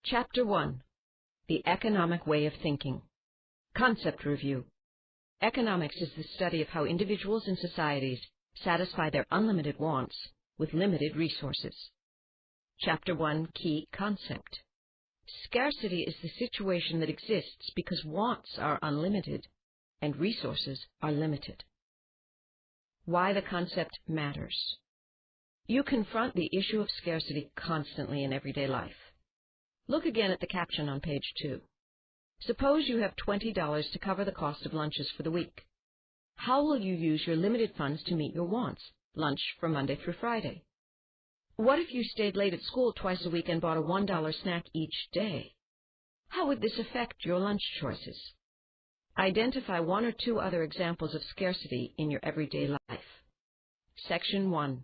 Chapter 1. The Economic Way of Thinking. Concept Review. Economics is the study of how individuals and societies satisfy their unlimited wants with limited resources. Chapter 1. Key Concept. Scarcity is the situation that exists because wants are unlimited and resources are limited. Why the concept matters. You confront the issue of scarcity constantly in everyday life. Look again at the caption on page 2. Suppose you have $20 to cover the cost of lunches for the week. How will you use your limited funds to meet your wants, lunch from Monday through Friday? What if you stayed late at school twice a week and bought a $1 snack each day? How would this affect your lunch choices? Identify one or two other examples of scarcity in your everyday life. Section 1.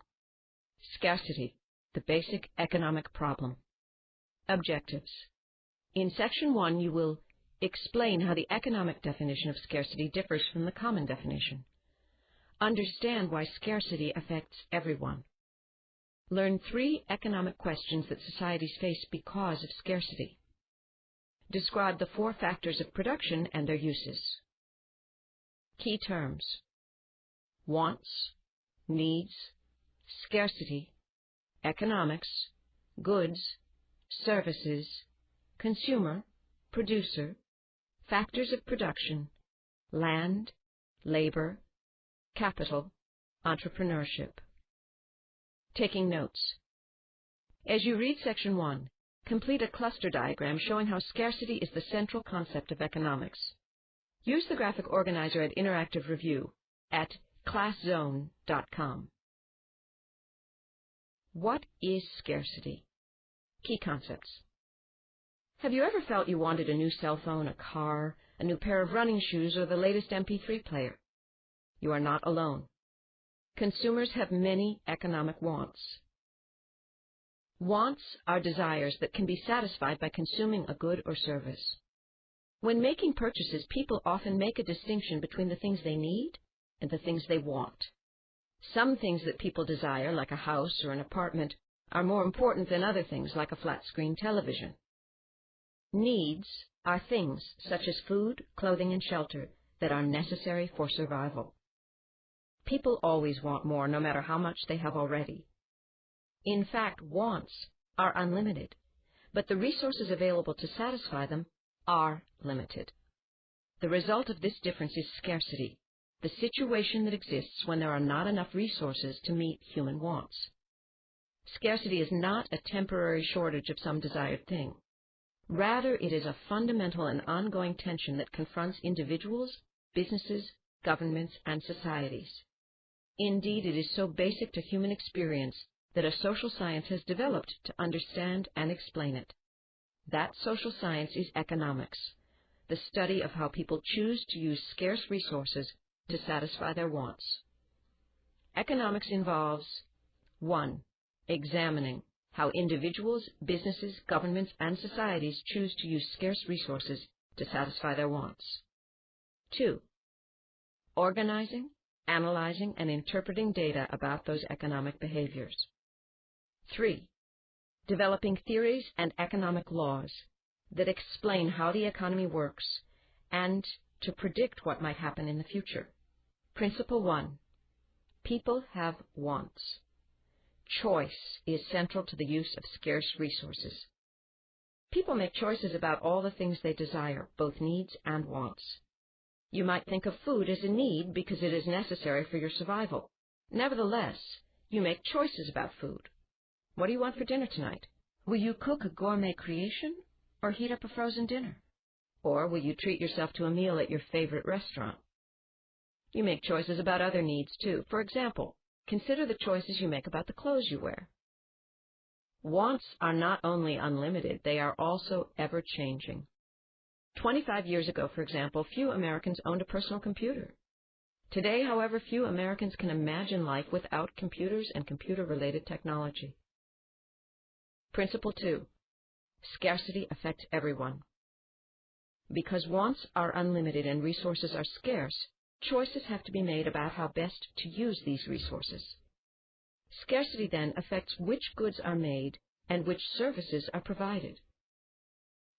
Scarcity, the basic economic problem. Objectives. In Section 1, you will explain how the economic definition of scarcity differs from the common definition. Understand why scarcity affects everyone. Learn 3 economic questions that societies face because of scarcity. Describe the 4 factors of production and their uses. Key terms: wants, needs, scarcity, economics, goods, services, consumer, producer, factors of production, land, labor, capital, entrepreneurship. Taking notes. As you read Section 1, complete a cluster diagram showing how scarcity is the central concept of economics. Use the graphic organizer at Interactive Review at ClassZone.com. What is scarcity? Key concepts. Have you ever felt you wanted a new cell phone, a car, a new pair of running shoes, or the latest MP3 player? You are not alone. Consumers have many economic wants. Wants are desires that can be satisfied by consuming a good or service. When making purchases, people often make a distinction between the things they need and the things they want. Some things that people desire, like a house or an apartment, are more important than other things, like a flat-screen television. Needs are things such as food, clothing, and shelter that are necessary for survival. People always want more, no matter how much they have already. In fact, wants are unlimited, but the resources available to satisfy them are limited. The result of this difference is scarcity, the situation that exists when there are not enough resources to meet human wants. Scarcity is not a temporary shortage of some desired thing. Rather, it is a fundamental and ongoing tension that confronts individuals, businesses, governments, and societies. Indeed, it is so basic to human experience that a social science has developed to understand and explain it. That social science is economics, the study of how people choose to use scarce resources to satisfy their wants. Economics involves 1. Examining how individuals, businesses, governments, and societies choose to use scarce resources to satisfy their wants. 2. Organizing, analyzing, and interpreting data about those economic behaviors. 3. Developing theories and economic laws that explain how the economy works and to predict what might happen in the future. Principle 1. People have wants. Choice is central to the use of scarce resources. People make choices about all the things they desire, both needs and wants. You might think of food as a need because it is necessary for your survival. Nevertheless, you make choices about food. What do you want for dinner tonight? Will you cook a gourmet creation or heat up a frozen dinner? Or will you treat yourself to a meal at your favorite restaurant? You make choices about other needs, too. For example, consider the choices you make about the clothes you wear. Wants are not only unlimited, they are also ever-changing. 25 years ago, for example, few Americans owned a personal computer. Today, however, few Americans can imagine life without computers and computer-related technology. Principle 2. Scarcity affects everyone. Because wants are unlimited and resources are scarce, choices have to be made about how best to use these resources. Scarcity, then, affects which goods are made and which services are provided.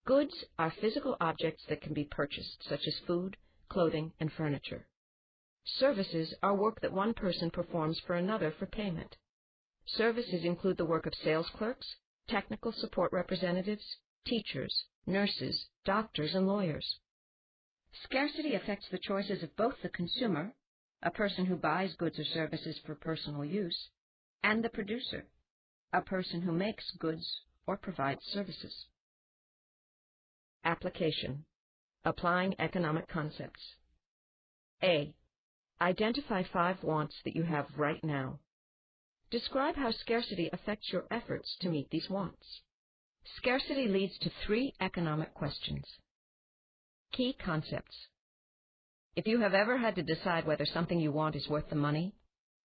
Goods are physical objects that can be purchased, such as food, clothing, and furniture. Services are work that one person performs for another for payment. Services include the work of sales clerks, technical support representatives, teachers, nurses, doctors, and lawyers. Scarcity affects the choices of both the consumer, a person who buys goods or services for personal use, and the producer, a person who makes goods or provides services. Application. Applying economic concepts. A. Identify 5 wants that you have right now. Describe how scarcity affects your efforts to meet these wants. Scarcity leads to 3 economic questions. Key concepts. If you have ever had to decide whether something you want is worth the money,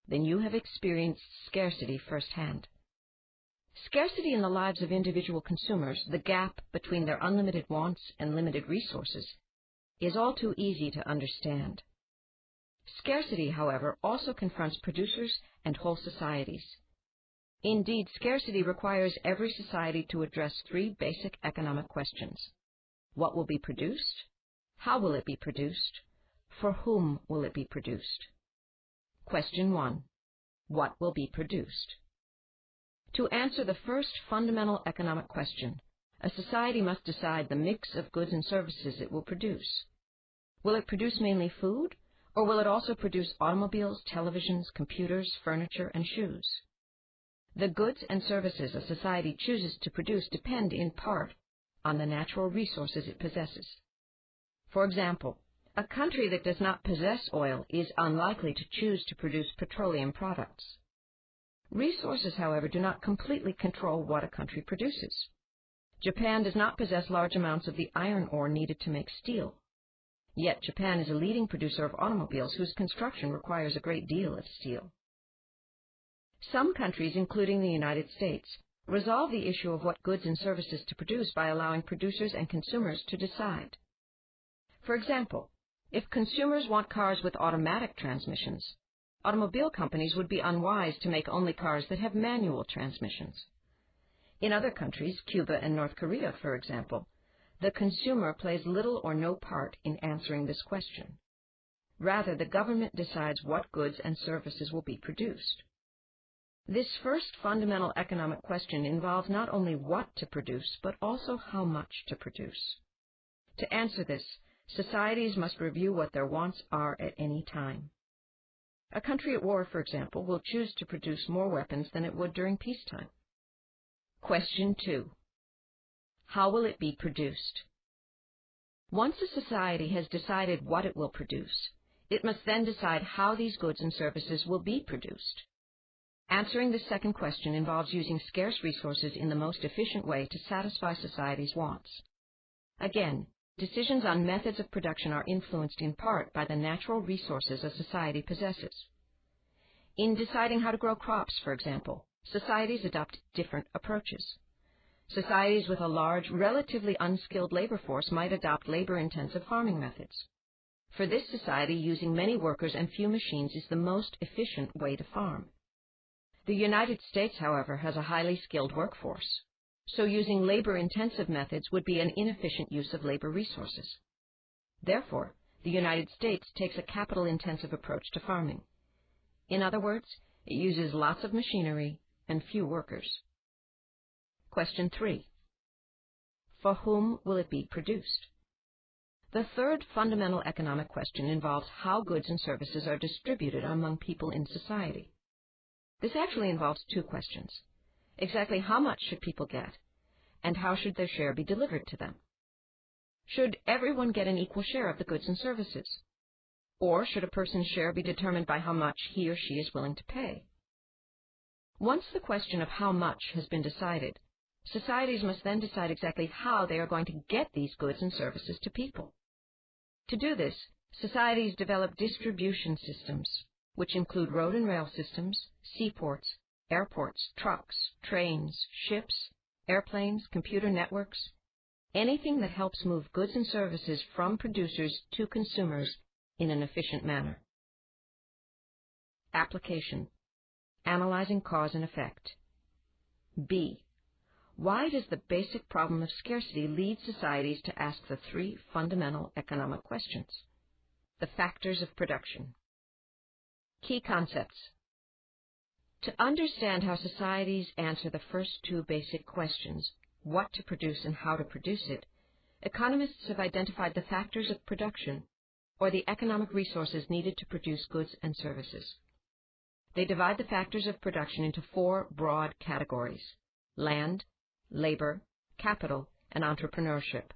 then you have experienced scarcity firsthand. Scarcity in the lives of individual consumers, the gap between their unlimited wants and limited resources, is all too easy to understand. Scarcity, however, also confronts producers and whole societies. Indeed, scarcity requires every society to address 3 basic economic questions. What will be produced? How will it be produced? For whom will it be produced? Question 1. What will be produced? To answer the first fundamental economic question, a society must decide the mix of goods and services it will produce. Will it produce mainly food, or will it also produce automobiles, televisions, computers, furniture, and shoes? The goods and services a society chooses to produce depend in part on the natural resources it possesses. For example, a country that does not possess oil is unlikely to choose to produce petroleum products. Resources, however, do not completely control what a country produces. Japan does not possess large amounts of the iron ore needed to make steel. Yet Japan is a leading producer of automobiles whose construction requires a great deal of steel. Some countries, including the United States, resolve the issue of what goods and services to produce by allowing producers and consumers to decide. For example, if consumers want cars with automatic transmissions, automobile companies would be unwise to make only cars that have manual transmissions. In other countries, Cuba and North Korea, for example, the consumer plays little or no part in answering this question. Rather, the government decides what goods and services will be produced. This first fundamental economic question involves not only what to produce, but also how much to produce. To answer this, societies must review what their wants are at any time. A country at war, for example, will choose to produce more weapons than it would during peacetime. Question 2. How will it be produced? Once a society has decided what it will produce, it must then decide how these goods and services will be produced. Answering this second question involves using scarce resources in the most efficient way to satisfy society's wants. Again, decisions on methods of production are influenced in part by the natural resources a society possesses. In deciding how to grow crops, for example, societies adopt different approaches. Societies with a large, relatively unskilled labor force might adopt labor-intensive farming methods. For this society, using many workers and few machines is the most efficient way to farm. The United States, however, has a highly skilled workforce, so using labor-intensive methods would be an inefficient use of labor resources. Therefore, the United States takes a capital-intensive approach to farming. In other words, it uses lots of machinery and few workers. Question 3. For whom will it be produced? The third fundamental economic question involves how goods and services are distributed among people in society. This actually involves 2 questions. Exactly how much should people get, and how should their share be delivered to them? Should everyone get an equal share of the goods and services? Or should a person's share be determined by how much he or she is willing to pay? Once the question of how much has been decided, societies must then decide exactly how they are going to get these goods and services to people. To do this, societies develop distribution systems, which include road and rail systems, seaports, airports, trucks, trains, ships, airplanes, computer networks, anything that helps move goods and services from producers to consumers in an efficient manner. Application. Analyzing cause and effect. B. Why does the basic problem of scarcity lead societies to ask the three fundamental economic questions? The factors of production. Key concepts. To understand how societies answer the first two basic questions, what to produce and how to produce it, economists have identified the factors of production, or the economic resources needed to produce goods and services. They divide the factors of production into four broad categories: land, labor, capital, and entrepreneurship.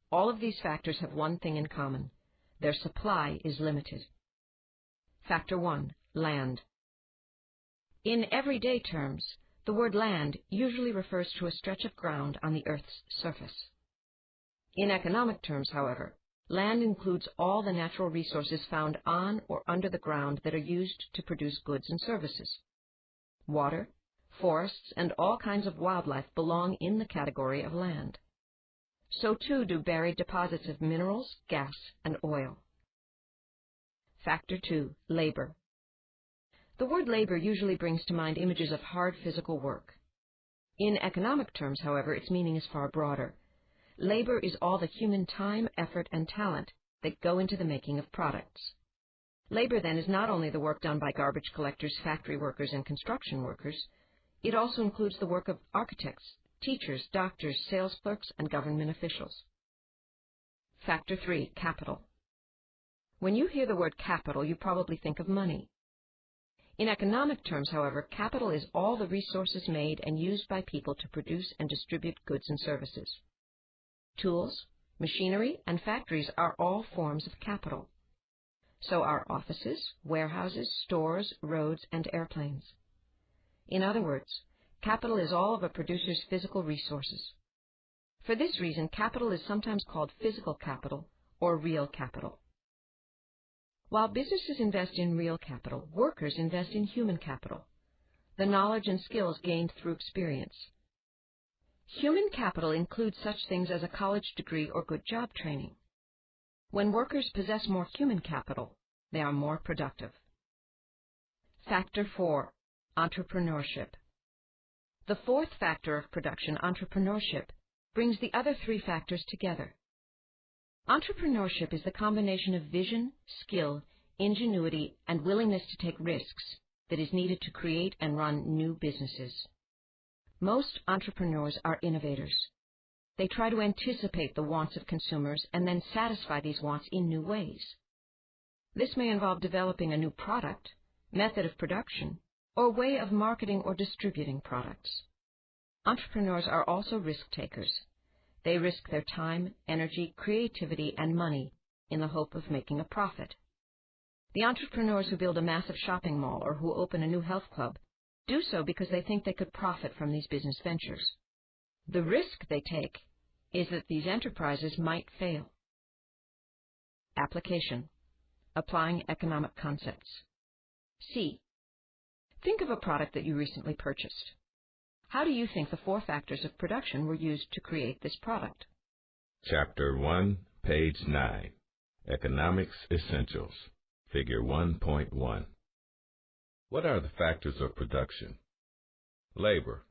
All of these factors have one thing in common: their supply is limited. Factor 1. Land. In everyday terms, the word land usually refers to a stretch of ground on the Earth's surface. In economic terms, however, land includes all the natural resources found on or under the ground that are used to produce goods and services. Water, forests, and all kinds of wildlife belong in the category of land. So too do buried deposits of minerals, gas, and oil. Factor 2. Labor. The word labor usually brings to mind images of hard physical work. In economic terms, however, its meaning is far broader. Labor is all the human time, effort, and talent that go into the making of products. Labor, then, is not only the work done by garbage collectors, factory workers, and construction workers. It also includes the work of architects, teachers, doctors, sales clerks, and government officials. Factor 3. Capital. When you hear the word capital, you probably think of money. In economic terms, however, capital is all the resources made and used by people to produce and distribute goods and services. Tools, machinery, and factories are all forms of capital. So are offices, warehouses, stores, roads, and airplanes. In other words, capital is all of a producer's physical resources. For this reason, capital is sometimes called physical capital or real capital. While businesses invest in real capital, workers invest in human capital, the knowledge and skills gained through experience. Human capital includes such things as a college degree or good job training. When workers possess more human capital, they are more productive. Factor 4. Entrepreneurship. The fourth factor of production, entrepreneurship, brings the other three factors together. Entrepreneurship is the combination of vision, skill, ingenuity, and willingness to take risks that is needed to create and run new businesses. Most entrepreneurs are innovators. They try to anticipate the wants of consumers and then satisfy these wants in new ways. This may involve developing a new product, method of production, or way of marketing or distributing products. Entrepreneurs are also risk takers. They risk their time, energy, creativity, and money in the hope of making a profit. The entrepreneurs who build a massive shopping mall or who open a new health club do so because they think they could profit from these business ventures. The risk they take is that these enterprises might fail. Application. Applying economic concepts. C. Think of a product that you recently purchased. How do you think the four factors of production were used to create this product? Chapter 1, page 9. Economics Essentials. Figure 1.1. What are the factors of production? Labor.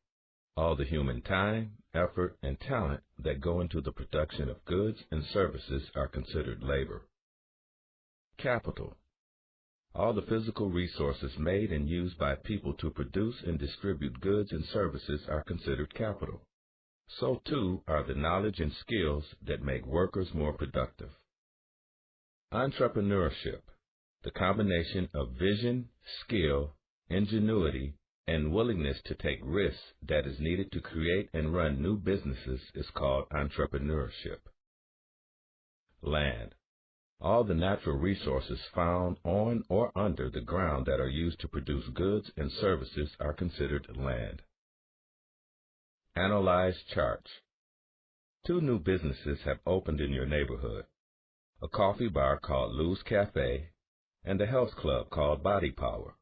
All the human time, effort, and talent that go into the production of goods and services are considered labor. Capital. All the physical resources made and used by people to produce and distribute goods and services are considered capital. So too are the knowledge and skills that make workers more productive. Entrepreneurship. The combination of vision, skill, ingenuity, and willingness to take risks that is needed to create and run new businesses is called entrepreneurship. Land. All the natural resources found on or under the ground that are used to produce goods and services are considered land. Analyze charts. Two new businesses have opened in your neighborhood: a coffee bar called Lou's Cafe and a health club called Body Power.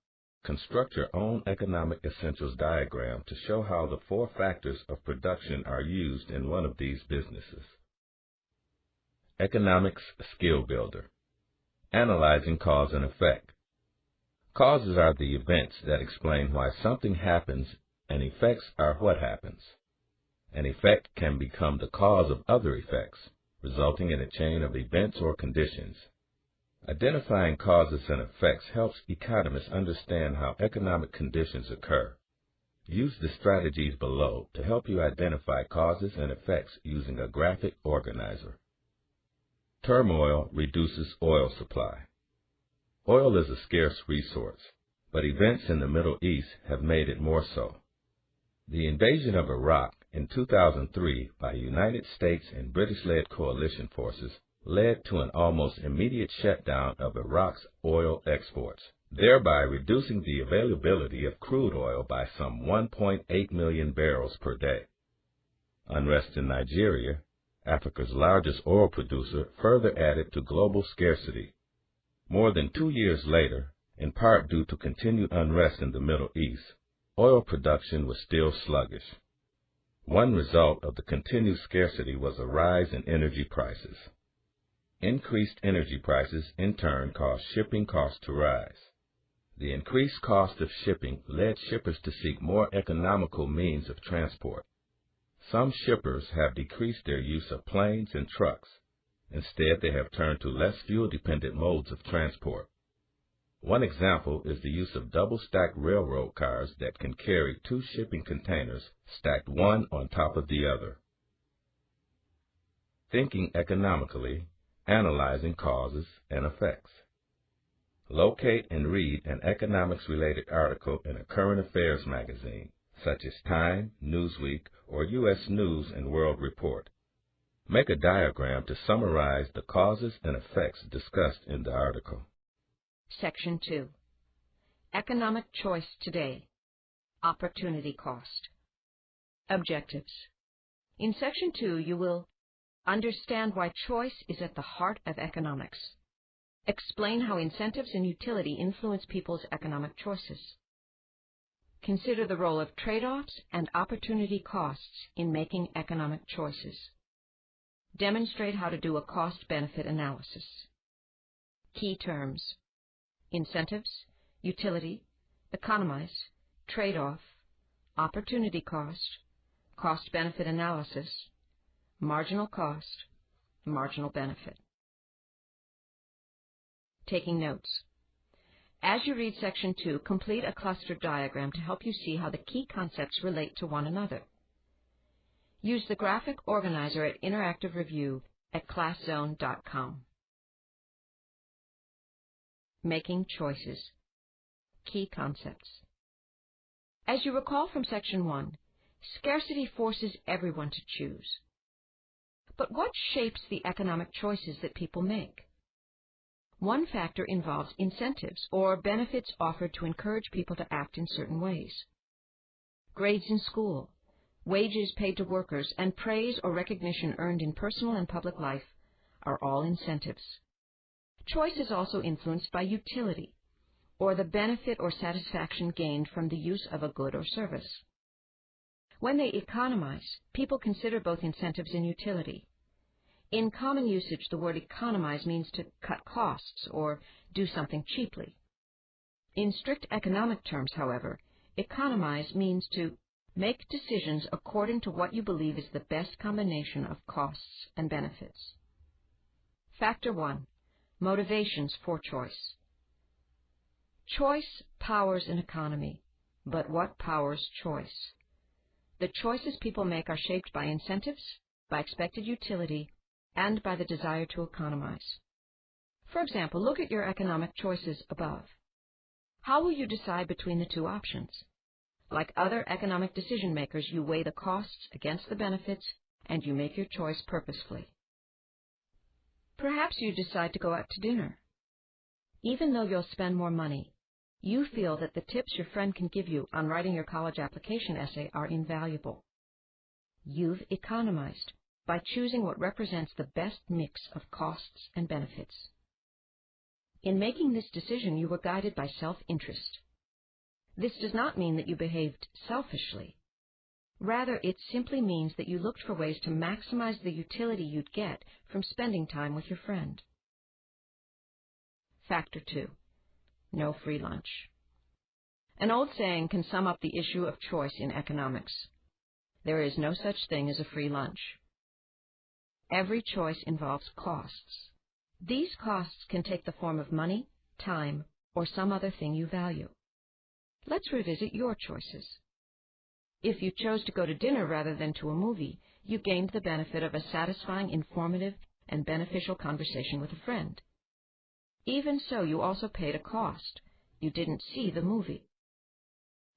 Construct your own economic essentials diagram to show how the four factors of production are used in one of these businesses. Economics Skill Builder. Analyzing cause and effect. Causes are the events that explain why something happens, and effects are what happens. An effect can become the cause of other effects, resulting in a chain of events or conditions. Identifying causes and effects helps economists understand how economic conditions occur. Use the strategies below to help you identify causes and effects using a graphic organizer. Turmoil reduces oil supply. Oil is a scarce resource, but events in the Middle East have made it more so. The invasion of Iraq in 2003 by United States and British-led coalition forces led to an almost immediate shutdown of Iraq's oil exports, thereby reducing the availability of crude oil by some 1.8 million barrels per day. Unrest in Nigeria, Africa's largest oil producer, further added to global scarcity. More than 2 years later, in part due to continued unrest in the Middle East, oil production was still sluggish. One result of the continued scarcity was a rise in energy prices. Increased energy prices, in turn, caused shipping costs to rise. The increased cost of shipping led shippers to seek more economical means of transport. Some shippers have decreased their use of planes and trucks. Instead, they have turned to less fuel-dependent modes of transport. One example is the use of double-stacked railroad cars that can carry 2 shipping containers stacked one on top of the other. Thinking economically, analyzing causes and effects. Locate and read an economics-related article in a current affairs magazine, such as Time, Newsweek, or U.S. News and World Report. Make a diagram to summarize the causes and effects discussed in the article. Section 2. Economic Choice Today. Opportunity Cost. Objectives. In Section 2, you will understand why choice is at the heart of economics. Explain how incentives and utility influence people's economic choices. Consider the role of trade-offs and opportunity costs in making economic choices. Demonstrate how to do a cost-benefit analysis. Key terms: incentives, utility, economize, trade-off, opportunity cost, cost-benefit analysis, marginal cost, marginal benefit. Taking notes. As you read Section 2, complete a cluster diagram to help you see how the key concepts relate to one another. Use the graphic organizer at Interactive Review at ClassZone.com. Making choices. Key concepts. As you recall from Section 1, scarcity forces everyone to choose. But what shapes the economic choices that people make? One factor involves incentives, or benefits offered to encourage people to act in certain ways. Grades in school, wages paid to workers, and praise or recognition earned in personal and public life are all incentives. Choice is also influenced by utility, or the benefit or satisfaction gained from the use of a good or service. When they economize, people consider both incentives and utility. In common usage, the word economize means to cut costs or do something cheaply. In strict economic terms, however, economize means to make decisions according to what you believe is the best combination of costs and benefits. Factor 1. Motivations for choice. Choice powers an economy, but what powers choice? The choices people make are shaped by incentives, by expected utility, and by the desire to economize. For example, look at your economic choices above. How will you decide between the two options? Like other economic decision makers, you weigh the costs against the benefits, and you make your choice purposefully. Perhaps you decide to go out to dinner. Even though you'll spend more money, you feel that the tips your friend can give you on writing your college application essay are invaluable. You've economized by choosing what represents the best mix of costs and benefits. In making this decision, you were guided by self-interest. This does not mean that you behaved selfishly. Rather, it simply means that you looked for ways to maximize the utility you'd get from spending time with your friend. Factor 2. No free lunch. An old saying can sum up the issue of choice in economics. There is no such thing as a free lunch. Every choice involves costs. These costs can take the form of money, time, or some other thing you value. Let's revisit your choices. If you chose to go to dinner rather than to a movie, you gained the benefit of a satisfying, informative, and beneficial conversation with a friend. Even so, you also paid a cost. You didn't see the movie.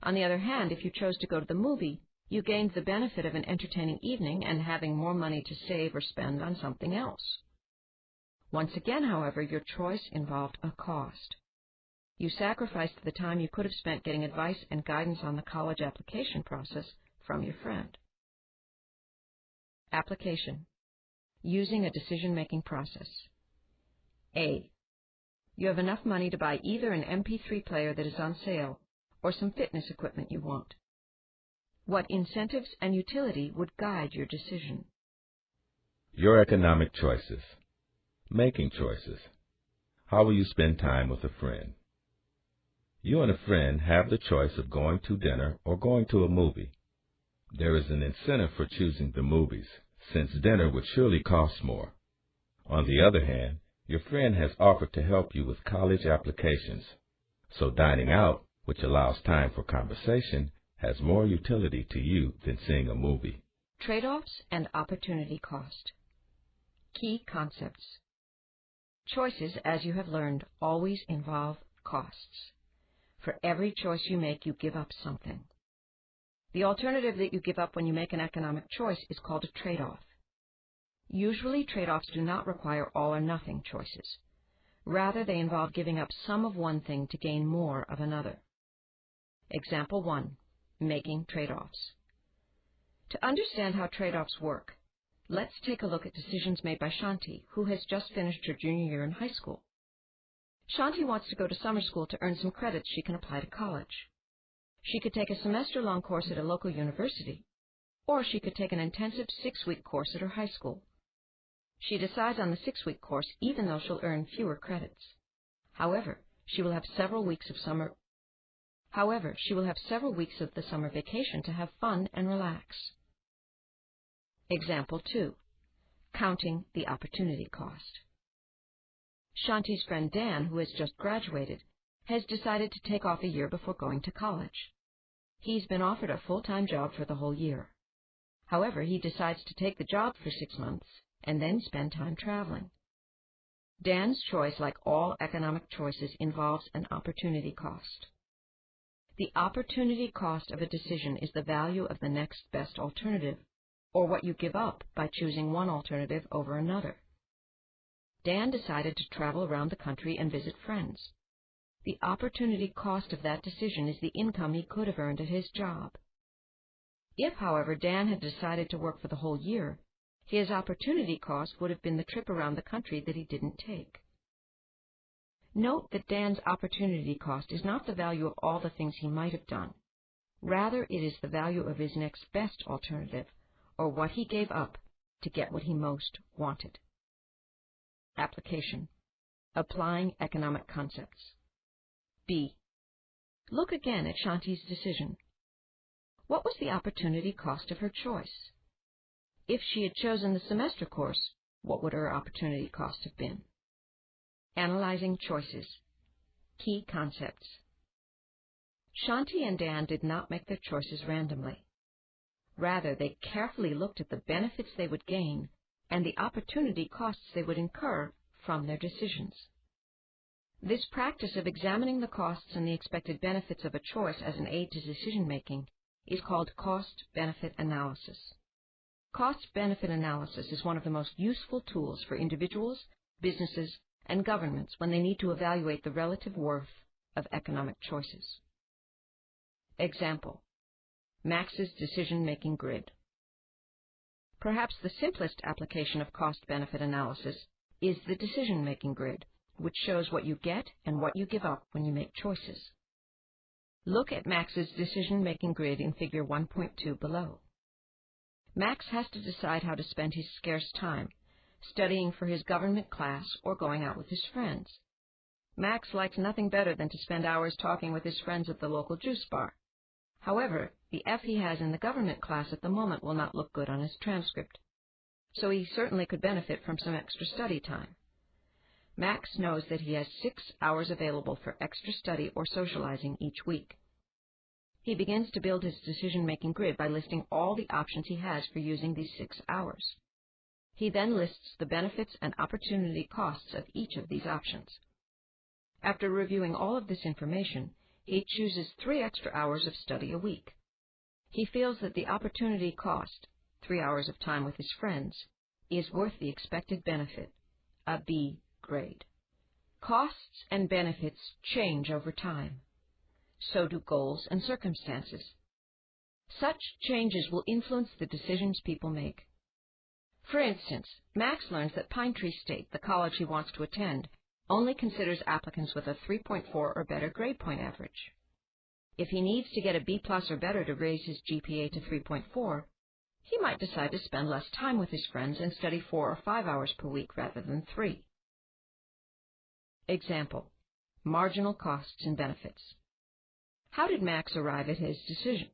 On the other hand, if you chose to go to the movie, you gained the benefit of an entertaining evening and having more money to save or spend on something else. Once again, however, your choice involved a cost. You sacrificed the time you could have spent getting advice and guidance on the college application process from your friend. Application. Using a decision-making process. A. You have enough money to buy either an MP3 player that is on sale or some fitness equipment you want. What incentives and utility would guide your decision? Your economic choices. Making choices. How will you spend time with a friend? You and a friend have the choice of going to dinner or going to a movie. There is an incentive for choosing the movies, since dinner would surely cost more. On the other hand, your friend has offered to help you with college applications, so dining out, which allows time for conversation, has more utility to you than seeing a movie. Trade-offs and opportunity cost. Key concepts. Choices, as you have learned, always involve costs. For every choice you make, you give up something. The alternative that you give up when you make an economic choice is called a trade-off. Usually, trade-offs do not require all or nothing choices. Rather, they involve giving up some of one thing to gain more of another. Example 1. Making trade-offs. To understand how trade-offs work, let's take a look at decisions made by Shanti, who has just finished her junior year in high school. Shanti wants to go to summer school to earn some credits she can apply to college. She could take a semester-long course at a local university, or she could take an intensive 6-week course at her high school. She decides on the 6-week course even though she'll earn fewer credits. However, she will have several weeks of the summer vacation to have fun and relax. Example 2. Counting the opportunity cost. Shanti's friend Dan, who has just graduated, has decided to take off a year before going to college. He's been offered a full-time job for the whole year. However, he decides to take the job for 6 months and then spend time traveling. Dan's choice, like all economic choices, involves an opportunity cost. The opportunity cost of a decision is the value of the next best alternative, or what you give up by choosing one alternative over another. Dan decided to travel around the country and visit friends. The opportunity cost of that decision is the income he could have earned at his job. If, however, Dan had decided to work for the whole year, his opportunity cost would have been the trip around the country that he didn't take. Note that Dan's opportunity cost is not the value of all the things he might have done. Rather, it is the value of his next best alternative, or what he gave up to get what he most wanted. Application. Applying economic concepts. B. Look again at Shanti's decision. What was the opportunity cost of her choice? If she had chosen the semester course, what would her opportunity cost have been? Analyzing choices. Key concepts. Shanti and Dan did not make their choices randomly. Rather, they carefully looked at the benefits they would gain and the opportunity costs they would incur from their decisions. This practice of examining the costs and the expected benefits of a choice as an aid to decision-making is called cost-benefit analysis. Cost-benefit analysis is one of the most useful tools for individuals, businesses, and governments when they need to evaluate the relative worth of economic choices. Example. Max's decision-making grid. Perhaps the simplest application of cost-benefit analysis is the decision-making grid, which shows what you get and what you give up when you make choices. Look at Max's decision-making grid in Figure 1.2 below. Max has to decide how to spend his scarce time, studying for his government class or going out with his friends. Max likes nothing better than to spend hours talking with his friends at the local juice bar. However, the F he has in the government class at the moment will not look good on his transcript, so he certainly could benefit from some extra study time. Max knows that he has 6 hours available for extra study or socializing each week. He begins to build his decision-making grid by listing all the options he has for using these 6 hours. He then lists the benefits and opportunity costs of each of these options. After reviewing all of this information, he chooses 3 extra hours of study a week. He feels that the opportunity cost, 3 hours of time with his friends, is worth the expected benefit, a B grade. Costs and benefits change over time. So do goals and circumstances. Such changes will influence the decisions people make. For instance, Max learns that Pine Tree State, the college he wants to attend, only considers applicants with a 3.4 or better grade point average. If he needs to get a B+ or better to raise his GPA to 3.4, he might decide to spend less time with his friends and study 4 or 5 hours per week rather than 3. Example: marginal costs and benefits. How did Max arrive at his decision?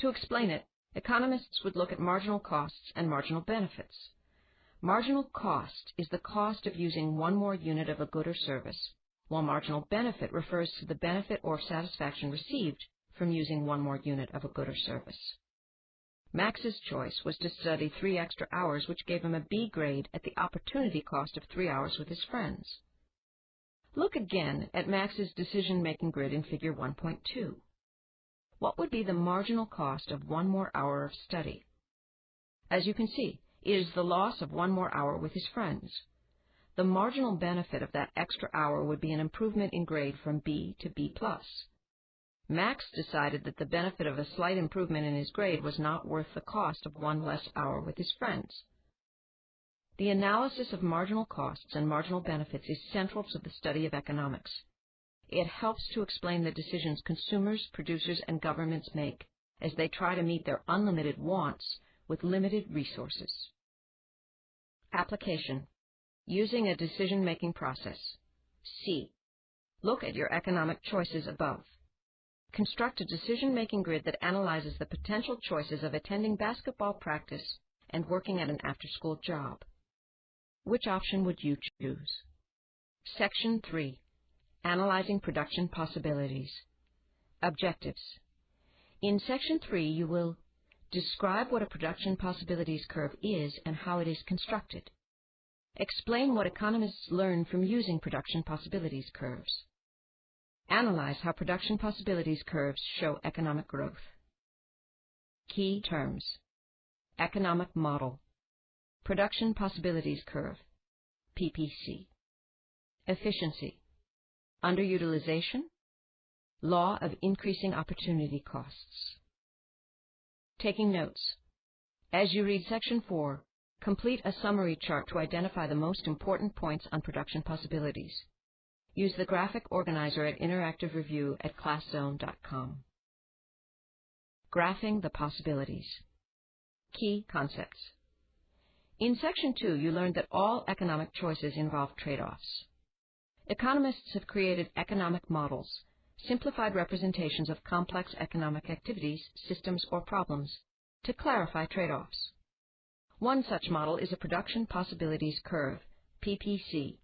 To explain it, economists would look at marginal costs and marginal benefits. Marginal cost is the cost of using one more unit of a good or service, while marginal benefit refers to the benefit or satisfaction received from using one more unit of a good or service. Max's choice was to study 3 extra hours, which gave him a B grade at the opportunity cost of 3 hours with his friends. Look again at Max's decision-making grid in Figure 1.2. What would be the marginal cost of 1 more hour of study? As you can see, it is the loss of 1 more hour with his friends. The marginal benefit of that extra hour would be an improvement in grade from B to B+. Max decided that the benefit of a slight improvement in his grade was not worth the cost of 1 less hour with his friends. The analysis of marginal costs and marginal benefits is central to the study of economics. It helps to explain the decisions consumers, producers, and governments make as they try to meet their unlimited wants with limited resources. Application: using a decision-making process. C. Look at your economic choices above. Construct a decision-making grid that analyzes the potential choices of attending basketball practice and working at an after-school job. Which option would you choose? Section 3. Analyzing production possibilities. Objectives. In Section 3, you will describe what a production possibilities curve is and how it is constructed. Explain what economists learn from using production possibilities curves. Analyze how production possibilities curves show economic growth. Key terms: economic model, production possibilities curve, PPC, efficiency, underutilization, law of increasing opportunity costs. Taking notes. As you read Section 4, complete a summary chart to identify the most important points on production possibilities. Use the graphic organizer at Interactive Review at ClassZone.com. Graphing the possibilities. Key concepts. In Section 2, you learned that all economic choices involve trade-offs. Economists have created economic models, simplified representations of complex economic activities, systems, or problems, to clarify trade-offs. One such model is a production possibilities curve, PPC,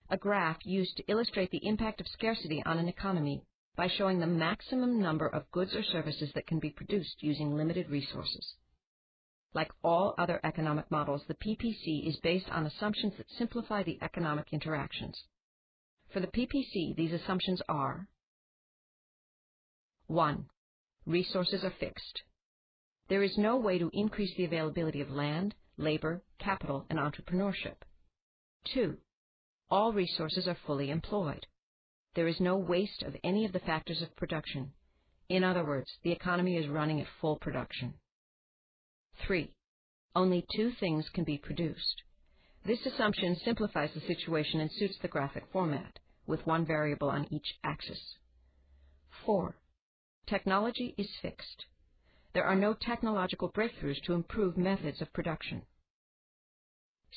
a graph used to illustrate the impact of scarcity on an economy by showing the maximum number of goods or services that can be produced using limited resources. Like all other economic models, the PPC is based on assumptions that simplify the economic interactions. For the PPC, these assumptions are: 1. Resources are fixed. There is no way to increase the availability of land, labor, capital, and entrepreneurship. 2. All resources are fully employed. There is no waste of any of the factors of production. In other words, the economy is running at full production. 3. Only 2 things can be produced. This assumption simplifies the situation and suits the graphic format, with 1 variable on each axis. 4. Technology is fixed. There are no technological breakthroughs to improve methods of production.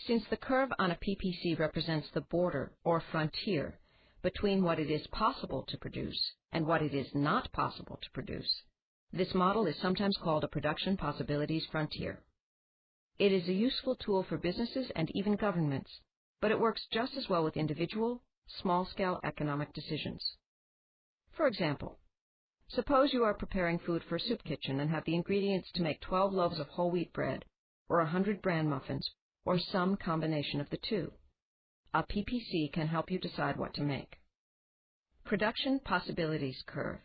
Since the curve on a PPC represents the border or frontier, between what it is possible to produce and what it is not possible to produce, this model is sometimes called a production possibilities frontier. It is a useful tool for businesses and even governments, but it works just as well with individual, small-scale economic decisions. For example, suppose you are preparing food for a soup kitchen and have the ingredients to make 12 loaves of whole wheat bread, or 100 bran muffins, or some combination of the two. A PPC can help you decide what to make. Production Possibilities Curve.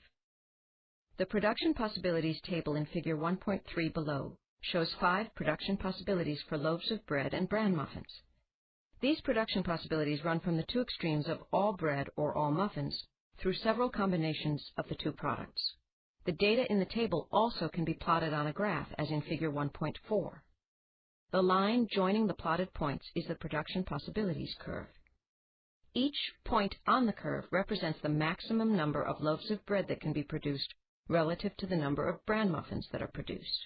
The Production Possibilities table in Figure 1.3 below shows 5 production possibilities for loaves of bread and bran muffins. These production possibilities run from the two extremes of all bread or all muffins through several combinations of the two products. The data in the table also can be plotted on a graph, as in Figure 1.4. The line joining the plotted points is the Production Possibilities curve. Each point on the curve represents the maximum number of loaves of bread that can be produced relative to the number of bran muffins that are produced.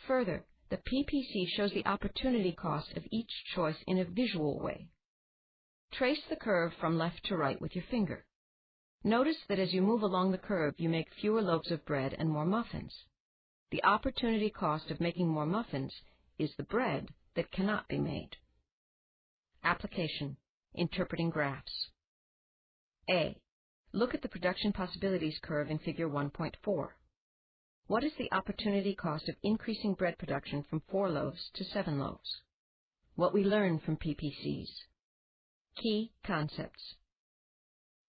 Further, the PPC shows the opportunity cost of each choice in a visual way. Trace the curve from left to right with your finger. Notice that as you move along the curve, you make fewer loaves of bread and more muffins. The opportunity cost of making more muffins is the bread that cannot be made. Application: Interpreting graphs. A. Look at the production possibilities curve in Figure 1.4. What is the opportunity cost of increasing bread production from 4 loaves to 7 loaves? What we learn from PPCs. Key concepts.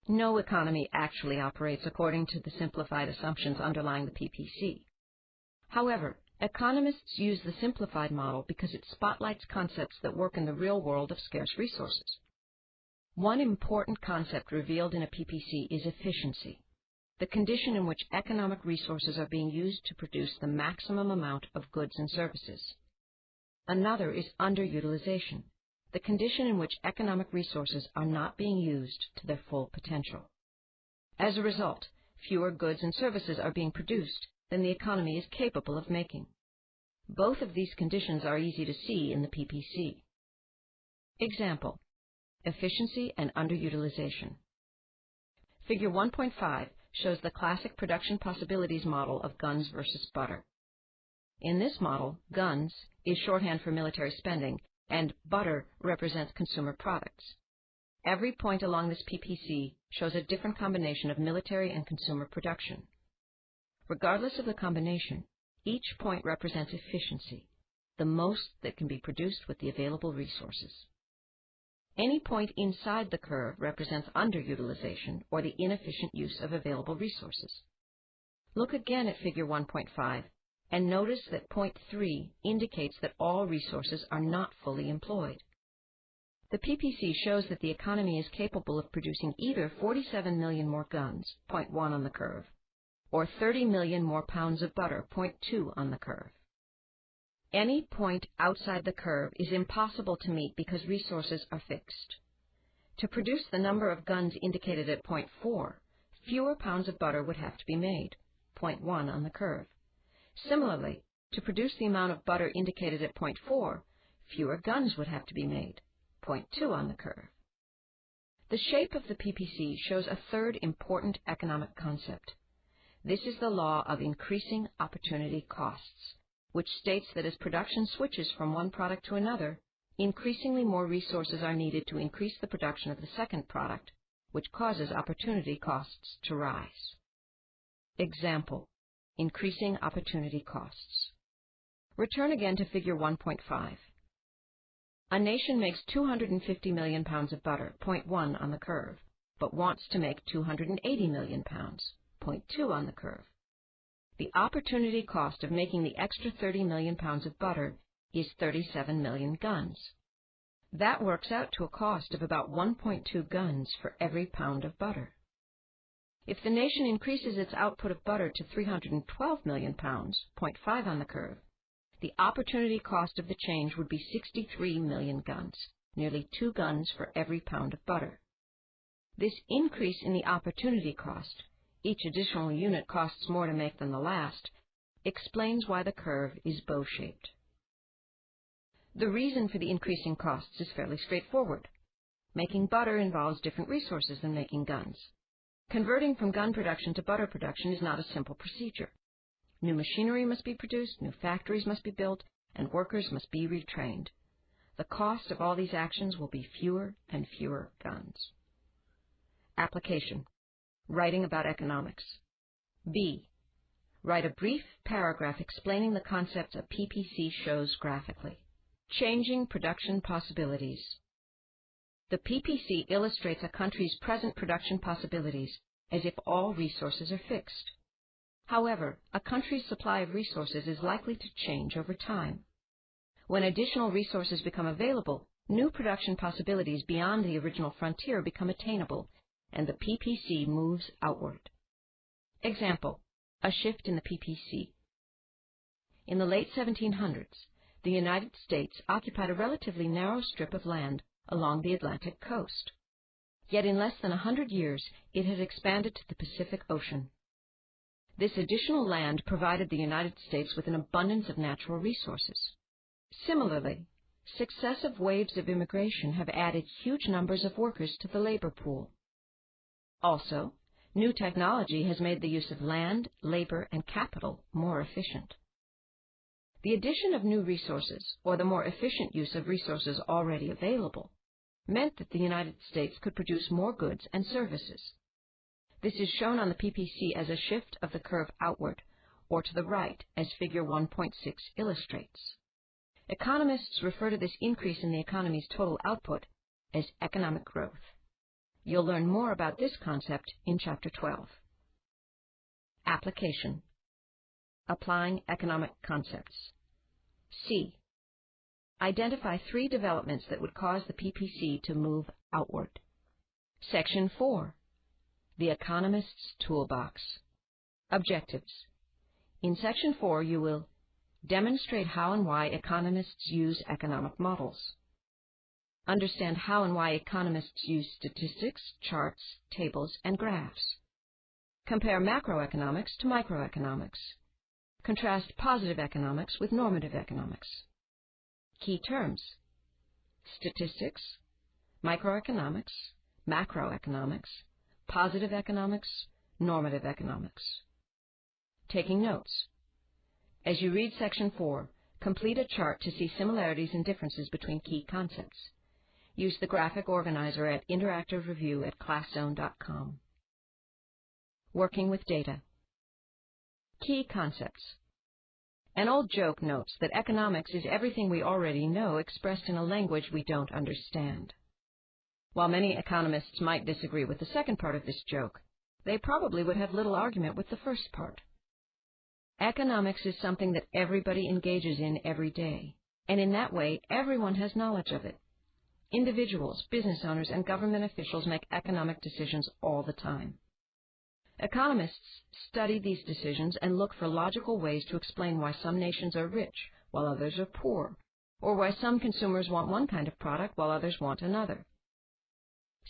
No economy actually operates according to the simplified assumptions underlying the PPC. However, economists use the simplified model because it spotlights concepts that work in the real world of scarce resources. One important concept revealed in a PPC is efficiency, the condition in which economic resources are being used to produce the maximum amount of goods and services. Another is underutilization, the condition in which economic resources are not being used to their full potential. As a result, fewer goods and services are being produced than the economy is capable of making. Both of these conditions are easy to see in the PPC. Example: efficiency and underutilization. Figure 1.5 shows the classic production possibilities model of guns versus butter. In this model, guns is shorthand for military spending, and butter represents consumer products. Every point along this PPC shows a different combination of military and consumer production. Regardless of the combination, each point represents efficiency, the most that can be produced with the available resources. Any point inside the curve represents underutilization or the inefficient use of available resources. Look again at Figure 1.5 and notice that point 3 indicates that all resources are not fully employed. The PPC shows that the economy is capable of producing either 47 million more guns, point 1 on the curve, or 30 million more pounds of butter, point 2 on the curve. Any point outside the curve is impossible to meet because resources are fixed. To produce the number of guns indicated at point 4, fewer pounds of butter would have to be made, point 1 on the curve. Similarly, to produce the amount of butter indicated at point 4, fewer guns would have to be made, point 2 on the curve. The shape of the PPC shows a third important economic concept. This is the law of increasing opportunity costs, which states that as production switches from one product to another, increasingly more resources are needed to increase the production of the second product, which causes opportunity costs to rise. Example: increasing opportunity costs. Return again to Figure 1.5. A nation makes 250 million pounds of butter, point 1 on the curve, but wants to make 280 million pounds, point 2 on the curve. The opportunity cost of making the extra 30 million pounds of butter is 37 million guns. That works out to a cost of about 1.2 guns for every pound of butter. If the nation increases its output of butter to 312 million pounds, point 5 on the curve, the opportunity cost of the change would be 63 million guns, nearly 2 guns for every pound of butter. This increase in the opportunity cost, each additional unit costs more to make than the last, explains why the curve is bow-shaped. The reason for the increasing costs is fairly straightforward. Making butter involves different resources than making guns. Converting from gun production to butter production is not a simple procedure. New machinery must be produced, new factories must be built, and workers must be retrained. The cost of all these actions will be fewer and fewer guns. Application. Writing about economics. B. Write a brief paragraph explaining the concepts a PPC shows graphically. Changing production possibilities. The PPC illustrates a country's present production possibilities as if all resources are fixed. However, a country's supply of resources is likely to change over time. When additional resources become available, new production possibilities beyond the original frontier become attainable, and the PPC moves outward. Example, a shift in the PPC. In the late 1700s, the United States occupied a relatively narrow strip of land along the Atlantic coast. Yet in less than 100 years, it has expanded to the Pacific Ocean. This additional land provided the United States with an abundance of natural resources. Similarly, successive waves of immigration have added huge numbers of workers to the labor pool. Also, new technology has made the use of land, labor, and capital more efficient. The addition of new resources, or the more efficient use of resources already available, meant that the United States could produce more goods and services. This is shown on the PPC as a shift of the curve outward, or to the right, as Figure 1.6 illustrates. Economists refer to this increase in the economy's total output as economic growth. You'll learn more about this concept in Chapter 12. Application. Applying economic concepts. C. Identify 3 developments that would cause the PPC to move outward. Section 4. The Economist's Toolbox. Objectives. In Section 4, you will demonstrate how and why economists use economic models. Understand how and why economists use statistics, charts, tables, and graphs. Compare macroeconomics to microeconomics. Contrast positive economics with normative economics. Key terms: statistics, microeconomics, macroeconomics, positive economics, normative economics. Taking notes. As you read Section 4, complete a chart to see similarities and differences between key concepts. Use the graphic organizer at interactivereview@classzone.com. Working with data. Key concepts. An old joke notes that economics is everything we already know expressed in a language we don't understand. While many economists might disagree with the second part of this joke, they probably would have little argument with the first part. Economics is something that everybody engages in every day, and in that way, everyone has knowledge of it. Individuals, business owners, and government officials make economic decisions all the time. Economists study these decisions and look for logical ways to explain why some nations are rich while others are poor, or why some consumers want one kind of product while others want another.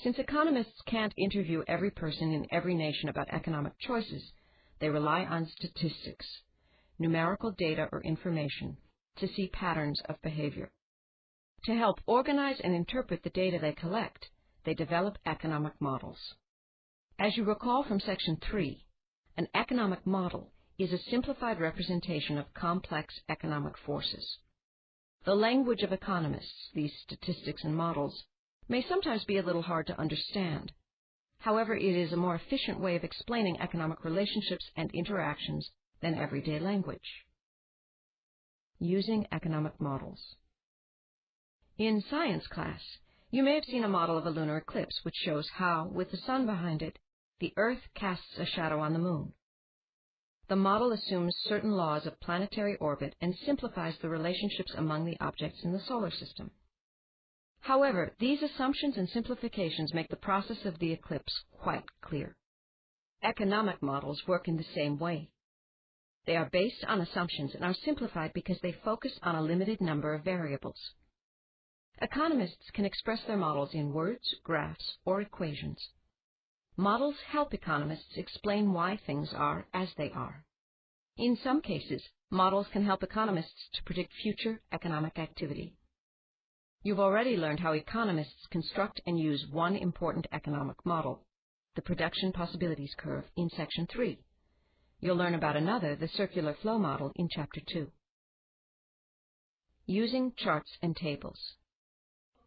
Since economists can't interview every person in every nation about economic choices, they rely on statistics, numerical data or information, to see patterns of behavior. To help organize and interpret the data they collect, they develop economic models. As you recall from Section 3, an economic model is a simplified representation of complex economic forces. The language of economists, these statistics and models, may sometimes be a little hard to understand. However, it is a more efficient way of explaining economic relationships and interactions than everyday language. Using economic models. In science class, you may have seen a model of a lunar eclipse which shows how, with the sun behind it, the Earth casts a shadow on the moon. The model assumes certain laws of planetary orbit and simplifies the relationships among the objects in the solar system. However, these assumptions and simplifications make the process of the eclipse quite clear. Economic models work in the same way. They are based on assumptions and are simplified because they focus on a limited number of variables. Economists can express their models in words, graphs, or equations. Models help economists explain why things are as they are. In some cases, models can help economists to predict future economic activity. You've already learned how economists construct and use one important economic model, the production possibilities curve, in Section 3. You'll learn about another, the circular flow model, in Chapter 2. Using charts and tables.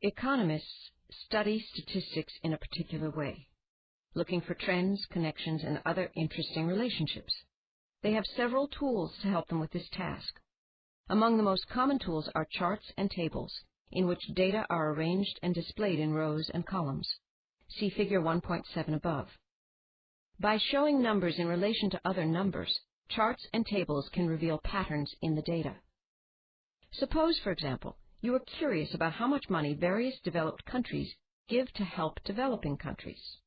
Economists study statistics in a particular way, looking for trends, connections, and other interesting relationships. They have several tools to help them with this task. Among the most common tools are charts and tables, in which data are arranged and displayed in rows and columns. See Figure 1.7 above. By showing numbers in relation to other numbers, charts and tables can reveal patterns in the data. Suppose, for example, you are curious about how much money various developed countries give to help developing countries.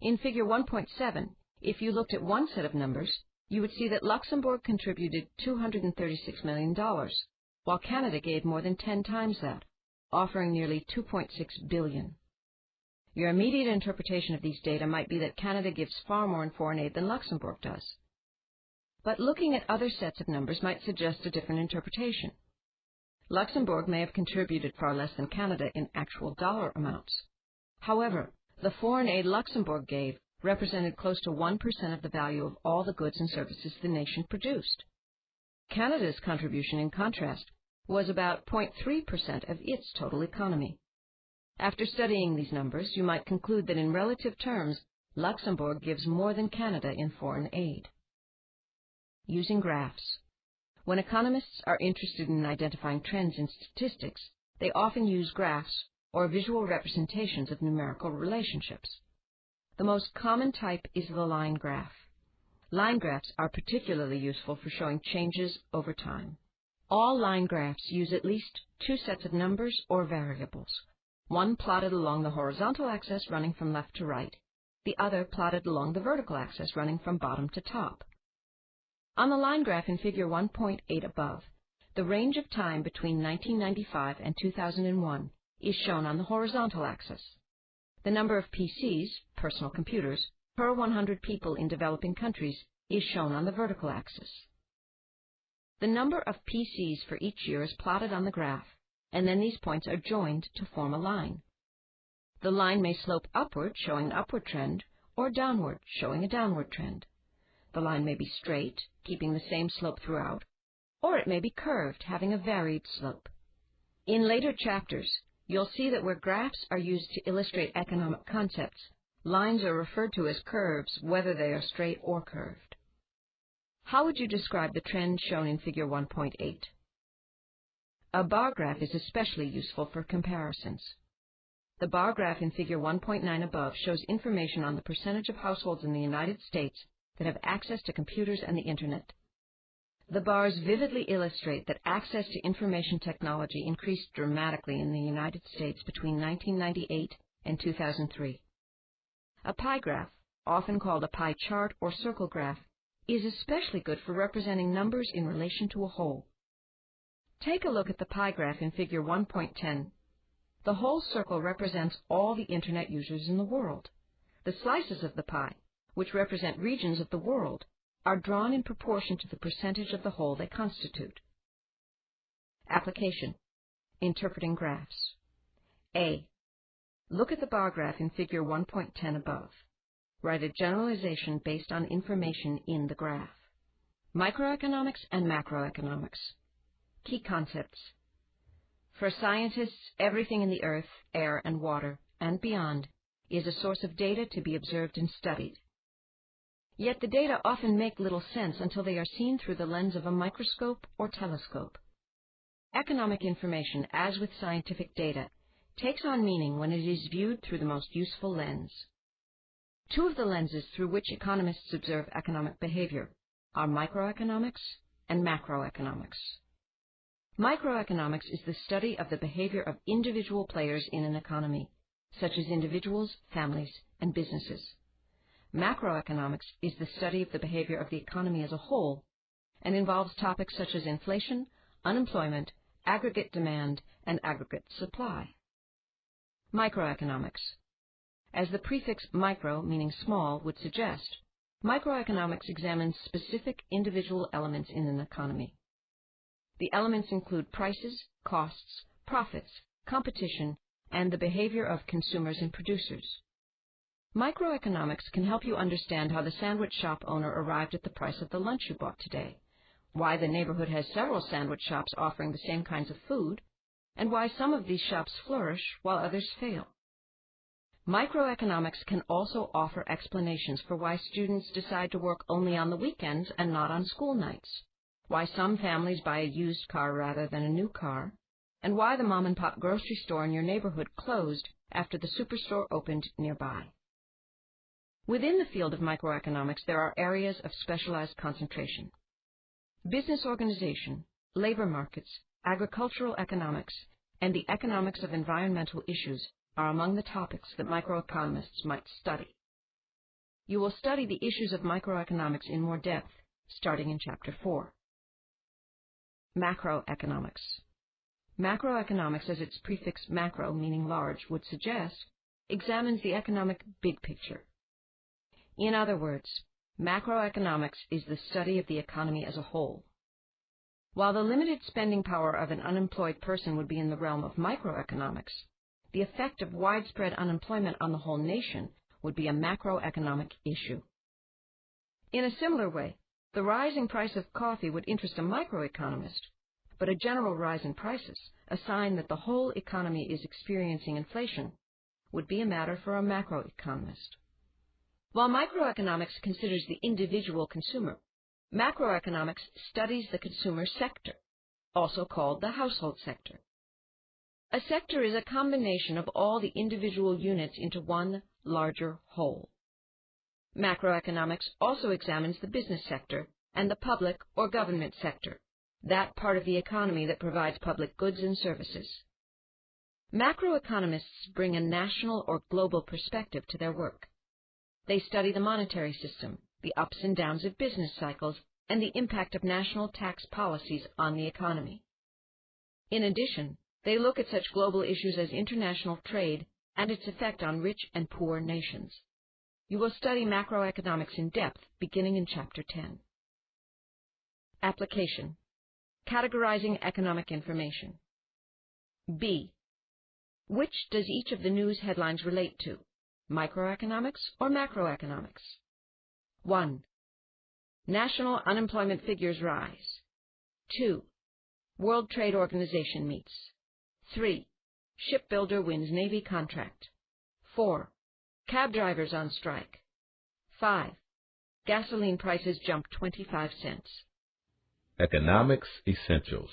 In Figure 1.7, if you looked at one set of numbers, you would see that Luxembourg contributed $236 million, while Canada gave more than 10 times that, offering nearly $2.6 billion. Your immediate interpretation of these data might be that Canada gives far more in foreign aid than Luxembourg does. But looking at other sets of numbers might suggest a different interpretation. Luxembourg may have contributed far less than Canada in actual dollar amounts. However, the foreign aid Luxembourg gave represented close to 1% of the value of all the goods and services the nation produced. Canada's contribution, in contrast, was about 0.3% of its total economy. After studying these numbers, you might conclude that in relative terms, Luxembourg gives more than Canada in foreign aid. Using graphs. When economists are interested in identifying trends in statistics, they often use graphs or visual representations of numerical relationships. The most common type is the line graph. Line graphs are particularly useful for showing changes over time. All line graphs use at least two sets of numbers or variables, one plotted along the horizontal axis running from left to right, the other plotted along the vertical axis running from bottom to top. On the line graph in Figure 1.8 above, the range of time between 1995 and 2001 is shown on the horizontal axis. The number of PCs, personal computers, per 100 people in developing countries is shown on the vertical axis. The number of PCs for each year is plotted on the graph, and then these points are joined to form a line. The line may slope upward, showing an upward trend, or downward, showing a downward trend. The line may be straight, keeping the same slope throughout, or it may be curved, having a varied slope. In later chapters, you'll see that where graphs are used to illustrate economic concepts, lines are referred to as curves, whether they are straight or curved. How would you describe the trend shown in Figure 1.8? A bar graph is especially useful for comparisons. The bar graph in Figure 1.9 above shows information on the percentage of households in the United States that have access to computers and the Internet. The bars vividly illustrate that access to information technology increased dramatically in the United States between 1998 and 2003. A pie graph, often called a pie chart or circle graph, is especially good for representing numbers in relation to a whole. Take a look at the pie graph in Figure 1.10. The whole circle represents all the Internet users in the world. The slices of the pie, which represent regions of the world, are drawn in proportion to the percentage of the whole they constitute. Application. Interpreting graphs. A. Look at the bar graph in Figure 1.10 above. Write a generalization based on information in the graph. Microeconomics and macroeconomics. Key concepts. For scientists, everything in the earth, air, and water, and beyond, is a source of data to be observed and studied. Yet the data often make little sense until they are seen through the lens of a microscope or telescope. Economic information, as with scientific data, takes on meaning when it is viewed through the most useful lens. Two of the lenses through which economists observe economic behavior are microeconomics and macroeconomics. Microeconomics is the study of the behavior of individual players in an economy, such as individuals, families, and businesses. Macroeconomics is the study of the behavior of the economy as a whole and involves topics such as inflation, unemployment, aggregate demand, and aggregate supply. Microeconomics. As the prefix micro, meaning small, would suggest, microeconomics examines specific individual elements in an economy. The elements include prices, costs, profits, competition, and the behavior of consumers and producers. Microeconomics can help you understand how the sandwich shop owner arrived at the price of the lunch you bought today, why the neighborhood has several sandwich shops offering the same kinds of food, and why some of these shops flourish while others fail. Microeconomics can also offer explanations for why students decide to work only on the weekends and not on school nights, why some families buy a used car rather than a new car, and why the mom-and-pop grocery store in your neighborhood closed after the superstore opened nearby. Within the field of microeconomics, there are areas of specialized concentration. Business organization, labor markets, agricultural economics, and the economics of environmental issues are among the topics that microeconomists might study. You will study the issues of microeconomics in more depth, starting in Chapter 4. Macroeconomics. Macroeconomics, as its prefix macro, meaning large, would suggest, examines the economic big picture. In other words, macroeconomics is the study of the economy as a whole. While the limited spending power of an unemployed person would be in the realm of microeconomics, the effect of widespread unemployment on the whole nation would be a macroeconomic issue. In a similar way, the rising price of coffee would interest a microeconomist, but a general rise in prices, a sign that the whole economy is experiencing inflation, would be a matter for a macroeconomist. While microeconomics considers the individual consumer, macroeconomics studies the consumer sector, also called the household sector. A sector is a combination of all the individual units into one larger whole. Macroeconomics also examines the business sector and the public or government sector, that part of the economy that provides public goods and services. Macroeconomists bring a national or global perspective to their work. They study the monetary system, the ups and downs of business cycles, and the impact of national tax policies on the economy. In addition, they look at such global issues as international trade and its effect on rich and poor nations. You will study macroeconomics in depth beginning in Chapter 10. Application. Categorizing economic information. B. Which does each of the news headlines relate to, microeconomics or macroeconomics? 1. National unemployment figures rise. 2. World Trade Organization meets. 3. Shipbuilder wins Navy contract. 4. Cab drivers on strike. 5. Gasoline prices jump 25 cents. Economics Essentials,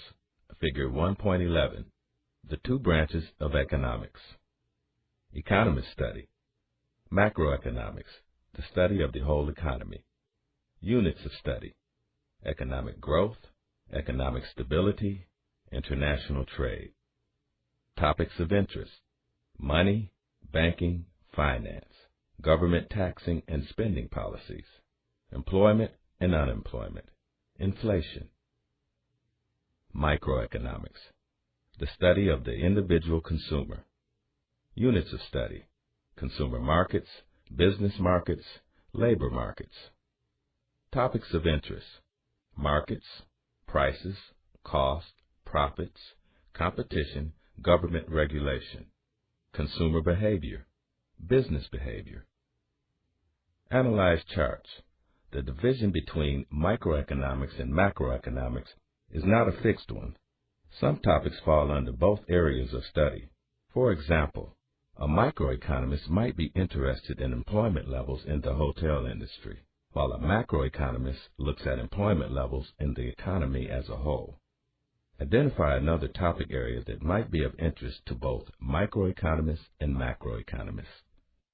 Figure 1.11, the two branches of economics. Economist study. Macroeconomics, the study of the whole economy. Units of study. Economic growth, economic stability, international trade. Topics of interest: money, banking, finance, government taxing and spending policies, employment and unemployment, inflation. Microeconomics, the study of the individual consumer. Units of study: consumer markets, business markets, labor markets. Topics of interest: markets, prices, cost, profits, competition, government regulation, consumer behavior, business behavior. Analyze charts. The division between microeconomics and macroeconomics is not a fixed one. Some topics fall under both areas of study. For example, a microeconomist might be interested in employment levels in the hotel industry, while a macroeconomist looks at employment levels in the economy as a whole. Identify another topic area that might be of interest to both microeconomists and macroeconomists.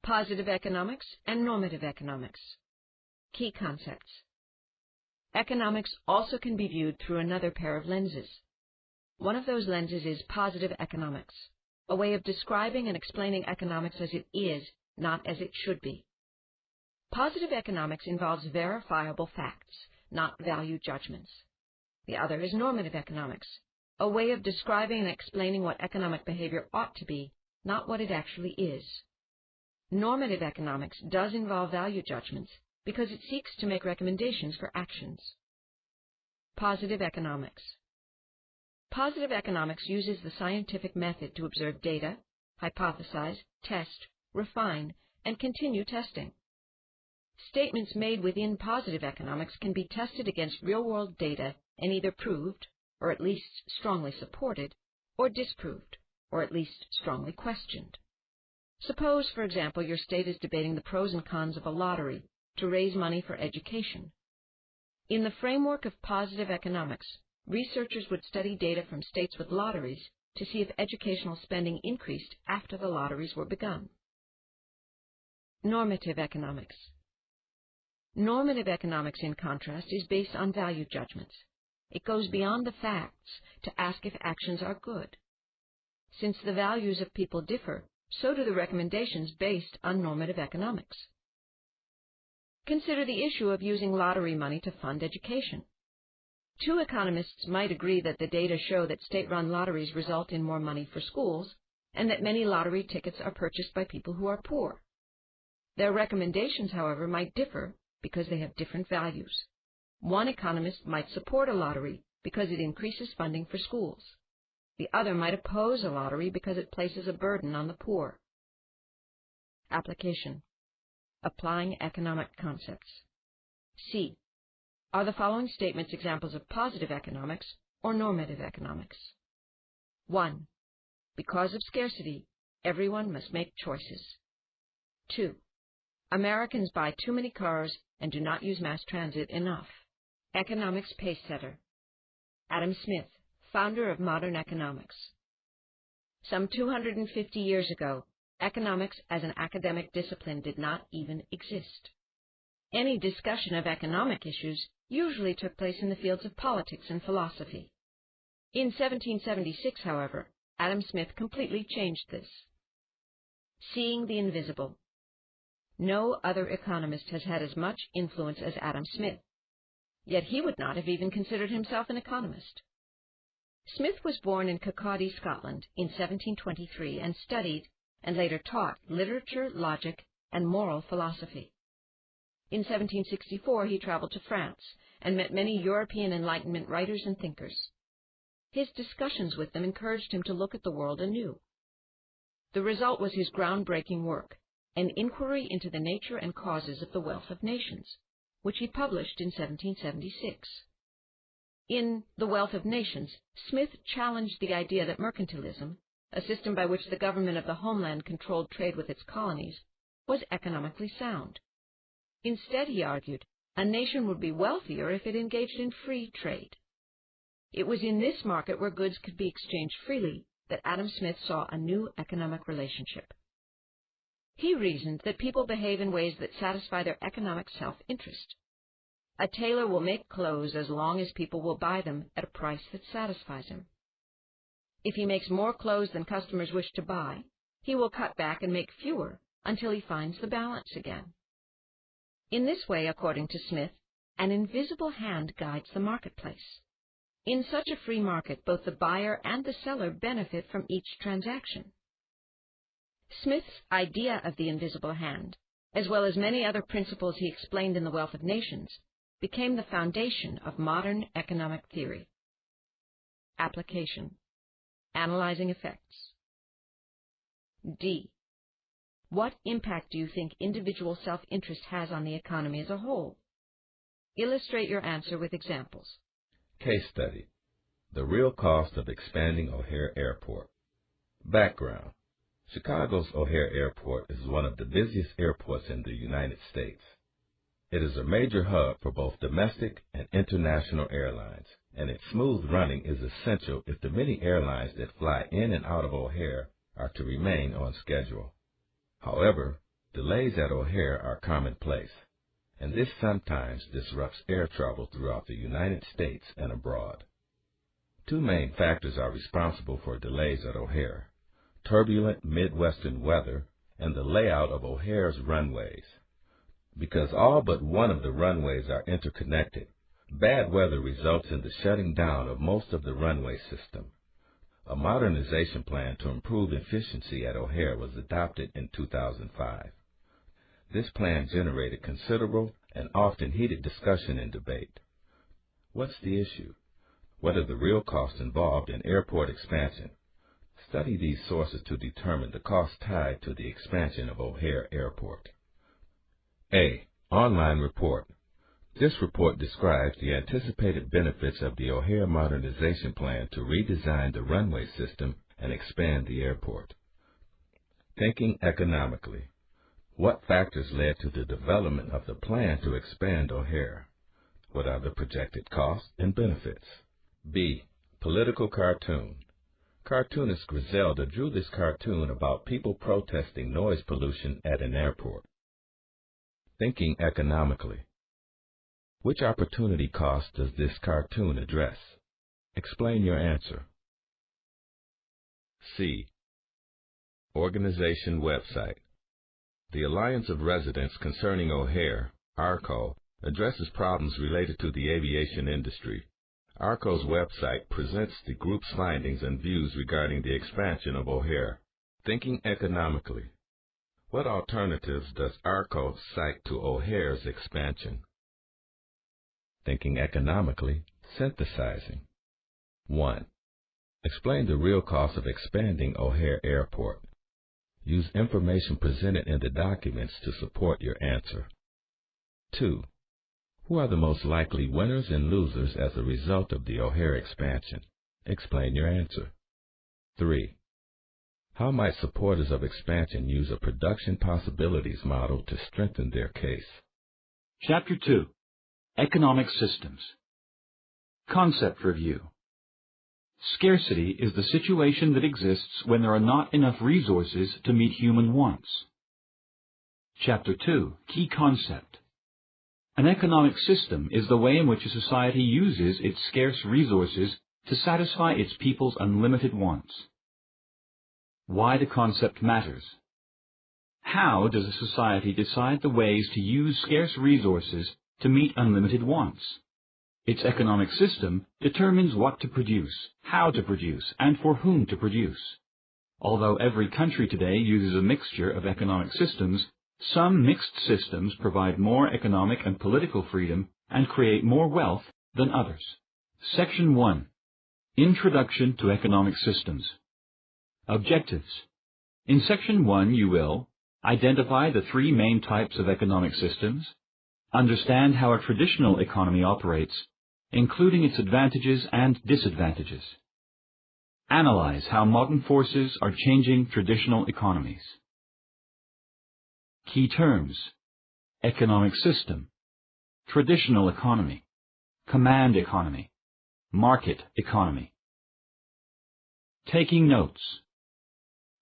Positive economics and normative economics. Key concepts. Economics also can be viewed through another pair of lenses. One of those lenses is positive economics, a way of describing and explaining economics as it is, not as it should be. Positive economics involves verifiable facts, not value judgments. The other is normative economics, a way of describing and explaining what economic behavior ought to be, not what it actually is. Normative economics does involve value judgments because it seeks to make recommendations for actions. Positive economics. Positive economics uses the scientific method to observe data, hypothesize, test, refine, and continue testing. Statements made within positive economics can be tested against real-world data and either proved, or at least strongly supported, or disproved, or at least strongly questioned. Suppose, for example, your state is debating the pros and cons of a lottery to raise money for education. In the framework of positive economics, researchers would study data from states with lotteries to see if educational spending increased after the lotteries were begun. Normative economics. Normative economics, in contrast, is based on value judgments. It goes beyond the facts to ask if actions are good. Since the values of people differ, so do the recommendations based on normative economics. Consider the issue of using lottery money to fund education. Two economists might agree that the data show that state-run lotteries result in more money for schools, and that many lottery tickets are purchased by people who are poor. Their recommendations, however, might differ because they have different values. One economist might support a lottery because it increases funding for schools. The other might oppose a lottery because it places a burden on the poor. Application. Applying economic concepts. C. Are the following statements examples of positive economics or normative economics? 1. Because of scarcity, everyone must make choices. 2. Americans buy too many cars and do not use mass transit enough. Economics pacesetter. Adam Smith, founder of modern economics. Some 250 years ago, economics as an academic discipline did not even exist. Any discussion of economic issues usually took place in the fields of politics and philosophy. In 1776, however, Adam Smith completely changed this. Seeing the invisible. No other economist has had as much influence as Adam Smith, yet he would not have even considered himself an economist. Smith was born in Kirkcaldy, Scotland, in 1723 and studied, and later taught, literature, logic, and moral philosophy. In 1764 he traveled to France and met many European Enlightenment writers and thinkers. His discussions with them encouraged him to look at the world anew. The result was his groundbreaking work, An Inquiry into the Nature and Causes of the Wealth of Nations, which he published in 1776. In The Wealth of Nations, Smith challenged the idea that mercantilism, a system by which the government of the homeland controlled trade with its colonies, was economically sound. Instead, he argued, a nation would be wealthier if it engaged in free trade. It was in this market where goods could be exchanged freely that Adam Smith saw a new economic relationship. He reasoned that people behave in ways that satisfy their economic self-interest. A tailor will make clothes as long as people will buy them at a price that satisfies him. If he makes more clothes than customers wish to buy, he will cut back and make fewer until he finds the balance again. In this way, according to Smith, an invisible hand guides the marketplace. In such a free market, both the buyer and the seller benefit from each transaction. Smith's idea of the invisible hand, as well as many other principles he explained in The Wealth of Nations, became the foundation of modern economic theory. Application. Analyzing effects. D. What impact do you think individual self-interest has on the economy as a whole? Illustrate your answer with examples. Case study. The real cost of expanding O'Hare Airport. Background. Chicago's O'Hare Airport is one of the busiest airports in the United States. It is a major hub for both domestic and international airlines, and its smooth running is essential if the many airlines that fly in and out of O'Hare are to remain on schedule. However, delays at O'Hare are commonplace, and this sometimes disrupts air travel throughout the United States and abroad. Two main factors are responsible for delays at O'Hare: turbulent Midwestern weather and the layout of O'Hare's runways. Because all but one of the runways are interconnected, bad weather results in the shutting down of most of the runway system. A modernization plan to improve efficiency at O'Hare was adopted in 2005. This plan generated considerable and often heated discussion and debate. What's the issue? What are the real costs involved in airport expansion? Study these sources to determine the costs tied to the expansion of O'Hare Airport. A. Online report. This report describes the anticipated benefits of the O'Hare modernization plan to redesign the runway system and expand the airport. Thinking economically. What factors led to the development of the plan to expand O'Hare? What are the projected costs and benefits? B. Political cartoon. Cartoonist Griselda drew this cartoon about people protesting noise pollution at an airport. Thinking economically. Which opportunity cost does this cartoon address? Explain your answer. C. Organization website. The Alliance of Residents Concerning O'Hare, ARCO, addresses problems related to the aviation industry. ARCO's website presents the group's findings and views regarding the expansion of O'Hare. Thinking economically. What alternatives does ARCO cite to O'Hare's expansion? Thinking economically, synthesizing. 1. Explain the real cost of expanding O'Hare Airport. Use information presented in the documents to support your answer. 2. Who are the most likely winners and losers as a result of the O'Hare expansion? Explain your answer. 3. How might supporters of expansion use a production possibilities model to strengthen their case? Chapter 2. Economic Systems. Concept Review. Scarcity is the situation that exists when there are not enough resources to meet human wants. Chapter 2. Key Concept. An economic system is the way in which a society uses its scarce resources to satisfy its people's unlimited wants. Why the concept matters. How does a society decide the ways to use scarce resources to meet unlimited wants? Its economic system determines what to produce, how to produce, and for whom to produce. Although every country today uses a mixture of economic systems, some mixed systems provide more economic and political freedom and create more wealth than others. Section 1. Introduction to Economic Systems. Objectives. In Section 1 you will identify the three main types of economic systems, understand how a traditional economy operates, including its advantages and disadvantages. Analyze how modern forces are changing traditional economies. Key terms: economic system, traditional economy, command economy, market economy. Taking notes.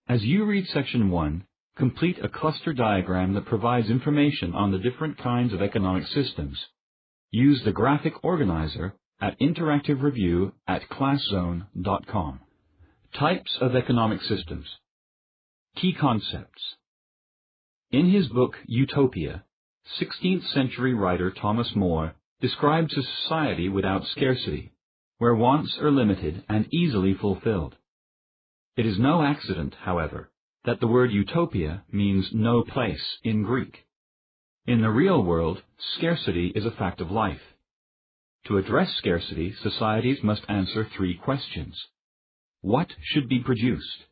As you read Section 1, complete a cluster diagram that provides information on the different kinds of economic systems. Use the graphic organizer at Interactive Review at ClassZone.com. Types of economic systems. Key concepts. In his book Utopia, 16th century writer Thomas More describes a society without scarcity, where wants are limited and easily fulfilled. It is no accident, however, that the word utopia means no place in Greek. In the real world, scarcity is a fact of life. To address scarcity, societies must answer three questions. What should be produced?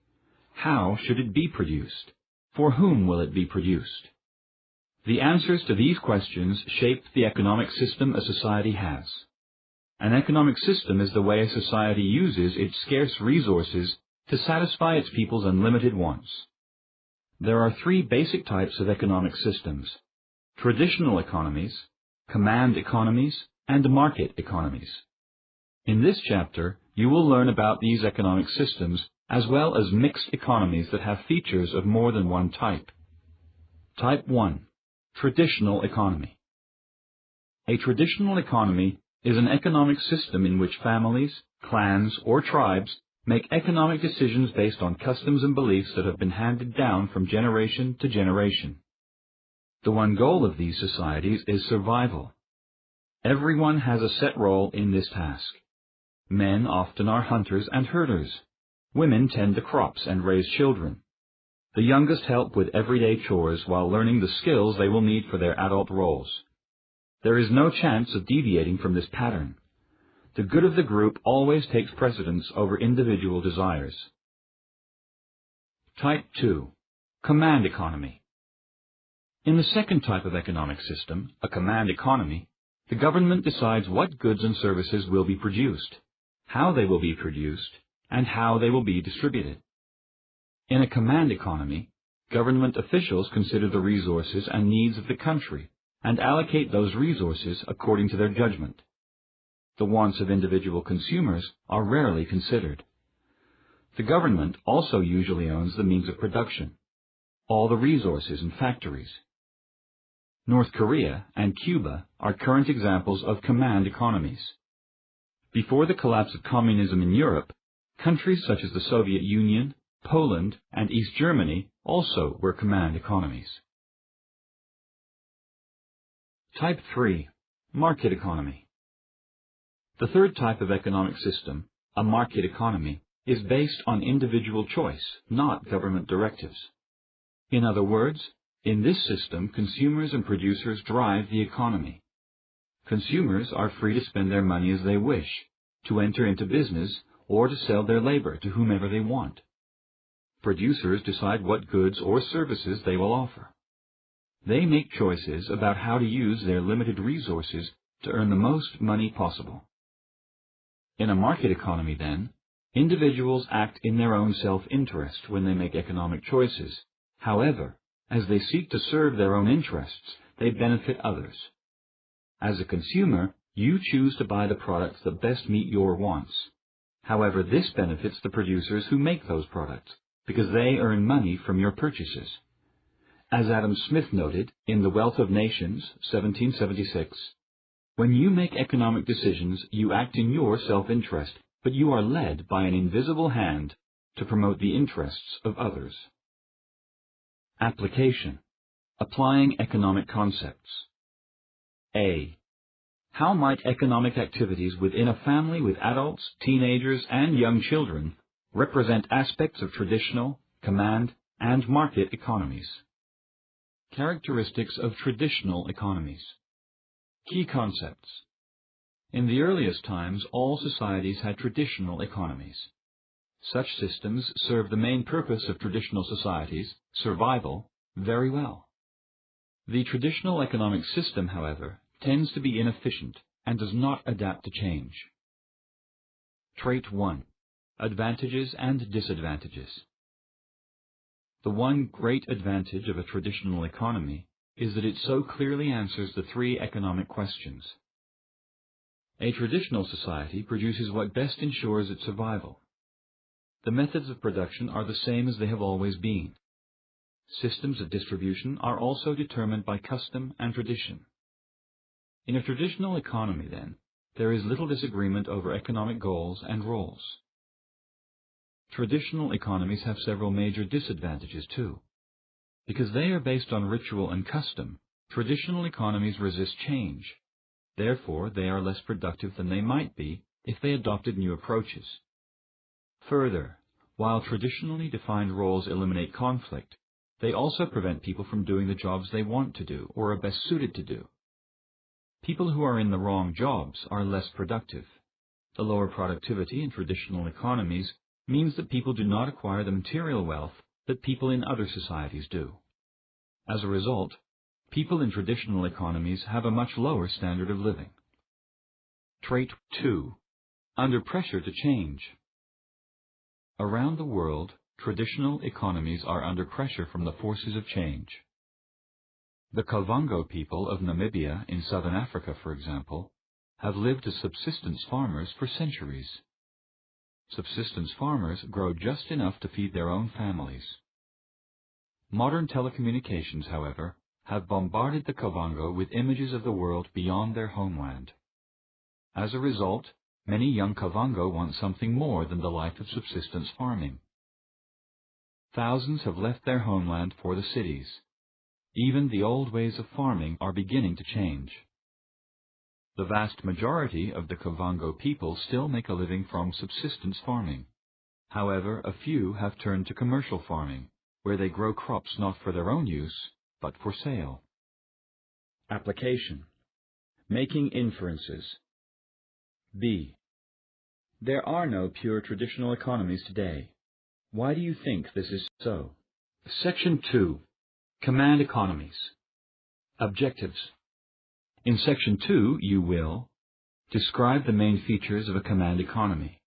How should it be produced? For whom will it be produced? The answers to these questions shape the economic system a society has. An economic system is the way a society uses its scarce resources to satisfy its people's unlimited wants. There are three basic types of economic systems: traditional economies, command economies, and market economies. In this chapter, you will learn about these economic systems as well as mixed economies that have features of more than one type. Type 1. Traditional economy. A traditional economy is an economic system in which families, clans, or tribes make economic decisions based on customs and beliefs that have been handed down from generation to generation. The one goal of these societies is survival. Everyone has a set role in this task. Men often are hunters and herders. Women tend to crops and raise children. The youngest help with everyday chores while learning the skills they will need for their adult roles. There is no chance of deviating from this pattern. the good of the group always takes precedence over individual desires. Type 2. Command economy. In the second type of economic system, a command economy, the government decides what goods and services will be produced, how they will be produced, and how they will be distributed. In a command economy, government officials consider the resources and needs of the country and allocate those resources according to their judgment. The wants of individual consumers are rarely considered. The government also usually owns the means of production, all the resources and factories. North Korea and Cuba are current examples of command economies. Before the collapse of communism in Europe, countries such as the Soviet Union, Poland, and East Germany also were command economies. Type 3. Market economy. The third type of economic system, a market economy, is based on individual choice, not government directives. In other words, in this system, consumers and producers drive the economy. Consumers are free to spend their money as they wish, to enter into business, or to sell their labor to whomever they want. Producers decide what goods or services they will offer. They make choices about how to use their limited resources to earn the most money possible. In a market economy, then, individuals act in their own self-interest when they make economic choices. However, as they seek to serve their own interests, they benefit others. As a consumer, you choose to buy the products that best meet your wants. However, this benefits the producers who make those products, because they earn money from your purchases. As Adam Smith noted in The Wealth of Nations, 1776, when you make economic decisions, you act in your self-interest, but you are led by an invisible hand to promote the interests of others. Application. Applying economic concepts. A. How might economic activities within a family with adults, teenagers, and young children represent aspects of traditional, command, and market economies? Characteristics of traditional economies. Key concepts. In the earliest times, all societies had traditional economies. Such systems serve the main purpose of traditional societies, survival, very well. The traditional economic system, however, tends to be inefficient and does not adapt to change. Trait 1. Advantages and disadvantages. The one great advantage of a traditional economy is that it so clearly answers the three economic questions. A traditional society produces what best ensures its survival. The methods of production are the same as they have always been. Systems of distribution are also determined by custom and tradition. In a traditional economy, then, there is little disagreement over economic goals and roles. Traditional economies have several major disadvantages, too. Because they are based on ritual and custom, traditional economies resist change. Therefore, they are less productive than they might be if they adopted new approaches. Further, while traditionally defined roles eliminate conflict, they also prevent people from doing the jobs they want to do or are best suited to do. People who are in the wrong jobs are less productive. The lower productivity in traditional economies means that people do not acquire the material wealth that people in other societies do. As a result, people in traditional economies have a much lower standard of living. Trait 2. Under pressure to change. Around the world, traditional economies are under pressure from the forces of change. The Kavango people of Namibia in southern Africa, for example, have lived as subsistence farmers for centuries. Subsistence farmers grow just enough to feed their own families. Modern telecommunications, however, have bombarded the Kavango with images of the world beyond their homeland. As a result, many young Kavango want something more than the life of subsistence farming. Thousands have left their homeland for the cities. Even the old ways of farming are beginning to change. The vast majority of the Kavango people still make a living from subsistence farming. However, a few have turned to commercial farming, where they grow crops not for their own use, but for sale. Application. Making inferences. B. There are no pure traditional economies today. Why do you think this is so? Section 2. Command economies. Objectives. In Section 2, you will describe the main features of a command economy.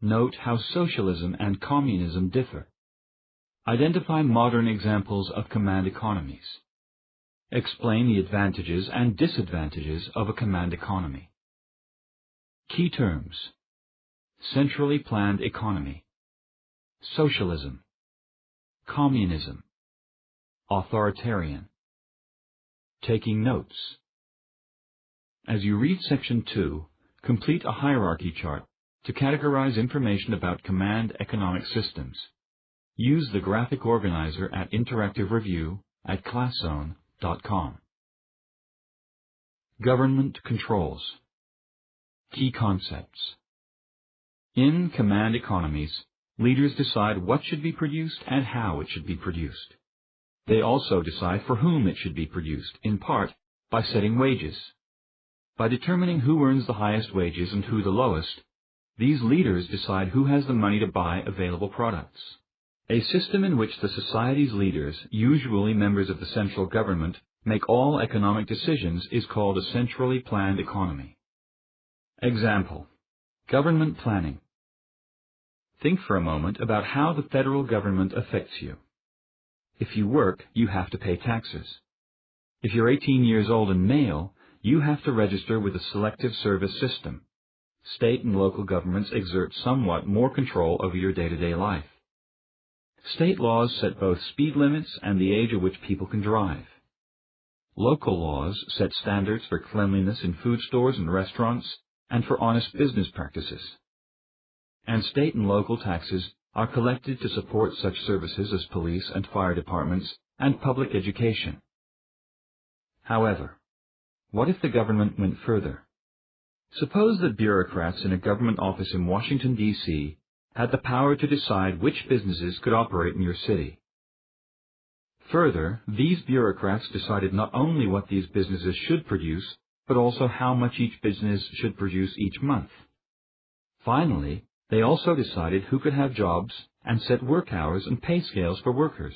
Note how socialism and communism differ. Identify modern examples of command economies. Explain the advantages and disadvantages of a command economy. Key terms: centrally planned economy, socialism, communism, authoritarian. Taking notes. As you read Section 2, complete a hierarchy chart to categorize information about command economic systems. Use the graphic organizer at Interactive Review at ClassZone.com. Government controls. Key concepts. In command economies, leaders decide what should be produced and how it should be produced. They also decide for whom it should be produced, in part by setting wages. By determining who earns the highest wages and who the lowest, these leaders decide who has the money to buy available products. A system in which the society's leaders, usually members of the central government, make all economic decisions is called a centrally planned economy. Example: government planning. Think for a moment about how the federal government affects you. If you work, you have to pay taxes. If you're 18 years old and male, you have to register with a selective service system. State and local governments exert somewhat more control over your day-to-day life. State laws set both speed limits and the age at which people can drive. Local laws set standards for cleanliness in food stores and restaurants and for honest business practices. And state and local taxes are collected to support such services as police and fire departments and public education. However, what if the government went further? Suppose that bureaucrats in a government office in Washington, D.C. had the power to decide which businesses could operate in your city. Further, these bureaucrats decided not only what these businesses should produce, but also how much each business should produce each month. Finally, they also decided who could have jobs and set work hours and pay scales for workers.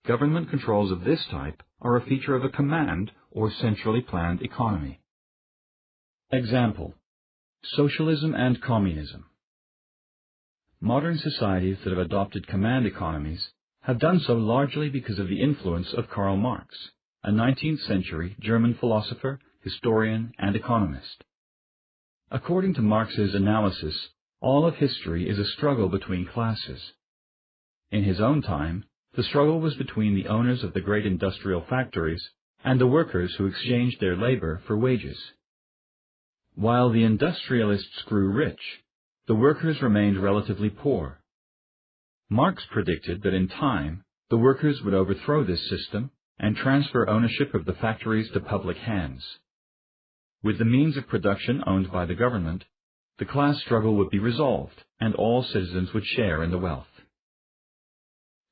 Government controls of this type are a feature of a command or centrally planned economy. Example: socialism and communism. Modern societies that have adopted command economies have done so largely because of the influence of Karl Marx, a 19th century German philosopher, historian, and economist. According to Marx's analysis, all of history is a struggle between classes. In his own time, the struggle was between the owners of the great industrial factories and the workers who exchanged their labor for wages. While the industrialists grew rich, the workers remained relatively poor. Marx predicted that in time, the workers would overthrow this system and transfer ownership of the factories to public hands. With the means of production owned by the government, the class struggle would be resolved, and all citizens would share in the wealth.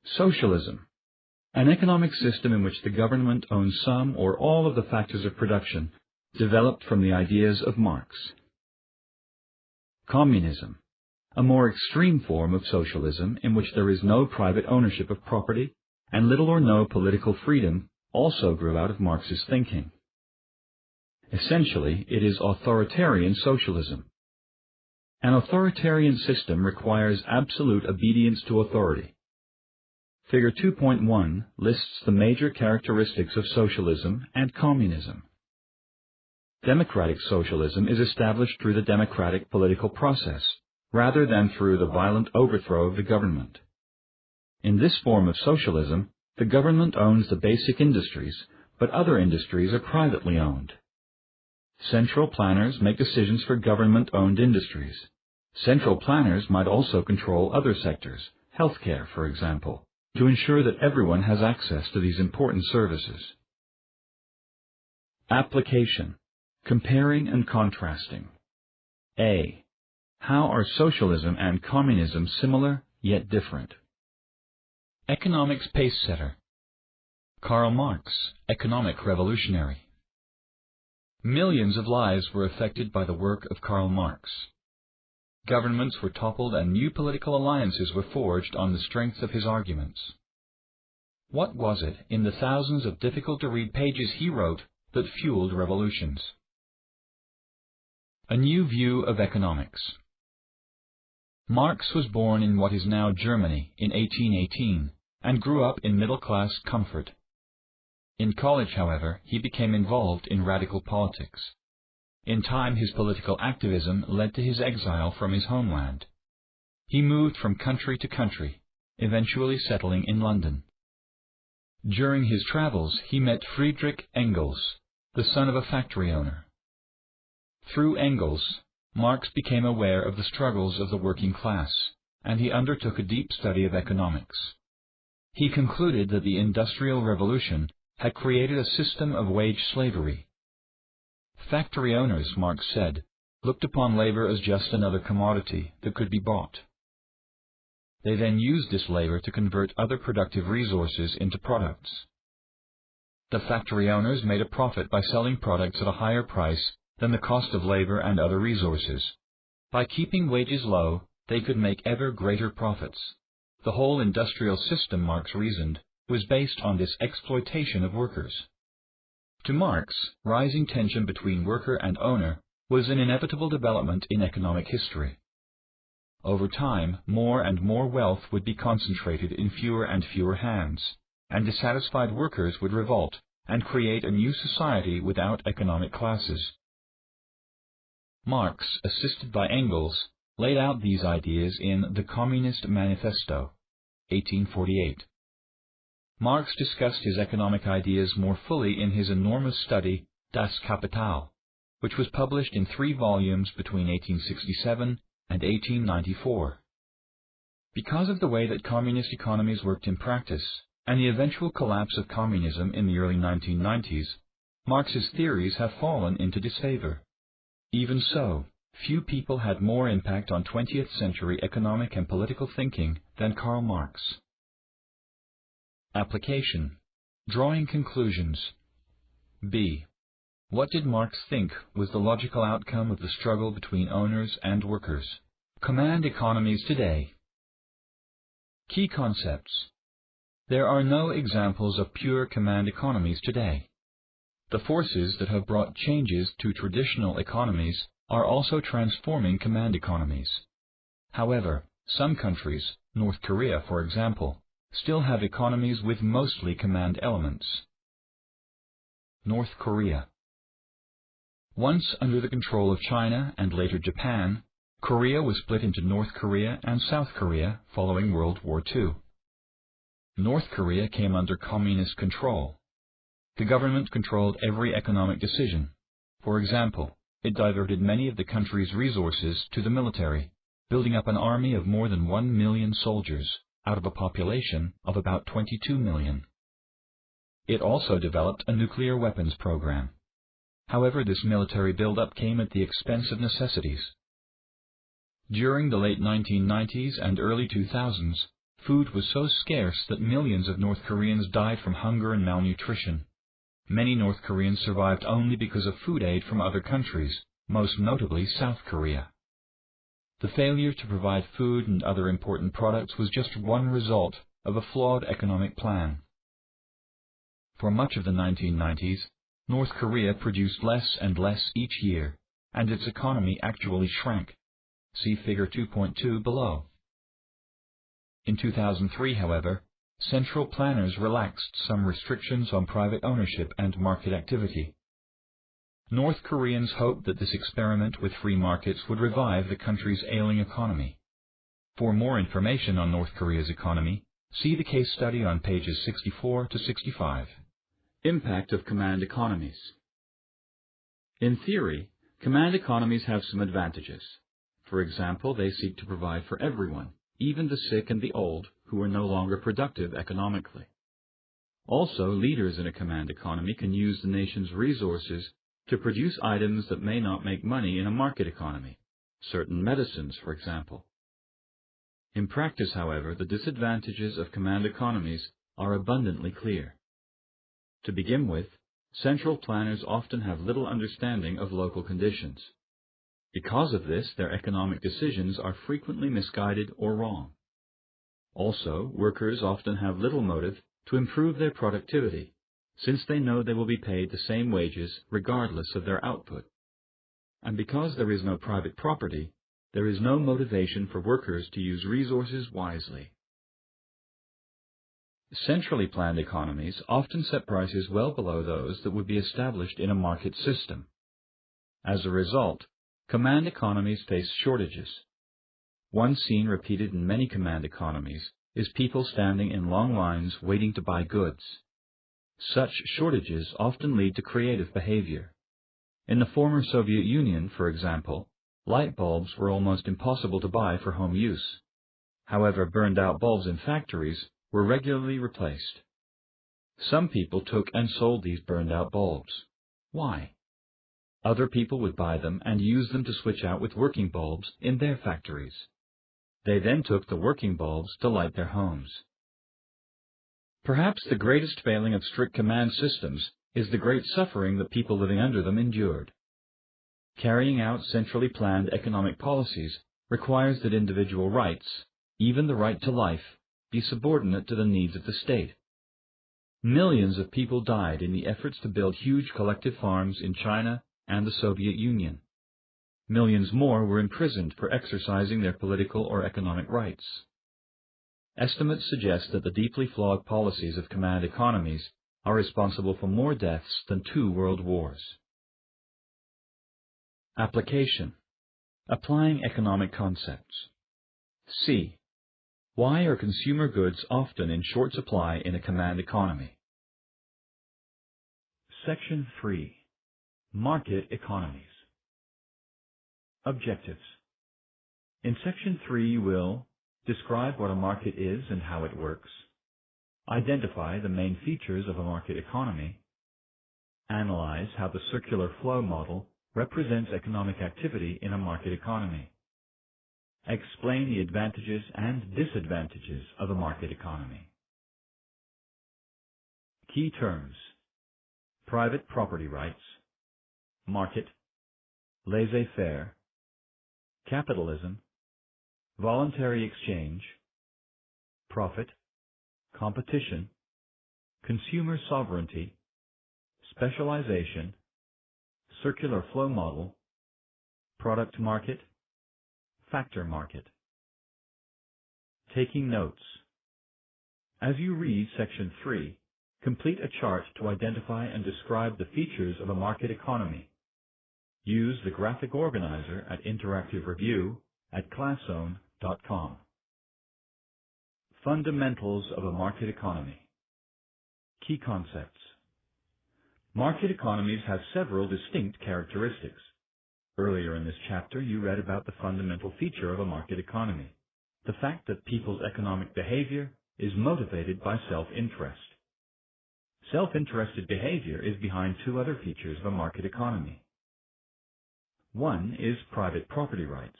Socialism, an economic system in which the government owns some or all of the factors of production, developed from the ideas of Marx. Communism, a more extreme form of socialism in which there is no private ownership of property and little or no political freedom, also grew out of Marx's thinking. Essentially, it is authoritarian socialism. An authoritarian system requires absolute obedience to authority. Figure 2.1 lists the major characteristics of socialism and communism. Democratic socialism is established through the democratic political process, rather than through the violent overthrow of the government. In this form of socialism, the government owns the basic industries, but other industries are privately owned. Central planners make decisions for government-owned industries. Central planners might also control other sectors, healthcare, for example, to ensure that everyone has access to these important services. Application: comparing and contrasting. A. How are socialism and communism similar, yet different? Economics pace-setter. Karl Marx, economic revolutionary. Millions of lives were affected by the work of Karl Marx. Governments were toppled and new political alliances were forged on the strength of his arguments. What was it in the thousands of difficult-to-read pages he wrote that fueled revolutions? A new view of economics. Marx was born in what is now Germany in 1818 and grew up in middle-class comfort. In college, however, he became involved in radical politics. In time, his political activism led to his exile from his homeland. He moved from country to country, eventually settling in London. During his travels, he met Friedrich Engels, the son of a factory owner. Through Engels, Marx became aware of the struggles of the working class, and he undertook a deep study of economics. He concluded that the Industrial Revolution had created a system of wage slavery. Factory owners, Marx said, looked upon labor as just another commodity that could be bought. They then used this labor to convert other productive resources into products. The factory owners made a profit by selling products at a higher price than the cost of labor and other resources. By keeping wages low, they could make ever greater profits. The whole industrial system, Marx reasoned, was based on this exploitation of workers. To Marx, rising tension between worker and owner was an inevitable development in economic history. Over time, more and more wealth would be concentrated in fewer and fewer hands, and dissatisfied workers would revolt and create a new society without economic classes. Marx, assisted by Engels, laid out these ideas in The Communist Manifesto, 1848. Marx discussed his economic ideas more fully in his enormous study, Das Kapital, which was published in 3 volumes between 1867 and 1894. Because of the way that communist economies worked in practice, and the eventual collapse of communism in the early 1990s, Marx's theories have fallen into disfavor. Even so, few people had more impact on 20th century economic and political thinking than Karl Marx. Application. Drawing conclusions. B. What did Marx think was the logical outcome of the struggle between owners and workers? Command economies today. Key concepts. There are no examples of pure command economies today. The forces that have brought changes to traditional economies are also transforming command economies. However, some countries, North Korea for example, still have economies with mostly command elements. North Korea. Once under the control of China and later Japan, Korea was split into North Korea and South Korea following World War II. North Korea came under communist control. The government controlled every economic decision. For example, it diverted many of the country's resources to the military, building up an army of more than 1 million soldiers out of a population of about 22 million. It also developed a nuclear weapons program. However, this military buildup came at the expense of necessities. During the late 1990s and early 2000s, food was so scarce that millions of North Koreans died from hunger and malnutrition. Many North Koreans survived only because of food aid from other countries, most notably South Korea. The failure to provide food and other important products was just one result of a flawed economic plan. For much of the 1990s, North Korea produced less and less each year, and its economy actually shrank. See Figure 2.2 below. In 2003, however, central planners relaxed some restrictions on private ownership and market activity. North Koreans hoped that this experiment with free markets would revive the country's ailing economy. For more information on North Korea's economy, see the case study on pages 64 to 65. Impact of command economies. In theory, command economies have some advantages. For example, they seek to provide for everyone, even the sick and the old, who are no longer productive economically. Also, leaders in a command economy can use the nation's resources to produce items that may not make money in a market economy, certain medicines, for example. In practice, however, the disadvantages of command economies are abundantly clear. To begin with, central planners often have little understanding of local conditions. Because of this, their economic decisions are frequently misguided or wrong. Also, workers often have little motive to improve their productivity, since they know they will be paid the same wages regardless of their output. And because there is no private property, there is no motivation for workers to use resources wisely. Centrally planned economies often set prices well below those that would be established in a market system. As a result, command economies face shortages. One scene repeated in many command economies is people standing in long lines waiting to buy goods. Such shortages often lead to creative behavior. In the former Soviet Union, for example, light bulbs were almost impossible to buy for home use. However, burned-out bulbs in factories were regularly replaced. Some people took and sold these burned-out bulbs. Why? Other people would buy them and use them to switch out with working bulbs in their factories. They then took the working bulbs to light their homes. Perhaps the greatest failing of strict command systems is the great suffering that people living under them endured. Carrying out centrally planned economic policies requires that individual rights, even the right to life, be subordinate to the needs of the state. Millions of people died in the efforts to build huge collective farms in China and the Soviet Union. Millions more were imprisoned for exercising their political or economic rights. Estimates suggest that the deeply flawed policies of command economies are responsible for more deaths than 2 world wars. Application: applying economic concepts. C. Why are consumer goods often in short supply in a command economy? Section 3. Market economies. Objectives. In Section 3 you will describe what a market is and how it works, identify the main features of a market economy, analyze how the circular flow model represents economic activity in a market economy, explain the advantages and disadvantages of a market economy. Key terms: private property rights, market, laissez-faire, capitalism, voluntary exchange, profit, competition, consumer sovereignty, specialization, circular flow model, product market, factor market. Taking notes. As you read Section 3, complete a chart to identify and describe the features of a market economy. Use the graphic organizer at Interactive Review at Classzone.com. Fundamentals of a market economy. Key concepts. Market economies have several distinct characteristics. Earlier in this chapter, you read about the fundamental feature of a market economy, the fact that people's economic behavior is motivated by self-interest. Self-interested behavior is behind 2 other features of a market economy. One is private property rights,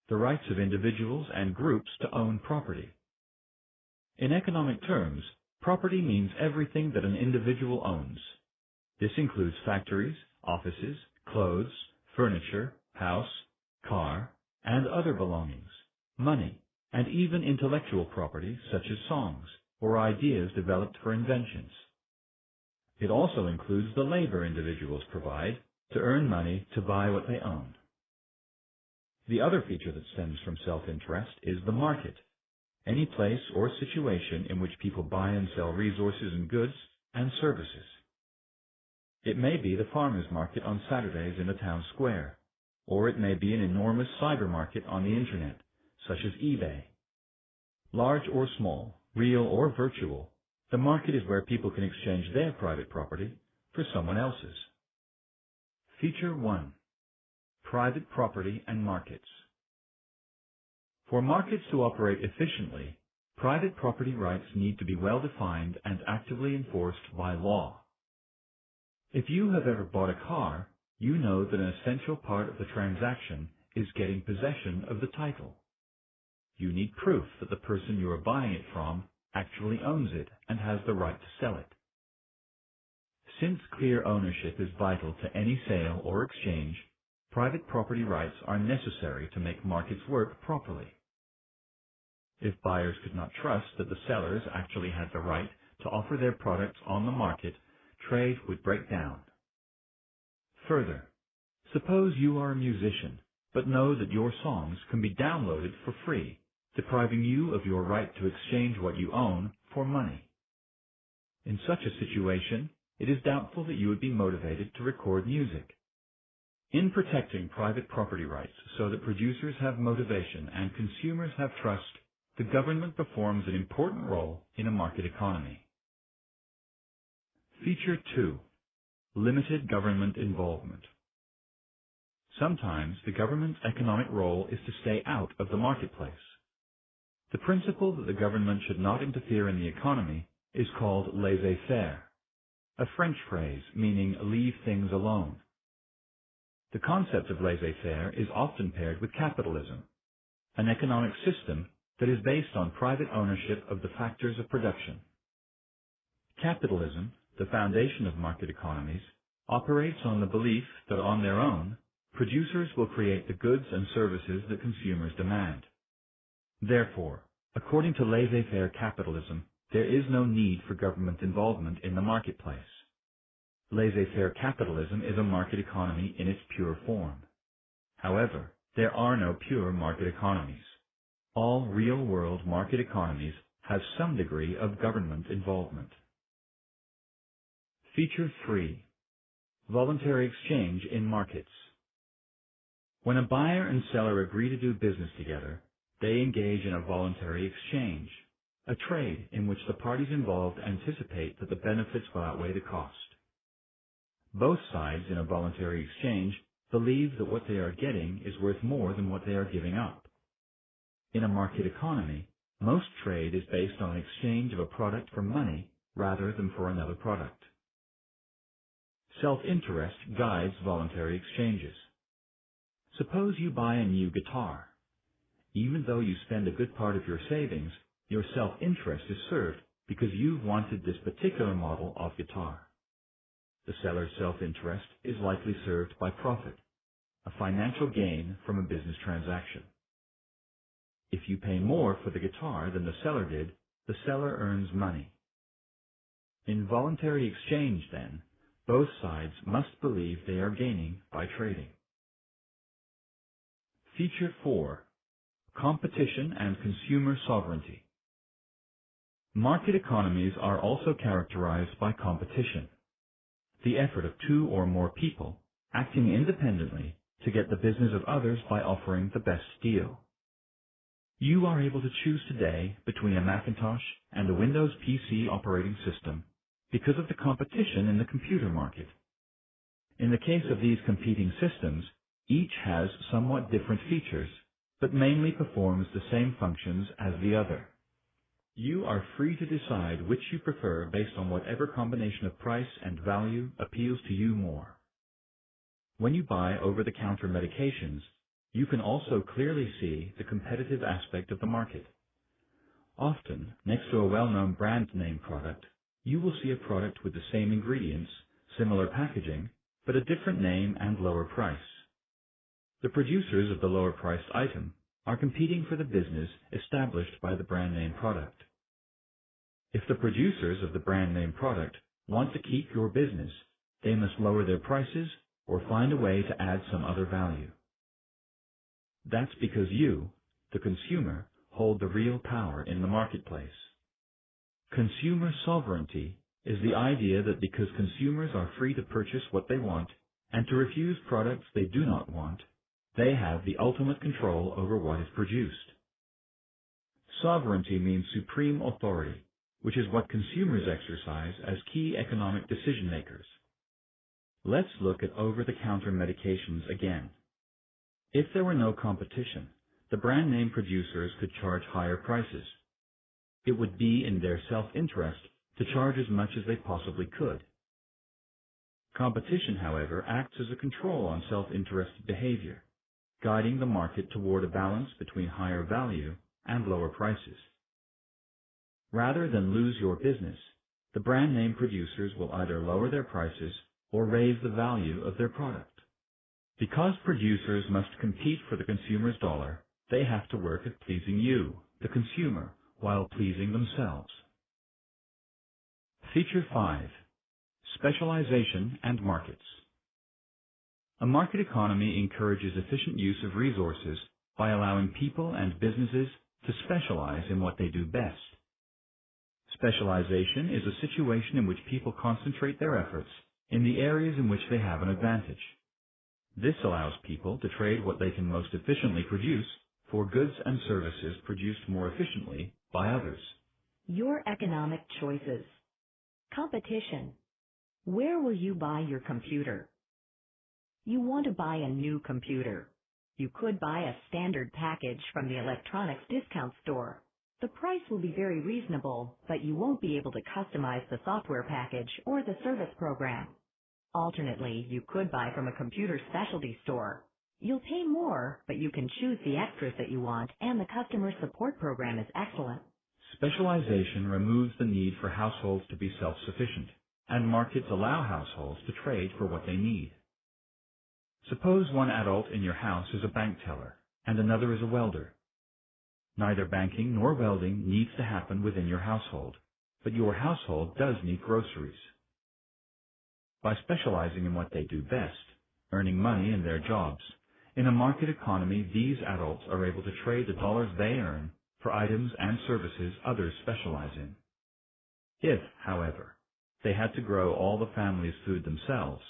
the rights of individuals and groups to own property. In economic terms, property means everything that an individual owns. This includes factories, offices, clothes, furniture, house, car, and other belongings, money, and even intellectual property such as songs or ideas developed for inventions. It also includes the labor individuals provide to earn money to buy what they own. The other feature that stems from self-interest is the market, any place or situation in which people buy and sell resources and goods and services. It may be the farmers' market on Saturdays in a town square, or it may be an enormous cyber market on the internet, such as eBay. Large or small, real or virtual, the market is where people can exchange their private property for someone else's. Feature 1. Private property and markets. For markets to operate efficiently, private property rights need to be well defined and actively enforced by law. If you have ever bought a car, you know that an essential part of the transaction is getting possession of the title. You need proof that the person you are buying it from actually owns it and has the right to sell it. Since clear ownership is vital to any sale or exchange, private property rights are necessary to make markets work properly. If buyers could not trust that the sellers actually had the right to offer their products on the market, trade would break down. Further, suppose you are a musician, but know that your songs can be downloaded for free, depriving you of your right to exchange what you own for money. In such a situation, it is doubtful that you would be motivated to record music. In protecting private property rights so that producers have motivation and consumers have trust, the government performs an important role in a market economy. Feature 2. Limited government involvement. Sometimes the government's economic role is to stay out of the marketplace. The principle that the government should not interfere in the economy is called laissez-faire, a French phrase meaning leave things alone. The concept of laissez-faire is often paired with capitalism, an economic system that is based on private ownership of the factors of production. Capitalism, the foundation of market economies, operates on the belief that on their own, producers will create the goods and services that consumers demand. Therefore, according to laissez-faire capitalism, there is no need for government involvement in the marketplace. Laissez-faire capitalism is a market economy in its pure form. However, there are no pure market economies. All real-world market economies have some degree of government involvement. Feature 3. Voluntary exchange in markets. When a buyer and seller agree to do business together, they engage in a voluntary exchange, a trade in which the parties involved anticipate that the benefits will outweigh the cost. Both sides in a voluntary exchange believe that what they are getting is worth more than what they are giving up. In a market economy, most trade is based on an exchange of a product for money rather than for another product. Self-interest guides voluntary exchanges. Suppose you buy a new guitar. Even though you spend a good part of your savings, your self-interest is served because you've wanted this particular model of guitar. The seller's self-interest is likely served by profit, a financial gain from a business transaction. If you pay more for the guitar than the seller did, the seller earns money. In voluntary exchange, then, both sides must believe they are gaining by trading. Feature 4. Competition and consumer sovereignty. Market economies are also characterized by competition, the effort of two or more people acting independently to get the business of others by offering the best deal. You are able to choose today between a Macintosh and a Windows PC operating system because of the competition in the computer market. In the case of these competing systems, each has somewhat different features, but mainly performs the same functions as the other. You are free to decide which you prefer based on whatever combination of price and value appeals to you more. When you buy over-the-counter medications, you can also clearly see the competitive aspect of the market. Often, next to a well-known brand name product, you will see a product with the same ingredients, similar packaging, but a different name and lower price. The producers of the lower-priced item are competing for the business established by the brand name product. If the producers of the brand name product want to keep your business, they must lower their prices or find a way to add some other value. That's because you, the consumer, hold the real power in the marketplace. Consumer sovereignty is the idea that because consumers are free to purchase what they want and to refuse products they do not want, they have the ultimate control over what is produced. Sovereignty means supreme authority, which is what consumers exercise as key economic decision makers. Let's look at over-the-counter medications again. If there were no competition, the brand name producers could charge higher prices. It would be in their self-interest to charge as much as they possibly could. Competition, however, acts as a control on self-interested behavior, guiding the market toward a balance between higher value and lower prices. Rather than lose your business, the brand name producers will either lower their prices or raise the value of their product. Because producers must compete for the consumer's dollar, they have to work at pleasing you, the consumer, while pleasing themselves. Feature 5. Specialization and markets. A market economy encourages efficient use of resources by allowing people and businesses to specialize in what they do best. Specialization is a situation in which people concentrate their efforts in the areas in which they have an advantage. This allows people to trade what they can most efficiently produce for goods and services produced more efficiently by others. Your economic choices. Competition. Where will you buy your computer? You want to buy a new computer. You could buy a standard package from the electronics discount store. The price will be very reasonable, but you won't be able to customize the software package or the service program. Alternately, you could buy from a computer specialty store. You'll pay more, but you can choose the extras that you want, and the customer support program is excellent. Specialization removes the need for households to be self-sufficient, and markets allow households to trade for what they need. Suppose one adult in your house is a bank teller, and another is a welder. Neither banking nor welding needs to happen within your household, but your household does need groceries. By specializing in what they do best, earning money in their jobs, in a market economy, these adults are able to trade the dollars they earn for items and services others specialize in. If, however, they had to grow all the family's food themselves,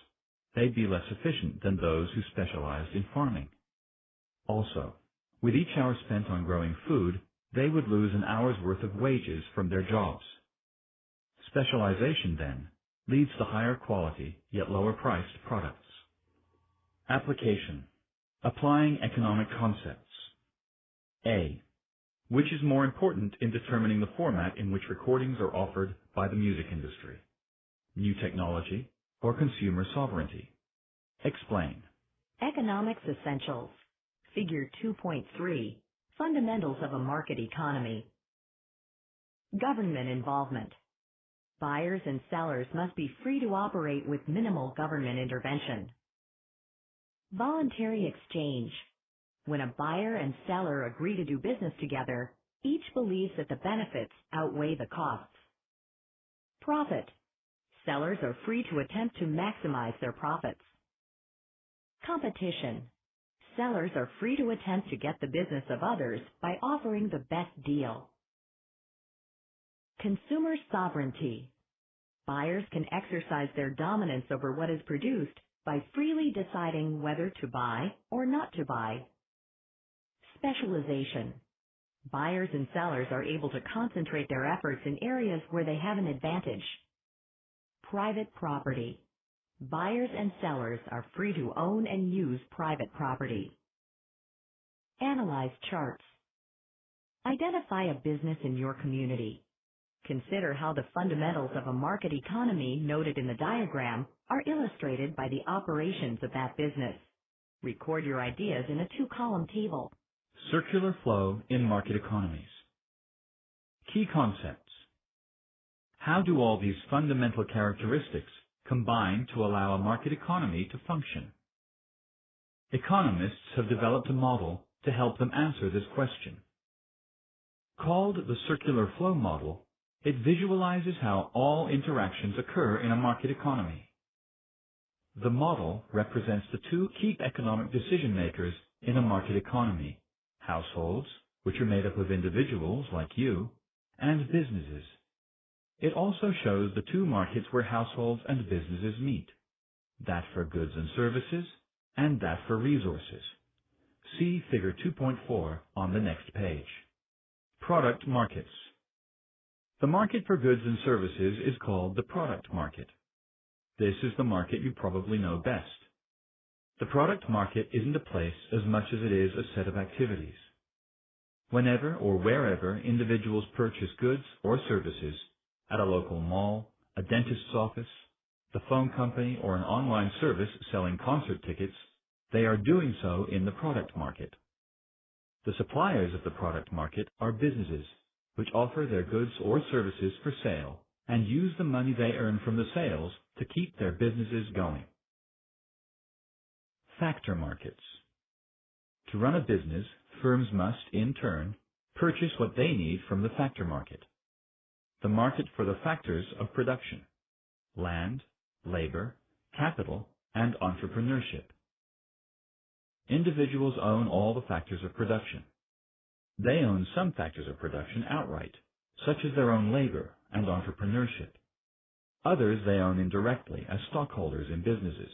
they'd be less efficient than those who specialized in farming. Also, with each hour spent on growing food, they would lose an hour's worth of wages from their jobs. Specialization, then, leads to higher quality yet lower priced products. Application. Applying economic concepts. A. Which is more important in determining the format in which recordings are offered by the music industry? New technology or consumer sovereignty? Explain. Economics Essentials. Figure 2.3. Fundamentals of a market economy. Government involvement. Buyers and sellers must be free to operate with minimal government intervention. Voluntary exchange. When a buyer and seller agree to do business together, each believes that the benefits outweigh the costs. Profit. Sellers are free to attempt to maximize their profits. Competition. Sellers are free to attempt to get the business of others by offering the best deal. Consumer sovereignty. Buyers can exercise their dominance over what is produced by freely deciding whether to buy or not to buy. Specialization. Buyers and sellers are able to concentrate their efforts in areas where they have an advantage. Private property. Buyers and sellers are free to own and use private property. Analyze charts. Identify a business in your community. Consider how the fundamentals of a market economy noted in the diagram are illustrated by the operations of that business. Record your ideas in a 2-column table. Circular flow in market economies. Key concepts. How do all these fundamental characteristics combine to allow a market economy to function? Economists have developed a model to help them answer this question. Called the circular flow model, it visualizes how all interactions occur in a market economy. The model represents the two key economic decision makers in a market economy: households, which are made up of individuals like you, and businesses. It also shows the two markets where households and businesses meet, that for goods and services, and that for resources. See Figure 2.4 on the next page. Product markets. The market for goods and services is called the product market. This is the market you probably know best. The product market isn't a place as much as it is a set of activities. Whenever or wherever individuals purchase goods or services, at a local mall, a dentist's office, the phone company, or an online service selling concert tickets, they are doing so in the product market. The suppliers of the product market are businesses, which offer their goods or services for sale and use the money they earn from the sales to keep their businesses going. Factor markets. To run a business, firms must, in turn, purchase what they need from the factor market. The market for the factors of production: land, labor, capital, and entrepreneurship. Individuals own all the factors of production. They own some factors of production outright, such as their own labor and entrepreneurship. Others they own indirectly as stockholders in businesses.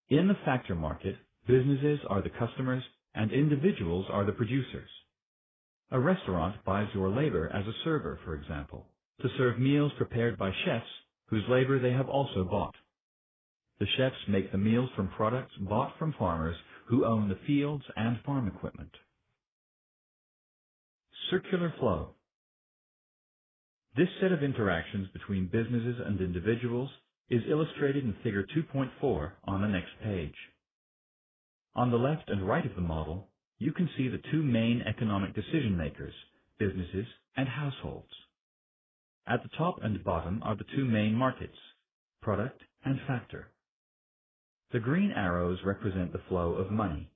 In the factor market, businesses are the customers and individuals are the producers. A restaurant buys your labor as a server, for example, to serve meals prepared by chefs whose labor they have also bought. The chefs make the meals from products bought from farmers who own the fields and farm equipment. Circular flow. This set of interactions between businesses and individuals is illustrated in Figure 2.4 on the next page. On the left and right of the model, you can see the two main economic decision makers, businesses and households. At the top and bottom are the two main markets, product and factor. The green arrows represent the flow of money.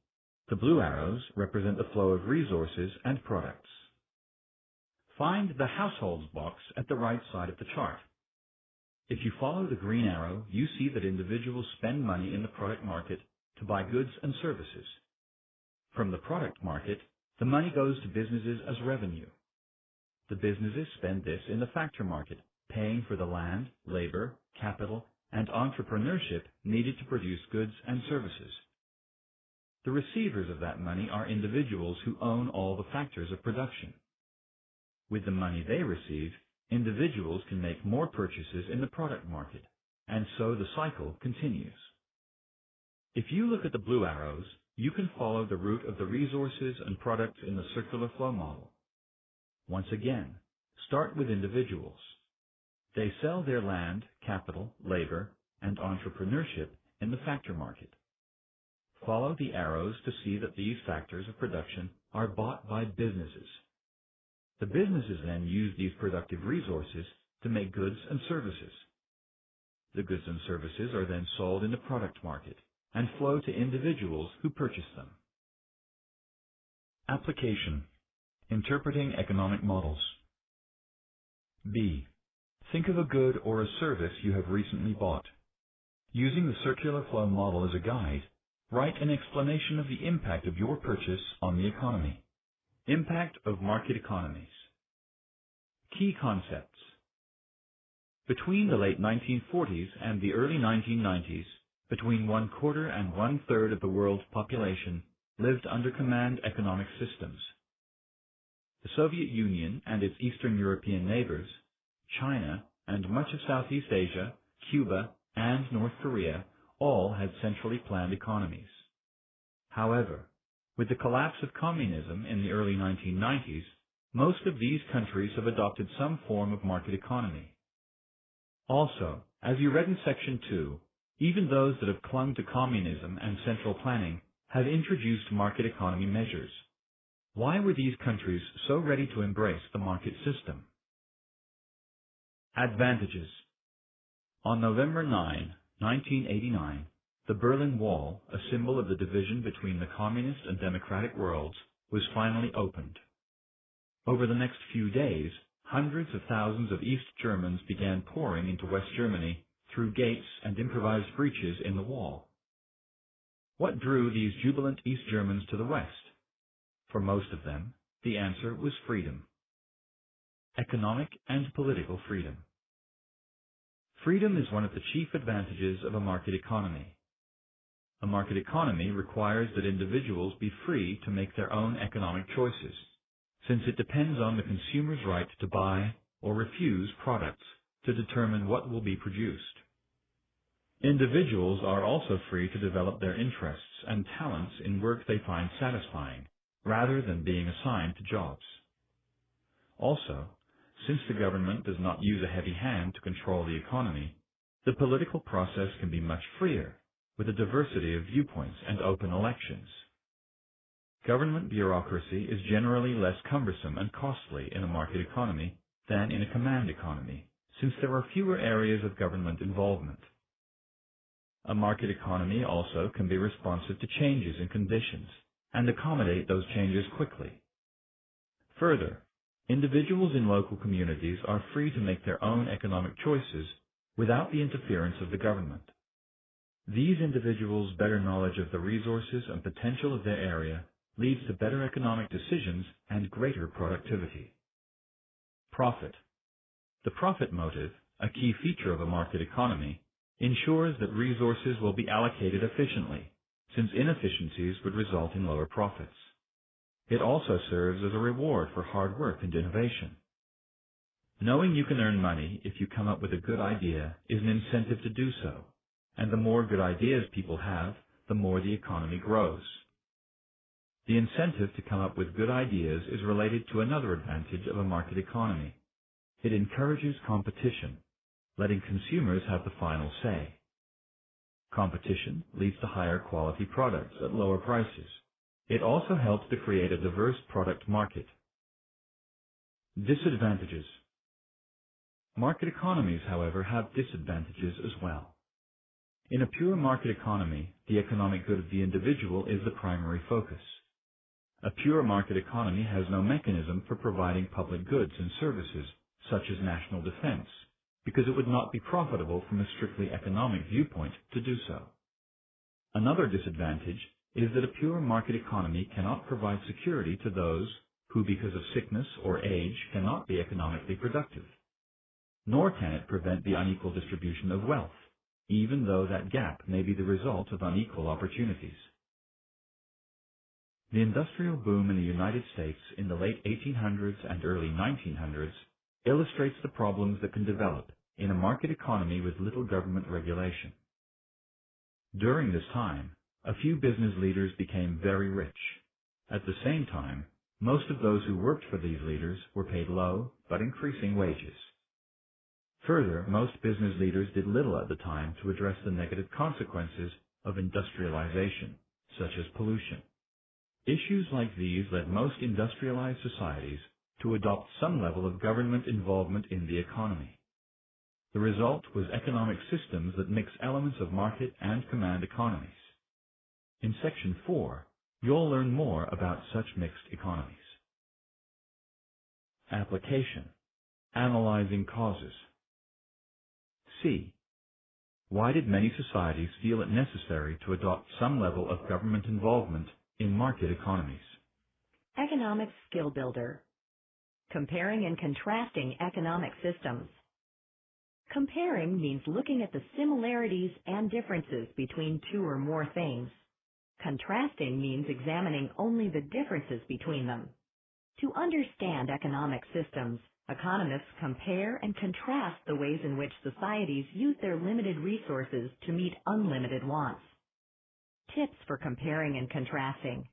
The blue arrows represent the flow of resources and products. Find the households box at the right side of the chart. If you follow the green arrow, you see that individuals spend money in the product market to buy goods and services. From the product market, the money goes to businesses as revenue. The businesses spend this in the factor market, paying for the land, labor, capital, and entrepreneurship needed to produce goods and services. The receivers of that money are individuals who own all the factors of production. With the money they receive, individuals can make more purchases in the product market, and so the cycle continues. If you look at the blue arrows, you can follow the route of the resources and products in the circular flow model. Once again, start with individuals. They sell their land, capital, labor, and entrepreneurship in the factor market. Follow the arrows to see that these factors of production are bought by businesses. The businesses then use these productive resources to make goods and services. The goods and services are then sold in the product market and flow to individuals who purchase them. Application: interpreting economic models. B. Think of a good or a service you have recently bought. Using the circular flow model as a guide, write an explanation of the impact of your purchase on the economy. Impact of market economies. Key concepts. Between the late 1940s and the early 1990s, between 1/4 and 1/3 of the world's population lived under command economic systems. The Soviet Union and its Eastern European neighbors, China, and much of Southeast Asia, Cuba, and North Korea all had centrally planned economies. However, with the collapse of communism in the early 1990s, most of these countries have adopted some form of market economy. Also, as you read in Section 2, even those that have clung to communism and central planning have introduced market economy measures. Why were these countries so ready to embrace the market system? Advantages. On November 9, 1989, the Berlin Wall, a symbol of the division between the communist and democratic worlds, was finally opened. Over the next few days, hundreds of thousands of East Germans began pouring into West Germany through gates and improvised breaches in the wall. What drew these jubilant East Germans to the West? For most of them, the answer was freedom. Economic and political freedom. Freedom is one of the chief advantages of a market economy. A market economy requires that individuals be free to make their own economic choices, since it depends on the consumer's right to buy or refuse products to determine what will be produced. Individuals are also free to develop their interests and talents in work they find satisfying, rather than being assigned to jobs. Also, since the government does not use a heavy hand to control the economy, the political process can be much freer, with a diversity of viewpoints and open elections. Government bureaucracy is generally less cumbersome and costly in a market economy than in a command economy, since there are fewer areas of government involvement. A market economy also can be responsive to changes in conditions and accommodate those changes quickly. Further, individuals in local communities are free to make their own economic choices without the interference of the government. These individuals' better knowledge of the resources and potential of their area leads to better economic decisions and greater productivity. Profit. The profit motive, a key feature of a market economy, ensures that resources will be allocated efficiently, since inefficiencies would result in lower profits. It also serves as a reward for hard work and innovation. Knowing you can earn money if you come up with a good idea is an incentive to do so, and the more good ideas people have, the more the economy grows. The incentive to come up with good ideas is related to another advantage of a market economy. It encourages competition, letting consumers have the final say. Competition leads to higher quality products at lower prices. It also helps to create a diverse product market. Disadvantages. Market economies, however, have disadvantages as well. In a pure market economy, the economic good of the individual is the primary focus. A pure market economy has no mechanism for providing public goods and services, such as national defense, because it would not be profitable from a strictly economic viewpoint to do so. Another disadvantage is that a pure market economy cannot provide security to those who, because of sickness or age, cannot be economically productive. Nor can it prevent the unequal distribution of wealth, even though that gap may be the result of unequal opportunities. The industrial boom in the United States in the late 1800s and early 1900s illustrates the problems that can develop in a market economy with little government regulation. During this time, a few business leaders became very rich. At the same time, most of those who worked for these leaders were paid low but increasing wages. Further, most business leaders did little at the time to address the negative consequences of industrialization, such as pollution. Issues like these led most industrialized societies to adopt some level of government involvement in the economy. The result was economic systems that mix elements of market and command economies. In Section 4, you'll learn more about such mixed economies. Application. Analyzing causes. C. Why did many societies feel it necessary to adopt some level of government involvement in market economies? Economic skill builder. Comparing and contrasting economic systems. Comparing means looking at the similarities and differences between two or more things. Contrasting means examining only the differences between them. To understand economic systems, economists compare and contrast the ways in which societies use their limited resources to meet unlimited wants. Tips for comparing and contrasting.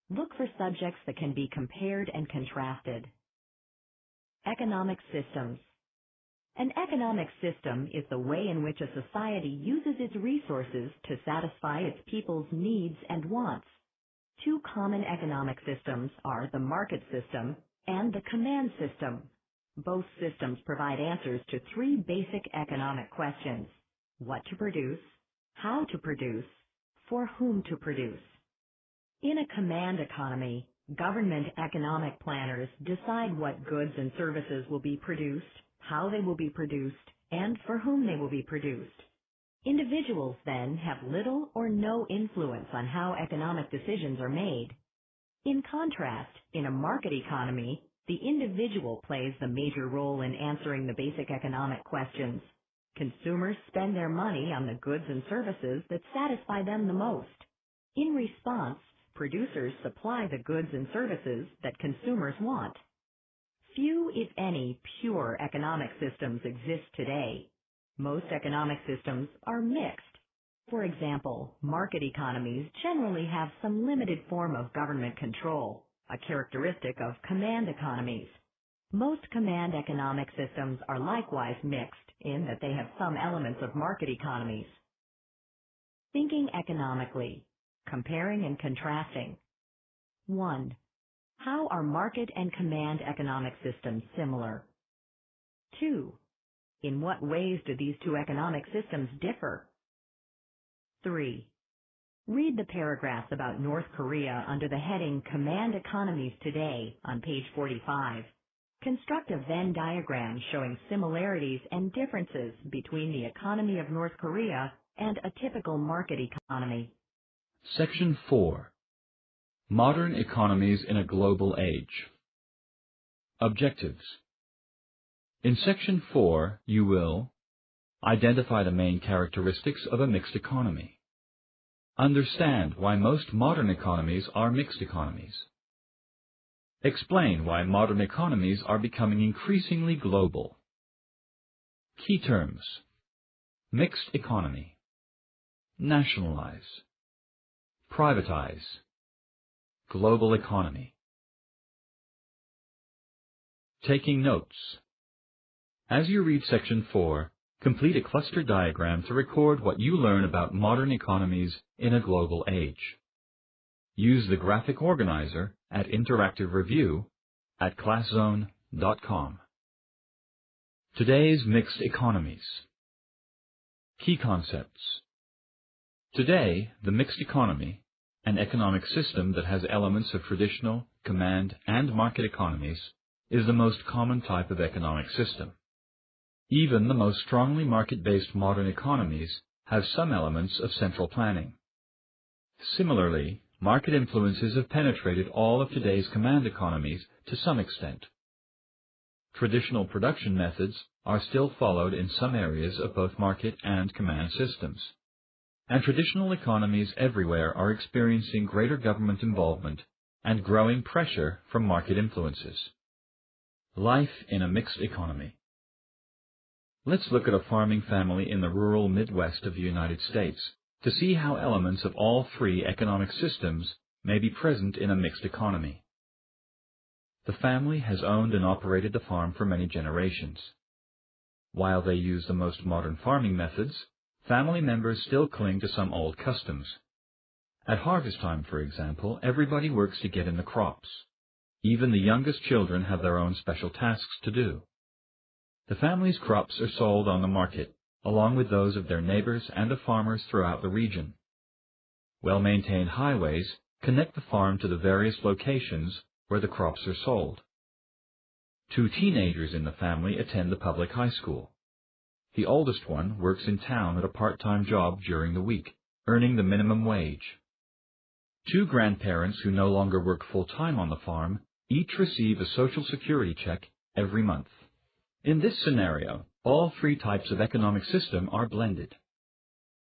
Look for subjects that can be compared and contrasted. Economic systems. An economic system is the way in which a society uses its resources to satisfy its people's needs and wants. Two common economic systems are the market system and the command system. Both systems provide answers to three basic economic questions: what to produce, how to produce, for whom to produce. In a command economy, government economic planners decide what goods and services will be produced, how they will be produced, and for whom they will be produced. Individuals then have little or no influence on how economic decisions are made. In contrast, in a market economy, the individual plays the major role in answering the basic economic questions. Consumers spend their money on the goods and services that satisfy them the most. In response, producers supply the goods and services that consumers want. Few, if any, pure economic systems exist today. Most economic systems are mixed. For example, market economies generally have some limited form of government control, a characteristic of command economies. Most command economic systems are likewise mixed in that they have some elements of market economies. Thinking economically. Comparing and contrasting. 1. How are market and command economic systems similar? 2. In what ways do these two economic systems differ? 3. Read the paragraphs about North Korea under the heading Command Economies Today on page 45. Construct a Venn diagram showing similarities and differences between the economy of North Korea and a typical market economy. Section 4. Modern Economies in a Global Age. Objectives. In Section 4, you will identify the main characteristics of a mixed economy. Understand why most modern economies are mixed economies. Explain why modern economies are becoming increasingly global. Key terms: mixed economy, nationalize, privatize, global economy. Taking notes. As you read Section 4, complete a cluster diagram to record what you learn about modern economies in a global age. Use the graphic organizer at Interactive Review at ClassZone.com. Today's mixed economies. Key concepts. Today, the mixed economy, an economic system that has elements of traditional, command, and market economies, is the most common type of economic system. Even the most strongly market-based modern economies have some elements of central planning. Similarly, market influences have penetrated all of today's command economies to some extent. Traditional production methods are still followed in some areas of both market and command systems, and traditional economies everywhere are experiencing greater government involvement and growing pressure from market influences. Life in a mixed economy. Let's look at a farming family in the rural Midwest of the United States to see how elements of all three economic systems may be present in a mixed economy. The family has owned and operated the farm for many generations. While they use the most modern farming methods, family members still cling to some old customs. At harvest time, for example, everybody works to get in the crops. Even the youngest children have their own special tasks to do. The family's crops are sold on the market, along with those of their neighbors and of farmers throughout the region. Well-maintained highways connect the farm to the various locations where the crops are sold. 2 teenagers in the family attend the public high school. The oldest one works in town at a part-time job during the week, earning the minimum wage. 2 grandparents who no longer work full-time on the farm each receive a Social Security check every month. In this scenario, all 3 types of economic system are blended.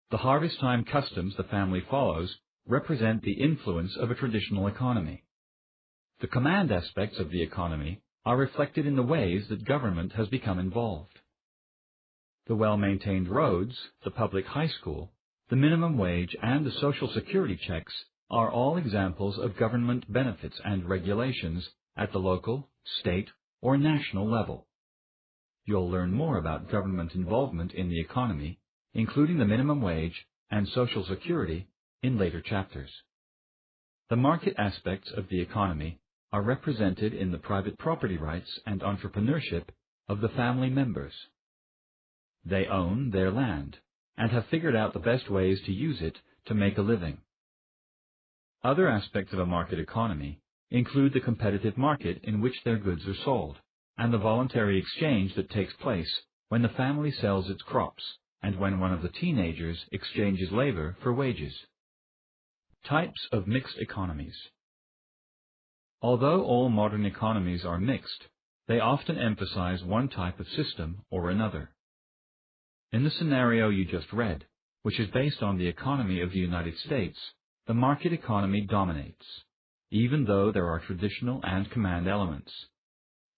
The harvest time customs the family follows represent the influence of a traditional economy. The command aspects of the economy are reflected in the ways that government has become involved. The well-maintained roads, the public high school, the minimum wage, and the Social Security checks are all examples of government benefits and regulations at the local, state, or national level. You'll learn more about government involvement in the economy, including the minimum wage and Social Security, in later chapters. The market aspects of the economy are represented in the private property rights and entrepreneurship of the family members. They own their land and have figured out the best ways to use it to make a living. Other aspects of a market economy include the competitive market in which their goods are sold, and the voluntary exchange that takes place when the family sells its crops and when one of the teenagers exchanges labor for wages. Types of mixed economies. Although all modern economies are mixed, they often emphasize one type of system or another. In the scenario you just read, which is based on the economy of the United States, the market economy dominates, even though there are traditional and command elements.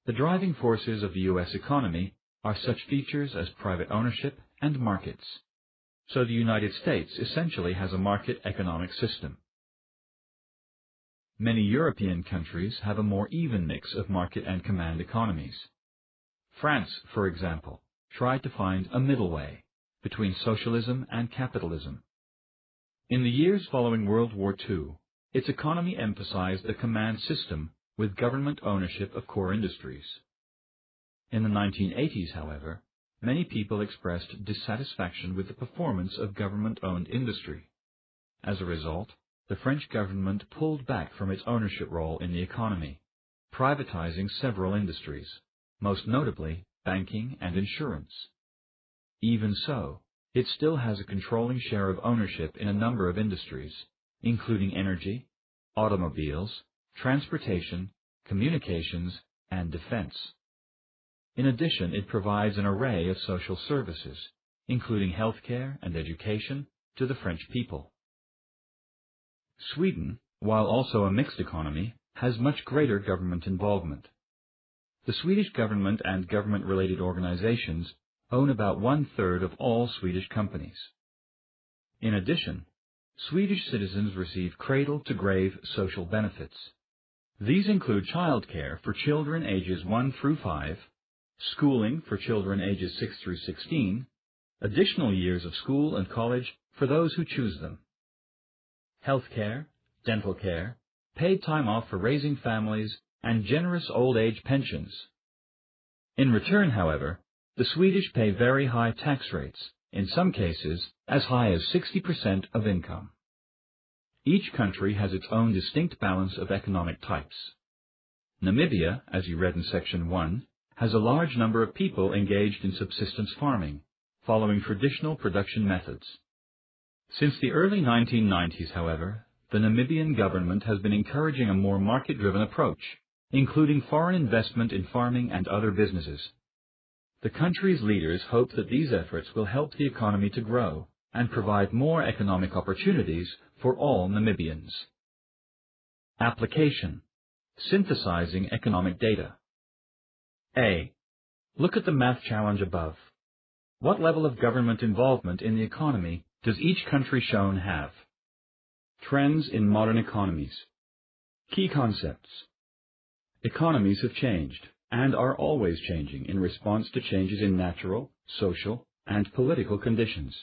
The driving forces of the U.S. economy are such features as private ownership and markets. So the United States essentially has a market economic system. Many European countries have a more even mix of market and command economies. France, for example, tried to find a middle way between socialism and capitalism. In the years following World War II, its economy emphasized the command system with government ownership of core industries. In the 1980s, however, many people expressed dissatisfaction with the performance of government-owned industry. As a result, the French government pulled back from its ownership role in the economy, privatizing several industries, most notably banking and insurance. Even so, it still has a controlling share of ownership in a number of industries, including energy, automobiles, transportation, communications, and defense. In addition, it provides an array of social services, including healthcare and education, to the French people. Sweden, while also a mixed economy, has much greater government involvement. The Swedish government and government-related organizations own about 1/3 of all Swedish companies. In addition, Swedish citizens receive cradle-to-grave social benefits. These include childcare for children ages 1 through 5, schooling for children ages 6 through 16, additional years of school and college for those who choose them, healthcare, dental care, paid time off for raising families, and generous old age pensions. In return, however, the Swedish pay very high tax rates, in some cases as high as 60% of income. Each country has its own distinct balance of economic types. Namibia, as you read in Section 1, has a large number of people engaged in subsistence farming, following traditional production methods. Since the early 1990s, however, the Namibian government has been encouraging a more market-driven approach, including foreign investment in farming and other businesses. The country's leaders hope that these efforts will help the economy to grow and provide more economic opportunities for all Namibians. Application: synthesizing economic data. A. Look at the math challenge above. What level of government involvement in the economy does each country shown have? Trends in modern economies. Key concepts. Economies have changed and are always changing in response to changes in natural, social, and political conditions.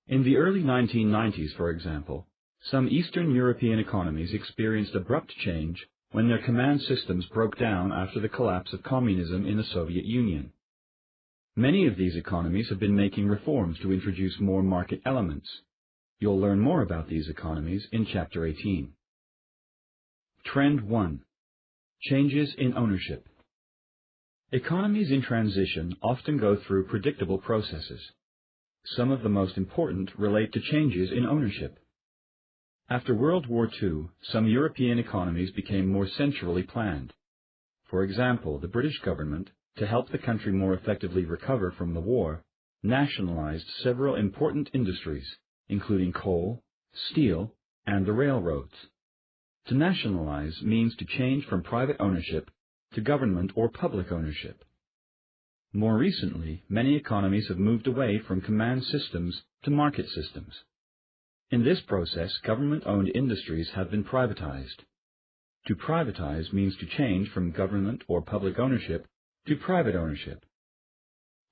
In the early 1990s, for example, some Eastern European economies experienced abrupt change when their command systems broke down after the collapse of communism in the Soviet Union. Many of these economies have been making reforms to introduce more market elements. You'll learn more about these economies in Chapter 18. Trend 1. Changes in ownership. Economies in transition often go through predictable processes. Some of the most important relate to changes in ownership. After World War II, some European economies became more centrally planned. For example, the British government, to help the country more effectively recover from the war, nationalized several important industries, including coal, steel, and the railroads. To nationalize means to change from private ownership to government or public ownership. More recently, many economies have moved away from command systems to market systems. In this process, government-owned industries have been privatized. To privatize means to change from government or public ownership to private ownership.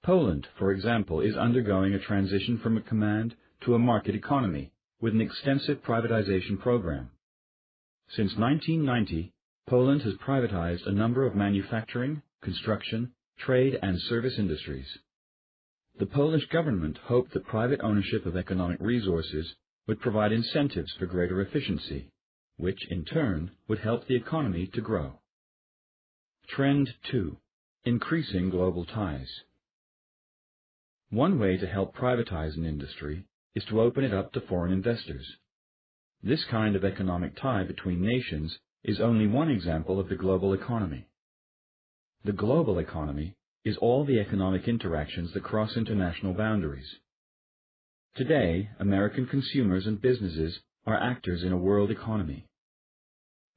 Poland, for example, is undergoing a transition from a command to a market economy with an extensive privatization program. Since 1990, Poland has privatized a number of manufacturing, construction, trade, and service industries. The Polish government hoped that private ownership of economic resources would provide incentives for greater efficiency, which, in turn, would help the economy to grow. Trend 2. Increasing global ties. One way to help privatize an industry is to open it up to foreign investors. This kind of economic tie between nations is only one example of the global economy. The global economy is all the economic interactions that cross international boundaries. Today, American consumers and businesses are actors in a world economy.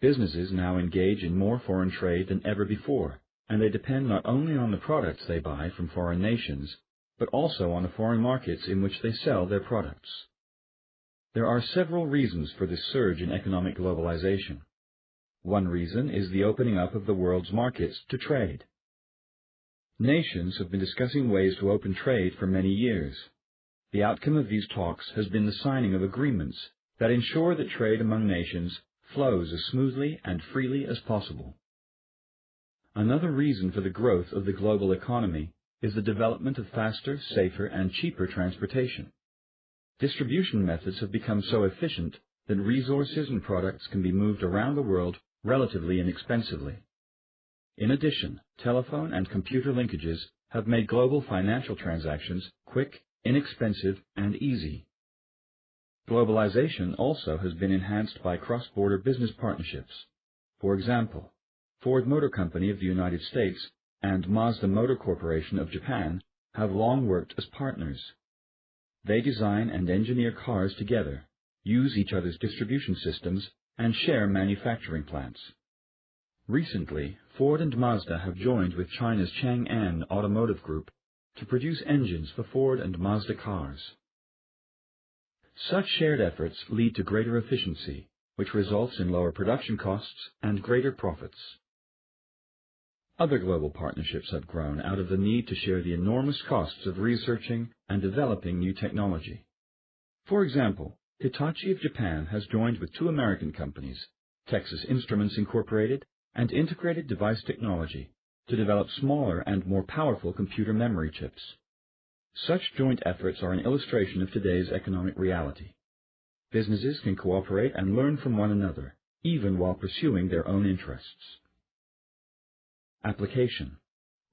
Businesses now engage in more foreign trade than ever before, and they depend not only on the products they buy from foreign nations, but also on the foreign markets in which they sell their products. There are several reasons for this surge in economic globalization. One reason is the opening up of the world's markets to trade. Nations have been discussing ways to open trade for many years. The outcome of these talks has been the signing of agreements that ensure that trade among nations flows as smoothly and freely as possible. Another reason for the growth of the global economy is the development of faster, safer, and cheaper transportation. Distribution methods have become so efficient that resources and products can be moved around the world relatively inexpensively. In addition, telephone and computer linkages have made global financial transactions quick, inexpensive, and easy. Globalization also has been enhanced by cross-border business partnerships. For example, Ford Motor Company of the United States and Mazda Motor Corporation of Japan have long worked as partners. They design and engineer cars together, use each other's distribution systems, and share manufacturing plants. Recently, Ford and Mazda have joined with China's Chang'an Automotive Group to produce engines for Ford and Mazda cars. Such shared efforts lead to greater efficiency, which results in lower production costs and greater profits. Other global partnerships have grown out of the need to share the enormous costs of researching and developing new technology. For example, Hitachi of Japan has joined with two American companies, Texas Instruments Incorporated and Integrated Device Technology, to develop smaller and more powerful computer memory chips. Such joint efforts are an illustration of today's economic reality. Businesses can cooperate and learn from one another, even while pursuing their own interests. Application: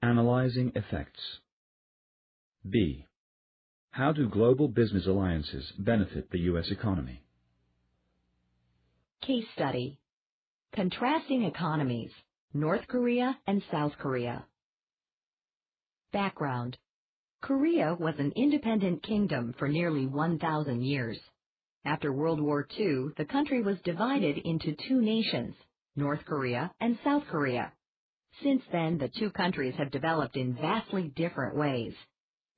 Analyzing effects. B. How do global business alliances benefit the U.S. economy? Case study. Contrasting economies, North Korea and South Korea. Background. Korea was an independent kingdom for nearly 1,000 years. After World War II, the country was divided into two nations, North Korea and South Korea. Since then, the two countries have developed in vastly different ways.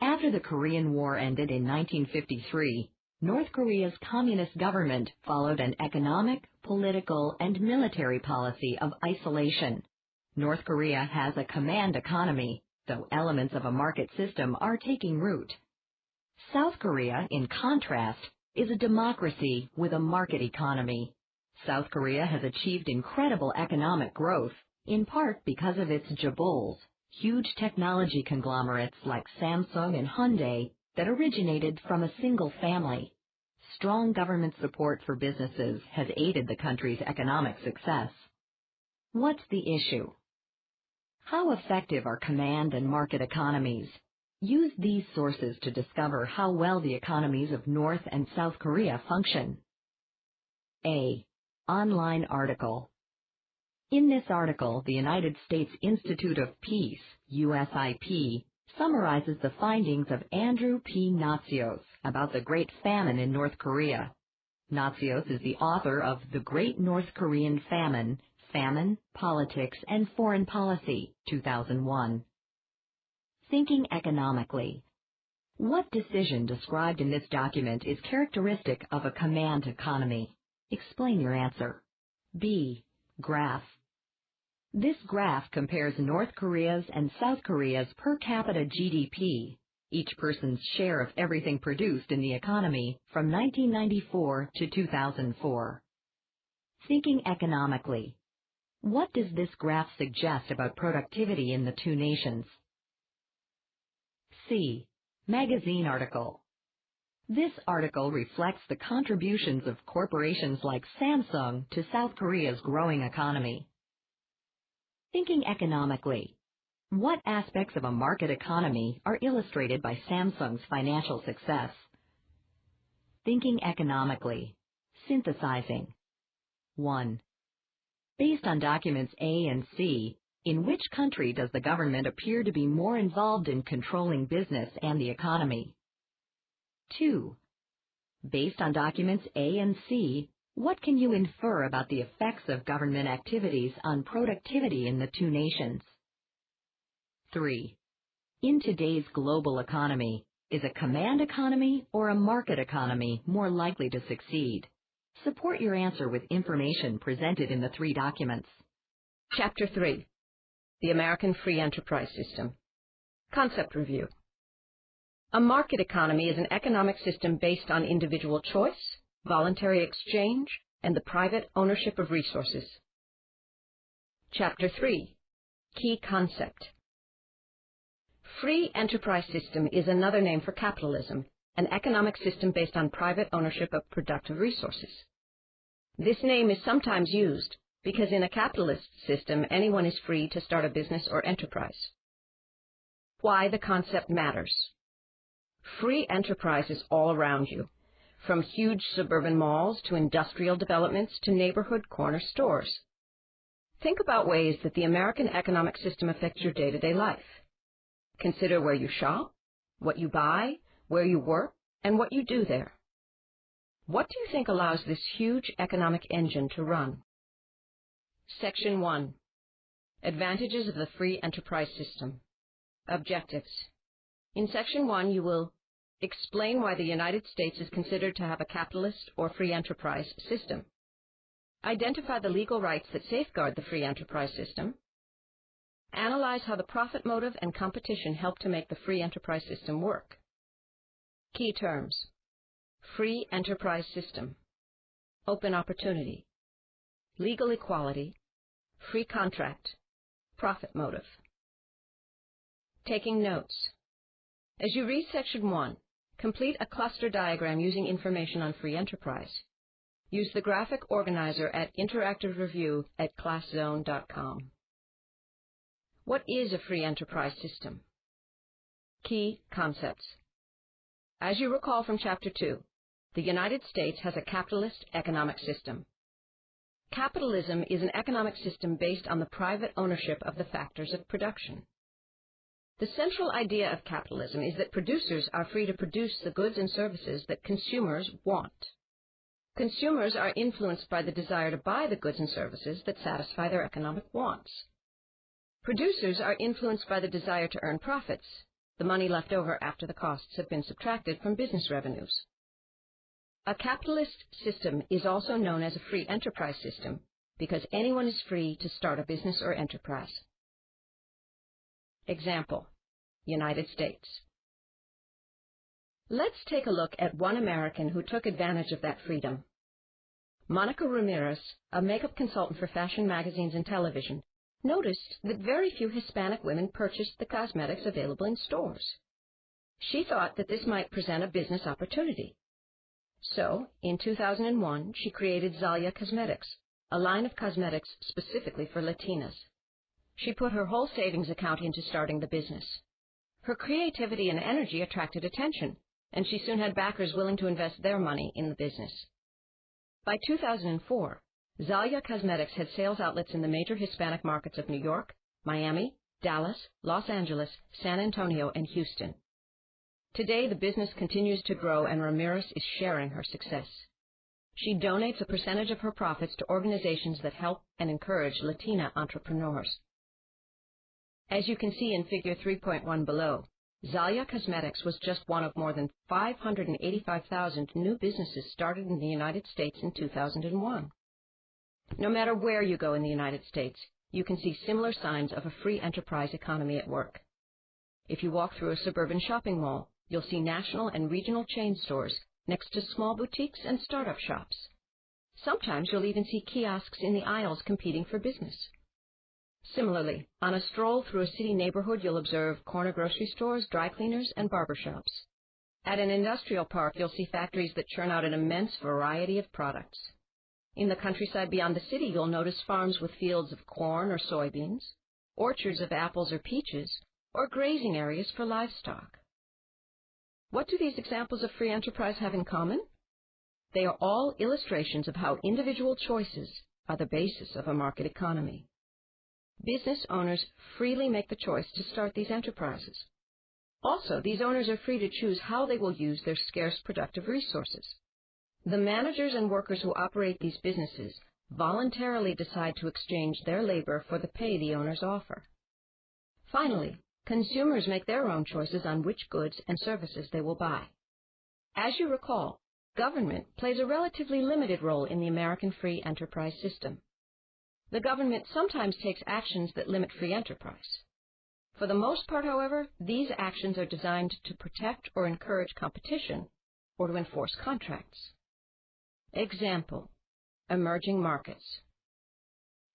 After the Korean War ended in 1953, North Korea's communist government followed an economic, political, and military policy of isolation. North Korea has a command economy, though elements of a market system are taking root. South Korea, in contrast, is a democracy with a market economy. South Korea has achieved incredible economic growth, in part because of its chaebols, huge technology conglomerates like Samsung and Hyundai that originated from a single family. Strong government support for businesses has aided the country's economic success. What's the issue? How effective are command and market economies? Use these sources to discover how well the economies of North and South Korea function. A. Online article. In this article, the United States Institute of Peace, USIP, summarizes the findings of Andrew P. Natsios about the Great Famine in North Korea. Natsios is the author of The Great North Korean Famine, Famine, Politics, and Foreign Policy, 2001. Thinking economically. What decision described in this document is characteristic of a command economy? Explain your answer. B. Graph. This graph compares North Korea's and South Korea's per capita GDP, each person's share of everything produced in the economy, from 1994 to 2004. Thinking economically. What does this graph suggest about productivity in the two nations? C. Magazine article. This article reflects the contributions of corporations like Samsung to South Korea's growing economy. Thinking economically. What aspects of a market economy are illustrated by Samsung's financial success? Thinking economically. Synthesizing. 1. Based on documents A and C, in which country does the government appear to be more involved in controlling business and the economy? 2. Based on documents A and C, what can you infer about the effects of government activities on productivity in the two nations? 3. In today's global economy, is a command economy or a market economy more likely to succeed? Support your answer with information presented in the three documents. Chapter 3. The American Free Enterprise System. Concept review. A market economy is an economic system based on individual choice, voluntary exchange, and the private ownership of resources. Chapter 3. Key concept. Free enterprise system is another name for capitalism, an economic system based on private ownership of productive resources. This name is sometimes used because in a capitalist system, anyone is free to start a business or enterprise. Why the concept matters. Free enterprise is all around you, from huge suburban malls to industrial developments to neighborhood corner stores. Think about ways that the American economic system affects your day-to-day life. Consider where you shop, what you buy, where you work, and what you do there. What do you think allows this huge economic engine to run? Section 1. Advantages of the free enterprise system. Objectives. In Section 1, you will explain why the United States is considered to have a capitalist or free enterprise system. Identify the legal rights that safeguard the free enterprise system. Analyze how the profit motive and competition help to make the free enterprise system work. Key terms. Free enterprise system. Open opportunity. Legal equality. Free contract. Profit motive. Taking notes. As you read Section 1, complete a cluster diagram using information on free enterprise. Use the graphic organizer at Interactive Review at ClassZone.com. What is a free enterprise system? Key concepts. As you recall from Chapter 2, the United States has a capitalist economic system. Capitalism is an economic system based on the private ownership of the factors of production. The central idea of capitalism is that producers are free to produce the goods and services that consumers want. Consumers are influenced by the desire to buy the goods and services that satisfy their economic wants. Producers are influenced by the desire to earn profits, the money left over after the costs have been subtracted from business revenues. A capitalist system is also known as a free enterprise system because anyone is free to start a business or enterprise. Example, United States. Let's take a look at one American who took advantage of that freedom. Monica Ramirez, a makeup consultant for fashion magazines and television, noticed that very few Hispanic women purchased the cosmetics available in stores. She thought that this might present a business opportunity. So, in 2001, she created Zalia Cosmetics, a line of cosmetics specifically for Latinas. She put her whole savings account into starting the business. Her creativity and energy attracted attention, and she soon had backers willing to invest their money in the business. By 2004, Zalia Cosmetics had sales outlets in the major Hispanic markets of New York, Miami, Dallas, Los Angeles, San Antonio, and Houston. Today, the business continues to grow, and Ramirez is sharing her success. She donates a percentage of her profits to organizations that help and encourage Latina entrepreneurs. As you can see in Figure 3.1 below, Zalia Cosmetics was just one of more than 585,000 new businesses started in the United States in 2001. No matter where you go in the United States, you can see similar signs of a free enterprise economy at work. If you walk through a suburban shopping mall, you'll see national and regional chain stores next to small boutiques and startup shops. Sometimes you'll even see kiosks in the aisles competing for business. Similarly, on a stroll through a city neighborhood, you'll observe corner grocery stores, dry cleaners, and barber shops. At an industrial park, you'll see factories that churn out an immense variety of products. In the countryside beyond the city, you'll notice farms with fields of corn or soybeans, orchards of apples or peaches, or grazing areas for livestock. What do these examples of free enterprise have in common? They are all illustrations of how individual choices are the basis of a market economy. Business owners freely make the choice to start these enterprises. Also, these owners are free to choose how they will use their scarce productive resources. The managers and workers who operate these businesses voluntarily decide to exchange their labor for the pay the owners offer. Finally, consumers make their own choices on which goods and services they will buy. As you recall, government plays a relatively limited role in the American free enterprise system. The government sometimes takes actions that limit free enterprise. For the most part, however, these actions are designed to protect or encourage competition or to enforce contracts. Example, emerging markets.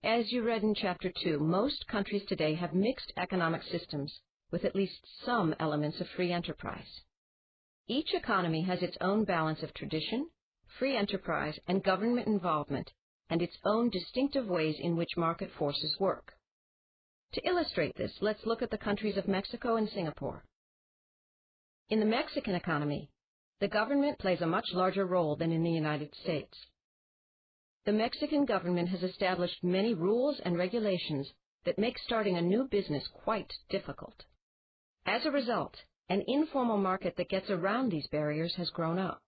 As you read in Chapter 2, most countries today have mixed economic systems with at least some elements of free enterprise. Each economy has its own balance of tradition, free enterprise, and government involvement, and its own distinctive ways in which market forces work. To illustrate this, let's look at the countries of Mexico and Singapore. In the Mexican economy, the government plays a much larger role than in the United States. The Mexican government has established many rules and regulations that make starting a new business quite difficult. As a result, an informal market that gets around these barriers has grown up.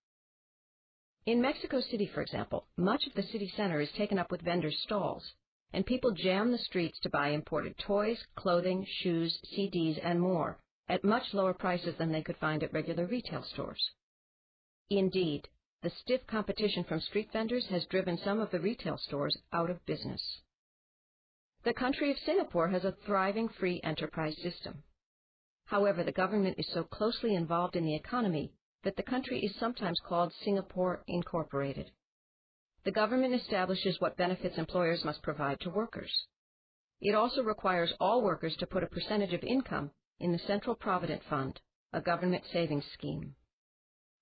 In Mexico City, for example, much of the city center is taken up with vendors' stalls, and people jam the streets to buy imported toys, clothing, shoes, CDs, and more at much lower prices than they could find at regular retail stores. Indeed, the stiff competition from street vendors has driven some of the retail stores out of business. The country of Singapore has a thriving free enterprise system. However, the government is so closely involved in the economy that the country is sometimes called Singapore Incorporated. The government establishes what benefits employers must provide to workers. It also requires all workers to put a percentage of income in the Central Provident Fund, a government savings scheme.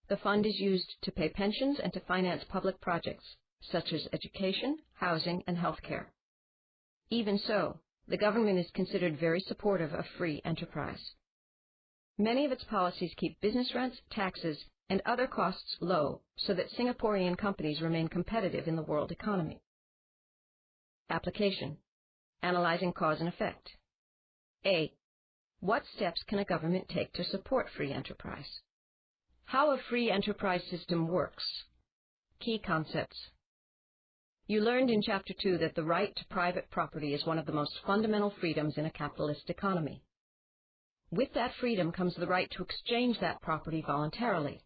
The fund is used to pay pensions and to finance public projects, such as education, housing, and health care. Even so, the government is considered very supportive of free enterprise. Many of its policies keep business rents, taxes, and other costs low so that Singaporean companies remain competitive in the world economy. Application. Analyzing cause and effect. A. What steps can a government take to support free enterprise? How a free enterprise system works. Key concepts. You learned in Chapter 2 that the right to private property is one of the most fundamental freedoms in a capitalist economy. With that freedom comes the right to exchange that property voluntarily.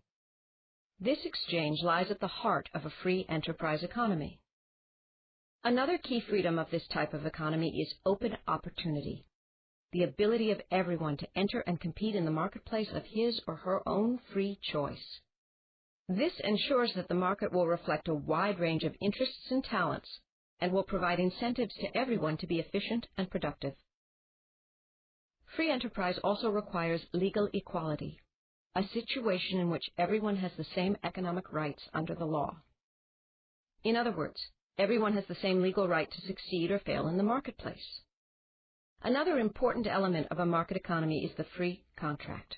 This exchange lies at the heart of a free enterprise economy. Another key freedom of this type of economy is open opportunity, the ability of everyone to enter and compete in the marketplace of his or her own free choice. This ensures that the market will reflect a wide range of interests and talents and will provide incentives to everyone to be efficient and productive. Free enterprise also requires legal equality, a situation in which everyone has the same economic rights under the law. In other words, everyone has the same legal right to succeed or fail in the marketplace. Another important element of a market economy is the free contract.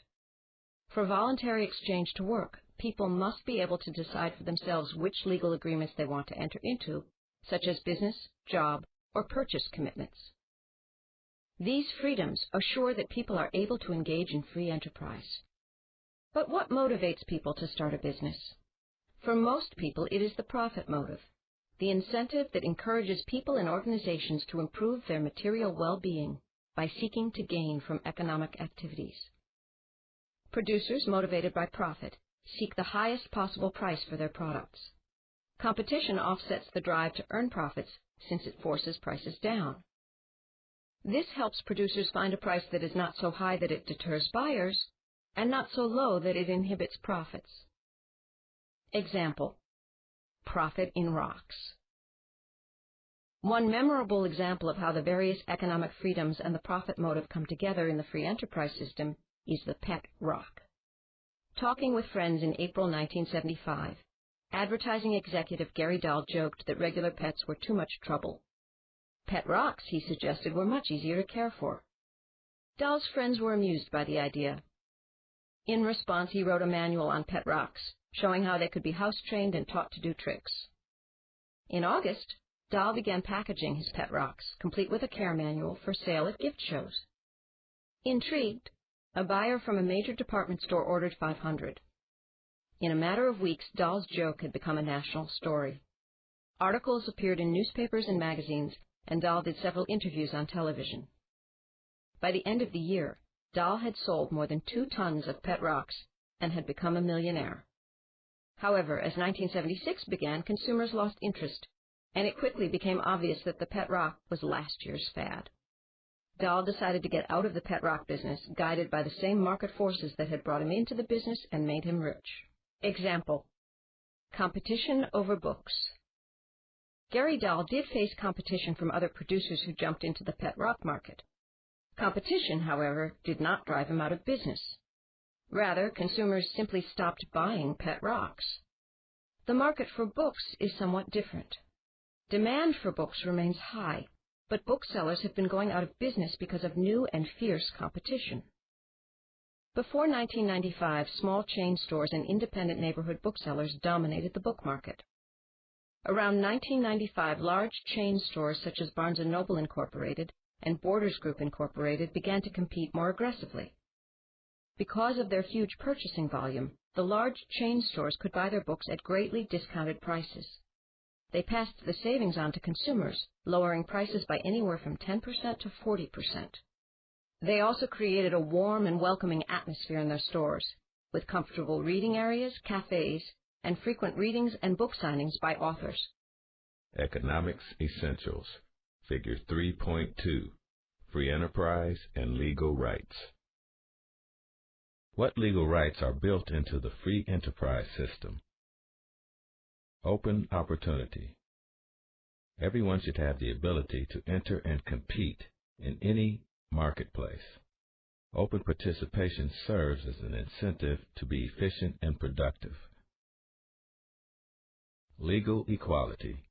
For voluntary exchange to work, people must be able to decide for themselves which legal agreements they want to enter into, such as business, job, or purchase commitments. These freedoms assure that people are able to engage in free enterprise. But what motivates people to start a business? For most people, it is the profit motive, the incentive that encourages people and organizations to improve their material well-being by seeking to gain from economic activities. Producers motivated by profit seek the highest possible price for their products. Competition offsets the drive to earn profits since it forces prices down. This helps producers find a price that is not so high that it deters buyers and not so low that it inhibits profits. Example: profit in rocks. One memorable example of how the various economic freedoms and the profit motive come together in the free enterprise system is the pet rock. Talking with friends in April 1975, advertising executive Gary Dahl joked that regular pets were too much trouble. Pet rocks, he suggested, were much easier to care for. Dahl's friends were amused by the idea. In response, he wrote a manual on pet rocks, showing how they could be house-trained and taught to do tricks. In August, Dahl began packaging his pet rocks, complete with a care manual, for sale at gift shows. Intrigued, a buyer from a major department store ordered 500. In a matter of weeks, Dahl's joke had become a national story. Articles appeared in newspapers and magazines, and Dahl did several interviews on television. By the end of the year, Dahl had sold more than 2 tons of pet rocks and had become a millionaire. However, as 1976 began, consumers lost interest, and it quickly became obvious that the pet rock was last year's fad. Dahl decided to get out of the pet rock business, guided by the same market forces that had brought him into the business and made him rich. Example: competition over books. Gary Dahl did face competition from other producers who jumped into the pet rock market. Competition, however, did not drive him out of business. Rather, consumers simply stopped buying pet rocks. The market for books is somewhat different. Demand for books remains high, but booksellers have been going out of business because of new and fierce competition. Before 1995, small chain stores and independent neighborhood booksellers dominated the book market. Around 1995, large chain stores such as Barnes & Noble Incorporated and Borders Group Incorporated began to compete more aggressively. Because of their huge purchasing volume, the large chain stores could buy their books at greatly discounted prices. They passed the savings on to consumers, lowering prices by anywhere from 10% to 40%. They also created a warm and welcoming atmosphere in their stores, with comfortable reading areas, cafes, and frequent readings and book signings by authors. Economics Essentials, Figure 3.2, Free Enterprise and Legal Rights. What legal rights are built into the free enterprise system? Open opportunity. Everyone should have the ability to enter and compete in any marketplace. Open participation serves as an incentive to be efficient and productive. Legal equality.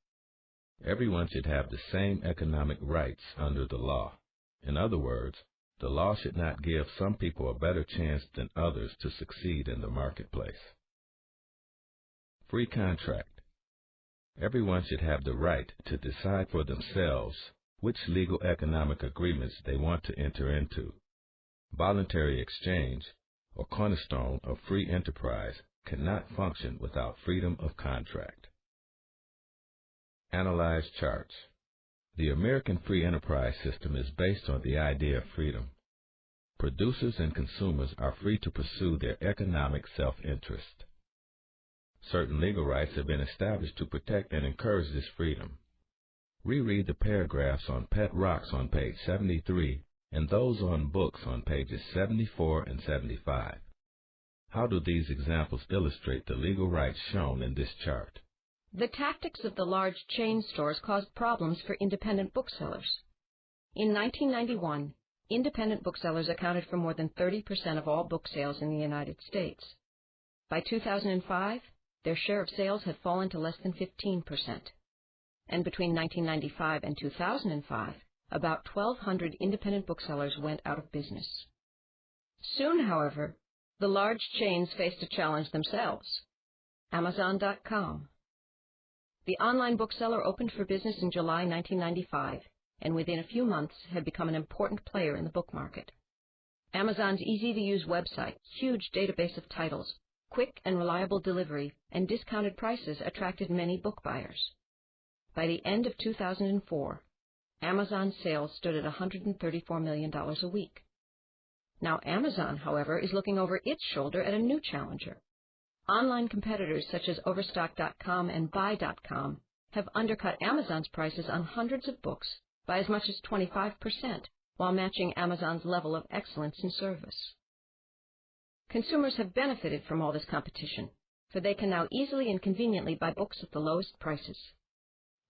Everyone should have the same economic rights under the law. In other words, the law should not give some people a better chance than others to succeed in the marketplace. Free contract. Everyone should have the right to decide for themselves which legal economic agreements they want to enter into. Voluntary exchange, or cornerstone of free enterprise, cannot function without freedom of contract. Analyze charts. The American free enterprise system is based on the idea of freedom. Producers and consumers are free to pursue their economic self-interest. Certain legal rights have been established to protect and encourage this freedom. Reread the paragraphs on pet rocks on page 73 and those on books on pages 74 and 75. How do these examples illustrate the legal rights shown in this chart? The tactics of the large chain stores caused problems for independent booksellers. In 1991, independent booksellers accounted for more than 30% of all book sales in the United States. By 2005, their share of sales had fallen to less than 15%. And between 1995 and 2005, about 1,200 independent booksellers went out of business. Soon, however, the large chains faced a challenge themselves. Amazon.com. The online bookseller opened for business in July 1995, and within a few months had become an important player in the book market. Amazon's easy-to-use website, huge database of titles, quick and reliable delivery, and discounted prices attracted many book buyers. By the end of 2004, Amazon's sales stood at $134 million a week. Now Amazon, however, is looking over its shoulder at a new challenger. Online competitors such as Overstock.com and Buy.com have undercut Amazon's prices on hundreds of books by as much as 25%, while matching Amazon's level of excellence in service. Consumers have benefited from all this competition, for they can now easily and conveniently buy books at the lowest prices.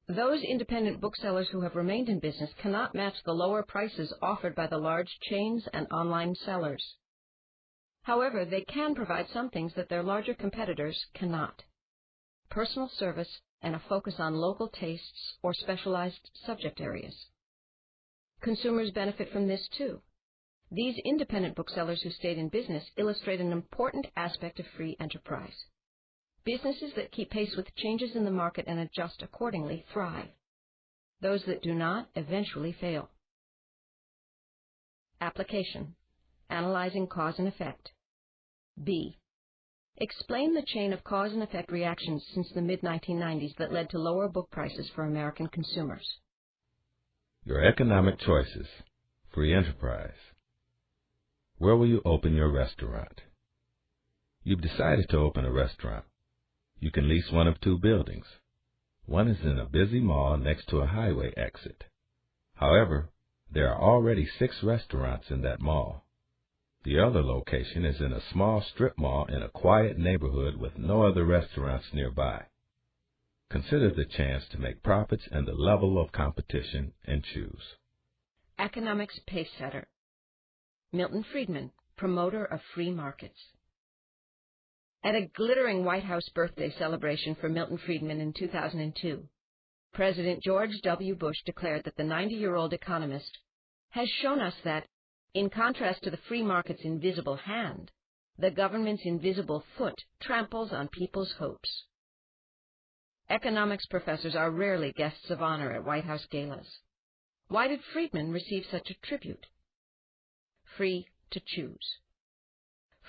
Those independent booksellers who have remained in business cannot match the lower prices offered by the large chains and online sellers. However, they can provide some things that their larger competitors cannot: personal service and a focus on local tastes or specialized subject areas. Consumers benefit from this too. These independent booksellers who stayed in business illustrate an important aspect of free enterprise. Businesses that keep pace with changes in the market and adjust accordingly thrive. Those that do not eventually fail. Application: Analyzing cause and effect. B. Explain the chain of cause and effect reactions since the mid-1990s that led to lower book prices for American consumers. Your economic choices. Free enterprise. Where will you open your restaurant? You've decided to open a restaurant. You can lease one of two buildings. One is in a busy mall next to a highway exit. However, there are already 6 restaurants in that mall. The other location is in a small strip mall in a quiet neighborhood with no other restaurants nearby. Consider the chance to make profits and the level of competition and choose. Economics pace setter. Milton Friedman, promoter of free markets. At a glittering White House birthday celebration for Milton Friedman in 2002, President George W. Bush declared that the 90-year-old economist has shown us that, in contrast to the free market's invisible hand, the government's invisible foot tramples on people's hopes. Economics professors are rarely guests of honor at White House galas. Why did Friedman receive such a tribute? Free to choose.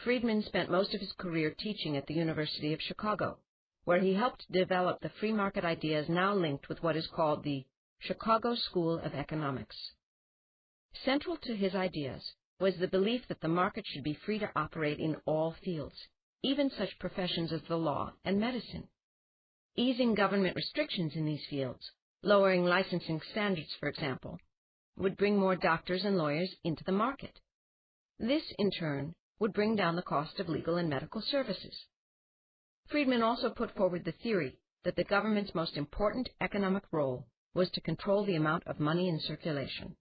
Friedman spent most of his career teaching at the University of Chicago, where he helped develop the free market ideas now linked with what is called the Chicago School of Economics. Central to his ideas was the belief that the market should be free to operate in all fields, even such professions as the law and medicine. Easing government restrictions in these fields, lowering licensing standards, for example, would bring more doctors and lawyers into the market. This, in turn, would bring down the cost of legal and medical services. Friedman also put forward the theory that the government's most important economic role was to control the amount of money in circulation.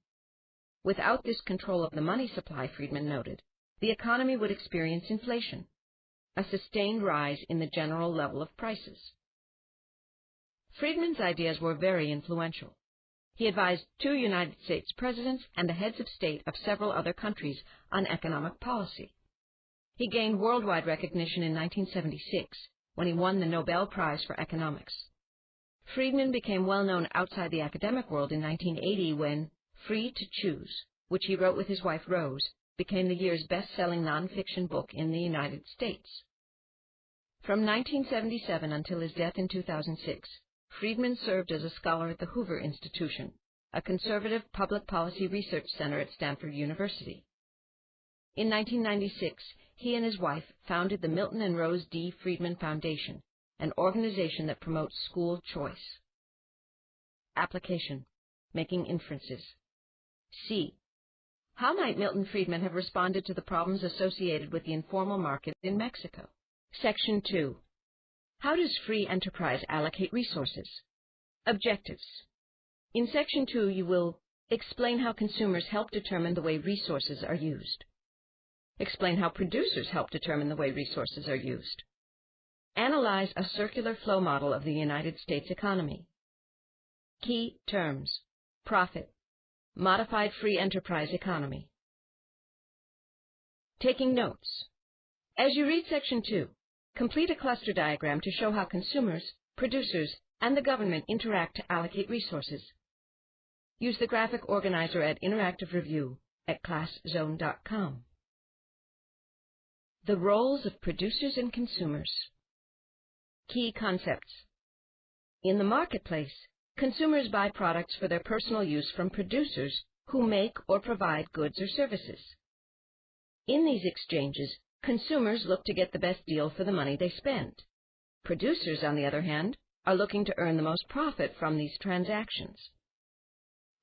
Without this control of the money supply, Friedman noted, the economy would experience inflation, a sustained rise in the general level of prices. Friedman's ideas were very influential. He advised 2 United States presidents and the heads of state of several other countries on economic policy. He gained worldwide recognition in 1976 when he won the Nobel Prize for Economics. Friedman became well known outside the academic world in 1980 when Free to Choose, which he wrote with his wife Rose, became the year's best-selling nonfiction book in the United States. From 1977 until his death in 2006, Friedman served as a scholar at the Hoover Institution, a conservative public policy research center at Stanford University. In 1996, he and his wife founded the Milton and Rose D. Friedman Foundation, an organization that promotes school choice. Application: making inferences. C. How might Milton Friedman have responded to the problems associated with the informal market in Mexico? Section 2. How does free enterprise allocate resources? Objectives. In Section 2, you will explain how consumers help determine the way resources are used. Explain how producers help determine the way resources are used. Analyze a circular flow model of the United States economy. Key terms: profit, modified free enterprise economy. Taking notes. As you read Section 2, complete a cluster diagram to show how consumers, producers, and the government interact to allocate resources. Use the graphic organizer at Interactive Review at ClassZone.com. The roles of producers and consumers. Key concepts. In the marketplace, consumers buy products for their personal use from producers who make or provide goods or services. In these exchanges, consumers look to get the best deal for the money they spend. Producers, on the other hand, are looking to earn the most profit from these transactions.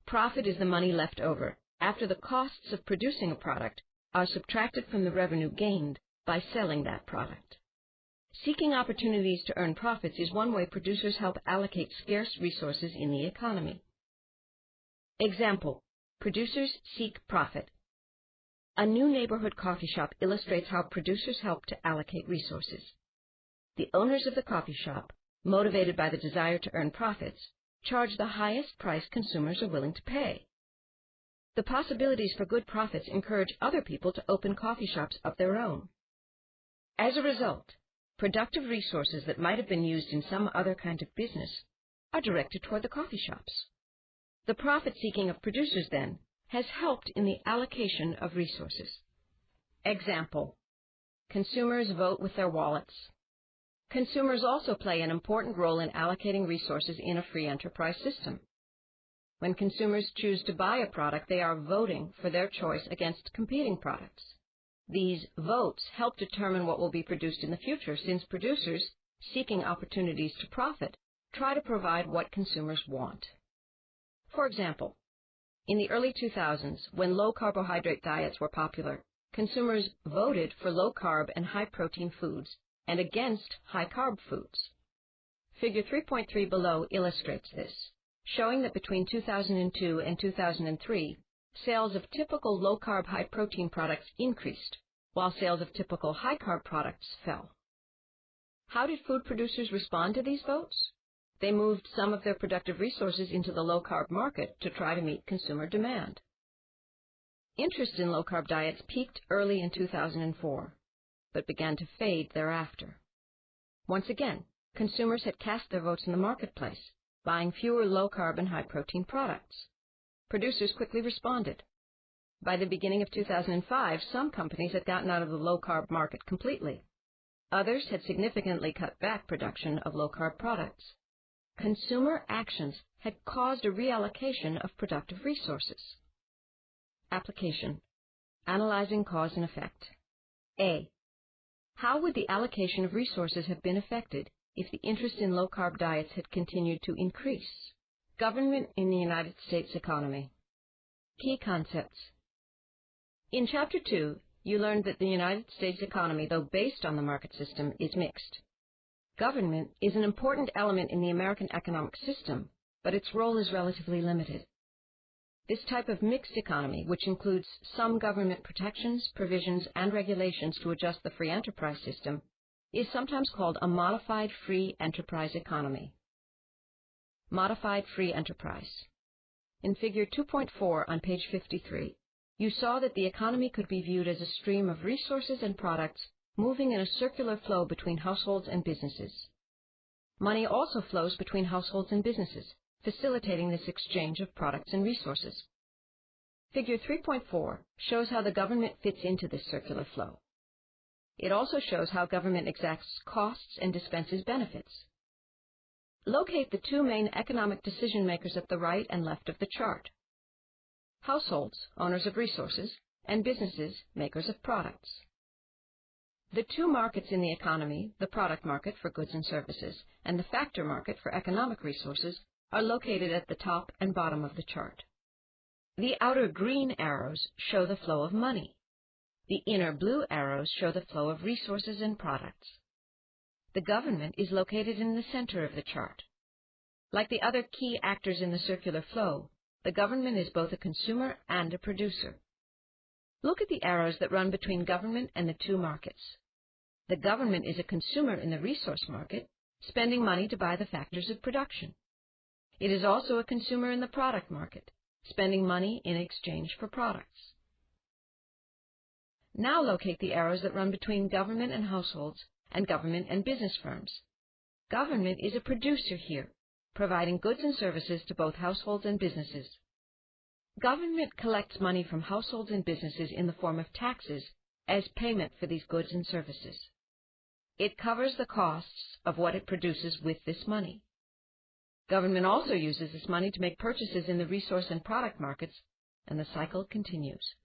Profit is the money left over after the costs of producing a product are subtracted from the revenue gained by selling that product. Seeking opportunities to earn profits is one way producers help allocate scarce resources in the economy. Example: producers seek profit. A new neighborhood coffee shop illustrates how producers help to allocate resources. The owners of the coffee shop, motivated by the desire to earn profits, charge the highest price consumers are willing to pay. The possibilities for good profits encourage other people to open coffee shops of their own. As a result, productive resources that might have been used in some other kind of business are directed toward the coffee shops. The profit-seeking of producers, then, has helped in the allocation of resources. Example: consumers vote with their wallets. Consumers also play an important role in allocating resources in a free enterprise system. When consumers choose to buy a product, they are voting for their choice against competing products. These votes help determine what will be produced in the future, since producers, seeking opportunities to profit, try to provide what consumers want. For example, in the early 2000s, when low-carbohydrate diets were popular, consumers voted for low-carb and high-protein foods and against high-carb foods. Figure 3.3 below illustrates this, showing that between 2002 and 2003, sales of typical low-carb, high-protein products increased, while sales of typical high-carb products fell. How did food producers respond to these votes? They moved some of their productive resources into the low-carb market to try to meet consumer demand. Interest in low-carb diets peaked early in 2004, but began to fade thereafter. Once again, consumers had cast their votes in the marketplace, buying fewer low-carb and high-protein products. Producers quickly responded. By the beginning of 2005, some companies had gotten out of the low-carb market completely. Others had significantly cut back production of low-carb products. Consumer actions had caused a reallocation of productive resources. Application: Analyzing cause and effect. A. How would the allocation of resources have been affected if the interest in low-carb diets had continued to increase? Government in the United States economy. Key concepts. In Chapter 2, you learned that the United States economy, though based on the market system, is mixed. Government is an important element in the American economic system, but its role is relatively limited. This type of mixed economy, which includes some government protections, provisions, and regulations to adjust the free enterprise system, is sometimes called a modified free enterprise economy. Modified free enterprise. In Figure 2.4 on page 53, you saw that the economy could be viewed as a stream of resources and products moving in a circular flow between households and businesses. Money also flows between households and businesses, facilitating this exchange of products and resources. Figure 3.4 shows how the government fits into this circular flow. It also shows how government exacts costs and dispenses benefits. Locate the two main economic decision makers at the right and left of the chart. Households, owners of resources, and businesses, makers of products. The two markets in the economy, the product market for goods and services, and the factor market for economic resources, are located at the top and bottom of the chart. The outer green arrows show the flow of money. The inner blue arrows show the flow of resources and products. The government is located in the center of the chart. Like the other key actors in the circular flow, the government is both a consumer and a producer. Look at the arrows that run between government and the two markets. The government is a consumer in the resource market, spending money to buy the factors of production. It is also a consumer in the product market, spending money in exchange for products. Now locate the arrows that run between government and households and government and business firms. Government is a producer here, providing goods and services to both households and businesses. Government collects money from households and businesses in the form of taxes as payment for these goods and services. It covers the costs of what it produces with this money. Government also uses this money to make purchases in the resource and product markets, and the cycle continues.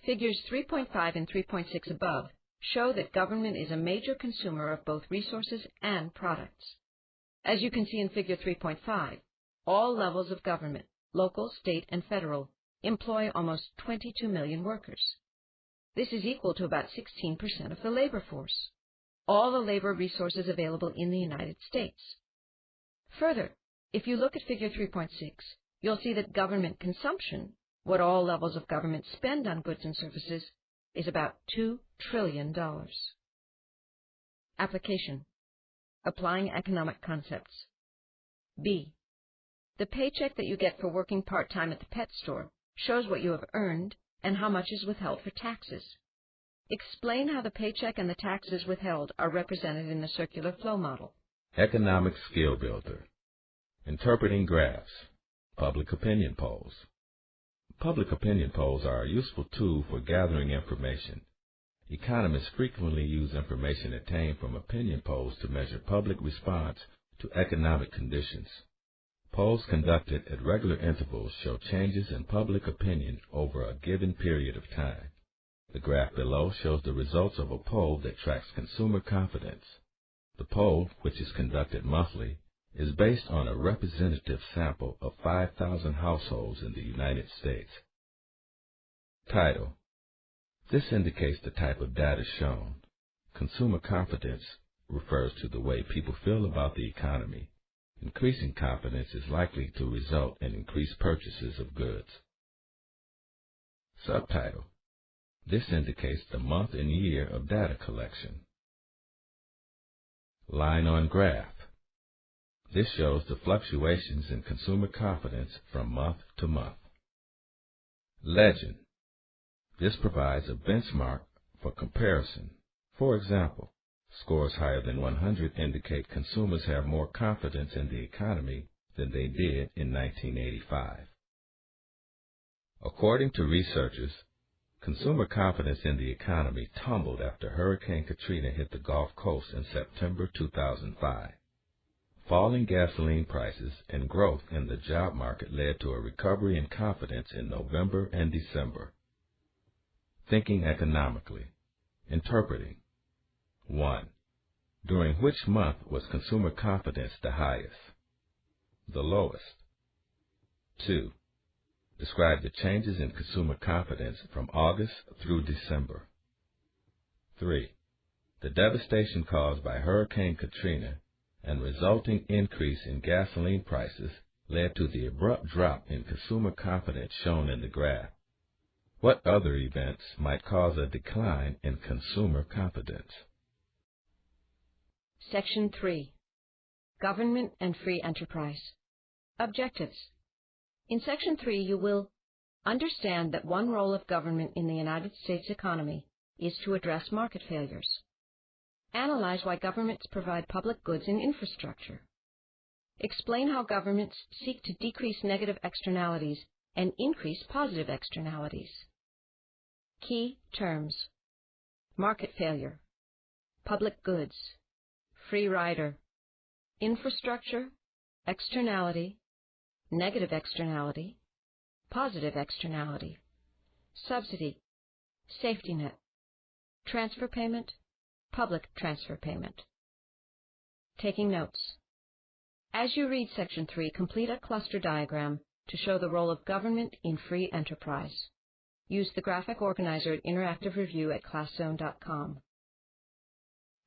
Figures 3.5 and 3.6 above show that government is a major consumer of both resources and products. As you can see in Figure 3.5, all levels of government, local, state, and federal, employ almost 22 million workers. This is equal to about 16% of the labor force, all the labor resources available in the United States. Further, if you look at Figure 3.6, you'll see that government consumption, what all levels of government spend on goods and services, is about $2 trillion. Application: Applying economic concepts. B. The paycheck that you get for working part-time at the pet store shows what you have earned and how much is withheld for taxes. Explain how the paycheck and the taxes withheld are represented in the circular flow model. Economic skill builder. Interpreting graphs. Public opinion polls. Public opinion polls are a useful tool for gathering information. Economists frequently use information obtained from opinion polls to measure public response to economic conditions. Polls conducted at regular intervals show changes in public opinion over a given period of time. The graph below shows the results of a poll that tracks consumer confidence. The poll, which is conducted monthly, is based on a representative sample of 5,000 households in the United States. Title: This indicates the type of data shown. Consumer confidence refers to the way people feel about the economy. Increasing confidence is likely to result in increased purchases of goods. Subtitle: This indicates the month and year of data collection. Line on graph. This shows the fluctuations in consumer confidence from month to month. Legend. This provides a benchmark for comparison. For example, scores higher than 100 indicate consumers have more confidence in the economy than they did in 1985. According to researchers, consumer confidence in the economy tumbled after Hurricane Katrina hit the Gulf Coast in September 2005. Falling gasoline prices and growth in the job market led to a recovery in confidence in November and December. Thinking economically. Interpreting. 1. During which month was consumer confidence the highest? The lowest. 2. Describe the changes in consumer confidence from August through December. 3. The devastation caused by Hurricane Katrina and resulting increase in gasoline prices led to the abrupt drop in consumer confidence shown in the graph. What other events might cause a decline in consumer confidence? Section 3. Government and Free Enterprise. Objectives. In Section 3, you will understand that one role of government in the United States economy is to address market failures. Analyze why governments provide public goods and infrastructure. Explain how governments seek to decrease negative externalities and increase positive externalities. Key terms: market failure, public goods, free rider, infrastructure, externality, negative externality, positive externality, subsidy, safety net, transfer payment, public transfer payment. Taking notes. As you read Section 3, complete a cluster diagram to show the role of government in free enterprise. Use the graphic organizer at Interactive Review at ClassZone.com.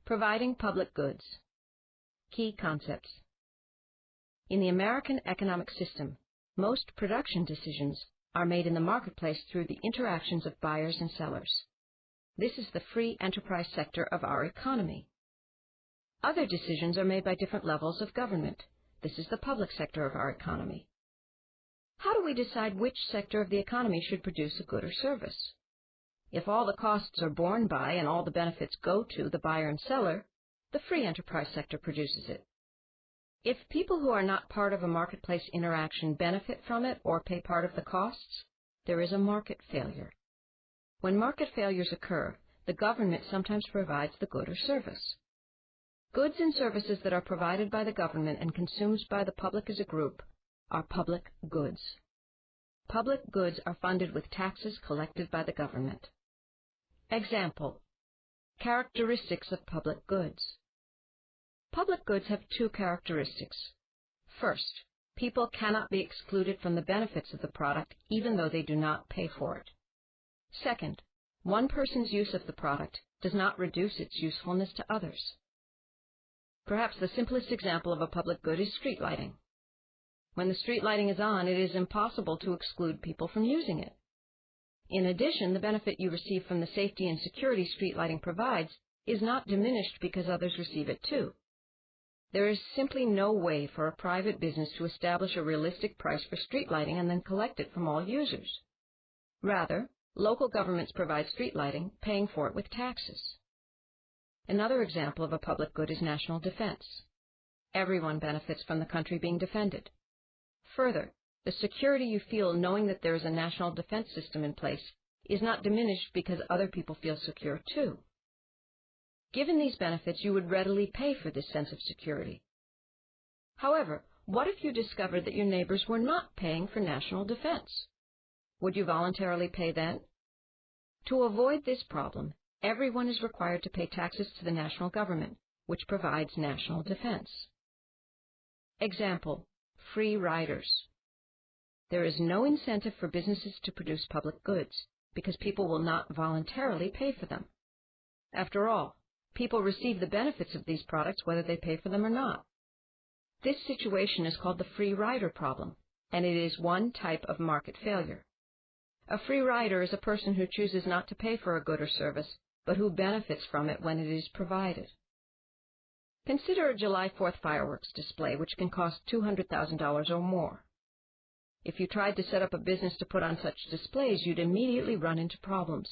Providing public goods. Key concepts. In the American economic system, most production decisions are made in the marketplace through the interactions of buyers and sellers. This is the free enterprise sector of our economy. Other decisions are made by different levels of government. This is the public sector of our economy. How do we decide which sector of the economy should produce a good or service? If all the costs are borne by and all the benefits go to the buyer and seller, the free enterprise sector produces it. If people who are not part of a marketplace interaction benefit from it or pay part of the costs, there is a market failure. When market failures occur, the government sometimes provides the good or service. Goods and services that are provided by the government and consumed by the public as a group are public goods. Public goods are funded with taxes collected by the government. Example: characteristics of public goods. Public goods have two characteristics. First, people cannot be excluded from the benefits of the product even though they do not pay for it. Second, one person's use of the product does not reduce its usefulness to others. Perhaps the simplest example of a public good is street lighting. When the street lighting is on, it is impossible to exclude people from using it. In addition, the benefit you receive from the safety and security street lighting provides is not diminished because others receive it too. There is simply no way for a private business to establish a realistic price for street lighting and then collect it from all users. Rather, local governments provide street lighting, paying for it with taxes. Another example of a public good is national defense. Everyone benefits from the country being defended. Further, the security you feel knowing that there is a national defense system in place is not diminished because other people feel secure too. Given these benefits, you would readily pay for this sense of security. However, what if you discovered that your neighbors were not paying for national defense? Would you voluntarily pay then? To avoid this problem, everyone is required to pay taxes to the national government, which provides national defense. Example: free riders. There is no incentive for businesses to produce public goods because people will not voluntarily pay for them. After all, people receive the benefits of these products whether they pay for them or not. This situation is called the free rider problem, and it is one type of market failure. A free rider is a person who chooses not to pay for a good or service, but who benefits from it when it is provided. Consider a July 4th fireworks display, which can cost $200,000 or more. If you tried to set up a business to put on such displays, you'd immediately run into problems.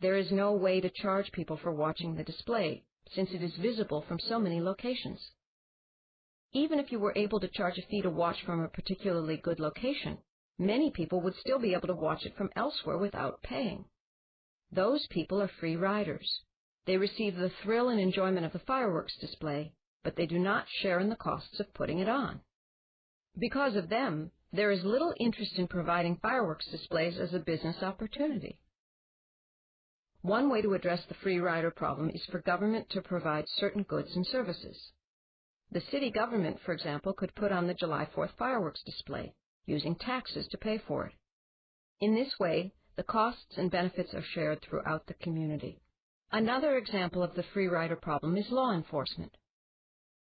There is no way to charge people for watching the display, since it is visible from so many locations. Even if you were able to charge a fee to watch from a particularly good location, many people would still be able to watch it from elsewhere without paying. Those people are free riders. They receive the thrill and enjoyment of the fireworks display, but they do not share in the costs of putting it on. Because of them, there is little interest in providing fireworks displays as a business opportunity. One way to address the free rider problem is for government to provide certain goods and services. The city government, for example, could put on the July 4th fireworks display, using taxes to pay for it. In this way, the costs and benefits are shared throughout the community. Another example of the free rider problem is law enforcement.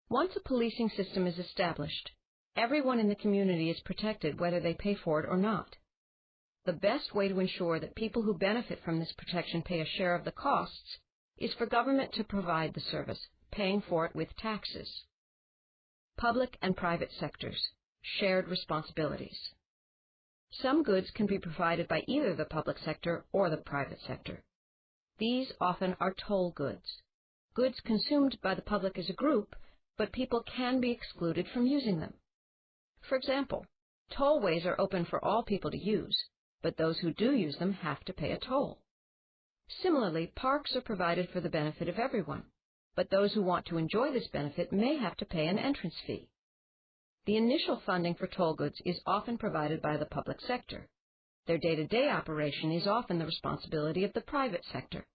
Once a policing system is established, everyone in the community is protected whether they pay for it or not. The best way to ensure that people who benefit from this protection pay a share of the costs is for government to provide the service, paying for it with taxes. Public and private sectors, shared responsibilities. Some goods can be provided by either the public sector or the private sector. These often are toll goods, goods consumed by the public as a group, but people can be excluded from using them. For example, tollways are open for all people to use, but those who do use them have to pay a toll. Similarly, parks are provided for the benefit of everyone, but those who want to enjoy this benefit may have to pay an entrance fee. The initial funding for toll goods is often provided by the public sector. Their day-to-day operation is often the responsibility of the private sector.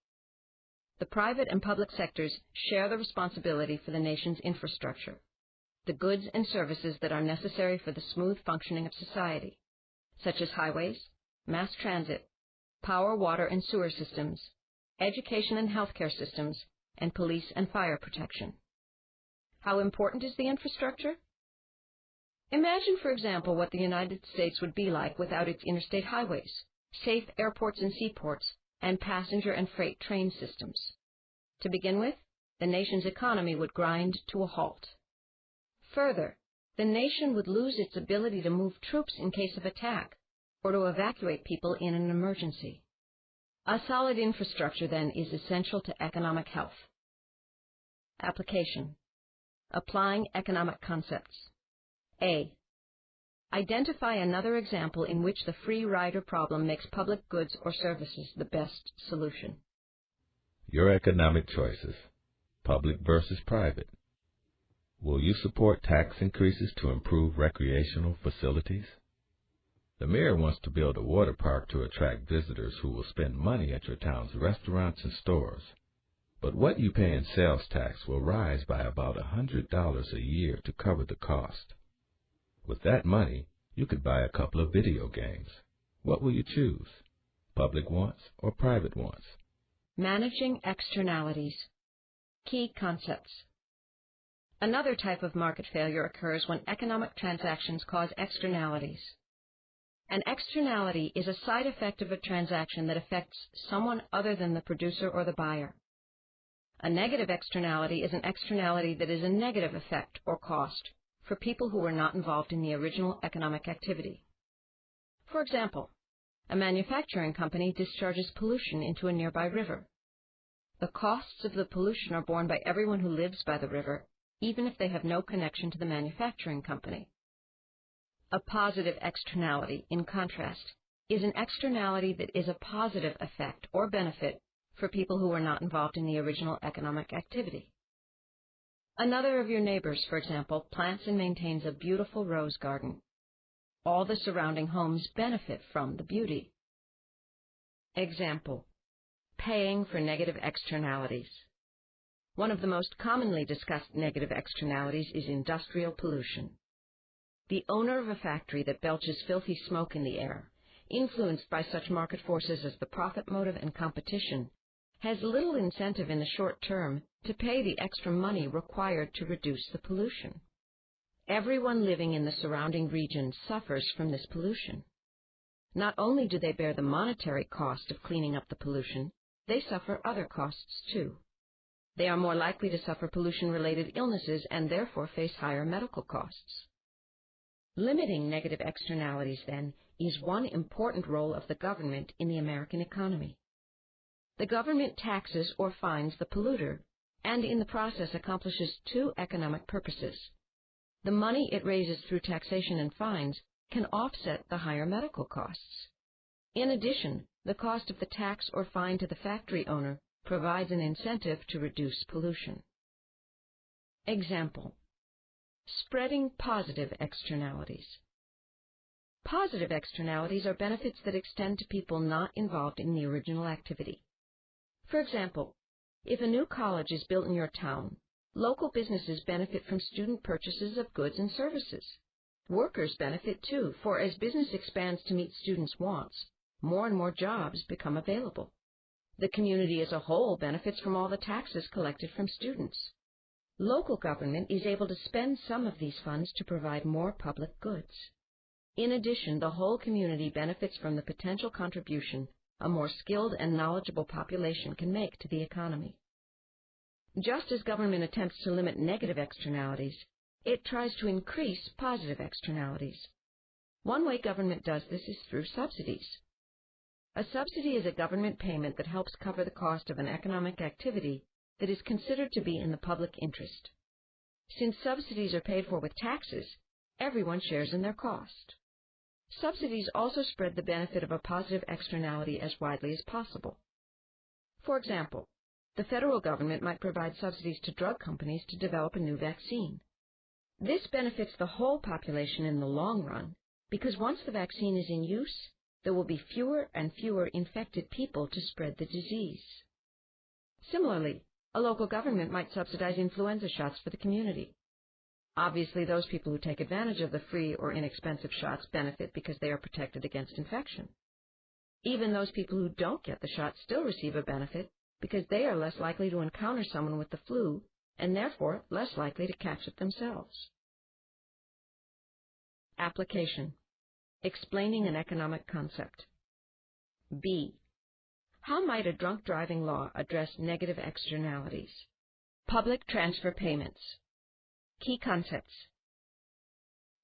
The private and public sectors share the responsibility for the nation's infrastructure, the goods and services that are necessary for the smooth functioning of society, such as highways, mass transit, power, water, and sewer systems, education and healthcare systems, and police and fire protection. How important is the infrastructure? Imagine, for example, what the United States would be like without its interstate highways, safe airports and seaports, and passenger and freight train systems. To begin with, the nation's economy would grind to a halt. Further, the nation would lose its ability to move troops in case of attack, or to evacuate people in an emergency. A solid infrastructure, then, is essential to economic health. Application. Applying economic concepts. A. Identify another example in which the free rider problem makes public goods or services the best solution. Your economic choices. Public versus private. Will you support tax increases to improve recreational facilities? The mayor wants to build a water park to attract visitors who will spend money at your town's restaurants and stores. But what you pay in sales tax will rise by about $100 a year to cover the cost. With that money, you could buy a couple of video games. What will you choose? Public wants or private wants? Managing externalities. Key concepts. Another type of market failure occurs when economic transactions cause externalities. An externality is a side effect of a transaction that affects someone other than the producer or the buyer. A negative externality is an externality that is a negative effect or cost for people who were not involved in the original economic activity. For example, a manufacturing company discharges pollution into a nearby river. The costs of the pollution are borne by everyone who lives by the river, even if they have no connection to the manufacturing company. A positive externality, in contrast, is an externality that is a positive effect or benefit for people who were not involved in the original economic activity. Another of your neighbors, for example, plants and maintains a beautiful rose garden. All the surrounding homes benefit from the beauty. Example: paying for negative externalities. One of the most commonly discussed negative externalities is industrial pollution. The owner of a factory that belches filthy smoke in the air, influenced by such market forces as the profit motive and competition, has little incentive in the short term to pay the extra money required to reduce the pollution. Everyone living in the surrounding region suffers from this pollution. Not only do they bear the monetary cost of cleaning up the pollution, they suffer other costs too. They are more likely to suffer pollution-related illnesses and therefore face higher medical costs. Limiting negative externalities, then, is one important role of the government in the American economy. The government taxes or fines the polluter, and in the process accomplishes two economic purposes. The money it raises through taxation and fines can offset the higher medical costs. In addition, the cost of the tax or fine to the factory owner provides an incentive to reduce pollution. Example: spreading positive externalities. Positive externalities are benefits that extend to people not involved in the original activity. For example, if a new college is built in your town, local businesses benefit from student purchases of goods and services. Workers benefit too, for as business expands to meet students' wants, more and more jobs become available. The community as a whole benefits from all the taxes collected from students. Local government is able to spend some of these funds to provide more public goods. In addition, the whole community benefits from the potential contribution a more skilled and knowledgeable population can make to the economy. Just as government attempts to limit negative externalities, it tries to increase positive externalities. One way government does this is through subsidies. A subsidy is a government payment that helps cover the cost of an economic activity that is considered to be in the public interest. Since subsidies are paid for with taxes, everyone shares in their cost. Subsidies also spread the benefit of a positive externality as widely as possible. For example, the federal government might provide subsidies to drug companies to develop a new vaccine. This benefits the whole population in the long run, because once the vaccine is in use, there will be fewer and fewer infected people to spread the disease. Similarly, a local government might subsidize influenza shots for the community. Obviously, those people who take advantage of the free or inexpensive shots benefit because they are protected against infection. Even those people who don't get the shot still receive a benefit because they are less likely to encounter someone with the flu and therefore less likely to catch it themselves. Application: explaining an economic concept. B. How might a drunk driving law address negative externalities? Public transfer payments. Key concepts.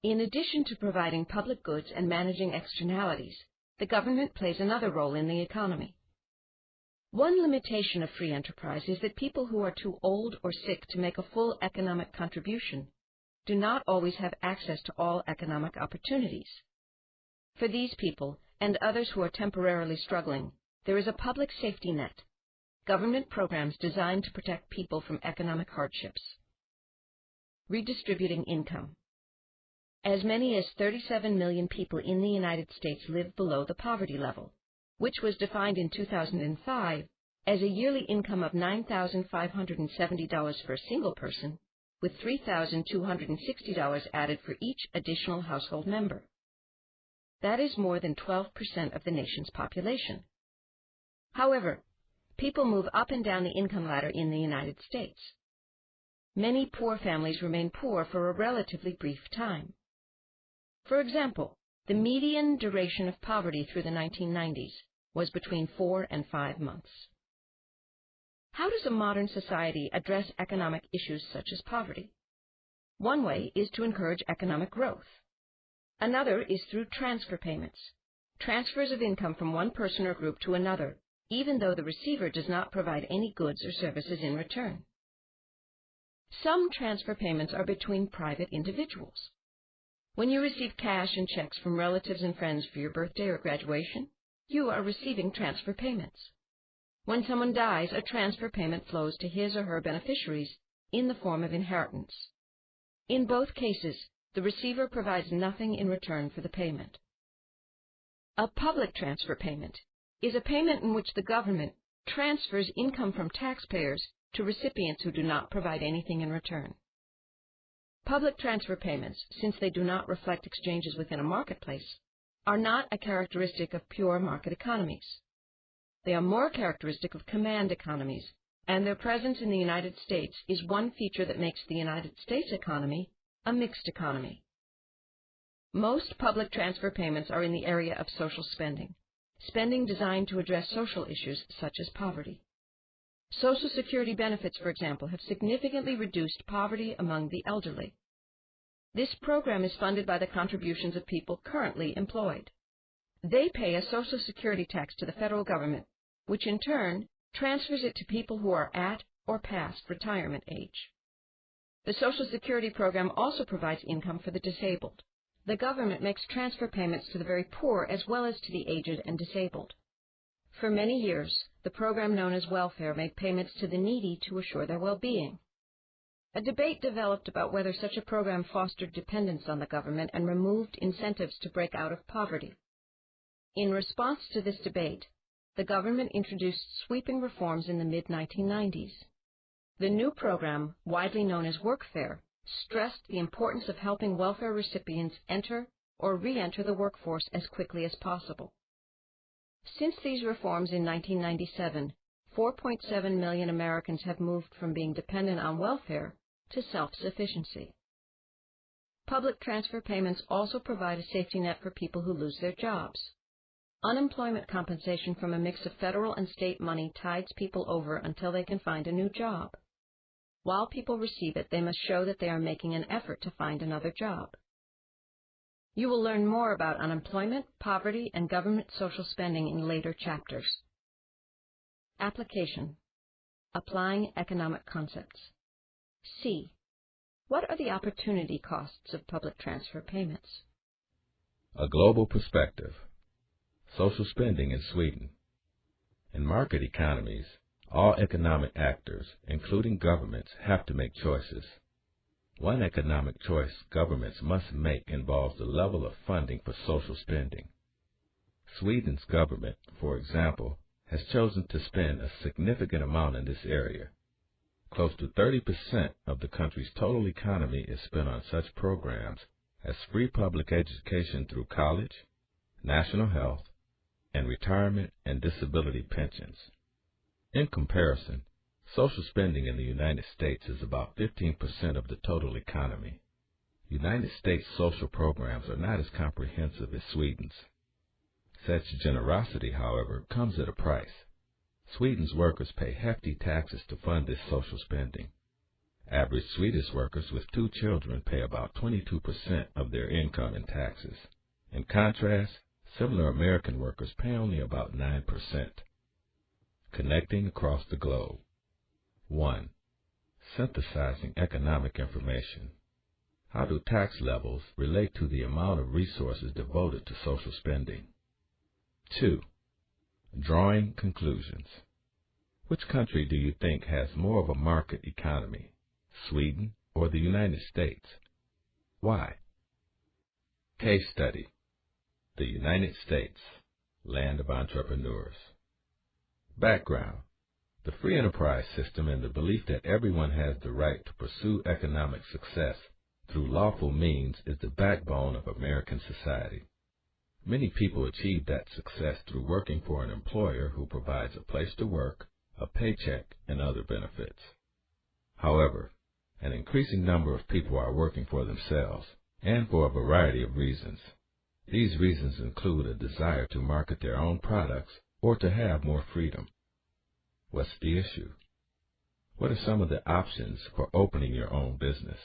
In addition to providing public goods and managing externalities, the government plays another role in the economy. One limitation of free enterprise is that people who are too old or sick to make a full economic contribution do not always have access to all economic opportunities. For these people, and others who are temporarily struggling, there is a public safety net, government programs designed to protect people from economic hardships. Redistributing income. As many as 37 million people in the United States live below the poverty level, which was defined in 2005 as a yearly income of $9,570 for a single person, with $3,260 added for each additional household member. That is more than 12% of the nation's population. However, people move up and down the income ladder in the United States. Many poor families remain poor for a relatively brief time. For example, the median duration of poverty through the 1990s was between 4 and 5 months. How does a modern society address economic issues such as poverty? One way is to encourage economic growth. Another is through transfer payments, transfers of income from one person or group to another, even though the receiver does not provide any goods or services in return. Some transfer payments are between private individuals. When you receive cash and checks from relatives and friends for your birthday or graduation, you are receiving transfer payments. When someone dies, a transfer payment flows to his or her beneficiaries in the form of inheritance. In both cases, the receiver provides nothing in return for the payment. A public transfer payment is a payment in which the government transfers income from taxpayers to recipients who do not provide anything in return. Public transfer payments, since they do not reflect exchanges within a marketplace, are not a characteristic of pure market economies. They are more characteristic of command economies, and their presence in the United States is one feature that makes the United States economy a mixed economy. Most public transfer payments are in the area of social spending designed to address social issues such as poverty. Social Security benefits, for example, have significantly reduced poverty among the elderly. This program is funded by the contributions of people currently employed. They pay a Social Security tax to the federal government, which in turn transfers it to people who are at or past retirement age. The Social Security program also provides income for the disabled. The government makes transfer payments to the very poor as well as to the aged and disabled. For many years, the program known as welfare made payments to the needy to assure their well-being. A debate developed about whether such a program fostered dependence on the government and removed incentives to break out of poverty. In response to this debate, the government introduced sweeping reforms in the mid-1990s. The new program, widely known as Workfare, stressed the importance of helping welfare recipients enter or re-enter the workforce as quickly as possible. Since these reforms in 1997, 4.7 million Americans have moved from being dependent on welfare to self-sufficiency. Public transfer payments also provide a safety net for people who lose their jobs. Unemployment compensation from a mix of federal and state money tides people over until they can find a new job. While people receive it, they must show that they are making an effort to find another job. You will learn more about unemployment, poverty, and government social spending in later chapters. Application. Applying economic concepts. C. What are the opportunity costs of public transfer payments? A global perspective. Social spending in Sweden. In market economies, all economic actors, including governments, have to make choices. One economic choice governments must make involves the level of funding for social spending. Sweden's government, for example, has chosen to spend a significant amount in this area. Close to 30% of the country's total economy is spent on such programs as free public education through college, national health, and retirement and disability pensions. In comparison, social spending in the United States is about 15% of the total economy. United States social programs are not as comprehensive as Sweden's. Such generosity, however, comes at a price. Sweden's workers pay hefty taxes to fund this social spending. Average Swedish workers with 2 children pay about 22% of their income in taxes. In contrast, similar American workers pay only about 9%. Connecting across the globe. 1. Synthesizing economic information. How do tax levels relate to the amount of resources devoted to social spending? 2. Drawing conclusions. Which country do you think has more of a market economy, Sweden or the United States? Why? Case study. The United States, land of entrepreneurs. Background. The free enterprise system and the belief that everyone has the right to pursue economic success through lawful means is the backbone of American society. Many people achieve that success through working for an employer who provides a place to work, a paycheck, and other benefits. However, an increasing number of people are working for themselves, and for a variety of reasons. These reasons include a desire to market their own products or to have more freedom. What's the issue? What are some of the options for opening your own business?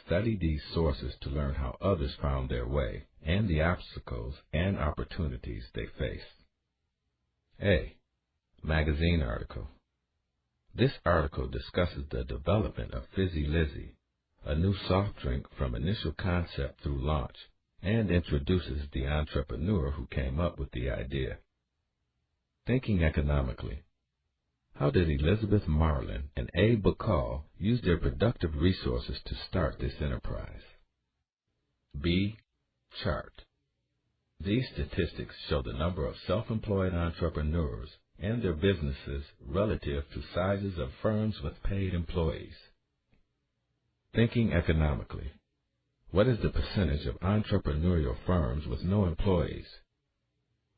Study these sources to learn how others found their way and the obstacles and opportunities they faced. A. Magazine article. This article discusses the development of Fizzy Lizzy, a new soft drink from initial concept through launch, and introduces the entrepreneur who came up with the idea. Thinking economically. How did Elizabeth Marlin and Abe Bacall use their productive resources to start this enterprise? B. Chart. These statistics show the number of self-employed entrepreneurs and their businesses relative to sizes of firms with paid employees. Thinking economically. What is the percentage of entrepreneurial firms with no employees?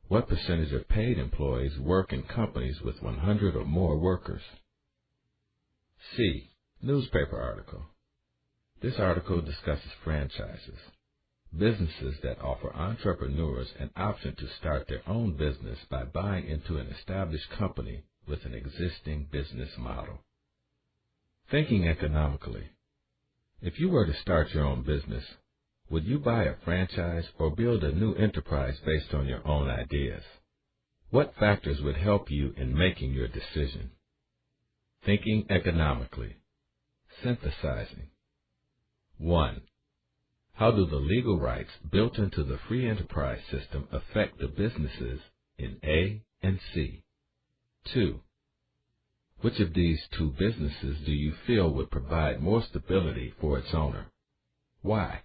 What percentage of paid employees work in companies with 100 or more workers? C. Newspaper article. This article discusses franchises. businesses that offer entrepreneurs an option to start their own business by buying into an established company with an existing business model. Thinking economically. If you were to start your own business, would you buy a franchise or build a new enterprise based on your own ideas? What factors would help you in making your decision? Thinking economically. Synthesizing. 1. How do the legal rights built into the free enterprise system affect the businesses in A and C? 2. Which of these two businesses do you feel would provide more stability for its owner? Why?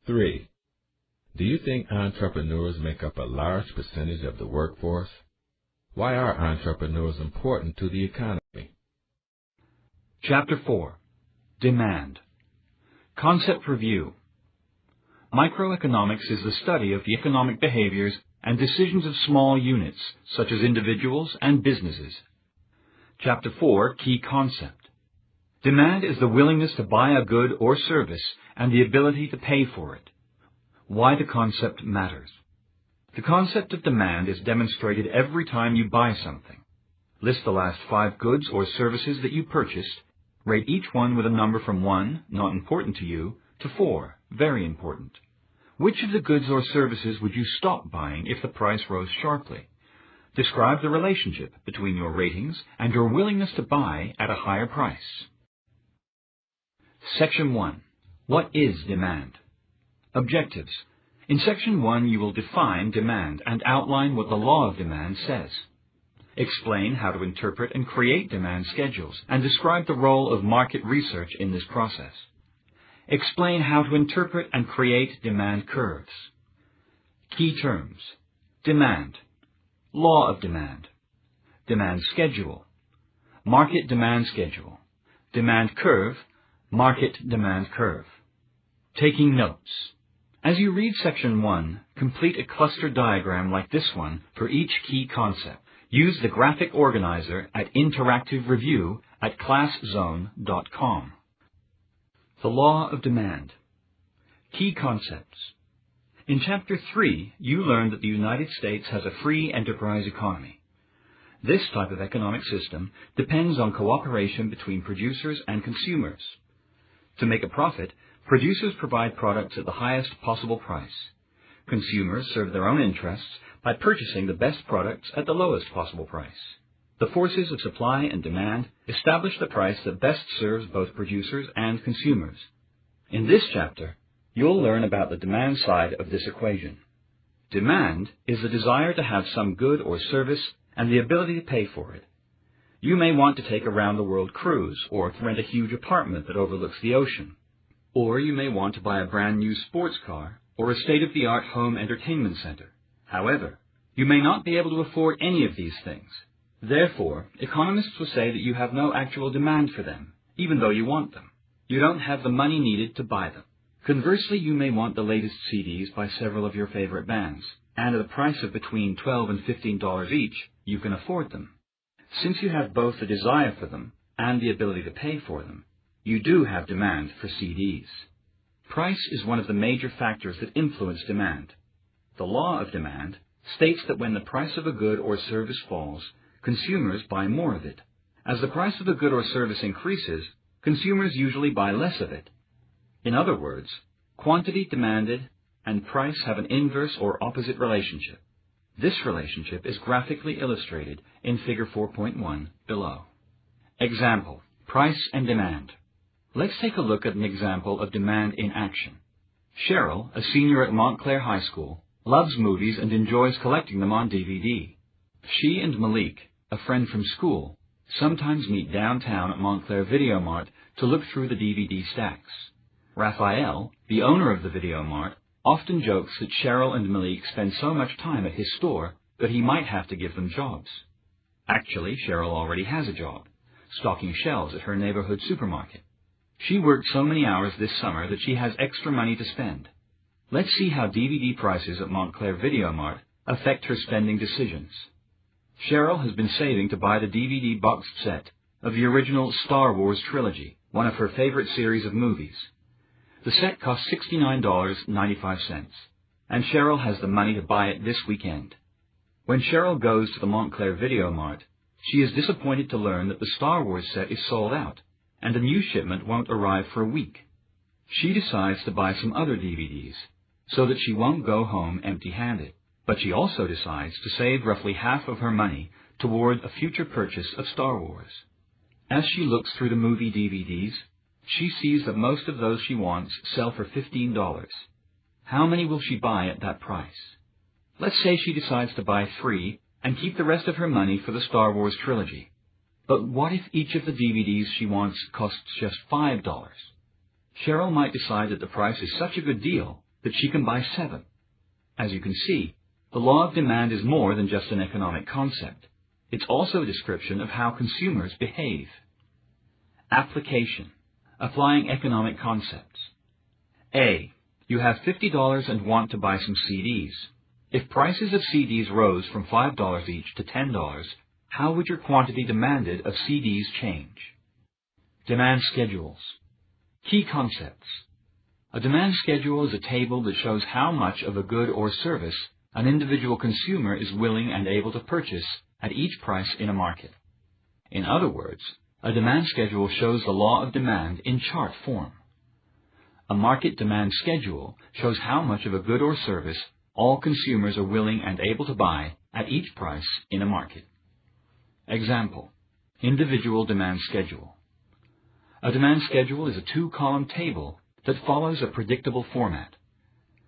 3. Do you think entrepreneurs make up a large percentage of the workforce? Why are entrepreneurs important to the economy? Chapter 4. Demand. Concept Review. Microeconomics is the study of the economic behaviors and decisions of small units, such as individuals and businesses. Chapter 4. Key Concept. Demand is the willingness to buy a good or service and the ability to pay for it. Why the concept matters. The concept of demand is demonstrated every time you buy something. List the last 5 goods or services that you purchased. Rate each one with a number from 1, not important to you, to 4, very important. Which of the goods or services would you stop buying if the price rose sharply? Describe the relationship between your ratings and your willingness to buy at a higher price. Section 1. What is demand? Objectives. In Section 1, you will define demand and outline what the law of demand says. Explain how to interpret and create demand schedules and describe the role of market research in this process. Explain how to interpret and create demand curves. Key terms. Demand. Law of demand. Demand schedule. Market demand schedule. Demand curve. Market demand curve. Taking notes. As you read Section 1, complete a cluster diagram like this one for each key concept. Use the graphic organizer at Interactive Review at ClassZone.com. The Law of Demand. Key Concepts. In Chapter 3, you learned that the United States has a free enterprise economy. This type of economic system depends on cooperation between producers and consumers. To make a profit, producers provide products at the highest possible price. Consumers serve their own interests by purchasing the best products at the lowest possible price. The forces of supply and demand establish the price that best serves both producers and consumers. In this chapter, you'll learn about the demand side of this equation. Demand is the desire to have some good or service and the ability to pay for it. You may want to take a round-the-world cruise or to rent a huge apartment that overlooks the ocean. Or you may want to buy a brand new sports car or a state-of-the-art home entertainment center. However, you may not be able to afford any of these things. Therefore, economists will say that you have no actual demand for them, even though you want them. You don't have the money needed to buy them. Conversely, you may want the latest CDs by several of your favorite bands, and at a price of between $12 and $15 each, you can afford them. Since you have both the desire for them and the ability to pay for them, you do have demand for CDs. Price is one of the major factors that influence demand. The law of demand states that when the price of a good or service falls, consumers buy more of it. As the price of a good or service increases, consumers usually buy less of it. In other words, quantity demanded and price have an inverse or opposite relationship. This relationship is graphically illustrated in Figure 4.1 below. Example, price and demand. Let's take a look at an example of demand in action. Cheryl, a senior at Montclair High School, loves movies and enjoys collecting them on DVD. She and Malik, a friend from school, sometimes meet downtown at Montclair Video Mart to look through the DVD stacks. Raphael, the owner of the Video Mart, often jokes that Cheryl and Malik spend so much time at his store that he might have to give them jobs. Actually, Cheryl already has a job, stocking shelves at her neighborhood supermarket. She worked so many hours this summer that she has extra money to spend. Let's see how DVD prices at Montclair Video Mart affect her spending decisions. Cheryl has been saving to buy the DVD boxed set of the original Star Wars trilogy, one of her favorite series of movies. The set costs $69.95, and Cheryl has the money to buy it this weekend. When Cheryl goes to the Montclair Video Mart, she is disappointed to learn that the Star Wars set is sold out, and a new shipment won't arrive for a week. She decides to buy some other DVDs, so that she won't go home empty-handed, but she also decides to save roughly half of her money toward a future purchase of Star Wars. As she looks through the movie DVDs, she sees that most of those she wants sell for $15. How many will she buy at that price? Let's say she decides to buy 3 and keep the rest of her money for the Star Wars trilogy. But what if each of the DVDs she wants costs just $5? Cheryl might decide that the price is such a good deal that she can buy 7. As you can see, the law of demand is more than just an economic concept. It's also a description of how consumers behave. Application. Applying economic concepts. A. You have $50 and want to buy some CDs. If prices of CDs rose from $5 each to $10, how would your quantity demanded of CDs change? Demand schedules. Key concepts. A demand schedule is a table that shows how much of a good or service an individual consumer is willing and able to purchase at each price in a market. In other words, a demand schedule shows the law of demand in chart form. A market demand schedule shows how much of a good or service all consumers are willing and able to buy at each price in a market. Example: individual demand schedule. A demand schedule is a 2-column table that follows a predictable format.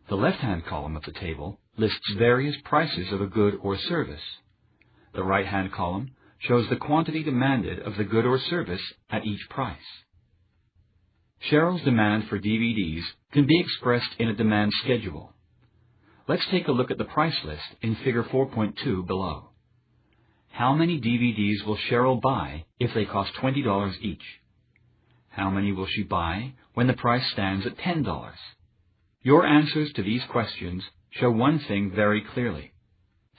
The left-hand column of the table lists various prices of a good or service. The right-hand column shows the quantity demanded of the good or service at each price. Cheryl's demand for DVDs can be expressed in a demand schedule. Let's take a look at the price list in Figure 4.2 below. How many DVDs will Cheryl buy if they cost $20 each? How many will she buy when the price stands at $10? Your answers to these questions show one thing very clearly.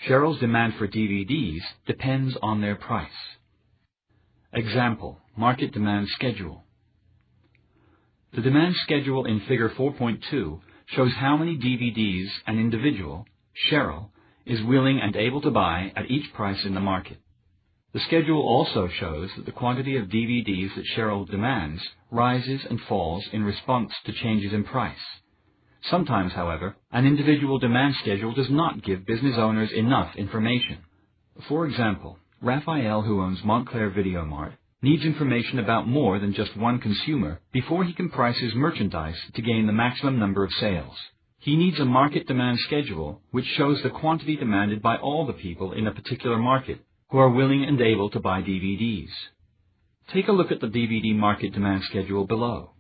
Cheryl's demand for DVDs depends on their price. Example: market demand schedule. The demand schedule in Figure 4.2 shows how many DVDs an individual, Cheryl, is willing and able to buy at each price in the market. The schedule also shows that the quantity of DVDs that Cheryl demands rises and falls in response to changes in price. Sometimes, however, an individual demand schedule does not give business owners enough information. For example, Raphael, who owns Montclair Video Mart, needs information about more than just one consumer before he can price his merchandise to gain the maximum number of sales. He needs a market demand schedule which shows the quantity demanded by all the people in a particular market who are willing and able to buy DVDs. Take a look at the DVD market demand schedule below.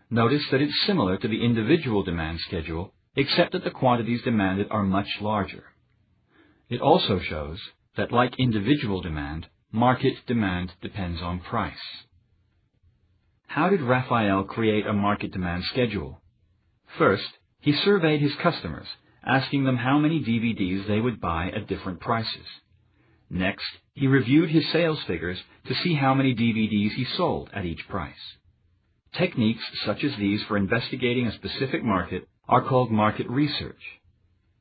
Notice that it's similar to the individual demand schedule, except that the quantities demanded are much larger. It also shows that, like individual demand, market demand depends on price. How did Raphael create a market demand schedule? First, he surveyed his customers, asking them how many DVDs they would buy at different prices. Next, he reviewed his sales figures to see how many DVDs he sold at each price. Techniques such as these for investigating a specific market are called market research.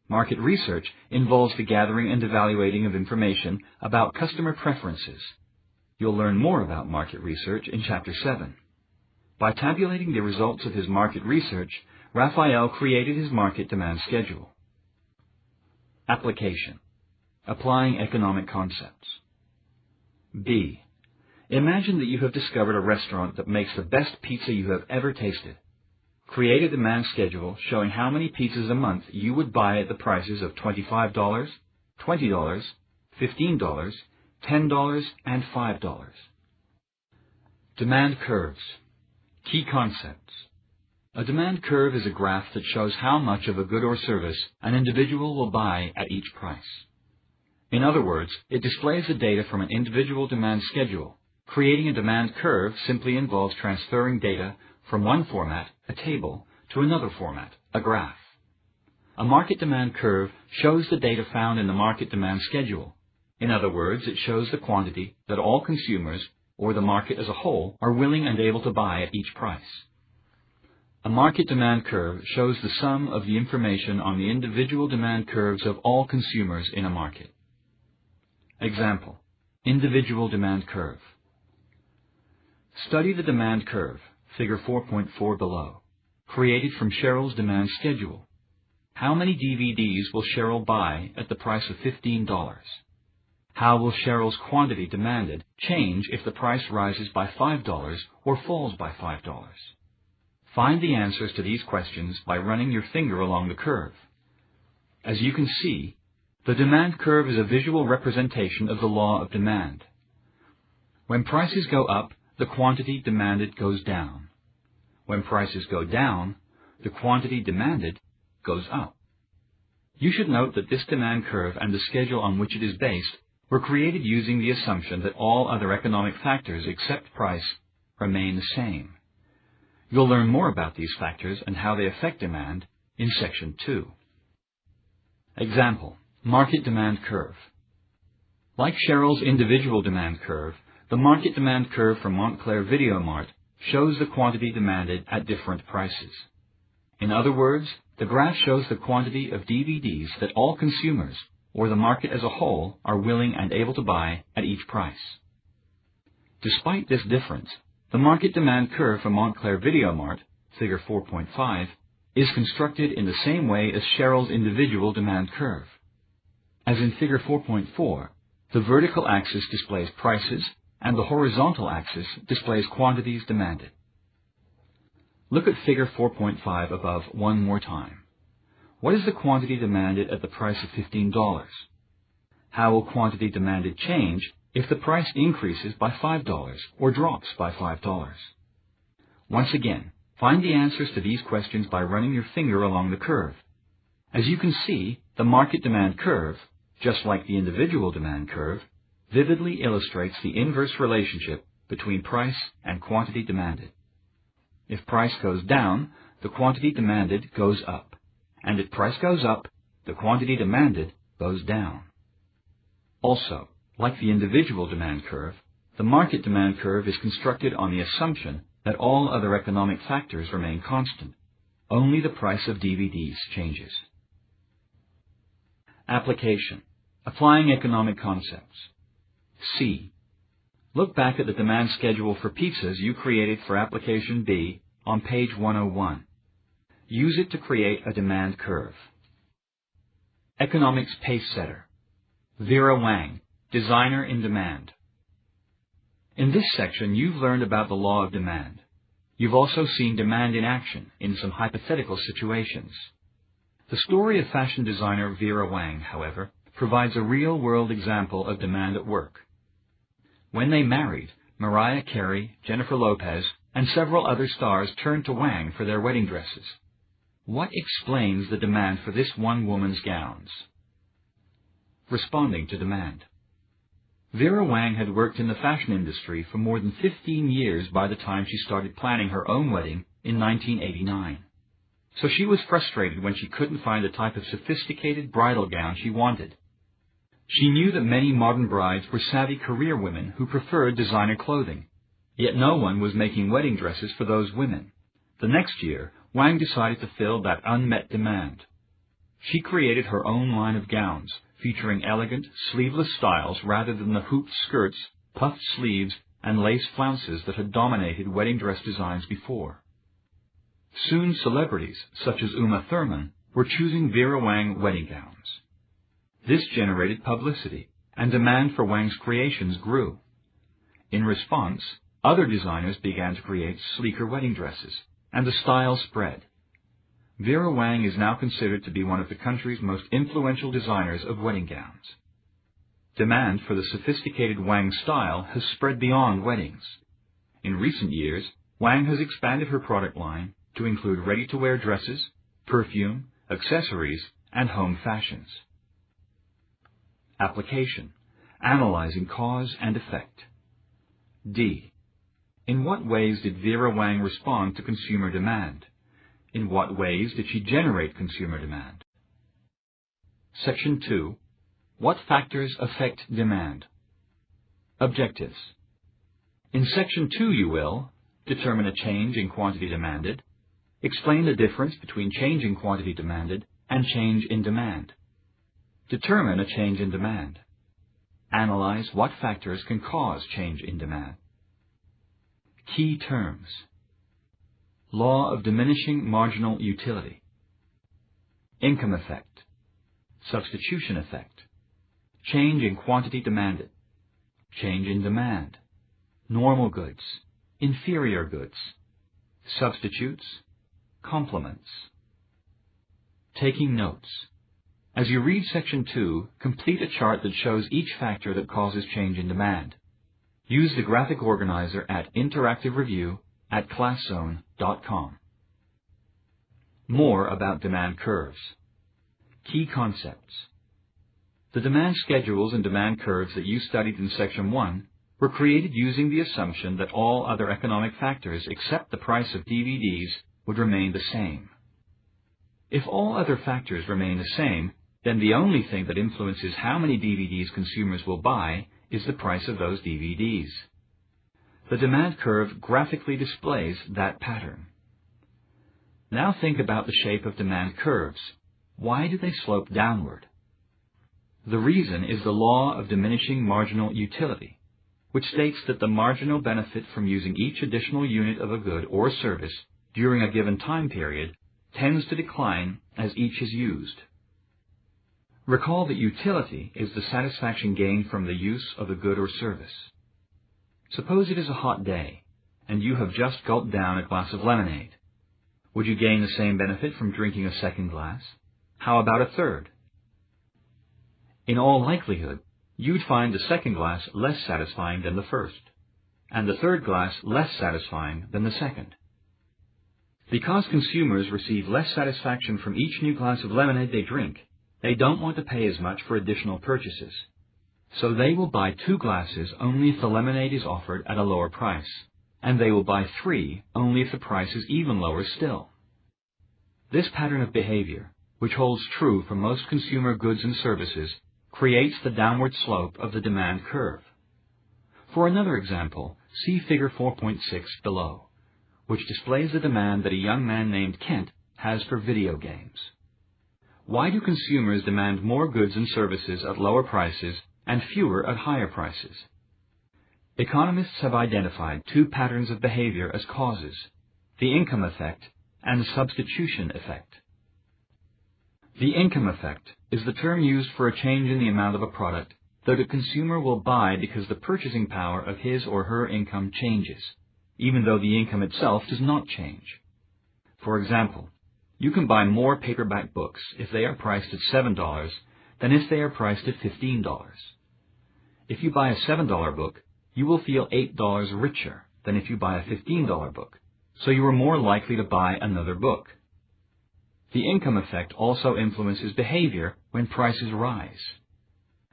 Market research involves the gathering and evaluating of information about customer preferences. You'll learn more about market research in Chapter 7. By tabulating the results of his market research, Raphael created his market demand schedule. Application. Applying economic concepts. B. Imagine that you have discovered a restaurant that makes the best pizza you have ever tasted. Create a demand schedule showing how many pizzas a month you would buy at the prices of $25, $20, $15, $10, and $5. Demand curves. Key concepts. A demand curve is a graph that shows how much of a good or service an individual will buy at each price. In other words, it displays the data from an individual demand schedule. Creating a demand curve simply involves transferring data from one format, a table, to another format, a graph. A market demand curve shows the data found in the market demand schedule. In other words, it shows the quantity that all consumers, or the market as a whole, are willing and able to buy at each price. A market demand curve shows the sum of the information on the individual demand curves of all consumers in a market. Example: individual demand curve. Study the demand curve, figure 4.4 below, created from Cheryl's demand schedule. How many DVDs will Cheryl buy at the price of $15? How will Cheryl's quantity demanded change if the price rises by $5 or falls by $5? Find the answers to these questions by running your finger along the curve. As you can see, the demand curve is a visual representation of the law of demand. When prices go up, the quantity demanded goes down. When prices go down, the quantity demanded goes up. You should note that this demand curve and the schedule on which it is based were created using the assumption that all other economic factors except price remain the same. You'll learn more about these factors and how they affect demand in Section 2. Example: market demand curve. Like Cheryl's individual demand curve, the market demand curve for Montclair Video Mart shows the quantity demanded at different prices. In other words, the graph shows the quantity of DVDs that all consumers, or the market as a whole, are willing and able to buy at each price. Despite this difference, the market demand curve for Montclair Video Mart, figure 4.5, is constructed in the same way as Cheryl's individual demand curve. As in figure 4.4, the vertical axis displays prices and the horizontal axis displays quantities demanded. Look at figure 4.5 above one more time. What is the quantity demanded at the price of $15? How will quantity demanded change if the price increases by $5 or drops by $5? Once again, find the answers to these questions by running your finger along the curve. As you can see, the market demand curve, just like the individual demand curve, vividly illustrates the inverse relationship between price and quantity demanded. If price goes down, the quantity demanded goes up, and if price goes up, the quantity demanded goes down. Also, like the individual demand curve, the market demand curve is constructed on the assumption that all other economic factors remain constant. Only the price of DVDs changes. Application: applying economic concepts. C. Look back at the demand schedule for pizzas you created for Application B on page 101. Use it to create a demand curve. Economics Pace Setter. Vera Wang, Designer in Demand. In this section, you've learned about the law of demand. You've also seen demand in action in some hypothetical situations. The story of fashion designer Vera Wang, however, provides a real-world example of demand at work. When they married, Mariah Carey, Jennifer Lopez, and several other stars turned to Wang for their wedding dresses. What explains the demand for this one woman's gowns? Responding to demand. Vera Wang had worked in the fashion industry for more than 15 years by the time she started planning her own wedding in 1989. So she was frustrated when she couldn't find the type of sophisticated bridal gown she wanted. She knew that many modern brides were savvy career women who preferred designer clothing, yet no one was making wedding dresses for those women. The next year, Wang decided to fill that unmet demand. She created her own line of gowns, featuring elegant, sleeveless styles rather than the hooped skirts, puffed sleeves, and lace flounces that had dominated wedding dress designs before. Soon celebrities, such as Uma Thurman, were choosing Vera Wang wedding gowns. This generated publicity, and demand for Wang's creations grew. In response, other designers began to create sleeker wedding dresses, and the style spread. Vera Wang is now considered to be one of the country's most influential designers of wedding gowns. Demand for the sophisticated Wang style has spread beyond weddings. In recent years, Wang has expanded her product line to include ready-to-wear dresses, perfume, accessories, and home fashions. Application: analyzing cause and effect. D. In what ways did Vera Wang respond to consumer demand? In what ways did she generate consumer demand? Section 2. What factors affect demand? Objectives. In Section 2 you will determine a change in quantity demanded, Explain the difference between change in quantity demanded and change in demand. Determine a change in demand. Analyze what factors can cause change in demand. Key terms. Law of diminishing marginal utility. Income effect. Substitution effect. Change in quantity demanded. Change in demand. Normal goods. Inferior goods. Substitutes. Complements. Taking notes. As you read Section 2, complete a chart that shows each factor that causes change in demand. Use the graphic organizer at Interactive Review at ClassZone.com. More about demand curves. Key concepts. The demand schedules and demand curves that you studied in Section 1 were created using the assumption that all other economic factors except the price of DVDs would remain the same. If all other factors remain the same, then the only thing that influences how many DVDs consumers will buy is the price of those DVDs. The demand curve graphically displays that pattern. Now think about the shape of demand curves. Why do they slope downward? The reason is the law of diminishing marginal utility, which states that the marginal benefit from using each additional unit of a good or service during a given time period tends to decline as each is used. Recall that utility is the satisfaction gained from the use of a good or service. Suppose it is a hot day, and you have just gulped down a glass of lemonade. Would you gain the same benefit from drinking a second glass? How about a third? In all likelihood, you'd find the second glass less satisfying than the first, and the third glass less satisfying than the second. Because consumers receive less satisfaction from each new glass of lemonade they drink, they don't want to pay as much for additional purchases. So they will buy 2 glasses only if the lemonade is offered at a lower price, and they will buy 3 only if the price is even lower still. This pattern of behavior, which holds true for most consumer goods and services, creates the downward slope of the demand curve. For another example, see Figure 4.6 below, which displays the demand that a young man named Kent has for video games. Why do consumers demand more goods and services at lower prices and fewer at higher prices? Economists have identified 2 patterns of behavior as causes, the income effect and the substitution effect. The income effect is the term used for a change in the amount of a product that a consumer will buy because the purchasing power of his or her income changes, even though the income itself does not change. For example, you can buy more paperback books if they are priced at $7 than if they are priced at $15. If you buy a $7 book, you will feel $8 richer than if you buy a $15 book, so you are more likely to buy another book. The income effect also influences behavior when prices rise.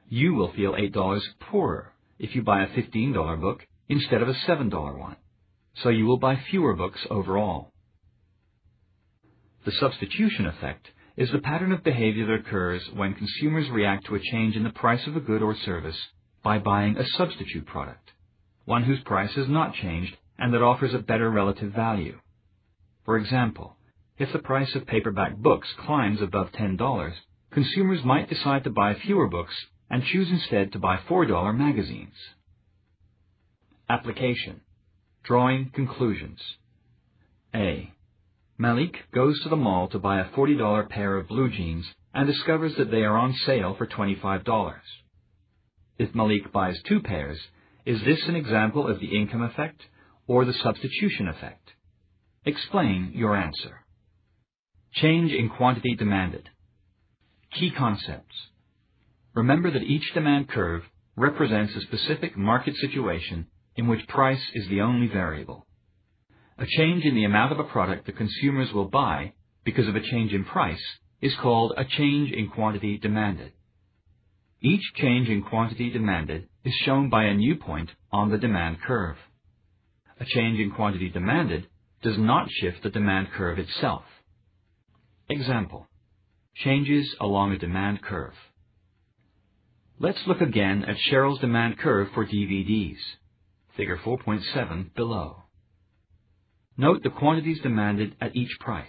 You will feel $8 poorer if you buy a $15 book instead of a $7 one, so you will buy fewer books overall. The substitution effect is the pattern of behavior that occurs when consumers react to a change in the price of a good or service by buying a substitute product, one whose price has not changed and that offers a better relative value. For example, if the price of paperback books climbs above $10, consumers might decide to buy fewer books and choose instead to buy $4 magazines. Application. Drawing conclusions. A. Malik goes to the mall to buy a $40 pair of blue jeans and discovers that they are on sale for $25. If Malik buys 2 pairs, is this an example of the income effect or the substitution effect? Explain your answer. Change in quantity demanded. Key concepts. Remember that each demand curve represents a specific market situation in which price is the only variable. A change in the amount of a product that consumers will buy because of a change in price is called a change in quantity demanded. Each change in quantity demanded is shown by a new point on the demand curve. A change in quantity demanded does not shift the demand curve itself. Example. Changes along a demand curve. Let's look again at Cheryl's demand curve for DVDs. Figure 4.7 below. Note the quantities demanded at each price.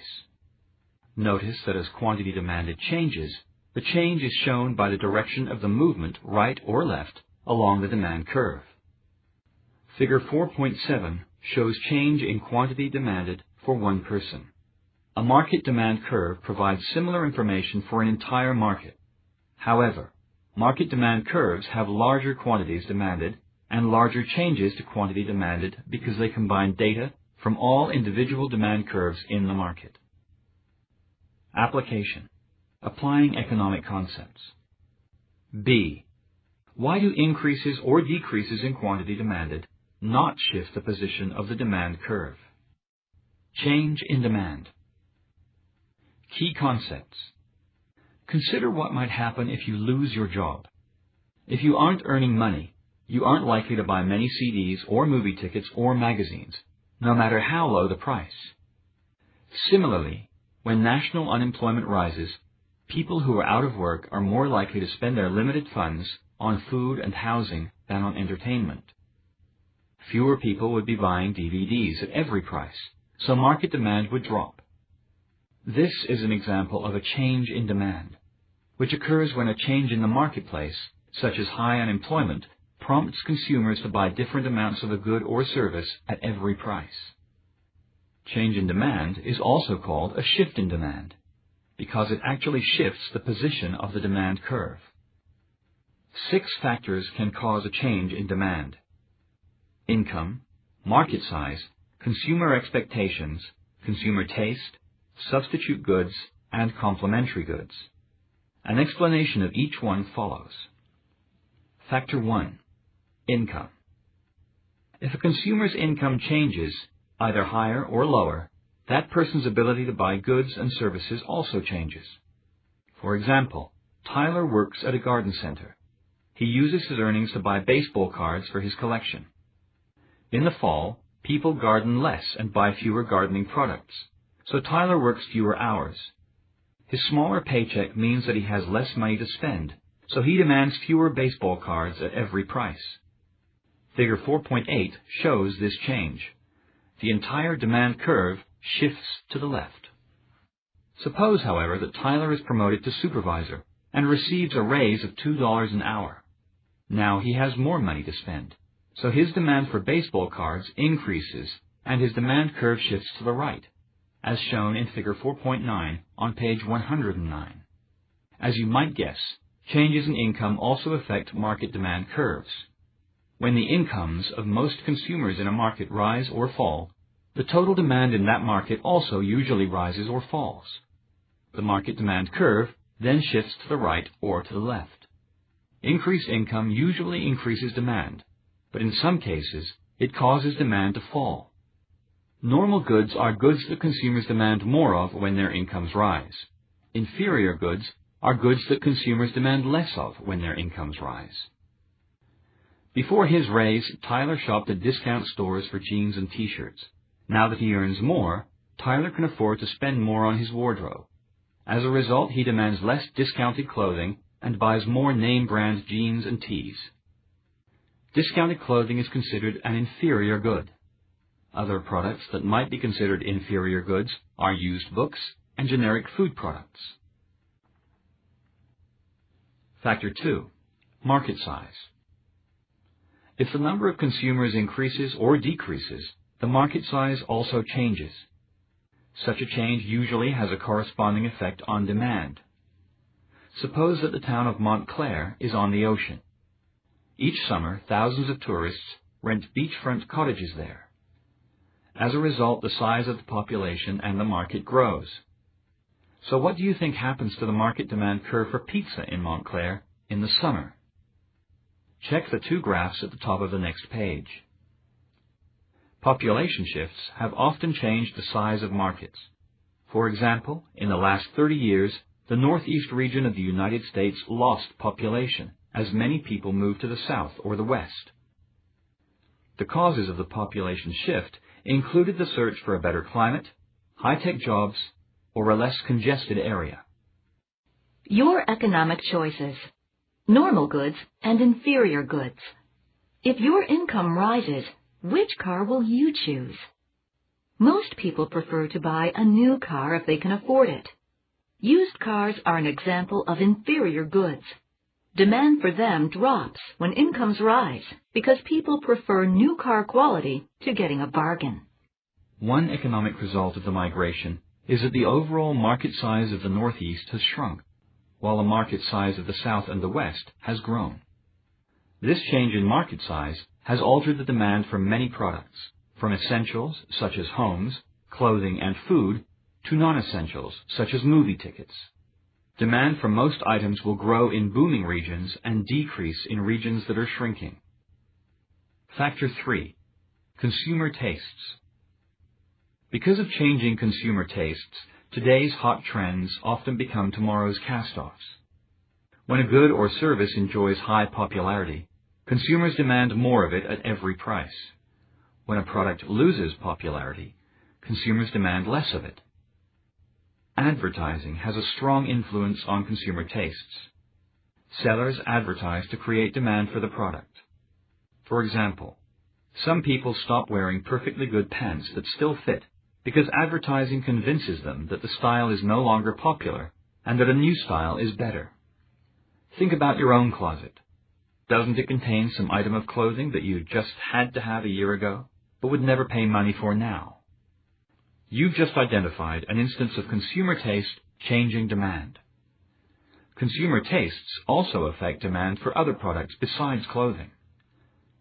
Notice that as quantity demanded changes, the change is shown by the direction of the movement right or left along the demand curve. Figure 4.7 shows change in quantity demanded for one person. A market demand curve provides similar information for an entire market. However, market demand curves have larger quantities demanded and larger changes to quantity demanded because they combine data from all individual demand curves in the market. Application: applying economic concepts. B. Why do increases or decreases in quantity demanded not shift the position of the demand curve? Change in demand. Key concepts. Consider what might happen if you lose your job. If you aren't earning money, you aren't likely to buy many CDs or movie tickets or magazines, no matter how low the price. Similarly, when national unemployment rises, people who are out of work are more likely to spend their limited funds on food and housing than on entertainment. Fewer people would be buying DVDs at every price, so market demand would drop. This is an example of a change in demand, which occurs when a change in the marketplace, such as high unemployment, prompts consumers to buy different amounts of a good or service at every price. Change in demand is also called a shift in demand, because it actually shifts the position of the demand curve. 6 factors can cause a change in demand: income, market size, consumer expectations, consumer taste, substitute goods, and complementary goods. An explanation of each one follows. Factor 1. Income. If a consumer's income changes, either higher or lower, that person's ability to buy goods and services also changes. For example, Tyler works at a garden center. He uses his earnings to buy baseball cards for his collection. In the fall, people garden less and buy fewer gardening products, so Tyler works fewer hours. His smaller paycheck means that he has less money to spend, so he demands fewer baseball cards at every price. Figure 4.8 shows this change. The entire demand curve shifts to the left. Suppose, however, that Tyler is promoted to supervisor and receives a raise of $2 an hour. Now he has more money to spend, so his demand for baseball cards increases and his demand curve shifts to the right, as shown in Figure 4.9 on page 109. As you might guess, changes in income also affect market demand curves. When the incomes of most consumers in a market rise or fall, the total demand in that market also usually rises or falls. The market demand curve then shifts to the right or to the left. Increased income usually increases demand, but in some cases, it causes demand to fall. Normal goods are goods that consumers demand more of when their incomes rise. Inferior goods are goods that consumers demand less of when their incomes rise. Before his raise, Tyler shopped at discount stores for jeans and t-shirts. Now that he earns more, Tyler can afford to spend more on his wardrobe. As a result, he demands less discounted clothing and buys more name-brand jeans and tees. Discounted clothing is considered an inferior good. Other products that might be considered inferior goods are used books and generic food products. Factor 2. Market size. If the number of consumers increases or decreases, the market size also changes. Such a change usually has a corresponding effect on demand. Suppose that the town of Montclair is on the ocean. Each summer, thousands of tourists rent beachfront cottages there. As a result, the size of the population and the market grows. So what do you think happens to the market demand curve for pizza in Montclair in the summer? Check the 2 graphs at the top of the next page. Population shifts have often changed the size of markets. For example, in the last 30 years, the northeast region of the United States lost population as many people moved to the south or the west. The causes of the population shift included the search for a better climate, high-tech jobs, or a less congested area. Your economic choices. Normal goods and inferior goods. If your income rises, which car will you choose? Most people prefer to buy a new car if they can afford it. Used cars are an example of inferior goods. Demand for them drops when incomes rise because people prefer new car quality to getting a bargain. One economic result of the migration is that the overall market size of the Northeast has shrunk, while the market size of the South and the West has grown. This change in market size has altered the demand for many products, from essentials such as homes, clothing, and food, to non-essentials such as movie tickets. Demand for most items will grow in booming regions and decrease in regions that are shrinking. Factor 3. Consumer tastes. Because of changing consumer tastes, today's hot trends often become tomorrow's cast-offs. When a good or service enjoys high popularity, consumers demand more of it at every price. When a product loses popularity, consumers demand less of it. Advertising has a strong influence on consumer tastes. Sellers advertise to create demand for the product. For example, some people stop wearing perfectly good pants that still fit because advertising convinces them that the style is no longer popular and that a new style is better. Think about your own closet. Doesn't it contain some item of clothing that you just had to have a year ago, but would never pay money for now? You've just identified an instance of consumer taste changing demand. Consumer tastes also affect demand for other products besides clothing.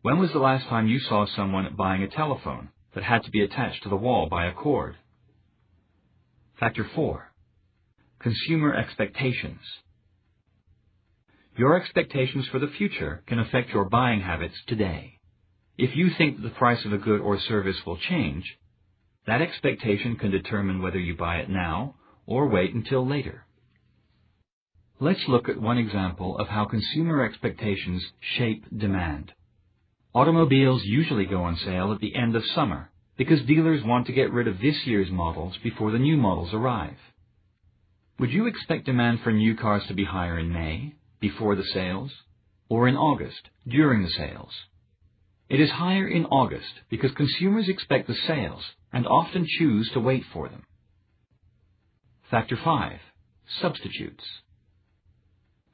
When was the last time you saw someone buying a telephone that had to be attached to the wall by a cord? Factor 4. Consumer expectations. Your expectations for the future can affect your buying habits today. If you think that the price of a good or service will change, that expectation can determine whether you buy it now or wait until later. Let's look at one example of how consumer expectations shape demand. Automobiles usually go on sale at the end of summer because dealers want to get rid of this year's models before the new models arrive. Would you expect demand for new cars to be higher in May, before the sales, or in August, during the sales? It is higher in August because consumers expect the sales and often choose to wait for them. Factor 5. Substitutes.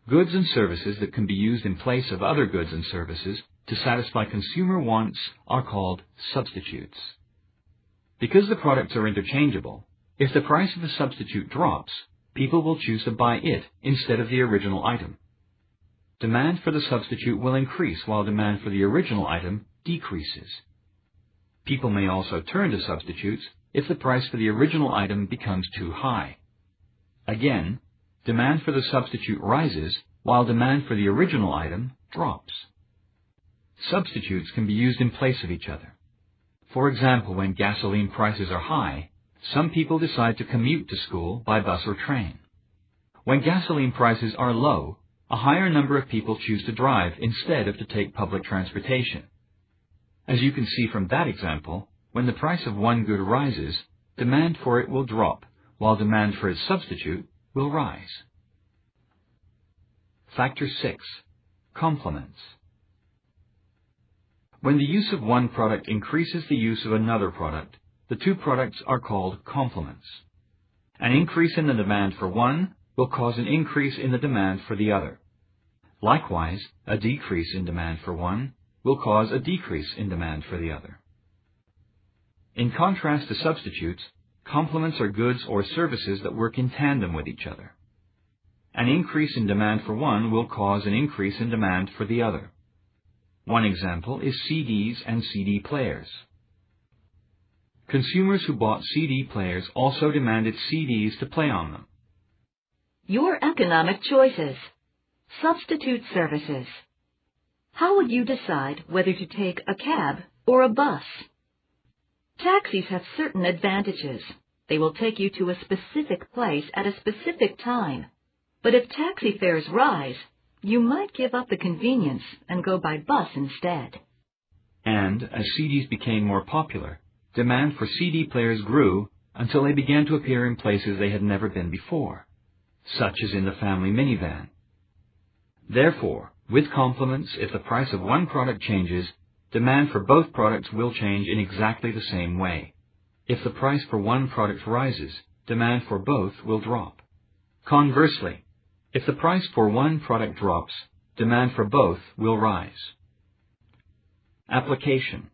Goods and services that can be used in place of other goods and services to satisfy consumer wants are called substitutes. Because the products are interchangeable, if the price of a substitute drops, people will choose to buy it instead of the original item. Demand for the substitute will increase while demand for the original item decreases. People may also turn to substitutes if the price for the original item becomes too high. Again, demand for the substitute rises while demand for the original item drops. Substitutes can be used in place of each other. For example, when gasoline prices are high, some people decide to commute to school by bus or train. When gasoline prices are low, a higher number of people choose to drive instead of to take public transportation. As you can see from that example, when the price of one good rises, demand for it will drop, while demand for its substitute will rise. Factor 6. Complements. When the use of one product increases the use of another product, the two products are called complements. An increase in the demand for one will cause an increase in the demand for the other. Likewise, a decrease in demand for one will cause a decrease in demand for the other. In contrast to substitutes, complements are goods or services that work in tandem with each other. An increase in demand for one will cause an increase in demand for the other. One example is CDs and CD players. Consumers who bought CD players also demanded CDs to play on them. Your economic choices. Substitute services. How would you decide whether to take a cab or a bus? Taxis have certain advantages. They will take you to a specific place at a specific time. But if taxi fares rise, you might give up the convenience and go by bus instead. And as CDs became more popular, demand for CD players grew until they began to appear in places they had never been before, such as in the family minivan. Therefore, with complements, if the price of one product changes, demand for both products will change in exactly the same way. If the price for one product rises, demand for both will drop. Conversely, if the price for one product drops, demand for both will rise. Application: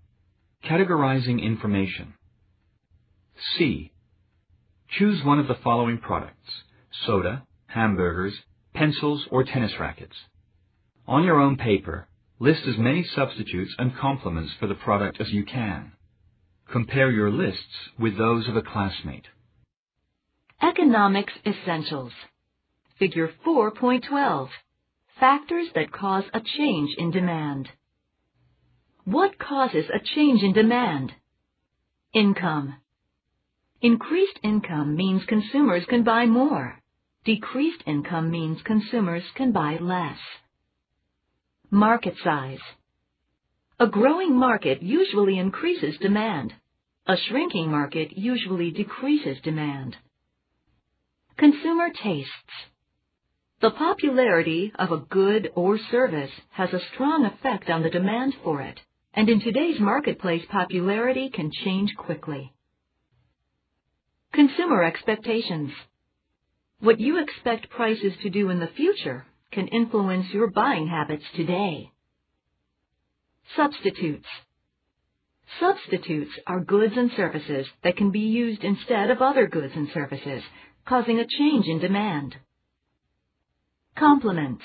categorizing information. C. Choose one of the following products: soda, hamburgers, pencils, or tennis rackets. On your own paper, list as many substitutes and complements for the product as you can. Compare your lists with those of a classmate. Economics Essentials. Figure 4.12. Factors that cause a change in demand. What causes a change in demand? Income. Increased income means consumers can buy more. Decreased income means consumers can buy less. Market size. A growing market usually increases demand. A shrinking market usually decreases demand. Consumer tastes. The popularity of a good or service has a strong effect on the demand for it, and in today's marketplace, popularity can change quickly. Consumer expectations. What you expect prices to do in the future can influence your buying habits today. Substitutes. Substitutes are goods and services that can be used instead of other goods and services, causing a change in demand. Complements.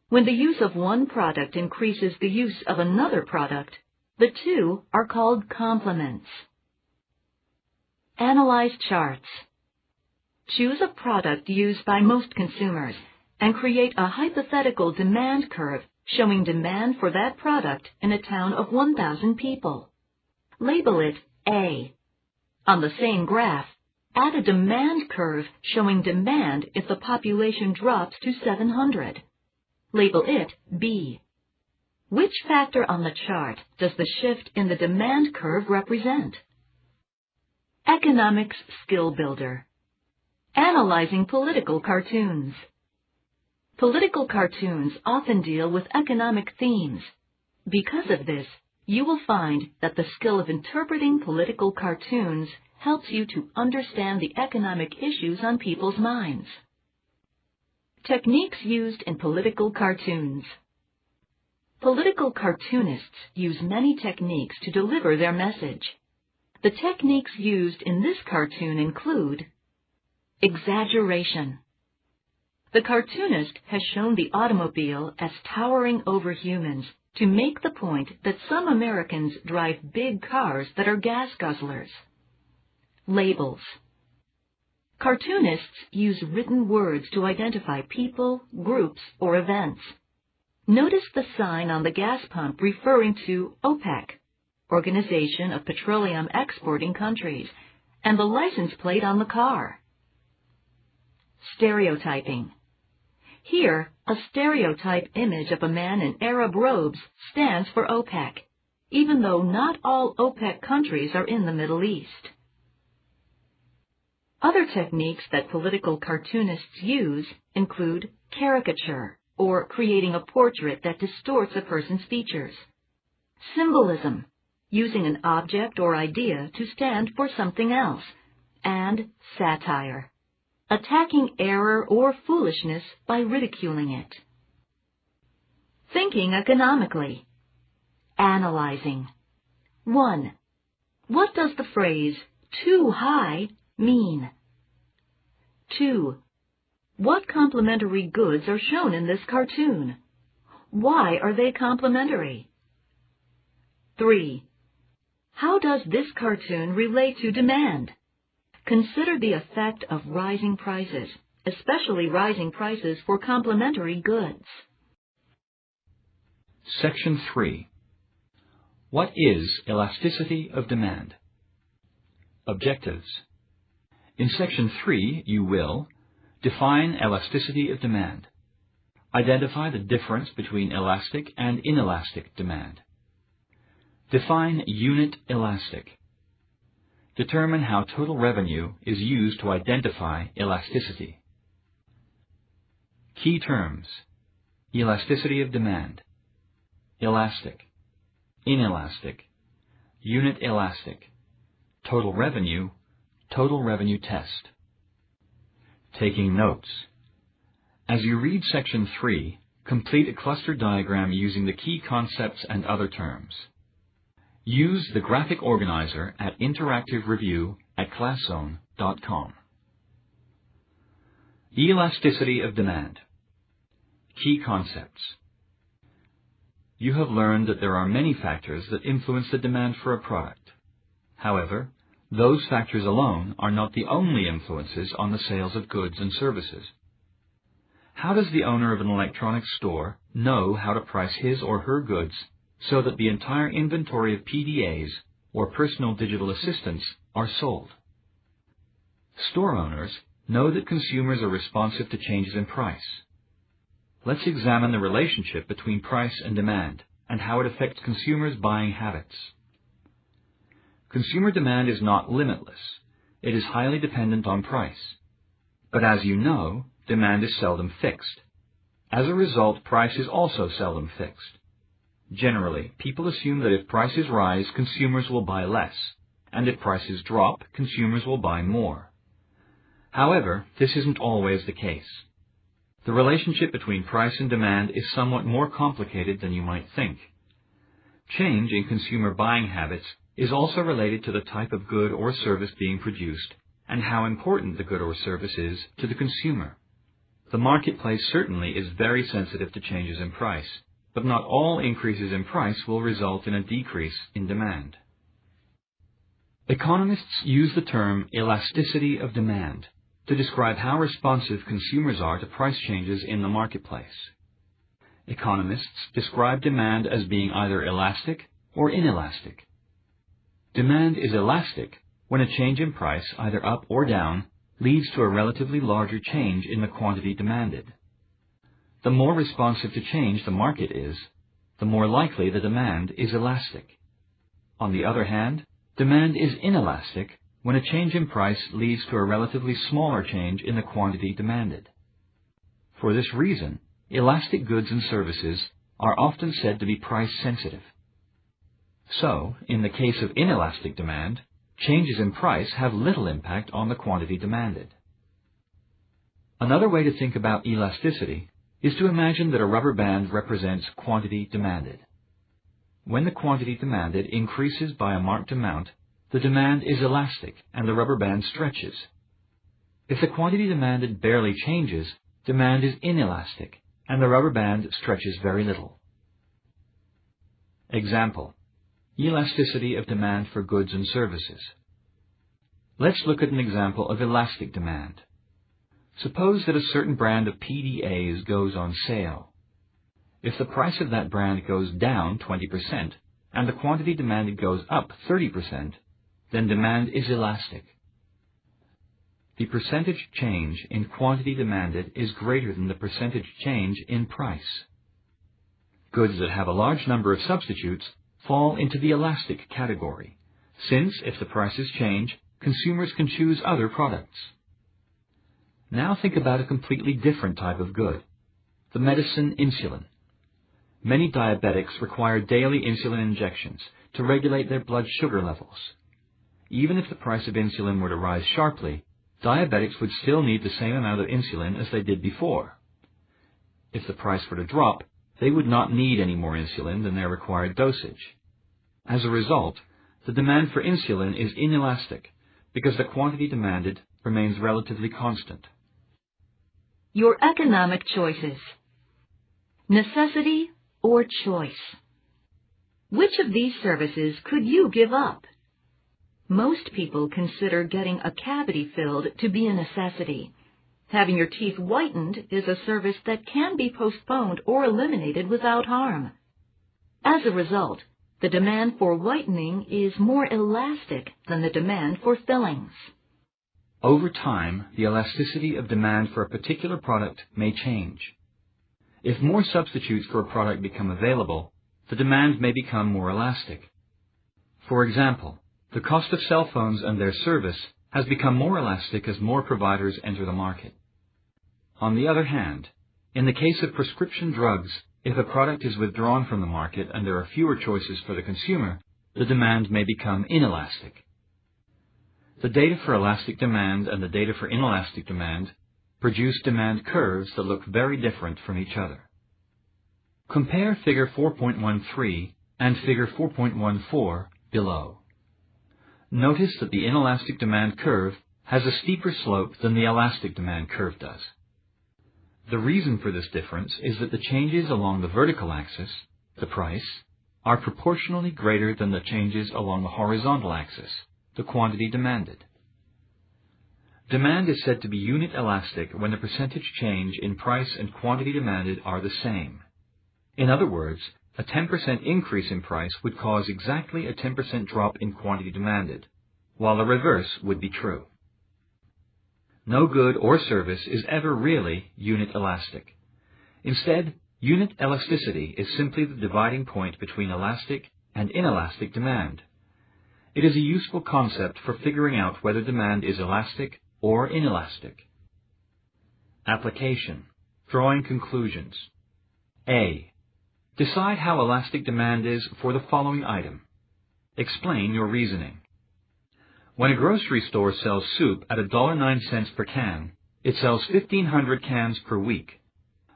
When the use of one product increases the use of another product, the two are called complements. Analyze charts. Choose a product used by most consumers and create a hypothetical demand curve showing demand for that product in a town of 1,000 people. Label it A. On the same graph, add a demand curve showing demand if the population drops to 700. Label it B. Which factor on the chart does the shift in the demand curve represent? Economics Skill Builder. Analyzing political cartoons. Political cartoons often deal with economic themes. Because of this, you will find that the skill of interpreting political cartoons helps you to understand the economic issues on people's minds. Techniques used in political cartoons. Political cartoonists use many techniques to deliver their message. The techniques used in this cartoon include exaggeration. The cartoonist has shown the automobile as towering over humans to make the point that some Americans drive big cars that are gas guzzlers. Labels. Cartoonists use written words to identify people, groups, or events. Notice the sign on the gas pump referring to OPEC, Organization of Petroleum Exporting Countries, and the license plate on the car. Stereotyping. Here, a stereotype image of a man in Arab robes stands for OPEC, even though not all OPEC countries are in the Middle East. Other techniques that political cartoonists use include caricature, or creating a portrait that distorts a person's features. Symbolism, using an object or idea to stand for something else. And satire, attacking error or foolishness by ridiculing it. Thinking economically. Analyzing. 1. What does the phrase too high mean? 2. What complementary goods are shown in this cartoon? Why are they complementary? 3. How does this cartoon relate to demand? Consider the effect of rising prices, especially rising prices for complementary goods. Section 3. What is elasticity of demand? Objectives. In Section 3, you will define elasticity of demand. Identify the difference between elastic and inelastic demand. Define unit elastic. Determine how total revenue is used to identify elasticity. Key terms: elasticity of demand, elastic, inelastic, unit elastic, total revenue test. Taking notes. As you read Section 3, complete a cluster diagram using the key concepts and other terms. Use the graphic organizer at Interactive Review at ClassZone.com. Elasticity of demand. Key concepts. You have learned that there are many factors that influence the demand for a product. However, those factors alone are not the only influences on the sales of goods and services. How does the owner of an electronics store know how to price his or her goods so that the entire inventory of PDAs, or personal digital assistants, are sold? Store owners know that consumers are responsive to changes in price. Let's examine the relationship between price and demand and how it affects consumers' buying habits. Consumer demand is not limitless. It is highly dependent on price. But as you know, demand is seldom fixed. As a result, price is also seldom fixed. Generally, people assume that if prices rise, consumers will buy less, and if prices drop, consumers will buy more. However, this isn't always the case. The relationship between price and demand is somewhat more complicated than you might think. Change in consumer buying habits is also related to the type of good or service being produced and how important the good or service is to the consumer. The marketplace certainly is very sensitive to changes in price, but not all increases in price will result in a decrease in demand. Economists use the term elasticity of demand to describe how responsive consumers are to price changes in the marketplace. Economists describe demand as being either elastic or inelastic. Demand is elastic when a change in price, either up or down, leads to a relatively larger change in the quantity demanded. The more responsive to change the market is, the more likely the demand is elastic. On the other hand, demand is inelastic when a change in price leads to a relatively smaller change in the quantity demanded. For this reason, elastic goods and services are often said to be price sensitive. So, in the case of inelastic demand, changes in price have little impact on the quantity demanded. Another way to think about elasticity is to imagine that a rubber band represents quantity demanded. When the quantity demanded increases by a marked amount, the demand is elastic and the rubber band stretches. If the quantity demanded barely changes, demand is inelastic and the rubber band stretches very little. Example: elasticity of demand for goods and services. Let's look at an example of elastic demand. Suppose that a certain brand of PDAs goes on sale. If the price of that brand goes down 20% and the quantity demanded goes up 30%, then demand is elastic. The percentage change in quantity demanded is greater than the percentage change in price. Goods that have a large number of substitutes fall into the elastic category, since if the prices change, consumers can choose other products. Now think about a completely different type of good, the medicine insulin. Many diabetics require daily insulin injections to regulate their blood sugar levels. Even if the price of insulin were to rise sharply, diabetics would still need the same amount of insulin as they did before. If the price were to drop, they would not need any more insulin than their required dosage. As a result, the demand for insulin is inelastic because the quantity demanded remains relatively constant. Your economic choices. Necessity or choice? Which of these services could you give up? Most people consider getting a cavity filled to be a necessity. Having your teeth whitened is a service that can be postponed or eliminated without harm. As a result, the demand for whitening is more elastic than the demand for fillings. Over time, the elasticity of demand for a particular product may change. If more substitutes for a product become available, the demand may become more elastic. For example, the cost of cell phones and their service has become more elastic as more providers enter the market. On the other hand, in the case of prescription drugs, if a product is withdrawn from the market and there are fewer choices for the consumer, the demand may become inelastic. The data for elastic demand and the data for inelastic demand produce demand curves that look very different from each other. Compare Figure 4.13 and Figure 4.14 below. Notice that the inelastic demand curve has a steeper slope than the elastic demand curve does. The reason for this difference is that the changes along the vertical axis, the price, are proportionally greater than the changes along the horizontal axis, the quantity demanded. Demand is said to be unit elastic when the percentage change in price and quantity demanded are the same. In other words, a 10% increase in price would cause exactly a 10% drop in quantity demanded, while the reverse would be true. No good or service is ever really unit elastic. Instead, unit elasticity is simply the dividing point between elastic and inelastic demand. It is a useful concept for figuring out whether demand is elastic or inelastic. Application. Drawing conclusions. A. Decide how elastic demand is for the following item. Explain your reasoning. When a grocery store sells soup at $1.09 per can, it sells 1,500 cans per week.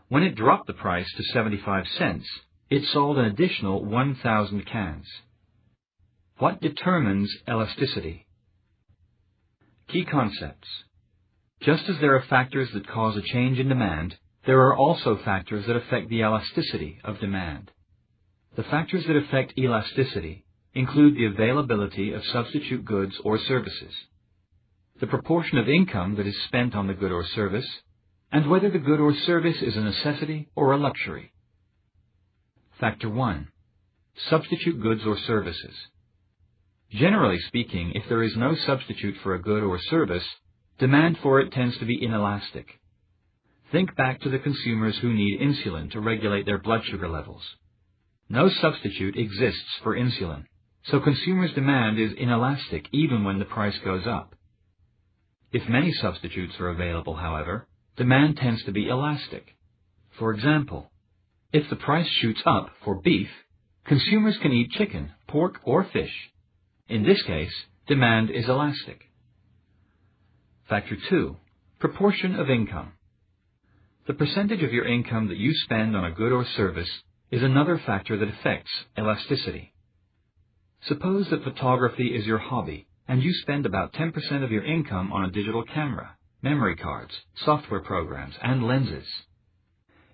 When it dropped the price to 75 cents, it sold an additional 1,000 cans. What determines elasticity? Key concepts. Just as there are factors that cause a change in demand, there are also factors that affect the elasticity of demand. The factors that affect elasticity include the availability of substitute goods or services, the proportion of income that is spent on the good or service, and whether the good or service is a necessity or a luxury. Factor 1. Substitute goods or services. Generally speaking, if there is no substitute for a good or service, demand for it tends to be inelastic. Think back to the consumers who need insulin to regulate their blood sugar levels. No substitute exists for insulin, so consumers' demand is inelastic even when the price goes up. If many substitutes are available, however, demand tends to be elastic. For example, if the price shoots up for beef, consumers can eat chicken, pork, or fish. In this case, demand is elastic. Factor 2. Proportion of income. The percentage of your income that you spend on a good or service is another factor that affects elasticity. Suppose that photography is your hobby, and you spend about 10% of your income on a digital camera, memory cards, software programs, and lenses.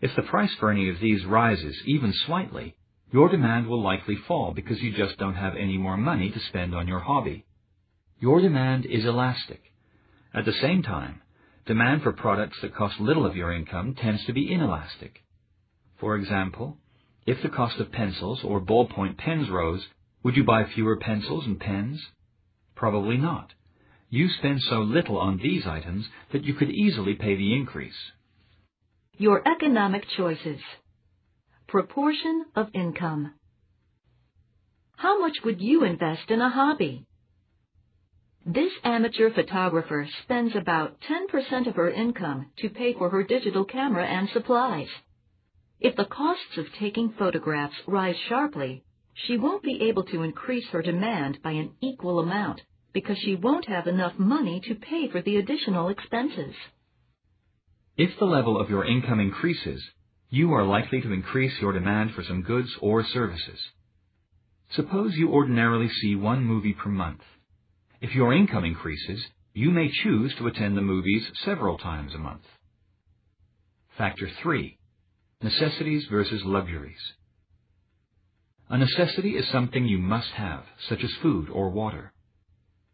If the price for any of these rises even slightly, your demand will likely fall because you just don't have any more money to spend on your hobby. Your demand is elastic. At the same time, demand for products that cost little of your income tends to be inelastic. For example, if the cost of pencils or ballpoint pens rose, would you buy fewer pencils and pens? Probably not. You spend so little on these items that you could easily pay the increase. Your economic choices. Proportion of income. How much would you invest in a hobby? This amateur photographer spends about 10% of her income to pay for her digital camera and supplies. If the costs of taking photographs rise sharply, she won't be able to increase her demand by an equal amount because she won't have enough money to pay for the additional expenses. If the level of your income increases, you are likely to increase your demand for some goods or services. Suppose you ordinarily see one movie per month. If your income increases, you may choose to attend the movies several times a month. Factor 3. Necessities versus luxuries. A necessity is something you must have, such as food or water.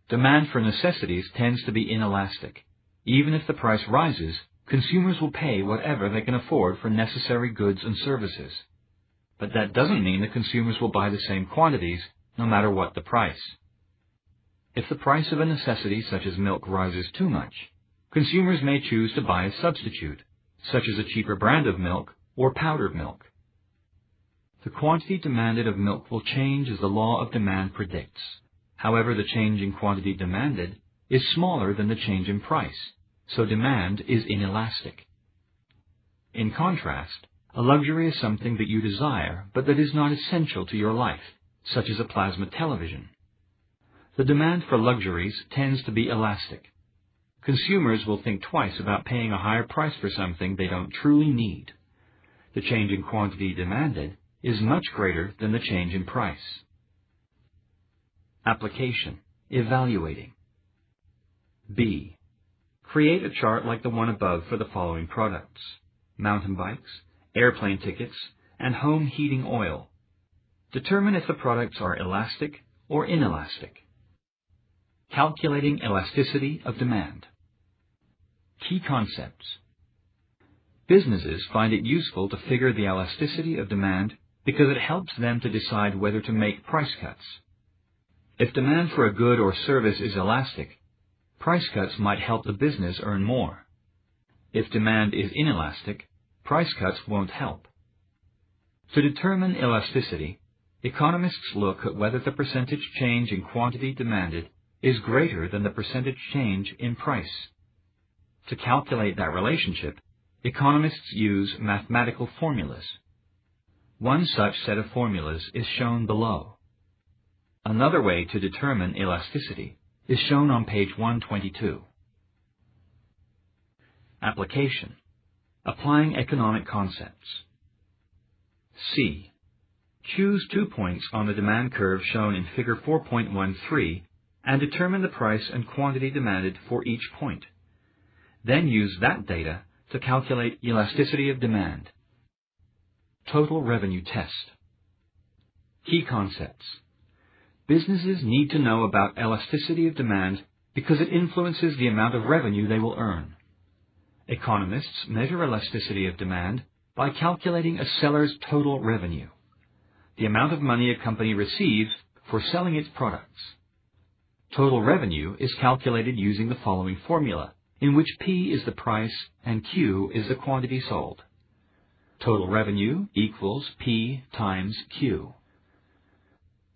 Demand for necessities tends to be inelastic. Even if the price rises, consumers will pay whatever they can afford for necessary goods and services. But that doesn't mean that consumers will buy the same quantities, no matter what the price. If the price of a necessity such as milk rises too much, consumers may choose to buy a substitute, such as a cheaper brand of milk or powdered milk. The quantity demanded of milk will change as the law of demand predicts. However, the change in quantity demanded is smaller than the change in price, so demand is inelastic. In contrast, a luxury is something that you desire but that is not essential to your life, such as a plasma television. The demand for luxuries tends to be elastic. Consumers will think twice about paying a higher price for something they don't truly need. The change in quantity demanded is much greater than the change in price. Application: evaluating. B. Create a chart like the one above for the following products: mountain bikes, airplane tickets, and home heating oil. Determine if the products are elastic or inelastic. Calculating elasticity of demand. Key concepts. Businesses find it useful to figure the elasticity of demand because it helps them to decide whether to make price cuts. If demand for a good or service is elastic, price cuts might help the business earn more. If demand is inelastic, price cuts won't help. To determine elasticity, economists look at whether the percentage change in quantity demanded is greater than the percentage change in price. To calculate that relationship, economists use mathematical formulas. One such set of formulas is shown below. Another way to determine elasticity is shown on page 122. Application: applying economic concepts. C. Choose 2 points on the demand curve shown in figure 4.13 and determine the price and quantity demanded for each point. Then use that data to calculate elasticity of demand. Total revenue test. Key concepts. Businesses need to know about elasticity of demand because it influences the amount of revenue they will earn. Economists measure elasticity of demand by calculating a seller's total revenue, the amount of money a company receives for selling its products. Total revenue is calculated using the following formula, in which P is the price and Q is the quantity sold. Total revenue equals P times Q.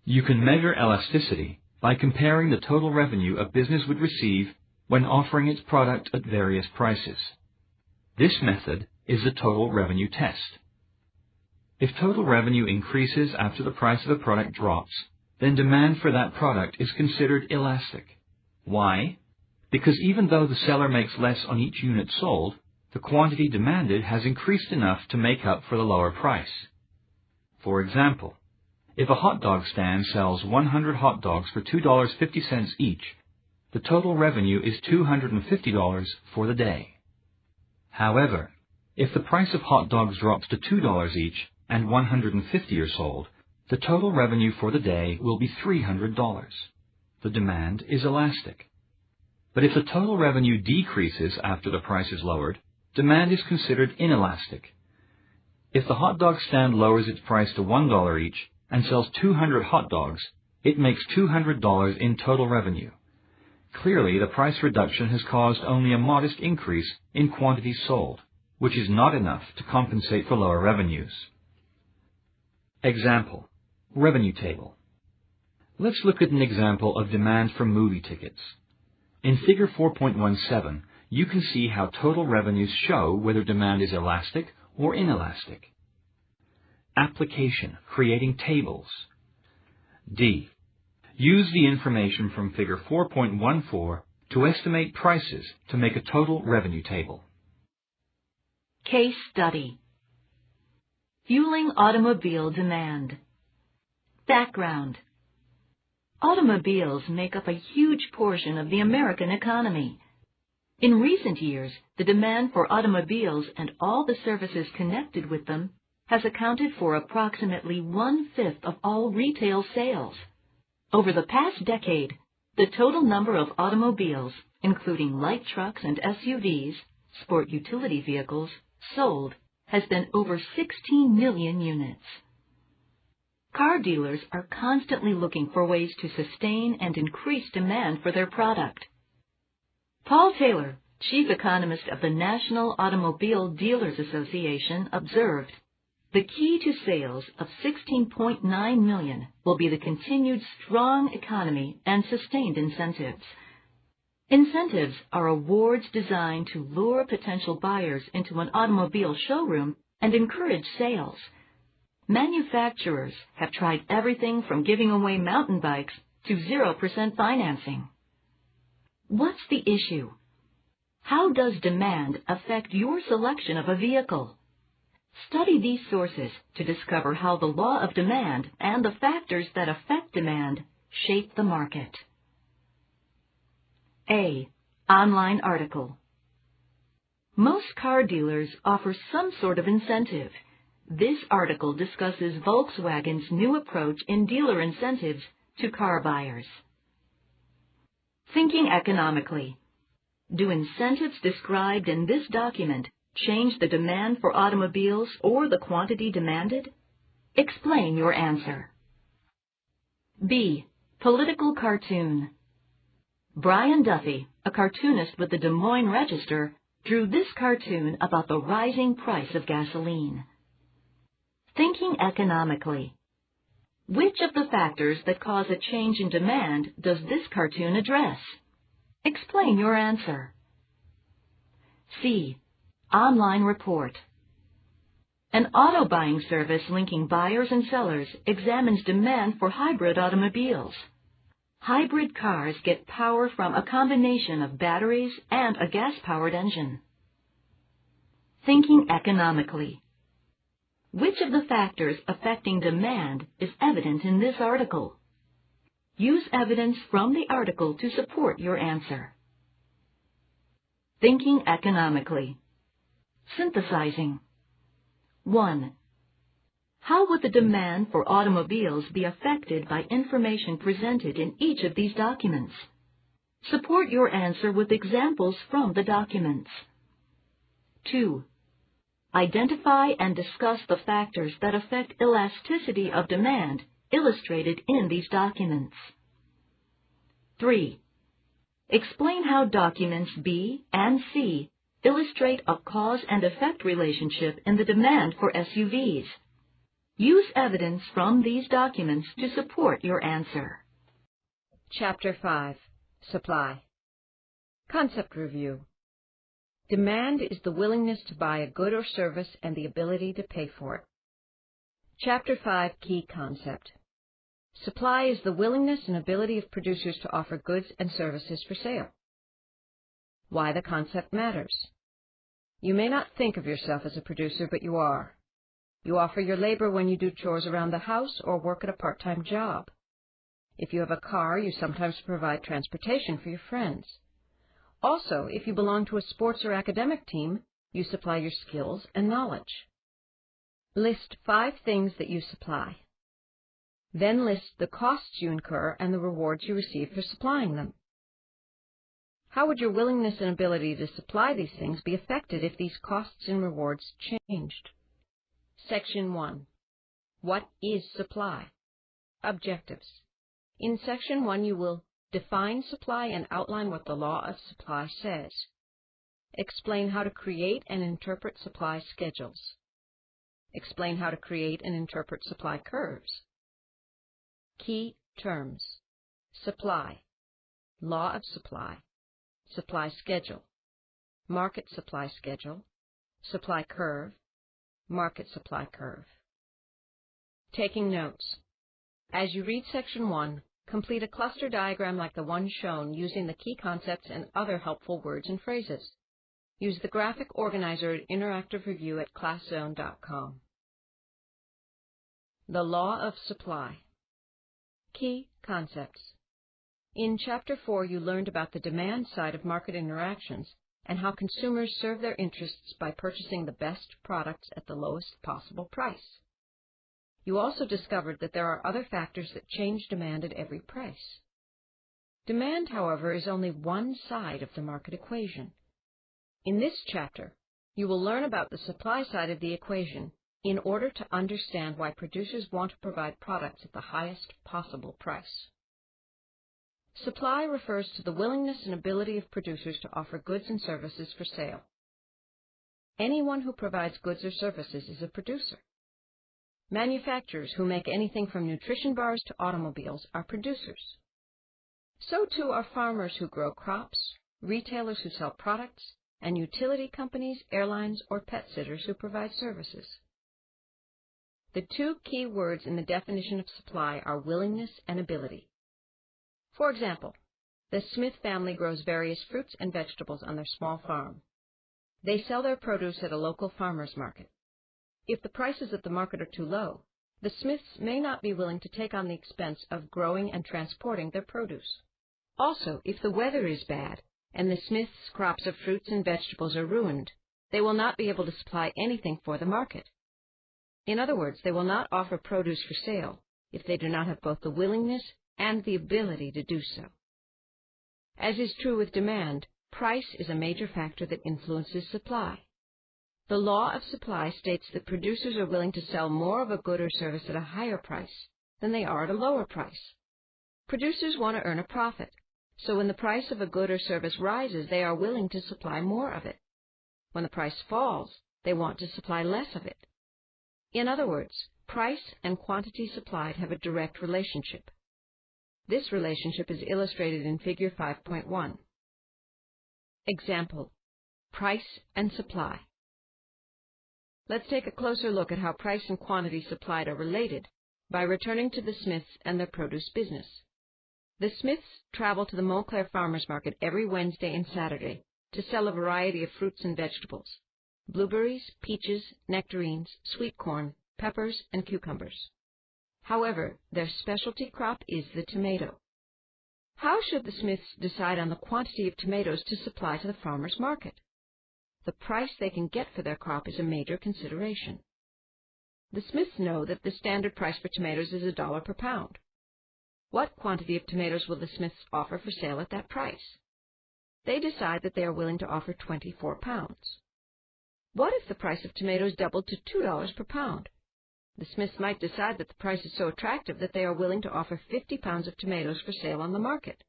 You can measure elasticity by comparing the total revenue a business would receive when offering its product at various prices. This method is the total revenue test. If total revenue increases after the price of a product drops, then demand for that product is considered elastic. Why? Because even though the seller makes less on each unit sold, the quantity demanded has increased enough to make up for the lower price. For example, if a hot dog stand sells 100 hot dogs for $2.50 each, the total revenue is $250 for the day. However, if the price of hot dogs drops to $2 each and 150 are sold, the total revenue for the day will be $300. The demand is elastic. But if the total revenue decreases after the price is lowered, demand is considered inelastic. If the hot dog stand lowers its price to $1 each and sells 200 hot dogs, it makes $200 in total revenue. Clearly, the price reduction has caused only a modest increase in quantities sold, which is not enough to compensate for lower revenues. Example: revenue table. Let's look at an example of demand for movie tickets. In figure 4.17, you can see how total revenues show whether demand is elastic or inelastic. Application: creating tables. D. Use the information from figure 4.14 to estimate prices to make a total revenue table. Case study. Fueling automobile demand. Background. Automobiles make up a huge portion of the American economy. In recent years, the demand for automobiles and all the services connected with them has accounted for approximately 1/5 of all retail sales. Over the past decade, the total number of automobiles, including light trucks and SUVs, sport utility vehicles, sold has been over 16 million units. Car dealers are constantly looking for ways to sustain and increase demand for their product. Paul Taylor, chief economist of the National Automobile Dealers Association, observed, "The key to sales of 16.9 million will be the continued strong economy and sustained incentives." Incentives are awards designed to lure potential buyers into an automobile showroom and encourage sales. Manufacturers have tried everything from giving away mountain bikes to 0% financing. What's the issue? How does demand affect your selection of a vehicle? Study these sources to discover how the law of demand and the factors that affect demand shape the market. A. Online article. Most car dealers offer some sort of incentive. This article discusses Volkswagen's new approach in dealer incentives to car buyers. Thinking economically. Do incentives described in this document change the demand for automobiles or the quantity demanded? Explain your answer. B. Political cartoon. Brian Duffy, a cartoonist with the Des Moines Register, drew this cartoon about the rising price of gasoline. Thinking economically. Which of the factors that cause a change in demand does this cartoon address? Explain your answer. C. Online report. An auto buying service linking buyers and sellers examines demand for hybrid automobiles. Hybrid cars get power from a combination of batteries and a gas-powered engine. Thinking economically. Which of the factors affecting demand is evident in this article? Use evidence from the article to support your answer. Thinking economically. Synthesizing. 1. How would the demand for automobiles be affected by information presented in each of these documents? Support your answer with examples from the documents. 2. Identify and discuss the factors that affect elasticity of demand illustrated in these documents. 3. Explain how documents B and C illustrate a cause and effect relationship in the demand for SUVs. Use evidence from these documents to support your answer. Chapter 5. Supply. Concept review. Demand is the willingness to buy a good or service and the ability to pay for it. Chapter 5. Key concept. Supply is the willingness and ability of producers to offer goods and services for sale. Why the concept matters. You may not think of yourself as a producer, but you are. You offer your labor when you do chores around the house or work at a part-time job. If you have a car, you sometimes provide transportation for your friends. Also, if you belong to a sports or academic team, you supply your skills and knowledge. List 5 things that you supply. Then list the costs you incur and the rewards you receive for supplying them. How would your willingness and ability to supply these things be affected if these costs and rewards changed? Section 1. What is supply? Objectives. In Section 1, you will define supply and outline what the law of supply says. Explain how to create and interpret supply schedules. Explain how to create and interpret supply curves. Key terms. Supply, law of supply, supply schedule, market supply schedule, supply curve, market supply curve. Taking notes. As you read Section 1, complete a cluster diagram like the one shown using the key concepts and other helpful words and phrases. Use the graphic organizer at Interactive Review at ClassZone.com. The law of supply. Key concepts. In Chapter 4, you learned about the demand side of market interactions and how consumers serve their interests by purchasing the best products at the lowest possible price. You also discovered that there are other factors that change demand at every price. Demand, however, is only one side of the market equation. In this chapter, you will learn about the supply side of the equation in order to understand why producers want to provide products at the highest possible price. Supply refers to the willingness and ability of producers to offer goods and services for sale. Anyone who provides goods or services is a producer. Manufacturers who make anything from nutrition bars to automobiles are producers. So too are farmers who grow crops, retailers who sell products, and utility companies, airlines, or pet sitters who provide services. The 2 key words in the definition of supply are willingness and ability. For example, the Smith family grows various fruits and vegetables on their small farm. They sell their produce at a local farmer's market. If the prices at the market are too low, the Smiths may not be willing to take on the expense of growing and transporting their produce. Also, if the weather is bad and the Smiths' crops of fruits and vegetables are ruined, they will not be able to supply anything for the market. In other words, they will not offer produce for sale if they do not have both the willingness and the ability to do so. As is true with demand, price is a major factor that influences supply. The law of supply states that producers are willing to sell more of a good or service at a higher price than they are at a lower price. Producers want to earn a profit, so when the price of a good or service rises, they are willing to supply more of it. When the price falls, they want to supply less of it. In other words, price and quantity supplied have a direct relationship. This relationship is illustrated in Figure 5.1. Example: price and supply. Let's take a closer look at how price and quantity supplied are related by returning to the Smiths and their produce business. The Smiths travel to the Montclair Farmers Market every Wednesday and Saturday to sell a variety of fruits and vegetables: blueberries, peaches, nectarines, sweet corn, peppers, and cucumbers. However, their specialty crop is the tomato. How should the Smiths decide on the quantity of tomatoes to supply to the farmers' market? The price they can get for their crop is a major consideration. The Smiths know that the standard price for tomatoes is $1 per pound. What quantity of tomatoes will the Smiths offer for sale at that price? They decide that they are willing to offer 24 pounds. What if the price of tomatoes doubled to $2 per pound? The Smiths might decide that the price is so attractive that they are willing to offer 50 pounds of tomatoes for sale on the market.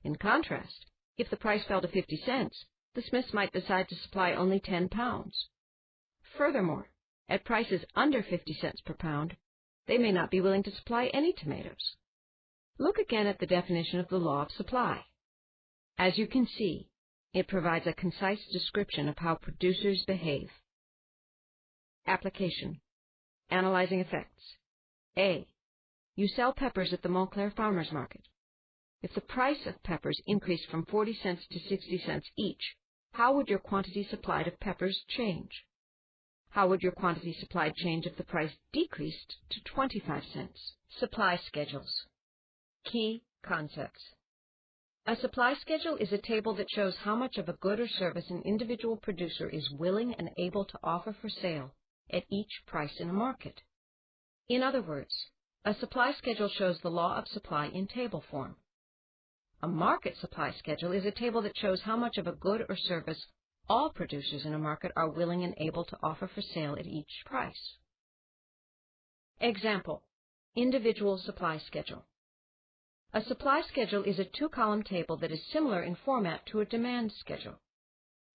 In contrast, if the price fell to 50 cents, the Smiths might decide to supply only 10 pounds. Furthermore, at prices under 50 cents per pound, they may not be willing to supply any tomatoes. Look again at the definition of the law of supply. As you can see, it provides a concise description of how producers behave. Application: analyzing effects. A. You sell peppers at the Montclair Farmers Market. If the price of peppers increased from 40 cents to 60 cents each, how would your quantity supplied of peppers change? How would your quantity supplied change if the price decreased to 25 cents? Supply schedules. Key concepts. A supply schedule is a table that shows how much of a good or service an individual producer is willing and able to offer for sale at each price in a market. In other words, a supply schedule shows the law of supply in table form. A market supply schedule is a table that shows how much of a good or service all producers in a market are willing and able to offer for sale at each price. Example: individual supply schedule. A supply schedule is a two-column table that is similar in format to a demand schedule.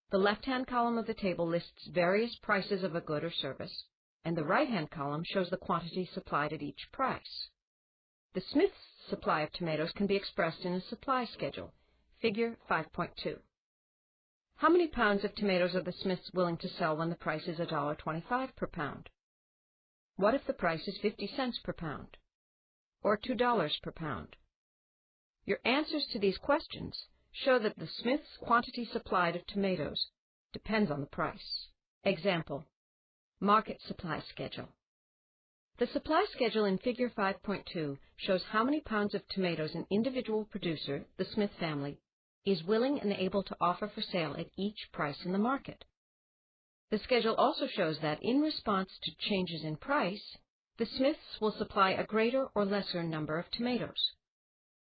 The left-hand column of the table lists various prices of a good or service, and the right-hand column shows the quantity supplied at each price. The Smiths' supply of tomatoes can be expressed in a supply schedule, Figure 5.2. How many pounds of tomatoes are the Smiths willing to sell when the price is $1.25 per pound? What if the price is 50 cents per pound, or $2 per pound? Your answers to these questions show that the Smiths' quantity supplied of tomatoes depends on the price. Example: market supply schedule. The supply schedule in Figure 5.2 shows how many pounds of tomatoes an individual producer, the Smith family, is willing and able to offer for sale at each price in the market. The schedule also shows that, in response to changes in price, the Smiths will supply a greater or lesser number of tomatoes.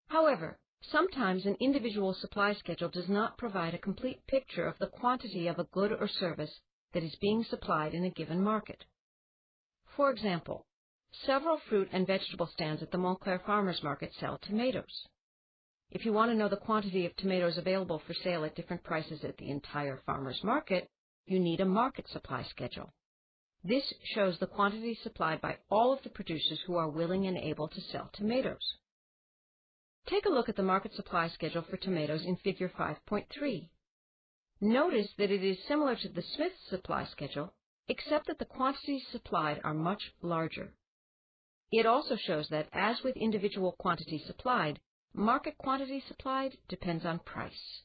However, sometimes an individual supply schedule does not provide a complete picture of the quantity of a good or service that is being supplied in a given market. For example, several fruit and vegetable stands at the Montclair Farmers Market sell tomatoes. If you want to know the quantity of tomatoes available for sale at different prices at the entire farmers market, you need a market supply schedule. This shows the quantity supplied by all of the producers who are willing and able to sell tomatoes. Take a look at the market supply schedule for tomatoes in Figure 5.3. Notice that it is similar to the Smiths supply schedule, except that the quantities supplied are much larger. It also shows that, as with individual quantity supplied, market quantity supplied depends on price.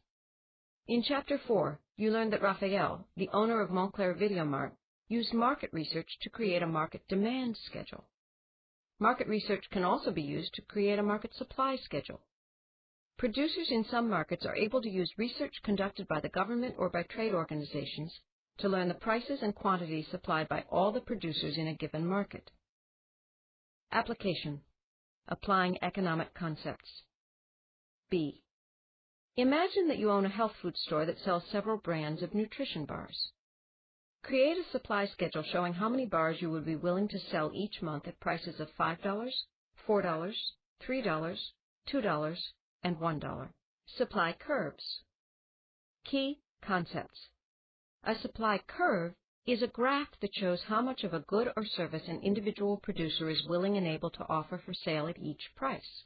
In Chapter 4, you learned that Raphael, the owner of Montclair Videomart, used market research to create a market demand schedule. Market research can also be used to create a market supply schedule. Producers in some markets are able to use research conducted by the government or by trade organizations to learn the prices and quantities supplied by all the producers in a given market. Application: applying economic concepts. B. Imagine that you own a health food store that sells several brands of nutrition bars. Create a supply schedule showing how many bars you would be willing to sell each month at prices of $5, $4, $3, $2, and $1. Supply curves. Key concepts. A supply curve is a graph that shows how much of a good or service an individual producer is willing and able to offer for sale at each price.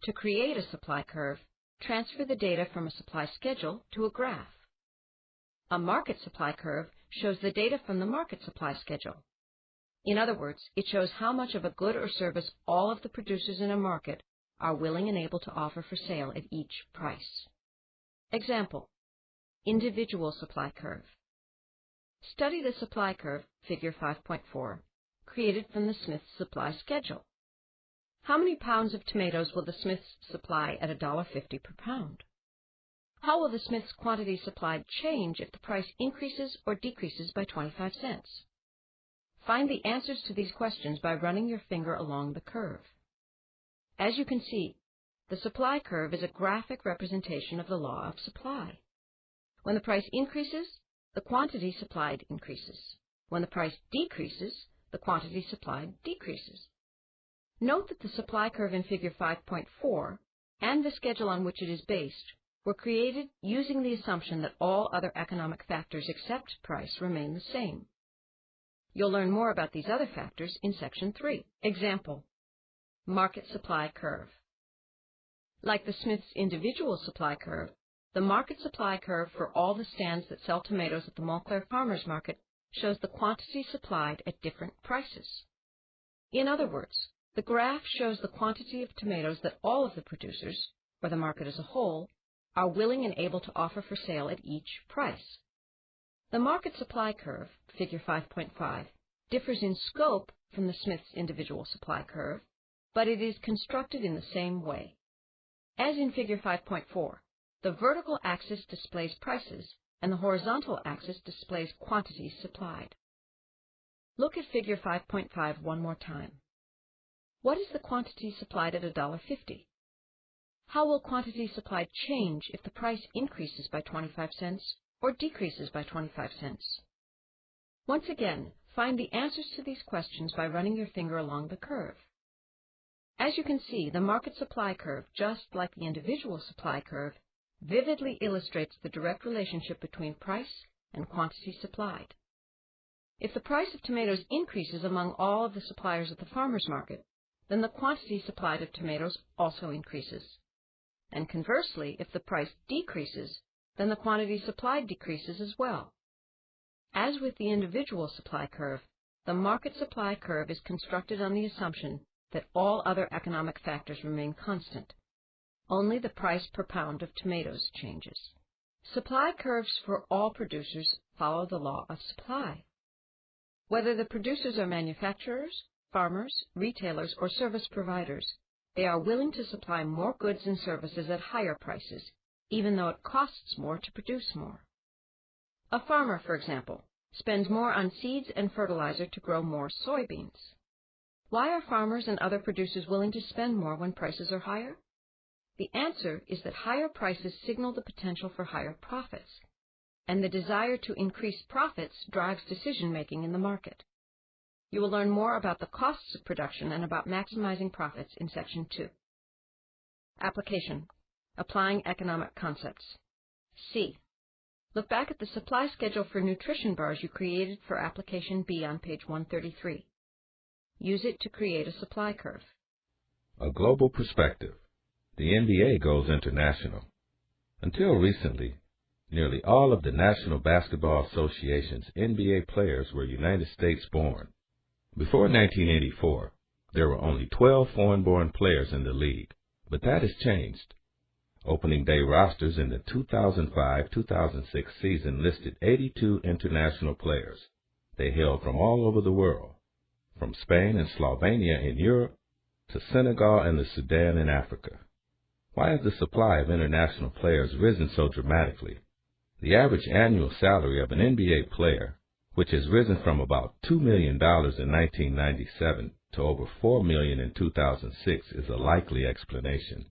To create a supply curve, transfer the data from a supply schedule to a graph. A market supply curve shows the data from the market supply schedule. In other words, it shows how much of a good or service all of the producers in a market are willing and able to offer for sale at each price. Example: individual supply curve. Study the supply curve, Figure 5.4, created from the Smith's supply schedule. How many pounds of tomatoes will the Smiths supply at $1.50 per pound? How will the Smiths' quantity supplied change if the price increases or decreases by 25 cents? Find the answers to these questions by running your finger along the curve. As you can see, the supply curve is a graphic representation of the law of supply. When the price increases, the quantity supplied increases. When the price decreases, the quantity supplied decreases. Note that the supply curve in Figure 5.4 and the schedule on which it is based were created using the assumption that all other economic factors except price remain the same. You'll learn more about these other factors in Section 3. Example: market supply curve. Like the Smith's individual supply curve, the market supply curve for all the stands that sell tomatoes at the Montclair Farmers Market shows the quantity supplied at different prices. In other words, the graph shows the quantity of tomatoes that all of the producers, or the market as a whole, are willing and able to offer for sale at each price. The market supply curve, Figure 5.5, differs in scope from the Smith's individual supply curve, but it is constructed in the same way. As in Figure 5.4, the vertical axis displays prices, and the horizontal axis displays quantities supplied. Look at Figure 5.5 one more time. What is the quantity supplied at $1.50? How will quantity supplied change if the price increases by 25 cents or decreases by 25 cents? Once again, find the answers to these questions by running your finger along the curve. As you can see, the market supply curve, just like the individual supply curve, vividly illustrates the direct relationship between price and quantity supplied. If the price of tomatoes increases among all of the suppliers at the farmer's market, then the quantity supplied of tomatoes also increases. And conversely, if the price decreases, then the quantity supplied decreases as well. As with the individual supply curve, the market supply curve is constructed on the assumption that all other economic factors remain constant. Only the price per pound of tomatoes changes. Supply curves for all producers follow the law of supply. Whether the producers are manufacturers, farmers, retailers, or service providers, they are willing to supply more goods and services at higher prices, even though it costs more to produce more. A farmer, for example, spends more on seeds and fertilizer to grow more soybeans. Why are farmers and other producers willing to spend more when prices are higher? The answer is that higher prices signal the potential for higher profits, and the desire to increase profits drives decision-making in the market. You will learn more about the costs of production and about maximizing profits in Section 2. Application: applying economic concepts. C. Look back at the supply schedule for nutrition bars you created for Application B on page 133. Use it to create a supply curve. A global perspective. The NBA goes international. Until recently, nearly all of the National Basketball Association's NBA players were United States born. Before 1984, there were only 12 foreign-born players in the league, But that has changed. Opening day rosters in the 2005-2006 season listed 82 international players. They hailed from all over the world, from Spain and Slovenia in Europe to Senegal and the Sudan in Africa. Why has the supply of international players risen so dramatically? The average annual salary of an NBA player, which has risen from about $2 million in 1997 to over $4 million in 2006, is a likely explanation.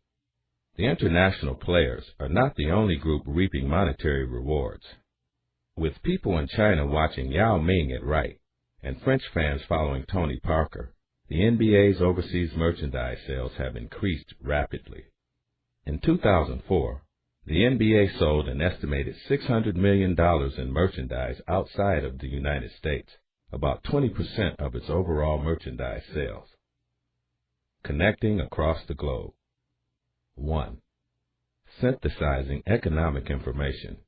The international players are not the only group reaping monetary rewards. With people in China watching Yao Ming at right and French fans following Tony Parker, the NBA's overseas merchandise sales have increased rapidly. In 2004, the NBA sold an estimated $600 million in merchandise outside of the United States, about 20% of its overall merchandise sales. Connecting across the globe. 1. Synthesizing economic information.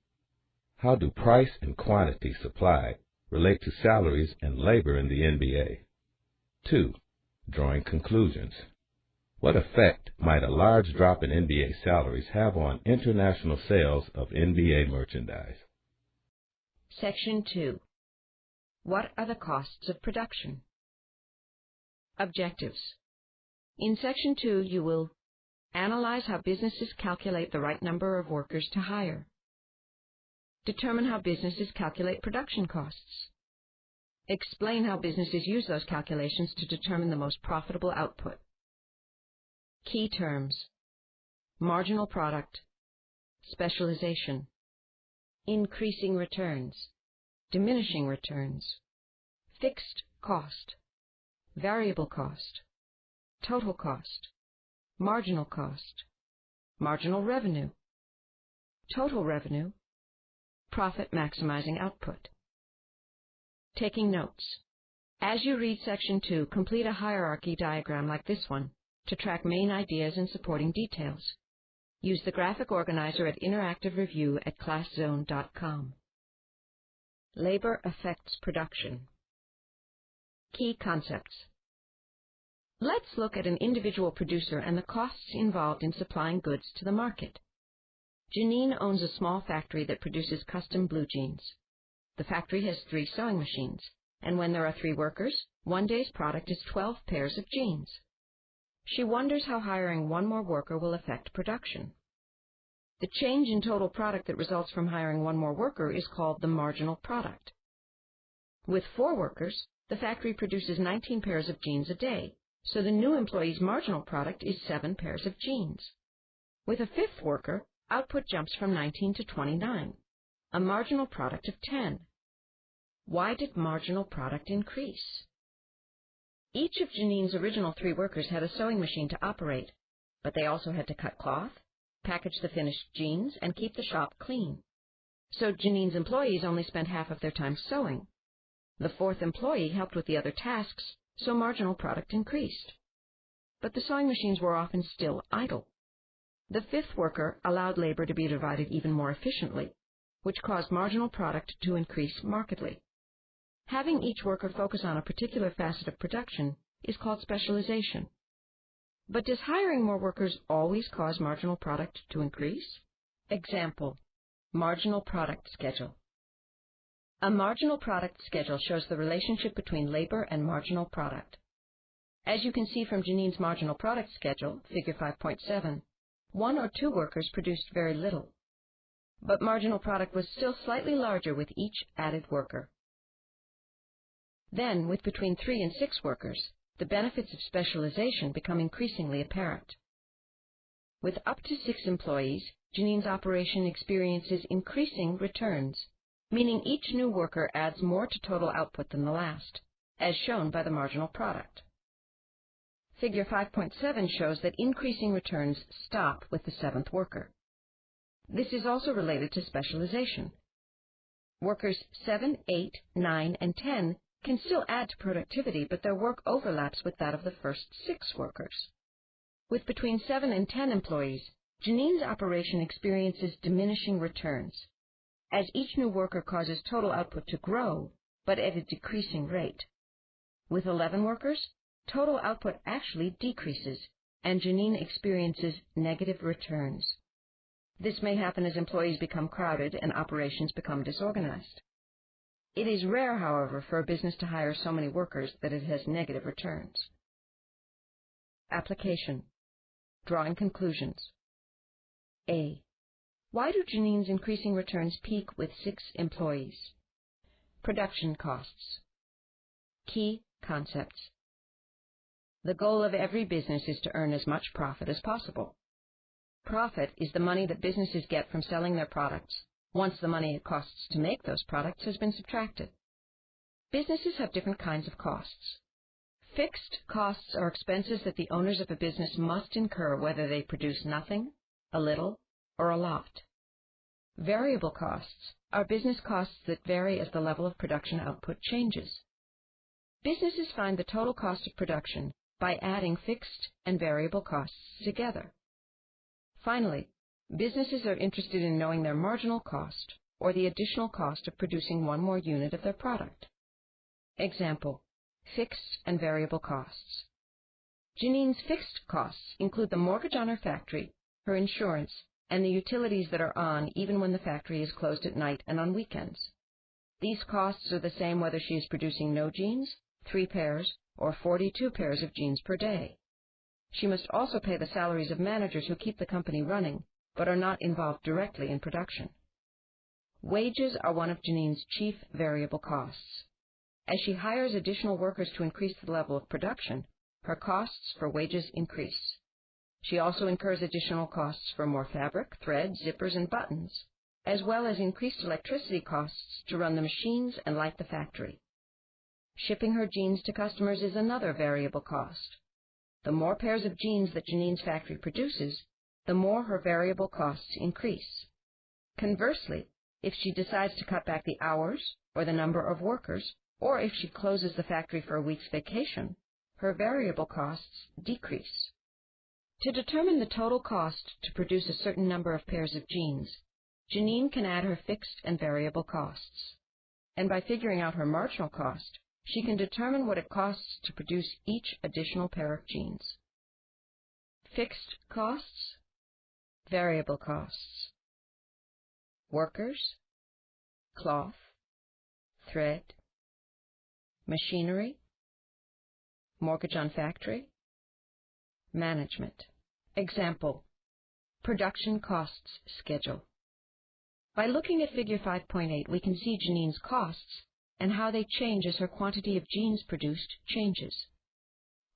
How do price and quantity supplied relate to salaries and labor in the NBA? 2. Drawing conclusions. What effect might a large drop in NBA salaries have on international sales of NBA merchandise? Section 2. What are the costs of production? Objectives. In Section 2, you will analyze how businesses calculate the right number of workers to hire. Determine how businesses calculate production costs. Explain how businesses use those calculations to determine the most profitable output. Key terms: marginal product, specialization, increasing returns, diminishing returns, fixed cost, variable cost, total cost, marginal cost, marginal revenue, total revenue, profit maximizing output. Taking notes. As you read Section 2, complete a hierarchy diagram like this one to track main ideas and supporting details. Use the graphic organizer at Interactive Review at ClassZone.com. Labor affects production. Key concepts. Let's look at an individual producer and the costs involved in supplying goods to the market. Janine owns a small factory that produces custom blue jeans. The factory has 3 sewing machines, and when there are 3 workers, one day's product is 12 pairs of jeans. She wonders how hiring one more worker will affect production. The change in total product that results from hiring one more worker is called the marginal product. With 4 workers, the factory produces 19 pairs of jeans a day, so the new employee's marginal product is 7 pairs of jeans. With a 5th worker, output jumps from 19 to 29, a marginal product of 10. Why did marginal product increase? Each of Janine's original 3 workers had a sewing machine to operate, but they also had to cut cloth, package the finished jeans, and keep the shop clean. So Janine's employees only spent half of their time sewing. The 4th employee helped with the other tasks, so marginal product increased. But the sewing machines were often still idle. The 5th worker allowed labor to be divided even more efficiently, which caused marginal product to increase markedly. Having each worker focus on a particular facet of production is called specialization. But does hiring more workers always cause marginal product to increase? Example: marginal product schedule. A marginal product schedule shows the relationship between labor and marginal product. As you can see from Janine's marginal product schedule, figure 5.7, 1 or 2 workers produced very little, but marginal product was still slightly larger with each added worker. Then, with between 3 and 6 workers, the benefits of specialization become increasingly apparent. With up to 6 employees, Janine's operation experiences increasing returns, meaning each new worker adds more to total output than the last, as shown by the marginal product. Figure 5.7 shows that increasing returns stop with the 7th worker. This is also related to specialization. Workers 7, 8, 9, and 10 can still add to productivity, but their work overlaps with that of the first 6 workers. With between 7 and 10 employees, Janine's operation experiences diminishing returns, as each new worker causes total output to grow, but at a decreasing rate. With 11 workers, total output actually decreases and Janine experiences negative returns. This may happen as employees become crowded and operations become disorganized. It is rare, however, for a business to hire so many workers that it has negative returns. Application. Drawing conclusions. A. Why do Janine's increasing returns peak with 6 employees? Production costs. Key concepts. The goal of every business is to earn as much profit as possible. Profit is the money that businesses get from selling their products once the money it costs to make those products has been subtracted. Businesses have different kinds of costs. Fixed costs are expenses that the owners of a business must incur whether they produce nothing, a little, or a lot. Variable costs are business costs that vary as the level of production output changes. Businesses find the total cost of production by adding fixed and variable costs together. Finally, businesses are interested in knowing their marginal cost, or the additional cost of producing one more unit of their product. Example, fixed and variable costs. Janine's fixed costs include the mortgage on her factory, her insurance, and the utilities that are on even when the factory is closed at night and on weekends. These costs are the same whether she is producing no jeans, 3 pairs, or 42 pairs of jeans per day. She must also pay the salaries of managers who keep the company running, but are not involved directly in production. Wages are one of Janine's chief variable costs. As she hires additional workers to increase the level of production, her costs for wages increase. She also incurs additional costs for more fabric, thread, zippers, and buttons, as well as increased electricity costs to run the machines and light the factory. Shipping her jeans to customers is another variable cost. The more pairs of jeans that Janine's factory produces, the more her variable costs increase. Conversely, if she decides to cut back the hours or the number of workers, or if she closes the factory for a week's vacation, her variable costs decrease. To determine the total cost to produce a certain number of pairs of jeans, Janine can add her fixed and variable costs. And by figuring out her marginal cost, she can determine what it costs to produce each additional pair of jeans. Fixed costs, variable costs. Workers, cloth, thread, machinery, mortgage on factory, management. Example, production costs schedule. By looking at figure 5.8, we can see Janine's costs and how they change as her quantity of jeans produced changes.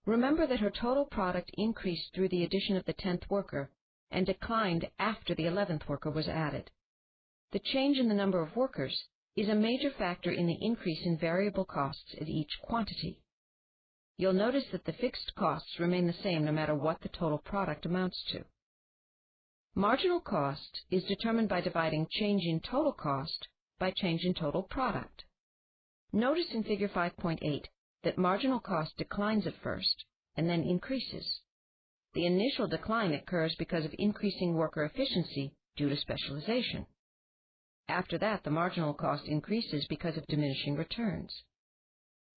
Remember that her total product increased through the addition of the 10th worker and declined after the 11th worker was added. The change in the number of workers is a major factor in the increase in variable costs at each quantity. You'll notice that the fixed costs remain the same no matter what the total product amounts to. Marginal cost is determined by dividing change in total cost by change in total product. Notice in figure 5.8 that marginal cost declines at first and then increases. The initial decline occurs because of increasing worker efficiency due to specialization. After that, the marginal cost increases because of diminishing returns.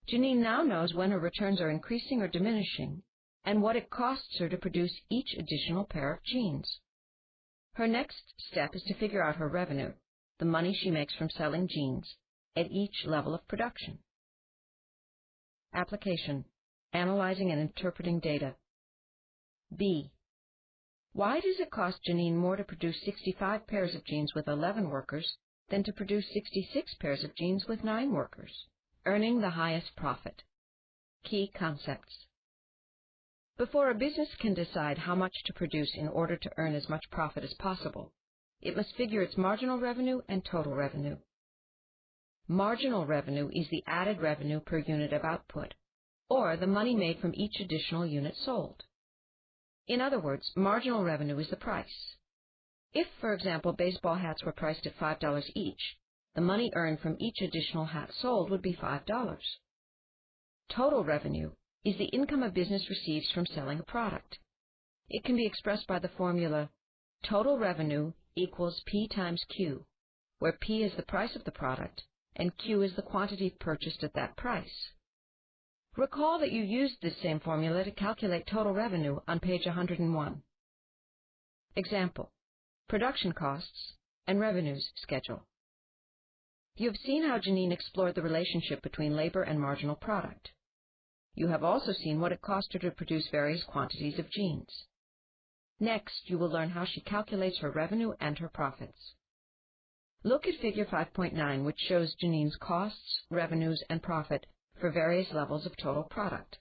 Janine now knows when her returns are increasing or diminishing and what it costs her to produce each additional pair of jeans. Her next step is to figure out her revenue, the money she makes from selling jeans, at each level of production. Application. Analyzing and interpreting data. B. Why does it cost Janine more to produce 65 pairs of jeans with 11 workers than to produce 66 pairs of jeans with 9 workers? Earning the highest profit. Key concepts. Before a business can decide how much to produce in order to earn as much profit as possible, it must figure its marginal revenue and total revenue. Marginal revenue is the added revenue per unit of output, or the money made from each additional unit sold. In other words, marginal revenue is the price. If, for example, baseball hats were priced at $5 each, the money earned from each additional hat sold would be $5. Total revenue is the income a business receives from selling a product. It can be expressed by the formula total revenue equals P times Q, where P is the price of the product and Q is the quantity purchased at that price. Recall that you used this same formula to calculate total revenue on page 101. Example: production costs and revenues schedule. You have seen how Janine explored the relationship between labor and marginal product. You have also seen what it cost her to produce various quantities of jeans. Next, you will learn how she calculates her revenue and her profits. Look at Figure 5.9, which shows Janine's costs, revenues, and profit for various levels of total product.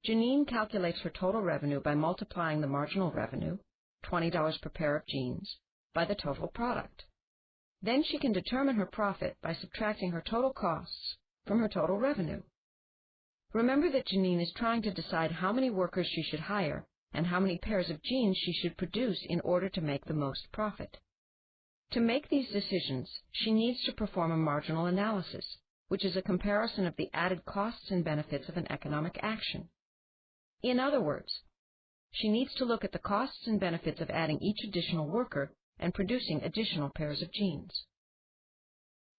Janine calculates her total revenue by multiplying the marginal revenue, $20 per pair of jeans, by the total product. Then she can determine her profit by subtracting her total costs from her total revenue. Remember that Janine is trying to decide how many workers she should hire and how many pairs of jeans she should produce in order to make the most profit. To make these decisions, she needs to perform a marginal analysis, which is a comparison of the added costs and benefits of an economic action. In other words, she needs to look at the costs and benefits of adding each additional worker and producing additional pairs of jeans.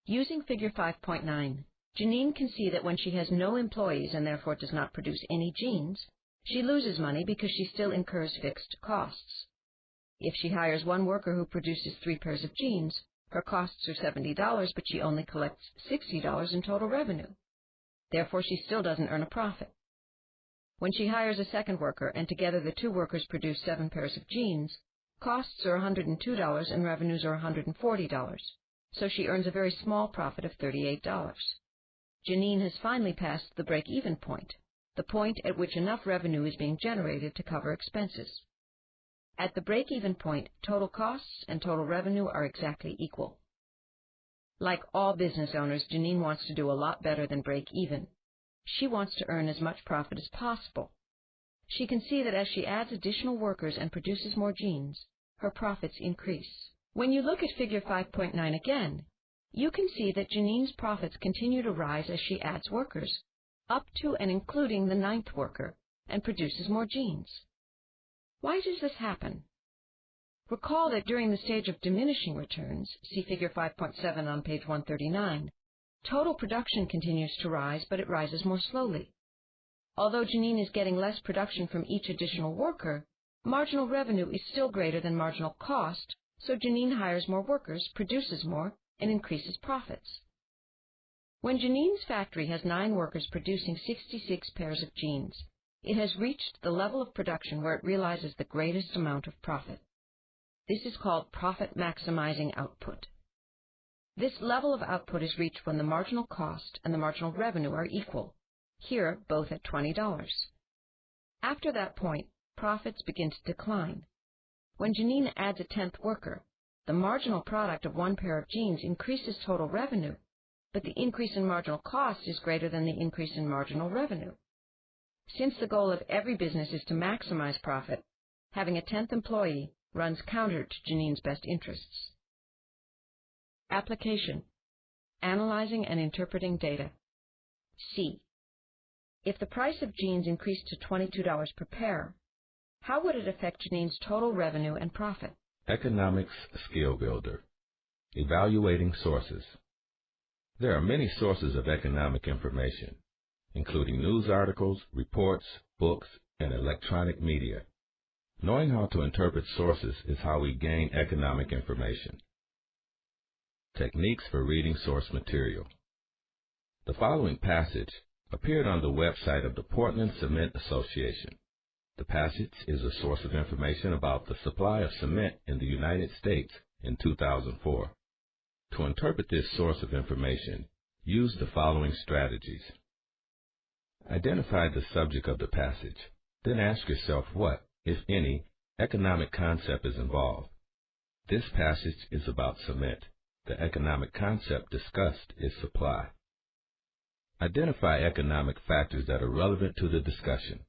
Using Figure 5.9, Janine can see that when she has no employees and therefore does not produce any jeans, she loses money because she still incurs fixed costs. If she hires one worker who produces 3 pairs of jeans, her costs are $70, but she only collects $60 in total revenue. Therefore, she still doesn't earn a profit. When she hires a second worker and together the 2 workers produce 7 pairs of jeans, costs are $102 and revenues are $140, so she earns a very small profit of $38. Janine has finally passed the break-even point, the point at which enough revenue is being generated to cover expenses. At the break-even point, total costs and total revenue are exactly equal. Like all business owners, Janine wants to do a lot better than break even. She wants to earn as much profit as possible. She can see that as she adds additional workers and produces more jeans, her profits increase. When you look at Figure 5.9 again, you can see that Janine's profits continue to rise as she adds workers, up to and including the 9th worker, and produces more jeans. Why does this happen? Recall that during the stage of diminishing returns, see Figure 5.7 on page 139, total production continues to rise, but it rises more slowly. Although Janine is getting less production from each additional worker, marginal revenue is still greater than marginal cost, so Janine hires more workers, produces more, and increases profits. When Janine's factory has 9 workers producing 66 pairs of jeans, it has reached the level of production where it realizes the greatest amount of profit. This is called profit-maximizing output. This level of output is reached when the marginal cost and the marginal revenue are equal, here both at $20. After that point, profits begin to decline. When Janine adds a 10th worker, the marginal product of 1 pair of jeans increases total revenue, but the increase in marginal cost is greater than the increase in marginal revenue. Since the goal of every business is to maximize profit, having a 10th employee runs counter to Janine's best interests. Application: analyzing and interpreting data. C. If the price of jeans increased to $22 per pair, how would it affect Janine's total revenue and profit? Economics Skill Builder. Evaluating sources. There are many sources of economic information, including news articles, reports, books, and electronic media. Knowing how to interpret sources is how we gain economic information. Techniques for reading source material. The following passage appeared on the website of the Portland Cement Association. The passage is a source of information about the supply of cement in the United States in 2004. To interpret this source of information, use the following strategies. Identify the subject of the passage. Then ask yourself what, if any, economic concept is involved. This passage is about cement. The economic concept discussed is supply. Identify economic factors that are relevant to the discussion.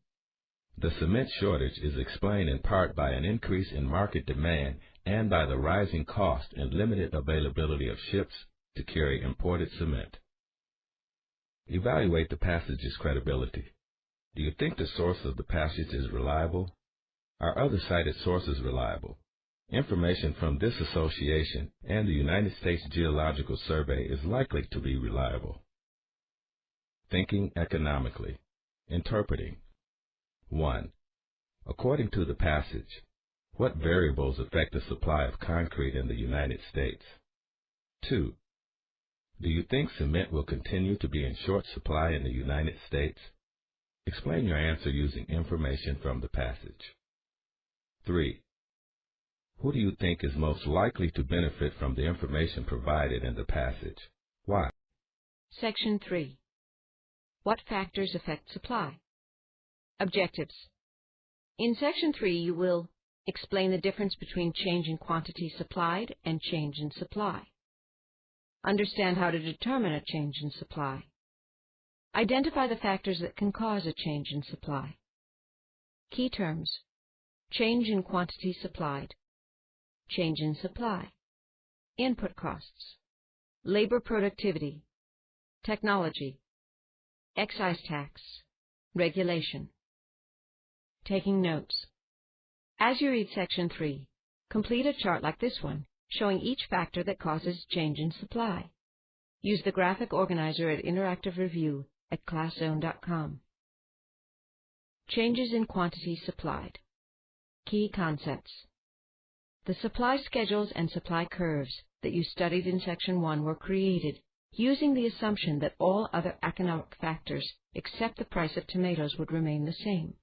The cement shortage is explained in part by an increase in market demand and by the rising cost and limited availability of ships to carry imported cement. Evaluate the passage's credibility. Do you think the source of the passage is reliable? Are other cited sources reliable? Information from this association and the United States Geological Survey is likely to be reliable. Thinking economically. Interpreting. 1. According to the passage, what variables affect the supply of concrete in the United States? 2. Do you think cement will continue to be in short supply in the United States? Explain your answer using information from the passage. 3. Who do you think is most likely to benefit from the information provided in the passage? Why? Section 3. What factors affect supply? Objectives. In Section 3, you will explain the difference between change in quantity supplied and change in supply. Understand how to determine a change in supply. Identify the factors that can cause a change in supply. Key terms: change in quantity supplied, change in supply, input costs, labor productivity, technology, excise tax, regulation. Taking notes. As you read Section 3, complete a chart like this one, showing each factor that causes change in supply. Use the graphic organizer at Interactive Review at ClassZone.com. Changes in quantity supplied. Key concepts. The supply schedules and supply curves that you studied in Section 1 were created using the assumption that all other economic factors except the price of tomatoes would remain the same.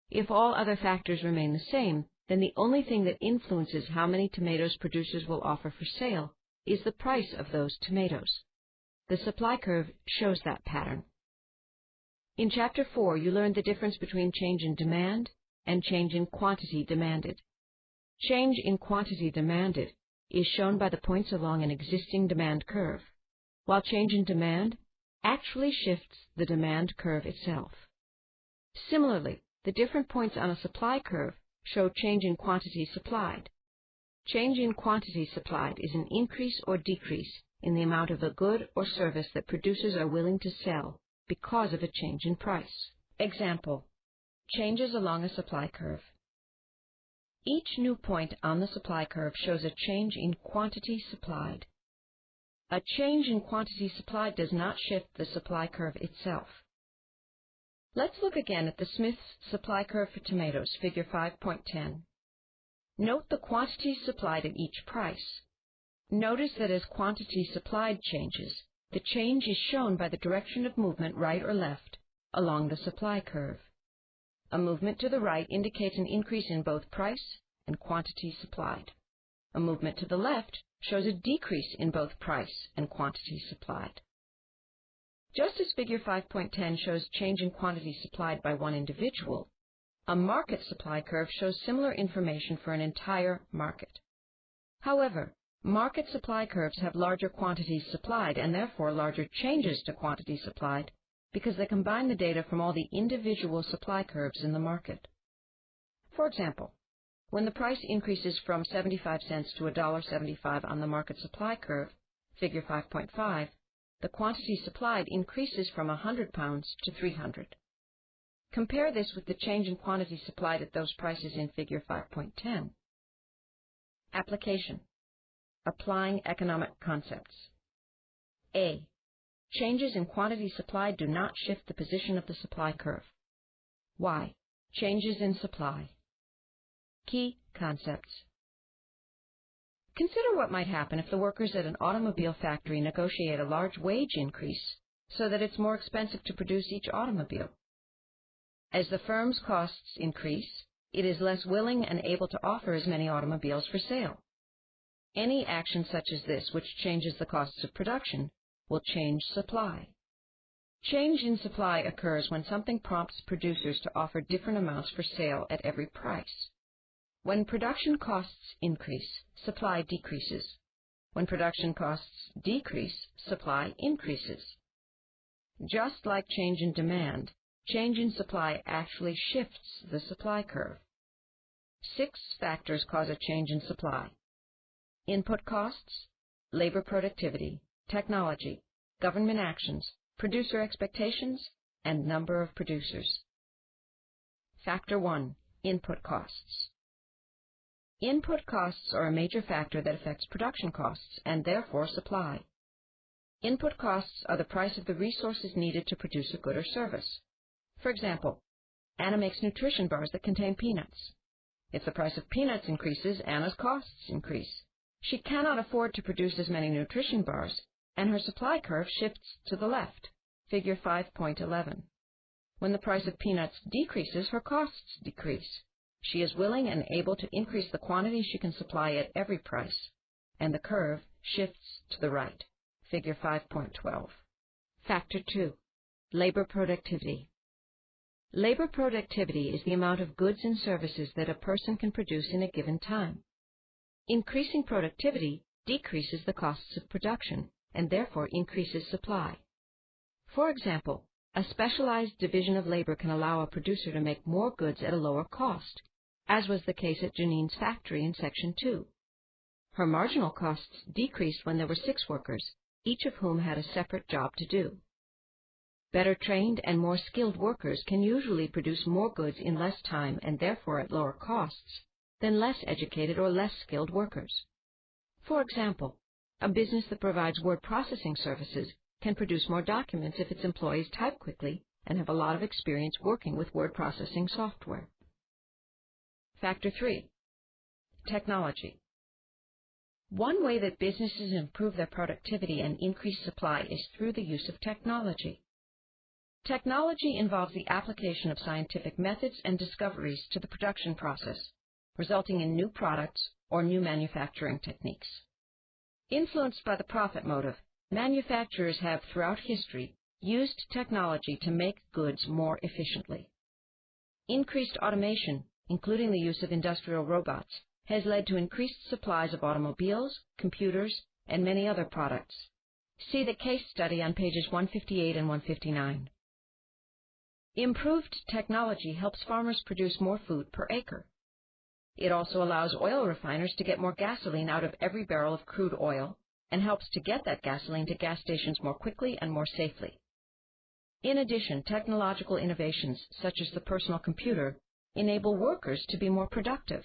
If all other factors remain the same, then the only thing that influences how many tomatoes producers will offer for sale is the price of those tomatoes. The supply curve shows that pattern. In Chapter 4, you learned the difference between change in demand and change in quantity demanded. Change in quantity demanded is shown by the points along an existing demand curve, while change in demand actually shifts the demand curve itself. Similarly, the different points on a supply curve show change in quantity supplied. Change in quantity supplied is an increase or decrease in the amount of a good or service that producers are willing to sell because of a change in price. Example: changes along a supply curve. Each new point on the supply curve shows a change in quantity supplied. A change in quantity supplied does not shift the supply curve itself. Let's look again at the Smith's supply curve for tomatoes, Figure 5.10. Note the quantity supplied at each price. Notice that as quantity supplied changes, the change is shown by the direction of movement right or left along the supply curve. A movement to the right indicates an increase in both price and quantity supplied. A movement to the left shows a decrease in both price and quantity supplied. Just as Figure 5.10 shows change in quantity supplied by one individual, a market supply curve shows similar information for an entire market. However, market supply curves have larger quantities supplied and therefore larger changes to quantity supplied because they combine the data from all the individual supply curves in the market. For example, when the price increases from 75 cents to $1.75 on the market supply curve, Figure 5.5, the quantity supplied increases from 100 pounds to 300. Compare this with the change in quantity supplied at those prices in Figure 5.10. Application. Applying economic concepts. A. Changes in quantity supplied do not shift the position of the supply curve. Y. Changes in supply. Key concepts. Consider what might happen if the workers at an automobile factory negotiate a large wage increase so that it's more expensive to produce each automobile. As the firm's costs increase, it is less willing and able to offer as many automobiles for sale. Any action such as this, which changes the costs of production, will change supply. Change in supply occurs when something prompts producers to offer different amounts for sale at every price. When production costs increase, supply decreases. When production costs decrease, supply increases. Just like change in demand, change in supply actually shifts the supply curve. 6 factors cause a change in supply: input costs, labor productivity, technology, government actions, producer expectations, and number of producers. Factor 1. Input costs. Input costs are a major factor that affects production costs and therefore supply. Input costs are the price of the resources needed to produce a good or service. For example, Anna makes nutrition bars that contain peanuts. If the price of peanuts increases, Anna's costs increase. She cannot afford to produce as many nutrition bars, and her supply curve shifts to the left, figure 5.11. When the price of peanuts decreases, her costs decrease. She is willing and able to increase the quantity she can supply at every price, and the curve shifts to the right, figure 5.12. Factor 2. Labor productivity. Labor productivity is the amount of goods and services that a person can produce in a given time. Increasing productivity decreases the costs of production and therefore increases supply. For example, a specialized division of labor can allow a producer to make more goods at a lower cost, as was the case at Janine's factory in Section 2. Her marginal costs decreased when there were 6 workers, each of whom had a separate job to do. Better trained and more skilled workers can usually produce more goods in less time and therefore at lower costs than less educated or less skilled workers. For example, a business that provides word processing services can produce more documents if its employees type quickly and have a lot of experience working with word processing software. Factor 3. Technology. One way that businesses improve their productivity and increase supply is through the use of technology. Technology involves the application of scientific methods and discoveries to the production process, resulting in new products or new manufacturing techniques. Influenced by the profit motive, manufacturers have throughout history used technology to make goods more efficiently. Increased automation, including the use of industrial robots, has led to increased supplies of automobiles, computers, and many other products. See the case study on pages 158 and 159. Improved technology helps farmers produce more food per acre. It also allows oil refiners to get more gasoline out of every barrel of crude oil and helps to get that gasoline to gas stations more quickly and more safely. In addition, technological innovations, such as the personal computer, enable workers to be more productive.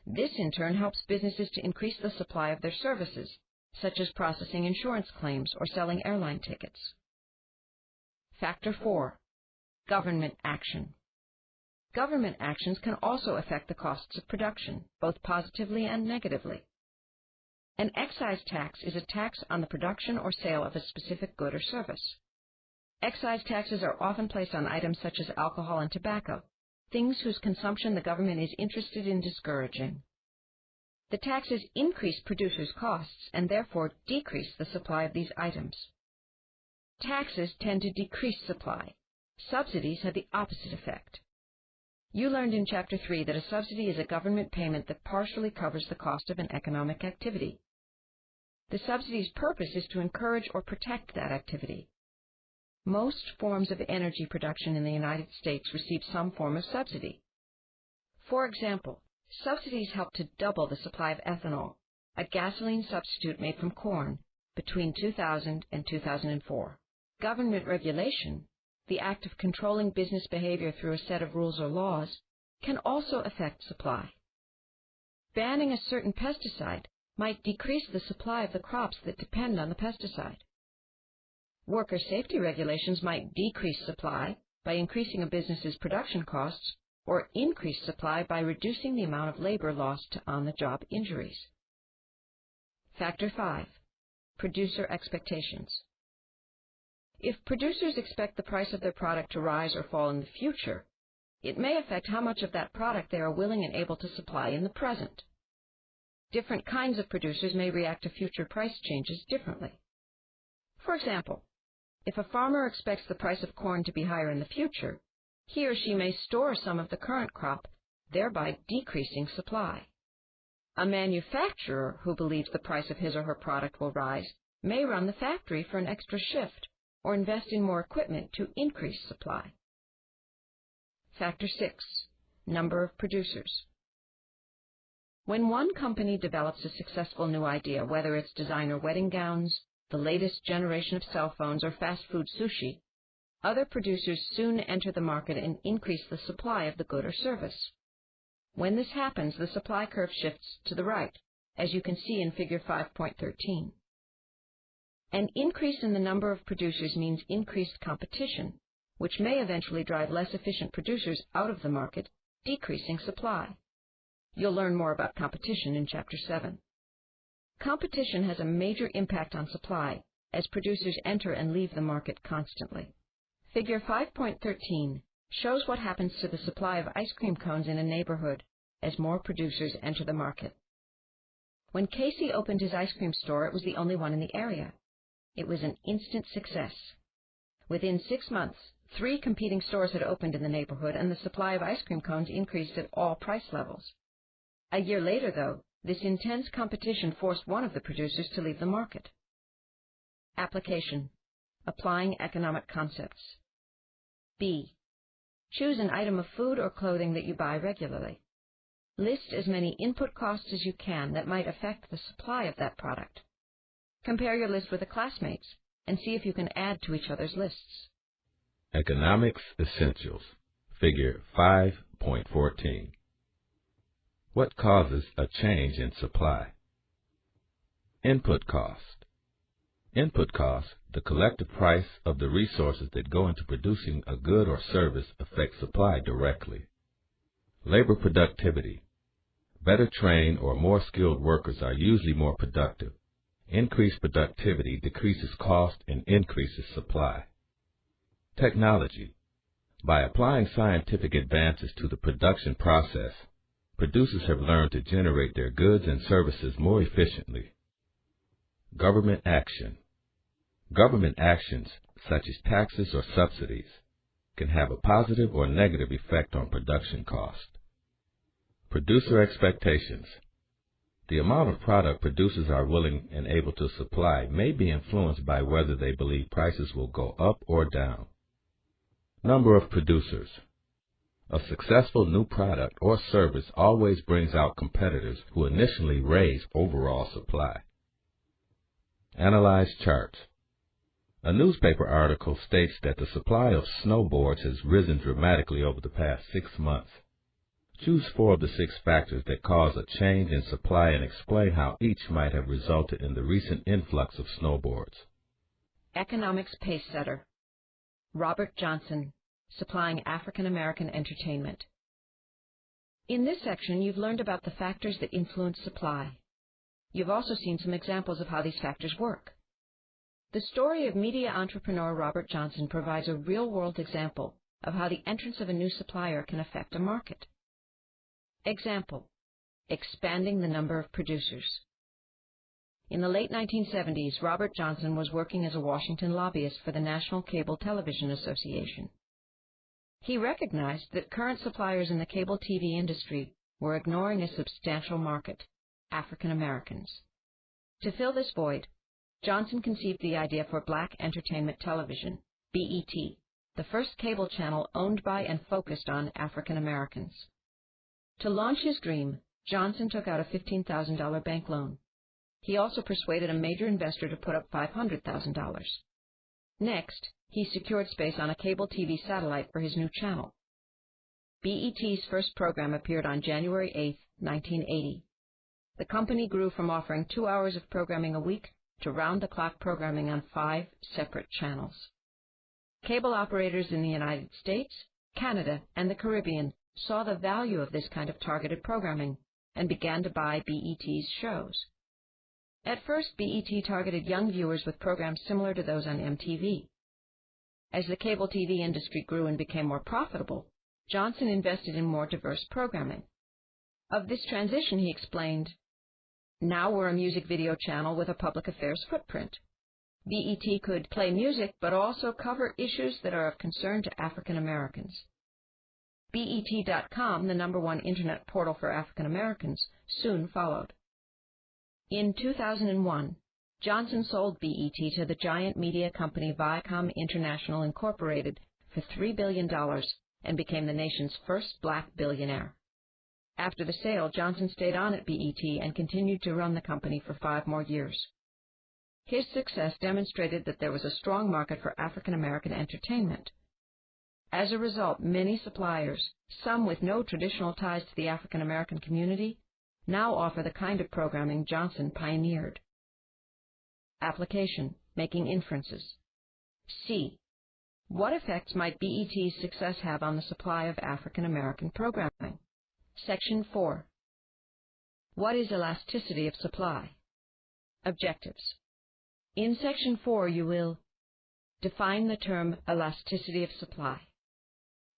This, in turn, helps businesses to increase the supply of their services, such as processing insurance claims or selling airline tickets. Factor 4. Government action. Government actions can also affect the costs of production, both positively and negatively. An excise tax is a tax on the production or sale of a specific good or service. Excise taxes are often placed on items such as alcohol and tobacco, things whose consumption the government is interested in discouraging. The taxes increase producers' costs and therefore decrease the supply of these items. Taxes tend to decrease supply. Subsidies have the opposite effect. You learned in Chapter 3 that a subsidy is a government payment that partially covers the cost of an economic activity. The subsidy's purpose is to encourage or protect that activity. Most forms of energy production in the United States receive some form of subsidy. For example, subsidies help to double the supply of ethanol, a gasoline substitute made from corn, between 2000 and 2004. Government regulation, the act of controlling business behavior through a set of rules or laws, can also affect supply. Banning a certain pesticide might decrease the supply of the crops that depend on the pesticide. Worker safety regulations might decrease supply by increasing a business's production costs or increase supply by reducing the amount of labor lost to on-the-job injuries. Factor 5. Producer expectations. If producers expect the price of their product to rise or fall in the future, it may affect how much of that product they are willing and able to supply in the present. Different kinds of producers may react to future price changes differently. For example, if a farmer expects the price of corn to be higher in the future, he or she may store some of the current crop, thereby decreasing supply. A manufacturer who believes the price of his or her product will rise may run the factory for an extra shift or invest in more equipment to increase supply. Factor 6. Number of producers. When one company develops a successful new idea, whether it's designer wedding gowns, the latest generation of cell phones, or fast food sushi, other producers soon enter the market and increase the supply of the good or service. When this happens, the supply curve shifts to the right, as you can see in Figure 5.13. An increase in the number of producers means increased competition, which may eventually drive less efficient producers out of the market, decreasing supply. You'll learn more about competition in Chapter 7. Competition has a major impact on supply as producers enter and leave the market constantly. Figure 5.13 shows what happens to the supply of ice cream cones in a neighborhood as more producers enter the market. When Casey opened his ice cream store, it was the only one in the area. It was an instant success. Within 6 months, 3 competing stores had opened in the neighborhood, and the supply of ice cream cones increased at all price levels. A year later, though, this intense competition forced one of the producers to leave the market. Application: applying economic concepts. B. Choose an item of food or clothing that you buy regularly. List as many input costs as you can that might affect the supply of that product. Compare your list with a classmate's and see if you can add to each other's lists. Economics Essentials, Figure 5.14. What causes a change in supply? Input cost. Input cost, the collective price of the resources that go into producing a good or service, affects supply directly. Labor productivity. Better trained or more skilled workers are usually more productive. Increased productivity decreases cost and increases supply. Technology. By applying scientific advances to the production process, producers have learned to generate their goods and services more efficiently. Government action. Government actions, such as taxes or subsidies, can have a positive or negative effect on production cost. Producer expectations. The amount of product producers are willing and able to supply may be influenced by whether they believe prices will go up or down. Number of producers. A successful new product or service always brings out competitors who initially raise overall supply. Analyze charts. A newspaper article states that the supply of snowboards has risen dramatically over the past 6 months. Choose 4 of the 6 factors that cause a change in supply and explain how each might have resulted in the recent influx of snowboards. Economics pace setter. Robert Johnson, supplying African American entertainment. In this section, you've learned about the factors that influence supply. You've also seen some examples of how these factors work. The story of media entrepreneur Robert Johnson provides a real-world example of how the entrance of a new supplier can affect a market. Example: expanding the number of producers. In the late 1970s, Robert Johnson was working as a Washington lobbyist for the National Cable Television Association. He recognized that current suppliers in the cable TV industry were ignoring a substantial market, African Americans. To fill this void, Johnson conceived the idea for Black Entertainment Television, BET, the first cable channel owned by and focused on African Americans. To launch his dream, Johnson took out a $15,000 bank loan. He also persuaded a major investor to put up $500,000. Next, he secured space on a cable TV satellite for his new channel. BET's first program appeared on January 8, 1980. The company grew from offering 2 hours of programming a week to round-the-clock programming on 5 separate channels. Cable operators in the United States, Canada, and the Caribbean saw the value of this kind of targeted programming and began to buy BET's shows. At first, BET targeted young viewers with programs similar to those on MTV. As the cable TV industry grew and became more profitable, Johnson invested in more diverse programming. Of this transition, he explained, "Now we're a music video channel with a public affairs footprint. BET could play music, but also cover issues that are of concern to African Americans." BET.com, the #1 internet portal for African Americans, soon followed. In 2001, Johnson sold BET to the giant media company Viacom International Incorporated for $3 billion and became the nation's first black billionaire. After the sale, Johnson stayed on at BET and continued to run the company for 5 more years. His success demonstrated that there was a strong market for African American entertainment. As a result, many suppliers, some with no traditional ties to the African American community, now offer the kind of programming Johnson pioneered. Application: making inferences. C. What effects might BET's success have on the supply of African American programming? Section 4. What is elasticity of supply? Objectives. In Section 4, you will define the term elasticity of supply.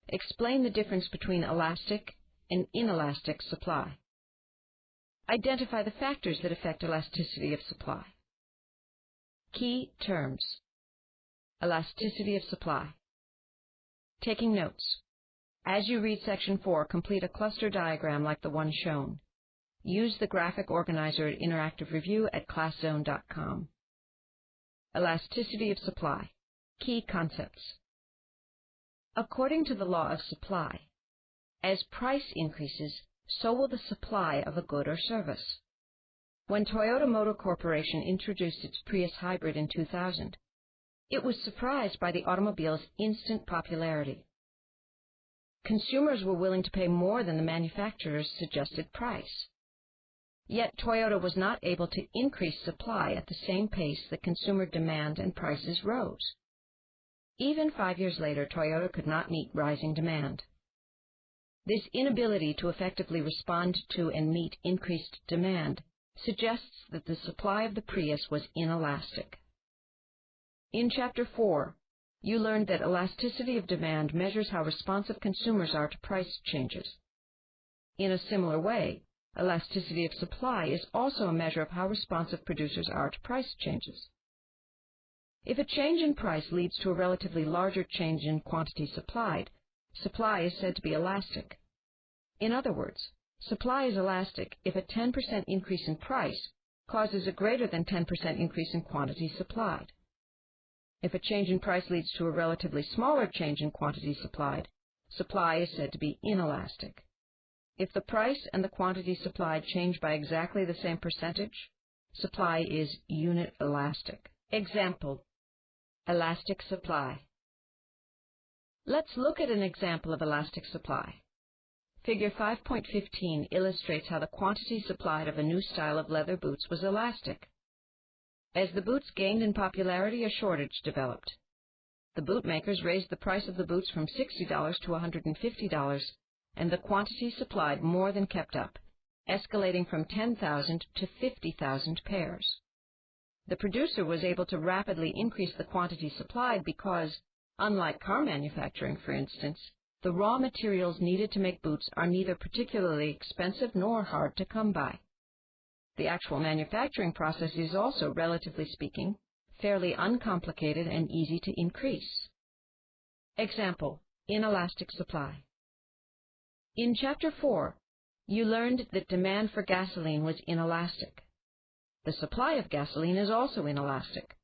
Explain the difference between elastic and inelastic supply. Identify the factors that affect elasticity of supply. Key terms. Elasticity of supply. Taking notes. As you read Section 4, complete a cluster diagram like the one shown. Use the graphic organizer at Interactive Review at ClassZone.com. Elasticity of supply. Key concepts. According to the law of supply, as price increases, so will the supply of a good or service. When Toyota Motor Corporation introduced its Prius hybrid in 2000, it was surprised by the automobile's instant popularity. Consumers were willing to pay more than the manufacturer's suggested price. Yet Toyota was not able to increase supply at the same pace that consumer demand and prices rose. Even 5 years later, Toyota could not meet rising demand. This inability to effectively respond to and meet increased demand suggests that the supply of the Prius was inelastic. In Chapter 4, you learned that elasticity of demand measures how responsive consumers are to price changes. In a similar way, elasticity of supply is also a measure of how responsive producers are to price changes. If a change in price leads to a relatively larger change in quantity supplied, supply is said to be elastic. In other words, supply is elastic if a 10% increase in price causes a greater than 10% increase in quantity supplied. If a change in price leads to a relatively smaller change in quantity supplied, supply is said to be inelastic. If the price and the quantity supplied change by exactly the same percentage, supply is unit elastic. Example: elastic supply. Let's look at an example of elastic supply. Figure 5.15 illustrates how the quantity supplied of a new style of leather boots was elastic. As the boots gained in popularity, a shortage developed. The bootmakers raised the price of the boots from $60 to $150, and the quantity supplied more than kept up, escalating from 10,000 to 50,000 pairs. The producer was able to rapidly increase the quantity supplied because, unlike car manufacturing, for instance, the raw materials needed to make boots are neither particularly expensive nor hard to come by. The actual manufacturing process is also, relatively speaking, fairly uncomplicated and easy to increase. Example: inelastic supply. In Chapter 4, you learned that demand for gasoline was inelastic. The supply of gasoline is also inelastic.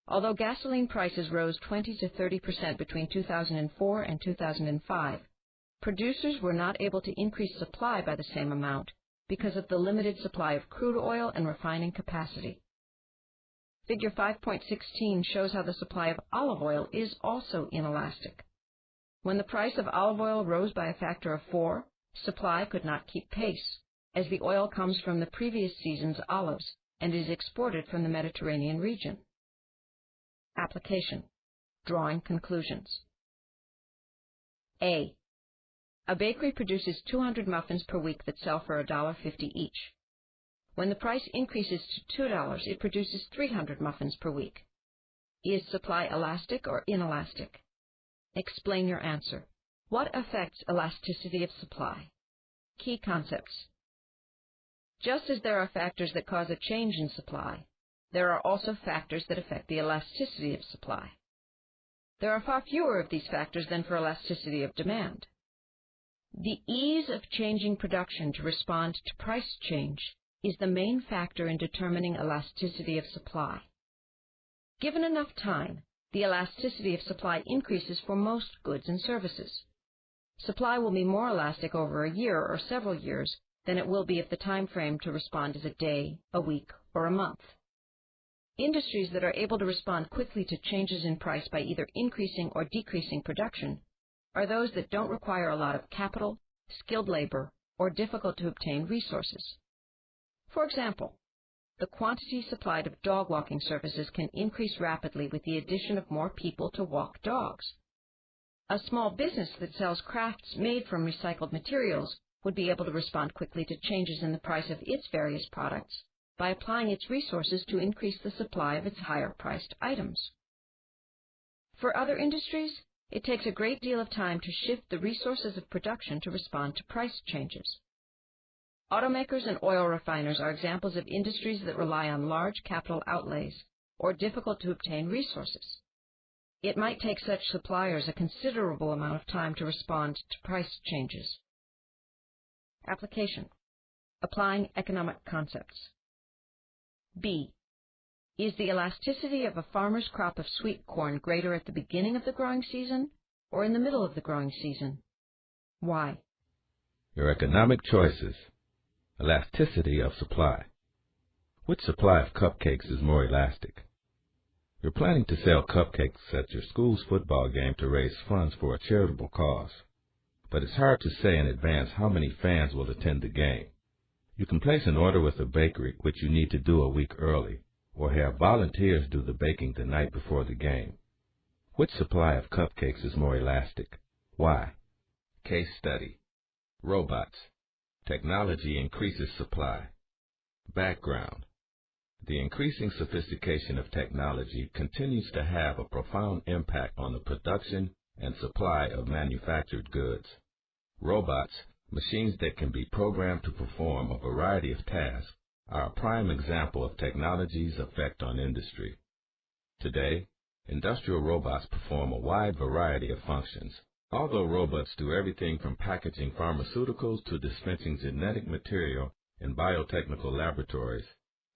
Although gasoline prices rose 20 to 30% between 2004 and 2005, producers were not able to increase supply by the same amount because of the limited supply of crude oil and refining capacity. Figure 5.16 shows how the supply of olive oil is also inelastic. When the price of olive oil rose by a factor of 4, supply could not keep pace, as the oil comes from the previous season's olives and is exported from the Mediterranean region. Application: drawing conclusions. A. A bakery produces 200 muffins per week that sell for $1.50 each. When the price increases to $2, it produces 300 muffins per week. Is supply elastic or inelastic? Explain your answer. What affects elasticity of supply? Key concepts. Just as there are factors that cause a change in supply, there are also factors that affect the elasticity of supply. There are far fewer of these factors than for elasticity of demand. The ease of changing production to respond to price change is the main factor in determining elasticity of supply. Given enough time, the elasticity of supply increases for most goods and services. Supply will be more elastic over a year or several years than it will be if the time frame to respond is a day, a week, or a month. Industries that are able to respond quickly to changes in price by either increasing or decreasing production are those that don't require a lot of capital, skilled labor, or difficult-to-obtain resources. For example, the quantity supplied of dog walking services can increase rapidly with the addition of more people to walk dogs. A small business that sells crafts made from recycled materials would be able to respond quickly to changes in the price of its various products by applying its resources to increase the supply of its higher-priced items. For other industries, it takes a great deal of time to shift the resources of production to respond to price changes. Automakers and oil refiners are examples of industries that rely on large capital outlays or difficult-to-obtain resources. It might take such suppliers a considerable amount of time to respond to price changes. Application: applying economic concepts. B. Is the elasticity of a farmer's crop of sweet corn greater at the beginning of the growing season or in the middle of the growing season? Why? Your economic choices. Elasticity of supply. Which supply of cupcakes is more elastic? You're planning to sell cupcakes at your school's football game to raise funds for a charitable cause, but it's hard to say in advance how many fans will attend the game. You can place an order with a bakery, which you need to do a week early, or have volunteers do the baking the night before the game. Which supply of cupcakes is more elastic? Why? Case study. Robots. Technology increases supply. Background. The increasing sophistication of technology continues to have a profound impact on the production and supply of manufactured goods. Robots, machines that can be programmed to perform a variety of tasks, are a prime example of technology's effect on industry. Today, industrial robots perform a wide variety of functions. Although robots do everything from packaging pharmaceuticals to dispensing genetic material in biotechnical laboratories,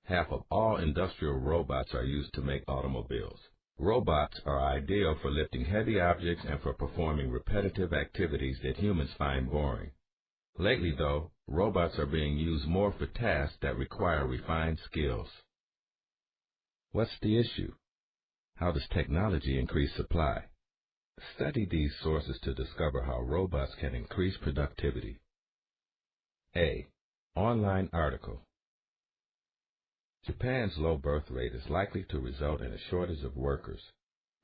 half of all industrial robots are used to make automobiles. Robots are ideal for lifting heavy objects and for performing repetitive activities that humans find boring. Lately, though, robots are being used more for tasks that require refined skills. What's the issue? How does technology increase supply? Study these sources to discover how robots can increase productivity. A. Online article. Japan's low birth rate is likely to result in a shortage of workers.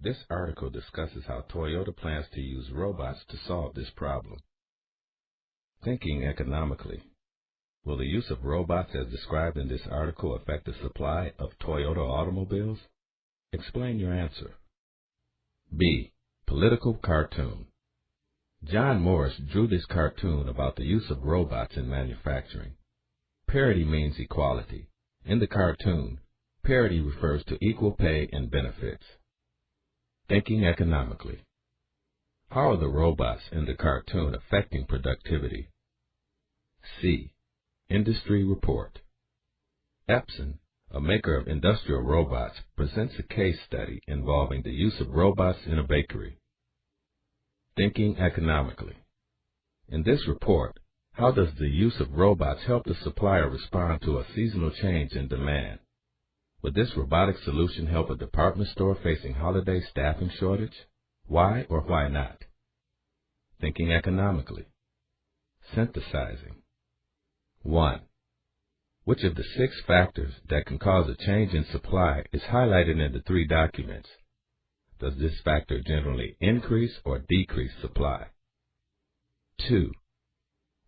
This article discusses how Toyota plans to use robots to solve this problem. Thinking economically. Will the use of robots as described in this article affect the supply of Toyota automobiles? Explain your answer. B. Political cartoon. John Morris drew this cartoon about the use of robots in manufacturing. Parity means equality. In the cartoon, parity refers to equal pay and benefits. Thinking economically. How are the robots in the cartoon affecting productivity? C. Industry report. Epson, a maker of industrial robots, presents a case study involving the use of robots in a bakery. Thinking economically. In this report, how does the use of robots help the supplier respond to a seasonal change in demand? Would this robotic solution help a department store facing holiday staffing shortage? Why or why not? Thinking economically. Synthesizing. 1. Which of the 6 factors that can cause a change in supply is highlighted in the 3 documents? Does this factor generally increase or decrease supply? 2.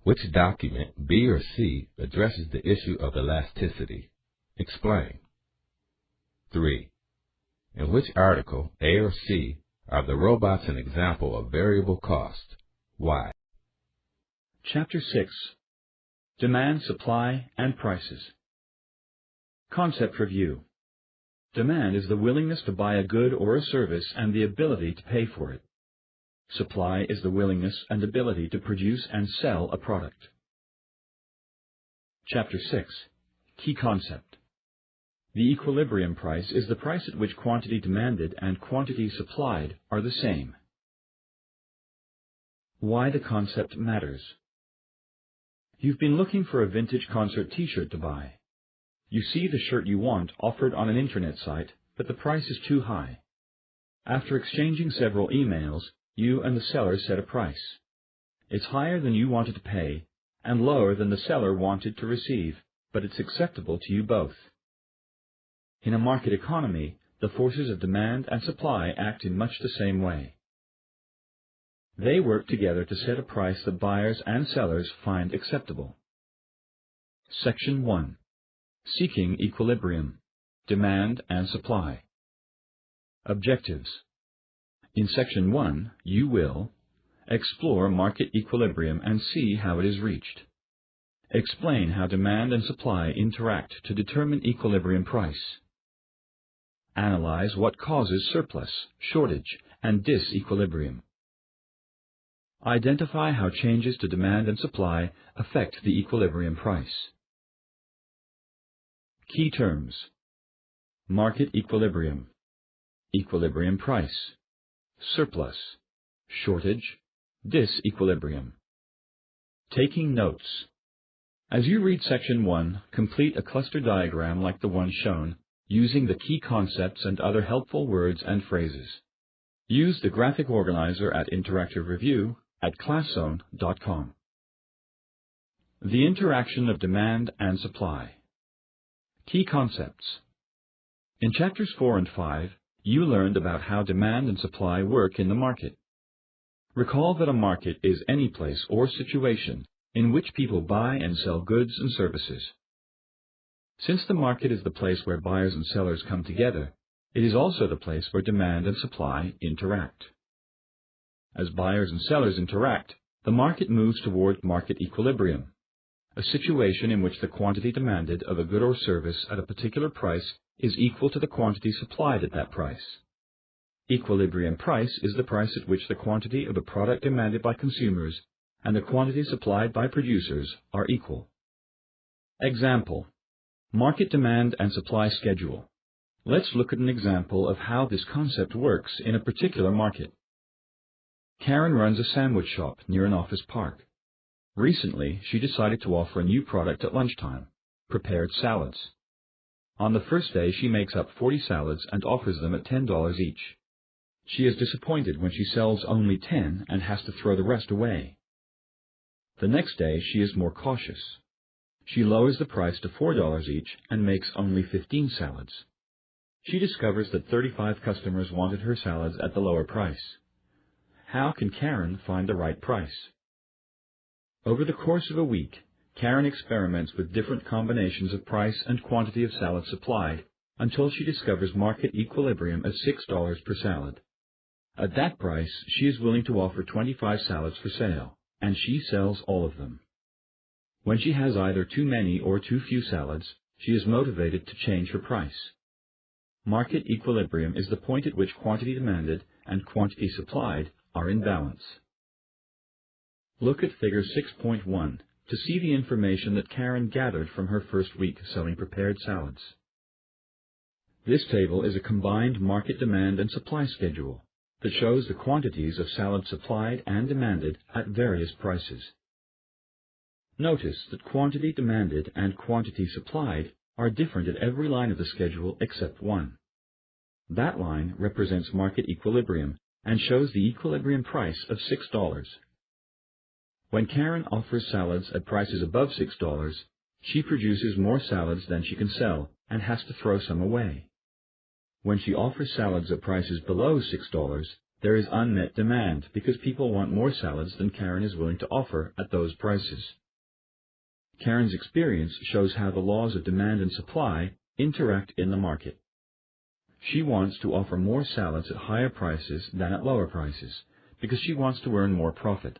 Which document, B or C, addresses the issue of elasticity? Explain. 3. In which article, A or C, are the robots an example of variable cost? Why? Chapter 6. Demand, Supply, and Prices. Concept review. Demand is the willingness to buy a good or a service and the ability to pay for it. Supply is the willingness and ability to produce and sell a product. Chapter 6. Key concept. The equilibrium price is the price at which quantity demanded and quantity supplied are the same. Why the concept matters. You've been looking for a vintage concert t-shirt to buy. You see the shirt you want offered on an internet site, but the price is too high. After exchanging several emails, you and the seller set a price. It's higher than you wanted to pay, and lower than the seller wanted to receive, but it's acceptable to you both. In a market economy, the forces of demand and supply act in much the same way. They work together to set a price that buyers and sellers find acceptable. Section 1. Seeking equilibrium, demand and supply. Objectives. In Section 1, you will explore market equilibrium and see how it is reached. Explain how demand and supply interact to determine equilibrium price. Analyze what causes surplus, shortage, and disequilibrium. Identify how changes to demand and supply affect the equilibrium price. Key terms: market equilibrium, equilibrium price, surplus, shortage, disequilibrium. Taking notes. As you read Section 1, complete a cluster diagram like the one shown, using the key concepts and other helpful words and phrases. Use the graphic organizer at Interactive Review at ClassZone.com. The interaction of demand and supply. Key concepts. In Chapters 4 and 5, you learned about how demand and supply work in the market. Recall that a market is any place or situation in which people buy and sell goods and services. Since the market is the place where buyers and sellers come together, it is also the place where demand and supply interact. As buyers and sellers interact, the market moves toward market equilibrium, a situation in which the quantity demanded of a good or service at a particular price is equal to the quantity supplied at that price. Equilibrium price is the price at which the quantity of a product demanded by consumers and the quantity supplied by producers are equal. Example: market demand and supply schedule. Let's look at an example of how this concept works in a particular market. Karen runs a sandwich shop near an office park. Recently, she decided to offer a new product at lunchtime: prepared salads. On the first day, she makes up 40 salads and offers them at $10 each. She is disappointed when she sells only 10 and has to throw the rest away. The next day, she is more cautious. She lowers the price to $4 each and makes only 15 salads. She discovers that 35 customers wanted her salads at the lower price. How can Karen find the right price? Over the course of a week, Karen experiments with different combinations of price and quantity of salad supplied until she discovers market equilibrium at $6 per salad. At that price, she is willing to offer 25 salads for sale, and she sells all of them. When she has either too many or too few salads, she is motivated to change her price. Market equilibrium is the point at which quantity demanded and quantity supplied are in balance. Look at Figure 6.1 to see the information that Karen gathered from her first week selling prepared salads. This table is a combined market demand and supply schedule that shows the quantities of salads supplied and demanded at various prices. Notice that quantity demanded and quantity supplied are different at every line of the schedule except one. That line represents market equilibrium and shows the equilibrium price of $6. When Karen offers salads at prices above $6, she produces more salads than she can sell and has to throw some away. When she offers salads at prices below $6, there is unmet demand because people want more salads than Karen is willing to offer at those prices. Karen's experience shows how the laws of demand and supply interact in the market. She wants to offer more salads at higher prices than at lower prices because she wants to earn more profit.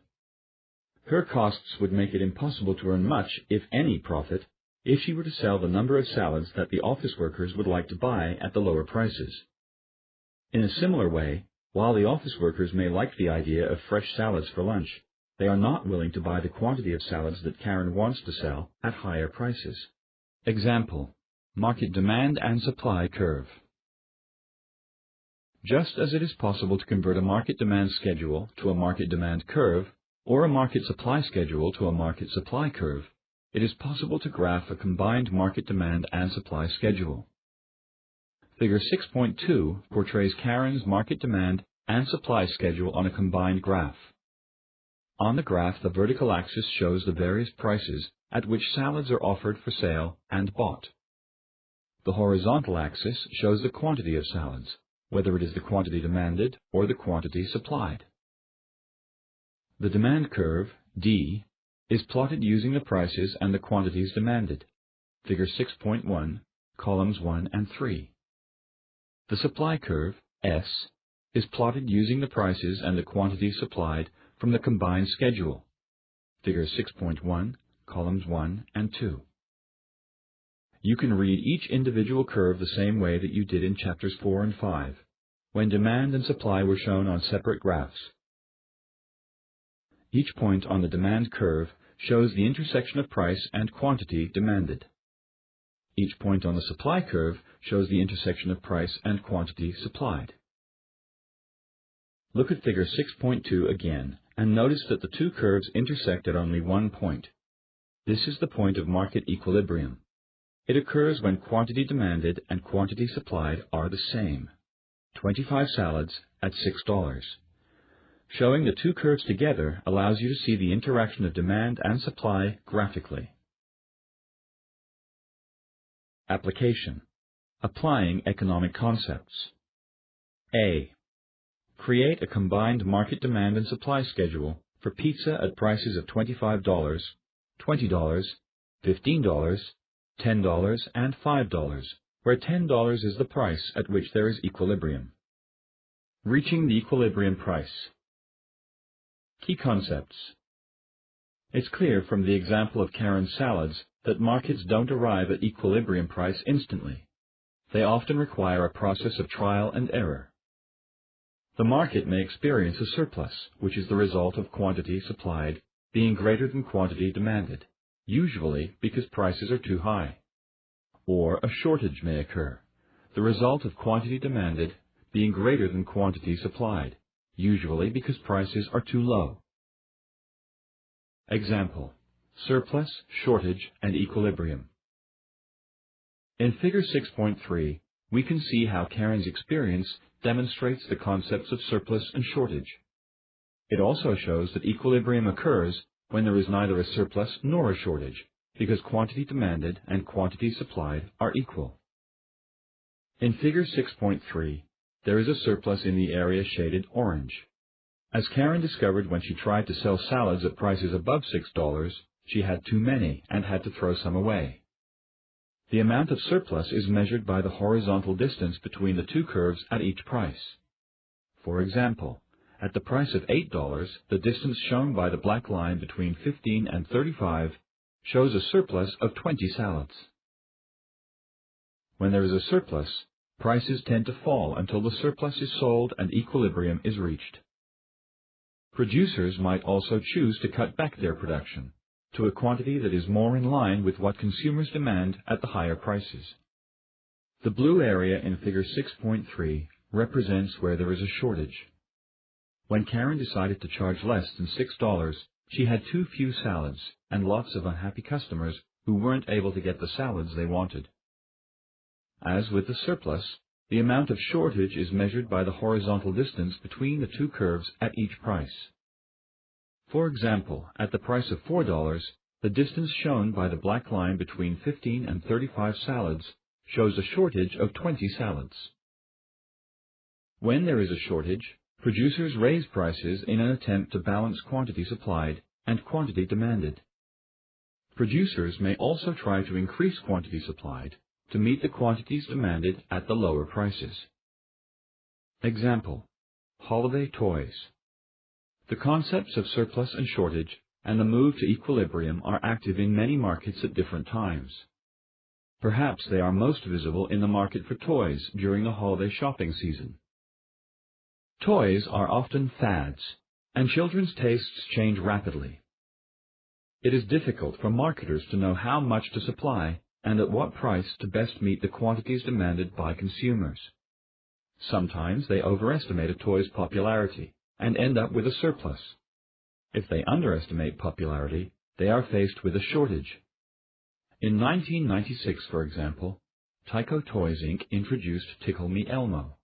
Her costs would make it impossible to earn much, if any, profit if she were to sell the number of salads that the office workers would like to buy at the lower prices. In a similar way, while the office workers may like the idea of fresh salads for lunch, they are not willing to buy the quantity of salads that Karen wants to sell at higher prices. Example: market demand and supply curve. Just as it is possible to convert a market demand schedule to a market demand curve, or a market supply schedule to a market supply curve, it is possible to graph a combined market demand and supply schedule. Figure 6.2 portrays Karen's market demand and supply schedule on a combined graph. On the graph, the vertical axis shows the various prices at which salads are offered for sale and bought. The horizontal axis shows the quantity of salads, whether it is the quantity demanded or the quantity supplied. The demand curve, D, is plotted using the prices and the quantities demanded. Figure 6.1, columns 1 and 3. The supply curve, S, is plotted using the prices and the quantities supplied from the combined schedule. Figure 6.1, columns 1 and 2. You can read each individual curve the same way that you did in chapters 4 and 5, when demand and supply were shown on separate graphs. Each point on the demand curve shows the intersection of price and quantity demanded. Each point on the supply curve shows the intersection of price and quantity supplied. Look at figure 6.2 again and notice that the two curves intersect at only one point. This is the point of market equilibrium. It occurs when quantity demanded and quantity supplied are the same. 25 salads at $6. Showing the two curves together allows you to see the interaction of demand and supply graphically. Application. Applying economic concepts. A. Create a combined market demand and supply schedule for pizza at prices of $25, $20, $15, $10, and $5, where $10 is the price at which there is equilibrium. Reaching the equilibrium price. Key concepts. It's clear from the example of Karen's salads that markets don't arrive at equilibrium price instantly. They often require a process of trial and error. The market may experience a surplus, which is the result of quantity supplied being greater than quantity demanded, usually because prices are too high. Or a shortage may occur, the result of quantity demanded being greater than quantity supplied, usually because prices are too low. Example: surplus, shortage, and equilibrium. In figure 6.3, we can see how Karen's experience demonstrates the concepts of surplus and shortage. It also shows that equilibrium occurs when there is neither a surplus nor a shortage, because quantity demanded and quantity supplied are equal. In figure 6.3, there is a surplus in the area shaded orange. As Karen discovered when she tried to sell salads at prices above $6, she had too many and had to throw some away. The amount of surplus is measured by the horizontal distance between the two curves at each price. For example, at the price of $8, the distance shown by the black line between 15 and 35 shows a surplus of 20 salads. When there is a surplus, prices tend to fall until the surplus is sold and equilibrium is reached. Producers might also choose to cut back their production to a quantity that is more in line with what consumers demand at the higher prices. The blue area in figure 6.3 represents where there is a shortage. When Karen decided to charge less than $6, she had too few salads and lots of unhappy customers who weren't able to get the salads they wanted. As with the surplus, the amount of shortage is measured by the horizontal distance between the two curves at each price. For example, at the price of $4, the distance shown by the black line between 15 and 35 salads shows a shortage of 20 salads. When there is a shortage, producers raise prices in an attempt to balance quantity supplied and quantity demanded. Producers may also try to increase quantity supplied to meet the quantities demanded at the lower prices. Example: holiday toys. The concepts of surplus and shortage and the move to equilibrium are active in many markets at different times. Perhaps they are most visible in the market for toys during the holiday shopping season. Toys are often fads, and children's tastes change rapidly. It is difficult for marketers to know how much to supply and at what price to best meet the quantities demanded by consumers. Sometimes they overestimate a toy's popularity and end up with a surplus. If they underestimate popularity, they are faced with a shortage. In 1996, for example, Tyco Toys Inc. introduced Tickle Me Elmo.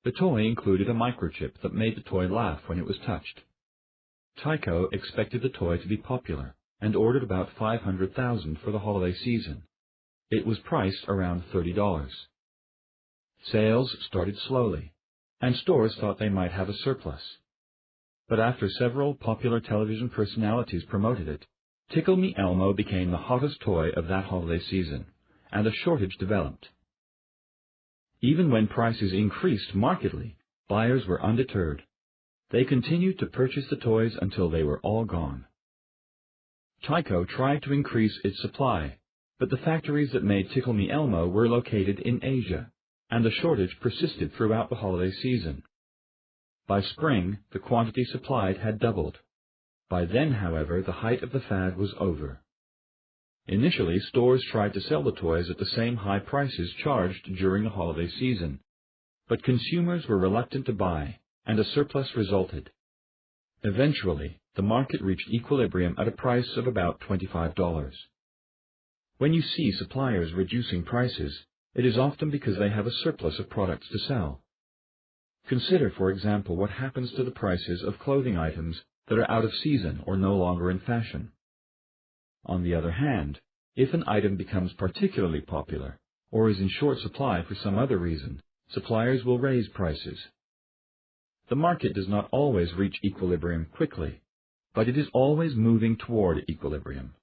The toy included a microchip that made the toy laugh when it was touched. Tyco expected the toy to be popular and ordered about 500,000 for the holiday season. it was priced around $30. Sales started slowly, and stores thought they might have a surplus. But after several popular television personalities promoted it, Tickle Me Elmo became the hottest toy of that holiday season, and a shortage developed. Even when prices increased markedly, buyers were undeterred. They continued to purchase the toys until they were all gone. Tyco tried to increase its supply, but the factories that made Tickle Me Elmo were located in Asia, and the shortage persisted throughout the holiday season. By spring, the quantity supplied had doubled. By then, however, the height of the fad was over. Initially, stores tried to sell the toys at the same high prices charged during the holiday season, but consumers were reluctant to buy, and a surplus resulted. Eventually, the market reached equilibrium at a price of about $25. When you see suppliers reducing prices, it is often because they have a surplus of products to sell. Consider, for example, what happens to the prices of clothing items that are out of season or no longer in fashion. On the other hand, if an item becomes particularly popular, or is in short supply for some other reason, suppliers will raise prices. The market does not always reach equilibrium quickly, but it is always moving toward equilibrium.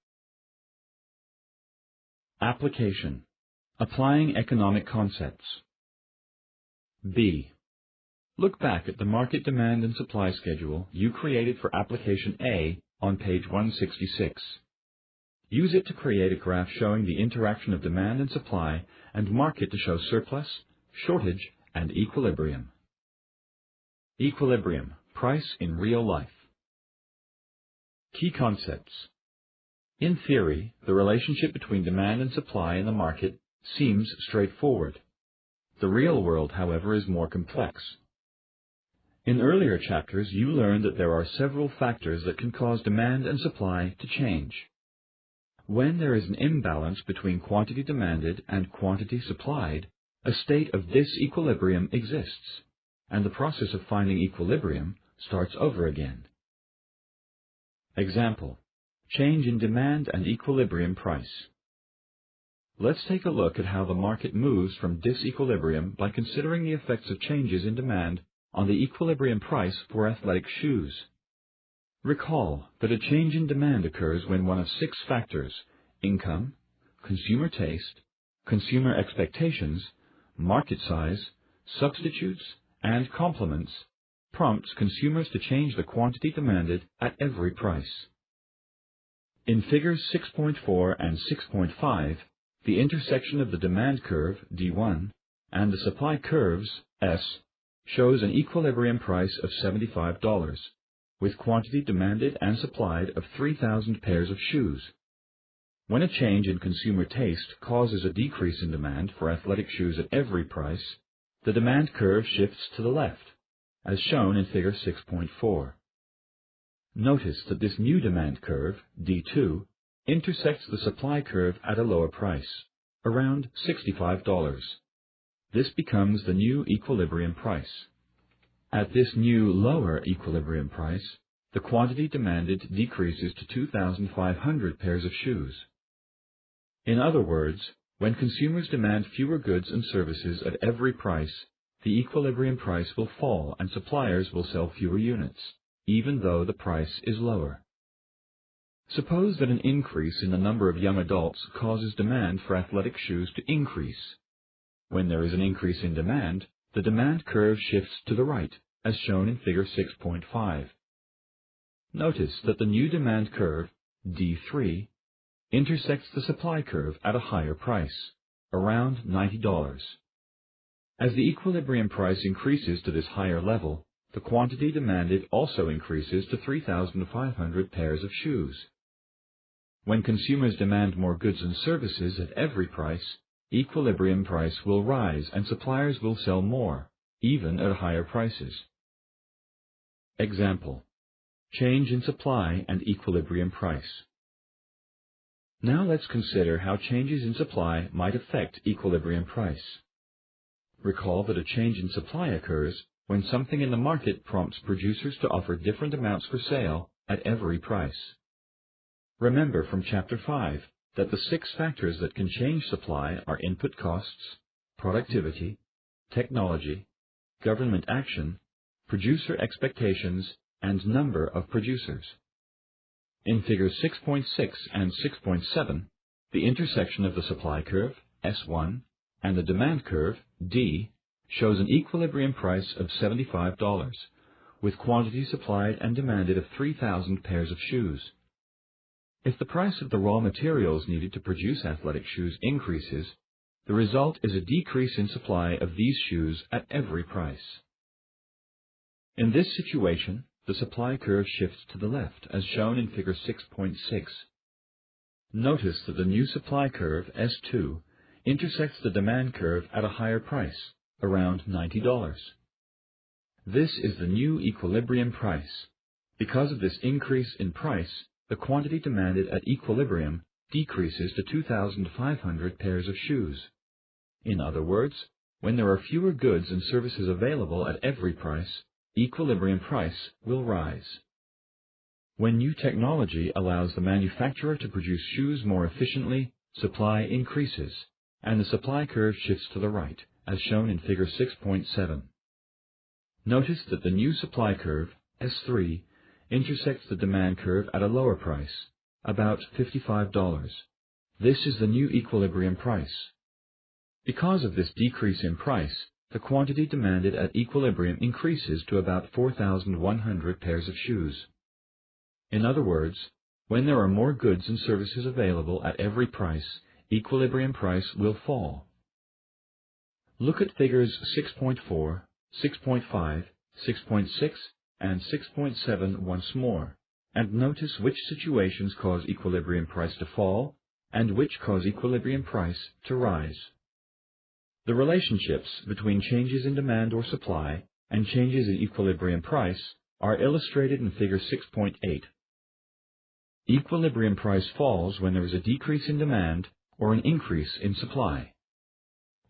Application: applying economic concepts. B. Look back at the market demand and supply schedule you created for application A on page 166. Use it to create a graph showing the interaction of demand and supply, and mark it to show surplus, shortage, and equilibrium. Equilibrium: price in real life. Key concepts. In theory, the relationship between demand and supply in the market seems straightforward. The real world, however, is more complex. In earlier chapters, you learned that there are several factors that can cause demand and supply to change. When there is an imbalance between quantity demanded and quantity supplied, a state of disequilibrium exists, and the process of finding equilibrium starts over again. Example: change in demand and equilibrium price. Let's take a look at how the market moves from disequilibrium by considering the effects of changes in demand on the equilibrium price for athletic shoes. Recall that a change in demand occurs when one of 6 factors: income, consumer taste, consumer expectations, market size, substitutes, and complements, prompts consumers to change the quantity demanded at every price. In figures 6.4 and 6.5, the intersection of the demand curve, D1, and the supply curves, S, shows an equilibrium price of $75, with quantity demanded and supplied of 3,000 pairs of shoes. When a change in consumer taste causes a decrease in demand for athletic shoes at every price, the demand curve shifts to the left, as shown in figure 6.4. Notice that this new demand curve, D2, intersects the supply curve at a lower price, around $65. This becomes the new equilibrium price. At this new lower equilibrium price, the quantity demanded decreases to 2,500 pairs of shoes. In other words, when consumers demand fewer goods and services at every price, the equilibrium price will fall and suppliers will sell fewer units, even though the price is lower. Suppose that an increase in the number of young adults causes demand for athletic shoes to increase. When there is an increase in demand, the demand curve shifts to the right, as shown in figure 6.5. Notice that the new demand curve, D3, intersects the supply curve at a higher price, around $90. As the equilibrium price increases to this higher level, the quantity demanded also increases to 3,500 pairs of shoes. When consumers demand more goods and services at every price, equilibrium price will rise and suppliers will sell more, even at higher prices. Example: change in supply and equilibrium price. Now let's consider how changes in supply might affect equilibrium price. Recall that a change in supply occurs when something in the market prompts producers to offer different amounts for sale at every price. Remember from Chapter 5 that the 6 factors that can change supply are input costs, productivity, technology, government action, producer expectations, and number of producers. In figures 6.6 and 6.7, the intersection of the supply curve, S1, and the demand curve, D, shows an equilibrium price of $75, with quantity supplied and demanded of 3,000 pairs of shoes. If the price of the raw materials needed to produce athletic shoes increases, the result is a decrease in supply of these shoes at every price. In this situation, the supply curve shifts to the left, as shown in figure 6.6. Notice that the new supply curve, S2, intersects the demand curve at a higher price, around $90. This is the new equilibrium price. Because of this increase in price, the quantity demanded at equilibrium decreases to 2,500 pairs of shoes. In other words, when there are fewer goods and services available at every price, equilibrium price will rise. When new technology allows the manufacturer to produce shoes more efficiently, supply increases, and the supply curve shifts to the right, as shown in figure 6.7. Notice that the new supply curve, S3, intersects the demand curve at a lower price, about $55. This is the new equilibrium price. Because of this decrease in price, the quantity demanded at equilibrium increases to about 4,100 pairs of shoes. In other words, when there are more goods and services available at every price, equilibrium price will fall. Look at figures 6.4, 6.5, 6.6, and 6.7 once more, and notice which situations cause equilibrium price to fall and which cause equilibrium price to rise. The relationships between changes in demand or supply and changes in equilibrium price are illustrated in figure 6.8. Equilibrium price falls when there is a decrease in demand or an increase in supply.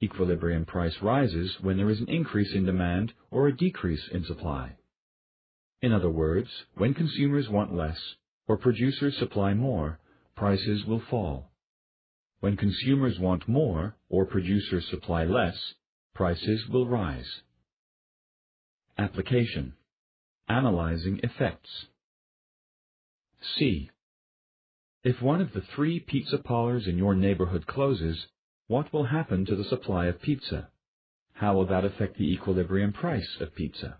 Equilibrium price rises when there is an increase in demand or a decrease in supply. In other words, when consumers want less or producers supply more, prices will fall. When consumers want more or producers supply less, prices will rise. Application: Analyzing effects. C. If one of the 3 pizza parlors in your neighborhood closes, what will happen to the supply of pizza? How will that affect the equilibrium price of pizza?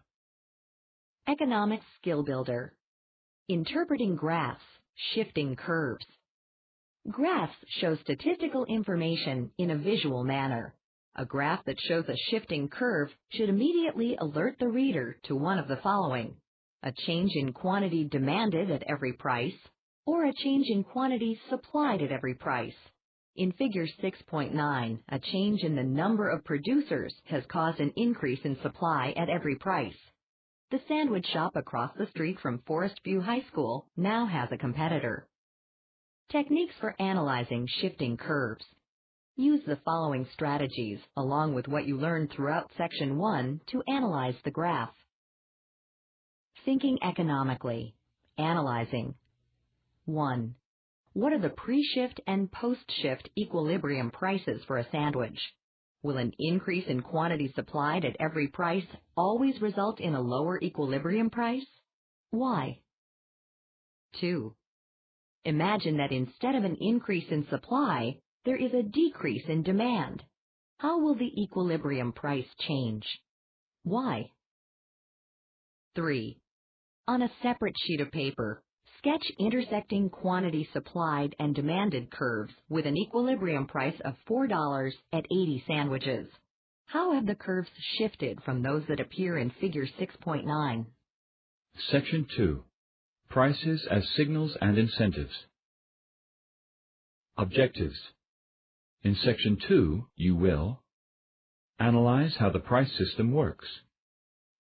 Economic skill builder. Interpreting graphs, shifting curves. Graphs show statistical information in a visual manner. A graph that shows a shifting curve should immediately alert the reader to one of the following: a change in quantity demanded at every price, or a change in quantity supplied at every price. In figure 6.9, a change in the number of producers has caused an increase in supply at every price. The sandwich shop across the street from Forest View High School now has a competitor. Techniques for analyzing shifting curves. Use the following strategies, along with what you learned throughout Section 1, to analyze the graph. Thinking economically. Analyzing. 1. What are the pre-shift and post-shift equilibrium prices for a sandwich? Will an increase in quantity supplied at every price always result in a lower equilibrium price? Why? 2. Imagine that instead of an increase in supply, there is a decrease in demand. How will the equilibrium price change? Why? 3. On a separate sheet of paper, sketch intersecting quantity supplied and demanded curves with an equilibrium price of $4 at 80 sandwiches. How have the curves shifted from those that appear in figure 6.9? Section 2. Prices as signals and incentives. Objectives. In Section 2, you will analyze how the price system works.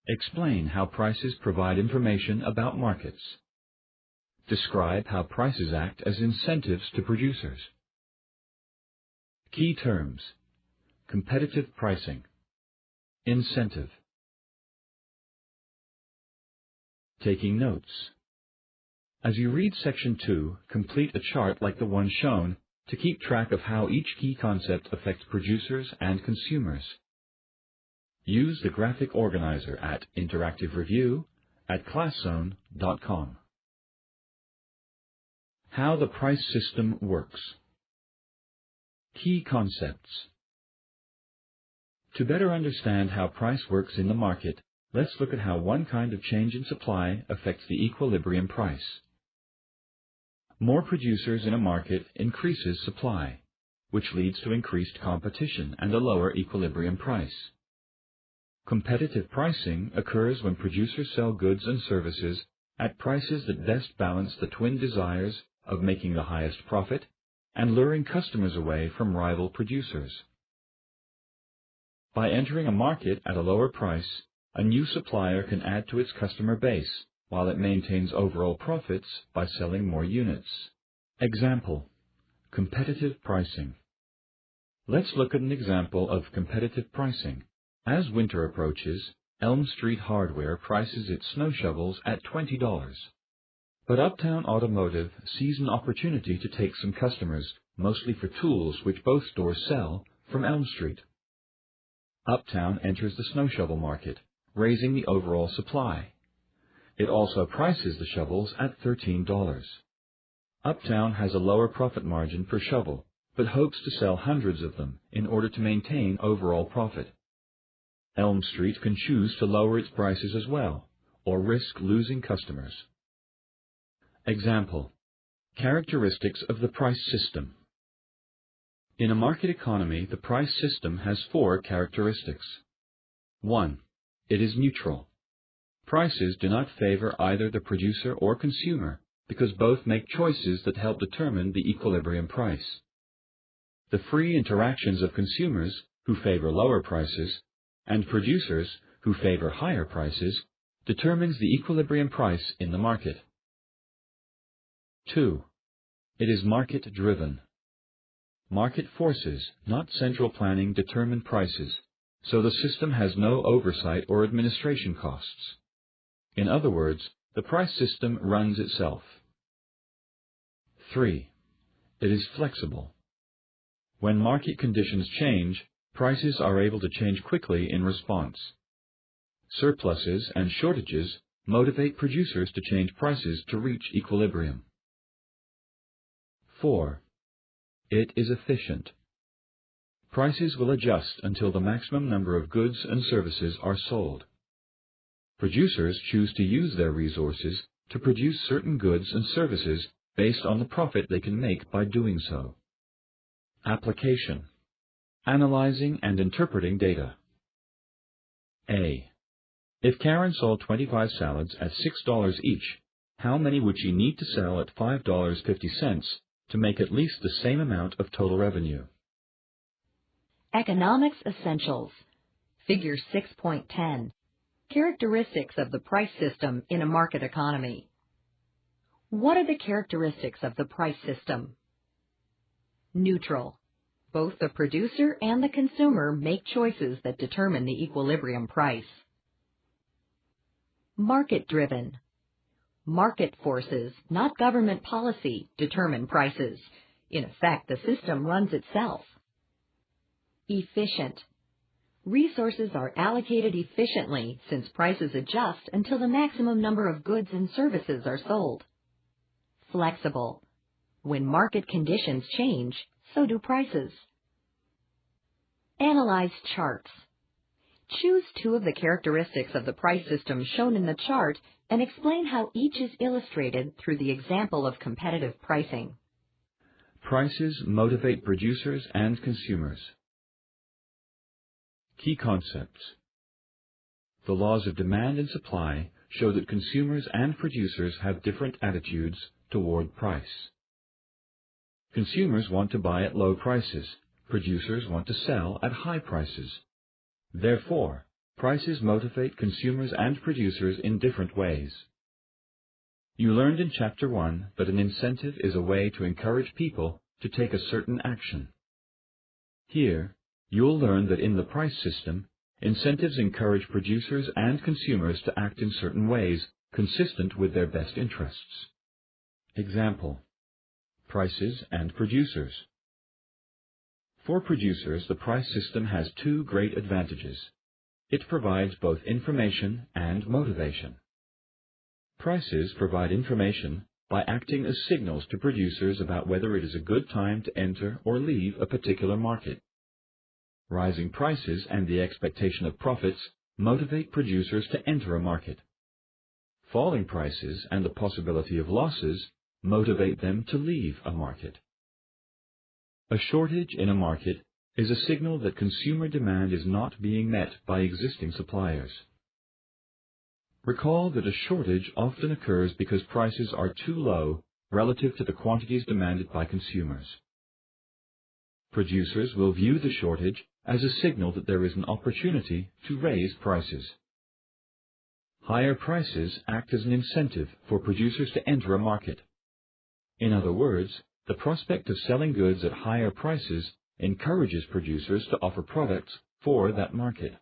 Explain how prices provide information about markets. Describe how prices act as incentives to producers. Key terms: competitive pricing, incentive. Taking notes. As you read Section 2, complete a chart like the one shown to keep track of how each key concept affects producers and consumers. Use the graphic organizer at Interactive Review at ClassZone.com. How the price system works. Key concepts. To better understand how price works in the market, let's look at how one kind of change in supply affects the equilibrium price. More producers in a market increases supply, which leads to increased competition and a lower equilibrium price. Competitive pricing occurs when producers sell goods and services at prices that best balance the twin desires of making the highest profit and luring customers away from rival producers. By entering a market at a lower price, a new supplier can add to its customer base, while it maintains overall profits by selling more units. Example: competitive pricing. Let's look at an example of competitive pricing. As winter approaches, Elm Street Hardware prices its snow shovels at $20. But Uptown Automotive sees an opportunity to take some customers, mostly for tools which both stores sell, from Elm Street. Uptown enters the snow shovel market, raising the overall supply. It also prices the shovels at $13. Uptown has a lower profit margin per shovel, but hopes to sell hundreds of them in order to maintain overall profit. Elm Street can choose to lower its prices as well, or risk losing customers. Example: characteristics of the price system. In a market economy, the price system has 4 characteristics. 1. It is neutral. Prices do not favor either the producer or consumer because both make choices that help determine the equilibrium price. The free interactions of consumers, who favor lower prices, and producers, who favor higher prices, determines the equilibrium price in the market. 2. It is market-driven. Market forces, not central planning, determine prices, so the system has no oversight or administration costs. In other words, the price system runs itself. 3. It is flexible. When market conditions change, prices are able to change quickly in response. Surpluses and shortages motivate producers to change prices to reach equilibrium. 4. It is efficient. Prices will adjust until the maximum number of goods and services are sold. Producers choose to use their resources to produce certain goods and services based on the profit they can make by doing so. Application: analyzing and interpreting data. A. If Karen sold 25 salads at $6 each, how many would she need to sell at $5.50 to make at least the same amount of total revenue? Economics Essentials. Figure 6.10. Characteristics of the price system in a market economy. What are the characteristics of the price system? Neutral. Both the producer and the consumer make choices that determine the equilibrium price. Market-driven. Market forces, not government policy, determine prices. In effect, the system runs itself. Efficient. Resources are allocated efficiently since prices adjust until the maximum number of goods and services are sold. Flexible. When market conditions change, so do prices. Analyze charts. Choose 2 of the characteristics of the price system shown in the chart and explain how each is illustrated through the example of competitive pricing. Prices motivate producers and consumers. Key concepts. The laws of demand and supply show that consumers and producers have different attitudes toward price. Consumers want to buy at low prices. Producers want to sell at high prices. Therefore, prices motivate consumers and producers in different ways. You learned in Chapter 1 that an incentive is a way to encourage people to take a certain action. Here, you'll learn that in the price system, incentives encourage producers and consumers to act in certain ways consistent with their best interests. Example: prices and producers. For producers, the price system has two great advantages. It provides both information and motivation. Prices provide information by acting as signals to producers about whether it is a good time to enter or leave a particular market. Rising prices and the expectation of profits motivate producers to enter a market. Falling prices and the possibility of losses motivate them to leave a market. A shortage in a market is a signal that consumer demand is not being met by existing suppliers. Recall that a shortage often occurs because prices are too low relative to the quantities demanded by consumers. Producers will view the shortage as a signal that there is an opportunity to raise prices. Higher prices act as an incentive for producers to enter a market. In other words, the prospect of selling goods at higher prices encourages producers to offer products for that market.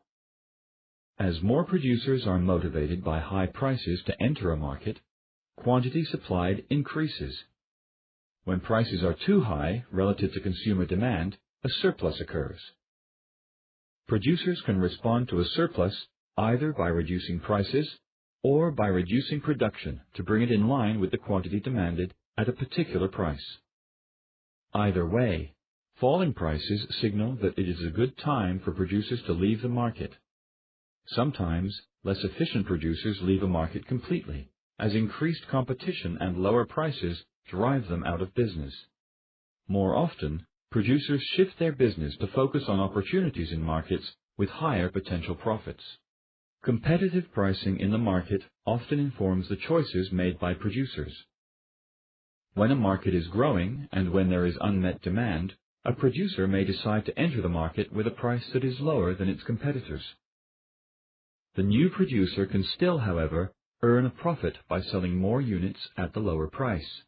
As more producers are motivated by high prices to enter a market, quantity supplied increases. When prices are too high relative to consumer demand, a surplus occurs. Producers can respond to a surplus either by reducing prices or by reducing production to bring it in line with the quantity demanded at a particular price. Either way, falling prices signal that it is a good time for producers to leave the market. Sometimes, less efficient producers leave a market completely, as increased competition and lower prices drive them out of business. More often, producers shift their business to focus on opportunities in markets with higher potential profits. Competitive pricing in the market often informs the choices made by producers. When a market is growing and when there is unmet demand, a producer may decide to enter the market with a price that is lower than its competitors. The new producer can still, however, earn a profit by selling more units at the lower price.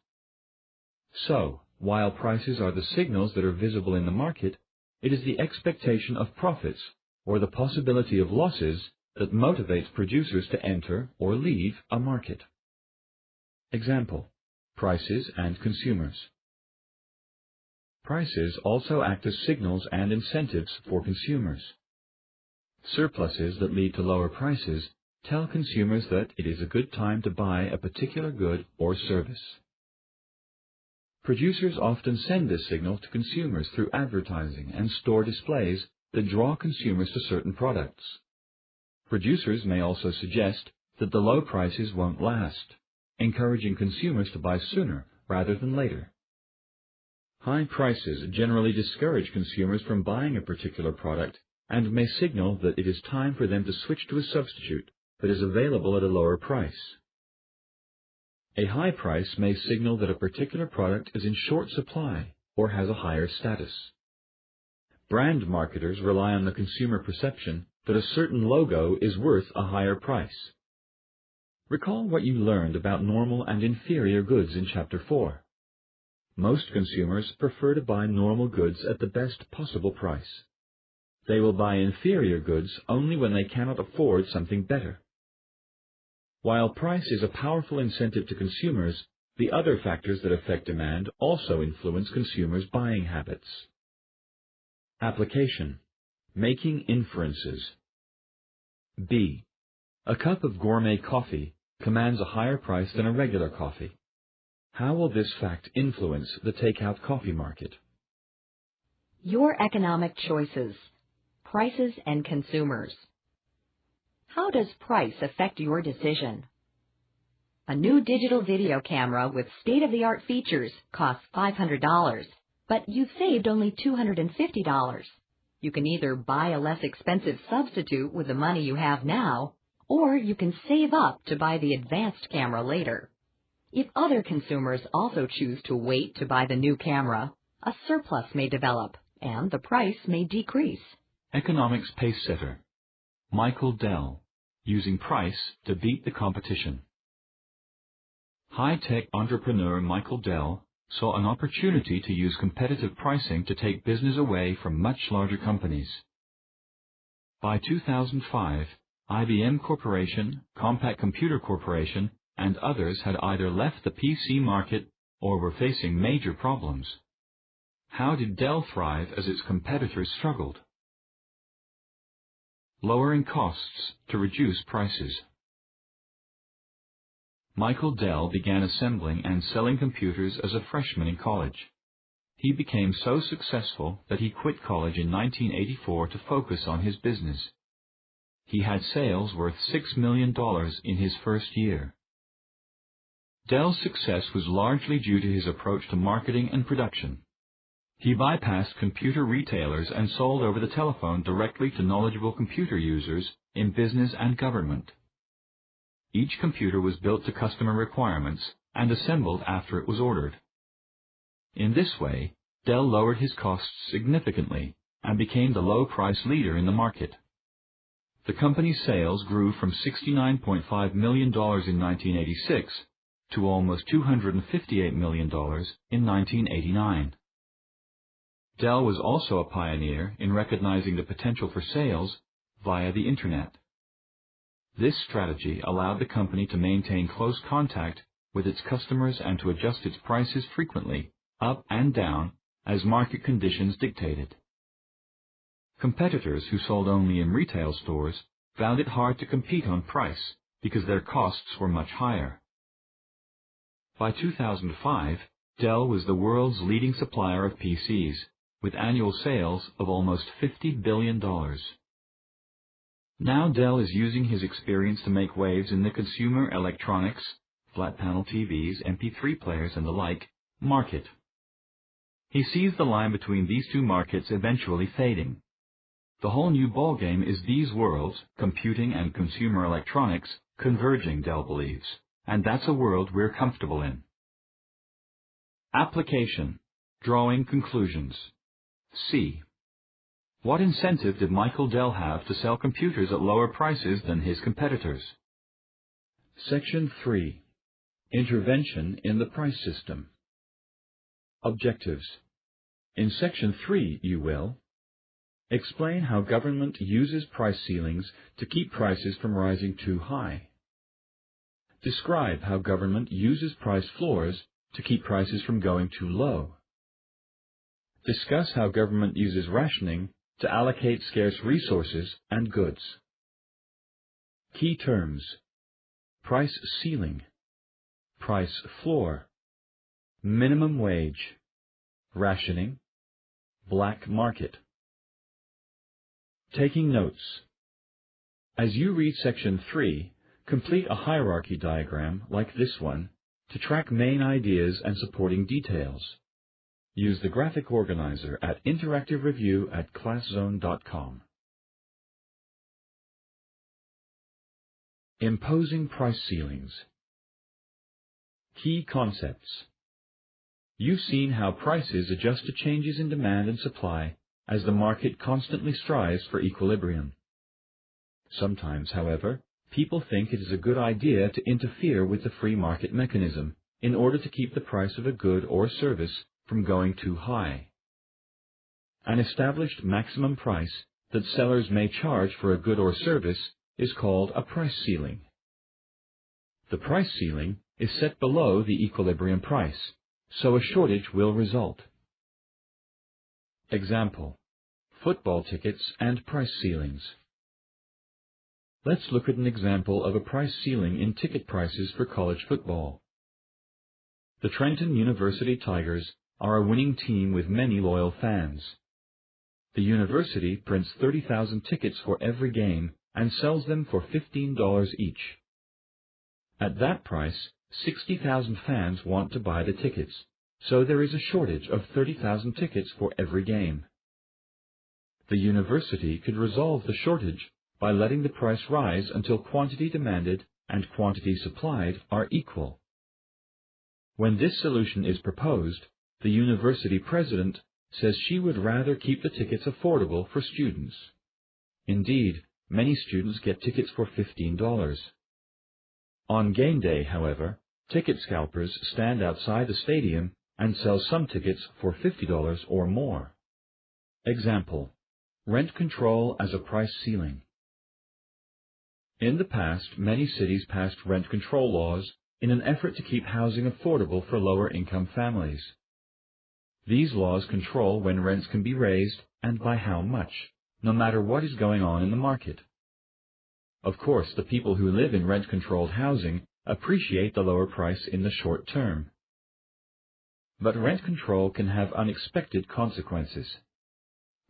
So, while prices are the signals that are visible in the market, it is the expectation of profits or the possibility of losses that motivates producers to enter or leave a market. Example: prices and consumers. Prices also act as signals and incentives for consumers. Surpluses that lead to lower prices tell consumers that it is a good time to buy a particular good or service. Producers often send this signal to consumers through advertising and store displays that draw consumers to certain products. Producers may also suggest that the low prices won't last, encouraging consumers to buy sooner rather than later. High prices generally discourage consumers from buying a particular product and may signal that it is time for them to switch to a substitute that is available at a lower price. A high price may signal that a particular product is in short supply or has a higher status. Brand marketers rely on the consumer perception that a certain logo is worth a higher price. Recall what you learned about normal and inferior goods in Chapter 4. Most consumers prefer to buy normal goods at the best possible price. They will buy inferior goods only when they cannot afford something better. While price is a powerful incentive to consumers, the other factors that affect demand also influence consumers' buying habits. Application: making inferences. B. A cup of gourmet coffee commands a higher price than a regular coffee. How will this fact influence the takeout coffee market? Your economic choices. Prices and consumers. How does price affect your decision? A new digital video camera with state-of-the-art features costs $500, but you've saved only $250. You can either buy a less expensive substitute with the money you have now, or you can save up to buy the advanced camera later. If other consumers also choose to wait to buy the new camera, a surplus may develop, and the price may decrease. Economics pace setter. Michael Dell, using price to beat the competition. High-tech entrepreneur Michael Dell saw an opportunity to use competitive pricing to take business away from much larger companies. By 2005, IBM Corporation, Compaq Computer Corporation, and others had either left the PC market or were facing major problems. How did Dell thrive as its competitors struggled? Lowering costs to reduce prices. Michael Dell began assembling and selling computers as a freshman in college. He became so successful that he quit college in 1984 to focus on his business. He had sales worth $6 million in his first year. Dell's success was largely due to his approach to marketing and production. He bypassed computer retailers and sold over the telephone directly to knowledgeable computer users in business and government. Each computer was built to customer requirements and assembled after it was ordered. In this way, Dell lowered his costs significantly and became the low-price leader in the market. The company's sales grew from $69.5 million in 1986 to almost $258 million in 1989. Dell was also a pioneer in recognizing the potential for sales via the Internet. This strategy allowed the company to maintain close contact with its customers and to adjust its prices frequently, up and down, as market conditions dictated. Competitors who sold only in retail stores found it hard to compete on price because their costs were much higher. By 2005, Dell was the world's leading supplier of PCs, with annual sales of almost $50 billion. Now Dell is using his experience to make waves in the consumer electronics, flat panel TVs, MP3 players and the like, market. He sees the line between these two markets eventually fading. The whole new ballgame is these worlds, computing and consumer electronics, converging, Dell believes, and that's a world we're comfortable in. Application. Drawing conclusions. C. What incentive did Michael Dell have to sell computers at lower prices than his competitors? Section 3. Intervention in the price system. Objectives. In Section 3, you will explain how government uses price ceilings to keep prices from rising too high. Describe how government uses price floors to keep prices from going too low. Discuss how government uses rationing to allocate scarce resources and goods. Key terms: price ceiling, price floor, minimum wage, rationing, black market. Taking notes. As you read Section 3, complete a hierarchy diagram like this one to track main ideas and supporting details. Use the graphic organizer at Interactive Review at ClassZone.com. Imposing price ceilings. Key concepts. You've seen how prices adjust to changes in demand and supply as the market constantly strives for equilibrium. Sometimes, however, people think it is a good idea to interfere with the free market mechanism in order to keep the price of a good or service from going too high. An established maximum price that sellers may charge for a good or service is called a price ceiling. The price ceiling is set below the equilibrium price, so a shortage will result. Example: football tickets and price ceilings. Let's look at an example of a price ceiling in ticket prices for college football. The Trenton University Tigers are a winning team with many loyal fans. The university prints 30,000 tickets for every game and sells them for $15 each. At that price, 60,000 fans want to buy the tickets, so there is a shortage of 30,000 tickets for every game. The university could resolve the shortage by letting the price rise until quantity demanded and quantity supplied are equal. When this solution is proposed, the university president says she would rather keep the tickets affordable for students. Indeed, many students get tickets for $15. On game day, however, ticket scalpers stand outside the stadium and sell some tickets for $50 or more. Example: rent control as a price ceiling. In the past, many cities passed rent control laws in an effort to keep housing affordable for lower-income families. These laws control when rents can be raised and by how much, no matter what is going on in the market. Of course, the people who live in rent-controlled housing appreciate the lower price in the short term. But rent control can have unexpected consequences.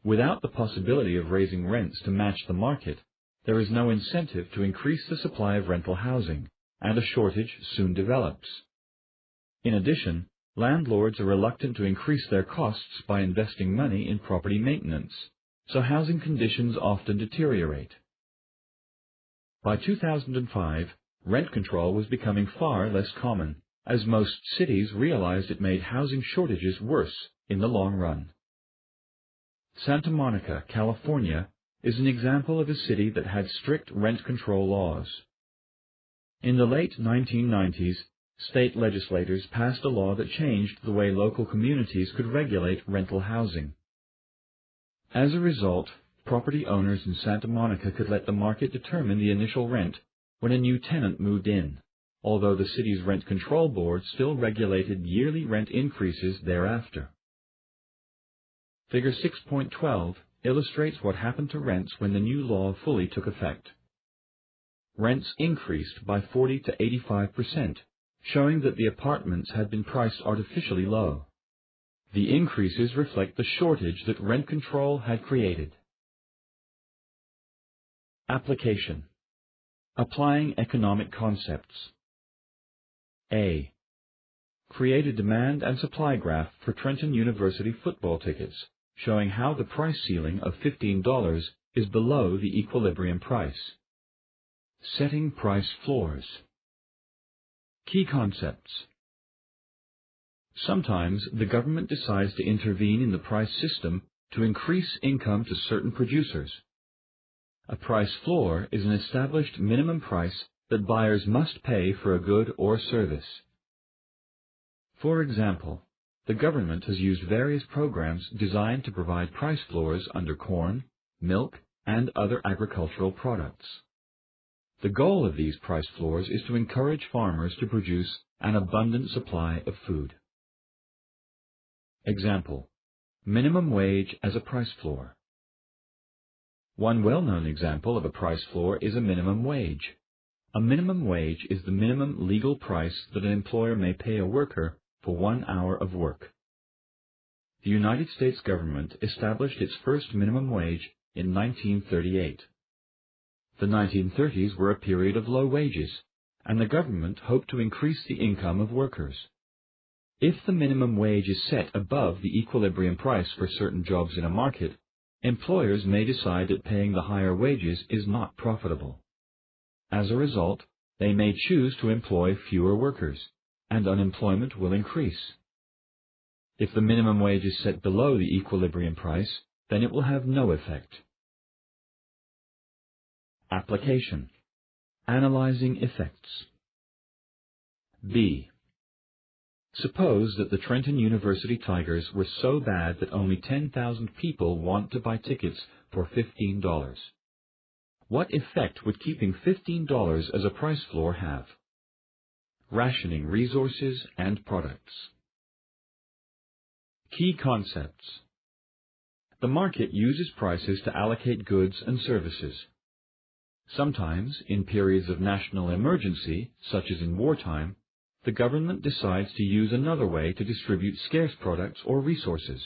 Without the possibility of raising rents to match the market, there is no incentive to increase the supply of rental housing, and a shortage soon develops. In addition, landlords are reluctant to increase their costs by investing money in property maintenance, so housing conditions often deteriorate. By 2005, rent control was becoming far less common, as most cities realized it made housing shortages worse in the long run. Santa Monica, California, is an example of a city that had strict rent control laws. In the late 1990s, state legislators passed a law that changed the way local communities could regulate rental housing. As a result, property owners in Santa Monica could let the market determine the initial rent when a new tenant moved in, although the city's rent control board still regulated yearly rent increases thereafter. Figure 6.12 illustrates what happened to rents when the new law fully took effect. Rents increased by 40 to 85%, showing that the apartments had been priced artificially low. The increases reflect the shortage that rent control had created. Application. Applying economic concepts. A. Create a demand and supply graph for Trenton University football tickets, showing how the price ceiling of $15 is below the equilibrium price. Setting price floors. Key concepts. Sometimes the government decides to intervene in the price system to increase income to certain producers. A price floor is an established minimum price that buyers must pay for a good or service. For example, the government has used various programs designed to provide price floors under corn, milk, and other agricultural products. The goal of these price floors is to encourage farmers to produce an abundant supply of food. Example: minimum wage as a price floor. One well-known example of a price floor is a minimum wage. A minimum wage is the minimum legal price that an employer may pay a worker for 1 hour of work. The United States government established its first minimum wage in 1938. The 1930s were a period of low wages, and the government hoped to increase the income of workers. If the minimum wage is set above the equilibrium price for certain jobs in a market, employers may decide that paying the higher wages is not profitable. As a result, they may choose to employ fewer workers, and unemployment will increase. If the minimum wage is set below the equilibrium price, then it will have no effect. Application. Analyzing effects. B. Suppose that the Trenton University Tigers were so bad that only 10,000 people want to buy tickets for $15. What effect would keeping $15 as a price floor have? Rationing resources and products. Key concepts. The market uses prices to allocate goods and services. Sometimes, in periods of national emergency, such as in wartime, the government decides to use another way to distribute scarce products or resources.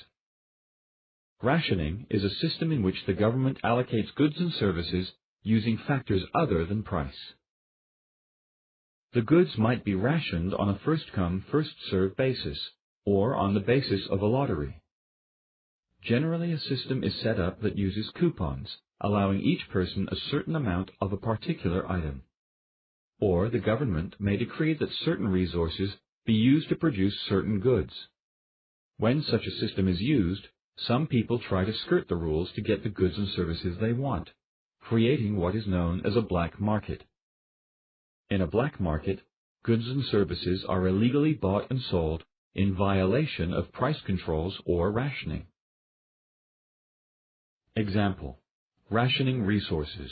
Rationing is a system in which the government allocates goods and services using factors other than price. The goods might be rationed on a first-come, first-served basis, or on the basis of a lottery. Generally, a system is set up that uses coupons, allowing each person a certain amount of a particular item. Or the government may decree that certain resources be used to produce certain goods. When such a system is used, some people try to skirt the rules to get the goods and services they want, creating what is known as a black market. In a black market, goods and services are illegally bought and sold in violation of price controls or rationing. Example: rationing resources.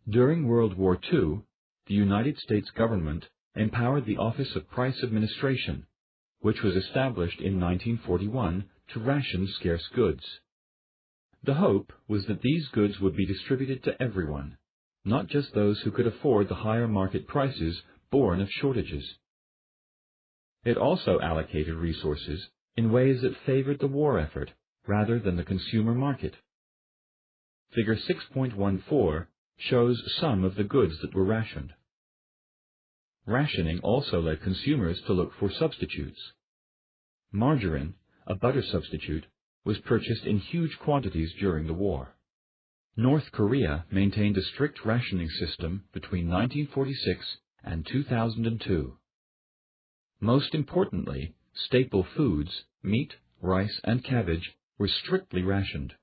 During World War II, the United States government empowered the Office of Price Administration, which was established in 1941 to ration scarce goods. The hope was that these goods would be distributed to everyone, not just those who could afford the higher market prices born of shortages. It also allocated resources in ways that favored the war effort rather than the consumer market. Figure 6.14 shows some of the goods that were rationed. Rationing also led consumers to look for substitutes. Margarine, a butter substitute, was purchased in huge quantities during the war. North Korea maintained a strict rationing system between 1946 and 2002. Most importantly, staple foods, meat, rice, and cabbage, were strictly rationed.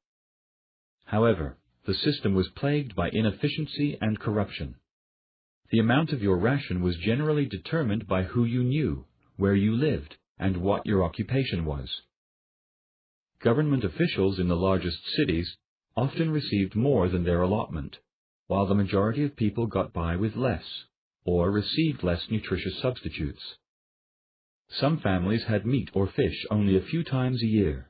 However, the system was plagued by inefficiency and corruption. The amount of your ration was generally determined by who you knew, where you lived, and what your occupation was. Government officials in the largest cities often received more than their allotment, while the majority of people got by with less, or received less nutritious substitutes. Some families had meat or fish only a few times a year.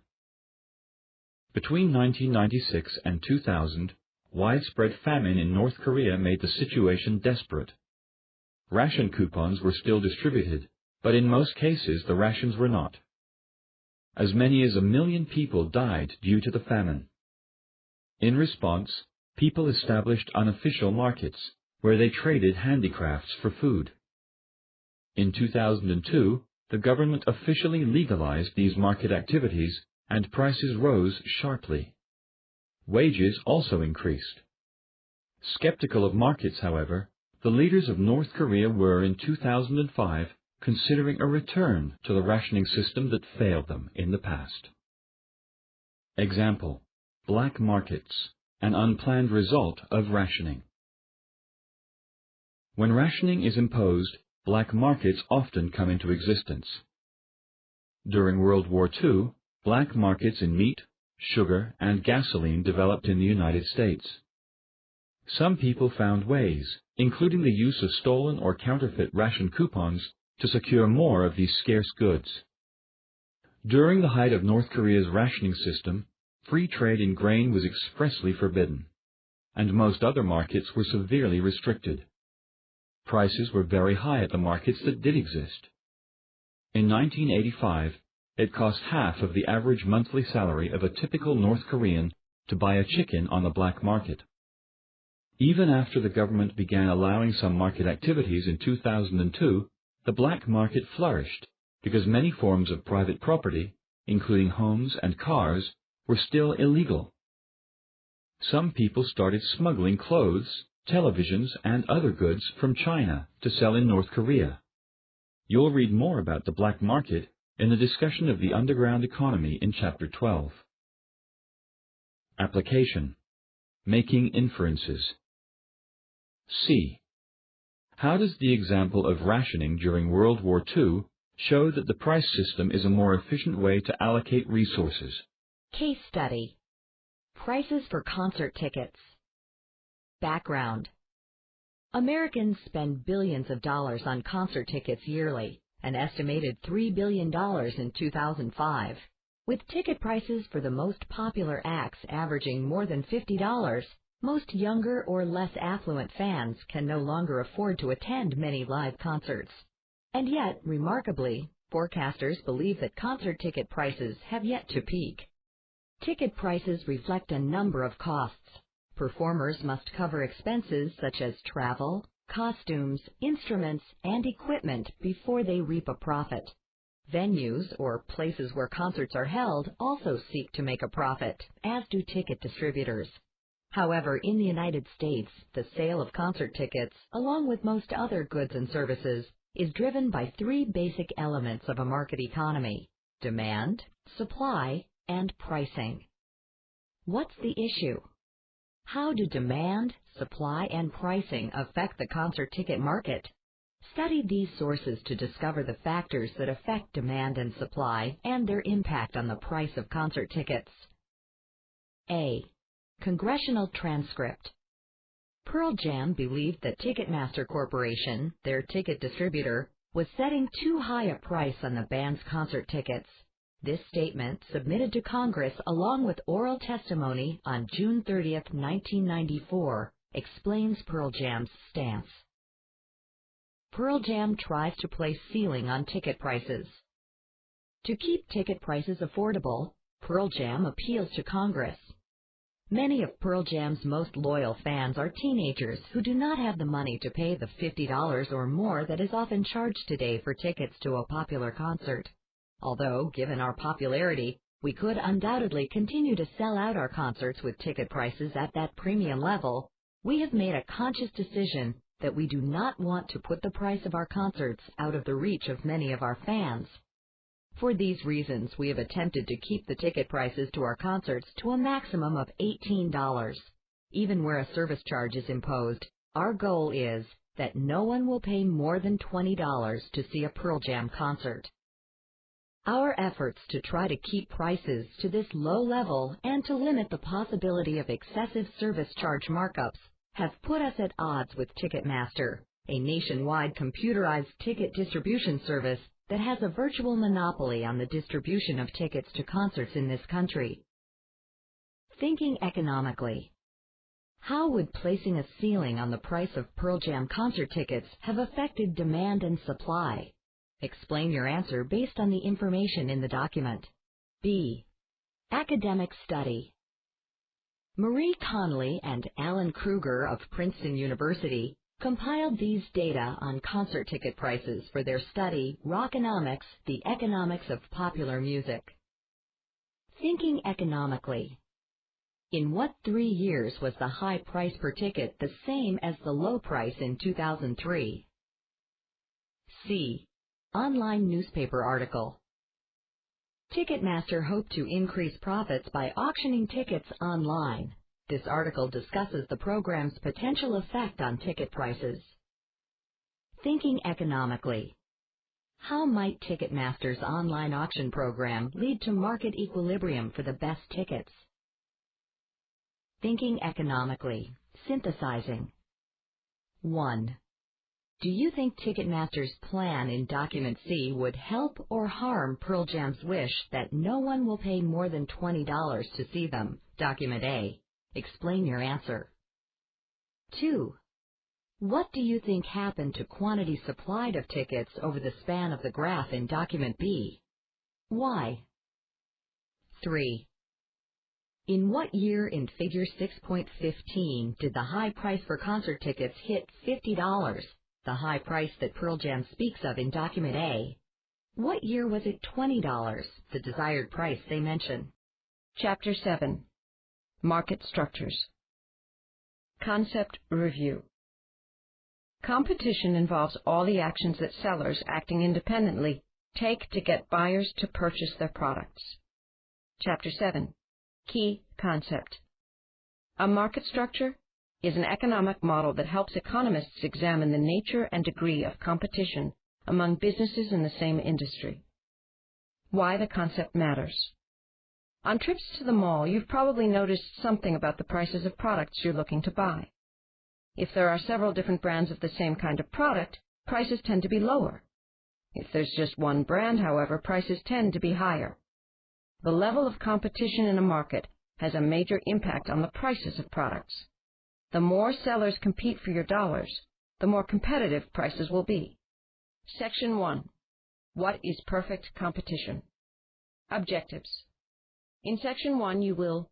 Between 1996 and 2000, widespread famine in North Korea made the situation desperate. Ration coupons were still distributed, but in most cases the rations were not. As many as 1 million people died due to the famine. In response, people established unofficial markets, where they traded handicrafts for food. In 2002, the government officially legalized these market activities, and prices rose sharply. Wages also increased. Skeptical of markets, however, the leaders of North Korea were in 2005 considering a return to the rationing system that failed them in the past. Example: black markets, an unplanned result of rationing. When rationing is imposed, black markets often come into existence. During World War II, black markets in meat, sugar, and gasoline developed in the United States. Some people found ways, including the use of stolen or counterfeit ration coupons, to secure more of these scarce goods. During the height of North Korea's rationing system, free trade in grain was expressly forbidden, and most other markets were severely restricted. Prices were very high at the markets that did exist. In 1985, it cost half of the average monthly salary of a typical North Korean to buy a chicken on the black market. Even after the government began allowing some market activities in 2002, the black market flourished because many forms of private property, including homes and cars, were still illegal. Some people started smuggling clothes, televisions, and other goods from China to sell in North Korea. You'll read more about the black market in the discussion of the underground economy in Chapter 12. Application: making inferences. C. How does the example of rationing during World War II show that the price system is a more efficient way to allocate resources? Case study. Prices for concert tickets. Background. Americans spend billions of dollars on concert tickets yearly, an estimated $3 billion in 2005. With ticket prices for the most popular acts averaging more than $50, most younger or less affluent fans can no longer afford to attend many live concerts. And yet, remarkably, forecasters believe that concert ticket prices have yet to peak. Ticket prices reflect a number of costs. Performers must cover expenses such as travel, costumes, instruments, and equipment before they reap a profit. Venues, or places where concerts are held, also seek to make a profit, as do ticket distributors. However, in the United States, the sale of concert tickets, along with most other goods and services, is driven by 3 basic elements of a market economy: demand, supply, and pricing. What's the issue? How do demand, supply, and pricing affect the concert ticket market? Study these sources to discover the factors that affect demand and supply and their impact on the price of concert tickets. A. Congressional transcript. Pearl Jam believed that Ticketmaster Corporation, their ticket distributor, was setting too high a price on the band's concert tickets. This statement, submitted to Congress along with oral testimony on June 30, 1994, explains Pearl Jam's stance. Pearl Jam tries to place ceiling on ticket prices. To keep ticket prices affordable, Pearl Jam appeals to Congress. Many of Pearl Jam's most loyal fans are teenagers who do not have the money to pay the $50 or more that is often charged today for tickets to a popular concert. Although, given our popularity, we could undoubtedly continue to sell out our concerts with ticket prices at that premium level, we have made a conscious decision that we do not want to put the price of our concerts out of the reach of many of our fans. For these reasons, we have attempted to keep the ticket prices to our concerts to a maximum of $18. Even where a service charge is imposed, our goal is that no one will pay more than $20 to see a Pearl Jam concert. Our efforts to try to keep prices to this low level and to limit the possibility of excessive service charge markups have put us at odds with Ticketmaster, a nationwide computerized ticket distribution service that has a virtual monopoly on the distribution of tickets to concerts in this country. Thinking economically. How would placing a ceiling on the price of Pearl Jam concert tickets have affected demand and supply? Explain your answer based on the information in the document. B. Academic study. Marie Connolly and Alan Kruger of Princeton University compiled these data on concert ticket prices for their study, Rockonomics, the Economics of Popular Music. Thinking economically. In what 3 years was the high price per ticket the same as the low price in 2003? C. Online newspaper article. Ticketmaster hoped to increase profits by auctioning tickets online. This article discusses the program's potential effect on ticket prices. Thinking economically. How might Ticketmaster's online auction program lead to market equilibrium for the best tickets? Thinking economically. Synthesizing. 1. Do you think Ticketmaster's plan in Document C would help or harm Pearl Jam's wish that no one will pay more than $20 to see them? Document A. Explain your answer. 2. What do you think happened to quantity supplied of tickets over the span of the graph in Document B? Why? 3. In what year in Figure 6.15 did the high price for concert tickets hit $50, the high price that Pearl Jam speaks of in Document A? What year was it $20, the desired price they mention? Chapter 7. Market Structures. Concept Review. Competition involves all the actions that sellers, acting independently, take to get buyers to purchase their products. Chapter 7. Key Concept. A market structure is an economic model that helps economists examine the nature and degree of competition among businesses in the same industry. Why the concept matters. On trips to the mall, you've probably noticed something about the prices of products you're looking to buy. If there are several different brands of the same kind of product, prices tend to be lower. If there's just one brand, however, prices tend to be higher. The level of competition in a market has a major impact on the prices of products. The more sellers compete for your dollars, the more competitive prices will be. Section 1. What is perfect competition? Objectives. In Section 1, you will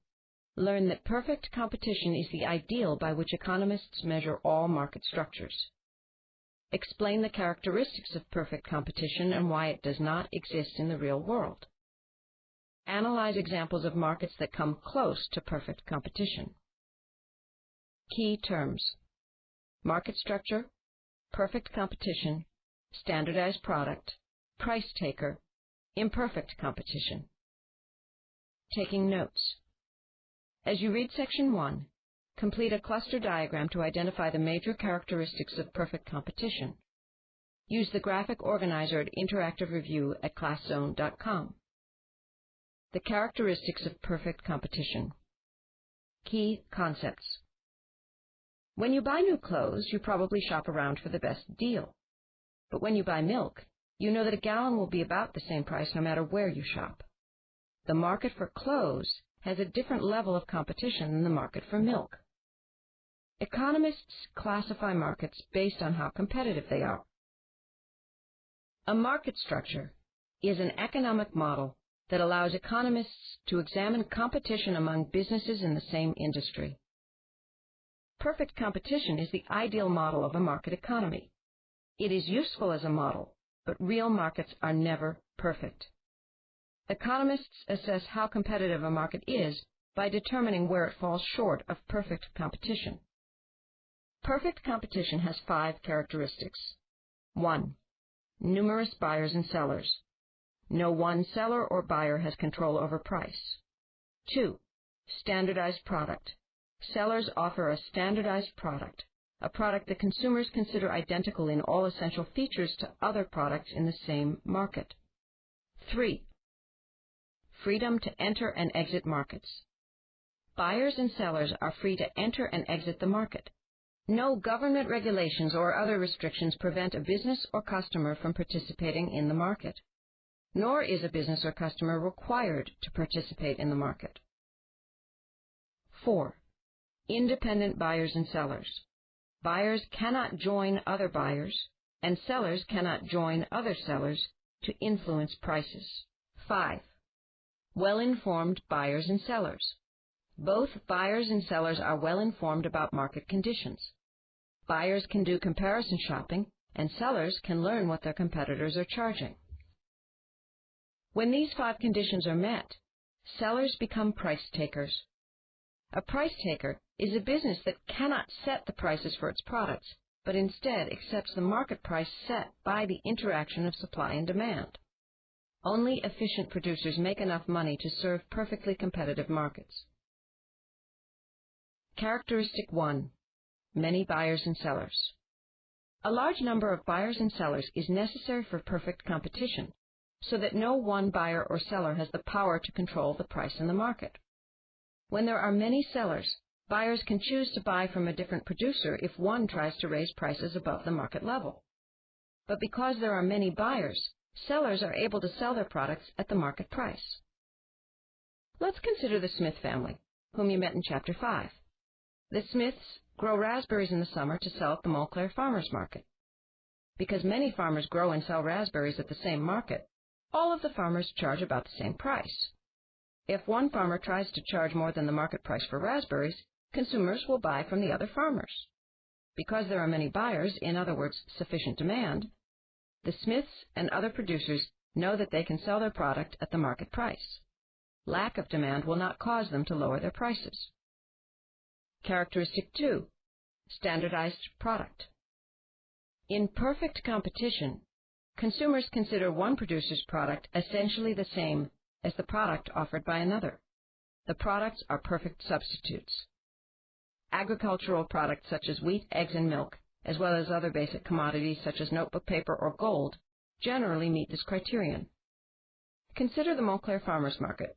learn that perfect competition is the ideal by which economists measure all market structures. Explain the characteristics of perfect competition and why it does not exist in the real world. Analyze examples of markets that come close to perfect competition. Key terms: market structure, perfect competition, standardized product, price taker, imperfect competition. Taking notes. As you read Section 1, complete a cluster diagram to identify the major characteristics of perfect competition. Use the graphic organizer at Interactive Review at ClassZone.com. The characteristics of perfect competition. Key concepts. When you buy new clothes, you probably shop around for the best deal. But when you buy milk, you know that a gallon will be about the same price no matter where you shop. The market for clothes has a different level of competition than the market for milk. Economists classify markets based on how competitive they are. A market structure is an economic model that allows economists to examine competition among businesses in the same industry. Perfect competition is the ideal model of a market economy. It is useful as a model, but real markets are never perfect. Economists assess how competitive a market is by determining where it falls short of perfect competition. Perfect competition has 5 characteristics. 1. Numerous buyers and sellers. No one seller or buyer has control over price. 2. Standardized product. Sellers offer a standardized product, a product that consumers consider identical in all essential features to other products in the same market. 3. Freedom to enter and exit markets. Buyers and sellers are free to enter and exit the market. No government regulations or other restrictions prevent a business or customer from participating in the market, nor is a business or customer required to participate in the market. 4. Independent buyers and sellers. Buyers cannot join other buyers, and sellers cannot join other sellers to influence prices. 5. Well-informed buyers and sellers. Both buyers and sellers are well-informed about market conditions. Buyers can do comparison shopping, and sellers can learn what their competitors are charging. When these 5 conditions are met, sellers become price takers. A price taker is a business that cannot set the prices for its products, but instead accepts the market price set by the interaction of supply and demand. Only efficient producers make enough money to serve perfectly competitive markets. Characteristic 1. Many buyers and sellers. A large number of buyers and sellers is necessary for perfect competition, so that no one buyer or seller has the power to control the price in the market. When there are many sellers, buyers can choose to buy from a different producer if one tries to raise prices above the market level. But because there are many buyers, sellers are able to sell their products at the market price. Let's consider the Smith family, whom you met in Chapter 5. The Smiths grow raspberries in the summer to sell at the Montclair Farmers Market. Because many farmers grow and sell raspberries at the same market, all of the farmers charge about the same price. If one farmer tries to charge more than the market price for raspberries, consumers will buy from the other farmers. Because there are many buyers, in other words, sufficient demand, the Smiths and other producers know that they can sell their product at the market price. Lack of demand will not cause them to lower their prices. Characteristic 2. Standardized product. In perfect competition, consumers consider one producer's product essentially the same as the product offered by another. The products are perfect substitutes. Agricultural products such as wheat, eggs, and milk, as well as other basic commodities such as notebook paper or gold, generally meet this criterion. Consider the Montclair Farmers Market.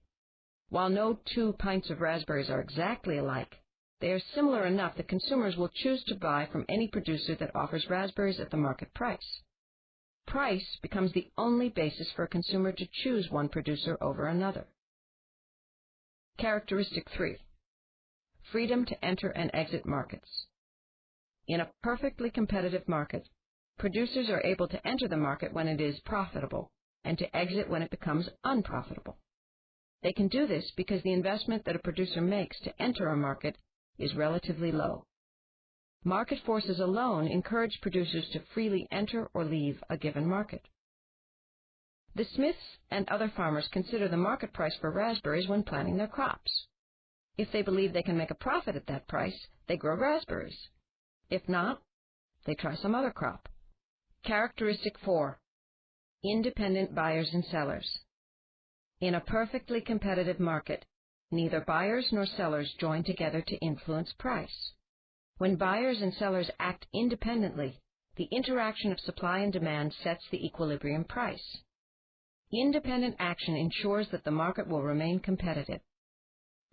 While no 2 pints of raspberries are exactly alike, they are similar enough that consumers will choose to buy from any producer that offers raspberries at the market price. Price becomes the only basis for a consumer to choose one producer over another. Characteristic 3. Freedom to enter and exit markets. In a perfectly competitive market, producers are able to enter the market when it is profitable and to exit when it becomes unprofitable. They can do this because the investment that a producer makes to enter a market is relatively low. Market forces alone encourage producers to freely enter or leave a given market. The Smiths and other farmers consider the market price for raspberries when planting their crops. If they believe they can make a profit at that price, they grow raspberries. If not, they try some other crop. Characteristic 4. Independent buyers and sellers. In a perfectly competitive market, neither buyers nor sellers join together to influence price. When buyers and sellers act independently, the interaction of supply and demand sets the equilibrium price. Independent action ensures that the market will remain competitive.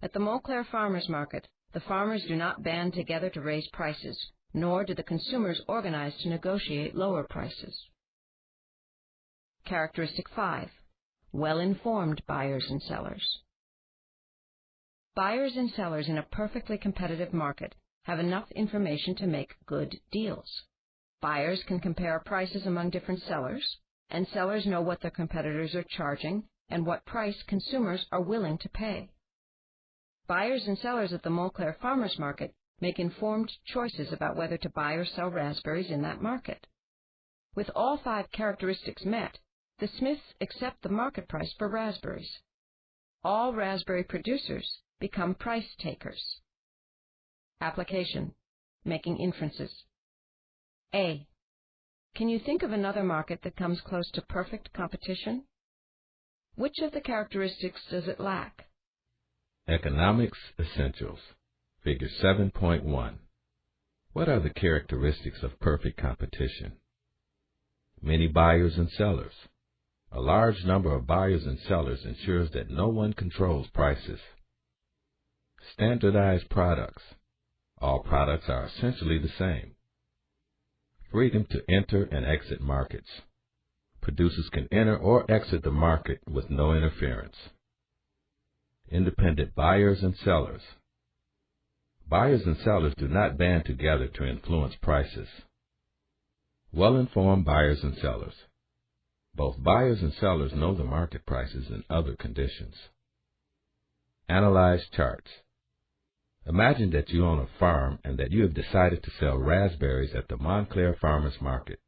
At the Montclair Farmers Market, the farmers do not band together to raise prices, nor do the consumers organize to negotiate lower prices. Characteristic 5. Well-informed buyers and sellers. Buyers and sellers in a perfectly competitive market have enough information to make good deals. Buyers can compare prices among different sellers, and sellers know what their competitors are charging and what price consumers are willing to pay. Buyers and sellers at the Montclair Farmers Market make informed choices about whether to buy or sell raspberries in that market. With all 5 characteristics met, the Smiths accept the market price for raspberries. All raspberry producers become price takers. Application: making inferences. A. Can you think of another market that comes close to perfect competition? Which of the characteristics does it lack? Economics Essentials, Figure 7.1. What are the characteristics of perfect competition? Many buyers and sellers. A large number of buyers and sellers ensures that no one controls prices. Standardized products. All products are essentially the same. Freedom to enter and exit markets. Producers can enter or exit the market with no interference. Independent buyers and sellers. Buyers and sellers do not band together to influence prices. Well-informed buyers and sellers. Both buyers and sellers know the market prices and other conditions. Analyze charts. Imagine that you own a farm and that you have decided to sell raspberries at the Montclair Farmers Market.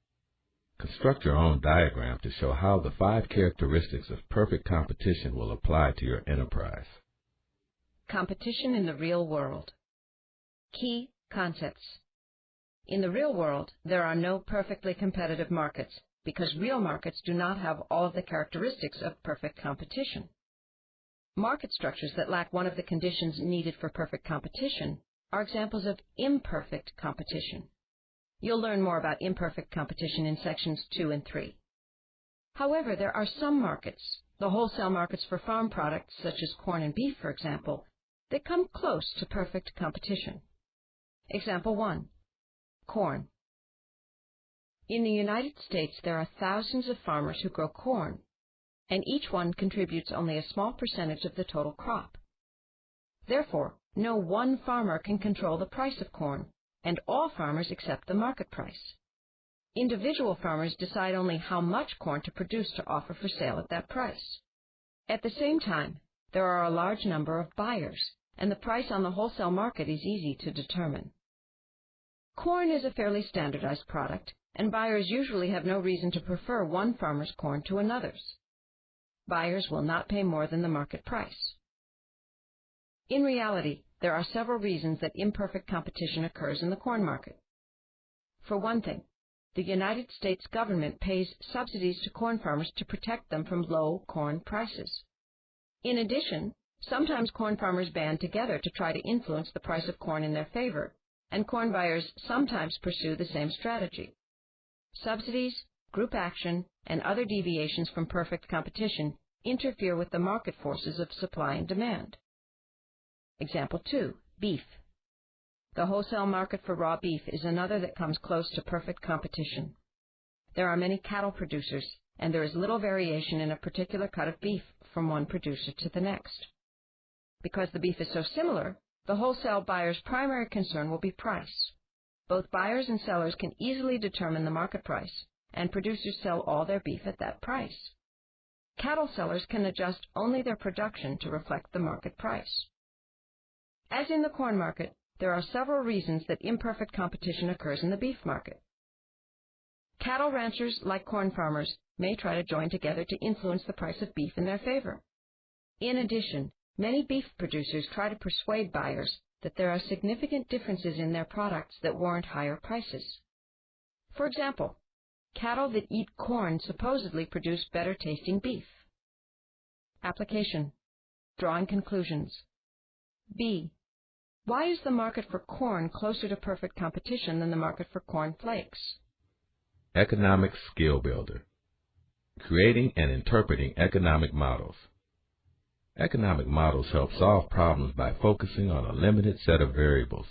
Construct your own diagram to show how the 5 characteristics of perfect competition will apply to your enterprise. Competition in the real world. Key concepts. In the real world, there are no perfectly competitive markets because real markets do not have all of the characteristics of perfect competition. Market structures that lack one of the conditions needed for perfect competition are examples of imperfect competition. You'll learn more about imperfect competition in sections 2 and 3. However, there are some markets, the wholesale markets for farm products such as corn and beef, for example, that come close to perfect competition. Example 1. Corn. In the United States, there are thousands of farmers who grow corn, and each one contributes only a small percentage of the total crop. Therefore, no one farmer can control the price of corn, and all farmers accept the market price. Individual farmers decide only how much corn to produce to offer for sale at that price. At the same time, there are a large number of buyers, and the price on the wholesale market is easy to determine. Corn is a fairly standardized product, and buyers usually have no reason to prefer one farmer's corn to another's. Buyers will not pay more than the market price. In reality, there are several reasons that imperfect competition occurs in the corn market. For one thing, the United States government pays subsidies to corn farmers to protect them from low corn prices. In addition, sometimes corn farmers band together to try to influence the price of corn in their favor, and corn buyers sometimes pursue the same strategy. Subsidies, group action, and other deviations from perfect competition interfere with the market forces of supply and demand. Example 2. Beef. The wholesale market for raw beef is another that comes close to perfect competition. There are many cattle producers, and there is little variation in a particular cut of beef from one producer to the next. Because the beef is so similar, the wholesale buyer's primary concern will be price. Both buyers and sellers can easily determine the market price, and producers sell all their beef at that price. Cattle sellers can adjust only their production to reflect the market price. As in the corn market, there are several reasons that imperfect competition occurs in the beef market. Cattle ranchers, like corn farmers, may try to join together to influence the price of beef in their favor. In addition, many beef producers try to persuade buyers that there are significant differences in their products that warrant higher prices. For example, cattle that eat corn supposedly produce better-tasting beef. Application. Drawing conclusions. B. Why is the market for corn closer to perfect competition than the market for corn flakes? Economic skill builder. Creating and interpreting economic models. Economic models help solve problems by focusing on a limited set of variables.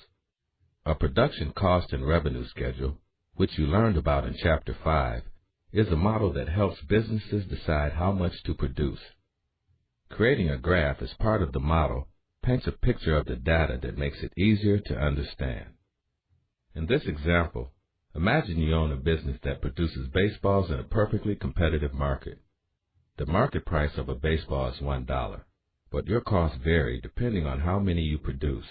A production cost and revenue schedule, which you learned about in Chapter 5, is a model that helps businesses decide how much to produce. Creating a graph as part of the model paints a picture of the data that makes it easier to understand. In this example, imagine you own a business that produces baseballs in a perfectly competitive market. The market price of a baseball is $1, but your costs vary depending on how many you produce.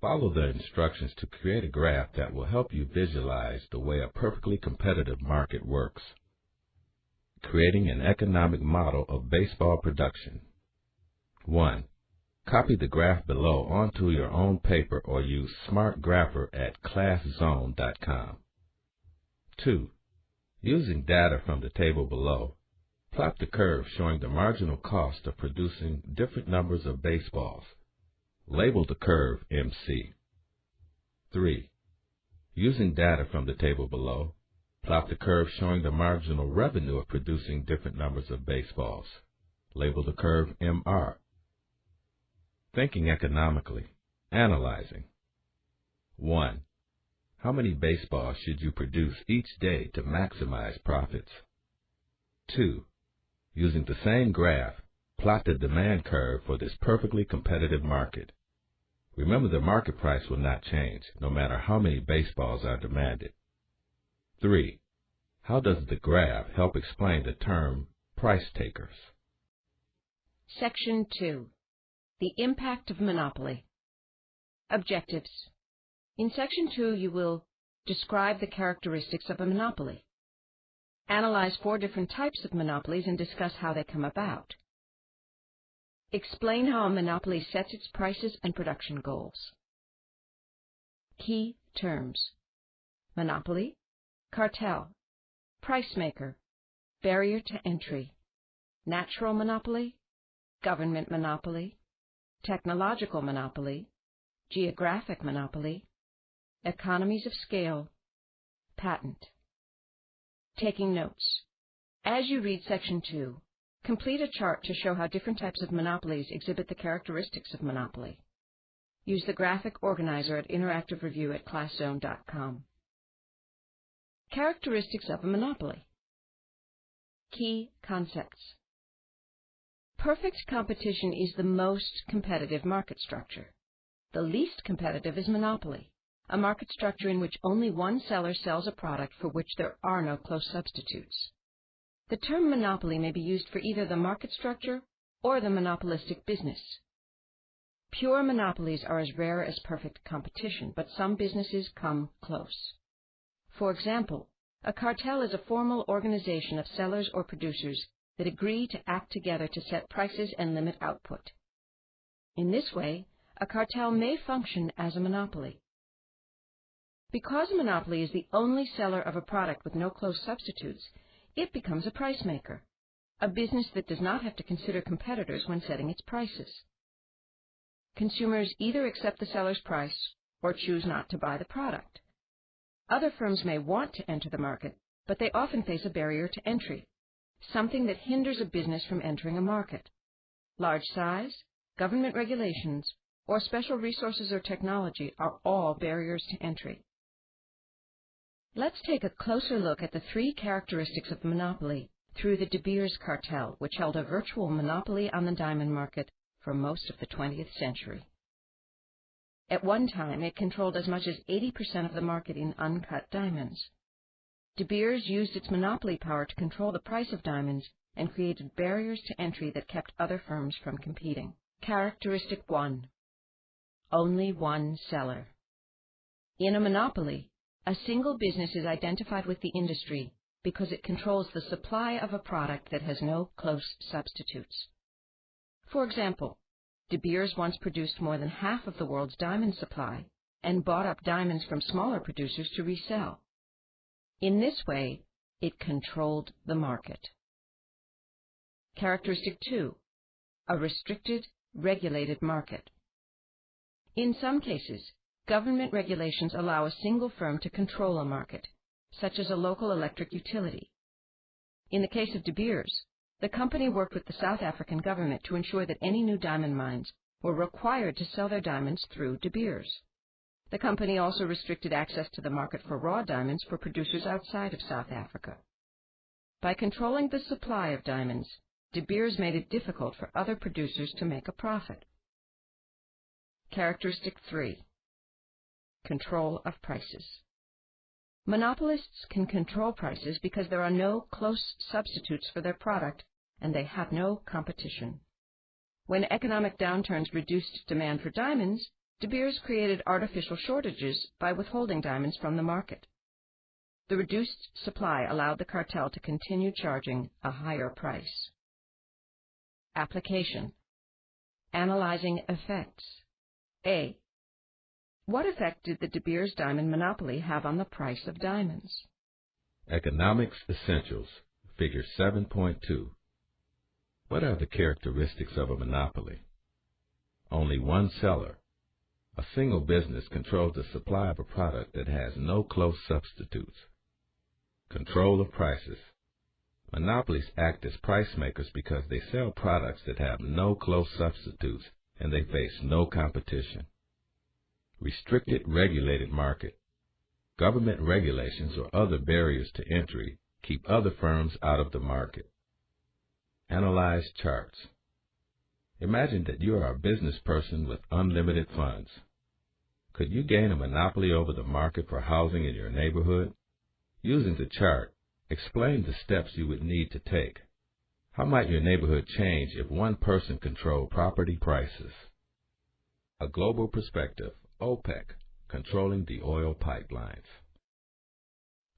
Follow the instructions to create a graph that will help you visualize the way a perfectly competitive market works. Creating an economic model of baseball production. 1. Copy the graph below onto your own paper or use SmartGrapher at ClassZone.com. 2. Using data from the table below, plot the curve showing the marginal cost of producing different numbers of baseballs. Label the curve MC. 3. Using data from the table below, plot the curve showing the marginal revenue of producing different numbers of baseballs. Label the curve MR. Thinking economically. Analyzing. 1. How many baseballs should you produce each day to maximize profits? 2. Using the same graph, plot the demand curve for this perfectly competitive market. Remember, the market price will not change, no matter how many baseballs are demanded. 3. How does the graph help explain the term price takers? Section 2. The impact of monopoly. Objectives. In Section 2, you will describe the characteristics of a monopoly, analyze 4 different types of monopolies and discuss how they come about. Explain how a monopoly sets its prices and production goals. Key terms: monopoly, cartel, price maker, barrier to entry, natural monopoly, government monopoly, technological monopoly, geographic monopoly, economies of scale, patent. Taking notes. As you read Section 2, complete a chart to show how different types of monopolies exhibit the characteristics of monopoly. Use the graphic organizer at Interactive Review at ClassZone.com. Characteristics of a monopoly. Key concepts. Perfect competition is the most competitive market structure. The least competitive is monopoly, a market structure in which only one seller sells a product for which there are no close substitutes. The term monopoly may be used for either the market structure or the monopolistic business. Pure monopolies are as rare as perfect competition, but some businesses come close. For example, a cartel is a formal organization of sellers or producers that agree to act together to set prices and limit output. In this way, a cartel may function as a monopoly. Because a monopoly is the only seller of a product with no close substitutes, it becomes a price maker, a business that does not have to consider competitors when setting its prices. Consumers either accept the seller's price or choose not to buy the product. Other firms may want to enter the market, but they often face a barrier to entry, something that hinders a business from entering a market. Large size, government regulations, or special resources or technology are all barriers to entry. Let's take a closer look at the 3 characteristics of monopoly through the De Beers cartel, which held a virtual monopoly on the diamond market for most of the 20th century. At one time, it controlled as much as 80% of the market in uncut diamonds. De Beers used its monopoly power to control the price of diamonds and created barriers to entry that kept other firms from competing. Characteristic 1. Only one seller. In a monopoly, a single business is identified with the industry because it controls the supply of a product that has no close substitutes. For example, De Beers once produced more than half of the world's diamond supply and bought up diamonds from smaller producers to resell. In this way, it controlled the market. Characteristic 2. A restricted, regulated market. In some cases, government regulations allow a single firm to control a market, such as a local electric utility. In the case of De Beers, the company worked with the South African government to ensure that any new diamond mines were required to sell their diamonds through De Beers. The company also restricted access to the market for raw diamonds for producers outside of South Africa. By controlling the supply of diamonds, De Beers made it difficult for other producers to make a profit. Characteristic 3. Control of prices. Monopolists can control prices because there are no close substitutes for their product and they have no competition. When economic downturns reduced demand for diamonds, De Beers created artificial shortages by withholding diamonds from the market. The reduced supply allowed the cartel to continue charging a higher price. Application. Analyzing effects. A. What effect did the De Beers diamond monopoly have on the price of diamonds? Economics Essentials, Figure 7.2. What are the characteristics of a monopoly? Only one seller. A single business controls the supply of a product that has no close substitutes. Control of prices. Monopolies act as price makers because they sell products that have no close substitutes and they face no competition. Restricted regulated market. Government regulations or other barriers to entry keep other firms out of the market. Analyze charts. Imagine that you are a business person with unlimited funds. Could you gain a monopoly over the market for housing in your neighborhood? Using the chart, explain the steps you would need to take. How might your neighborhood change if one person controlled property prices? A global perspective, OPEC, controlling the oil pipelines.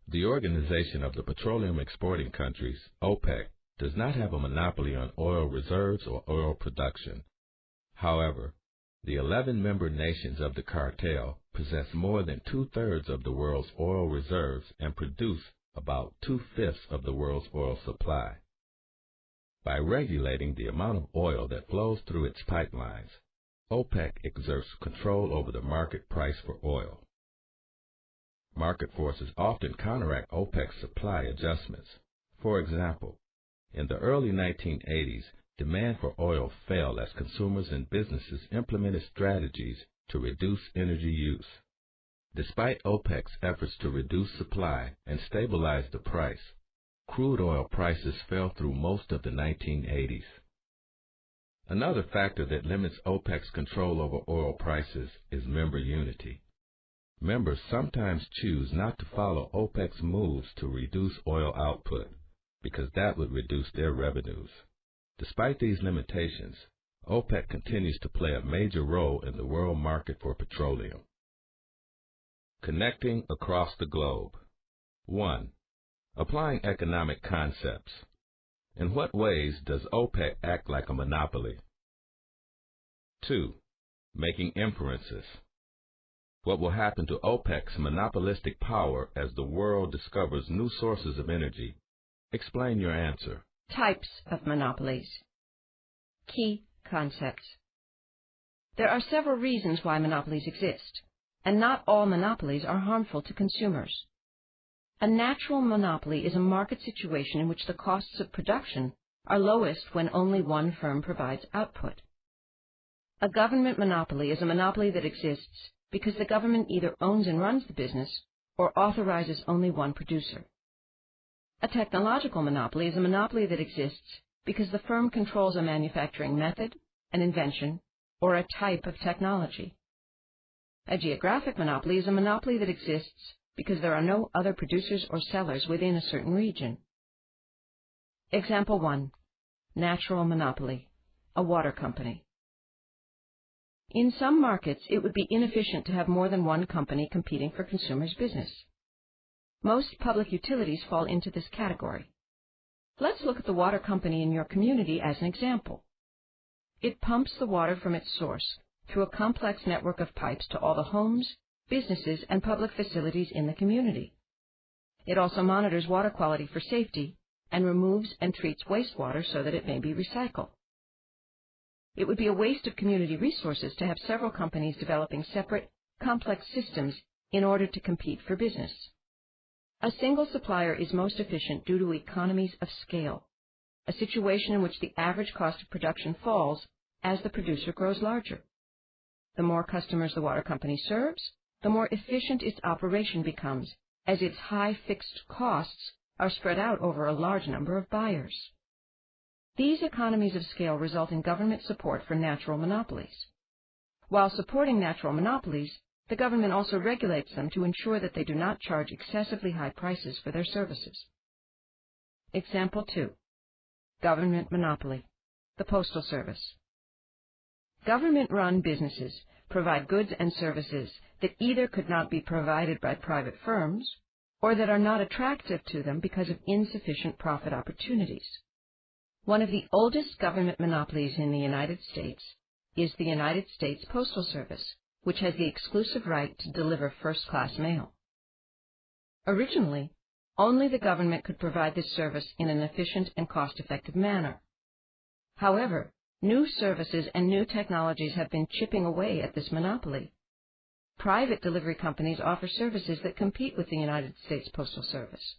The Organization of the Petroleum Exporting Countries, OPEC, does not have a monopoly on oil reserves or oil production. However, the 11 member nations of the cartel possess more than 2/3 of the world's oil reserves and produce about 2/5 of the world's oil supply. By regulating the amount of oil that flows through its pipelines, OPEC exerts control over the market price for oil. Market forces often counteract OPEC's supply adjustments. For example, in the early 1980s, demand for oil fell as consumers and businesses implemented strategies to reduce energy use. Despite OPEC's efforts to reduce supply and stabilize the price, crude oil prices fell through most of the 1980s. Another factor that limits OPEC's control over oil prices is member unity. Members sometimes choose not to follow OPEC's moves to reduce oil output, because that would reduce their revenues. Despite these limitations, OPEC continues to play a major role in the world market for petroleum. Connecting across the globe. 1. Applying economic concepts. In what ways does OPEC act like a monopoly? 2. Making inferences. What will happen to OPEC's monopolistic power as the world discovers new sources of energy? Explain your answer. Types of monopolies. Key concepts. There are several reasons why monopolies exist, and not all monopolies are harmful to consumers. A natural monopoly is a market situation in which the costs of production are lowest when only one firm provides output. A government monopoly is a monopoly that exists because the government either owns and runs the business or authorizes only one producer. A technological monopoly is a monopoly that exists because the firm controls a manufacturing method, an invention, or a type of technology. A geographic monopoly is a monopoly that exists because there are no other producers or sellers within a certain region. Example 1. Natural monopoly. A water company. In some markets, it would be inefficient to have more than one company competing for consumers' business. Most public utilities fall into this category. Let's look at the water company in your community as an example. It pumps the water from its source through a complex network of pipes to all the homes, businesses, and public facilities in the community. It also monitors water quality for safety and removes and treats wastewater so that it may be recycled. It would be a waste of community resources to have several companies developing separate, complex systems in order to compete for business. A single supplier is most efficient due to economies of scale, a situation in which the average cost of production falls as the producer grows larger. The more customers the water company serves, the more efficient its operation becomes, as its high fixed costs are spread out over a large number of buyers. These economies of scale result in government support for natural monopolies. While supporting natural monopolies, the government also regulates them to ensure that they do not charge excessively high prices for their services. Example 2. Government monopoly. The Postal Service. Government-run businesses provide goods and services that either could not be provided by private firms or that are not attractive to them because of insufficient profit opportunities. One of the oldest government monopolies in the United States is the United States Postal Service, which has the exclusive right to deliver first-class mail. Originally, only the government could provide this service in an efficient and cost-effective manner. However, new services and new technologies have been chipping away at this monopoly. Private delivery companies offer services that compete with the United States Postal Service.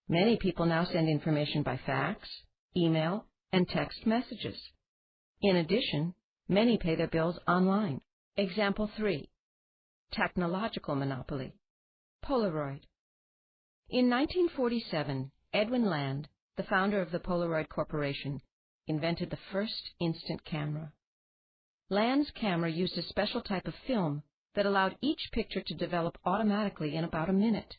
Many people now send information by fax, email, and text messages. In addition, many pay their bills online. Example 3. Technological monopoly. Polaroid. In 1947, Edwin Land, the founder of the Polaroid Corporation, invented the first instant camera. Land's camera used a special type of film that allowed each picture to develop automatically in about a minute.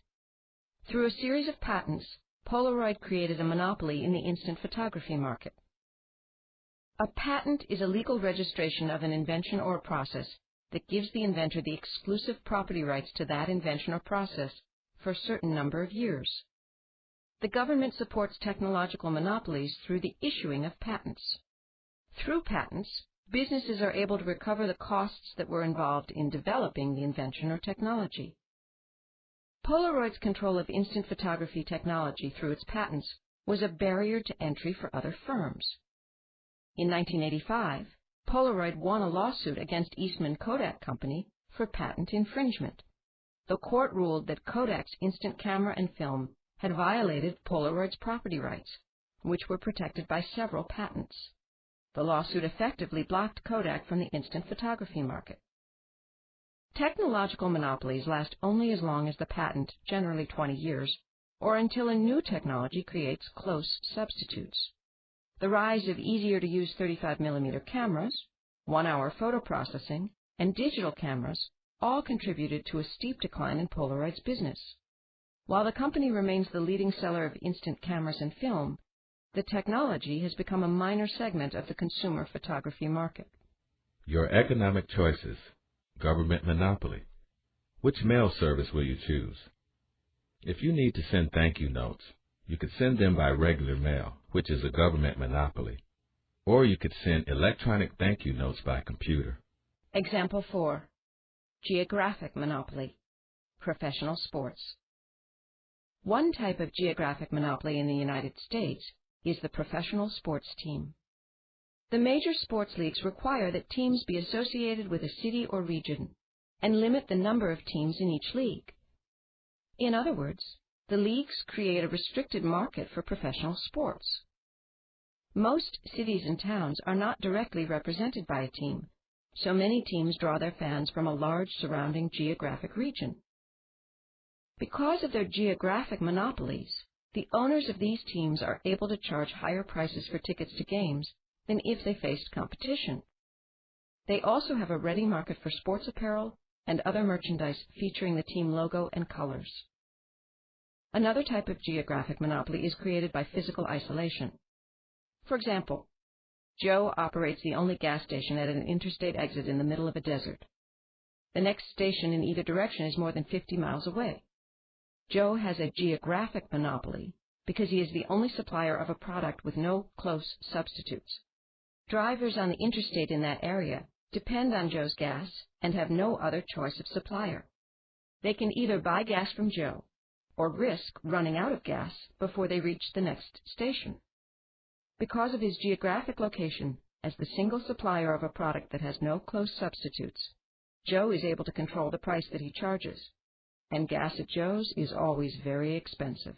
Through a series of patents, Polaroid created a monopoly in the instant photography market. A patent is a legal registration of an invention or a process that gives the inventor the exclusive property rights to that invention or process for a certain number of years. The government supports technological monopolies through the issuing of patents. Through patents, businesses are able to recover the costs that were involved in developing the invention or technology. Polaroid's control of instant photography technology through its patents was a barrier to entry for other firms. In 1985, Polaroid won a lawsuit against Eastman Kodak Company for patent infringement. The court ruled that Kodak's instant camera and film had violated Polaroid's property rights, which were protected by several patents. The lawsuit effectively blocked Kodak from the instant photography market. Technological monopolies last only as long as the patent, generally 20 years, or until a new technology creates close substitutes. The rise of easier-to-use 35mm cameras, one-hour photo processing, and digital cameras all contributed to a steep decline in Polaroid's business. While the company remains the leading seller of instant cameras and film, the technology has become a minor segment of the consumer photography market. Your economic choices. Government monopoly. Which mail service will you choose? If you need to send thank you notes, you could send them by regular mail, which is a government monopoly, or you could send electronic thank you notes by computer. Example 4. Geographic monopoly. Professional sports. One type of geographic monopoly in the United States is the professional sports team. The major sports leagues require that teams be associated with a city or region and limit the number of teams in each league. In other words, the leagues create a restricted market for professional sports. Most cities and towns are not directly represented by a team, so many teams draw their fans from a large surrounding geographic region. Because of their geographic monopolies, the owners of these teams are able to charge higher prices for tickets to games than if they faced competition. They also have a ready market for sports apparel and other merchandise featuring the team logo and colors. Another type of geographic monopoly is created by physical isolation. For example, Joe operates the only gas station at an interstate exit in the middle of a desert. The next station in either direction is more than 50 miles away. Joe has a geographic monopoly because he is the only supplier of a product with no close substitutes. Drivers on the interstate in that area depend on Joe's gas and have no other choice of supplier. They can either buy gas from Joe or risk running out of gas before they reach the next station. Because of his geographic location as the single supplier of a product that has no close substitutes, Joe is able to control the price that he charges, and gas at Joe's is always very expensive.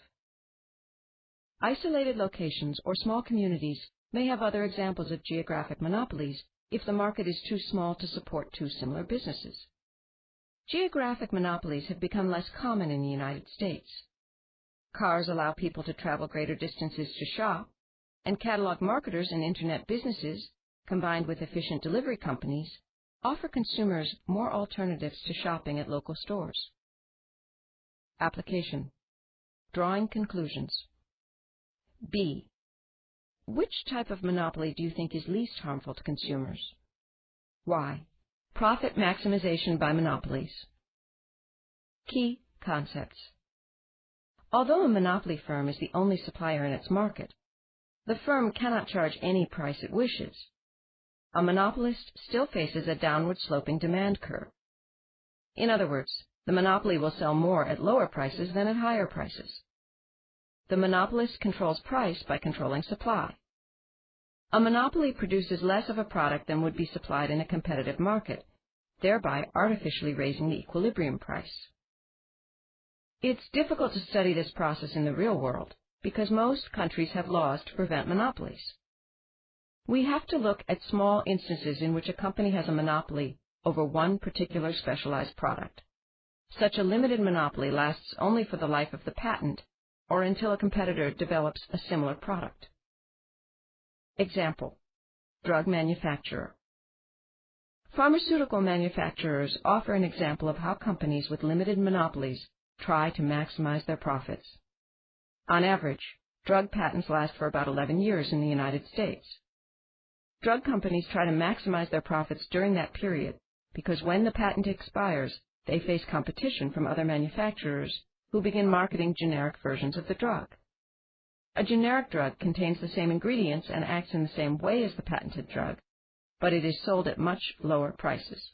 Isolated locations or small communities may have other examples of geographic monopolies if the market is too small to support two similar businesses. Geographic monopolies have become less common in the United States. Cars allow people to travel greater distances to shop, and catalog marketers and Internet businesses, combined with efficient delivery companies, offer consumers more alternatives to shopping at local stores. Application. Drawing conclusions. B. Which type of monopoly do you think is least harmful to consumers? Why? Profit maximization by monopolies. Key concepts. Although a monopoly firm is the only supplier in its market, the firm cannot charge any price it wishes. A monopolist still faces a downward sloping demand curve. In other words, the monopoly will sell more at lower prices than at higher prices. The monopolist controls price by controlling supply. A monopoly produces less of a product than would be supplied in a competitive market, thereby artificially raising the equilibrium price. It's difficult to study this process in the real world because most countries have laws to prevent monopolies. We have to look at small instances in which a company has a monopoly over one particular specialized product. Such a limited monopoly lasts only for the life of the patent or until a competitor develops a similar product. Example: drug manufacturer. Pharmaceutical manufacturers offer an example of how companies with limited monopolies try to maximize their profits. On average, drug patents last for about 11 years in the United States. Drug companies try to maximize their profits during that period because when the patent expires, they face competition from other manufacturers who begin marketing generic versions of the drug. A generic drug contains the same ingredients and acts in the same way as the patented drug, but it is sold at much lower prices.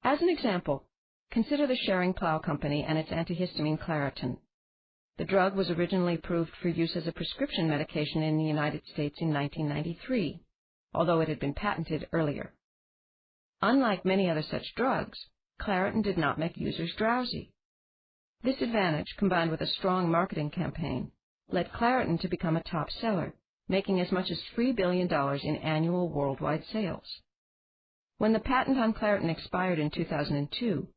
As an example, consider the Schering-Plough Company and its antihistamine Claritin. The drug was originally approved for use as a prescription medication in the United States in 1993, although it had been patented earlier. Unlike many other such drugs, Claritin did not make users drowsy. This advantage, combined with a strong marketing campaign, led Claritin to become a top seller, making as much as $3 billion in annual worldwide sales. When the patent on Claritin expired in 2002,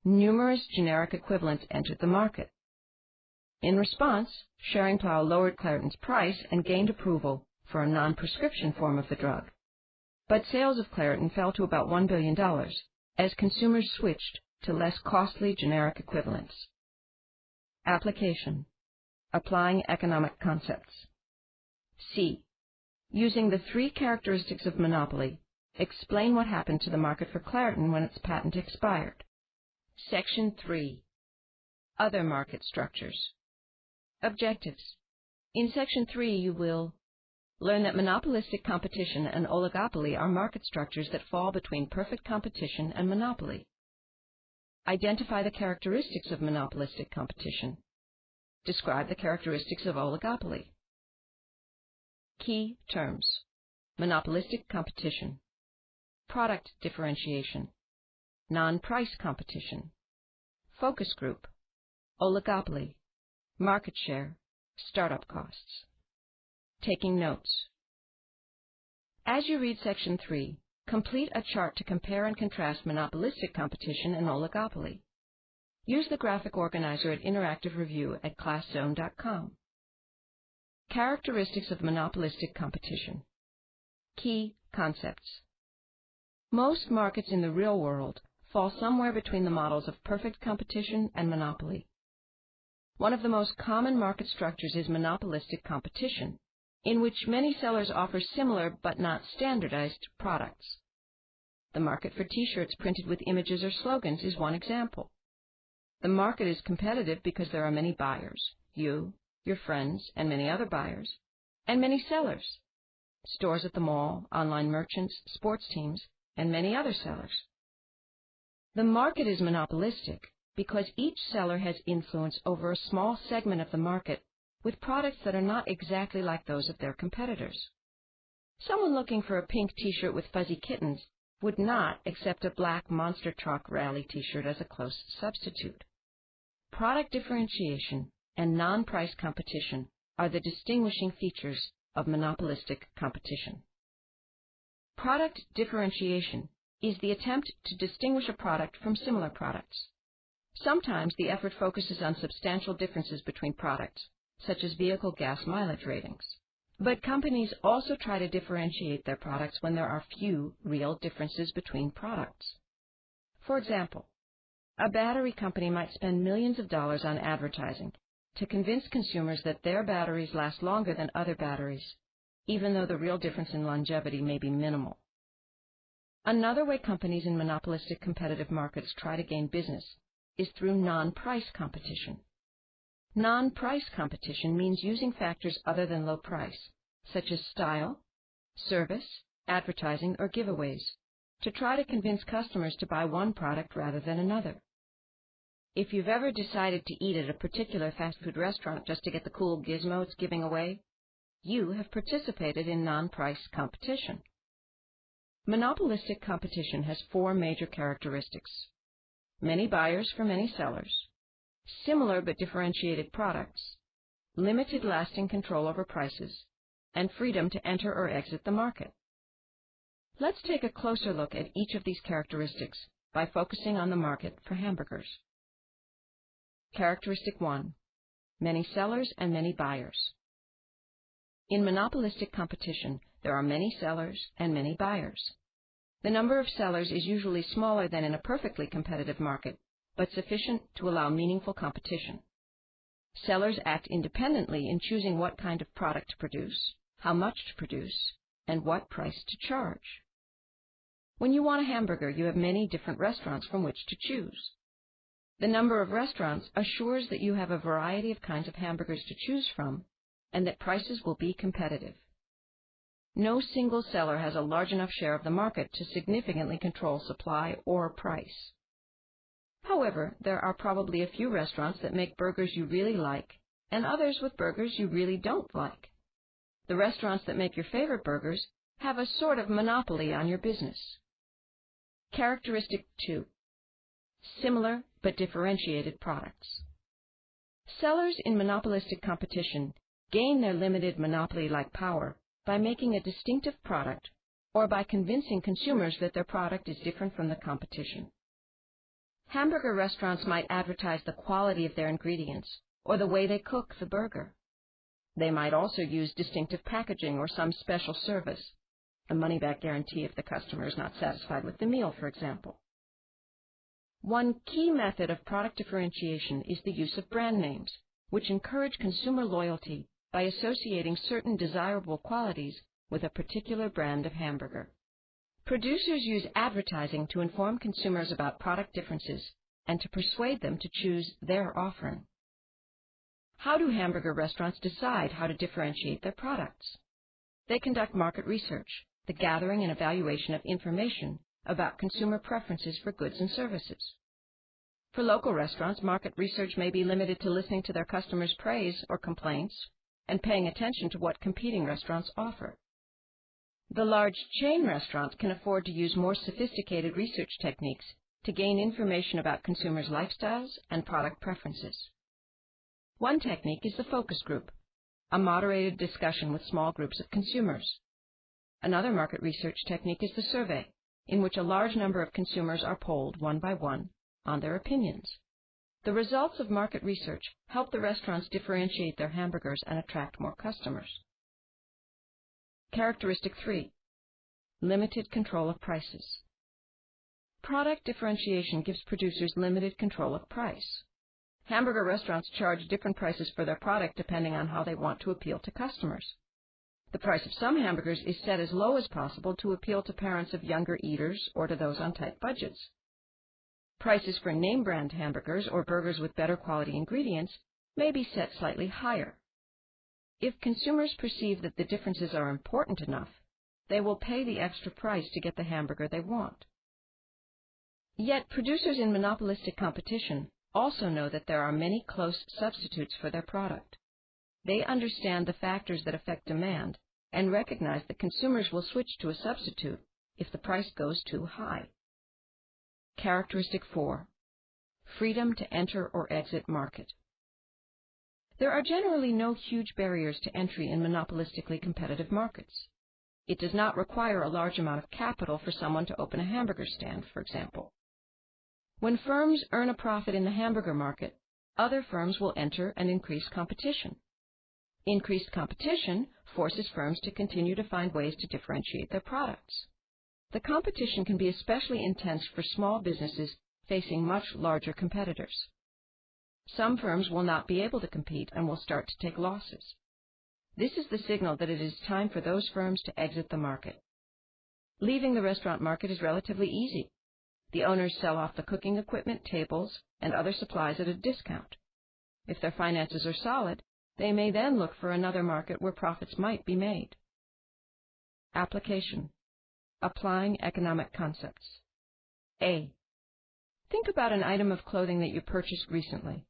numerous generic equivalents entered the market. In response, Schering-Plough lowered Claritin's price and gained approval for a non-prescription form of the drug. But sales of Claritin fell to about $1 billion as consumers switched to less costly generic equivalents. Application. Applying economic concepts. C. Using the three characteristics of monopoly, explain what happened to the market for Claritin when its patent expired. Section 3. Other market structures. Objectives. In Section 3, you will learn that monopolistic competition and oligopoly are market structures that fall between perfect competition and monopoly. Identify the characteristics of monopolistic competition. Describe the characteristics of oligopoly. Key terms: monopolistic competition, product differentiation, non-price competition, focus group, oligopoly, market share, startup costs. Taking notes. As you read Section 3, complete a chart to compare and contrast monopolistic competition and oligopoly. Use the graphic organizer at Interactive Review at ClassZone.com. Characteristics of monopolistic competition. Key concepts. Most markets in the real world fall somewhere between the models of perfect competition and monopoly. One of the most common market structures is monopolistic competition, in which many sellers offer similar but not standardized products. The market for T-shirts printed with images or slogans is one example. The market is competitive because there are many buyers, you, your friends, and many other buyers, and many sellers, stores at the mall, online merchants, sports teams, and many other sellers. The market is monopolistic because each seller has influence over a small segment of the market with products that are not exactly like those of their competitors. Someone looking for a pink T-shirt with fuzzy kittens would not accept a black Monster Truck Rally T-shirt as a close substitute. Product differentiation and non-price competition are the distinguishing features of monopolistic competition. Product differentiation is the attempt to distinguish a product from similar products. Sometimes the effort focuses on substantial differences between products, such as vehicle gas mileage ratings. But companies also try to differentiate their products when there are few real differences between products. For example, a battery company might spend millions of dollars on advertising to convince consumers that their batteries last longer than other batteries, even though the real difference in longevity may be minimal. Another way companies in monopolistic competitive markets try to gain business is through non-price competition. Non-price competition means using factors other than low price, such as style, service, advertising, or giveaways, to try to convince customers to buy one product rather than another. If you've ever decided to eat at a particular fast food restaurant just to get the cool gizmo it's giving away, you have participated in non-price competition. Monopolistic competition has four major characteristics: many buyers for many sellers, similar but differentiated products, limited lasting control over prices, and freedom to enter or exit the market. Let's take a closer look at each of these characteristics by focusing on the market for hamburgers. Characteristic 1. Many sellers and many buyers. In monopolistic competition, there are many sellers and many buyers. The number of sellers is usually smaller than in a perfectly competitive market, but sufficient to allow meaningful competition. Sellers act independently in choosing what kind of product to produce, how much to produce, and what price to charge. When you want a hamburger, you have many different restaurants from which to choose. The number of restaurants assures that you have a variety of kinds of hamburgers to choose from, and that prices will be competitive. No single seller has a large enough share of the market to significantly control supply or price. However, there are probably a few restaurants that make burgers you really like, and others with burgers you really don't like. The restaurants that make your favorite burgers have a sort of monopoly on your business. Characteristic 2. Similar but differentiated products. Sellers in monopolistic competition gain their limited monopoly-like power by making a distinctive product or by convincing consumers that their product is different from the competition. Hamburger restaurants might advertise the quality of their ingredients or the way they cook the burger. They might also use distinctive packaging or some special service, a money-back guarantee if the customer is not satisfied with the meal, for example. One key method of product differentiation is the use of brand names, which encourage consumer loyalty by associating certain desirable qualities with a particular brand of hamburger. Producers use advertising to inform consumers about product differences and to persuade them to choose their offering. How do hamburger restaurants decide how to differentiate their products? They conduct market research, the gathering and evaluation of information about consumer preferences for goods and services. For local restaurants, market research may be limited to listening to their customers' praise or complaints and paying attention to what competing restaurants offer. The large chain restaurants can afford to use more sophisticated research techniques to gain information about consumers' lifestyles and product preferences. One technique is the focus group, a moderated discussion with small groups of consumers. Another market research technique is the survey, in which a large number of consumers are polled one by one on their opinions. The results of market research help the restaurants differentiate their hamburgers and attract more customers. Characteristic 3. Limited control of prices. Product differentiation gives producers limited control of price. Hamburger restaurants charge different prices for their product depending on how they want to appeal to customers. The price of some hamburgers is set as low as possible to appeal to parents of younger eaters or to those on tight budgets. Prices for name brand hamburgers or burgers with better quality ingredients may be set slightly higher. If consumers perceive that the differences are important enough, they will pay the extra price to get the hamburger they want. Yet producers in monopolistic competition also know that there are many close substitutes for their product. They understand the factors that affect demand and recognize that consumers will switch to a substitute if the price goes too high. Characteristic 4. Freedom to enter or exit market. There are generally no huge barriers to entry in monopolistically competitive markets. It does not require a large amount of capital for someone to open a hamburger stand, for example. When firms earn a profit in the hamburger market, other firms will enter and increase competition. Increased competition forces firms to continue to find ways to differentiate their products. The competition can be especially intense for small businesses facing much larger competitors. Some firms will not be able to compete and will start to take losses. This is the signal that it is time for those firms to exit the market. Leaving the restaurant market is relatively easy. The owners sell off the cooking equipment, tables, and other supplies at a discount. If their finances are solid, they may then look for another market where profits might be made. Application. Applying economic concepts. A. Think about an item of clothing that you purchased recently.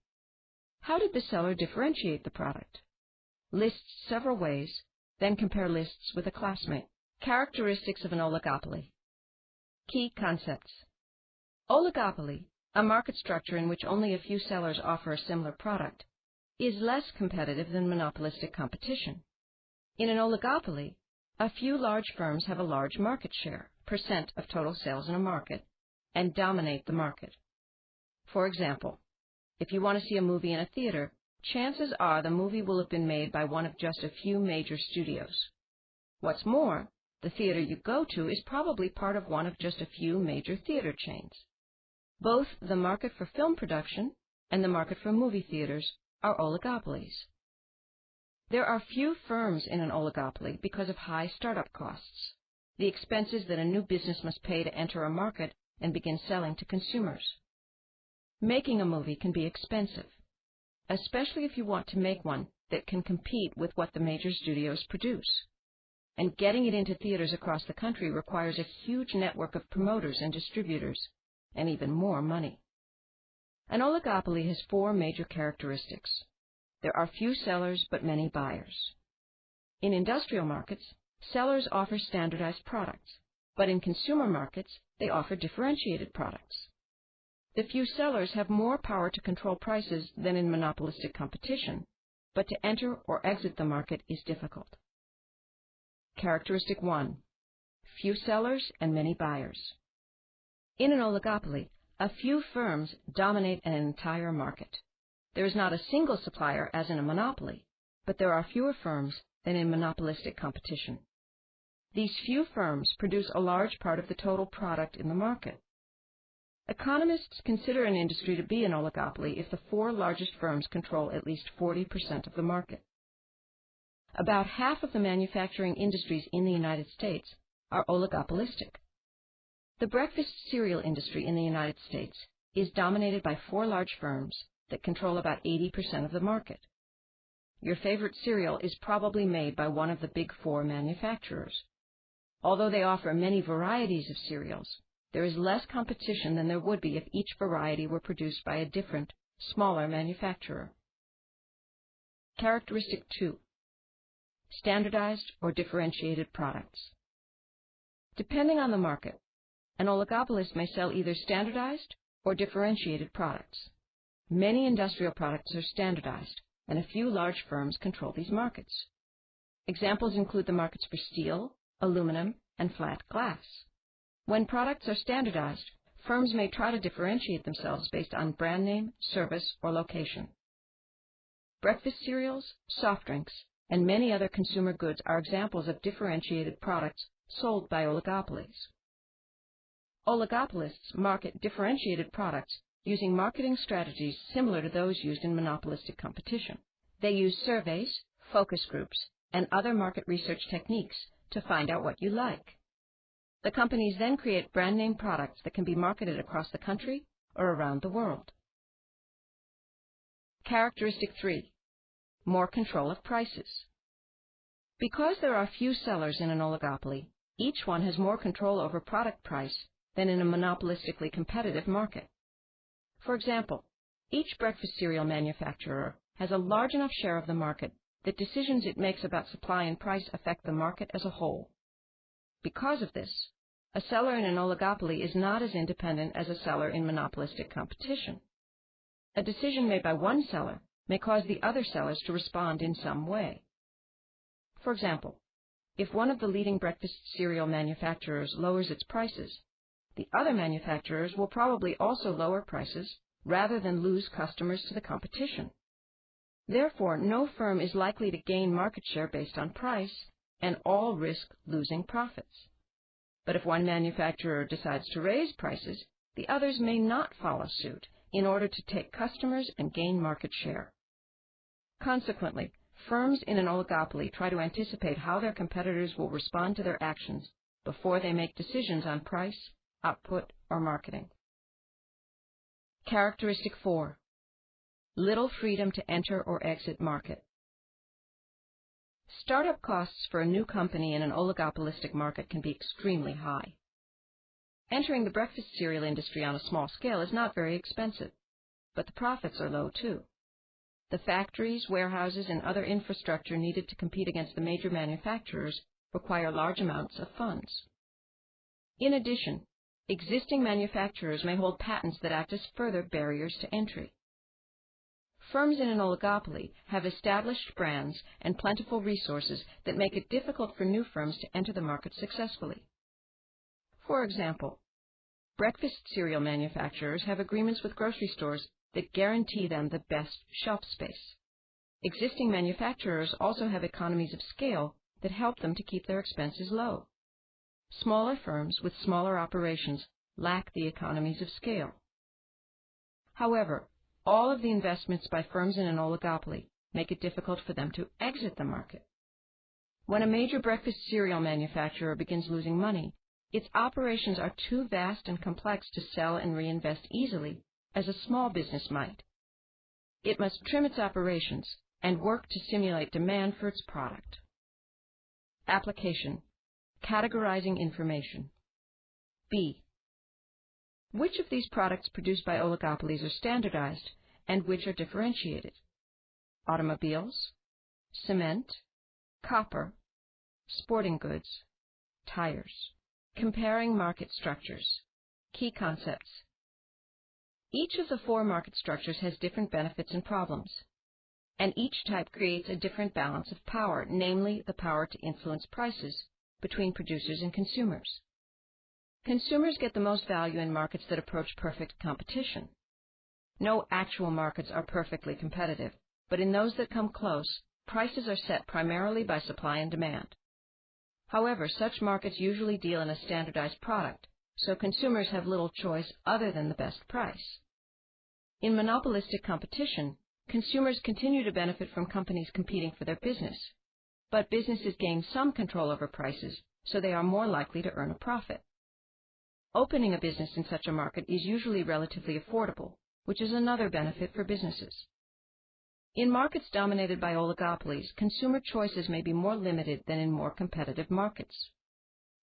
How did the seller differentiate the product? List several ways, then compare lists with a classmate. Characteristics of an oligopoly. Key concepts. Oligopoly, a market structure in which only a few sellers offer a similar product, is less competitive than monopolistic competition. In an oligopoly, a few large firms have a large market share, % of total sales in a market, and dominate the market. For example, if you want to see a movie in a theater, chances are the movie will have been made by one of just a few major studios. What's more, the theater you go to is probably part of one of just a few major theater chains. Both the market for film production and the market for movie theaters are oligopolies. There are few firms in an oligopoly because of high startup costs, the expenses that a new business must pay to enter a market and begin selling to consumers. Making a movie can be expensive, especially if you want to make one that can compete with what the major studios produce. And getting it into theaters across the country requires a huge network of promoters and distributors, and even more money. An oligopoly has four major characteristics. There are few sellers but many buyers. In industrial markets, sellers offer standardized products, but in consumer markets, they offer differentiated products. The few sellers have more power to control prices than in monopolistic competition, but to enter or exit the market is difficult. Characteristic 1. Few sellers and many buyers. In an oligopoly, a few firms dominate an entire market. There is not a single supplier as in a monopoly, but there are fewer firms than in monopolistic competition. These few firms produce a large part of the total product in the market. Economists consider an industry to be an oligopoly if the four largest firms control at least 40% of the market. About half of the manufacturing industries in the United States are oligopolistic. The breakfast cereal industry in the United States is dominated by four large firms that control about 80% of the market. Your favorite cereal is probably made by one of the big four manufacturers. Although they offer many varieties of cereals, there is less competition than there would be if each variety were produced by a different, smaller manufacturer. Characteristic 2. Standardized or differentiated products. Depending on the market, an oligopolist may sell either standardized or differentiated products. Many industrial products are standardized, and a few large firms control these markets. Examples include the markets for steel, aluminum, and flat glass. When products are standardized, firms may try to differentiate themselves based on brand name, service, or location. Breakfast cereals, soft drinks, and many other consumer goods are examples of differentiated products sold by oligopolies. Oligopolists market differentiated products using marketing strategies similar to those used in monopolistic competition. They use surveys, focus groups, and other market research techniques to find out what you like. The companies then create brand name products that can be marketed across the country or around the world. Characteristic 3. More control of prices. Because there are few sellers in an oligopoly, each one has more control over product price than in a monopolistically competitive market. For example, each breakfast cereal manufacturer has a large enough share of the market that decisions it makes about supply and price affect the market as a whole. Because of this, a seller in an oligopoly is not as independent as a seller in monopolistic competition. A decision made by one seller may cause the other sellers to respond in some way. For example, if one of the leading breakfast cereal manufacturers lowers its prices, the other manufacturers will probably also lower prices rather than lose customers to the competition. Therefore, no firm is likely to gain market share based on price, and all risk losing profits. But if one manufacturer decides to raise prices, the others may not follow suit in order to take customers and gain market share. Consequently, firms in an oligopoly try to anticipate how their competitors will respond to their actions before they make decisions on price, output, or marketing. Characteristic 4. Little freedom to enter or exit market. Startup costs for a new company in an oligopolistic market can be extremely high. Entering the breakfast cereal industry on a small scale is not very expensive, but the profits are low too. The factories, warehouses, and other infrastructure needed to compete against the major manufacturers require large amounts of funds. In addition, existing manufacturers may hold patents that act as further barriers to entry. Firms in an oligopoly have established brands and plentiful resources that make it difficult for new firms to enter the market successfully. For example, breakfast cereal manufacturers have agreements with grocery stores that guarantee them the best shelf space. Existing manufacturers also have economies of scale that help them to keep their expenses low. Smaller firms with smaller operations lack the economies of scale. However, all of the investments by firms in an oligopoly make it difficult for them to exit the market. When a major breakfast cereal manufacturer begins losing money, its operations are too vast and complex to sell and reinvest easily as a small business might. It must trim its operations and work to stimulate demand for its product. Application: categorizing information. B. Which of these products produced by oligopolies are standardized and which are differentiated? Automobiles, cement, copper, sporting goods, tires. Comparing market structures. Key concepts. Each of the 4 market structures has different benefits and problems, and each type creates a different balance of power, namely the power to influence prices between producers and consumers. Consumers get the most value in markets that approach perfect competition. No actual markets are perfectly competitive, but in those that come close, prices are set primarily by supply and demand. However, such markets usually deal in a standardized product, so consumers have little choice other than the best price. In monopolistic competition, consumers continue to benefit from companies competing for their business, but businesses gain some control over prices, so they are more likely to earn a profit. Opening a business in such a market is usually relatively affordable, which is another benefit for businesses. In markets dominated by oligopolies, consumer choices may be more limited than in more competitive markets.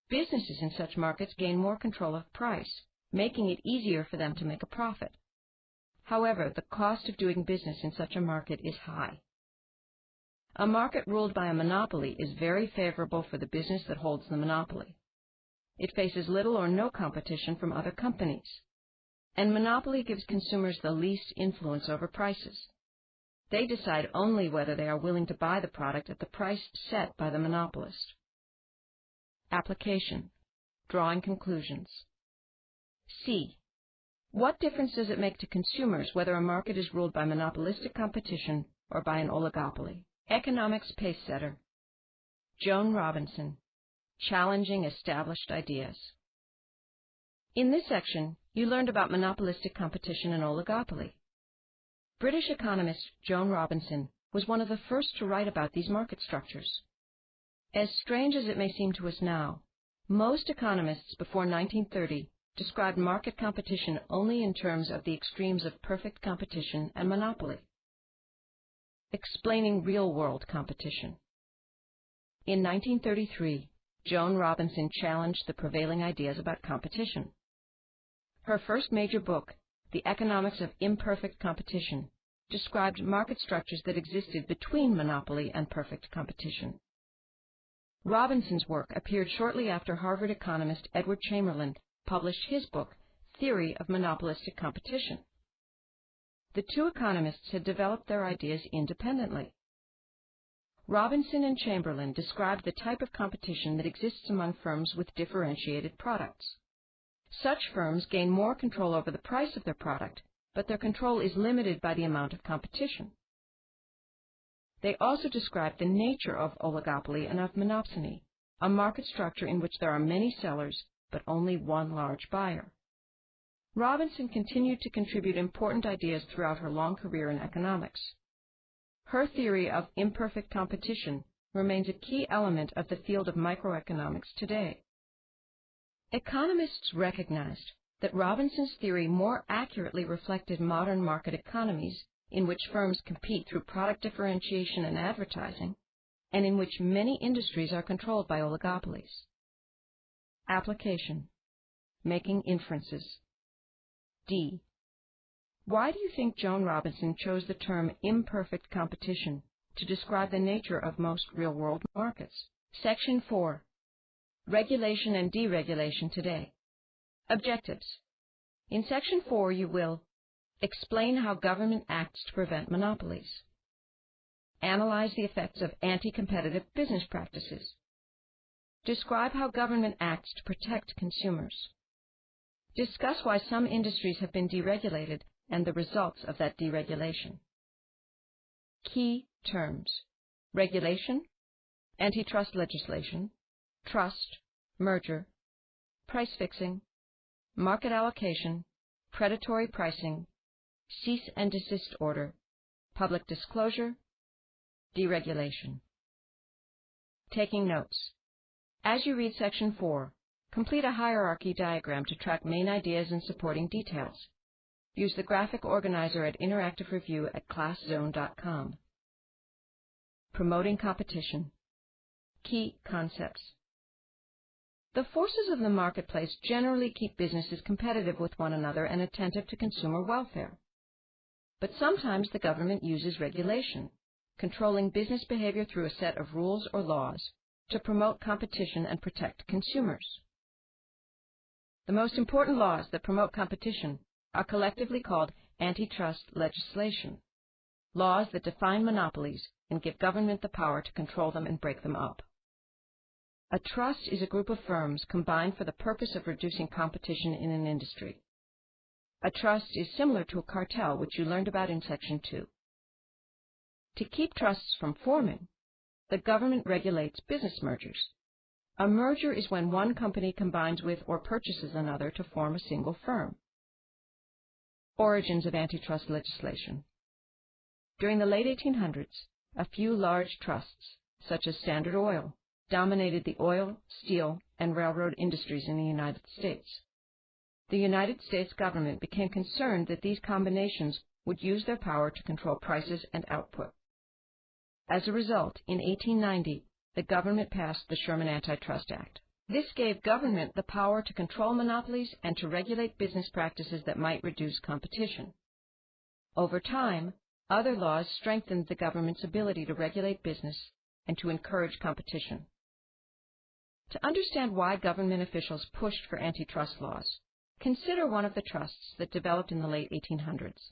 Businesses in such markets gain more control of price, making it easier for them to make a profit. However, the cost of doing business in such a market is high. A market ruled by a monopoly is very favorable for the business that holds the monopoly. It faces little or no competition from other companies, and monopoly gives consumers the least influence over prices. They decide only whether they are willing to buy the product at the price set by the monopolist. Application: drawing conclusions. C. What difference does it make to consumers whether a market is ruled by monopolistic competition or by an oligopoly? Economics Pacesetter. Joan Robinson. Challenging established ideas. In this section, you learned about monopolistic competition and oligopoly. British economist Joan Robinson was one of the first to write about these market structures. As strange as it may seem to us now, most economists before 1930 described market competition only in terms of the extremes of perfect competition and monopoly. Explaining real-world competition. In 1933, Joan Robinson challenged the prevailing ideas about competition. Her first major book, The Economics of Imperfect Competition, described market structures that existed between monopoly and perfect competition. Robinson's work appeared shortly after Harvard economist Edward Chamberlain published his book, Theory of Monopolistic Competition. The two economists had developed their ideas independently. Robinson and Chamberlain described the type of competition that exists among firms with differentiated products. Such firms gain more control over the price of their product, but their control is limited by the amount of competition. They also describe the nature of oligopoly and of monopsony, a market structure in which there are many sellers but only one large buyer. Robinson continued to contribute important ideas throughout her long career in economics. Her theory of imperfect competition remains a key element of the field of microeconomics today. Economists recognized that Robinson's theory more accurately reflected modern market economies in which firms compete through product differentiation and advertising, and in which many industries are controlled by oligopolies. Application. Making inferences. D. Why do you think Joan Robinson chose the term imperfect competition to describe the nature of most real-world markets? Section 4. Regulation and deregulation today. Objectives. In Section 4, you will explain how government acts to prevent monopolies. Analyze the effects of anti-competitive business practices. Describe how government acts to protect consumers. Discuss why some industries have been deregulated and the results of that deregulation. Key terms: regulation, antitrust legislation, trust, merger, price fixing, market allocation, predatory pricing, cease and desist order, public disclosure, deregulation. Taking notes. As you read Section 4, complete a hierarchy diagram to track main ideas and supporting details. Use the graphic organizer at Interactive Review at ClassZone.com. Promoting competition. Key concepts. The forces of the marketplace generally keep businesses competitive with one another and attentive to consumer welfare. But sometimes the government uses regulation, controlling business behavior through a set of rules or laws to promote competition and protect consumers. The most important laws that promote competition are collectively called antitrust legislation, laws that define monopolies and give government the power to control them and break them up. A trust is a group of firms combined for the purpose of reducing competition in an industry. A trust is similar to a cartel, which you learned about in Section 2. To keep trusts from forming, the government regulates business mergers. A merger is when one company combines with or purchases another to form a single firm. Origins of antitrust legislation. During the late 1800s, a few large trusts, such as Standard Oil, dominated the oil, steel, and railroad industries in the United States. The United States government became concerned that these combinations would use their power to control prices and output. As a result, in 1890, the government passed the Sherman Antitrust Act. This gave government the power to control monopolies and to regulate business practices that might reduce competition. Over time, other laws strengthened the government's ability to regulate business and to encourage competition. To understand why government officials pushed for antitrust laws, consider one of the trusts that developed in the late 1800s,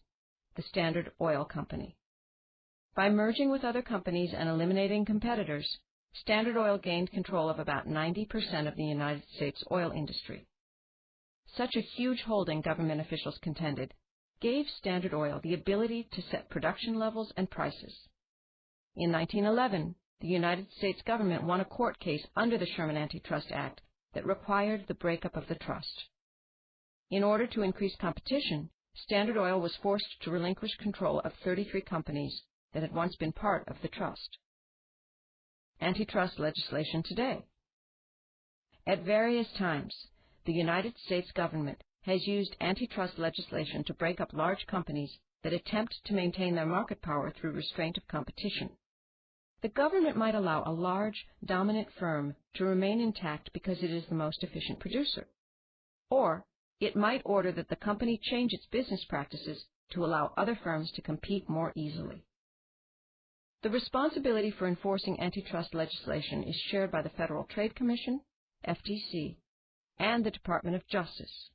the Standard Oil Company. By merging with other companies and eliminating competitors, Standard Oil gained control of about 90% of the United States oil industry. Such a huge holding, government officials contended, gave Standard Oil the ability to set production levels and prices. In 1911, the United States government won a court case under the Sherman Antitrust Act that required the breakup of the trust. In order to increase competition, Standard Oil was forced to relinquish control of 33 companies that had once been part of the trust. Antitrust legislation today. At various times, the United States government has used antitrust legislation to break up large companies that attempt to maintain their market power through restraint of competition. The government might allow a large, dominant firm to remain intact because it is the most efficient producer. Or it might order that the company change its business practices to allow other firms to compete more easily. The responsibility for enforcing antitrust legislation is shared by the Federal Trade Commission, FTC, and the Department of Justice.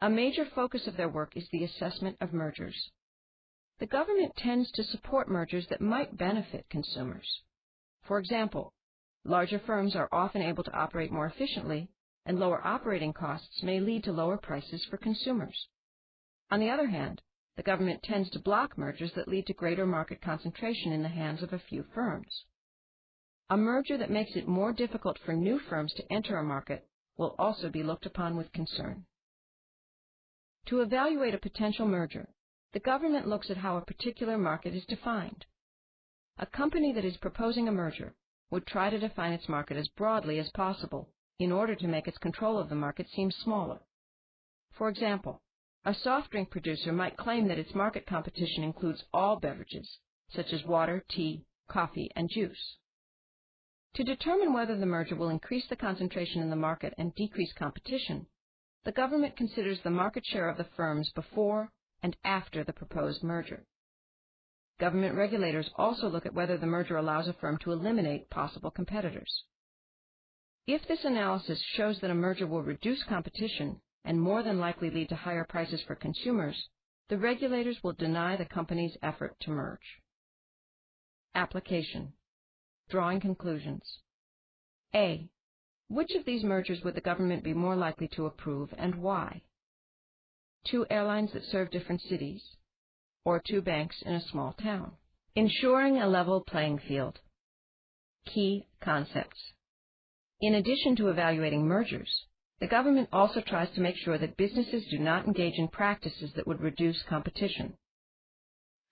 A major focus of their work is the assessment of mergers. The government tends to support mergers that might benefit consumers. For example, larger firms are often able to operate more efficiently and lower operating costs may lead to lower prices for consumers. On the other hand, the government tends to block mergers that lead to greater market concentration in the hands of a few firms. A merger that makes it more difficult for new firms to enter a market will also be looked upon with concern. To evaluate a potential merger, the government looks at how a particular market is defined. A company that is proposing a merger would try to define its market as broadly as possible in order to make its control of the market seem smaller. For example, a soft drink producer might claim that its market competition includes all beverages, such as water, tea, coffee, and juice. To determine whether the merger will increase the concentration in the market and decrease competition, the government considers the market share of the firms before and after the proposed merger. Government regulators also look at whether the merger allows a firm to eliminate possible competitors. If this analysis shows that a merger will reduce competition and more than likely lead to higher prices for consumers, the regulators will deny the company's effort to merge. Application. Drawing conclusions. A. Which of these mergers would the government be more likely to approve and why? 2 airlines that serve different cities, or 2 banks in a small town. Ensuring a level playing field. Key concepts. In addition to evaluating mergers, the government also tries to make sure that businesses do not engage in practices that would reduce competition.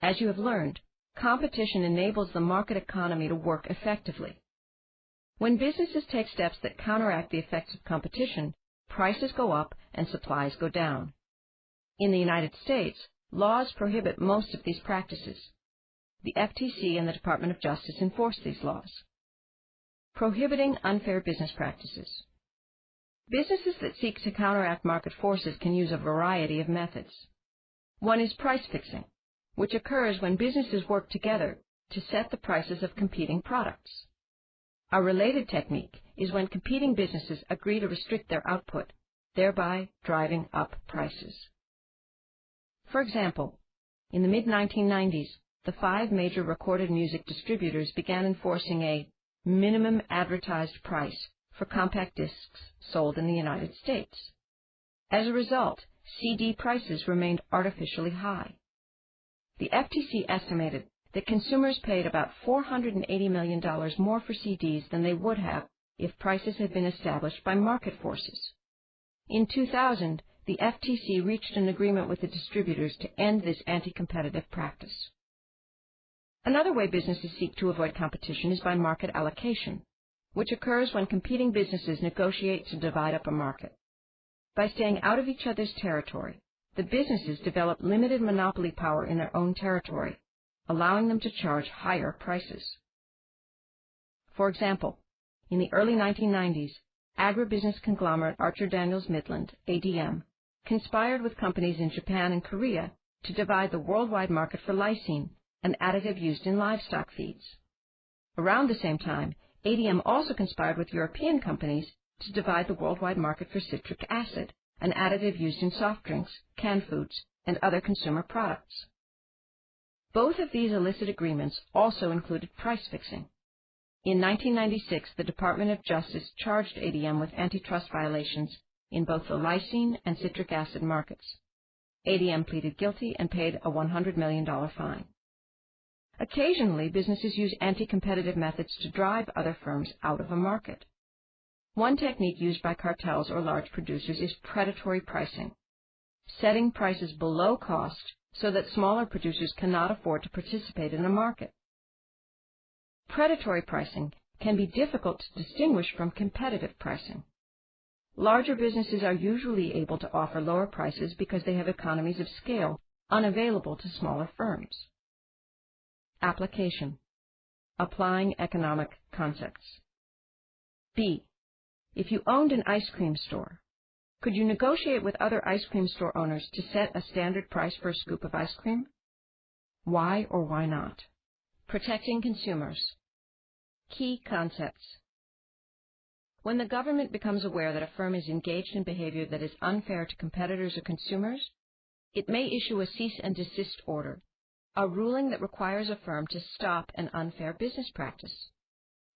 As you have learned, competition enables the market economy to work effectively. When businesses take steps that counteract the effects of competition, prices go up and supplies go down. In the United States, laws prohibit most of these practices. The FTC and the Department of Justice enforce these laws. Prohibiting unfair business practices. Businesses that seek to counteract market forces can use a variety of methods. One is price fixing, which occurs when businesses work together to set the prices of competing products. A related technique is when competing businesses agree to restrict their output, thereby driving up prices. For example, in the mid-1990s, the 5 major recorded music distributors began enforcing a minimum advertised price for compact discs sold in the United States. As a result, CD prices remained artificially high. The FTC estimated that consumers paid about $480 million more for CDs than they would have if prices had been established by market forces. In 2000, the FTC reached an agreement with the distributors to end this anti-competitive practice. Another way businesses seek to avoid competition is by market allocation, which occurs when competing businesses negotiate to divide up a market. By staying out of each other's territory, the businesses develop limited monopoly power in their own territory, allowing them to charge higher prices. For example, in the early 1990s, agribusiness conglomerate Archer Daniels Midland, ADM, conspired with companies in Japan and Korea to divide the worldwide market for lysine, an additive used in livestock feeds. Around the same time, ADM also conspired with European companies to divide the worldwide market for citric acid, an additive used in soft drinks, canned foods, and other consumer products. Both of these illicit agreements also included price fixing. In 1996, the Department of Justice charged ADM with antitrust violations in both the lysine and citric acid markets. ADM pleaded guilty and paid a $100 million fine. Occasionally, businesses use anti-competitive methods to drive other firms out of a market. One technique used by cartels or large producers is predatory pricing, setting prices below cost so that smaller producers cannot afford to participate in a market. Predatory pricing can be difficult to distinguish from competitive pricing. Larger businesses are usually able to offer lower prices because they have economies of scale unavailable to smaller firms. Application. Applying economic concepts. B. If you owned an ice cream store, could you negotiate with other ice cream store owners to set a standard price for a scoop of ice cream? Why or why not? Protecting consumers. Key concepts. When the government becomes aware that a firm is engaged in behavior that is unfair to competitors or consumers, it may issue a cease and desist order, a ruling that requires a firm to stop an unfair business practice.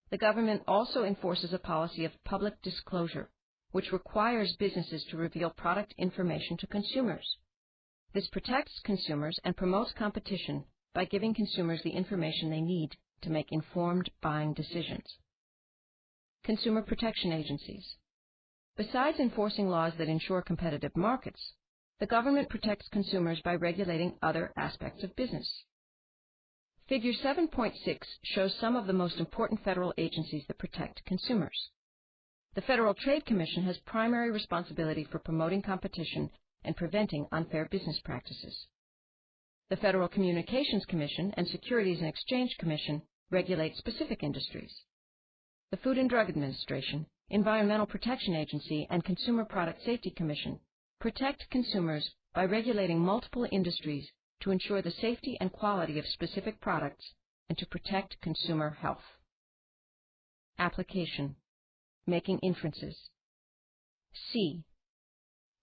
The government also enforces a policy of public disclosure, which requires businesses to reveal product information to consumers. This protects consumers and promotes competition by giving consumers the information they need to make informed buying decisions. Consumer protection agencies. Besides enforcing laws that ensure competitive markets, the government protects consumers by regulating other aspects of business. Figure 7.6 shows some of the most important federal agencies that protect consumers. The Federal Trade Commission has primary responsibility for promoting competition and preventing unfair business practices. The Federal Communications Commission and Securities and Exchange Commission regulate specific industries. The Food and Drug Administration, Environmental Protection Agency, and Consumer Product Safety Commission protect consumers by regulating multiple industries to ensure the safety and quality of specific products and to protect consumer health. Application. Making inferences. C.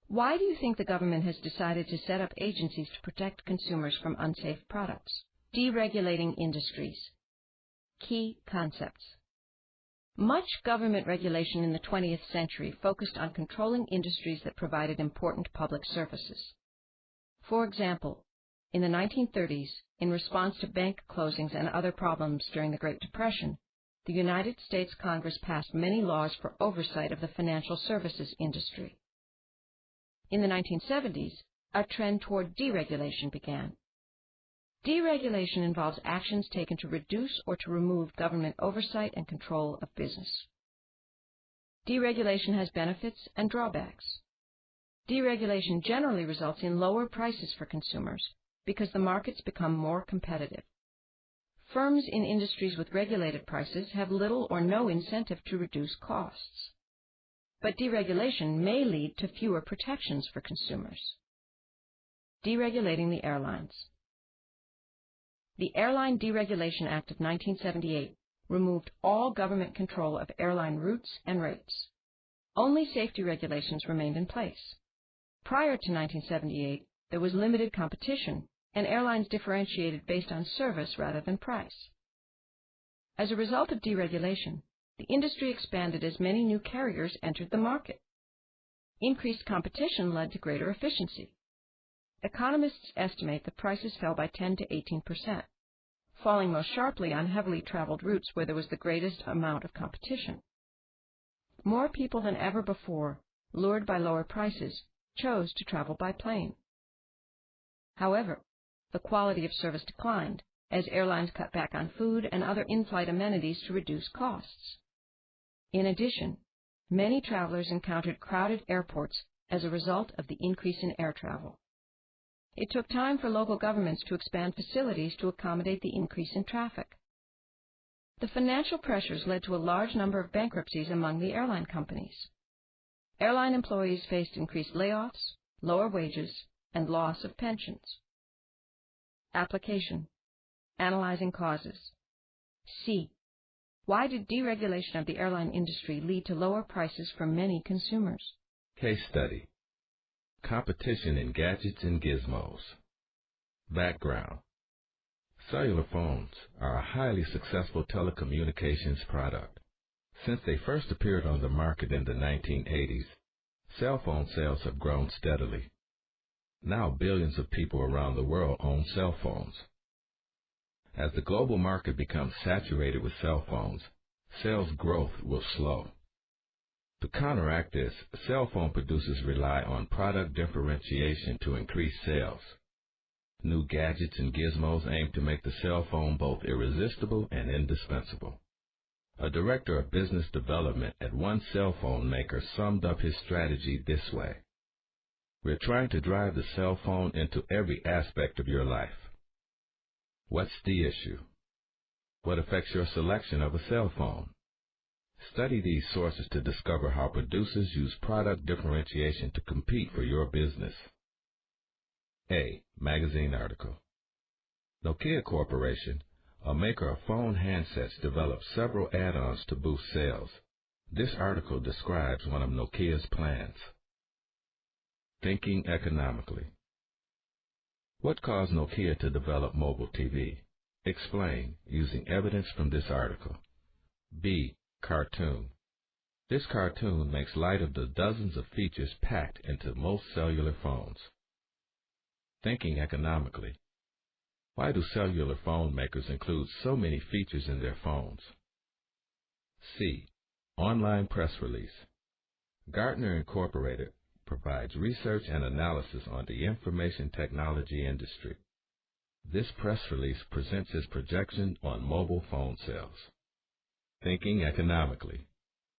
Why do you think the government has decided to set up agencies to protect consumers from unsafe products? Deregulating industries. Key concepts. Much government regulation in the 20th century focused on controlling industries that provided important public services. For example, in the 1930s, in response to bank closings and other problems during the Great Depression, the United States Congress passed many laws for oversight of the financial services industry. In the 1970s, a trend toward deregulation began. Deregulation involves actions taken to reduce or to remove government oversight and control of business. Deregulation has benefits and drawbacks. Deregulation generally results in lower prices for consumers because the markets become more competitive. Firms in industries with regulated prices have little or no incentive to reduce costs. But deregulation may lead to fewer protections for consumers. Deregulating the airlines. The Airline Deregulation Act of 1978 removed all government control of airline routes and rates. Only safety regulations remained in place. Prior to 1978, there was limited competition, and airlines differentiated based on service rather than price. As a result of deregulation, the industry expanded as many new carriers entered the market. Increased competition led to greater efficiency. Economists estimate that prices fell by 10 to 18%, falling most sharply on heavily traveled routes where there was the greatest amount of competition. More people than ever before, lured by lower prices, chose to travel by plane. However, the quality of service declined as airlines cut back on food and other in-flight amenities to reduce costs. In addition, many travelers encountered crowded airports as a result of the increase in air travel. It took time for local governments to expand facilities to accommodate the increase in traffic. The financial pressures led to a large number of bankruptcies among the airline companies. Airline employees faced increased layoffs, lower wages, and loss of pensions. Application. Analyzing causes. C. Why did deregulation of the airline industry lead to lower prices for many consumers? Case study. Competition in gadgets and gizmos. Background. Cellular phones are a highly successful telecommunications product. Since they first appeared on the market in the 1980s, cell phone sales have grown steadily. Now billions of people around the world own cell phones. As the global market becomes saturated with cell phones, sales growth will slow. To counteract this, cell phone producers rely on product differentiation to increase sales. New gadgets and gizmos aim to make the cell phone both irresistible and indispensable. A director of business development at one cell phone maker summed up his strategy this way: "We're trying to drive the cell phone into every aspect of your life." What's the issue? What affects your selection of a cell phone? Study these sources to discover how producers use product differentiation to compete for your business. A. Magazine article. Nokia Corporation, a maker of phone handsets, developed several add-ons to boost sales. This article describes one of Nokia's plans. Thinking economically. What caused Nokia to develop mobile TV? Explain using evidence from this article. B. Cartoon. This cartoon makes light of the dozens of features packed into most cellular phones. Thinking economically. Why do cellular phone makers include so many features in their phones? C. Online press release. Gartner Incorporated provides research and analysis on the information technology industry. This press release presents its projection on mobile phone sales. Thinking economically.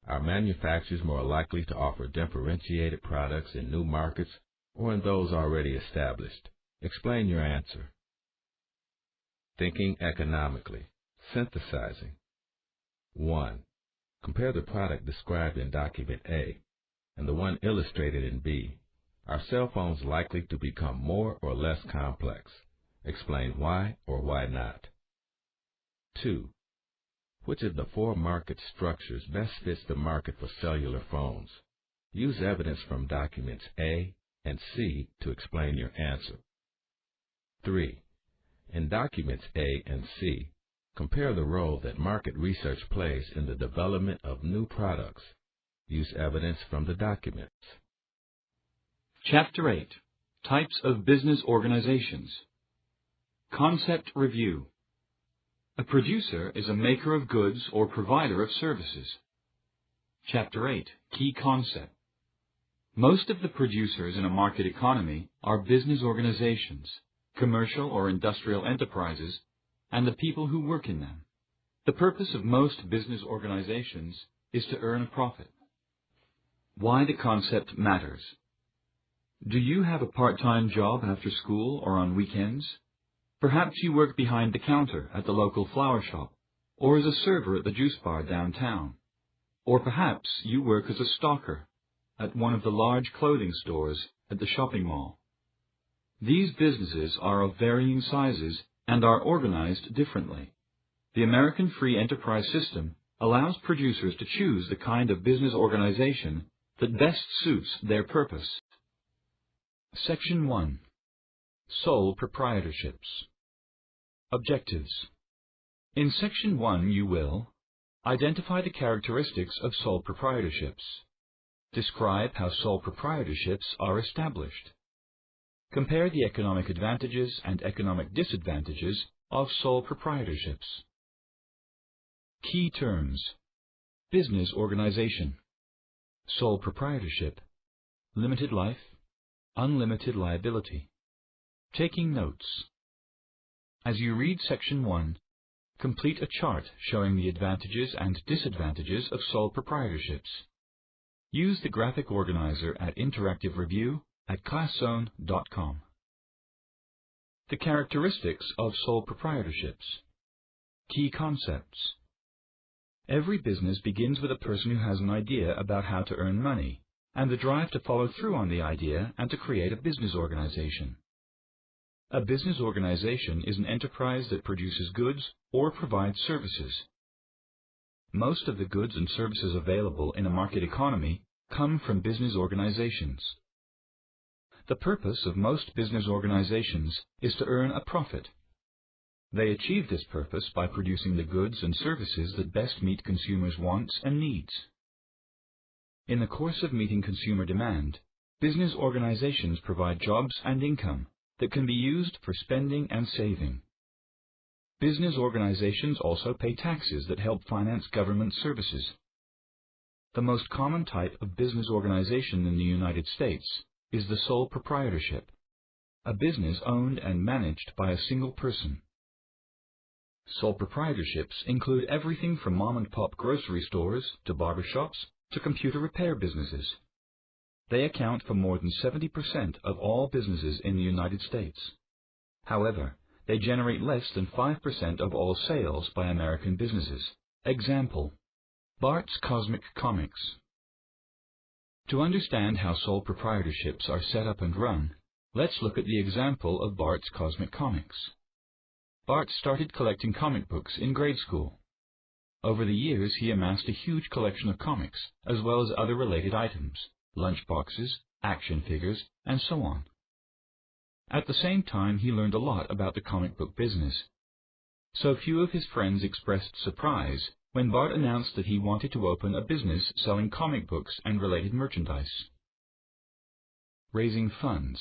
Are manufacturers more likely to offer differentiated products in new markets or in those already established? Explain your answer. Thinking economically. Synthesizing. 1. Compare the product described in document A and the one illustrated in B. Are cell phones likely to become more or less complex? Explain why or why not. 2. Which of the 4 market structures best fits the market for cellular phones? Use evidence from documents A and C to explain your answer. 3. In documents A and C, compare the role that market research plays in the development of new products. Use evidence from the documents. Chapter 8. Types of Business Organizations. Concept Review. A producer is a maker of goods or provider of services. Chapter 8. Key Concept. Most of the producers in a market economy are business organizations, commercial or industrial enterprises, and the people who work in them. The purpose of most business organizations is to earn a profit. Why the concept matters. Do you have a part-time job after school or on weekends? Perhaps you work behind the counter at the local flower shop, or as a server at the juice bar downtown. Or perhaps you work as a stocker at one of the large clothing stores at the shopping mall. These businesses are of varying sizes and are organized differently. The American Free Enterprise System allows producers to choose the kind of business organization that best suits their purpose. Section 1. Sole Proprietorships. Objectives. In Section 1 you will identify the characteristics of sole proprietorships. Describe how sole proprietorships are established. Compare the economic advantages and economic disadvantages of sole proprietorships. Key terms. Business organization. Sole proprietorship. Limited life. Unlimited liability. Taking notes. As you read Section 1, complete a chart showing the advantages and disadvantages of sole proprietorships. Use the graphic organizer at Interactive Review at ClassZone.com. The characteristics of sole proprietorships. Key concepts. Every business begins with a person who has an idea about how to earn money, and the drive to follow through on the idea and to create a business organization. A business organization is an enterprise that produces goods or provides services. Most of the goods and services available in a market economy come from business organizations. The purpose of most business organizations is to earn a profit. They achieve this purpose by producing the goods and services that best meet consumers' wants and needs. In the course of meeting consumer demand, business organizations provide jobs and income that can be used for spending and saving. Business organizations also pay taxes that help finance government services. The most common type of business organization in the United States is the sole proprietorship, a business owned and managed by a single person. Sole proprietorships include everything from mom-and-pop grocery stores to barbershops to computer repair businesses. They account for more than 70% of all businesses in the United States. However, they generate less than 5% of all sales by American businesses. Example: Bart's Cosmic Comics. To understand how sole proprietorships are set up and run, let's look at the example of Bart's Cosmic Comics. Bart started collecting comic books in grade school. Over the years, he amassed a huge collection of comics, as well as other related items, lunchboxes, action figures, and so on. At the same time, he learned a lot about the comic book business. So few of his friends expressed surprise when Bart announced that he wanted to open a business selling comic books and related merchandise. Raising funds.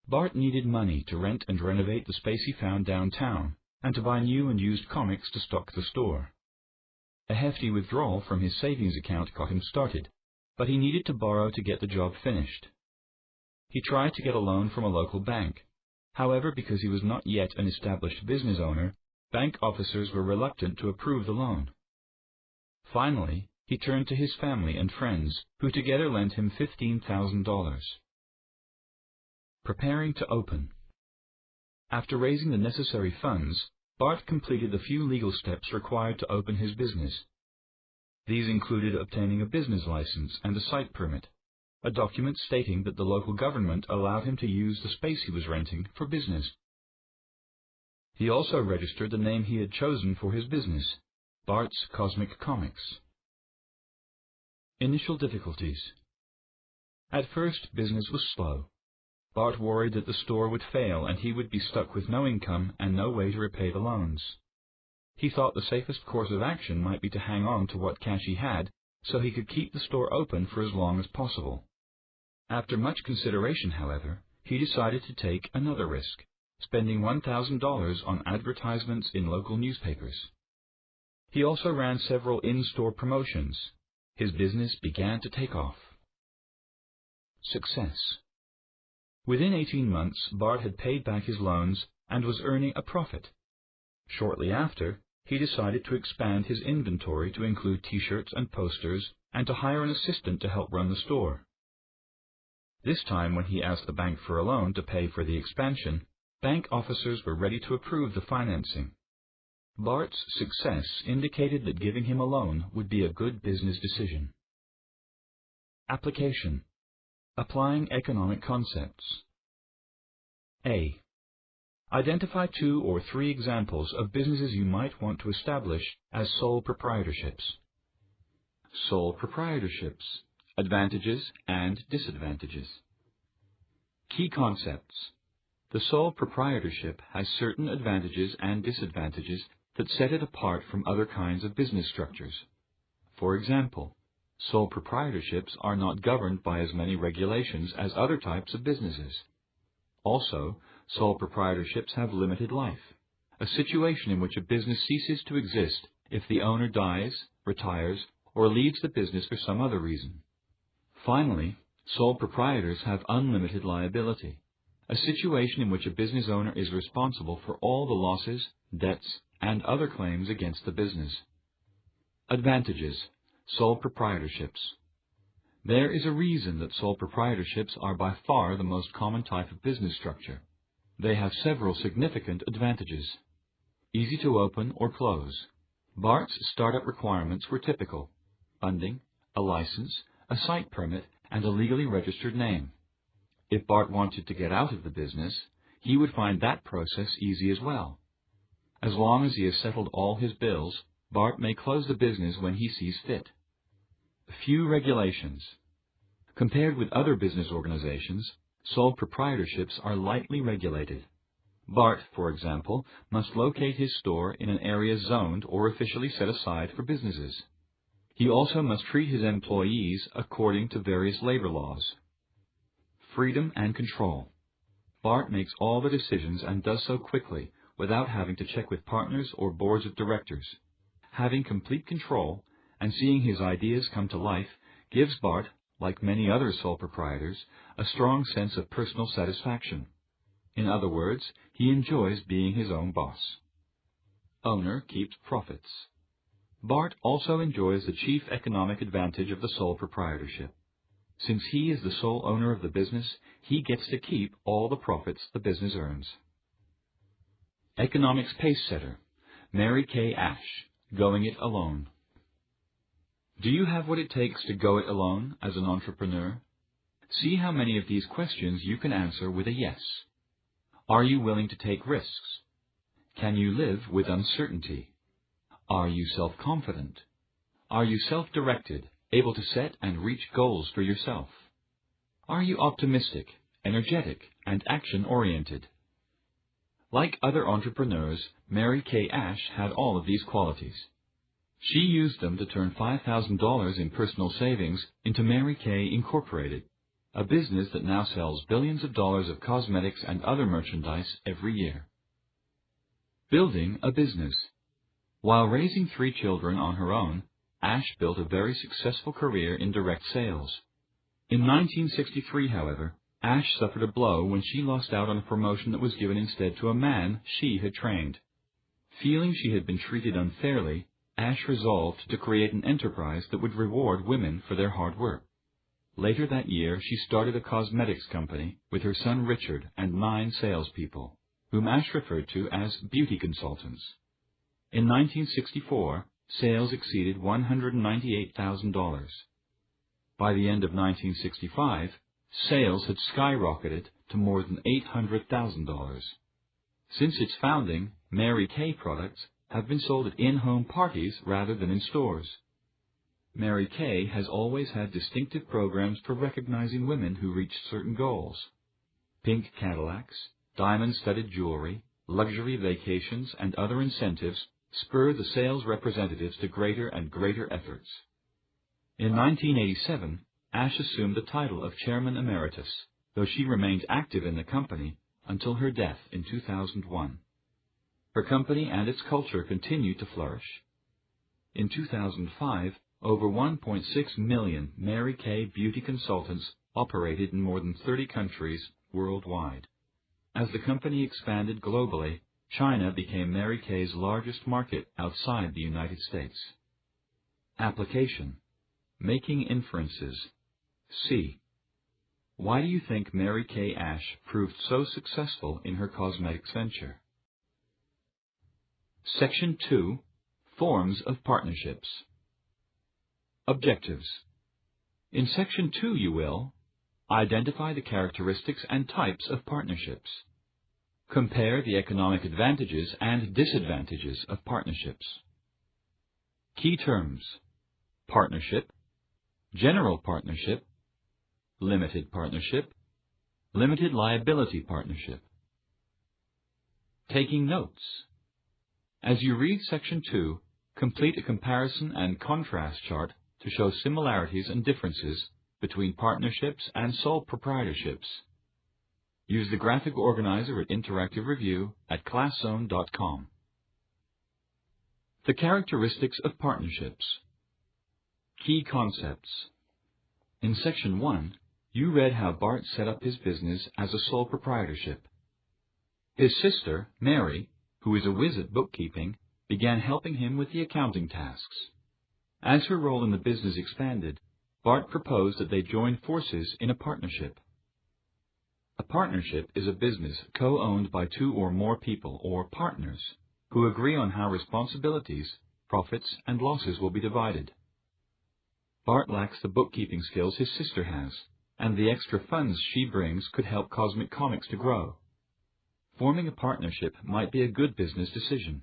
Bart needed money to rent and renovate the space he found downtown, and to buy new and used comics to stock the store. A hefty withdrawal from his savings account got him started, but he needed to borrow to get the job finished. He tried to get a loan from a local bank. However, because he was not yet an established business owner, bank officers were reluctant to approve the loan. Finally, he turned to his family and friends, who together lent him $15,000. Preparing to open. After raising the necessary funds, Bart completed the few legal steps required to open his business. These included obtaining a business license and a site permit, a document stating that the local government allowed him to use the space he was renting for business. He also registered the name he had chosen for his business, Bart's Cosmic Comics. Initial difficulties. At first, business was slow. Bart worried that the store would fail and he would be stuck with no income and no way to repay the loans. He thought the safest course of action might be to hang on to what cash he had so he could keep the store open for as long as possible. After much consideration, however, he decided to take another risk, spending $1,000 on advertisements in local newspapers. He also ran several in-store promotions. His business began to take off. Success. Within 18 months, Bart had paid back his loans and was earning a profit. Shortly after, he decided to expand his inventory to include T-shirts and posters and to hire an assistant to help run the store. This time, when he asked the bank for a loan to pay for the expansion, bank officers were ready to approve the financing. Bart's success indicated that giving him a loan would be a good business decision. Application. Applying economic concepts. A. Identify 2 or 3 examples of businesses you might want to establish as sole proprietorships. Sole proprietorships. Advantages and disadvantages. Key concepts. The sole proprietorship has certain advantages and disadvantages that set it apart from other kinds of business structures. For example, sole proprietorships are not governed by as many regulations as other types of businesses. Also, sole proprietorships have limited life, a situation in which a business ceases to exist if the owner dies, retires, or leaves the business for some other reason. Finally, sole proprietors have unlimited liability, a situation in which a business owner is responsible for all the losses, debts, and other claims against the business. Advantages. Sole proprietorships. There is a reason that sole proprietorships are by far the most common type of business structure. They have several significant advantages. Easy to open or close. Bart's startup requirements were typical: funding, a license, a site permit, and a legally registered name. If Bart wanted to get out of the business, he would find that process easy as well. As long as he has settled all his bills, Bart may close the business when he sees fit. Few regulations. Compared with other business organizations, sole proprietorships are lightly regulated. Bart, for example, must locate his store in an area zoned or officially set aside for businesses. He also must treat his employees according to various labor laws. Freedom and control. Bart makes all the decisions and does so quickly, without having to check with partners or boards of directors. Having complete control and seeing his ideas come to life gives Bart, like many other sole proprietors, a strong sense of personal satisfaction. In other words, he enjoys being his own boss. Owner keeps profits. Bart also enjoys the chief economic advantage of the sole proprietorship. Since he is the sole owner of the business, he gets to keep all the profits the business earns. Economics Pacesetter. Mary Kay Ash. Going it alone. Do you have what it takes to go it alone as an entrepreneur? See how many of these questions you can answer with a yes. Are you willing to take risks? Can you live with uncertainty? Are you self-confident? Are you self-directed, able to set and reach goals for yourself? Are you optimistic, energetic, and action-oriented? Like other entrepreneurs, Mary Kay Ash had all of these qualities. She used them to turn $5,000 in personal savings into Mary Kay Incorporated, a business that now sells billions of dollars of cosmetics and other merchandise every year. Building a business. While raising 3 children on her own, Ash built a very successful career in direct sales. In 1963, however, Ash suffered a blow when she lost out on a promotion that was given instead to a man she had trained. Feeling she had been treated unfairly, Ash resolved to create an enterprise that would reward women for their hard work. Later that year, she started a cosmetics company with her son Richard and 9 salespeople, whom Ash referred to as beauty consultants. In 1964, sales exceeded $198,000. By the end of 1965, sales had skyrocketed to more than $800,000. Since its founding, Mary Kay products have been sold at in-home parties rather than in stores. Mary Kay has always had distinctive programs for recognizing women who reached certain goals. Pink Cadillacs, diamond-studded jewelry, luxury vacations, and other incentives spur the sales representatives to greater and greater efforts. In 1987, Ash assumed the title of Chairman Emeritus, though she remained active in the company until her death in 2001. Her company and its culture continued to flourish. In 2005, over 1.6 million Mary Kay beauty consultants operated in more than 30 countries worldwide. As the company expanded globally, China became Mary Kay's largest market outside the United States. Application. Making inferences. C. Why do you think Mary Kay Ash proved so successful in her cosmetics venture? Section 2. Forms of partnerships. Objectives. In Section 2 you will identify the characteristics and types of partnerships. Compare the economic advantages and disadvantages of partnerships. Key terms: partnership, general partnership, limited partnership, limited liability partnership. Taking notes. As you read Section 2, complete a comparison and contrast chart to show similarities and differences between partnerships and sole proprietorships. Use the graphic organizer at Interactive Review at ClassZone.com. The characteristics of partnerships. Key concepts. In Section 1, you read how Bart set up his business as a sole proprietorship. His sister, Mary, who is a whiz at bookkeeping, began helping him with the accounting tasks. As her role in the business expanded, Bart proposed that they join forces in a partnership. A partnership is a business co-owned by 2 or more people, or partners, who agree on how responsibilities, profits, and losses will be divided. Bart lacks the bookkeeping skills his sister has, and the extra funds she brings could help Cosmic Comics to grow. Forming a partnership might be a good business decision.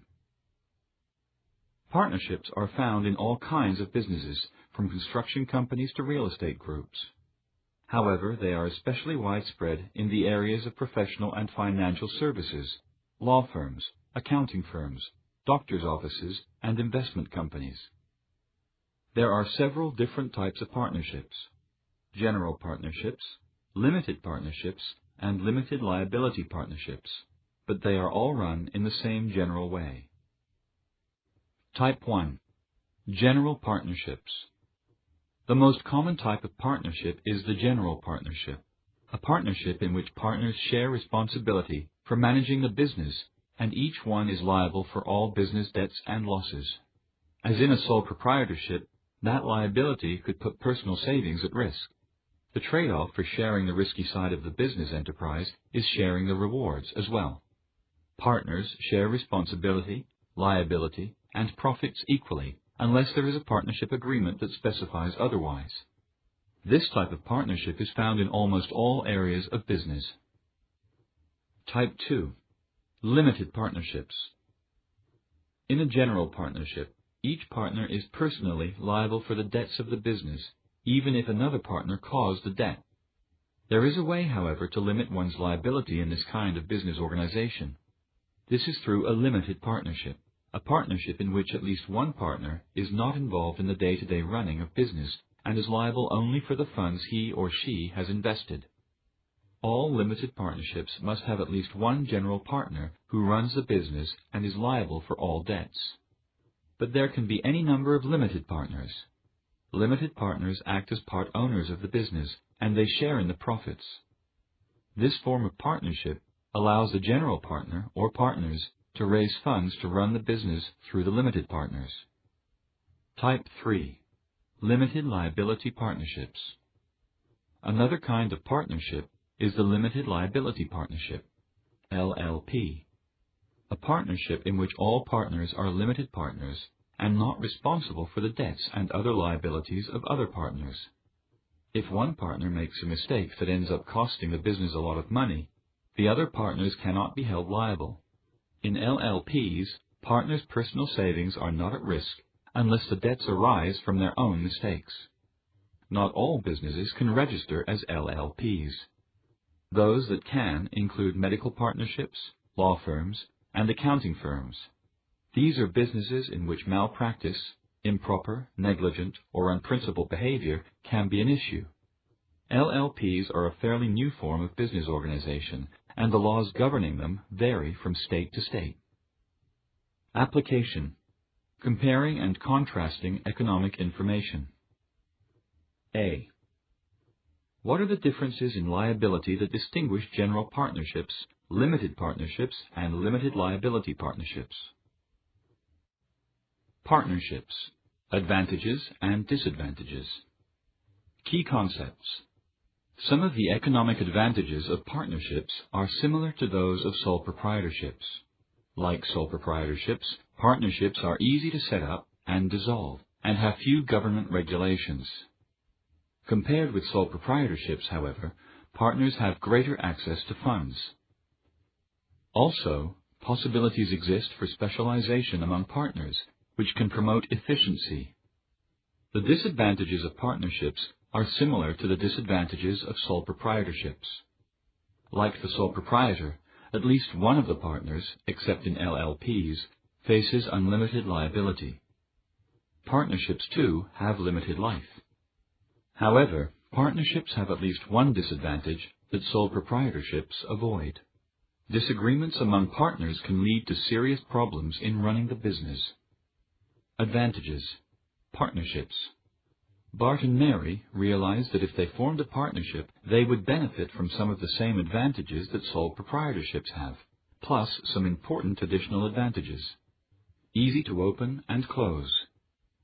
Partnerships are found in all kinds of businesses, from construction companies to real estate groups. However, they are especially widespread in the areas of professional and financial services, law firms, accounting firms, doctors' offices, and investment companies. There are several different types of partnerships: general partnerships, limited partnerships, and limited liability partnerships, but they are all run in the same general way. Type 1. General partnerships. The most common type of partnership is the general partnership, a partnership in which partners share responsibility for managing the business, and each one is liable for all business debts and losses. As in a sole proprietorship, that liability could put personal savings at risk. The trade-off for sharing the risky side of the business enterprise is sharing the rewards as well. Partners share responsibility, liability, and profits equally, unless there is a partnership agreement that specifies otherwise. This type of partnership is found in almost all areas of business. Type 2. Limited partnerships. In a general partnership, each partner is personally liable for the debts of the business, even if another partner caused the debt. There is a way, however, to limit one's liability in this kind of business organization. This is through a limited partnership, a partnership in which at least one partner is not involved in the day-to-day running of business and is liable only for the funds he or she has invested. All limited partnerships must have at least one general partner who runs the business and is liable for all debts. But there can be any number of limited partners. Limited partners act as part owners of the business, and they share in the profits. This form of partnership allows the general partner or partners to raise funds to run the business through the limited partners. Type 3. Limited liability partnerships. Another kind of partnership is the limited liability partnership, LLP, a partnership in which all partners are limited partners and not responsible for the debts and other liabilities of other partners. If one partner makes a mistake that ends up costing the business a lot of money, the other partners cannot be held liable. In LLPs, partners' personal savings are not at risk unless the debts arise from their own mistakes. Not all businesses can register as LLPs. Those that can include medical partnerships, law firms, and accounting firms. These are businesses in which malpractice, improper, negligent, or unprincipled behavior can be an issue. LLPs are a fairly new form of business organization, and the laws governing them vary from state to state. Application: comparing and contrasting economic information. A. What are the differences in liability that distinguish general partnerships, limited partnerships, and limited liability partnerships? Partnerships: advantages and disadvantages. Key concepts. Some of the economic advantages of partnerships are similar to those of sole proprietorships. Like sole proprietorships, partnerships are easy to set up and dissolve, and have few government regulations. Compared with sole proprietorships, however, partners have greater access to funds. Also, possibilities exist for specialization among partners, which can promote efficiency. The disadvantages of partnerships are similar to the disadvantages of sole proprietorships. Like the sole proprietor, at least one of the partners, except in LLPs, faces unlimited liability. Partnerships, too, have limited life. However, partnerships have at least one disadvantage that sole proprietorships avoid. Disagreements among partners can lead to serious problems in running the business. Advantages: partnerships. Bart and Mary realized that if they formed a partnership, they would benefit from some of the same advantages that sole proprietorships have, plus some important additional advantages. Easy to open and close.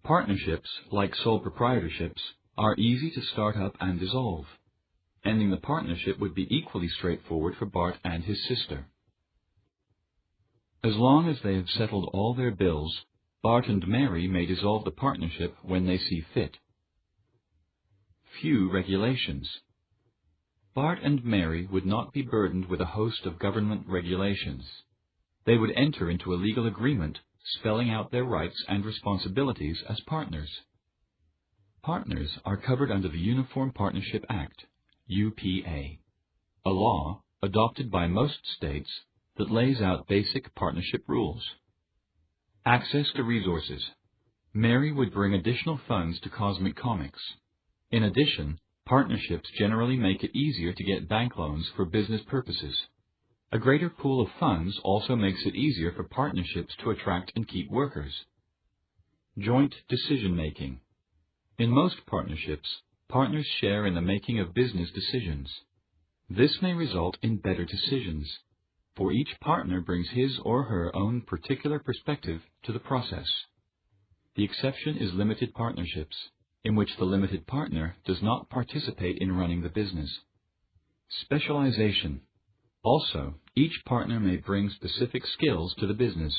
Partnerships, like sole proprietorships, are easy to start up and dissolve. Ending the partnership would be equally straightforward for Bart and his sister. As long as they have settled all their bills, Bart and Mary may dissolve the partnership when they see fit. Few regulations. Bart and Mary would not be burdened with a host of government regulations. They would enter into a legal agreement spelling out their rights and responsibilities as partners. Partners are covered under the Uniform Partnership Act, UPA, a law adopted by most states that lays out basic partnership rules. Access to resources. Mary would bring additional funds to Cosmic Comics. In addition, partnerships generally make it easier to get bank loans for business purposes. A greater pool of funds also makes it easier for partnerships to attract and keep workers. Joint decision-making. In most partnerships, partners share in the making of business decisions. This may result in better decisions, for each partner brings his or her own particular perspective to the process. The exception is limited partnerships, in which the limited partner does not participate in running the business. Specialization. Also, each partner may bring specific skills to the business.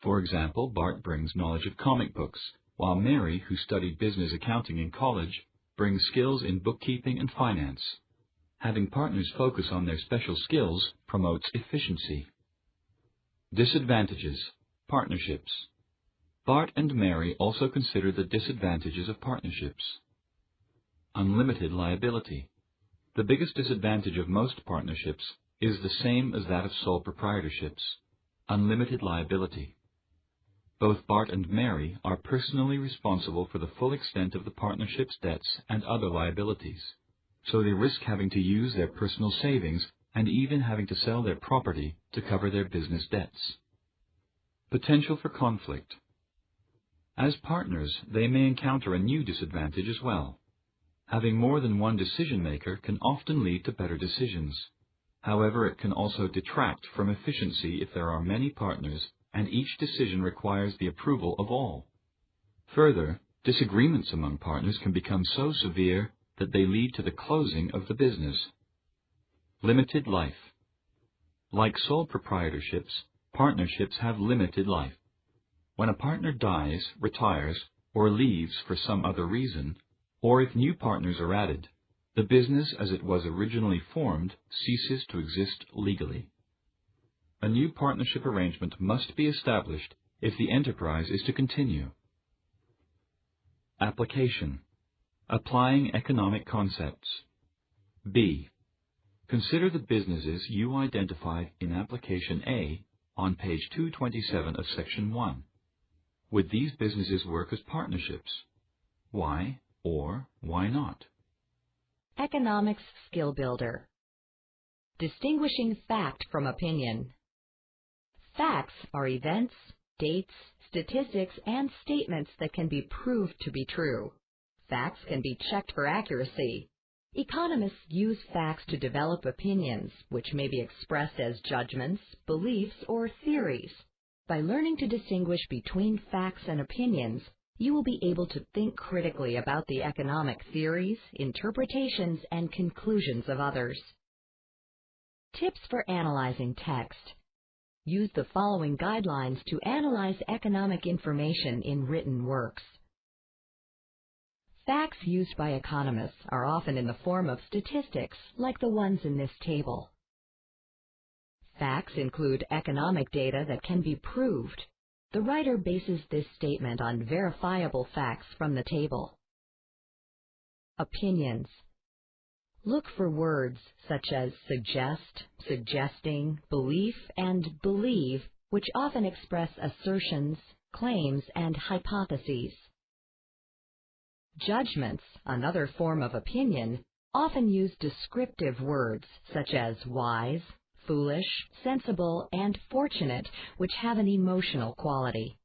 For example, Bart brings knowledge of comic books, while Mary, who studied business accounting in college, brings skills in bookkeeping and finance. Having partners focus on their special skills promotes efficiency. Disadvantages. Partnerships. Bart and Mary also consider the disadvantages of partnerships. Unlimited liability. The biggest disadvantage of most partnerships is the same as that of sole proprietorships: unlimited liability. Both Bart and Mary are personally responsible for the full extent of the partnership's debts and other liabilities, so they risk having to use their personal savings and even having to sell their property to cover their business debts. Potential for conflict. As partners, they may encounter a new disadvantage as well. Having more than one decision-maker can often lead to better decisions. However, it can also detract from efficiency if there are many partners and each decision requires the approval of all. Further, disagreements among partners can become so severe that they lead to the closing of the business. Limited life. Like sole proprietorships, partnerships have limited life. When a partner dies, retires, or leaves for some other reason, or if new partners are added, the business as it was originally formed ceases to exist legally. A new partnership arrangement must be established if the enterprise is to continue. Application. Applying economic concepts. B. Consider the businesses you identified in Application A on page 227 of Section 1. Would these businesses work as partnerships? Why or why not? Economics Skill Builder. Distinguishing fact from opinion. Facts are events, dates, statistics, and statements that can be proved to be true. Facts can be checked for accuracy. Economists use facts to develop opinions, which may be expressed as judgments, beliefs, or theories. By learning to distinguish between facts and opinions, you will be able to think critically about the economic theories, interpretations, and conclusions of others. Tips for analyzing text. Use the following guidelines to analyze economic information in written works. Facts used by economists are often in the form of statistics, like the ones in this table. Facts include economic data that can be proved. The writer bases this statement on verifiable facts from the table. Opinions. Look for words such as suggest, suggesting, belief, and believe, which often express assertions, claims, and hypotheses. Judgments, another form of opinion, often use descriptive words such as wise, foolish, sensible, and fortunate, which have an emotional quality.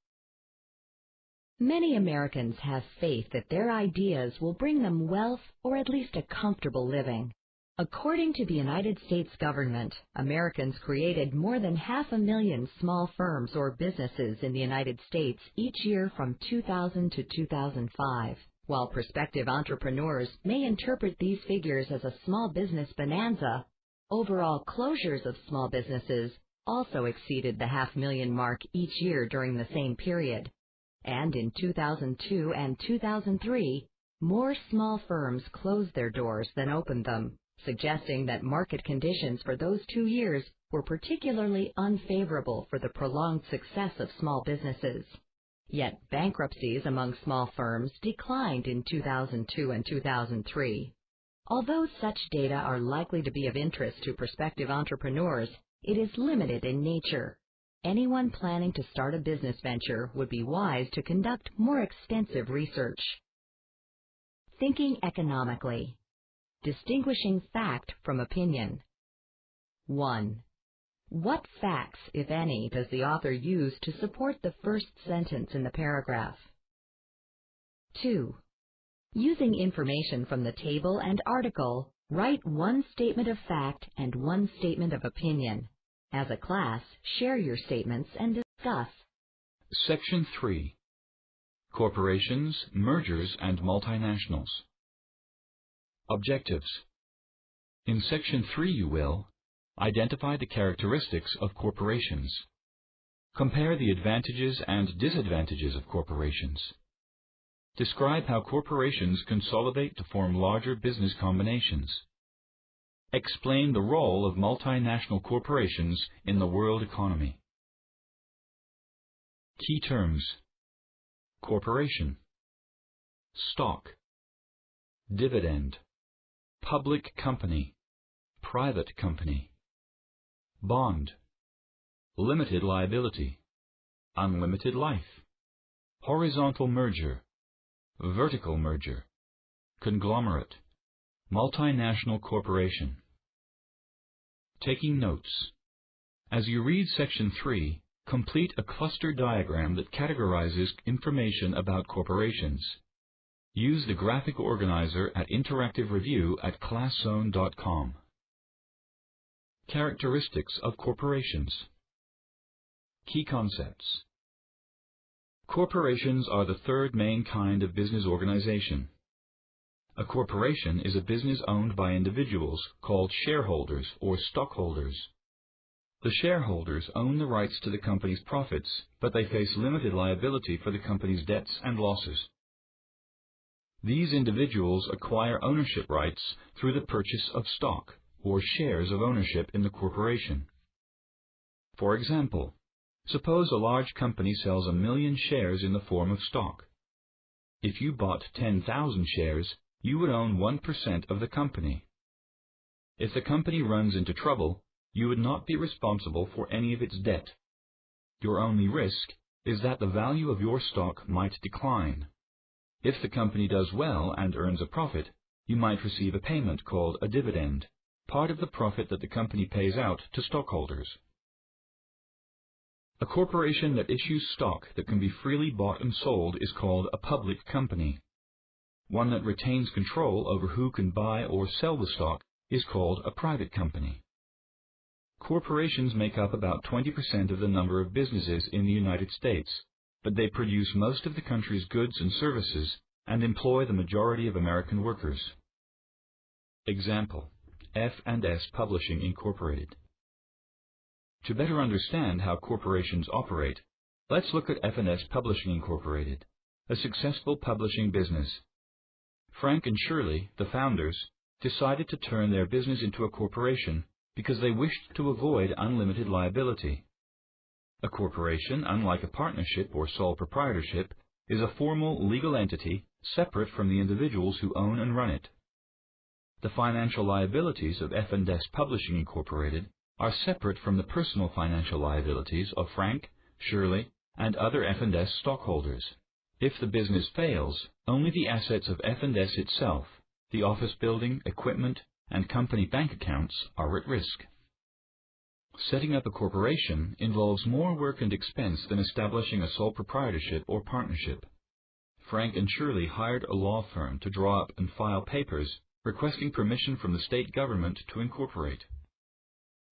Many Americans have faith that their ideas will bring them wealth or at least a comfortable living. According to the United States government, Americans created more than 500,000 small firms or businesses in the United States each year from 2000 to 2005. While prospective entrepreneurs may interpret these figures as a small business bonanza, overall closures of small businesses also exceeded the 500,000 mark each year during the same period. And in 2002 and 2003, more small firms closed their doors than opened them, suggesting that market conditions for those 2 years were particularly unfavorable for the prolonged success of small businesses. Yet bankruptcies among small firms declined in 2002 and 2003. Although such data are likely to be of interest to prospective entrepreneurs, it is limited in nature. Anyone planning to start a business venture would be wise to conduct more extensive research. Thinking economically. Distinguishing fact from opinion. 1. What facts, if any, does the author use to support the first sentence in the paragraph? 2. Using information from the table and article, write one statement of fact and one statement of opinion. As a class, share your statements and discuss. Section 3. Corporations, mergers, and multinationals. Objectives. In Section 3 you will identify the characteristics of corporations. Compare the advantages and disadvantages of corporations. Describe how corporations consolidate to form larger business combinations. Explain the role of multinational corporations in the world economy. Key terms. Corporation. Stock. Dividend. Public company. Private company. Bond. Limited liability. unlimited life, horizontal merger, vertical merger, conglomerate, multinational corporation. Taking notes. As you read Section 3, complete a cluster diagram that categorizes information about corporations. Use the graphic organizer at Interactive Review at ClassZone.com. Characteristics of corporations. Key concepts. Corporations are the third main kind of business organization. A corporation is a business owned by individuals called shareholders or stockholders. The shareholders own the rights to the company's profits, but they face limited liability for the company's debts and losses. These individuals acquire ownership rights through the purchase of stock or shares of ownership in the corporation. For example, suppose a large company sells 1 million shares in the form of stock. If you bought 10,000 shares, you would own 1% of the company. If the company runs into trouble, you would not be responsible for any of its debt. Your only risk is that the value of your stock might decline. If the company does well and earns a profit, you might receive a payment called a dividend, part of the profit that the company pays out to stockholders. A corporation that issues stock that can be freely bought and sold is called a public company. One that retains control over who can buy or sell the stock is called a private company. Corporations make up about 20% of the number of businesses in the United States, but they produce most of the country's goods and services and employ the majority of American workers. Example: F&S Publishing Incorporated. To better understand how corporations operate, let's look at F&S Publishing Incorporated, a successful publishing business. Frank and Shirley, the founders, decided to turn their business into a corporation because they wished to avoid unlimited liability. A corporation, unlike a partnership or sole proprietorship, is a formal legal entity separate from the individuals who own and run it. The financial liabilities of F&S Publishing Incorporated are separate from the personal financial liabilities of Frank, Shirley, and other F&S stockholders. If the business fails, only the assets of F&S itself, the office building, equipment, and company bank accounts are at risk. Setting up a corporation involves more work and expense than establishing a sole proprietorship or partnership. Frank and Shirley hired a law firm to draw up and file papers requesting permission from the state government to incorporate.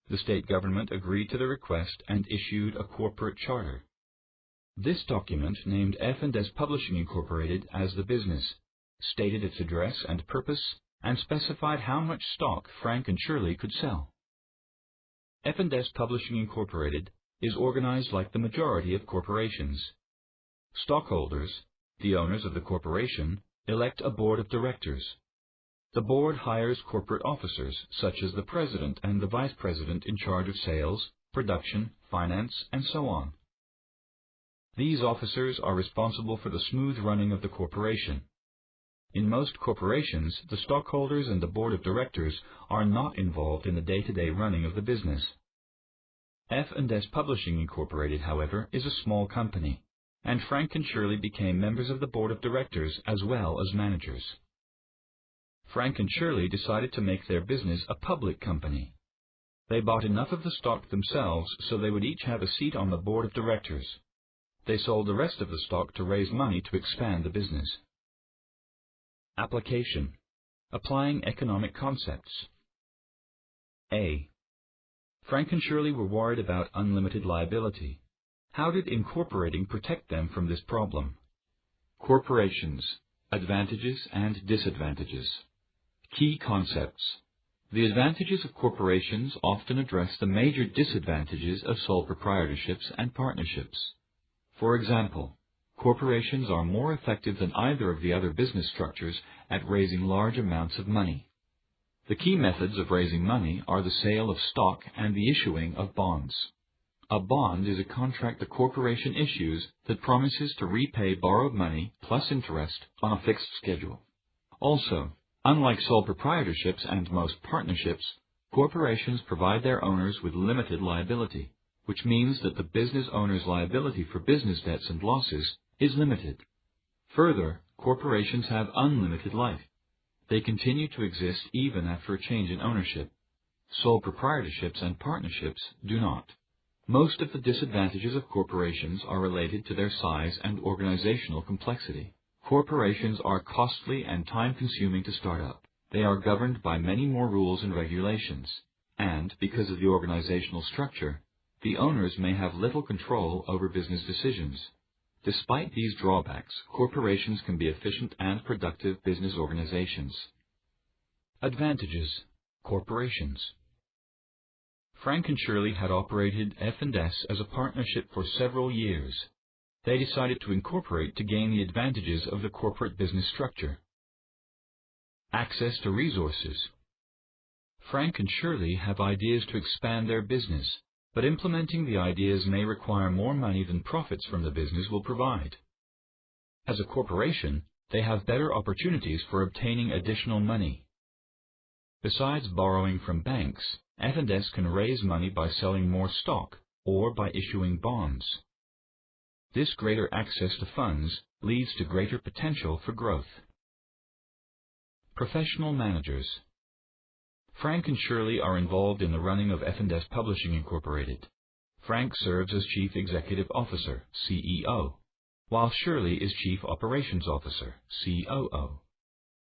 The state government agreed to the request and issued a corporate charter. This document named F&S Publishing Incorporated as the business, stated its address and purpose, and specified how much stock Frank and Shirley could sell. F&S Publishing Incorporated is organized like the majority of corporations. Stockholders, the owners of the corporation, elect a board of directors. The board hires corporate officers, such as the president and the vice president in charge of sales, production, finance, and so on. These officers are responsible for the smooth running of the corporation. In most corporations, the stockholders and the board of directors are not involved in the day-to-day running of the business. F&S Publishing Incorporated, however, is a small company, and Frank and Shirley became members of the board of directors as well as managers. Frank and Shirley decided to make their business a public company. They bought enough of the stock themselves so they would each have a seat on the board of directors. They sold the rest of the stock to raise money to expand the business. Application: applying economic concepts. A. Frank and Shirley were worried about unlimited liability. How did incorporating protect them from this problem? Corporations: advantages and disadvantages. Key concepts. The advantages of corporations often address the major disadvantages of sole proprietorships and partnerships. For example, corporations are more effective than either of the other business structures at raising large amounts of money. The key methods of raising money are the sale of stock and the issuing of bonds. A bond is a contract the corporation issues that promises to repay borrowed money plus interest on a fixed schedule. Also, unlike sole proprietorships and most partnerships, corporations provide their owners with limited liability. which means that the business owner's liability for business debts and losses is limited. Further, corporations have unlimited life. They continue to exist even after a change in ownership. Sole proprietorships and partnerships do not. Most of the disadvantages of corporations are related to their size and organizational complexity. Corporations are costly and time-consuming to start up. They are governed by many more rules and regulations, and, because of the organizational structure, the owners may have little control over business decisions. Despite these drawbacks, corporations can be efficient and productive business organizations. Advantages: corporations. Frank and Shirley had operated F&S as a partnership for several years. They decided to incorporate to gain the advantages of the corporate business structure. Access to resources. Frank and Shirley have ideas to expand their business, but implementing the ideas may require more money than profits from the business will provide. As a corporation, they have better opportunities for obtaining additional money. Besides borrowing from banks, F&S can raise money by selling more stock or by issuing bonds. This greater access to funds leads to greater potential for growth. Professional managers. Frank and Shirley are involved in the running of F&S Publishing Incorporated. Frank serves as Chief Executive Officer, CEO, while Shirley is Chief Operations Officer, COO.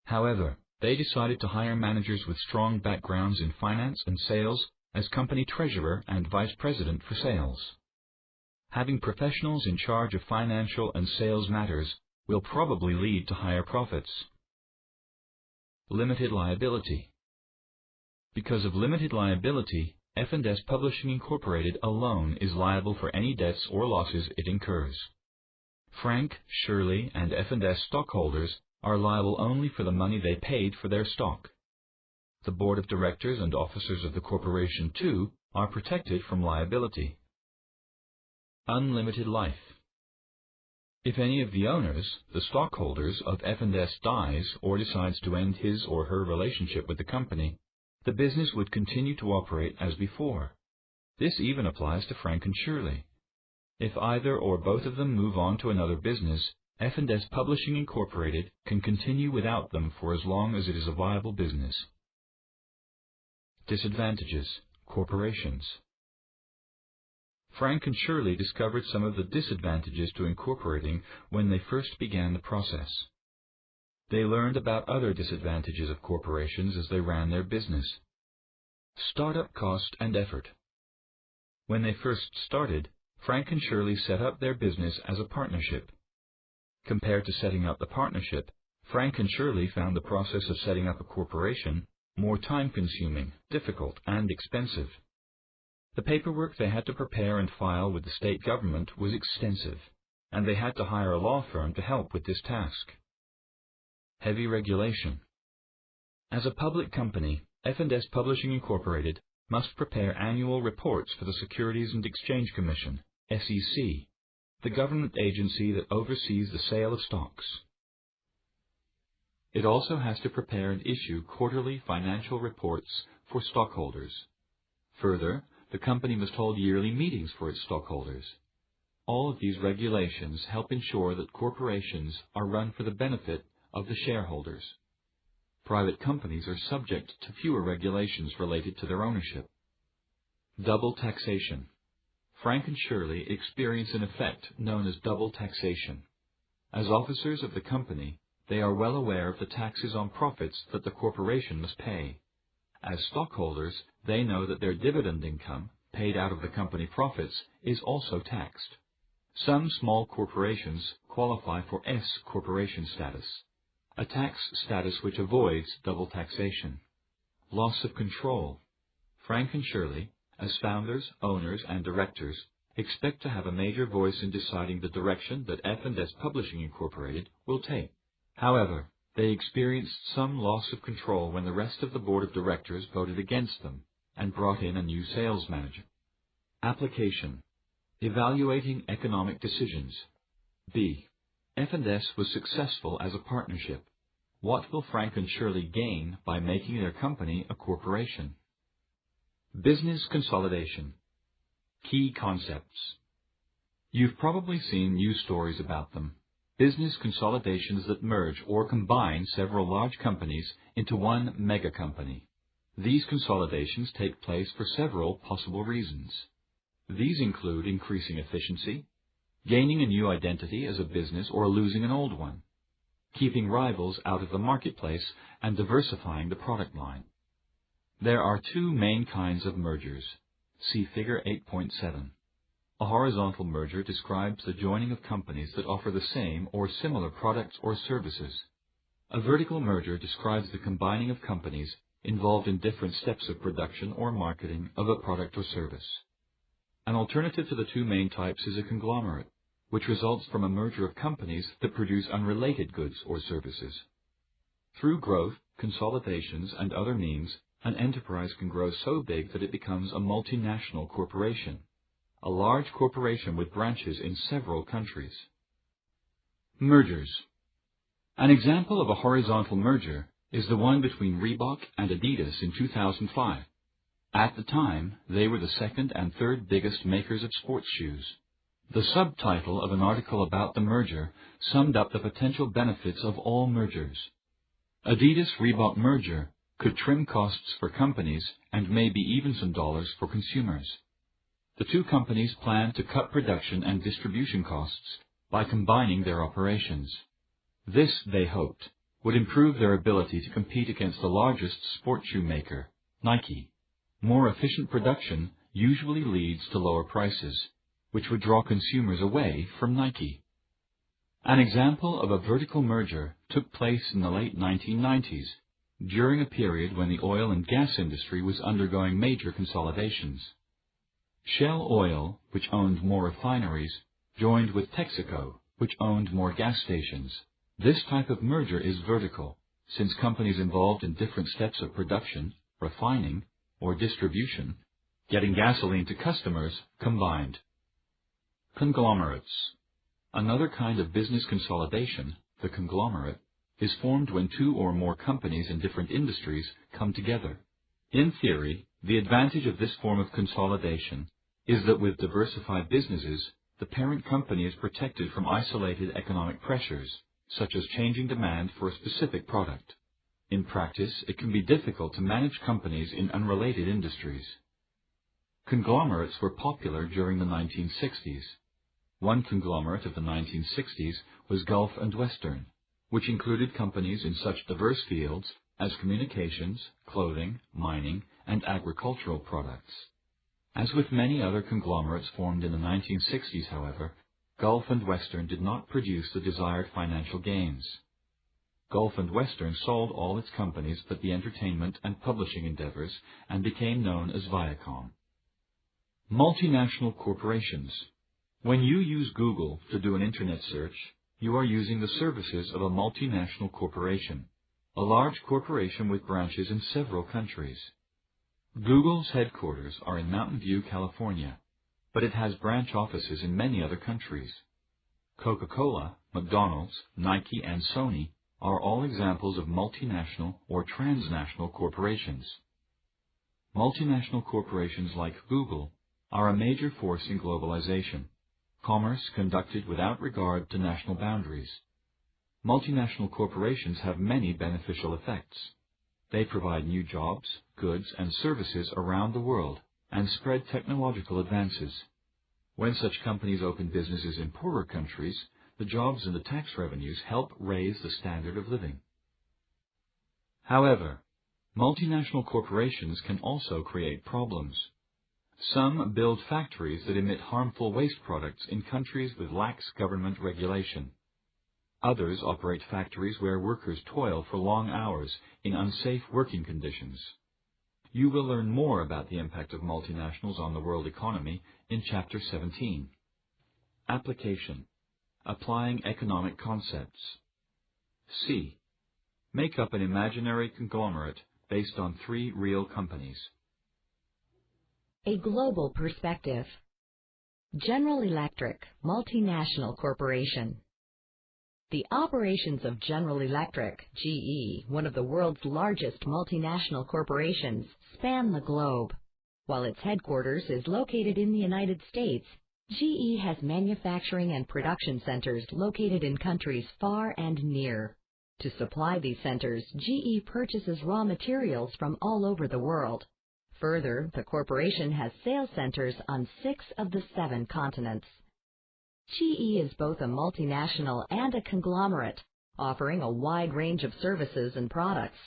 However, they decided to hire managers with strong backgrounds in finance and sales as company treasurer and vice president for sales. Having professionals in charge of financial and sales matters will probably lead to higher profits. Limited liability. Because of limited liability, F&S Publishing Incorporated alone is liable for any debts or losses it incurs. Frank, Shirley, and F&S stockholders are liable only for the money they paid for their stock. The board of directors and officers of the corporation, too, are protected from liability. Unlimited life. If any of the owners, the stockholders of F&S dies or decides to end his or her relationship with the company, the business would continue to operate as before. This even applies to Frank and Shirley. If either or both of them move on to another business, F&S Publishing Incorporated can continue without them for as long as it is a viable business. Disadvantages: corporations. Frank and Shirley discovered some of the disadvantages to incorporating when they first began the process. They learned about other disadvantages of corporations as they ran their business. Startup cost and effort. When they first started, Frank and Shirley set up their business as a partnership. Compared to setting up the partnership, Frank and Shirley found the process of setting up a corporation more time-consuming, difficult, and expensive. The paperwork they had to prepare and file with the state government was extensive, and they had to hire a law firm to help with this task. Heavy regulation. As a public company, F&S Publishing Incorporated must prepare annual reports for the Securities and Exchange Commission, SEC, the government agency that oversees the sale of stocks. It also has to prepare and issue quarterly financial reports for stockholders. Further, the company must hold yearly meetings for its stockholders. All of these regulations help ensure that corporations are run for the benefit of the shareholders. Private companies are subject to fewer regulations related to their ownership. Double taxation. Frank and Shirley experience an effect known as double taxation. As officers of the company, they are well aware of the taxes on profits that the corporation must pay. As stockholders, they know that their dividend income, paid out of the company profits, is also taxed. Some small corporations qualify for S-corporation status, a tax status which avoids double taxation. Loss of control. Frank and Shirley, as founders, owners, and directors, expect to have a major voice in deciding the direction that F&S Publishing Incorporated will take. However, they experienced some loss of control when the rest of the board of directors voted against them and brought in a new sales manager. Application. Evaluating economic decisions. B. F&S was successful as a partnership. What will Frank and Shirley gain by making their company a corporation? Business consolidation. Key concepts. You've probably seen news stories about them. Business consolidations that merge or combine several large companies into one mega company. These consolidations take place for several possible reasons. These include increasing efficiency, gaining a new identity as a business or losing an old one, keeping rivals out of the marketplace, and diversifying the product line. There are two main kinds of mergers. See Figure 8.7. A horizontal merger describes the joining of companies that offer the same or similar products or services. A vertical merger describes the combining of companies involved in different steps of production or marketing of a product or service. An alternative to the two main types is a conglomerate, which results from a merger of companies that produce unrelated goods or services. Through growth, consolidations, and other means, an enterprise can grow so big that it becomes a multinational corporation, a large corporation with branches in several countries. Mergers. An example of a horizontal merger is the one between Reebok and Adidas in 2005. At the time, they were the second and third biggest makers of sports shoes. The subtitle of an article about the merger summed up the potential benefits of all mergers. Adidas-Reebok merger could trim costs for companies and maybe even some dollars for consumers. The two companies planned to cut production and distribution costs by combining their operations. This, they hoped, would improve their ability to compete against the largest sports shoe maker, Nike. More efficient production usually leads to lower prices, which would draw consumers away from Nike. An example of a vertical merger took place in the late 1990s, during a period when the oil and gas industry was undergoing major consolidations. Shell Oil, which owned more refineries, joined with Texaco, which owned more gas stations. This type of merger is vertical, since companies involved in different steps of production, refining, or distribution, getting gasoline to customers, combined. Conglomerates. Another kind of business consolidation, the conglomerate, is formed when two or more companies in different industries come together. In theory, the advantage of this form of consolidation is that with diversified businesses, the parent company is protected from isolated economic pressures, such as changing demand for a specific product. In practice, it can be difficult to manage companies in unrelated industries. Conglomerates were popular during the 1960s. One conglomerate of the 1960s was Gulf and Western, which included companies in such diverse fields as communications, clothing, mining, and agricultural products. As with many other conglomerates formed in the 1960s, however, Gulf and Western did not produce the desired financial gains. Gulf and Western sold all its companies but the entertainment and publishing endeavors and became known as Viacom. Multinational corporations. When you use Google to do an internet search, you are using the services of a multinational corporation, a large corporation with branches in several countries. Google's headquarters are in Mountain View, California, but it has branch offices in many other countries. Coca-Cola, McDonald's, Nike, and Sony are all examples of multinational or transnational corporations. Multinational corporations like Google are a major force in globalization, commerce conducted without regard to national boundaries. Multinational corporations have many beneficial effects. They provide new jobs, goods, and services around the world and spread technological advances. When such companies open businesses in poorer countries, the jobs and the tax revenues help raise the standard of living. However, multinational corporations can also create problems. Some build factories that emit harmful waste products in countries with lax government regulation. Others operate factories where workers toil for long hours in unsafe working conditions. You will learn more about the impact of multinationals on the world economy in Chapter 17. Application. Applying economic concepts. C. Make up an imaginary conglomerate based on 3 real companies. A global perspective. General Electric, multinational corporation. The operations of General Electric, GE, one of the world's largest multinational corporations, span the globe. While its headquarters is located in the United States, GE has manufacturing and production centers located in countries far and near. To supply these centers, GE purchases raw materials from all over the world. Further, the corporation has sales centers on 6 of the 7 continents. GE is both a multinational and a conglomerate, offering a wide range of services and products.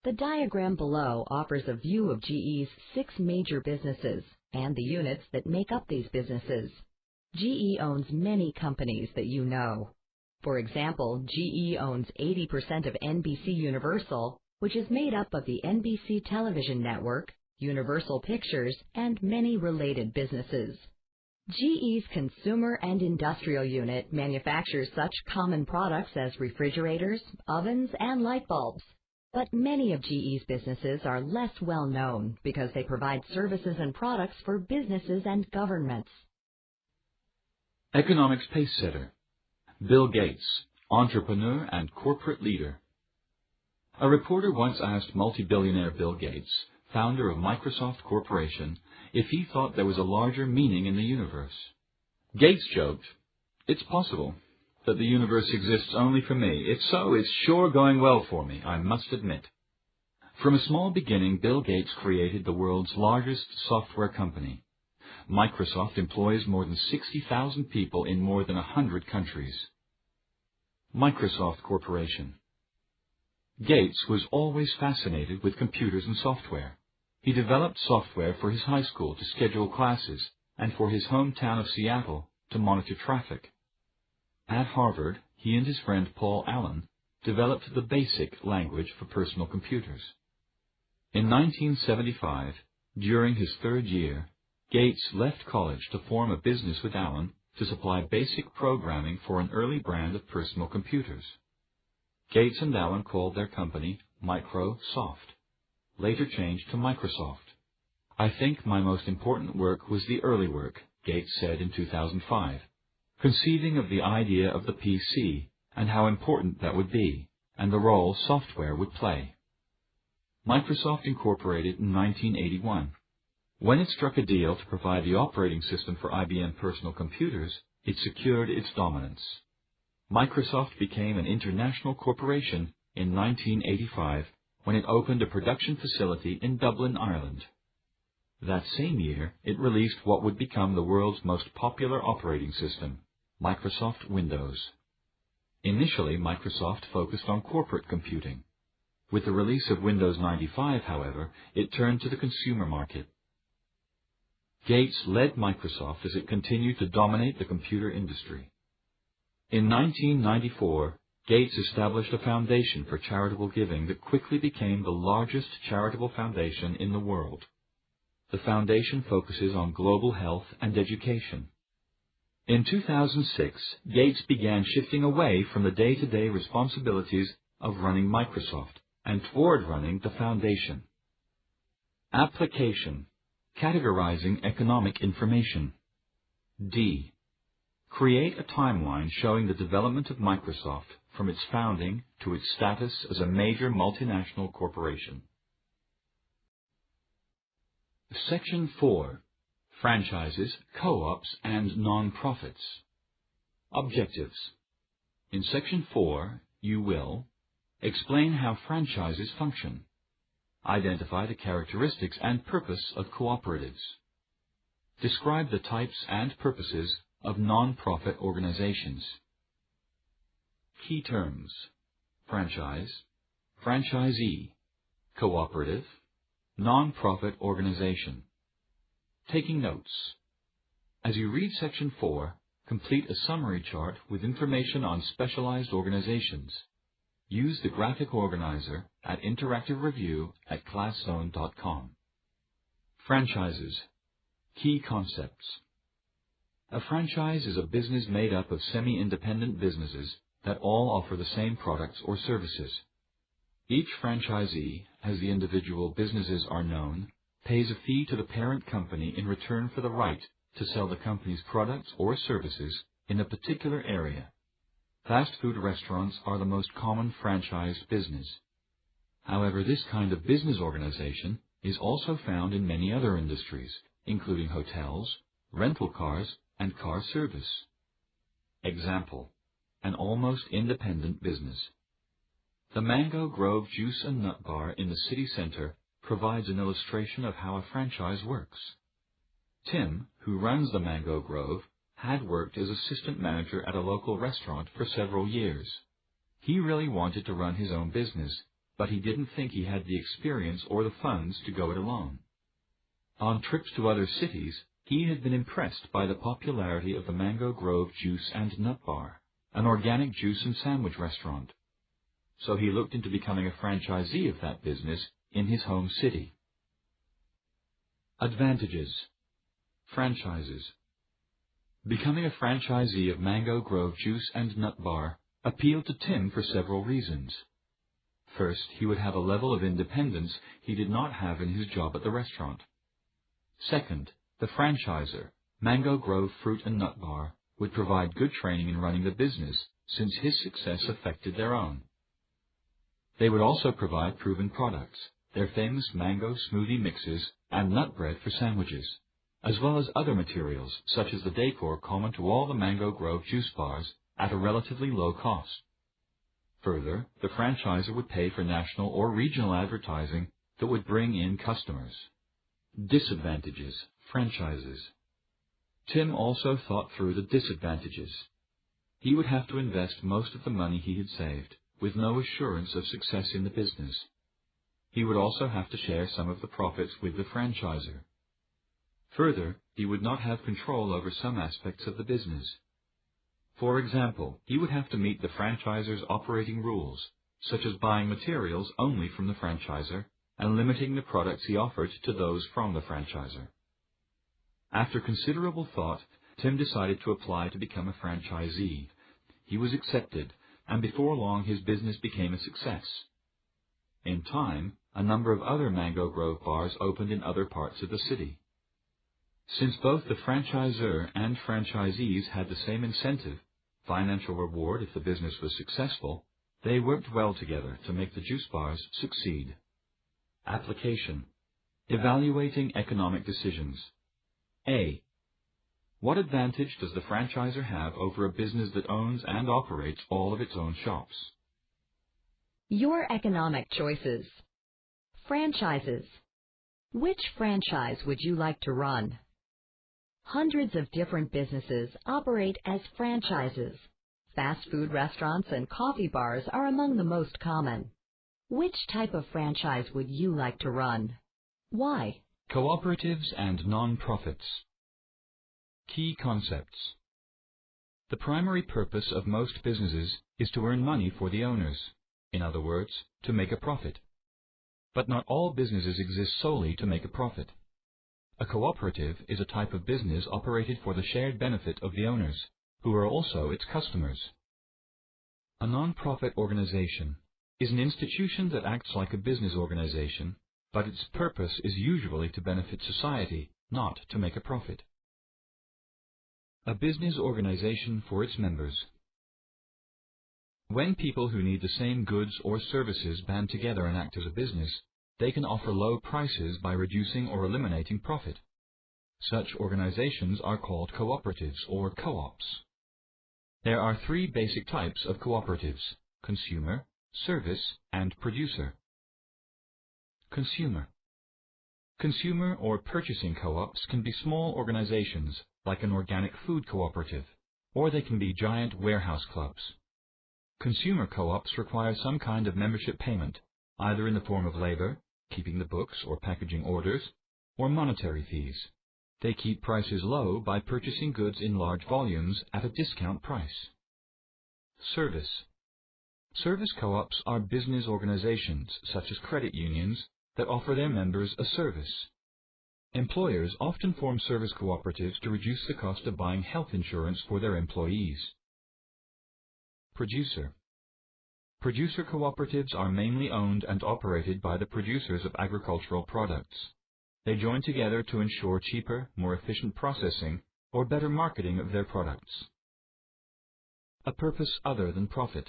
The diagram below offers a view of GE's 6 major businesses and the units that make up these businesses. GE owns many companies that you know. For example, GE owns 80% of NBC Universal, which is made up of the NBC television network, Universal Pictures, and many related businesses. GE's Consumer and Industrial Unit manufactures such common products as refrigerators, ovens, and light bulbs. But many of GE's businesses are less well known because they provide services and products for businesses and governments. Economics Pacesetter. Bill Gates, entrepreneur and corporate leader. A reporter once asked multi-billionaire Bill Gates, founder of Microsoft Corporation, if he thought there was a larger meaning in the universe. Gates joked, "It's possible that the universe exists only for me. If so, it's sure going well for me, I must admit." From a small beginning, Bill Gates created the world's largest software company. Microsoft employs more than 60,000 people in more than 100 countries. Microsoft Corporation. Gates was always fascinated with computers and software. He developed software for his high school to schedule classes and for his hometown of Seattle to monitor traffic. At Harvard, he and his friend Paul Allen developed the BASIC language for personal computers. In 1975, during his 3rd year, Gates left college to form a business with Allen to supply basic programming for an early brand of personal computers. Gates and Allen called their company Microsoft, later changed to Microsoft. "I think my most important work was the early work," Gates said in 2005, conceiving of the idea of the PC and how important that would be, and the role software would play. Microsoft incorporated in 1981. When it struck a deal to provide the operating system for IBM personal computers, it secured its dominance. Microsoft became an international corporation in 1985 when it opened a production facility in Dublin, Ireland. That same year, it released what would become the world's most popular operating system, Microsoft Windows. Initially, Microsoft focused on corporate computing. With the release of Windows 95, however, it turned to the consumer market. Gates led Microsoft as it continued to dominate the computer industry. In 1994, Gates established a foundation for charitable giving that quickly became the largest charitable foundation in the world. The foundation focuses on global health and education. In 2006, Gates began shifting away from the day-to-day responsibilities of running Microsoft and toward running the foundation. Application. Categorizing economic information. D. Create a timeline showing the development of Microsoft from its founding to its status as a major multinational corporation. Section 4. Franchises, co-ops, and non-profits. Objectives. In Section 4, you will explain how franchises function. Identify the characteristics and purpose of cooperatives. Describe the types and purposes of non-profit organizations. Key terms: franchise, franchisee, cooperative, non-profit organization. Taking notes. As you read Section 4, complete a summary chart with information on specialized organizations. Use the graphic organizer at Interactive Review at ClassZone.com. Franchises. Key concepts. A franchise is a business made up of semi-independent businesses that all offer the same products or services. Each franchisee, as the individual businesses are known, pays a fee to the parent company in return for the right to sell the company's products or services in a particular area. Fast food restaurants are the most common franchised business. However, this kind of business organization is also found in many other industries, including hotels, rental cars, and car service. Example: an almost independent business. The Mango Grove Juice and Nut Bar in the city center provides an illustration of how a franchise works. Tim, who runs the Mango Grove, had worked as assistant manager at a local restaurant for several years. He really wanted to run his own business, but he didn't think he had the experience or the funds to go it alone. On trips to other cities, he had been impressed by the popularity of the Mango Grove Juice and Nut Bar, an organic juice and sandwich restaurant. So he looked into becoming a franchisee of that business in his home city. Advantages. Franchises. Becoming a franchisee of Mango Grove Juice and Nut Bar appealed to Tim for several reasons. First, he would have a level of independence he did not have in his job at the restaurant. Second, the franchisor, Mango Grove Fruit and Nut Bar, would provide good training in running the business, since his success affected their own. They would also provide proven products, their famous mango smoothie mixes and nut bread for sandwiches, as well as other materials such as the decor common to all the Mango Grove juice bars at a relatively low cost. Further, the franchisor would pay for national or regional advertising that would bring in customers. Disadvantages. Franchises. Tim also thought through the disadvantages. He would have to invest most of the money he had saved, with no assurance of success in the business. He would also have to share some of the profits with the franchisor. Further, he would not have control over some aspects of the business. For example, he would have to meet the franchisor's operating rules, such as buying materials only from the franchisor and limiting the products he offered to those from the franchisor. After considerable thought, Tim decided to apply to become a franchisee. He was accepted, and before long his business became a success. In time, a number of other Mango Grove bars opened in other parts of the city. Since both the franchisor and franchisees had the same incentive, financial reward if the business was successful, they worked well together to make the juice bars succeed. Application. Evaluating economic decisions. A. What advantage does the franchisor have over a business that owns and operates all of its own shops? Your economic choices. Franchises. Which franchise would you like to run? Hundreds of different businesses operate as franchises. Fast food restaurants and coffee bars are among the most common. Which type of franchise would you like to run? Why? Cooperatives and non-profits. Key concepts. The primary purpose of most businesses is to earn money for the owners, in other words, to make a profit. But not all businesses exist solely to make a profit. A cooperative is a type of business operated for the shared benefit of the owners, who are also its customers. A non-profit organization is an institution that acts like a business organization, but its purpose is usually to benefit society, not to make a profit. A business organization for its members. When people who need the same goods or services band together and act as a business, they can offer low prices by reducing or eliminating profit. Such organizations are called cooperatives or co-ops. There are three basic types of cooperatives: consumer, service, and producer. Consumer. Consumer or purchasing co-ops can be small organizations, like an organic food cooperative, or they can be giant warehouse clubs. Consumer co-ops require some kind of membership payment, either in the form of labor, keeping the books or packaging orders, or monetary fees. They keep prices low by purchasing goods in large volumes at a discount price. Service. Service co-ops are business organizations, such as credit unions, that offer their members a service. Employers often form service cooperatives to reduce the cost of buying health insurance for their employees. Producer. Producer cooperatives are mainly owned and operated by the producers of agricultural products. They join together to ensure cheaper, more efficient processing or better marketing of their products. A purpose other than profit.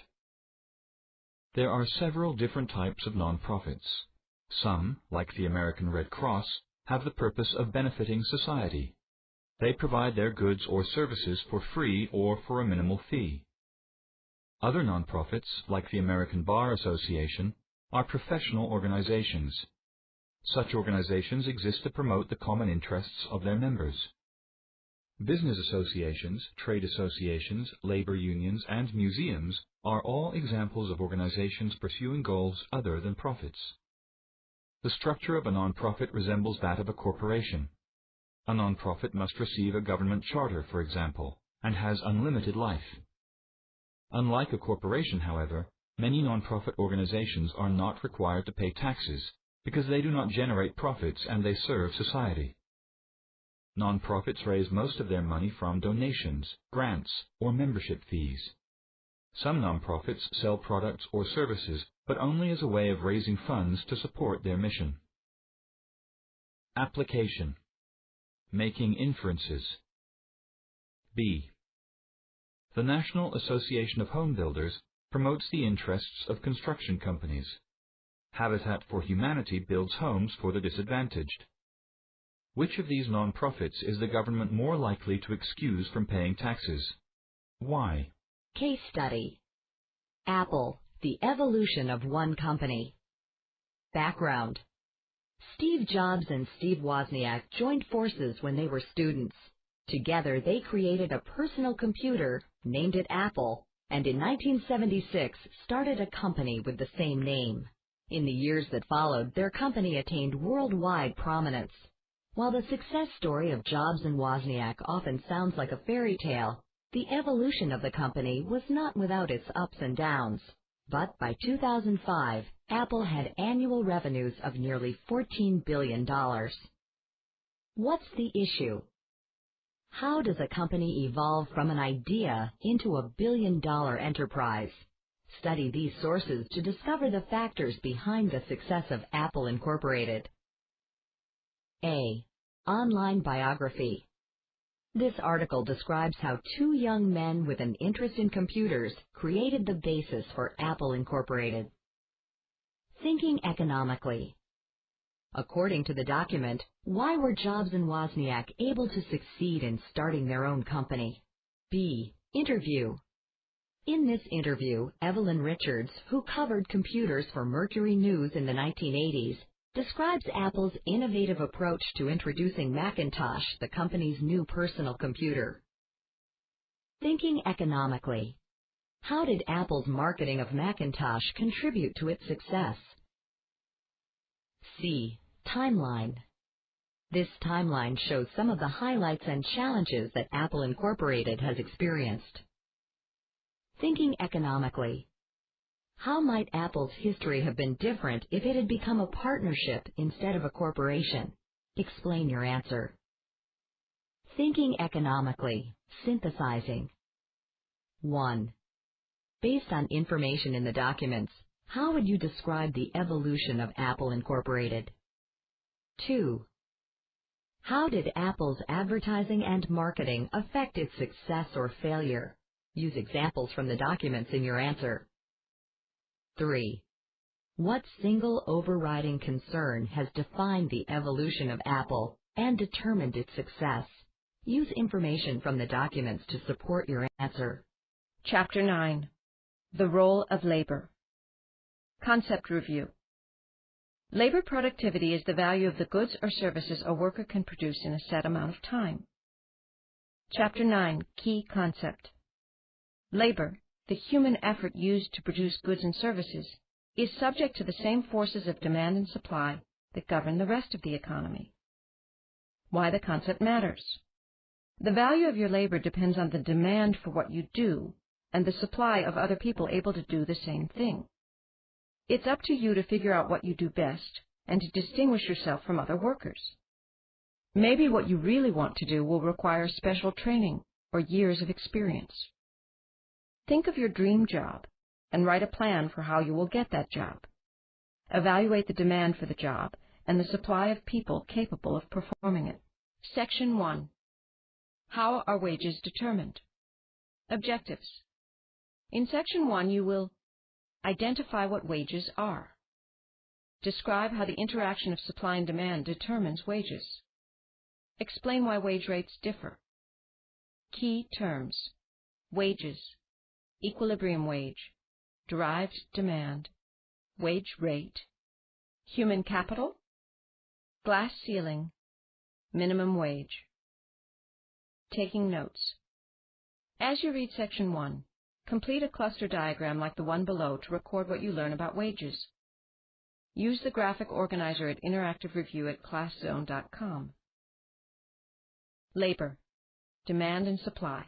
There are several different types of non-profits. Some, like the American Red Cross, have the purpose of benefiting society. They provide their goods or services for free or for a minimal fee. Other nonprofits, like the American Bar Association, are professional organizations. Such organizations exist to promote the common interests of their members. Business associations, trade associations, labor unions, and museums are all examples of organizations pursuing goals other than profits. The structure of a nonprofit resembles that of a corporation. A nonprofit must receive a government charter, for example, and has unlimited life. Unlike a corporation, however, many nonprofit organizations are not required to pay taxes because they do not generate profits and they serve society. Nonprofits raise most of their money from donations, grants, or membership fees. Some nonprofits sell products or services, but only as a way of raising funds to support their mission. Application. Making inferences. B. The National Association of Home Builders promotes the interests of construction companies. Habitat for Humanity builds homes for the disadvantaged. Which of these nonprofits is the government more likely to excuse from paying taxes? Why? Case study. Apple, the evolution of one company. Background. Steve Jobs and Steve Wozniak joined forces when they were students. Together they created a personal computer, named it Apple, and in 1976 started a company with the same name. In the years that followed, their company attained worldwide prominence. While the success story of Jobs and Wozniak often sounds like a fairy tale, the evolution of the company was not without its ups and downs. But by 2005, Apple had annual revenues of nearly $14 billion. What's the issue? How does a company evolve from an idea into a billion-dollar enterprise? Study these sources to discover the factors behind the success of Apple Incorporated. A. Online biography. This article describes how two young men with an interest in computers created the basis for Apple Incorporated. Thinking economically. According to the document, why were Jobs and Wozniak able to succeed in starting their own company? B. Interview. In this interview, Evelyn Richards, who covered computers for Mercury News in the 1980s, describes Apple's innovative approach to introducing Macintosh, the company's new personal computer. Thinking economically. How did Apple's marketing of Macintosh contribute to its success? C. Timeline. This timeline shows some of the highlights and challenges that Apple Incorporated has experienced. Thinking economically. How might Apple's history have been different if it had become a partnership instead of a corporation? Explain your answer. Thinking economically, synthesizing. 1. Based on information in the documents, how would you describe the evolution of Apple Incorporated? 2. How did Apple's advertising and marketing affect its success or failure? Use examples from the documents in your answer. 3. What single overriding concern has defined the evolution of Apple and determined its success? Use information from the documents to support your answer. Chapter 9. The Role of Labor. Concept Review. Labor productivity is the value of the goods or services a worker can produce in a set amount of time. Chapter 9. Key Concept. Labor, the human effort used to produce goods and services, is subject to the same forces of demand and supply that govern the rest of the economy. Why the concept matters. The value of your labor depends on the demand for what you do and the supply of other people able to do the same thing. It's up to you to figure out what you do best and to distinguish yourself from other workers. Maybe what you really want to do will require special training or years of experience. Think of your dream job and write a plan for how you will get that job. Evaluate the demand for the job and the supply of people capable of performing it. Section 1. How are wages determined? Objectives. In Section 1, you will identify what wages are, Describe how the interaction of supply and demand determines wages. Explain why wage rates differ. Key terms: wages, equilibrium wage, derived demand, wage rate, human capital, glass ceiling, minimum wage. Taking notes. As you read Section 1, complete a cluster diagram like the one below to record what you learn about wages. Use the graphic organizer at Interactive Review at ClassZone.com. Labor, demand and supply.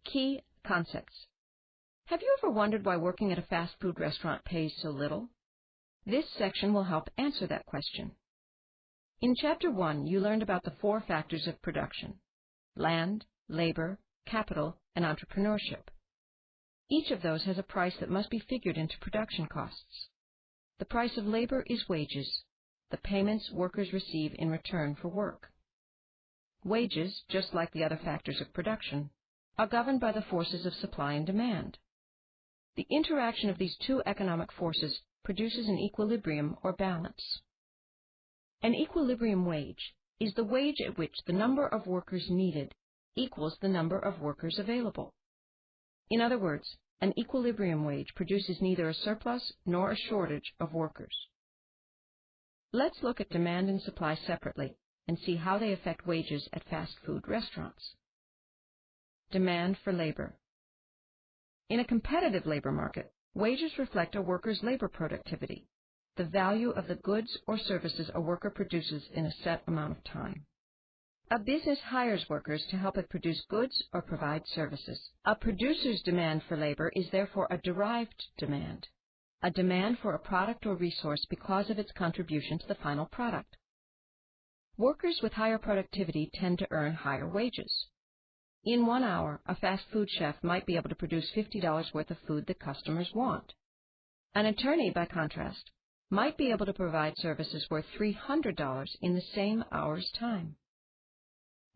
Key concepts. Have you ever wondered why working at a fast food restaurant pays so little? This section will help answer that question. In Chapter 1, you learned about the 4 factors of production: land, labor, capital, and entrepreneurship. Each of those has a price that must be figured into production costs. The price of labor is wages, the payments workers receive in return for work. Wages, just like the other factors of production, are governed by the forces of supply and demand. The interaction of these 2 economic forces produces an equilibrium or balance. An equilibrium wage is the wage at which the number of workers needed equals the number of workers available. In other words, an equilibrium wage produces neither a surplus nor a shortage of workers. Let's look at demand and supply separately and see how they affect wages at fast food restaurants. Demand for labor. In a competitive labor market, wages reflect a worker's labor productivity, the value of the goods or services a worker produces in a set amount of time. A business hires workers to help it produce goods or provide services. A producer's demand for labor is therefore a derived demand, a demand for a product or resource because of its contribution to the final product. Workers with higher productivity tend to earn higher wages. In 1 hour, a fast food chef might be able to produce $50 worth of food that customers want. An attorney, by contrast, might be able to provide services worth $300 in the same hour's time.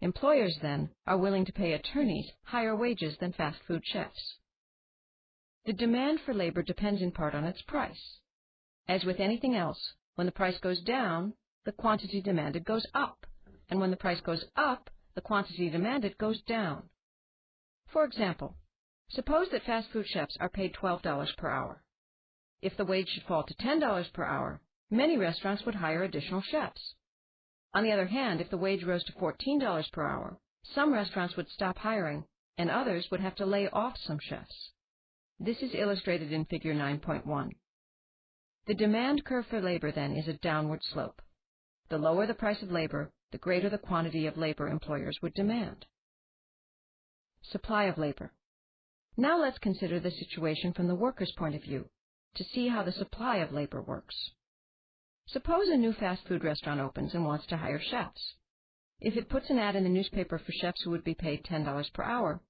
Employers, then, are willing to pay attorneys higher wages than fast food chefs. The demand for labor depends in part on its price. As with anything else, when the price goes down, the quantity demanded goes up, and when the price goes up, the quantity demanded goes down. For example, suppose that fast food chefs are paid $12 per hour. If the wage should fall to $10 per hour, many restaurants would hire additional chefs. On the other hand, if the wage rose to $14 per hour, some restaurants would stop hiring, and others would have to lay off some chefs. This is illustrated in Figure 9.1. The demand curve for labor, then, is a downward slope. The lower the price of labor, the greater the quantity of labor employers would demand. Supply of labor. Now let's consider the situation from the worker's point of view, to see how the supply of labor works. Suppose a new fast food restaurant opens and wants to hire chefs. If it puts an ad in the newspaper for chefs who would be paid $10 per hour,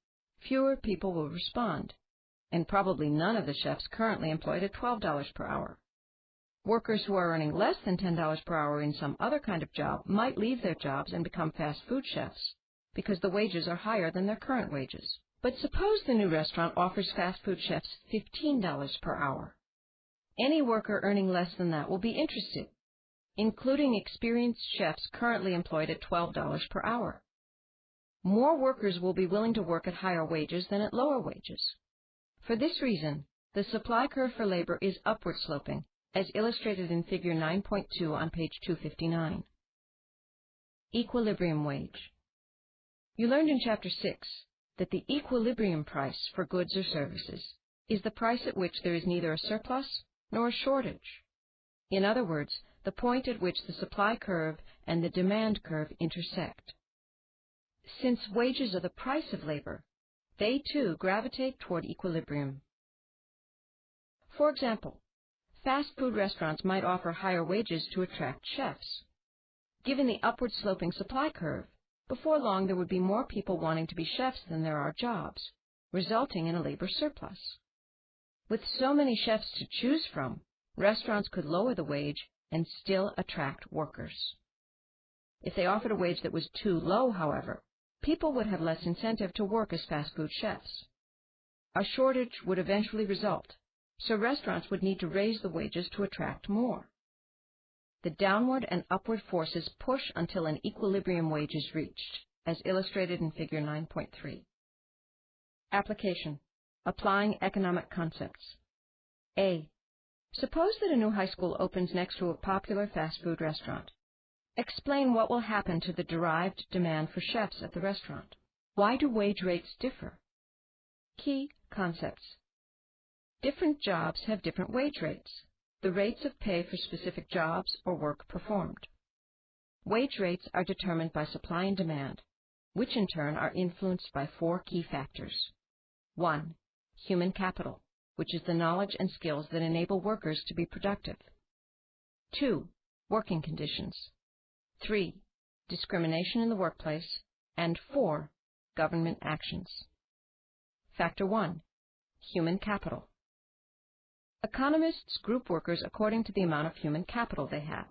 fewer people will respond, and probably none of the chefs currently employed at $12 per hour. Workers who are earning less than $10 per hour in some other kind of job might leave their jobs and become fast food chefs, because the wages are higher than their current wages. But suppose the new restaurant offers fast food chefs $15 per hour. Any worker earning less than that will be interested, including experienced chefs currently employed at $12 per hour. More workers will be willing to work at higher wages than at lower wages. For this reason, the supply curve for labor is upward sloping, as illustrated in Figure 9.2 on page 259. Equilibrium wage. You learned in Chapter 6 that the equilibrium price for goods or services is the price at which there is neither a surplus nor a shortage. In other words, the point at which the supply curve and the demand curve intersect. Since wages are the price of labor, they too gravitate toward equilibrium. For example, fast food restaurants might offer higher wages to attract chefs. Given the upward sloping supply curve, before long there would be more people wanting to be chefs than there are jobs, resulting in a labor surplus. With so many chefs to choose from, restaurants could lower the wage and still attract workers. If they offered a wage that was too low, however, people would have less incentive to work as fast food chefs. A shortage would eventually result, so restaurants would need to raise the wages to attract more. The downward and upward forces push until an equilibrium wage is reached, as illustrated in Figure 9.3. Application: applying economic concepts. A. Suppose that a new high school opens next to a popular fast food restaurant. Explain what will happen to the derived demand for chefs at the restaurant. Why do wage rates differ? Key concepts. Different jobs have different wage rates, the rates of pay for specific jobs or work performed. Wage rates are determined by supply and demand, which in turn are influenced by 4 key factors. 1. Human capital, which is the knowledge and skills that enable workers to be productive. 2. Working conditions. 3. Discrimination in the workplace. And 4. Government actions. Factor 1. Human capital. Economists group workers according to the amount of human capital they have.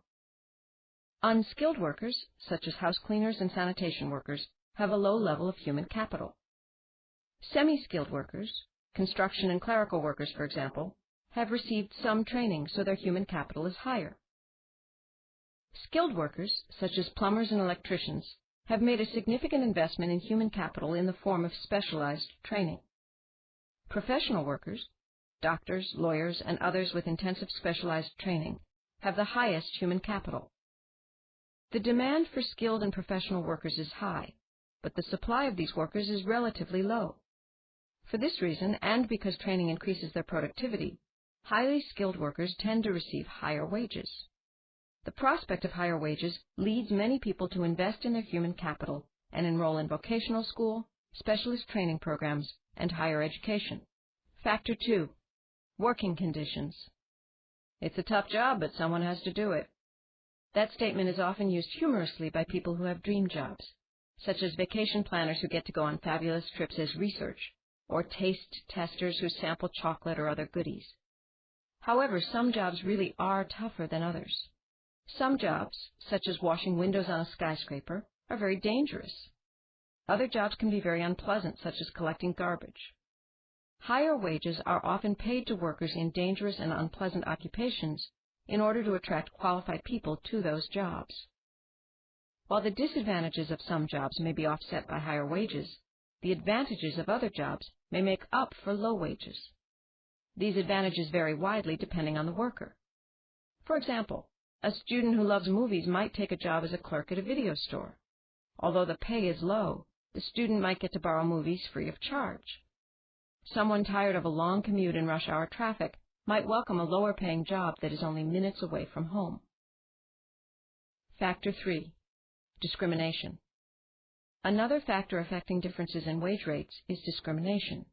Unskilled workers, such as house cleaners and sanitation workers, have a low level of human capital. Semi-skilled workers, construction and clerical workers, for example, have received some training, so their human capital is higher. Skilled workers, such as plumbers and electricians, have made a significant investment in human capital in the form of specialized training. Professional workers, doctors, lawyers, and others with intensive specialized training, have the highest human capital. The demand for skilled and professional workers is high, but the supply of these workers is relatively low. For this reason, and because training increases their productivity, highly skilled workers tend to receive higher wages. The prospect of higher wages leads many people to invest in their human capital and enroll in vocational school, specialist training programs, and higher education. Factor 2. Working conditions. It's a tough job, but someone has to do it. That statement is often used humorously by people who have dream jobs, such as vacation planners who get to go on fabulous trips as research, or taste testers who sample chocolate or other goodies. However, some jobs really are tougher than others. Some jobs, such as washing windows on a skyscraper, are very dangerous. Other jobs can be very unpleasant, such as collecting garbage. Higher wages are often paid to workers in dangerous and unpleasant occupations in order to attract qualified people to those jobs. While the disadvantages of some jobs may be offset by higher wages, the advantages of other jobs may make up for low wages. These advantages vary widely depending on the worker. For example, a student who loves movies might take a job as a clerk at a video store. Although the pay is low, the student might get to borrow movies free of charge. Someone tired of a long commute in rush hour traffic might welcome a lower-paying job that is only minutes away from home. Factor 3. Discrimination. Another factor affecting differences in wage rates is discrimination.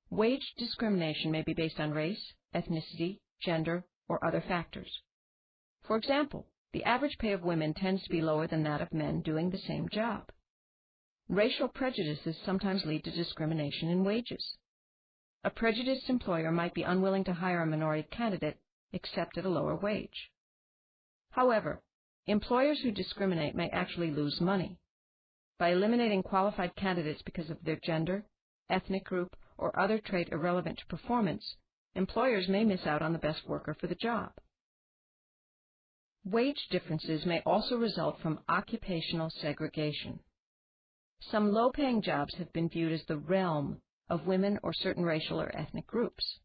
Wage discrimination may be based on race, ethnicity, gender, or other factors. For example, the average pay of women tends to be lower than that of men doing the same job. Racial prejudices sometimes lead to discrimination in wages. A prejudiced employer might be unwilling to hire a minority candidate except at a lower wage. However, employers who discriminate may actually lose money. By eliminating qualified candidates because of their gender, ethnic group, or other trait irrelevant to performance, employers may miss out on the best worker for the job. Wage differences may also result from occupational segregation. Some low-paying jobs have been viewed as the realm of women or certain racial or ethnic groups.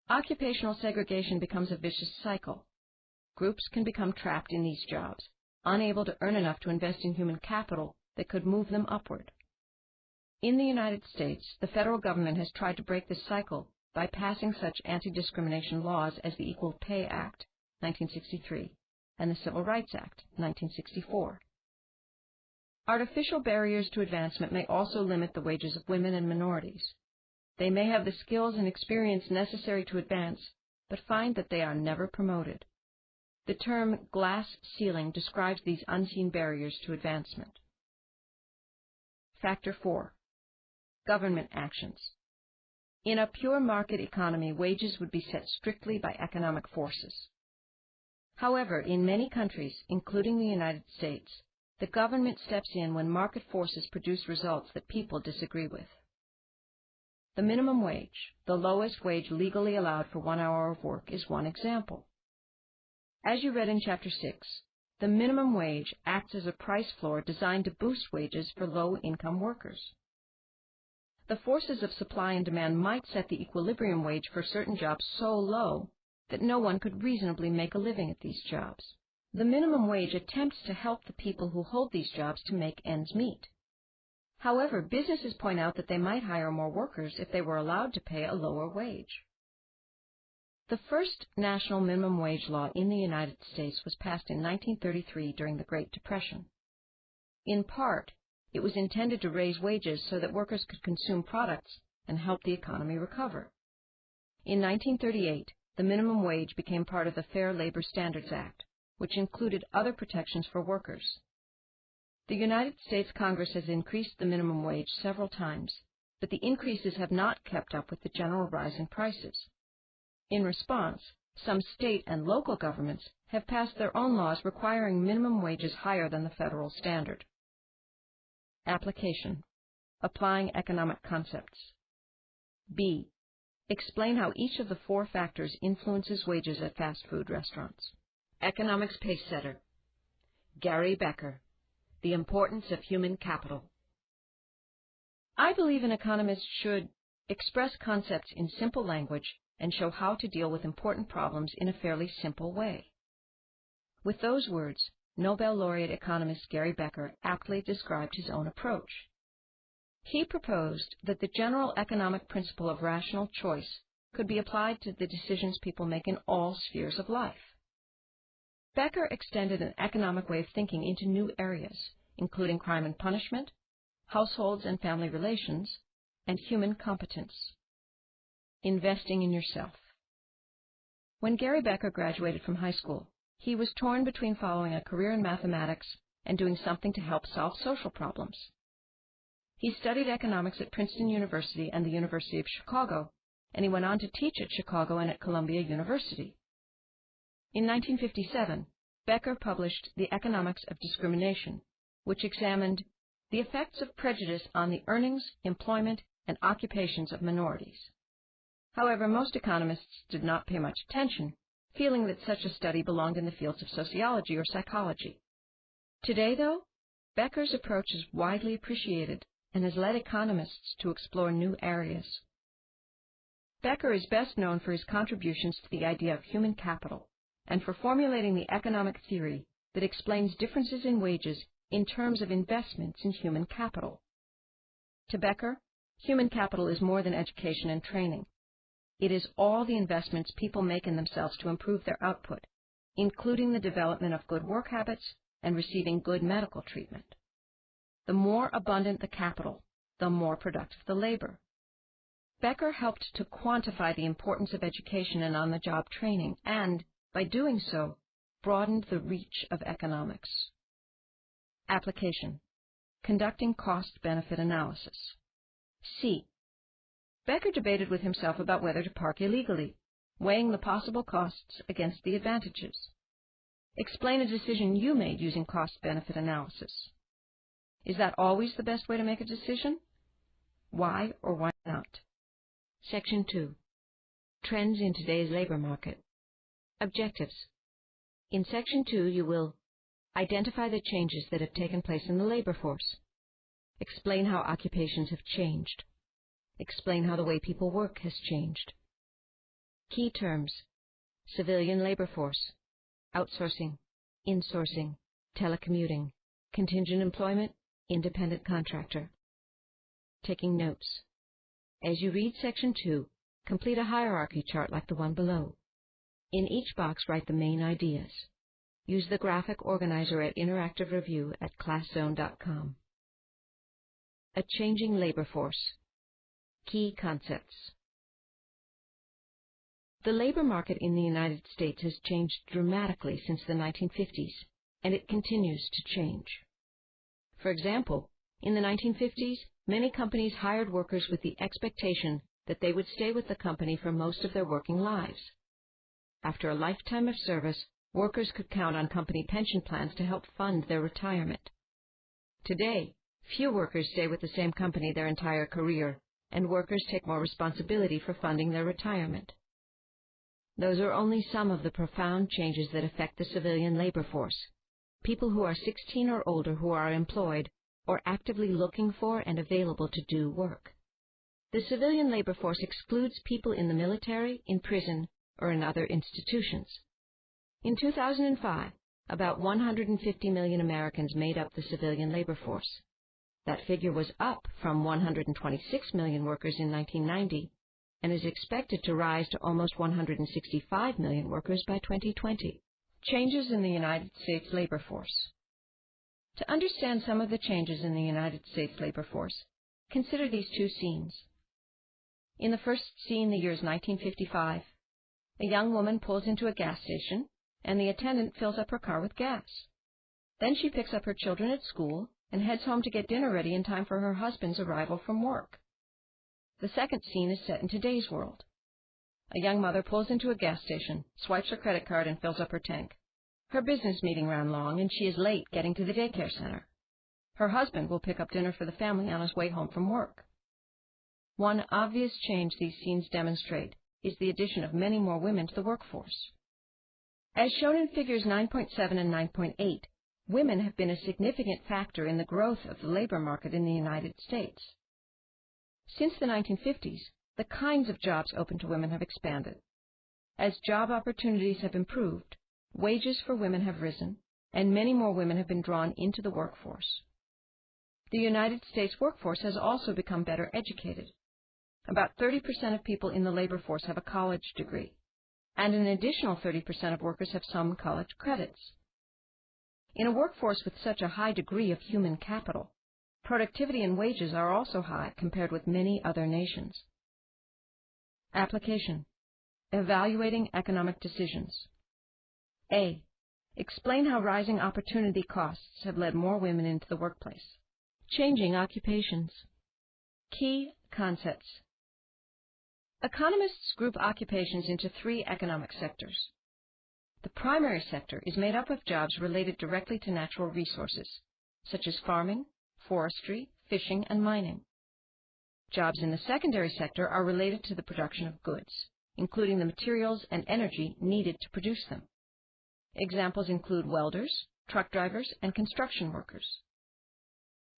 Occupational segregation becomes a vicious cycle. Groups can become trapped in these jobs, unable to earn enough to invest in human capital that could move them upward. In the United States, the federal government has tried to break this cycle by passing such anti-discrimination laws as the Equal Pay Act, 1963, and the Civil Rights Act, 1964. Artificial barriers to advancement may also limit the wages of women and minorities. They may have the skills and experience necessary to advance, but find that they are never promoted. The term glass ceiling describes these unseen barriers to advancement. Factor 4. Government actions. In a pure market economy, wages would be set strictly by economic forces. However, in many countries, including the United States, the government steps in when market forces produce results that people disagree with. The minimum wage, the lowest wage legally allowed for 1 hour of work, is one example. As you read in Chapter 6, the minimum wage acts as a price floor designed to boost wages for low-income workers. The forces of supply and demand might set the equilibrium wage for certain jobs so low that no one could reasonably make a living at these jobs. The minimum wage attempts to help the people who hold these jobs to make ends meet. However, businesses point out that they might hire more workers if they were allowed to pay a lower wage. The first national minimum wage law in the United States was passed in 1933 during the Great Depression. In part, it was intended to raise wages so that workers could consume products and help the economy recover. In 1938, the minimum wage became part of the Fair Labor Standards Act, which included other protections for workers. The United States Congress has increased the minimum wage several times, but the increases have not kept up with the general rise in prices. In response, some state and local governments have passed their own laws requiring minimum wages higher than the federal standard. Application. Applying economic concepts. B. Explain how each of the 4 factors influences wages at fast food restaurants. Economics Pacesetter. Gary Becker. The Importance of Human Capital. I believe an economist should express concepts in simple language and show how to deal with important problems in a fairly simple way. With those words, Nobel laureate economist Gary Becker aptly described his own approach. He proposed that the general economic principle of rational choice could be applied to the decisions people make in all spheres of life. Becker extended an economic way of thinking into new areas, including crime and punishment, households and family relations, and human competence. Investing in yourself. When Gary Becker graduated from high school, he was torn between following a career in mathematics and doing something to help solve social problems. He studied economics at Princeton University and the University of Chicago, and he went on to teach at Chicago and at Columbia University. In 1957, Becker published The Economics of Discrimination, which examined the effects of prejudice on the earnings, employment, and occupations of minorities. However, most economists did not pay much attention, feeling that such a study belonged in the fields of sociology or psychology. Today, though, Becker's approach is widely appreciated and has led economists to explore new areas. Becker is best known for his contributions to the idea of human capital and for formulating the economic theory that explains differences in wages in terms of investments in human capital. To Becker, human capital is more than education and training. It is all the investments people make in themselves to improve their output, including the development of good work habits and receiving good medical treatment. The more abundant the capital, the more productive the labor. Becker helped to quantify the importance of education and on-the-job training and, by doing so, broadened the reach of economics. Application. Conducting cost-benefit analysis. C. Becker debated with himself about whether to park illegally, weighing the possible costs against the advantages. Explain a decision you made using cost-benefit analysis. Is that always the best way to make a decision? Why or why not? Section 2. Trends in today's labor market. Objectives. In Section 2, you will identify the changes that have taken place in the labor force. Explain how occupations have changed. Explain how the way people work has changed. Key terms: civilian labor force, outsourcing, insourcing, telecommuting, contingent employment, independent contractor. Taking notes. As you read Section 2, complete a hierarchy chart like the one below. In each box, write the main ideas. Use the graphic organizer at Interactive Review at ClassZone.com. A changing labor force. Key concepts. The labor market in the United States has changed dramatically since the 1950s, and it continues to change. For example, in the 1950s, many companies hired workers with the expectation that they would stay with the company for most of their working lives. After a lifetime of service, workers could count on company pension plans to help fund their retirement. Today, few workers stay with the same company their entire career, and workers take more responsibility for funding their retirement. Those are only some of the profound changes that affect the civilian labor force, people who are 16 or older who are employed or actively looking for and available to do work. The civilian labor force excludes people in the military, in prison, or in other institutions. In 2005, about 150 million Americans made up the civilian labor force. That figure was up from 126 million workers in 1990 and is expected to rise to almost 165 million workers by 2020. Changes in the United States labor force. To understand some of the changes in the United States labor force, consider these two scenes. In the first scene, the year is 1955. A young woman pulls into a gas station, and the attendant fills up her car with gas. Then she picks up her children at school and heads home to get dinner ready in time for her husband's arrival from work. The second scene is set in today's world. A young mother pulls into a gas station, swipes her credit card, and fills up her tank. Her business meeting ran long, and she is late getting to the daycare center. Her husband will pick up dinner for the family on his way home from work. One obvious change these scenes demonstrate is the addition of many more women to the workforce. As shown in figures 9.7 and 9.8, women have been a significant factor in the growth of the labor market in the United States. Since the 1950s, the kinds of jobs open to women have expanded. As job opportunities have improved, wages for women have risen, and many more women have been drawn into the workforce. The United States workforce has also become better educated. About 30% of people in the labor force have a college degree, and an additional 30% of workers have some college credits. In a workforce with such a high degree of human capital, productivity and wages are also high compared with many other nations. Application. Evaluating economic decisions. A. Explain how rising opportunity costs have led more women into the workplace. Changing occupations. Key concepts. Economists group occupations into three economic sectors. The primary sector is made up of jobs related directly to natural resources, such as farming, forestry, fishing, and mining. Jobs in the secondary sector are related to the production of goods, including the materials and energy needed to produce them. Examples include welders, truck drivers, and construction workers.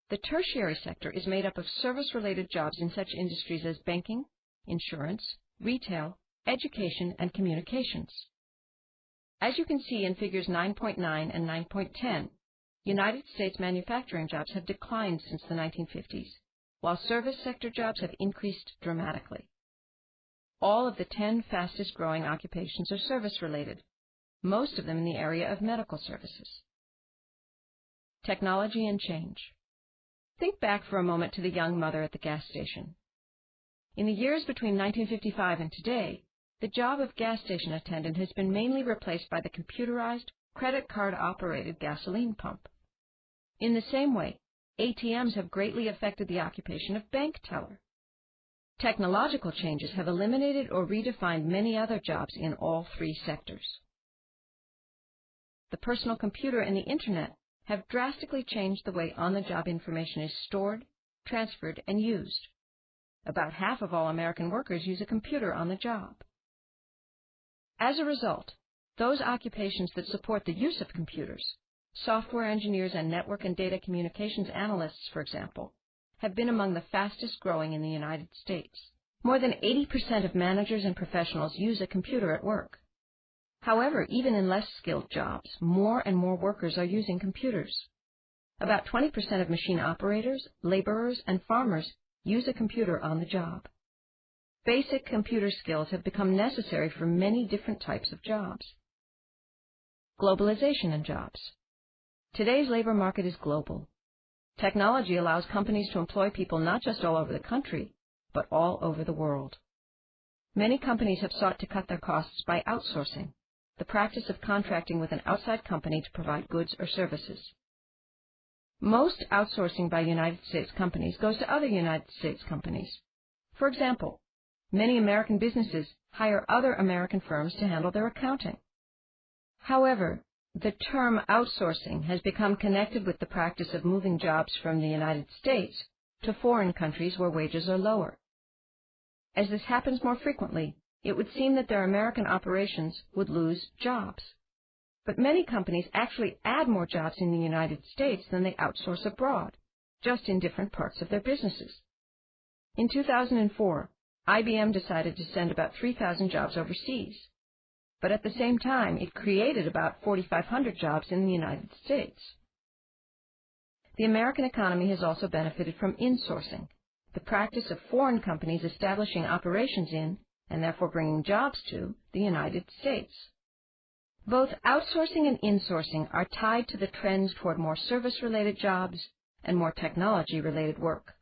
The tertiary sector is made up of service-related jobs in such industries as banking, insurance, retail, education, and communications. As you can see in figures 9.9 and 9.10, United States manufacturing jobs have declined since the 1950s, while service sector jobs have increased dramatically. All of the 10 fastest-growing occupations are service-related, most of them in the area of medical services. Technology and change. Think back for a moment to the young mother at the gas station. In the years between 1955 and today, the job of gas station attendant has been mainly replaced by the computerized, credit card-operated gasoline pump. In the same way, ATMs have greatly affected the occupation of bank teller. Technological changes have eliminated or redefined many other jobs in all three sectors. The personal computer and the Internet have drastically changed the way on-the-job information is stored, transferred, and used. About half of all American workers use a computer on the job. As a result, those occupations that support the use of computers, software engineers and network and data communications analysts, for example, have been among the fastest growing in the United States. More than 80% of managers and professionals use a computer at work. However, even in less skilled jobs, more and more workers are using computers. About 20% of machine operators, laborers, and farmers use a computer on the job. Basic computer skills have become necessary for many different types of jobs. Globalization and jobs. Today's labor market is global. Technology allows companies to employ people not just all over the country, but all over the world. Many companies have sought to cut their costs by outsourcing, the practice of contracting with an outside company to provide goods or services. Most outsourcing by United States companies goes to other United States companies. For example, many American businesses hire other American firms to handle their accounting. However, the term outsourcing has become connected with the practice of moving jobs from the United States to foreign countries where wages are lower. As this happens more frequently, it would seem that their American operations would lose jobs. But many companies actually add more jobs in the United States than they outsource abroad, just in different parts of their businesses. In 2004, IBM decided to send about 3,000 jobs overseas. But at the same time, it created about 4,500 jobs in the United States. The American economy has also benefited from insourcing, the practice of foreign companies establishing operations in, and therefore bringing jobs to, the United States. Both outsourcing and insourcing are tied to the trends toward more service-related jobs and more technology-related work.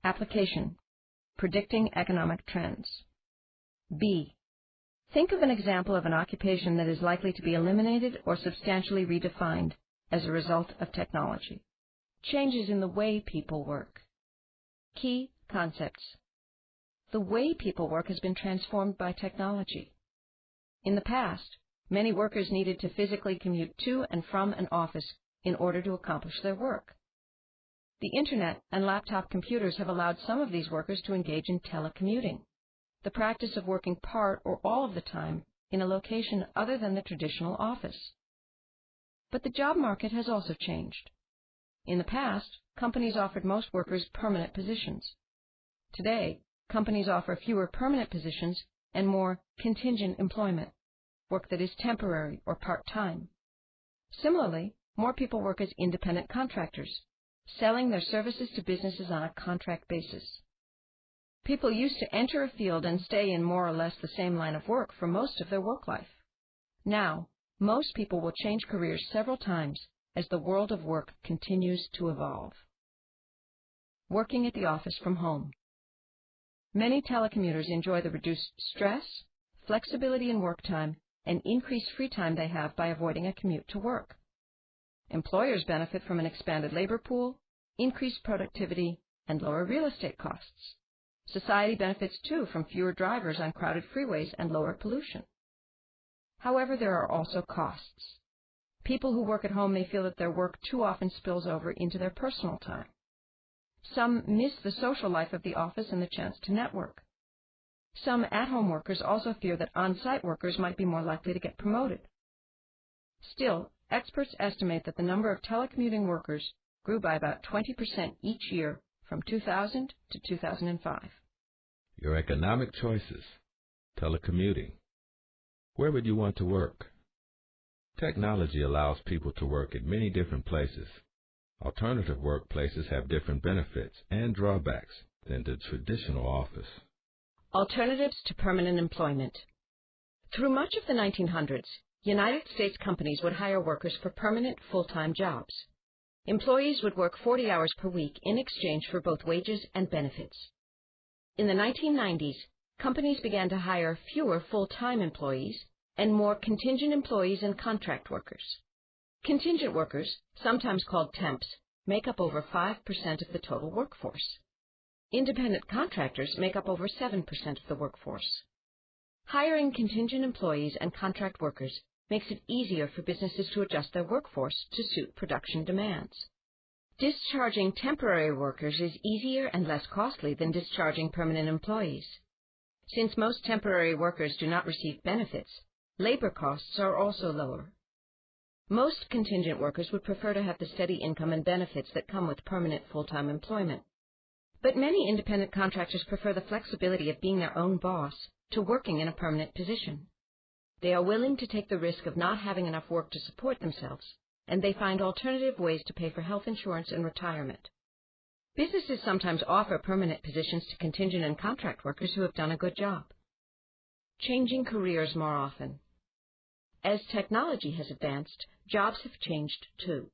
Application: predicting economic trends. B. Think of an example of an occupation that is likely to be eliminated or substantially redefined as a result of technology. Changes in the way people work. Key concepts. The way people work has been transformed by technology. In the past, many workers needed to physically commute to and from an office in order to accomplish their work. The Internet and laptop computers have allowed some of these workers to engage in telecommuting, the practice of working part or all of the time in a location other than the traditional office. But the job market has also changed. In the past, companies offered most workers permanent positions. Today, companies offer fewer permanent positions and more contingent employment, work that is temporary or part-time. Similarly, more people work as independent contractors, selling their services to businesses on a contract basis. People used to enter a field and stay in more or less the same line of work for most of their work life. Now, most people will change careers several times as the world of work continues to evolve. Working at the office from home. Many telecommuters enjoy the reduced stress, flexibility in work time, and increased free time they have by avoiding a commute to work. Employers benefit from an expanded labor pool, increased productivity, and lower real estate costs. Society benefits, too, from fewer drivers on crowded freeways and lower pollution. However, there are also costs. People who work at home may feel that their work too often spills over into their personal time. Some miss the social life of the office and the chance to network. Some at-home workers also fear that on-site workers might be more likely to get promoted. Still, experts estimate that the number of telecommuting workers grew by about 20% each year from 2000 to 2005. Your economic choices. Telecommuting. Where would you want to work? Technology allows people to work at many different places. Alternative workplaces have different benefits and drawbacks than the traditional office. Alternatives to permanent employment. Through much of the 1900s, United States companies would hire workers for permanent full-time jobs. Employees would work 40 hours per week in exchange for both wages and benefits. In the 1990s, companies began to hire fewer full-time employees and more contingent employees and contract workers. Contingent workers, sometimes called temps, make up over 5% of the total workforce. Independent contractors make up over 7% of the workforce. Hiring contingent employees and contract workers makes it easier for businesses to adjust their workforce to suit production demands. Discharging temporary workers is easier and less costly than discharging permanent employees. Since most temporary workers do not receive benefits, labor costs are also lower. Most contingent workers would prefer to have the steady income and benefits that come with permanent full-time employment. But many independent contractors prefer the flexibility of being their own boss to working in a permanent position. They are willing to take the risk of not having enough work to support themselves, and they find alternative ways to pay for health insurance and retirement. Businesses sometimes offer permanent positions to contingent and contract workers who have done a good job. Changing careers more often. As technology has advanced, jobs have changed too.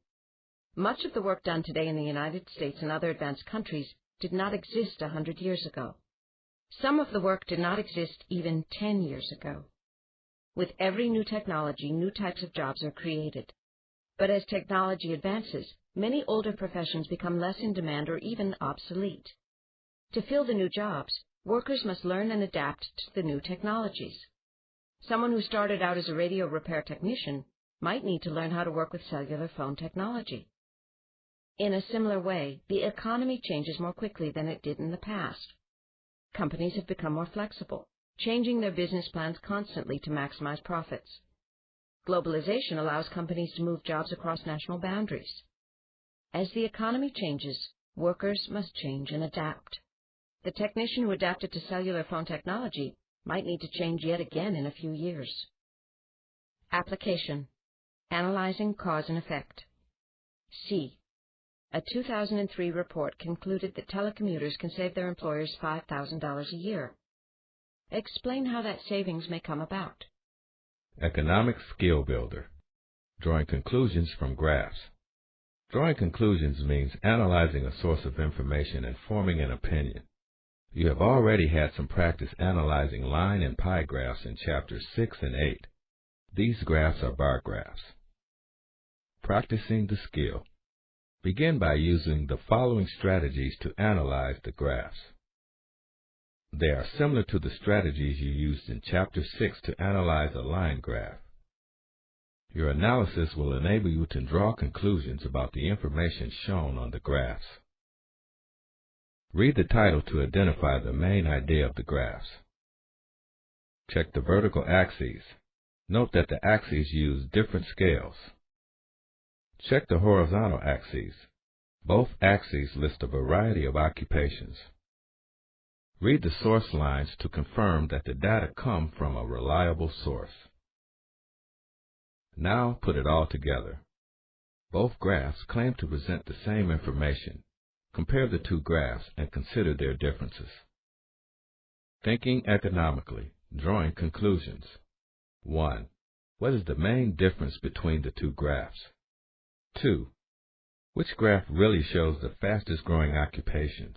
Much of the work done today in the United States and other advanced countries did not exist 100 years ago. Some of the work did not exist even 10 years ago. With every new technology, new types of jobs are created. But as technology advances, many older professions become less in demand or even obsolete. To fill the new jobs, workers must learn and adapt to the new technologies. Someone who started out as a radio repair technician might need to learn how to work with cellular phone technology. In a similar way, the economy changes more quickly than it did in the past. Companies have become more flexible, changing their business plans constantly to maximize profits. Globalization allows companies to move jobs across national boundaries. As the economy changes, workers must change and adapt. The technician who adapted to cellular phone technology might need to change yet again in a few years. Application: Analyzing cause and effect. C. A 2003 report concluded that telecommuters can save their employers $5,000 a year. Explain how that savings may come about. Economic skill builder. Drawing conclusions from graphs. Drawing conclusions means analyzing a source of information and forming an opinion. You have already had some practice analyzing line and pie graphs in chapters 6 and 8. These graphs are bar graphs. Practicing the skill. Begin by using the following strategies to analyze the graphs. They are similar to the strategies you used in chapter 6 to analyze a line graph. Your analysis will enable you to draw conclusions about the information shown on the graphs. Read the title to identify the main idea of the graphs. Check the vertical axes. Note that the axes use different scales. Check the horizontal axes. Both axes list a variety of occupations. Read the source lines to confirm that the data come from a reliable source. Now put it all together. Both graphs claim to present the same information. Compare the two graphs and consider their differences. Thinking economically, drawing conclusions. 1. What is the main difference between the two graphs? 2. Which graph really shows the fastest growing occupations?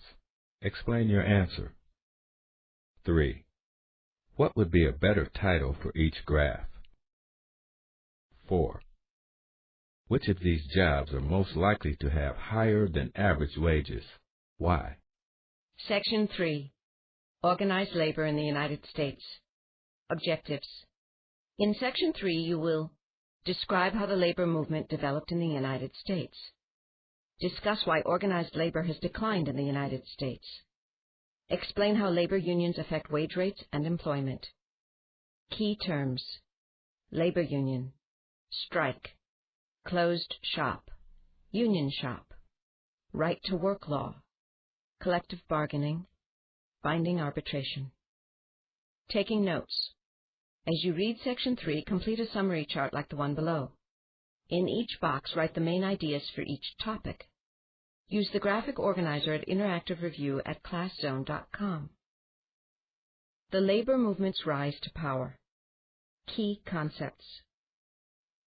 Explain your answer. 3. What would be a better title for each graph? 4. Which of these jobs are most likely to have higher than average wages? Why? Section 3. Organized labor in the United States. Objectives. In Section 3, you will describe how the labor movement developed in the United States. Discuss why organized labor has declined in the United States. Explain how labor unions affect wage rates and employment. Key terms: labor union, strike, closed shop, union shop, right to work law, collective bargaining, binding arbitration. Taking notes. As you read Section 3, complete a summary chart like the one below. In each box, write the main ideas for each topic. Use the graphic organizer at Interactive Review at ClassZone.com. The labor movement's rise to power. Key concepts.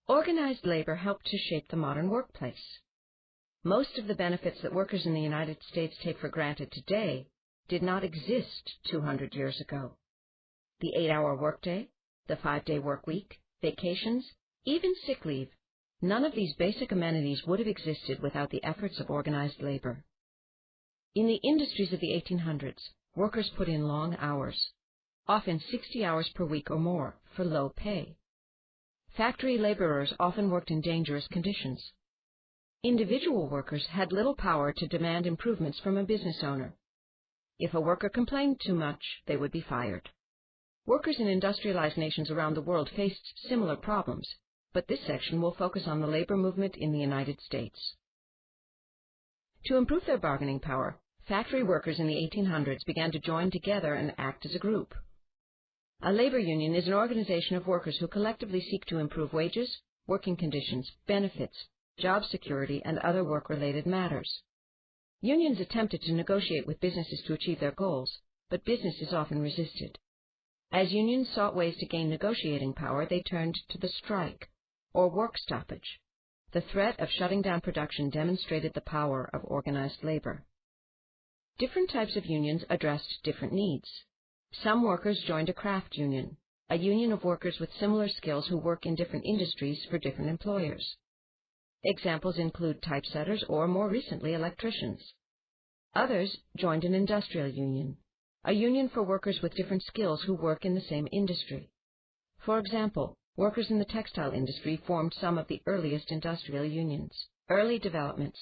Organized labor helped to shape the modern workplace. Most of the benefits that workers in the United States take for granted today did not exist 200 years ago. The 8-hour workday, the 5-day work week, vacations, even sick leave. None of these basic amenities would have existed without the efforts of organized labor. In the industries of the 1800s, workers put in long hours, often 60 hours per week or more, for low pay. Factory laborers often worked in dangerous conditions. Individual workers had little power to demand improvements from a business owner. If a worker complained too much, they would be fired. Workers in industrialized nations around the world faced similar problems, but this section will focus on the labor movement in the United States. To improve their bargaining power, factory workers in the 1800s began to join together and act as a group. A labor union is an organization of workers who collectively seek to improve wages, working conditions, benefits, job security, and other work-related matters. Unions attempted to negotiate with businesses to achieve their goals, but businesses often resisted. As unions sought ways to gain negotiating power, they turned to the strike, or work stoppage. The threat of shutting down production demonstrated the power of organized labor. Different types of unions addressed different needs. Some workers joined a craft union, a union of workers with similar skills who work in different industries for different employers. Examples include typesetters or, more recently, electricians. Others joined an industrial union, a union for workers with different skills who work in the same industry. For example, workers in the textile industry formed some of the earliest industrial unions. Early developments.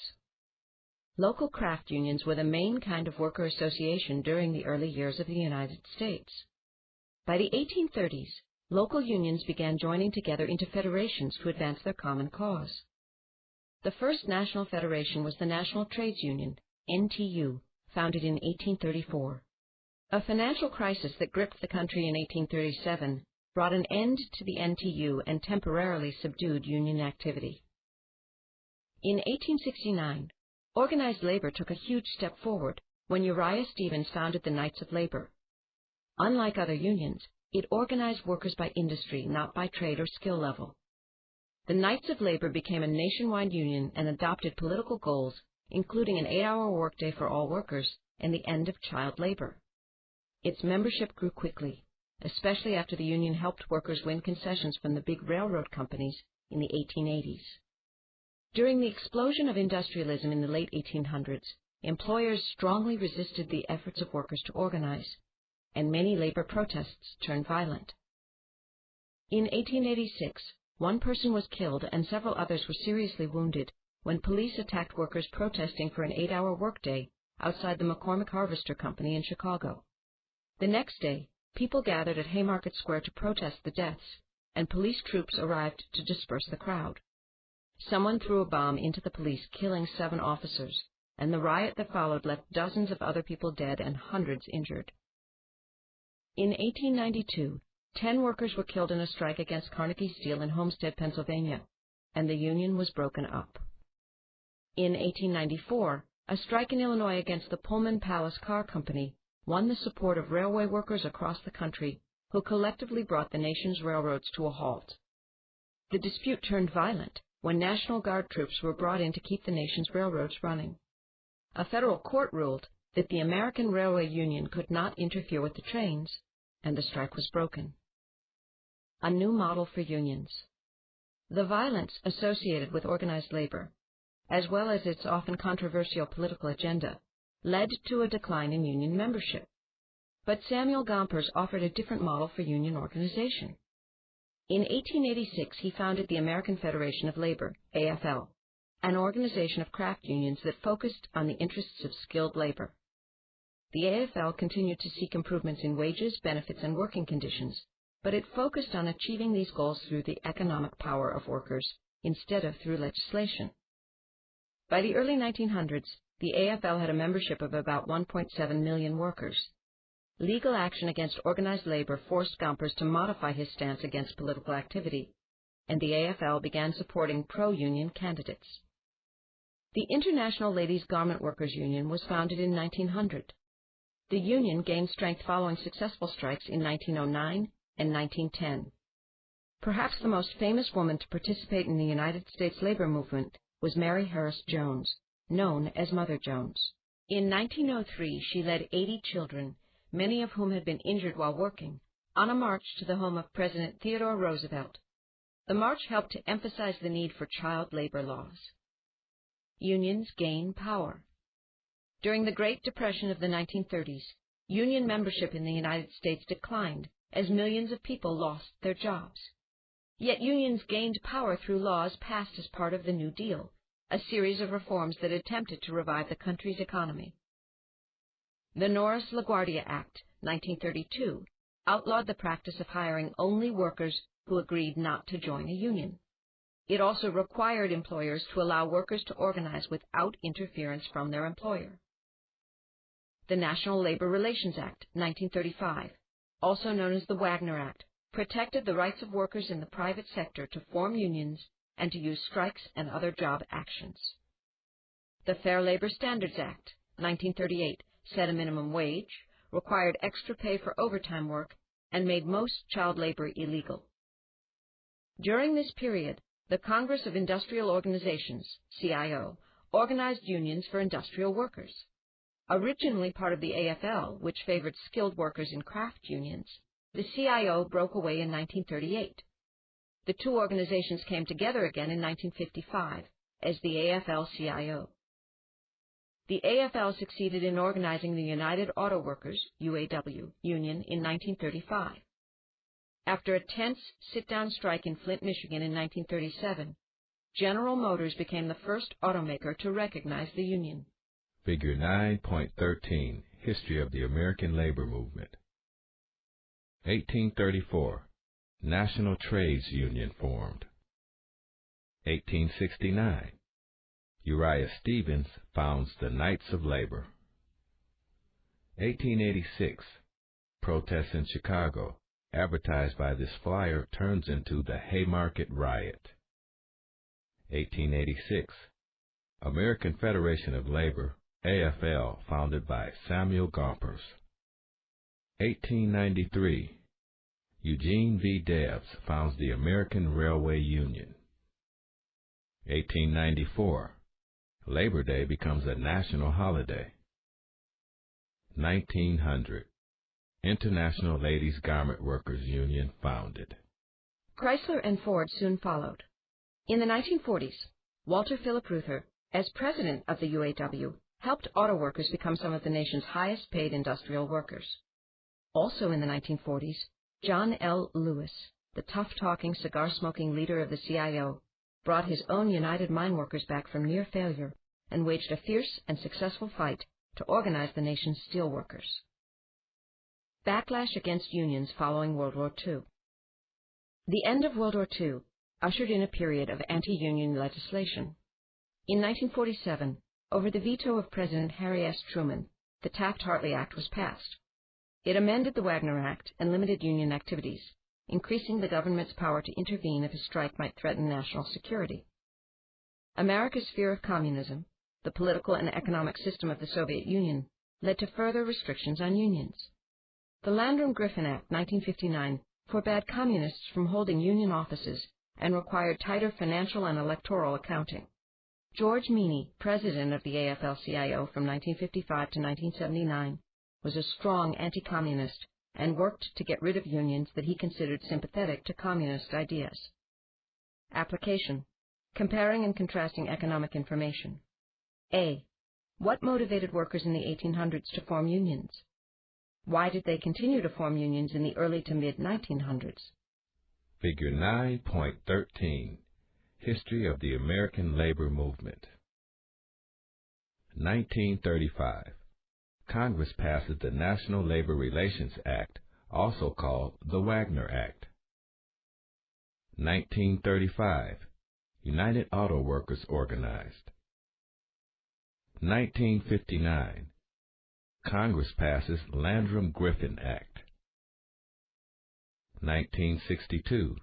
Local craft unions were the main kind of worker association during the early years of the United States. By the 1830s, local unions began joining together into federations to advance their common cause. The first national federation was the National Trades Union, NTU, founded in 1834. A financial crisis that gripped the country in 1837 brought an end to the NTU and temporarily subdued union activity. In 1869, organized labor took a huge step forward when Uriah Stevens founded the Knights of Labor. Unlike other unions, it organized workers by industry, not by trade or skill level. The Knights of Labor became a nationwide union and adopted political goals, including an 8-hour workday for all workers and the end of child labor. Its membership grew quickly, especially after the union helped workers win concessions from the big railroad companies in the 1880s. During the explosion of industrialism in the late 1800s, employers strongly resisted the efforts of workers to organize, and many labor protests turned violent. In 1886, one person was killed and several others were seriously wounded when police attacked workers protesting for an 8-hour workday outside the McCormick Harvester Company in Chicago. The next day, people gathered at Haymarket Square to protest the deaths, and police troops arrived to disperse the crowd. Someone threw a bomb into the police, killing 7 officers, and the riot that followed left dozens of other people dead and hundreds injured. In 1892, 10 workers were killed in a strike against Carnegie Steel in Homestead, Pennsylvania, and the union was broken up. In 1894, a strike in Illinois against the Pullman Palace Car Company won the support of railway workers across the country, who collectively brought the nation's railroads to a halt. The dispute turned violent when National Guard troops were brought in to keep the nation's railroads running. A federal court ruled that the American Railway Union could not interfere with the trains, and the strike was broken. A new model for unions. The violence associated with organized labor, as well as its often controversial political agenda, led to a decline in union membership. But Samuel Gompers offered a different model for union organization. In 1886, he founded the American Federation of Labor, AFL, an organization of craft unions that focused on the interests of skilled labor. The AFL continued to seek improvements in wages, benefits, and working conditions, but it focused on achieving these goals through the economic power of workers instead of through legislation. By the early 1900s, the AFL had a membership of about 1.7 million workers. Legal action against organized labor forced Gompers to modify his stance against political activity, and the AFL began supporting pro-union candidates. The International Ladies Garment Workers Union was founded in 1900. The union gained strength following successful strikes in 1909 and 1910. Perhaps the most famous woman to participate in the United States labor movement was Mary Harris Jones, known as Mother Jones. In 1903, she led 80 children, many of whom had been injured while working, on a march to the home of President Theodore Roosevelt. The march helped to emphasize the need for child labor laws. Unions gain power. During the Great Depression of the 1930s, union membership in the United States declined as millions of people lost their jobs. Yet unions gained power through laws passed as part of the New Deal, a series of reforms that attempted to revive the country's economy. The Norris-LaGuardia Act, 1932, outlawed the practice of hiring only workers who agreed not to join a union. It also required employers to allow workers to organize without interference from their employer. The National Labor Relations Act, 1935, also known as the Wagner Act, protected the rights of workers in the private sector to form unions and to use strikes and other job actions. The Fair Labor Standards Act, 1938, set a minimum wage, required extra pay for overtime work, and made most child labor illegal. During this period, the Congress of Industrial Organizations, CIO, organized unions for industrial workers. Originally part of the AFL, which favored skilled workers in craft unions, the CIO broke away in 1938. The two organizations came together again in 1955 as the AFL-CIO. The AFL succeeded in organizing the United Auto Workers, UAW, union in 1935. After a tense sit-down strike in Flint, Michigan in 1937, General Motors became the first automaker to recognize the union. Figure 9.13, History of the American Labor Movement. 1834, National Trades Union formed. 1869, Uriah Stevens founds the Knights of Labor. 1886, protests in Chicago, advertised by this flyer, turns into the Haymarket Riot. 1886, American Federation of Labor, AFL, founded by Samuel Gompers. 1893, Eugene V. Debs founds the American Railway Union. 1894, Labor Day becomes a national holiday. 1900, International Ladies Garment Workers Union founded. Chrysler and Ford soon followed. In the 1940s, Walter Phillip Reuther, as president of the UAW, helped auto workers become some of the nation's highest-paid industrial workers. Also in the 1940s, John L. Lewis, the tough-talking, cigar-smoking leader of the CIO, brought his own United Mine Workers back from near failure and waged a fierce and successful fight to organize the nation's steel workers. Backlash against unions following World War II. The end of World War II ushered in a period of anti-union legislation. In 1947, over the veto of President Harry S. Truman, the Taft-Hartley Act was passed. It amended the Wagner Act and limited union activities, increasing the government's power to intervene if a strike might threaten national security. America's fear of communism, the political and economic system of the Soviet Union, led to further restrictions on unions. The Landrum-Griffin Act 1959 forbade communists from holding union offices and required tighter financial and electoral accounting. George Meany, president of the AFL-CIO from 1955 to 1979, was a strong anti-communist and worked to get rid of unions that he considered sympathetic to communist ideas. Application: comparing and contrasting economic information. A. What motivated workers in the 1800s to form unions? Why did they continue to form unions in the early to mid-1900s? Figure 9.13, History of the American Labor Movement. 1935. Congress passes the National Labor Relations Act, also called the Wagner Act. 1935. United Auto Workers organized. 1959. Congress passes Landrum-Griffin Act. 1962.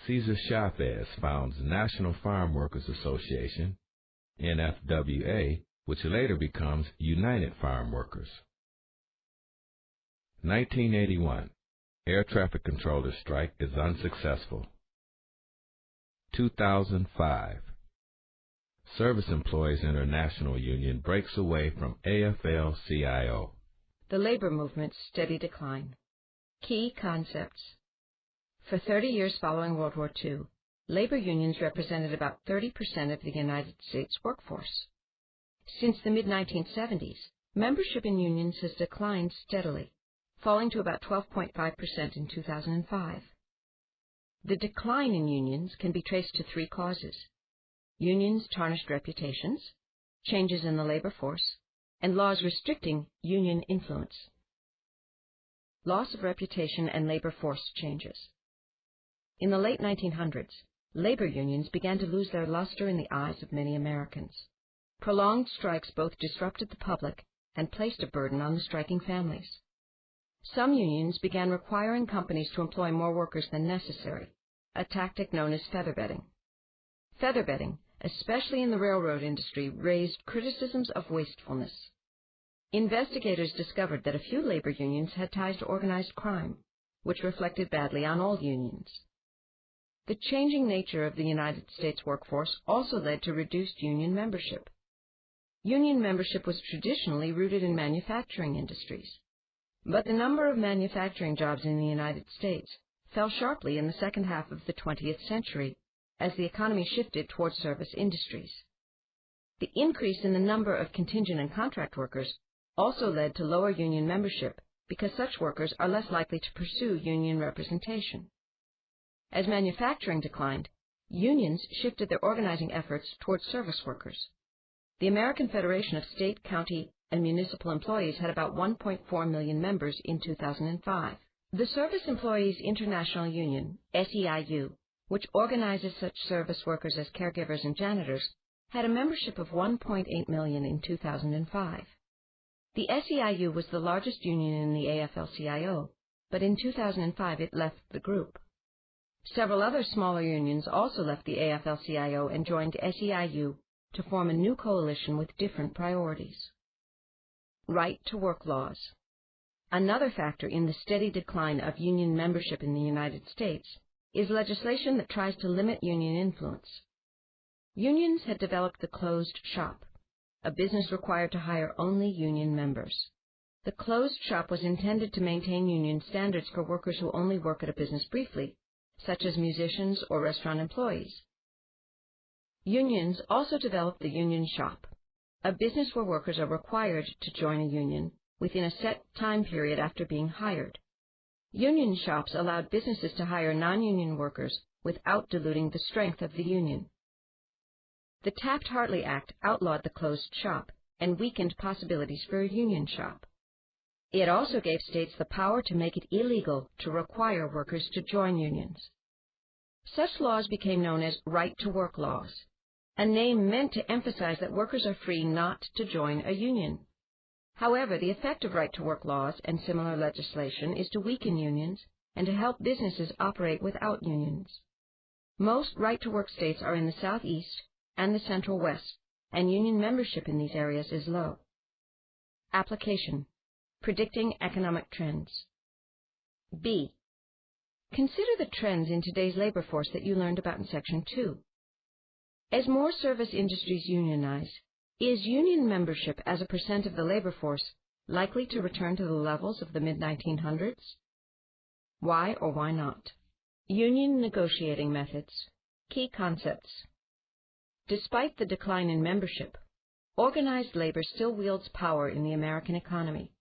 Cesar Chavez founds National Farm Workers Association, NFWA, which later becomes United Farm Workers. 1981. Air traffic controller strike is unsuccessful. 2005. Service Employees International Union breaks away from AFL-CIO. The labor movement's steady decline. Key concepts. For 30 years following World War II, labor unions represented about 30% of the United States workforce. Since the mid-1970s, membership in unions has declined steadily, falling to about 12.5% in 2005. The decline in unions can be traced to three causes: unions' tarnished reputations, changes in the labor force, and laws restricting union influence. Loss of reputation and labor force changes. In the late 1900s, labor unions began to lose their luster in the eyes of many Americans. Prolonged strikes both disrupted the public and placed a burden on the striking families. Some unions began requiring companies to employ more workers than necessary, a tactic known as featherbedding. Featherbedding, especially in the railroad industry, raised criticisms of wastefulness. Investigators discovered that a few labor unions had ties to organized crime, which reflected badly on all unions. The changing nature of the United States workforce also led to reduced union membership. Union membership was traditionally rooted in manufacturing industries, but the number of manufacturing jobs in the United States fell sharply in the second half of the 20th century as the economy shifted toward service industries. The increase in the number of contingent and contract workers also led to lower union membership because such workers are less likely to pursue union representation. As manufacturing declined, unions shifted their organizing efforts toward service workers. The American Federation of State, County, and Municipal Employees had about 1.4 million members in 2005. The Service Employees International Union, SEIU, which organizes such service workers as caregivers and janitors, had a membership of 1.8 million in 2005. The SEIU was the largest union in the AFL-CIO, but in 2005 it left the group. Several other smaller unions also left the AFL-CIO and joined SEIU to form a new coalition with different priorities. Right-to-work laws. Another factor in the steady decline of union membership in the United States is legislation that tries to limit union influence. Unions had developed the closed shop, a business required to hire only union members. The closed shop was intended to maintain union standards for workers who only work at a business briefly, such as musicians or restaurant employees. Unions also developed the union shop, a business where workers are required to join a union within a set time period after being hired. Union shops allowed businesses to hire non-union workers without diluting the strength of the union. The Taft-Hartley Act outlawed the closed shop and weakened possibilities for a union shop. It also gave states the power to make it illegal to require workers to join unions. Such laws became known as right-to-work laws, a name meant to emphasize that workers are free not to join a union. However, the effect of right-to-work laws and similar legislation is to weaken unions and to help businesses operate without unions. Most right-to-work states are in the Southeast and the Central West, and union membership in these areas is low. Application: predicting economic trends. B. Consider the trends in today's labor force that you learned about in Section 2. As more service industries unionize, is union membership as a percent of the labor force likely to return to the levels of the mid-1900s? Why or why not? Union negotiating methods. Key concepts. Despite the decline in membership, organized labor still wields power in the American economy.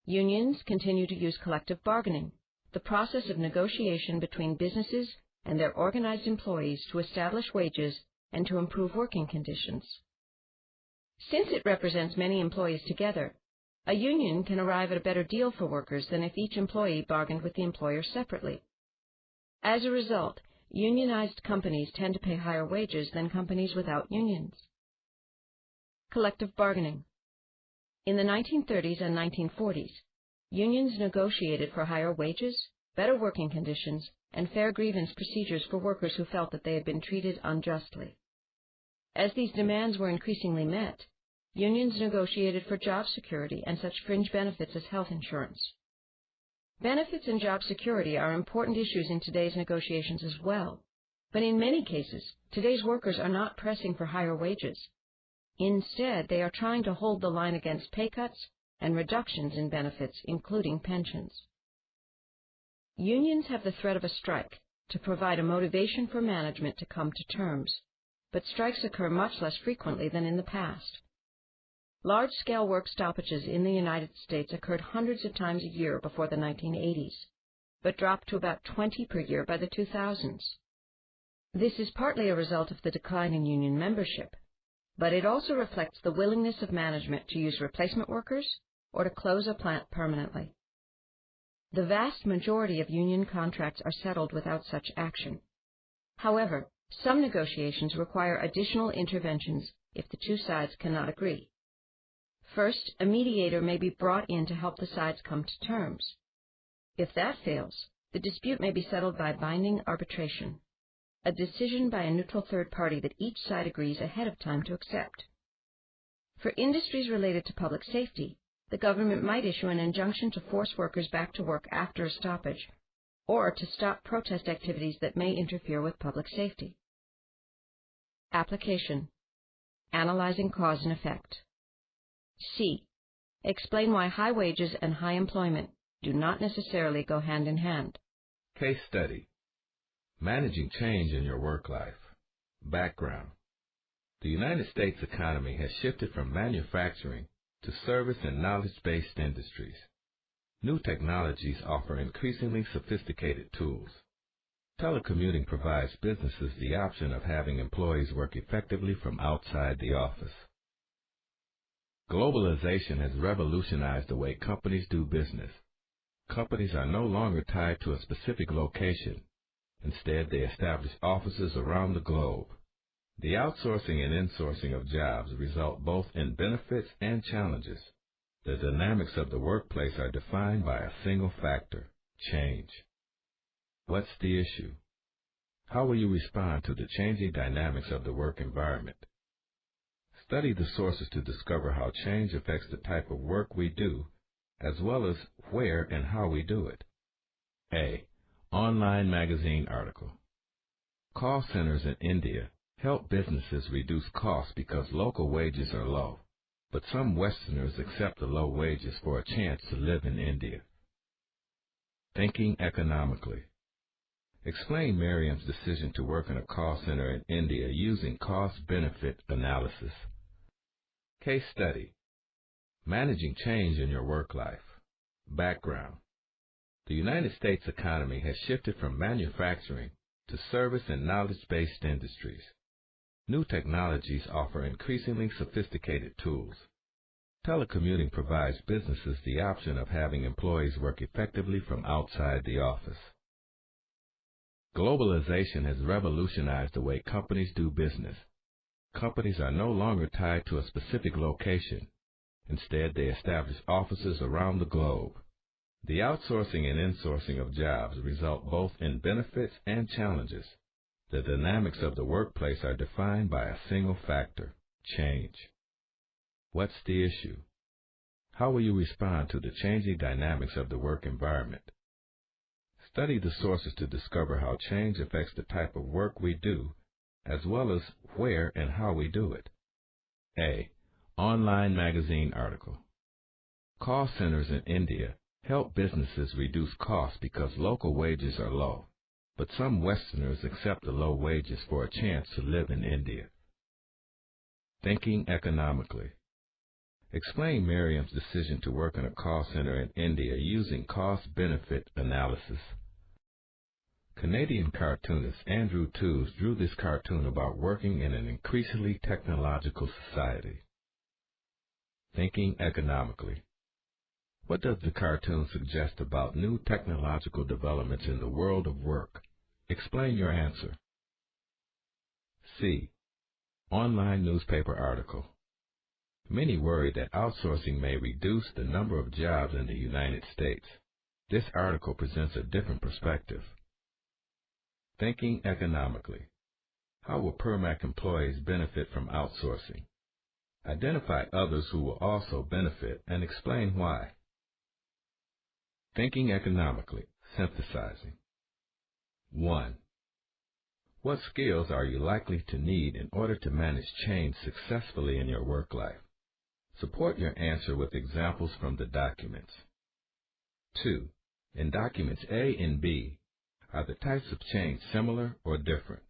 Unions continue to use collective bargaining, the process of negotiation between businesses and their organized employees to establish wages and to improve working conditions. Since it represents many employees together, a union can arrive at a better deal for workers than if each employee bargained with the employer separately. As a result, unionized companies tend to pay higher wages than companies without unions. Collective bargaining. In the 1930s and 1940s, unions negotiated for higher wages, better working conditions, and fair grievance procedures for workers who felt that they had been treated unjustly. As these demands were increasingly met, unions negotiated for job security and such fringe benefits as health insurance. Benefits and job security are important issues in today's negotiations as well, but in many cases, today's workers are not pressing for higher wages. Instead, they are trying to hold the line against pay cuts and reductions in benefits, including pensions. Unions have the threat of a strike to provide a motivation for management to come to terms, but strikes occur much less frequently than in the past. Large-scale work stoppages in the United States occurred hundreds of times a year before the 1980s, but dropped to about 20 per year by the 2000s. This is partly a result of the decline in union membership, but it also reflects the willingness of management to use replacement workers or to close a plant permanently. The vast majority of union contracts are settled without such action. However, some negotiations require additional interventions if the two sides cannot agree. First, a mediator may be brought in to help the sides come to terms. If that fails, the dispute may be settled by binding arbitration, a decision by a neutral third party that each side agrees ahead of time to accept. For industries related to public safety, the government might issue an injunction to force workers back to work after a stoppage, or to stop protest activities that may interfere with public safety. Application: analyzing cause and effect. C. Explain why high wages and high employment do not necessarily go hand in hand. Case study: managing change in your work life. Background: the United States economy has shifted from manufacturing to service and knowledge-based industries. New technologies offer increasingly sophisticated tools. Telecommuting provides businesses the option of having employees work effectively from outside the office. Globalization has revolutionized the way companies do business. Companies are no longer tied to a specific location. Instead, they establish offices around the globe. The outsourcing and insourcing of jobs result both in benefits and challenges. The dynamics of the workplace are defined by a single factor: change. What's the issue? How will you respond to the changing dynamics of the work environment? Study the sources to discover how change affects the type of work we do, as well as where and how we do it. A. Online magazine article. Call centers in India help businesses reduce costs because local wages are low, but some Westerners accept the low wages for a chance to live in India. Thinking economically. Explain Miriam's decision to work in a call center in India using cost-benefit analysis. Case study. Managing change in your work life. Background. The United States economy has shifted from manufacturing to service and knowledge-based industries. New technologies offer increasingly sophisticated tools. Telecommuting provides businesses the option of having employees work effectively from outside the office. Globalization has revolutionized the way companies do business. Companies are no longer tied to a specific location. Instead, they establish offices around the globe. The outsourcing and insourcing of jobs result both in benefits and challenges. The dynamics of the workplace are defined by a single factor: change. What's the issue? How will you respond to the changing dynamics of the work environment? Study the sources to discover how change affects the type of work we do, as well as where and how we do it. A. Online magazine article. Call centers in India help businesses reduce costs because local wages are low, but some Westerners accept the low wages for a chance to live in India. Thinking economically. Explain Miriam's decision to work in a call center in India using cost-benefit analysis. Canadian cartoonist Andrew Toos drew this cartoon about working in an increasingly technological society. Thinking economically. What does the cartoon suggest about new technological developments in the world of work? Explain your answer. C. Online newspaper article. Many worry that outsourcing may reduce the number of jobs in the United States. This article presents a different perspective. Thinking economically. How will Permac employees benefit from outsourcing? Identify others who will also benefit and explain why. Thinking economically, synthesizing. 1. What skills are you likely to need in order to manage change successfully in your work life? Support your answer with examples from the documents. 2. In documents A and B, are the types of change similar or different?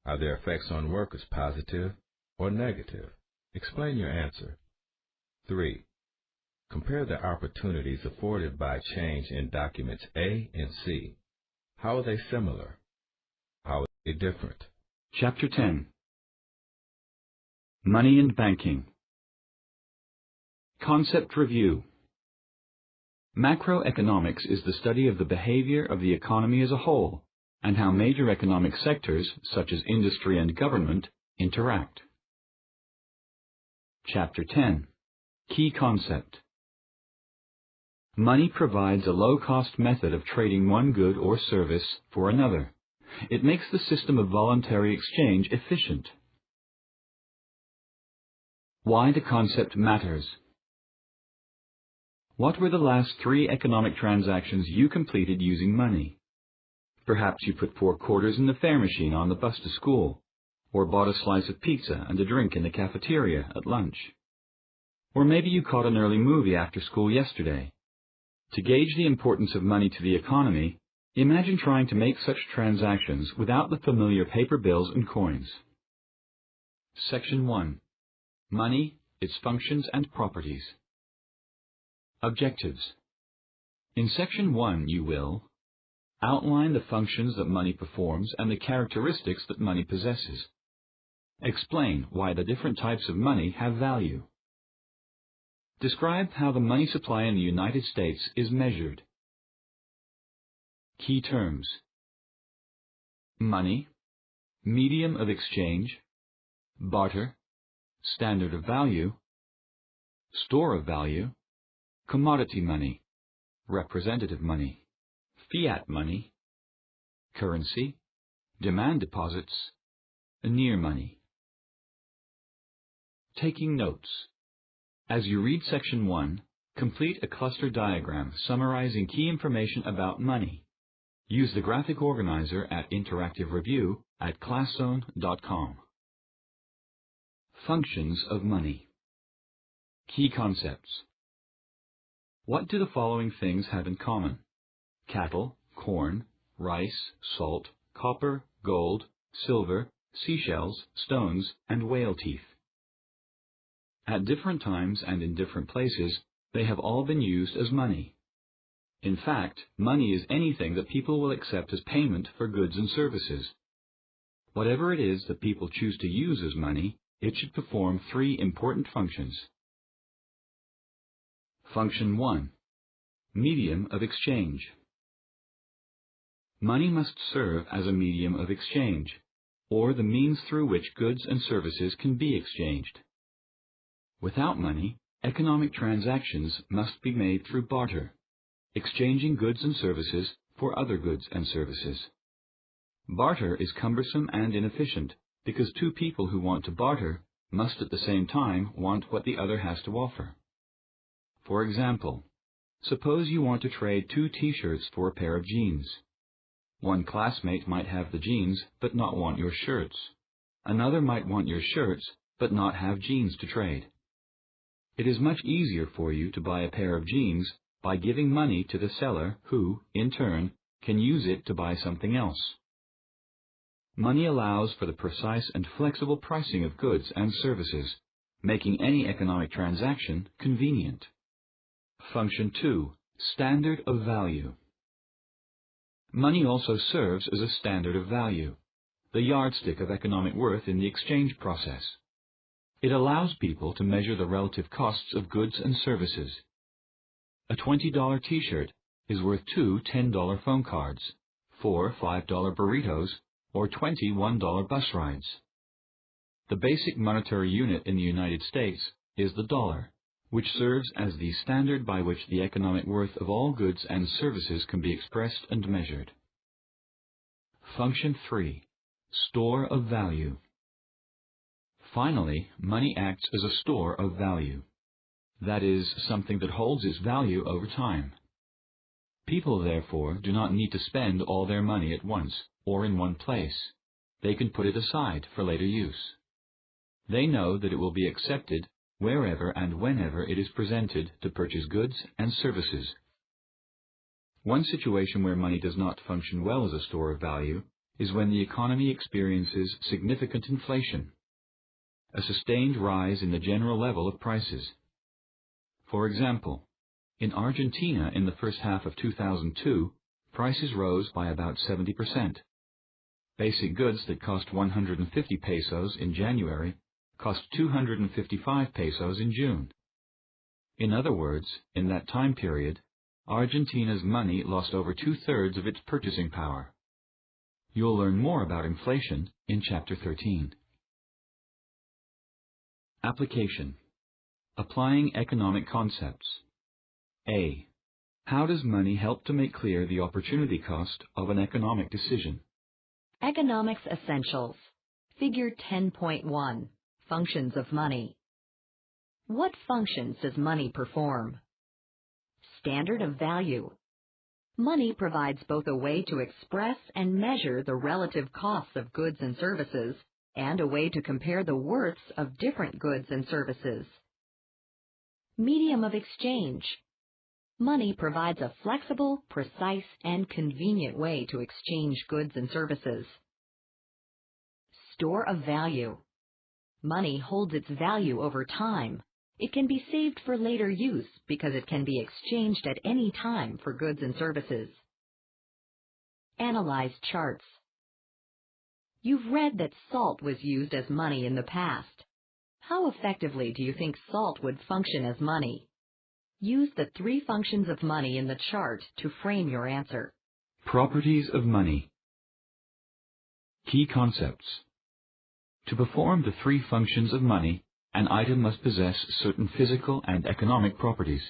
Are their effects on workers positive or negative? Explain your answer. 3. Compare the opportunities afforded by change in documents A and C. How are they similar? How are they different? Chapter 10. Money and Banking. Concept Review. Macroeconomics is the study of the behavior of the economy as a whole and how major economic sectors, such as industry and government, interact. Chapter 10. Key Concept. Money provides a low-cost method of trading one good or service for another. It makes the system of voluntary exchange efficient. Why the concept matters. What were the last 3 economic transactions you completed using money? Perhaps you put 4 quarters in the fare machine on the bus to school, or bought a slice of pizza and a drink in the cafeteria at lunch. Or maybe you caught an early movie after school yesterday. To gauge the importance of money to the economy, imagine trying to make such transactions without the familiar paper bills and coins. Section 1. Money, its functions and properties. Objectives. In Section 1 you will outline the functions that money performs and the characteristics that money possesses. Explain why the different types of money have value. Describe how the money supply in the United States is measured. Key terms: money, medium of exchange, barter, standard of value, store of value, commodity money, representative money, fiat money, currency, demand deposits, near money. Taking notes. As you read Section 1, complete a cluster diagram summarizing key information about money. Use the graphic organizer at Interactive Review at ClassZone.com. Functions of money. Key concepts. What do the following things have in common? Cattle, corn, rice, salt, copper, gold, silver, seashells, stones, and whale teeth. At different times and in different places, they have all been used as money. In fact, money is anything that people will accept as payment for goods and services. Whatever it is that people choose to use as money, it should perform three important functions. Function 1. Medium of exchange. Money must serve as a medium of exchange, or the means through which goods and services can be exchanged. Without money, economic transactions must be made through barter, exchanging goods and services for other goods and services. Barter is cumbersome and inefficient because two people who want to barter must at the same time want what the other has to offer. For example, suppose you want to trade 2 t-shirts for a pair of jeans. One classmate might have the jeans but not want your shirts. Another might want your shirts but not have jeans to trade. It is much easier for you to buy a pair of jeans by giving money to the seller who, in turn, can use it to buy something else. Money allows for the precise and flexible pricing of goods and services, making any economic transaction convenient. Function 2. Standard of value. Money also serves as a standard of value, the yardstick of economic worth in the exchange process. It allows people to measure the relative costs of goods and services. A $20 t-shirt is worth 2 $10 phone cards, 4 $5 burritos, or 20 $1 bus rides. The basic monetary unit in the United States is the dollar, which serves as the standard by which the economic worth of all goods and services can be expressed and measured. Function 3. Store of value. Finally, money acts as a store of value. That is, something that holds its value over time. People, therefore, do not need to spend all their money at once or in one place. They can put it aside for later use. They know that it will be accepted wherever and whenever it is presented to purchase goods and services. One situation where money does not function well as a store of value is when the economy experiences significant inflation, a sustained rise in the general level of prices. For example, in Argentina in the first half of 2002, prices rose by about 70%. Basic goods that cost 150 pesos in January cost 255 pesos in June. In other words, in that time period, Argentina's money lost over 2/3 of its purchasing power. You'll learn more about inflation in Chapter 13. Application. Applying economic concepts. A. How does money help to make clear the opportunity cost of an economic decision? Economics Essentials. Figure 10.1. Functions of money. What functions does money perform? Standard of value. Money provides both a way to express and measure the relative costs of goods and services, and a way to compare the worths of different goods and services. Medium of exchange. Money provides a flexible, precise, and convenient way to exchange goods and services. Store of value. Money holds its value over time. It can be saved for later use because it can be exchanged at any time for goods and services. Analyze charts. You've read that salt was used as money in the past. How effectively do you think salt would function as money? Use the three functions of money in the chart to frame your answer. Properties of money. Key concepts. To perform the three functions of money, an item must possess certain physical and economic properties.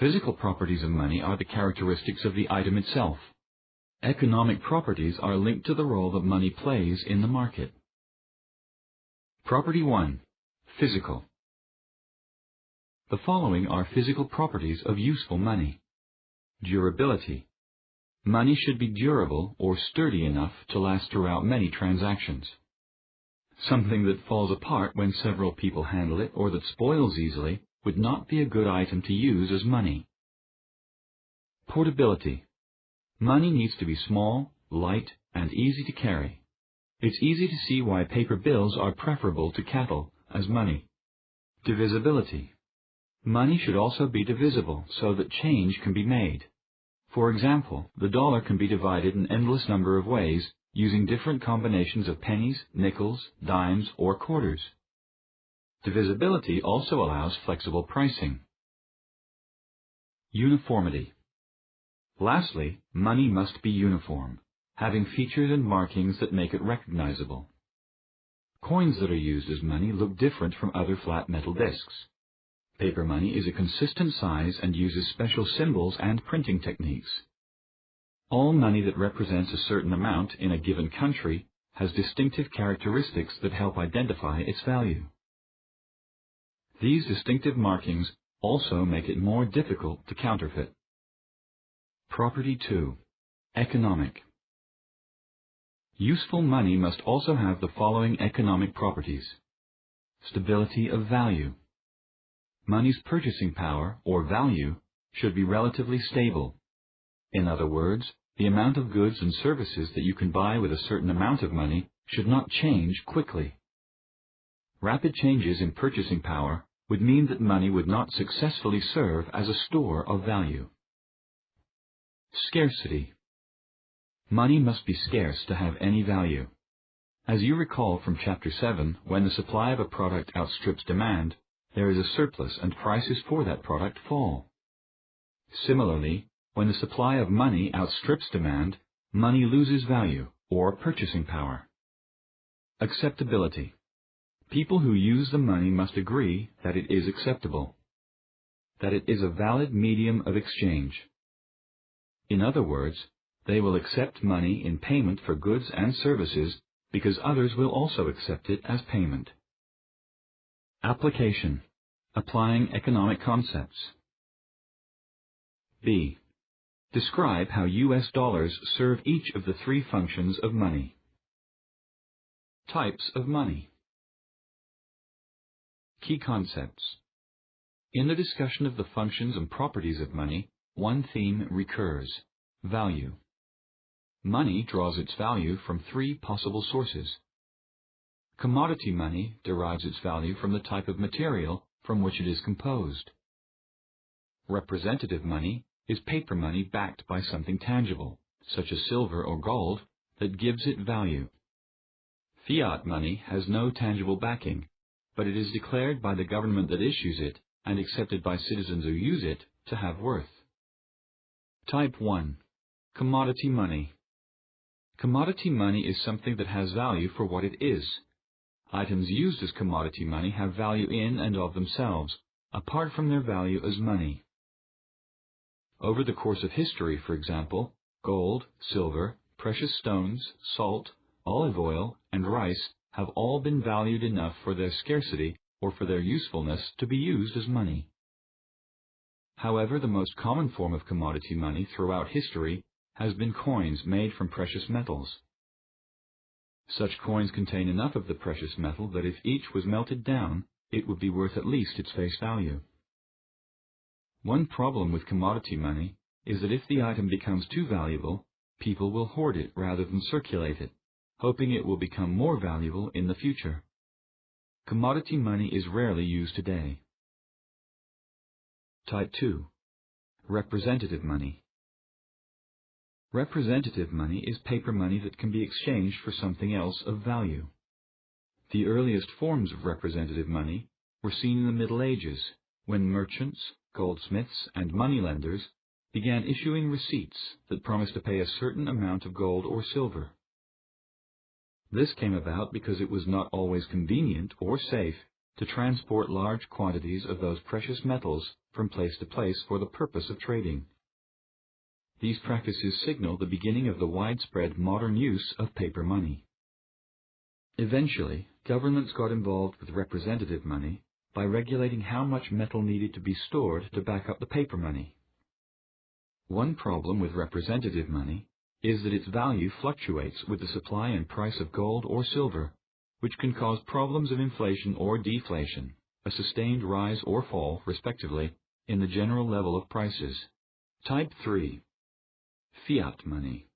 Physical properties of money are the characteristics of the item itself. Economic properties are linked to the role that money plays in the market. Property 1. Physical. The following are physical properties of useful money. Durability. Money should be durable or sturdy enough to last throughout many transactions. Something that falls apart when several people handle it or that spoils easily would not be a good item to use as money. Portability. Money needs to be small, light, and easy to carry. It's easy to see why paper bills are preferable to cattle as money. Divisibility. Money should also be divisible so that change can be made. For example, the dollar can be divided an endless number of ways using different combinations of pennies, nickels, dimes, or quarters. Divisibility also allows flexible pricing. Uniformity. Lastly, money must be uniform, having features and markings that make it recognizable. Coins that are used as money look different from other flat metal discs. Paper money is a consistent size and uses special symbols and printing techniques. All money that represents a certain amount in a given country has distinctive characteristics that help identify its value. These distinctive markings also make it more difficult to counterfeit. Property 2. Economic. Useful money must also have the following economic properties. Stability of value. Money's purchasing power, or value, should be relatively stable. In other words, the amount of goods and services that you can buy with a certain amount of money should not change quickly. Rapid changes in purchasing power would mean that money would not successfully serve as a store of value. Scarcity. Money must be scarce to have any value. As you recall from Chapter 7, when the supply of a product outstrips demand, there is a surplus and prices for that product fall. Similarly, when the supply of money outstrips demand, money loses value or purchasing power. Acceptability. People who use the money must agree that it is acceptable, that it is a valid medium of exchange. In other words, they will accept money in payment for goods and services because others will also accept it as payment. Application. Applying economic concepts. B. Describe how U.S. dollars serve each of the three functions of money. Types of money. Key concepts. In the discussion of the functions and properties of money, one theme recurs: value. Money draws its value from three possible sources. Commodity money derives its value from the type of material from which it is composed. Representative money is paper money backed by something tangible, such as silver or gold, that gives it value. Fiat money has no tangible backing, but it is declared by the government that issues it and accepted by citizens who use it to have worth. Type 1. Commodity money. Commodity money is something that has value for what it is. Items used as commodity money have value in and of themselves, apart from their value as money. Over the course of history, for example, gold, silver, precious stones, salt, olive oil, and rice have all been valued enough for their scarcity or for their usefulness to be used as money. However, the most common form of commodity money throughout history has been coins made from precious metals. Such coins contain enough of the precious metal that if each was melted down, it would be worth at least its face value. One problem with commodity money is that if the item becomes too valuable, people will hoard it rather than circulate it, hoping it will become more valuable in the future. Commodity money is rarely used today. Type 2. Representative money. Representative money is paper money that can be exchanged for something else of value. The earliest forms of representative money were seen in the Middle Ages, when merchants, goldsmiths, and moneylenders began issuing receipts that promised to pay a certain amount of gold or silver. This came about because it was not always convenient or safe to transport large quantities of those precious metals from place to place for the purpose of trading. These practices signal the beginning of the widespread modern use of paper money. Eventually, governments got involved with representative money by regulating how much metal needed to be stored to back up the paper money. One problem with representative money is that its value fluctuates with the supply and price of gold or silver, which can cause problems of inflation or deflation, a sustained rise or fall, respectively, in the general level of prices. Type 3. Fiat money.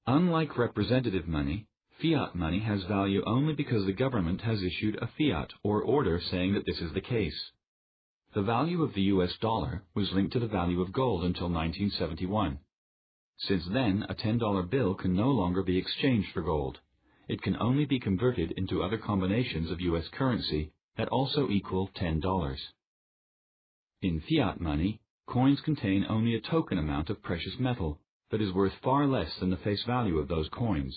Unlike representative money, fiat money has value only because the government has issued a fiat or order saying that this is the case. The value of the US dollar was linked to the value of gold until 1971. Since then, a $10 bill can no longer be exchanged for gold. It can only be converted into other combinations of US currency that also equal $10. In fiat money, coins contain only a token amount of precious metal that is worth far less than the face value of those coins.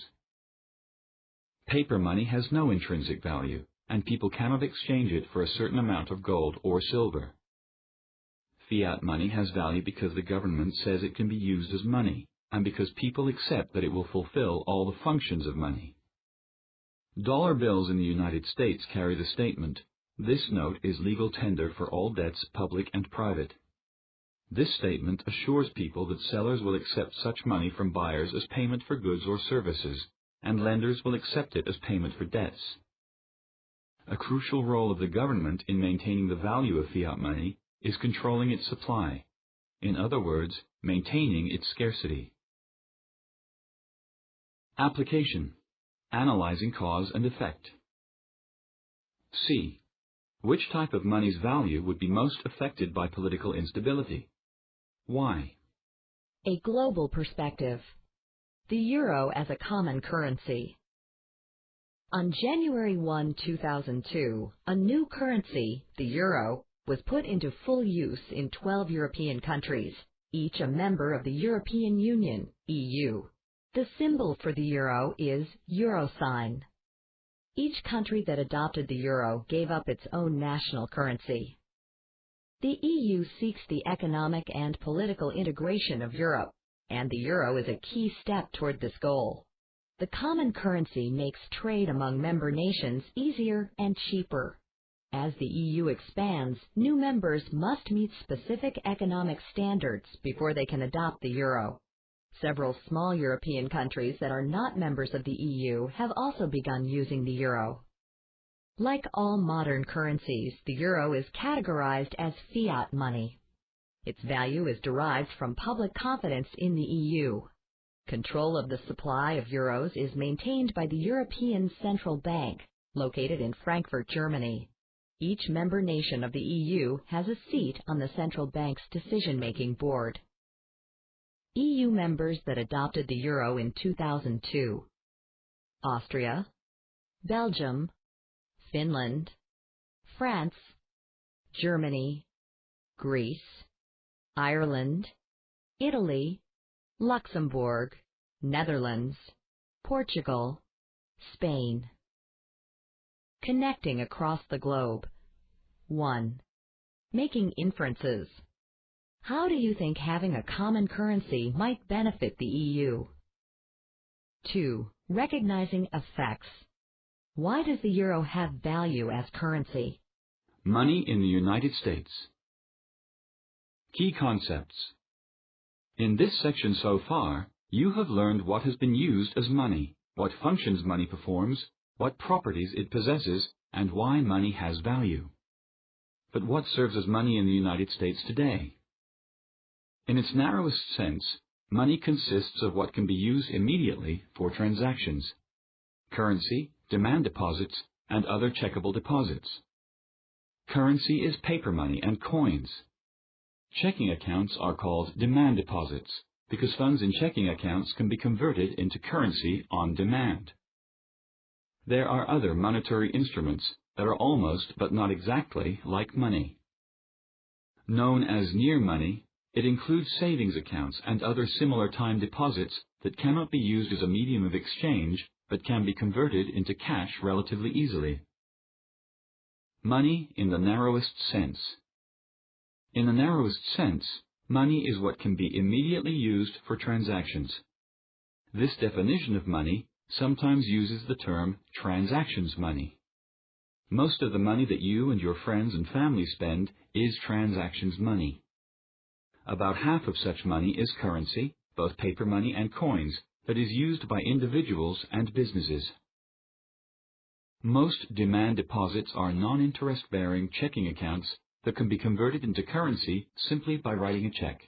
Paper money has no intrinsic value, and people cannot exchange it for a certain amount of gold or silver. Fiat money has value because the government says it can be used as money, and because people accept that it will fulfill all the functions of money. Dollar bills in the United States carry the statement, "This note is legal tender for all debts, public and private." This statement assures people that sellers will accept such money from buyers as payment for goods or services, and lenders will accept it as payment for debts. A crucial role of the government in maintaining the value of fiat money is controlling its supply, in other words, maintaining its scarcity. Application. Analyzing cause and effect. C. Which type of money's value would be most affected by political instability? Why? A global perspective. The euro as a common currency. On January 1, 2002, a new currency, the euro, was put into full use in 12 European countries, each a member of the European Union, EU. The symbol for the euro is €. Each country that adopted the euro gave up its own national currency. The EU seeks the economic and political integration of Europe, and the euro is a key step toward this goal. The common currency makes trade among member nations easier and cheaper. As the EU expands, new members must meet specific economic standards before they can adopt the euro. Several small European countries that are not members of the EU have also begun using the euro. Like all modern currencies, the euro is categorized as fiat money. Its value is derived from public confidence in the EU. Control of the supply of euros is maintained by the European Central Bank, located in Frankfurt, Germany. Each member nation of the EU has a seat on the central bank's decision-making board. EU members that adopted the euro in 2002: Austria, Belgium, Finland, France, Germany, Greece, Ireland, Italy, Luxembourg, Netherlands, Portugal, Spain. Connecting across the globe. 1. Making inferences. How do you think having a common currency might benefit the EU? 2. Recognizing effects. Why does the euro have value as currency? Money in the United States. Key concepts. In this section so far, you have learned what has been used as money, what functions money performs, what properties it possesses, and why money has value. But what serves as money in the United States today? In its narrowest sense, money consists of what can be used immediately for transactions: currency, demand deposits, and other checkable deposits. Currency is paper money and coins. Checking accounts are called demand deposits because funds in checking accounts can be converted into currency on demand. There are other monetary instruments that are almost but not exactly like money. Known as near money, it includes savings accounts and other similar time deposits that cannot be used as a medium of exchange but can be converted into cash relatively easily. Money in the narrowest sense. In the narrowest sense, money is what can be immediately used for transactions. This definition of money sometimes uses the term transactions money. Most of the money that you and your friends and family spend is transactions money. About half of such money is currency, both paper money and coins, that is used by individuals and businesses. Most demand deposits are non-interest-bearing checking accounts that can be converted into currency simply by writing a check.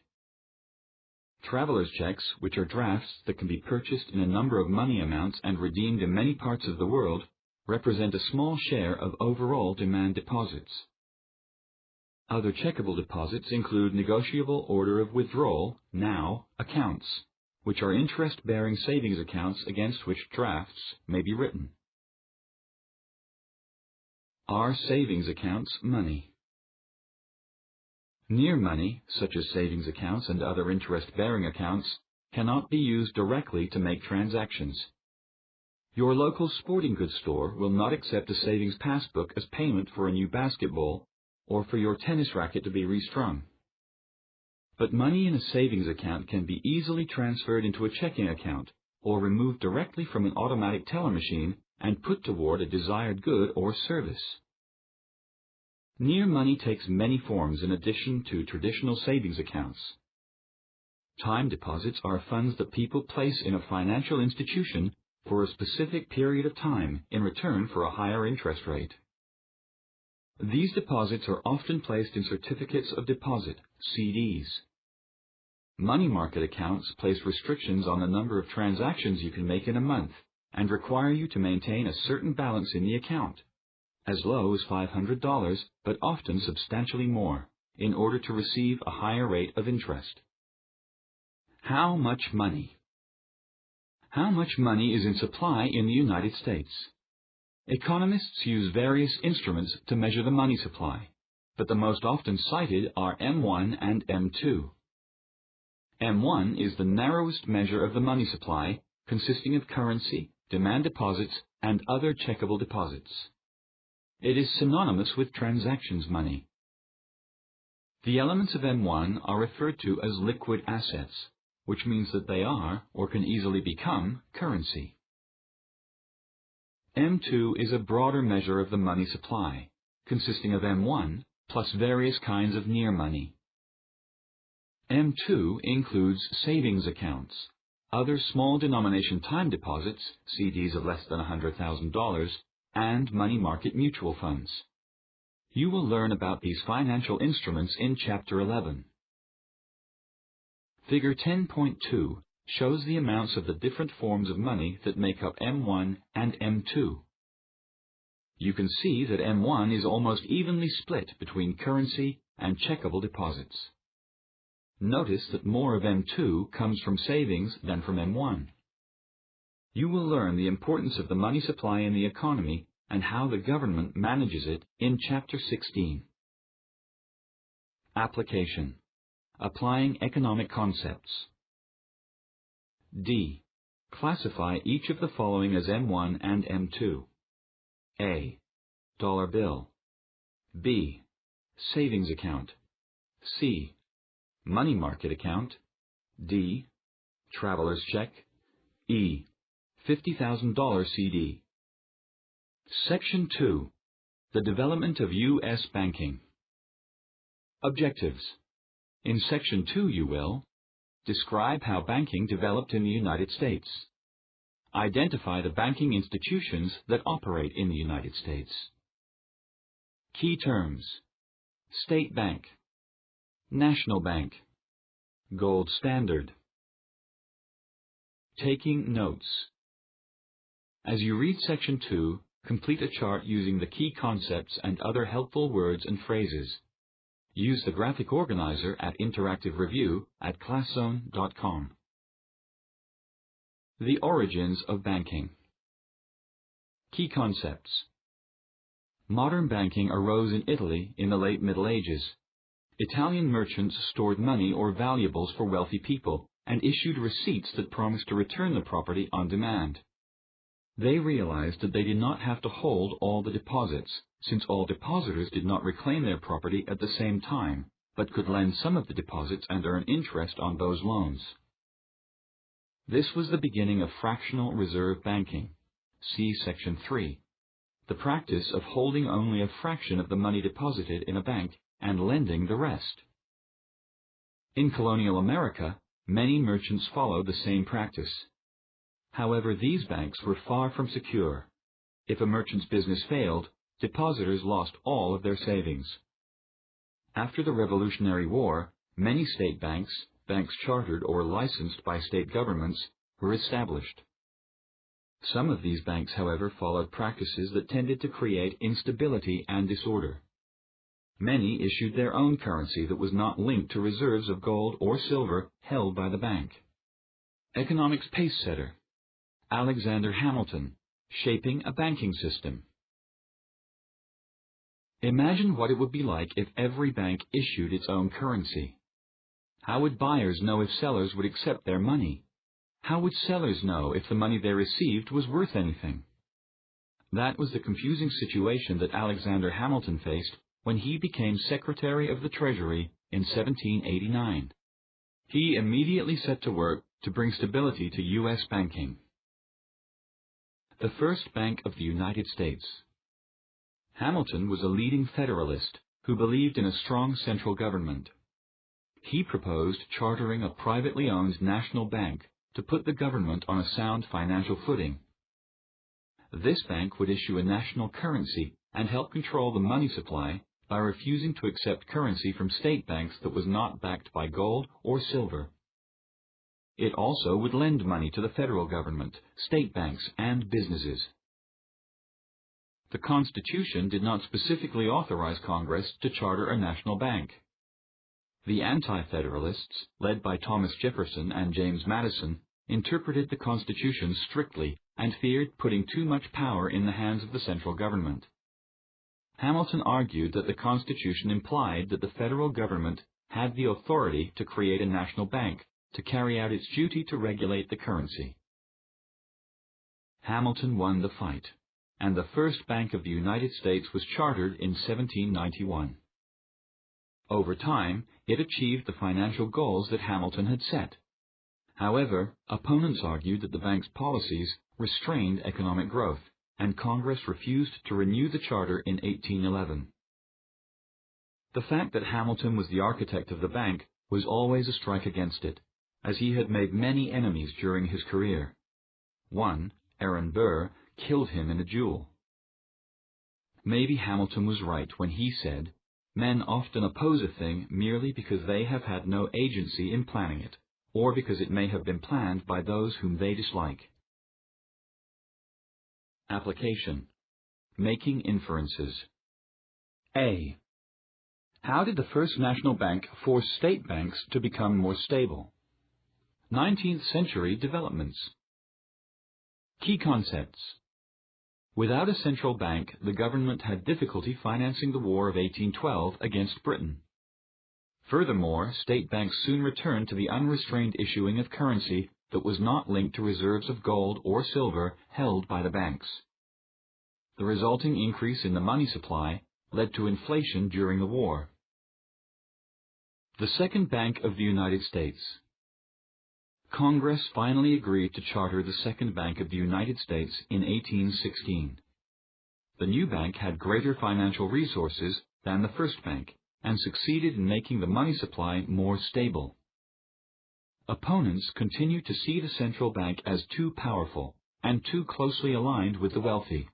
Traveler's checks, which are drafts that can be purchased in a number of money amounts and redeemed in many parts of the world, represent a small share of overall demand deposits. Other checkable deposits include negotiable order of withdrawal, NOW, accounts, which are interest-bearing savings accounts against which drafts may be written. Are savings accounts money? Near money, such as savings accounts and other interest-bearing accounts, cannot be used directly to make transactions. Your local sporting goods store will not accept a savings passbook as payment for a new basketball or for your tennis racket to be restrung. But money in a savings account can be easily transferred into a checking account or removed directly from an automatic teller machine and put toward a desired good or service. Near money takes many forms in addition to traditional savings accounts. Time deposits are funds that people place in a financial institution for a specific period of time in return for a higher interest rate. These deposits are often placed in certificates of deposit, CDs. Money market accounts place restrictions on the number of transactions you can make in a month and require you to maintain a certain balance in the account, as low as $500, but often substantially more, in order to receive a higher rate of interest. How much money? How much money is in supply in the United States? Economists use various instruments to measure the money supply, but the most often cited are M1 and M2. M1 is the narrowest measure of the money supply, consisting of currency, demand deposits, and other checkable deposits. It is synonymous with transactions money. The elements of M1 are referred to as liquid assets, which means that they are, or can easily become, currency. M2 is a broader measure of the money supply, consisting of M1 plus various kinds of near money. M2 includes savings accounts, other small denomination time deposits, CDs of less than $100,000, and money market mutual funds. You will learn about these financial instruments in Chapter 11. Figure 10.2 shows the amounts of the different forms of money that make up M1 and M2. You can see that M1 is almost evenly split between currency and checkable deposits. Notice that more of M2 comes from savings than from M1. You will learn the importance of the money supply in the economy and how the government manages it in Chapter 16. Application. Applying economic concepts. D. Classify each of the following as M1 and M2. A. Dollar bill. B. Savings account. C. Money market account. D. Traveler's check. E. $50,000 CD. Section 2. The development of U.S. banking. Objectives. In Section 2 you will describe how banking developed in the United States. Identify the banking institutions that operate in the United States. Key terms. State bank. National bank. Gold standard. Taking notes. As you read Section 2, complete a chart using the key concepts and other helpful words and phrases. Use the graphic organizer at Interactive Review at ClassZone.com. The origins of banking. Key concepts. Modern banking arose in Italy in the late Middle Ages. Italian merchants stored money or valuables for wealthy people and issued receipts that promised to return the property on demand. They realized that they did not have to hold all the deposits, since all depositors did not reclaim their property at the same time, but could lend some of the deposits and earn interest on those loans. This was the beginning of fractional reserve banking. See Section 3. The practice of holding only a fraction of the money deposited in a bank and lending the rest. In colonial America, many merchants followed the same practice. However, these banks were far from secure. If a merchant's business failed, depositors lost all of their savings. After the Revolutionary War, many state banks, banks chartered or licensed by state governments, were established. Some of these banks, however, followed practices that tended to create instability and disorder. Many issued their own currency that was not linked to reserves of gold or silver held by the bank. Economics pacesetter Alexander Hamilton, Shaping a Banking System. Imagine what it would be like if every bank issued its own currency. How would buyers know if sellers would accept their money? How would sellers know if the money they received was worth anything? That was the confusing situation that Alexander Hamilton faced when he became Secretary of the Treasury in 1789. He immediately set to work to bring stability to U.S. banking. The First Bank of the United States. Hamilton was a leading Federalist who believed in a strong central government. He proposed chartering a privately owned national bank to put the government on a sound financial footing. This bank would issue a national currency and help control the money supply by refusing to accept currency from state banks that was not backed by gold or silver. It also would lend money to the federal government, state banks, and businesses. The Constitution did not specifically authorize Congress to charter a national bank. The Anti-Federalists, led by Thomas Jefferson and James Madison, interpreted the Constitution strictly and feared putting too much power in the hands of the central government. Hamilton argued that the Constitution implied that the federal government had the authority to create a national bank to carry out its duty to regulate the currency. Hamilton won the fight, and the First Bank of the United States was chartered in 1791. Over time, it achieved the financial goals that Hamilton had set. However, opponents argued that the bank's policies restrained economic growth, and Congress refused to renew the charter in 1811. The fact that Hamilton was the architect of the bank was always a strike against it, as he had made many enemies during his career. One, Aaron Burr, killed him in a duel. Maybe Hamilton was right when he said, "Men often oppose a thing merely because they have had no agency in planning it, or because it may have been planned by those whom they dislike." Application. Making inferences. A. How did the First National Bank force state banks to become more stable? 19th century developments. Key concepts. Without a central bank, the government had difficulty financing the War of 1812 against Britain. Furthermore, state banks soon returned to the unrestrained issuing of currency that was not linked to reserves of gold or silver held by the banks. The resulting increase in the money supply led to inflation during the war. The Second Bank of the United States. Congress finally agreed to charter the Second Bank of the United States in 1816. The new bank had greater financial resources than the First Bank and succeeded in making the money supply more stable. Opponents continued to see the central bank as too powerful and too closely aligned with the wealthy.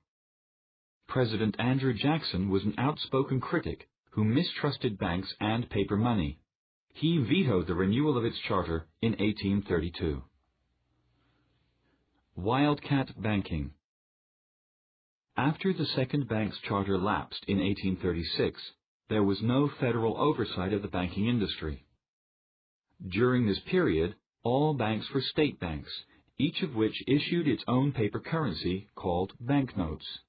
President Andrew Jackson was an outspoken critic who mistrusted banks and paper money. He vetoed the renewal of its charter in 1832. Wildcat banking. After the Second Bank's charter lapsed in 1836, there was no federal oversight of the banking industry. During this period, all banks were state banks, each of which issued its own paper currency called banknotes.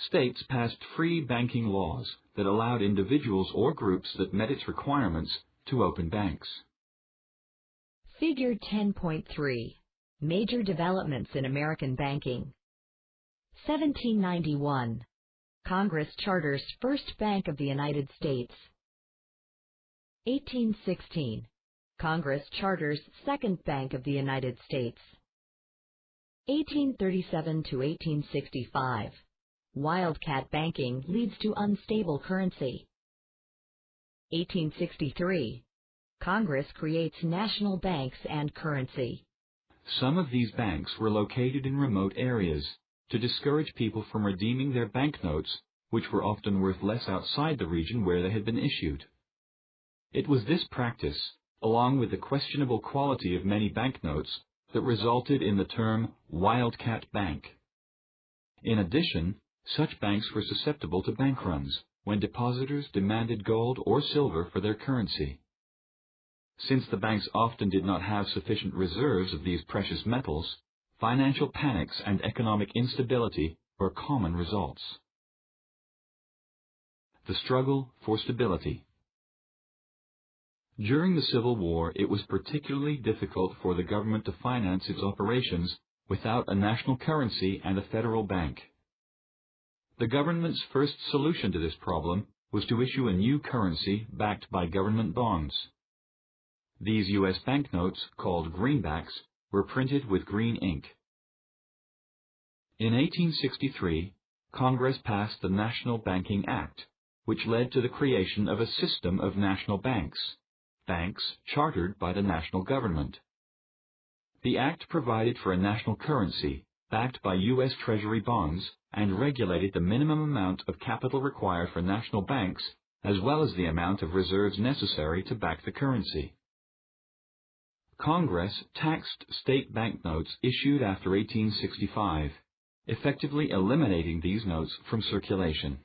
states passed free banking laws that allowed individuals or groups that met its requirements to open banks. Figure 10.3. Major developments in American banking. 1791. Congress charters First Bank of the United States. 1816. Congress charters Second Bank of the United States. 1837 to 1865. Wildcat banking leads to unstable currency. 1863. Congress creates national banks and currency. Some of these banks were located in remote areas to discourage people from redeeming their banknotes, which were often worth less outside the region where they had been issued. It was this practice, along with the questionable quality of many banknotes, that resulted in the term Wildcat Bank. In addition, such banks were susceptible to bank runs when depositors demanded gold or silver for their currency. Since the banks often did not have sufficient reserves of these precious metals, financial panics and economic instability were common results. The struggle for stability. During the Civil War, it was particularly difficult for the government to finance its operations without a national currency and a federal bank. The government's first solution to this problem was to issue a new currency backed by government bonds. These U.S. banknotes, called greenbacks, were printed with green ink. In 1863, Congress passed the National Banking Act, which led to the creation of a system of national banks, banks chartered by the national government. The Act provided for a national currency, backed by U.S. Treasury bonds, and regulated the minimum amount of capital required for national banks, as well as the amount of reserves necessary to back the currency. Congress taxed state banknotes issued after 1865, effectively eliminating these notes from circulation.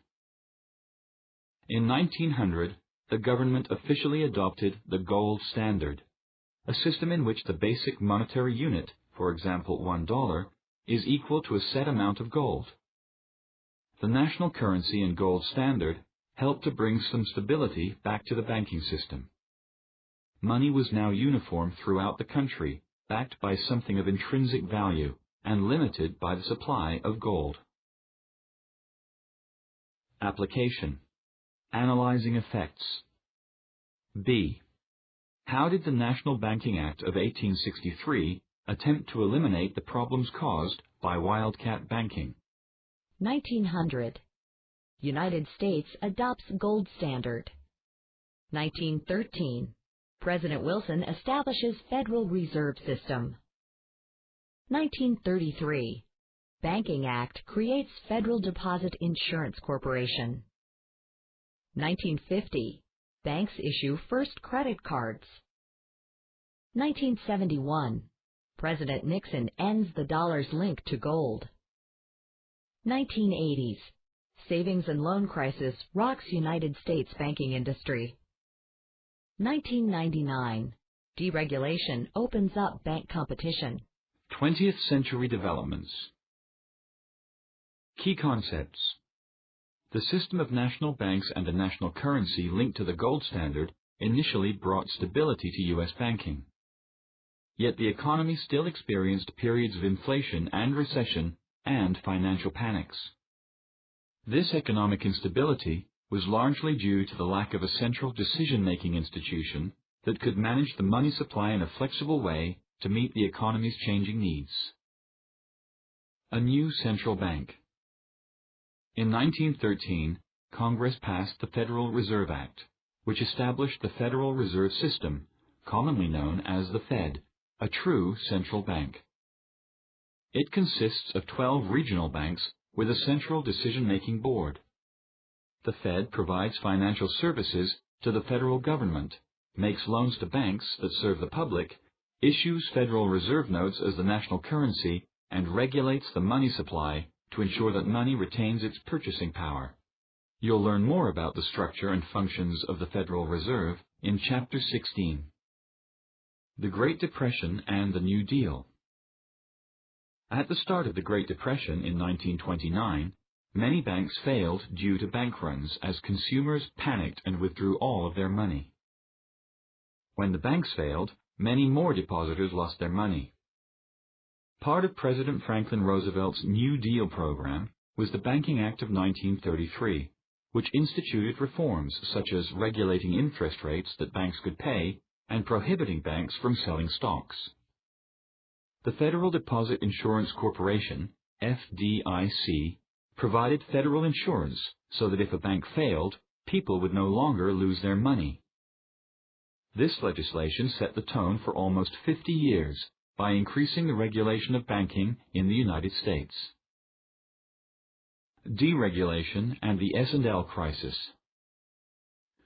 In 1900, the government officially adopted the gold standard, a system in which the basic monetary unit, for example $1, is equal to a set amount of gold. The national currency and gold standard helped to bring some stability back to the banking system. Money was now uniform throughout the country, backed by something of intrinsic value, and limited by the supply of gold. Application. Analyzing effects. B. How did the National Banking Act of 1863 attempt to eliminate the problems caused by wildcat banking? 1900. United States adopts gold standard. 1913. President Wilson establishes Federal Reserve System. 1933. Banking Act creates Federal Deposit Insurance Corporation. 1950. Banks issue first credit cards. 1971. President Nixon ends the dollar's link to gold. 1980s. Savings and loan crisis rocks United States banking industry. 1999. Deregulation opens up bank competition. 20th century developments. Key concepts. The system of national banks and a national currency linked to the gold standard initially brought stability to U.S. banking. Yet the economy still experienced periods of inflation and recession and financial panics. This economic instability was largely due to the lack of a central decision-making institution that could manage the money supply in a flexible way to meet the economy's changing needs. A new central bank. In 1913, Congress passed the Federal Reserve Act, which established the Federal Reserve System, commonly known as the Fed, a true central bank. It consists of 12 regional banks with a central decision-making board. The Fed provides financial services to the federal government, makes loans to banks that serve the public, issues Federal Reserve notes as the national currency, and regulates the money supply to ensure that money retains its purchasing power. You'll learn more about the structure and functions of the Federal Reserve in Chapter 16. The Great Depression and the New Deal. At the start of the Great Depression in 1929, many banks failed due to bank runs as consumers panicked and withdrew all of their money. When the banks failed, many more depositors lost their money. Part of President Franklin Roosevelt's New Deal program was the Banking Act of 1933, which instituted reforms such as regulating interest rates that banks could pay and prohibiting banks from selling stocks. The Federal Deposit Insurance Corporation, FDIC, provided federal insurance so that if a bank failed, people would no longer lose their money. This legislation set the tone for almost 50 years by increasing the regulation of banking in the United States. Deregulation and the S&L crisis.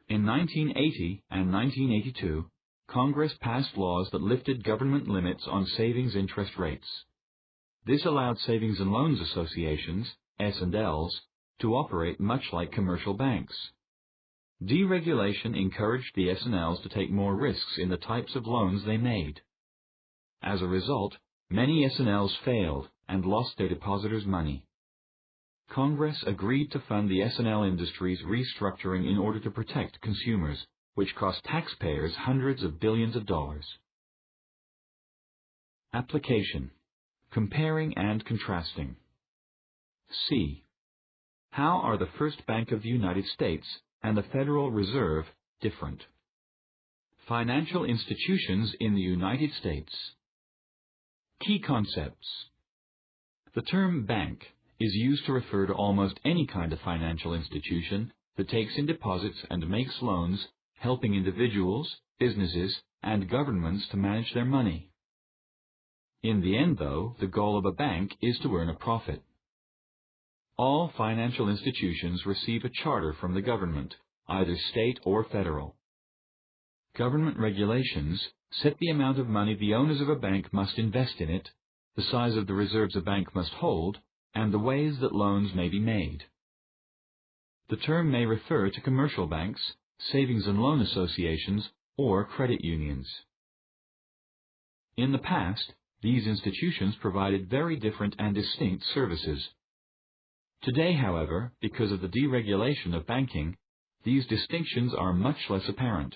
In 1980 and 1982, Congress passed laws that lifted government limits on savings interest rates. This allowed savings and loans associations, S&Ls, to operate much like commercial banks. Deregulation encouraged the S&Ls to take more risks in the types of loans they made. As a result, many S&Ls failed and lost their depositors' money. Congress agreed to fund the S&L industry's restructuring in order to protect consumers, which cost taxpayers hundreds of billions of dollars. Application: comparing and contrasting. C. How are the First Bank of the United States and the Federal Reserve different? Financial institutions in the United States. Key concepts. The term bank is used to refer to almost any kind of financial institution that takes in deposits and makes loans, helping individuals, businesses, and governments to manage their money. In the end, though, the goal of a bank is to earn a profit. All financial institutions receive a charter from the government, either state or federal. Government regulations set the amount of money the owners of a bank must invest in it, the size of the reserves a bank must hold, and the ways that loans may be made. The term may refer to commercial banks, savings and loan associations, or credit unions. In the past, these institutions provided very different and distinct services. Today, however, because of the deregulation of banking, these distinctions are much less apparent.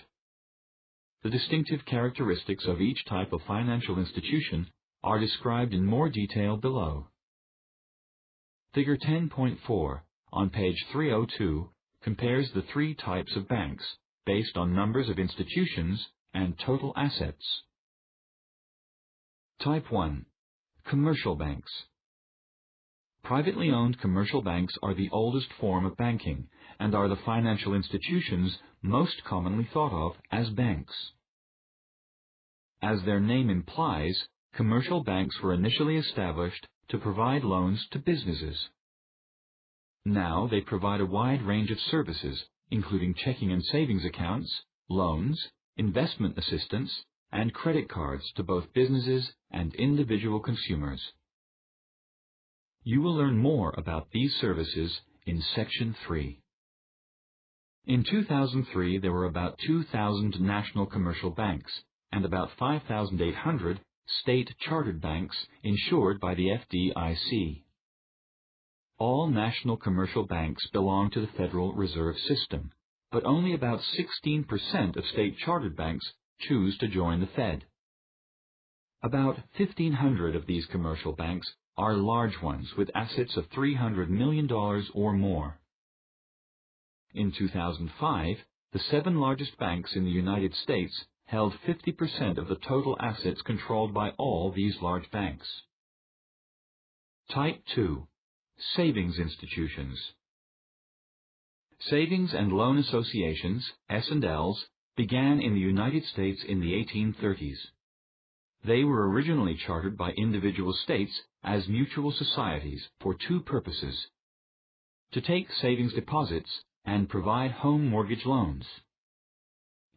The distinctive characteristics of each type of financial institution are described in more detail below. Figure 10.4 on page 302 compares the three types of banks based on numbers of institutions and total assets. Type 1. Commercial banks. Privately owned commercial banks are the oldest form of banking and are the financial institutions most commonly thought of as banks. As their name implies, commercial banks were initially established to provide loans to businesses. Now they provide a wide range of services, including checking and savings accounts, loans, investment assistance, and credit cards to both businesses and individual consumers. You will learn more about these services in Section 3. In 2003, there were about 2,000 national commercial banks and about 5,800 state-chartered banks insured by the FDIC. All national commercial banks belong to the Federal Reserve System, but only about 16% of state-chartered banks choose to join the Fed. About 1,500 of these commercial banks are large ones with assets of $300 million or more. In 2005, the 7 largest banks in the United States held 50% of the total assets controlled by all these large banks. Type 2. Savings institutions. Savings and loan associations, S&Ls, began in the United States in the 1830s. They were originally chartered by individual states as mutual societies for two purposes: to take savings deposits and provide home mortgage loans.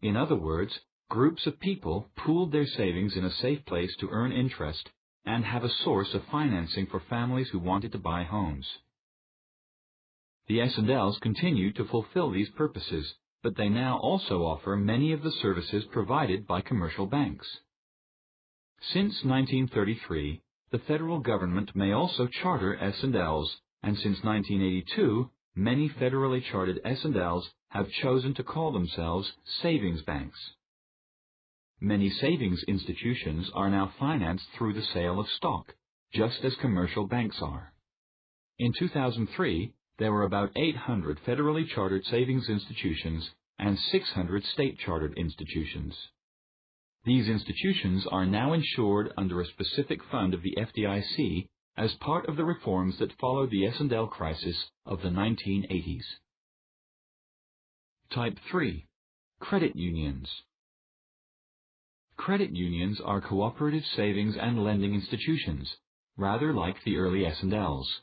In other words, groups of people pooled their savings in a safe place to earn interest and have a source of financing for families who wanted to buy homes. The S&Ls continue to fulfill these purposes, but they now also offer many of the services provided by commercial banks. Since 1933, the federal government may also charter S&Ls and since 1982, many federally chartered S&Ls have chosen to call themselves savings banks. Many savings institutions are now financed through the sale of stock, just as commercial banks are. In 2003, there were about 800 federally chartered savings institutions and 600 state-chartered institutions. These institutions are now insured under a specific fund of the FDIC as part of the reforms that followed the S&L crisis of the 1980s. Type 3. Credit unions. Credit unions are cooperative savings and lending institutions, rather like the early S&Ls.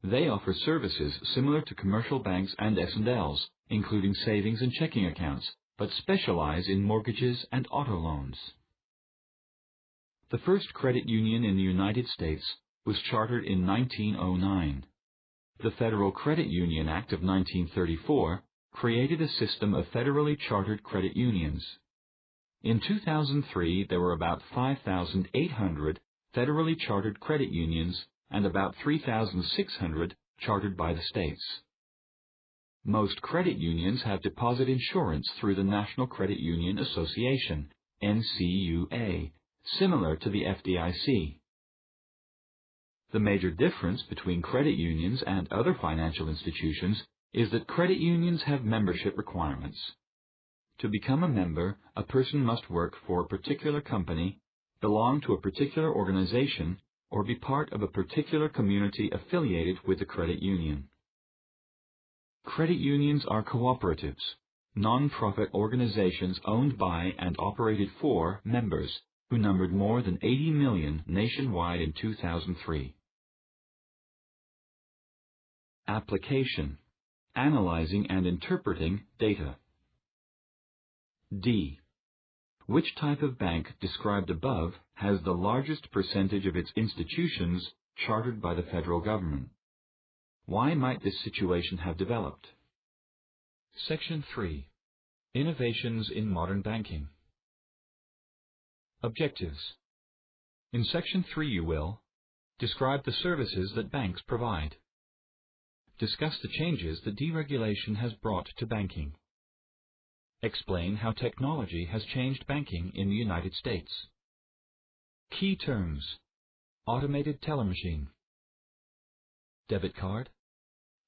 They offer services similar to commercial banks and S&Ls, including savings and checking accounts, but specialize in mortgages and auto loans. The first credit union in the United States was chartered in 1909. The Federal Credit Union Act of 1934 created a system of federally chartered credit unions. In 2003, there were about 5,800 federally chartered credit unions and about 3,600 chartered by the states. Most credit unions have deposit insurance through the National Credit Union Association, NCUA, similar to the FDIC. The major difference between credit unions and other financial institutions is that credit unions have membership requirements. To become a member, a person must work for a particular company, belong to a particular organization, or be part of a particular community affiliated with the credit union. Credit unions are cooperatives, non-profit organizations owned by and operated for members, who numbered more than 80 million nationwide in 2003. Application: analyzing and interpreting data. D. Which type of bank described above has the largest percentage of its institutions chartered by the federal government? Why might this situation have developed? Section 3. Innovations in modern banking. Objectives. In Section 3 you will describe the services that banks provide. Discuss the changes that deregulation has brought to banking. Explain how technology has changed banking in the United States. Key terms: automated teller machine, debit card,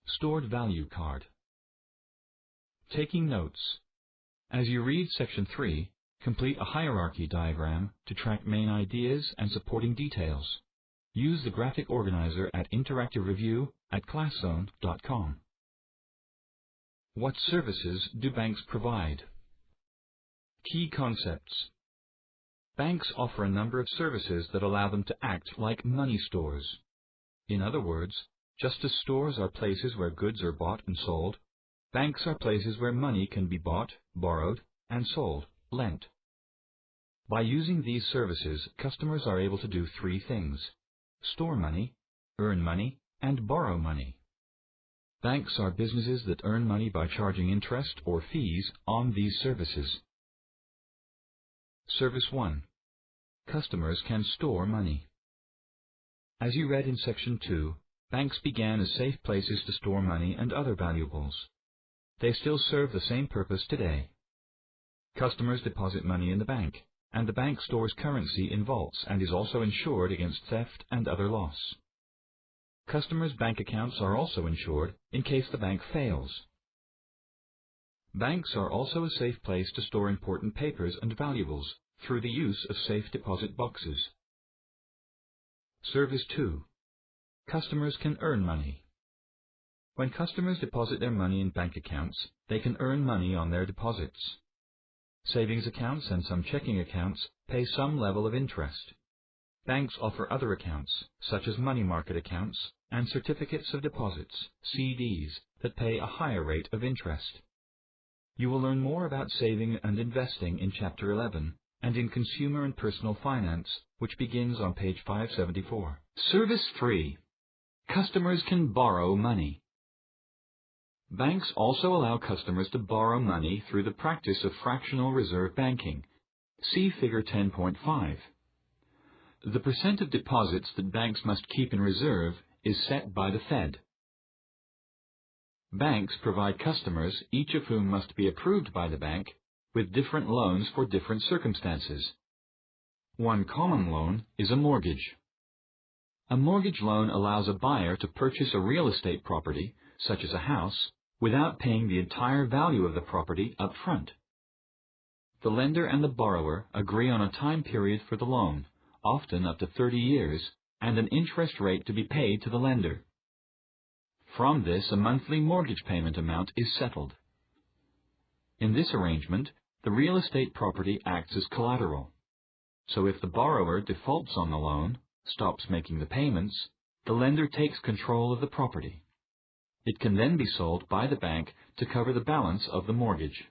stored value card. Taking notes. As you read Section 3, complete a hierarchy diagram to track main ideas and supporting details. Use the graphic organizer at Interactive Review at ClassZone.com. What services do banks provide? Key concepts. Banks offer a number of services that allow them to act like money stores. In other words, just as stores are places where goods are bought and sold, banks are places where money can be bought, borrowed, and sold, lent. By using these services, customers are able to do three things: store money, earn money, and borrow money. Banks are businesses that earn money by charging interest or fees on these services. Service 1. Customers can store money. As you read in Section 2, banks began as safe places to store money and other valuables. They still serve the same purpose today. Customers deposit money in the bank, and the bank stores currency in vaults and is also insured against theft and other loss. Customers' bank accounts are also insured in case the bank fails. Banks are also a safe place to store important papers and valuables through the use of safe deposit boxes. Service 2. Customers can earn money. When customers deposit their money in bank accounts, they can earn money on their deposits. Savings accounts and some checking accounts pay some level of interest. Banks offer other accounts, such as money market accounts and certificates of deposits, CDs, that pay a higher rate of interest. You will learn more about saving and investing in Chapter 11 and in Consumer and Personal Finance, which begins on page 574. Service 3. Customers can borrow money. Banks also allow customers to borrow money through the practice of fractional reserve banking. See Figure 10.5. The percent of deposits that banks must keep in reserve is set by the Fed. Banks provide customers, each of whom must be approved by the bank, with different loans for different circumstances. One common loan is a mortgage. A mortgage loan allows a buyer to purchase a real estate property, such as a house, without paying the entire value of the property up front. The lender and the borrower agree on a time period for the loan, often up to 30 years, and an interest rate to be paid to the lender. From this, a monthly mortgage payment amount is settled. In this arrangement, the real estate property acts as collateral. So if the borrower defaults on the loan, stops making the payments, the lender takes control of the property. It can then be sold by the bank to cover the balance of the mortgage.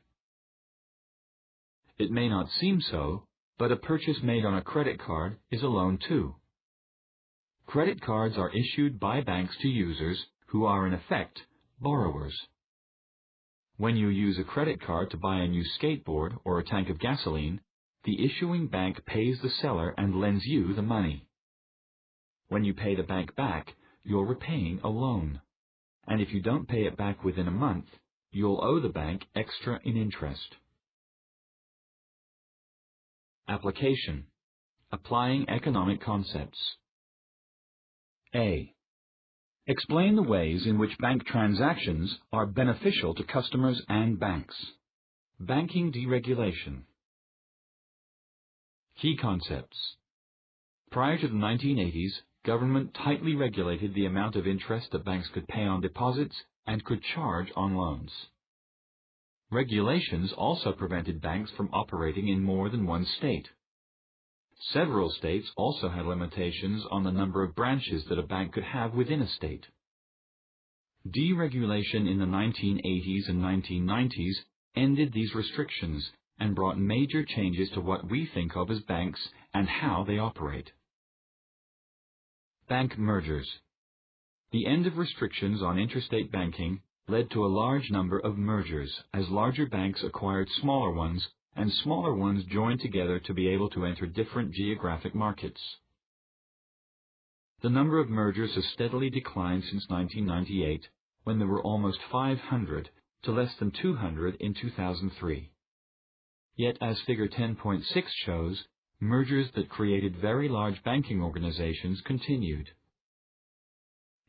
It may not seem so, but a purchase made on a credit card is a loan too. Credit cards are issued by banks to users who are in effect borrowers. When you use a credit card to buy a new skateboard or a tank of gasoline, the issuing bank pays the seller and lends you the money. When you pay the bank back, you're repaying a loan. And if you don't pay it back within a month, you'll owe the bank extra in interest. Application: applying economic concepts. A. Explain the ways in which bank transactions are beneficial to customers and banks. Banking deregulation. Key concepts. Prior to the 1980s, government tightly regulated the amount of interest that banks could pay on deposits and could charge on loans. Regulations also prevented banks from operating in more than one state. Several states also had limitations on the number of branches that a bank could have within a state. Deregulation in the 1980s and 1990s ended these restrictions and brought major changes to what we think of as banks and how they operate. Bank mergers. The end of restrictions on interstate banking led to a large number of mergers as larger banks acquired smaller ones and smaller ones joined together to be able to enter different geographic markets. The number of mergers has steadily declined since 1998, when there were almost 500, to less than 200 in 2003. Yet, as Figure 10.6 shows, mergers that created very large banking organizations continued.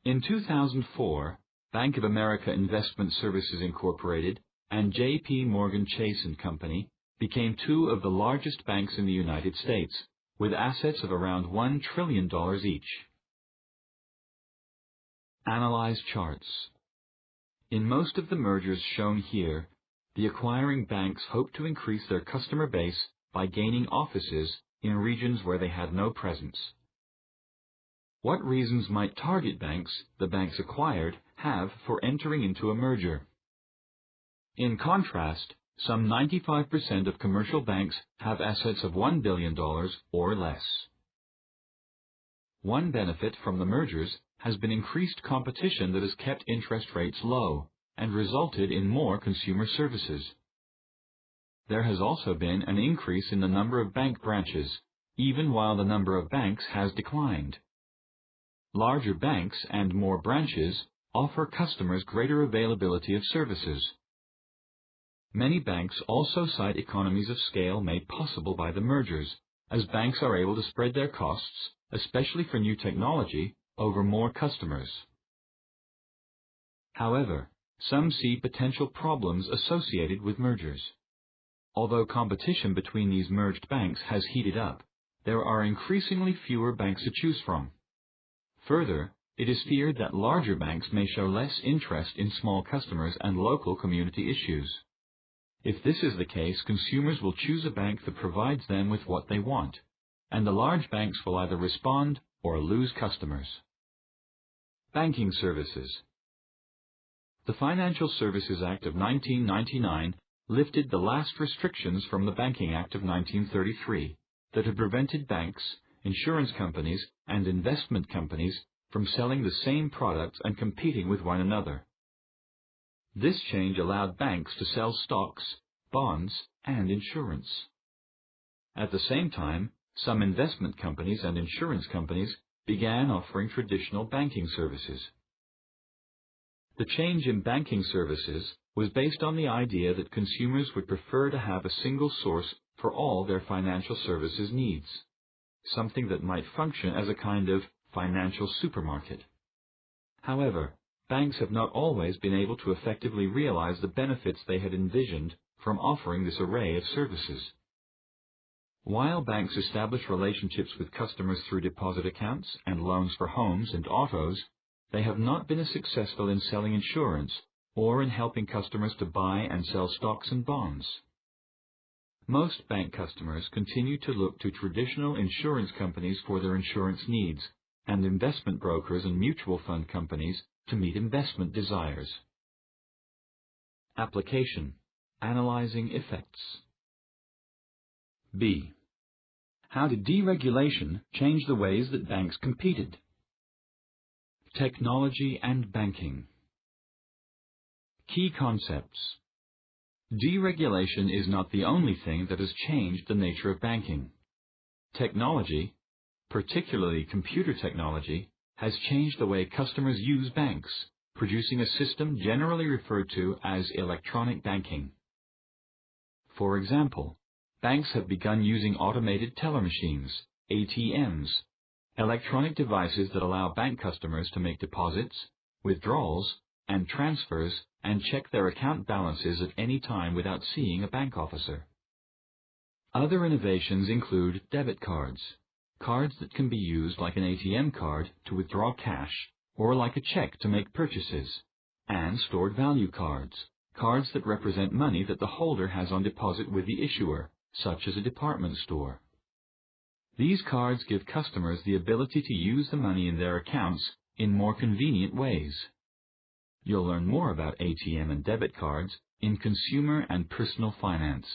In 2004, Bank of America Investment Services Incorporated and J.P. Morgan Chase & Company became two of the largest banks in the United States, with assets of around $1 trillion each. Analyze charts. In most of the mergers shown here, the acquiring banks hoped to increase their customer base by gaining offices in regions where they had no presence. What reasons might target banks, the banks acquired, have for entering into a merger? In contrast, some 95% of commercial banks have assets of $1 billion or less. One benefit from the mergers has been increased competition that has kept interest rates low and resulted in more consumer services. There has also been an increase in the number of bank branches, even while the number of banks has declined. Larger banks and more branches offer customers greater availability of services. Many banks also cite economies of scale made possible by the mergers, as banks are able to spread their costs, especially for new technology, over more customers. However, some see potential problems associated with mergers. Although competition between these merged banks has heated up, there are increasingly fewer banks to choose from. Further, it is feared that larger banks may show less interest in small customers and local community issues. If this is the case, consumers will choose a bank that provides them with what they want, and the large banks will either respond or lose customers. Banking services. The Financial Services Act of 1999 lifted the last restrictions from the Banking Act of 1933 that had prevented banks, insurance companies, and investment companies from selling the same products and competing with one another. This change allowed banks to sell stocks, bonds, and insurance. At the same time, some investment companies and insurance companies began offering traditional banking services. The change in banking services was based on the idea that consumers would prefer to have a single source for all their financial services needs, something that might function as a kind of financial supermarket. However, banks have not always been able to effectively realize the benefits they had envisioned from offering this array of services. While banks establish relationships with customers through deposit accounts and loans for homes and autos, they have not been as successful in selling insurance or in helping customers to buy and sell stocks and bonds. Most bank customers continue to look to traditional insurance companies for their insurance needs, and investment brokers and mutual fund companies to meet investment desires. Application: Analyzing effects. B. How did deregulation change the ways that banks competed? Technology and banking. Key concepts. Deregulation is not the only thing that has changed the nature of banking. Technology, particularly computer technology, has changed the way customers use banks, producing a system generally referred to as electronic banking. For example, banks have begun using automated teller machines, ATMs, electronic devices that allow bank customers to make deposits, withdrawals, and transfers and check their account balances at any time without seeing a bank officer. Other innovations include debit cards, cards that can be used like an ATM card to withdraw cash or like a check to make purchases, and stored value cards, cards that represent money that the holder has on deposit with the issuer, such as a department store. These cards give customers the ability to use the money in their accounts in more convenient ways. You'll learn more about ATM and debit cards in Consumer and Personal Finance.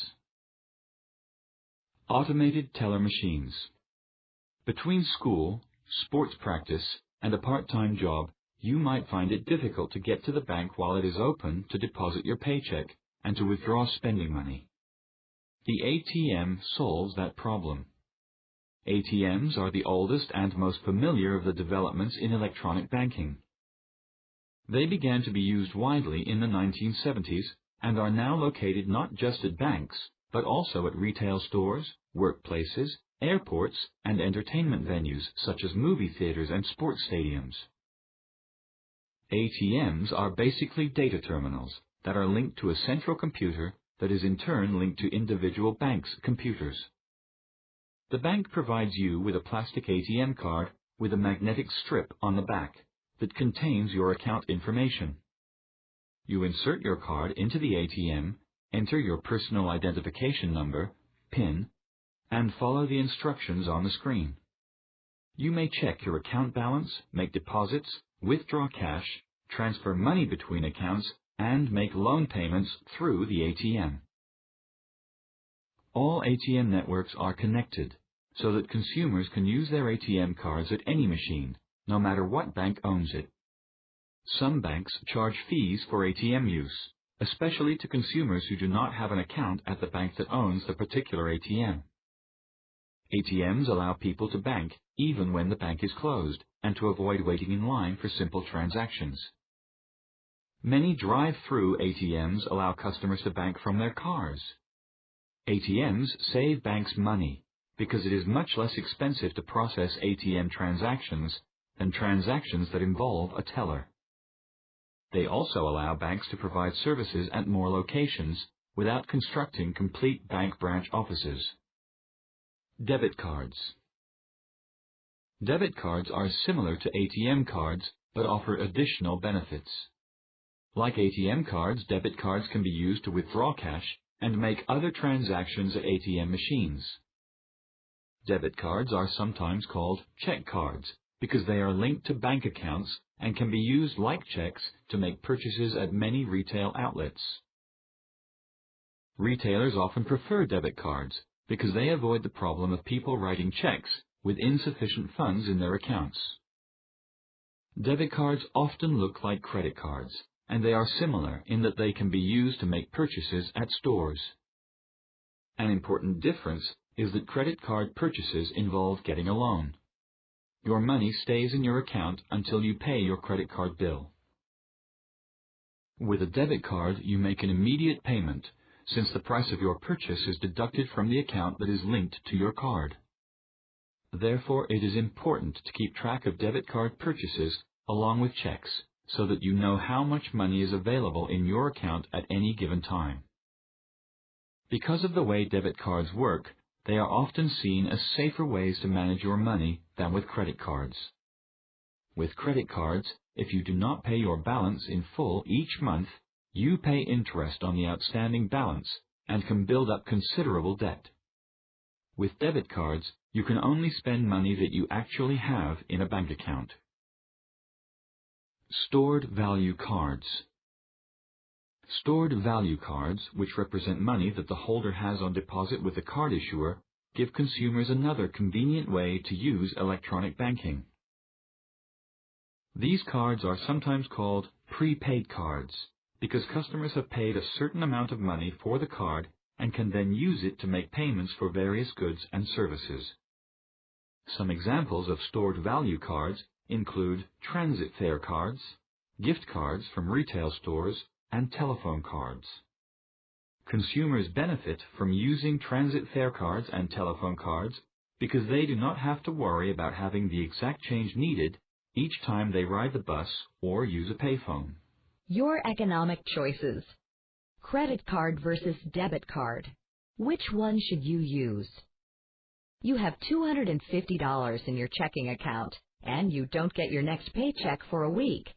Automated teller machines. Between school, sports practice, and a part-time job, you might find it difficult to get to the bank while it is open to deposit your paycheck and to withdraw spending money. The ATM solves that problem. ATMs are the oldest and most familiar of the developments in electronic banking. They began to be used widely in the 1970s and are now located not just at banks, but also at retail stores, workplaces, airports, and entertainment venues such as movie theaters and sports stadiums. ATMs are basically data terminals that are linked to a central computer that is in turn linked to individual banks' computers. The bank provides you with a plastic ATM card with a magnetic strip on the back that contains your account information. You insert your card into the ATM, enter your personal identification number, PIN, and follow the instructions on the screen. You may check your account balance, make deposits, withdraw cash, transfer money between accounts, and make loan payments through the ATM. All ATM networks are connected, so that consumers can use their ATM cards at any machine, no matter what bank owns it. Some banks charge fees for ATM use, especially to consumers who do not have an account at the bank that owns the particular ATM. ATMs allow people to bank even when the bank is closed and to avoid waiting in line for simple transactions. Many drive-through ATMs allow customers to bank from their cars. ATMs save banks money because it is much less expensive to process ATM transactions than transactions that involve a teller. They also allow banks to provide services at more locations without constructing complete bank branch offices. Debit cards. Debit cards are similar to ATM cards but offer additional benefits. Like ATM cards, debit cards can be used to withdraw cash and make other transactions at ATM machines. Debit cards are sometimes called check cards because they are linked to bank accounts and can be used like checks to make purchases at many retail outlets. Retailers often prefer debit cards because they avoid the problem of people writing checks with insufficient funds in their accounts. Debit cards often look like credit cards, and they are similar in that they can be used to make purchases at stores. An important difference is that credit card purchases involve getting a loan. Your money stays in your account until you pay your credit card bill. With a debit card, you make an immediate payment, since the price of your purchase is deducted from the account that is linked to your card. Therefore, it is important to keep track of debit card purchases along with checks, so that you know how much money is available in your account at any given time. Because of the way debit cards work, they are often seen as safer ways to manage your money than with credit cards. With credit cards, if you do not pay your balance in full each month, you pay interest on the outstanding balance and can build up considerable debt. With debit cards, you can only spend money that you actually have in a bank account. Stored value cards. Stored value cards, which represent money that the holder has on deposit with the card issuer, give consumers another convenient way to use electronic banking. These cards are sometimes called prepaid cards, because customers have paid a certain amount of money for the card and can then use it to make payments for various goods and services. Some examples of stored value cards include transit fare cards, gift cards from retail stores, and telephone cards. Consumers benefit from using transit fare cards and telephone cards because they do not have to worry about having the exact change needed each time they ride the bus or use a payphone. Your economic choices. Credit card versus debit card. Which one should you use? You have $250 in your checking account, and you don't get your next paycheck for a week.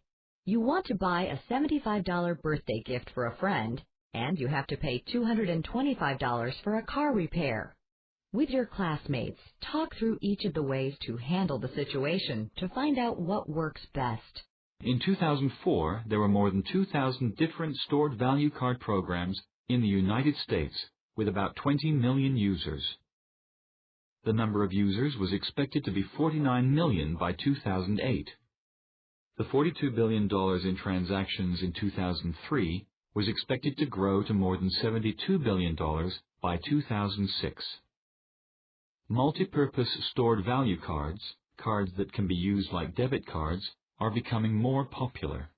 You want to buy a $75 birthday gift for a friend, and you have to pay $225 for a car repair. With your classmates, talk through each of the ways to handle the situation to find out what works best. In 2004, there were more than 2,000 different stored value card programs in the United States, with about 20 million users. The number of users was expected to be 49 million by 2008. The $42 billion in transactions in 2003 was expected to grow to more than $72 billion by 2006. Multi-purpose stored value cards, cards that can be used like debit cards, are becoming more popular.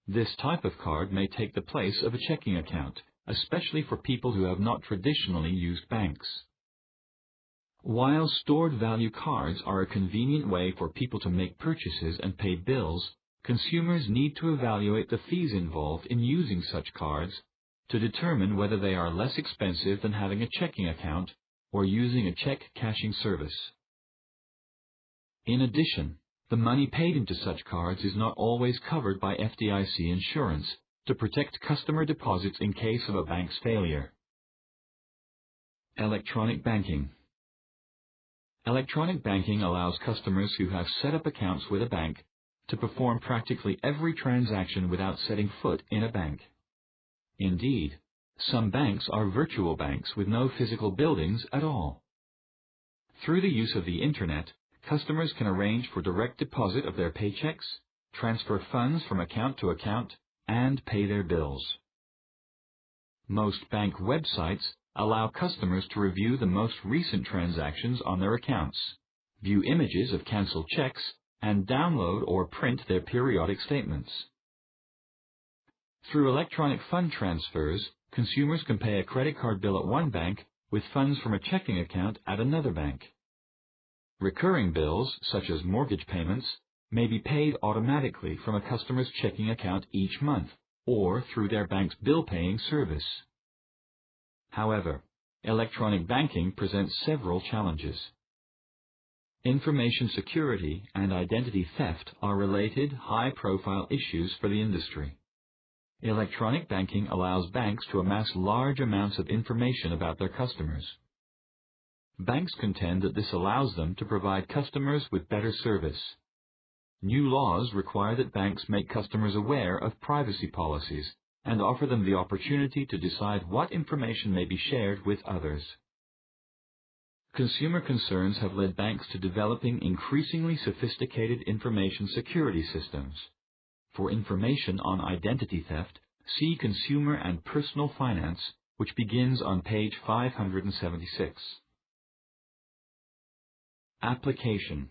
This type of card may take the place of a checking account, especially for people who have not traditionally used banks. While stored value cards are a convenient way for people to make purchases and pay bills, consumers need to evaluate the fees involved in using such cards to determine whether they are less expensive than having a checking account or using a check cashing service. In addition, the money paid into such cards is not always covered by FDIC insurance to protect customer deposits in case of a bank's failure. Electronic banking. Electronic banking allows customers who have set up accounts with a bank to perform practically every transaction without setting foot in a bank. Indeed, some banks are virtual banks with no physical buildings at all. Through the use of the Internet, customers can arrange for direct deposit of their paychecks, transfer funds from account to account, and pay their bills. Most bank websites allow customers to review the most recent transactions on their accounts, view images of canceled checks, and download or print their periodic statements. Through electronic fund transfers, consumers can pay a credit card bill at one bank with funds from a checking account at another bank. Recurring bills, such as mortgage payments, may be paid automatically from a customer's checking account each month or through their bank's bill-paying service. However, electronic banking presents several challenges. Information security and identity theft are related, high-profile issues for the industry. Electronic banking allows banks to amass large amounts of information about their customers. Banks contend that this allows them to provide customers with better service. New laws require that banks make customers aware of privacy policies and offer them the opportunity to decide what information may be shared with others. Consumer concerns have led banks to developing increasingly sophisticated information security systems. For information on identity theft, see Consumer and Personal Finance, which begins on page 576. Application.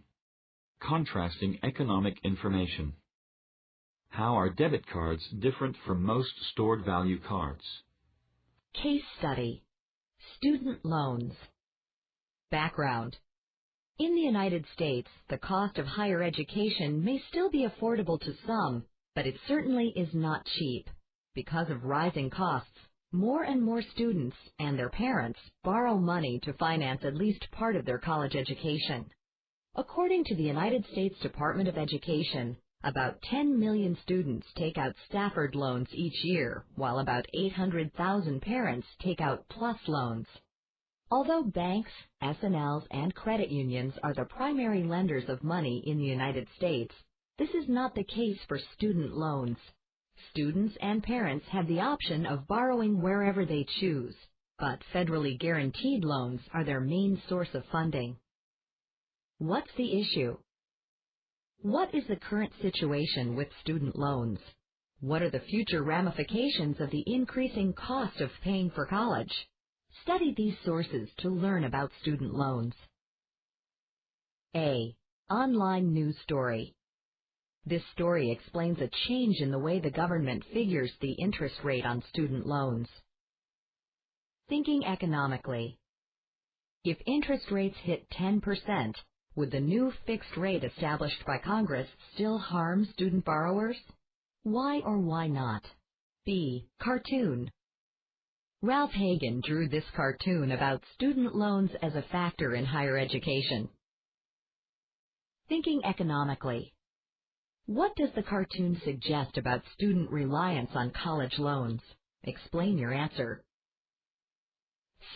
Contrasting economic information. How are debit cards different from most stored value cards? Case study. Student loans. Background. In the United States, the cost of higher education may still be affordable to some, but it certainly is not cheap. Because of rising costs, more and more students and their parents borrow money to finance at least part of their college education. According to the United States Department of Education, about 10 million students take out Stafford loans each year, while about 800,000 parents take out PLUS loans. Although banks, S&Ls, and credit unions are the primary lenders of money in the United States, this is not the case for student loans. Students and parents have the option of borrowing wherever they choose, but federally guaranteed loans are their main source of funding. What's the issue? What is the current situation with student loans? What are the future ramifications of the increasing cost of paying for college? Study these sources to learn about student loans. A. Online news story. This story explains a change in the way the government figures the interest rate on student loans. Thinking economically. If interest rates hit 10%, would the new fixed rate established by Congress still harm student borrowers? Why or why not? B. Cartoon. Ralph Hagen drew this cartoon about student loans as a factor in higher education. Thinking economically. What does the cartoon suggest about student reliance on college loans? Explain your answer.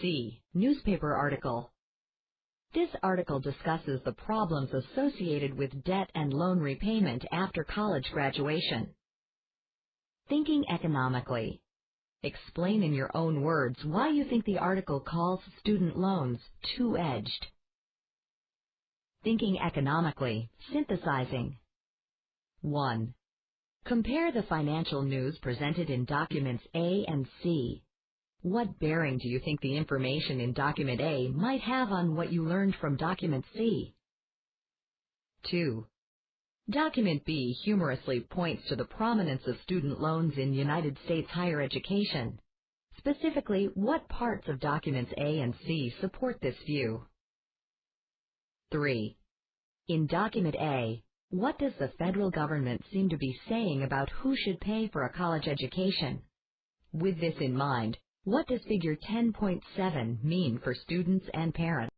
C. Newspaper article. This article discusses the problems associated with debt and loan repayment after college graduation. Thinking economically. Explain in your own words why you think the article calls student loans two-edged. Thinking economically, synthesizing. 1. Compare the financial news presented in documents A and C. What bearing do you think the information in document A might have on what you learned from document C? 2. Document B humorously points to the prominence of student loans in United States higher education. Specifically, what parts of documents A and C support this view? 3. In document A, what does the federal government seem to be saying about who should pay for a college education? With this in mind, what does figure 10.7 mean for students and parents?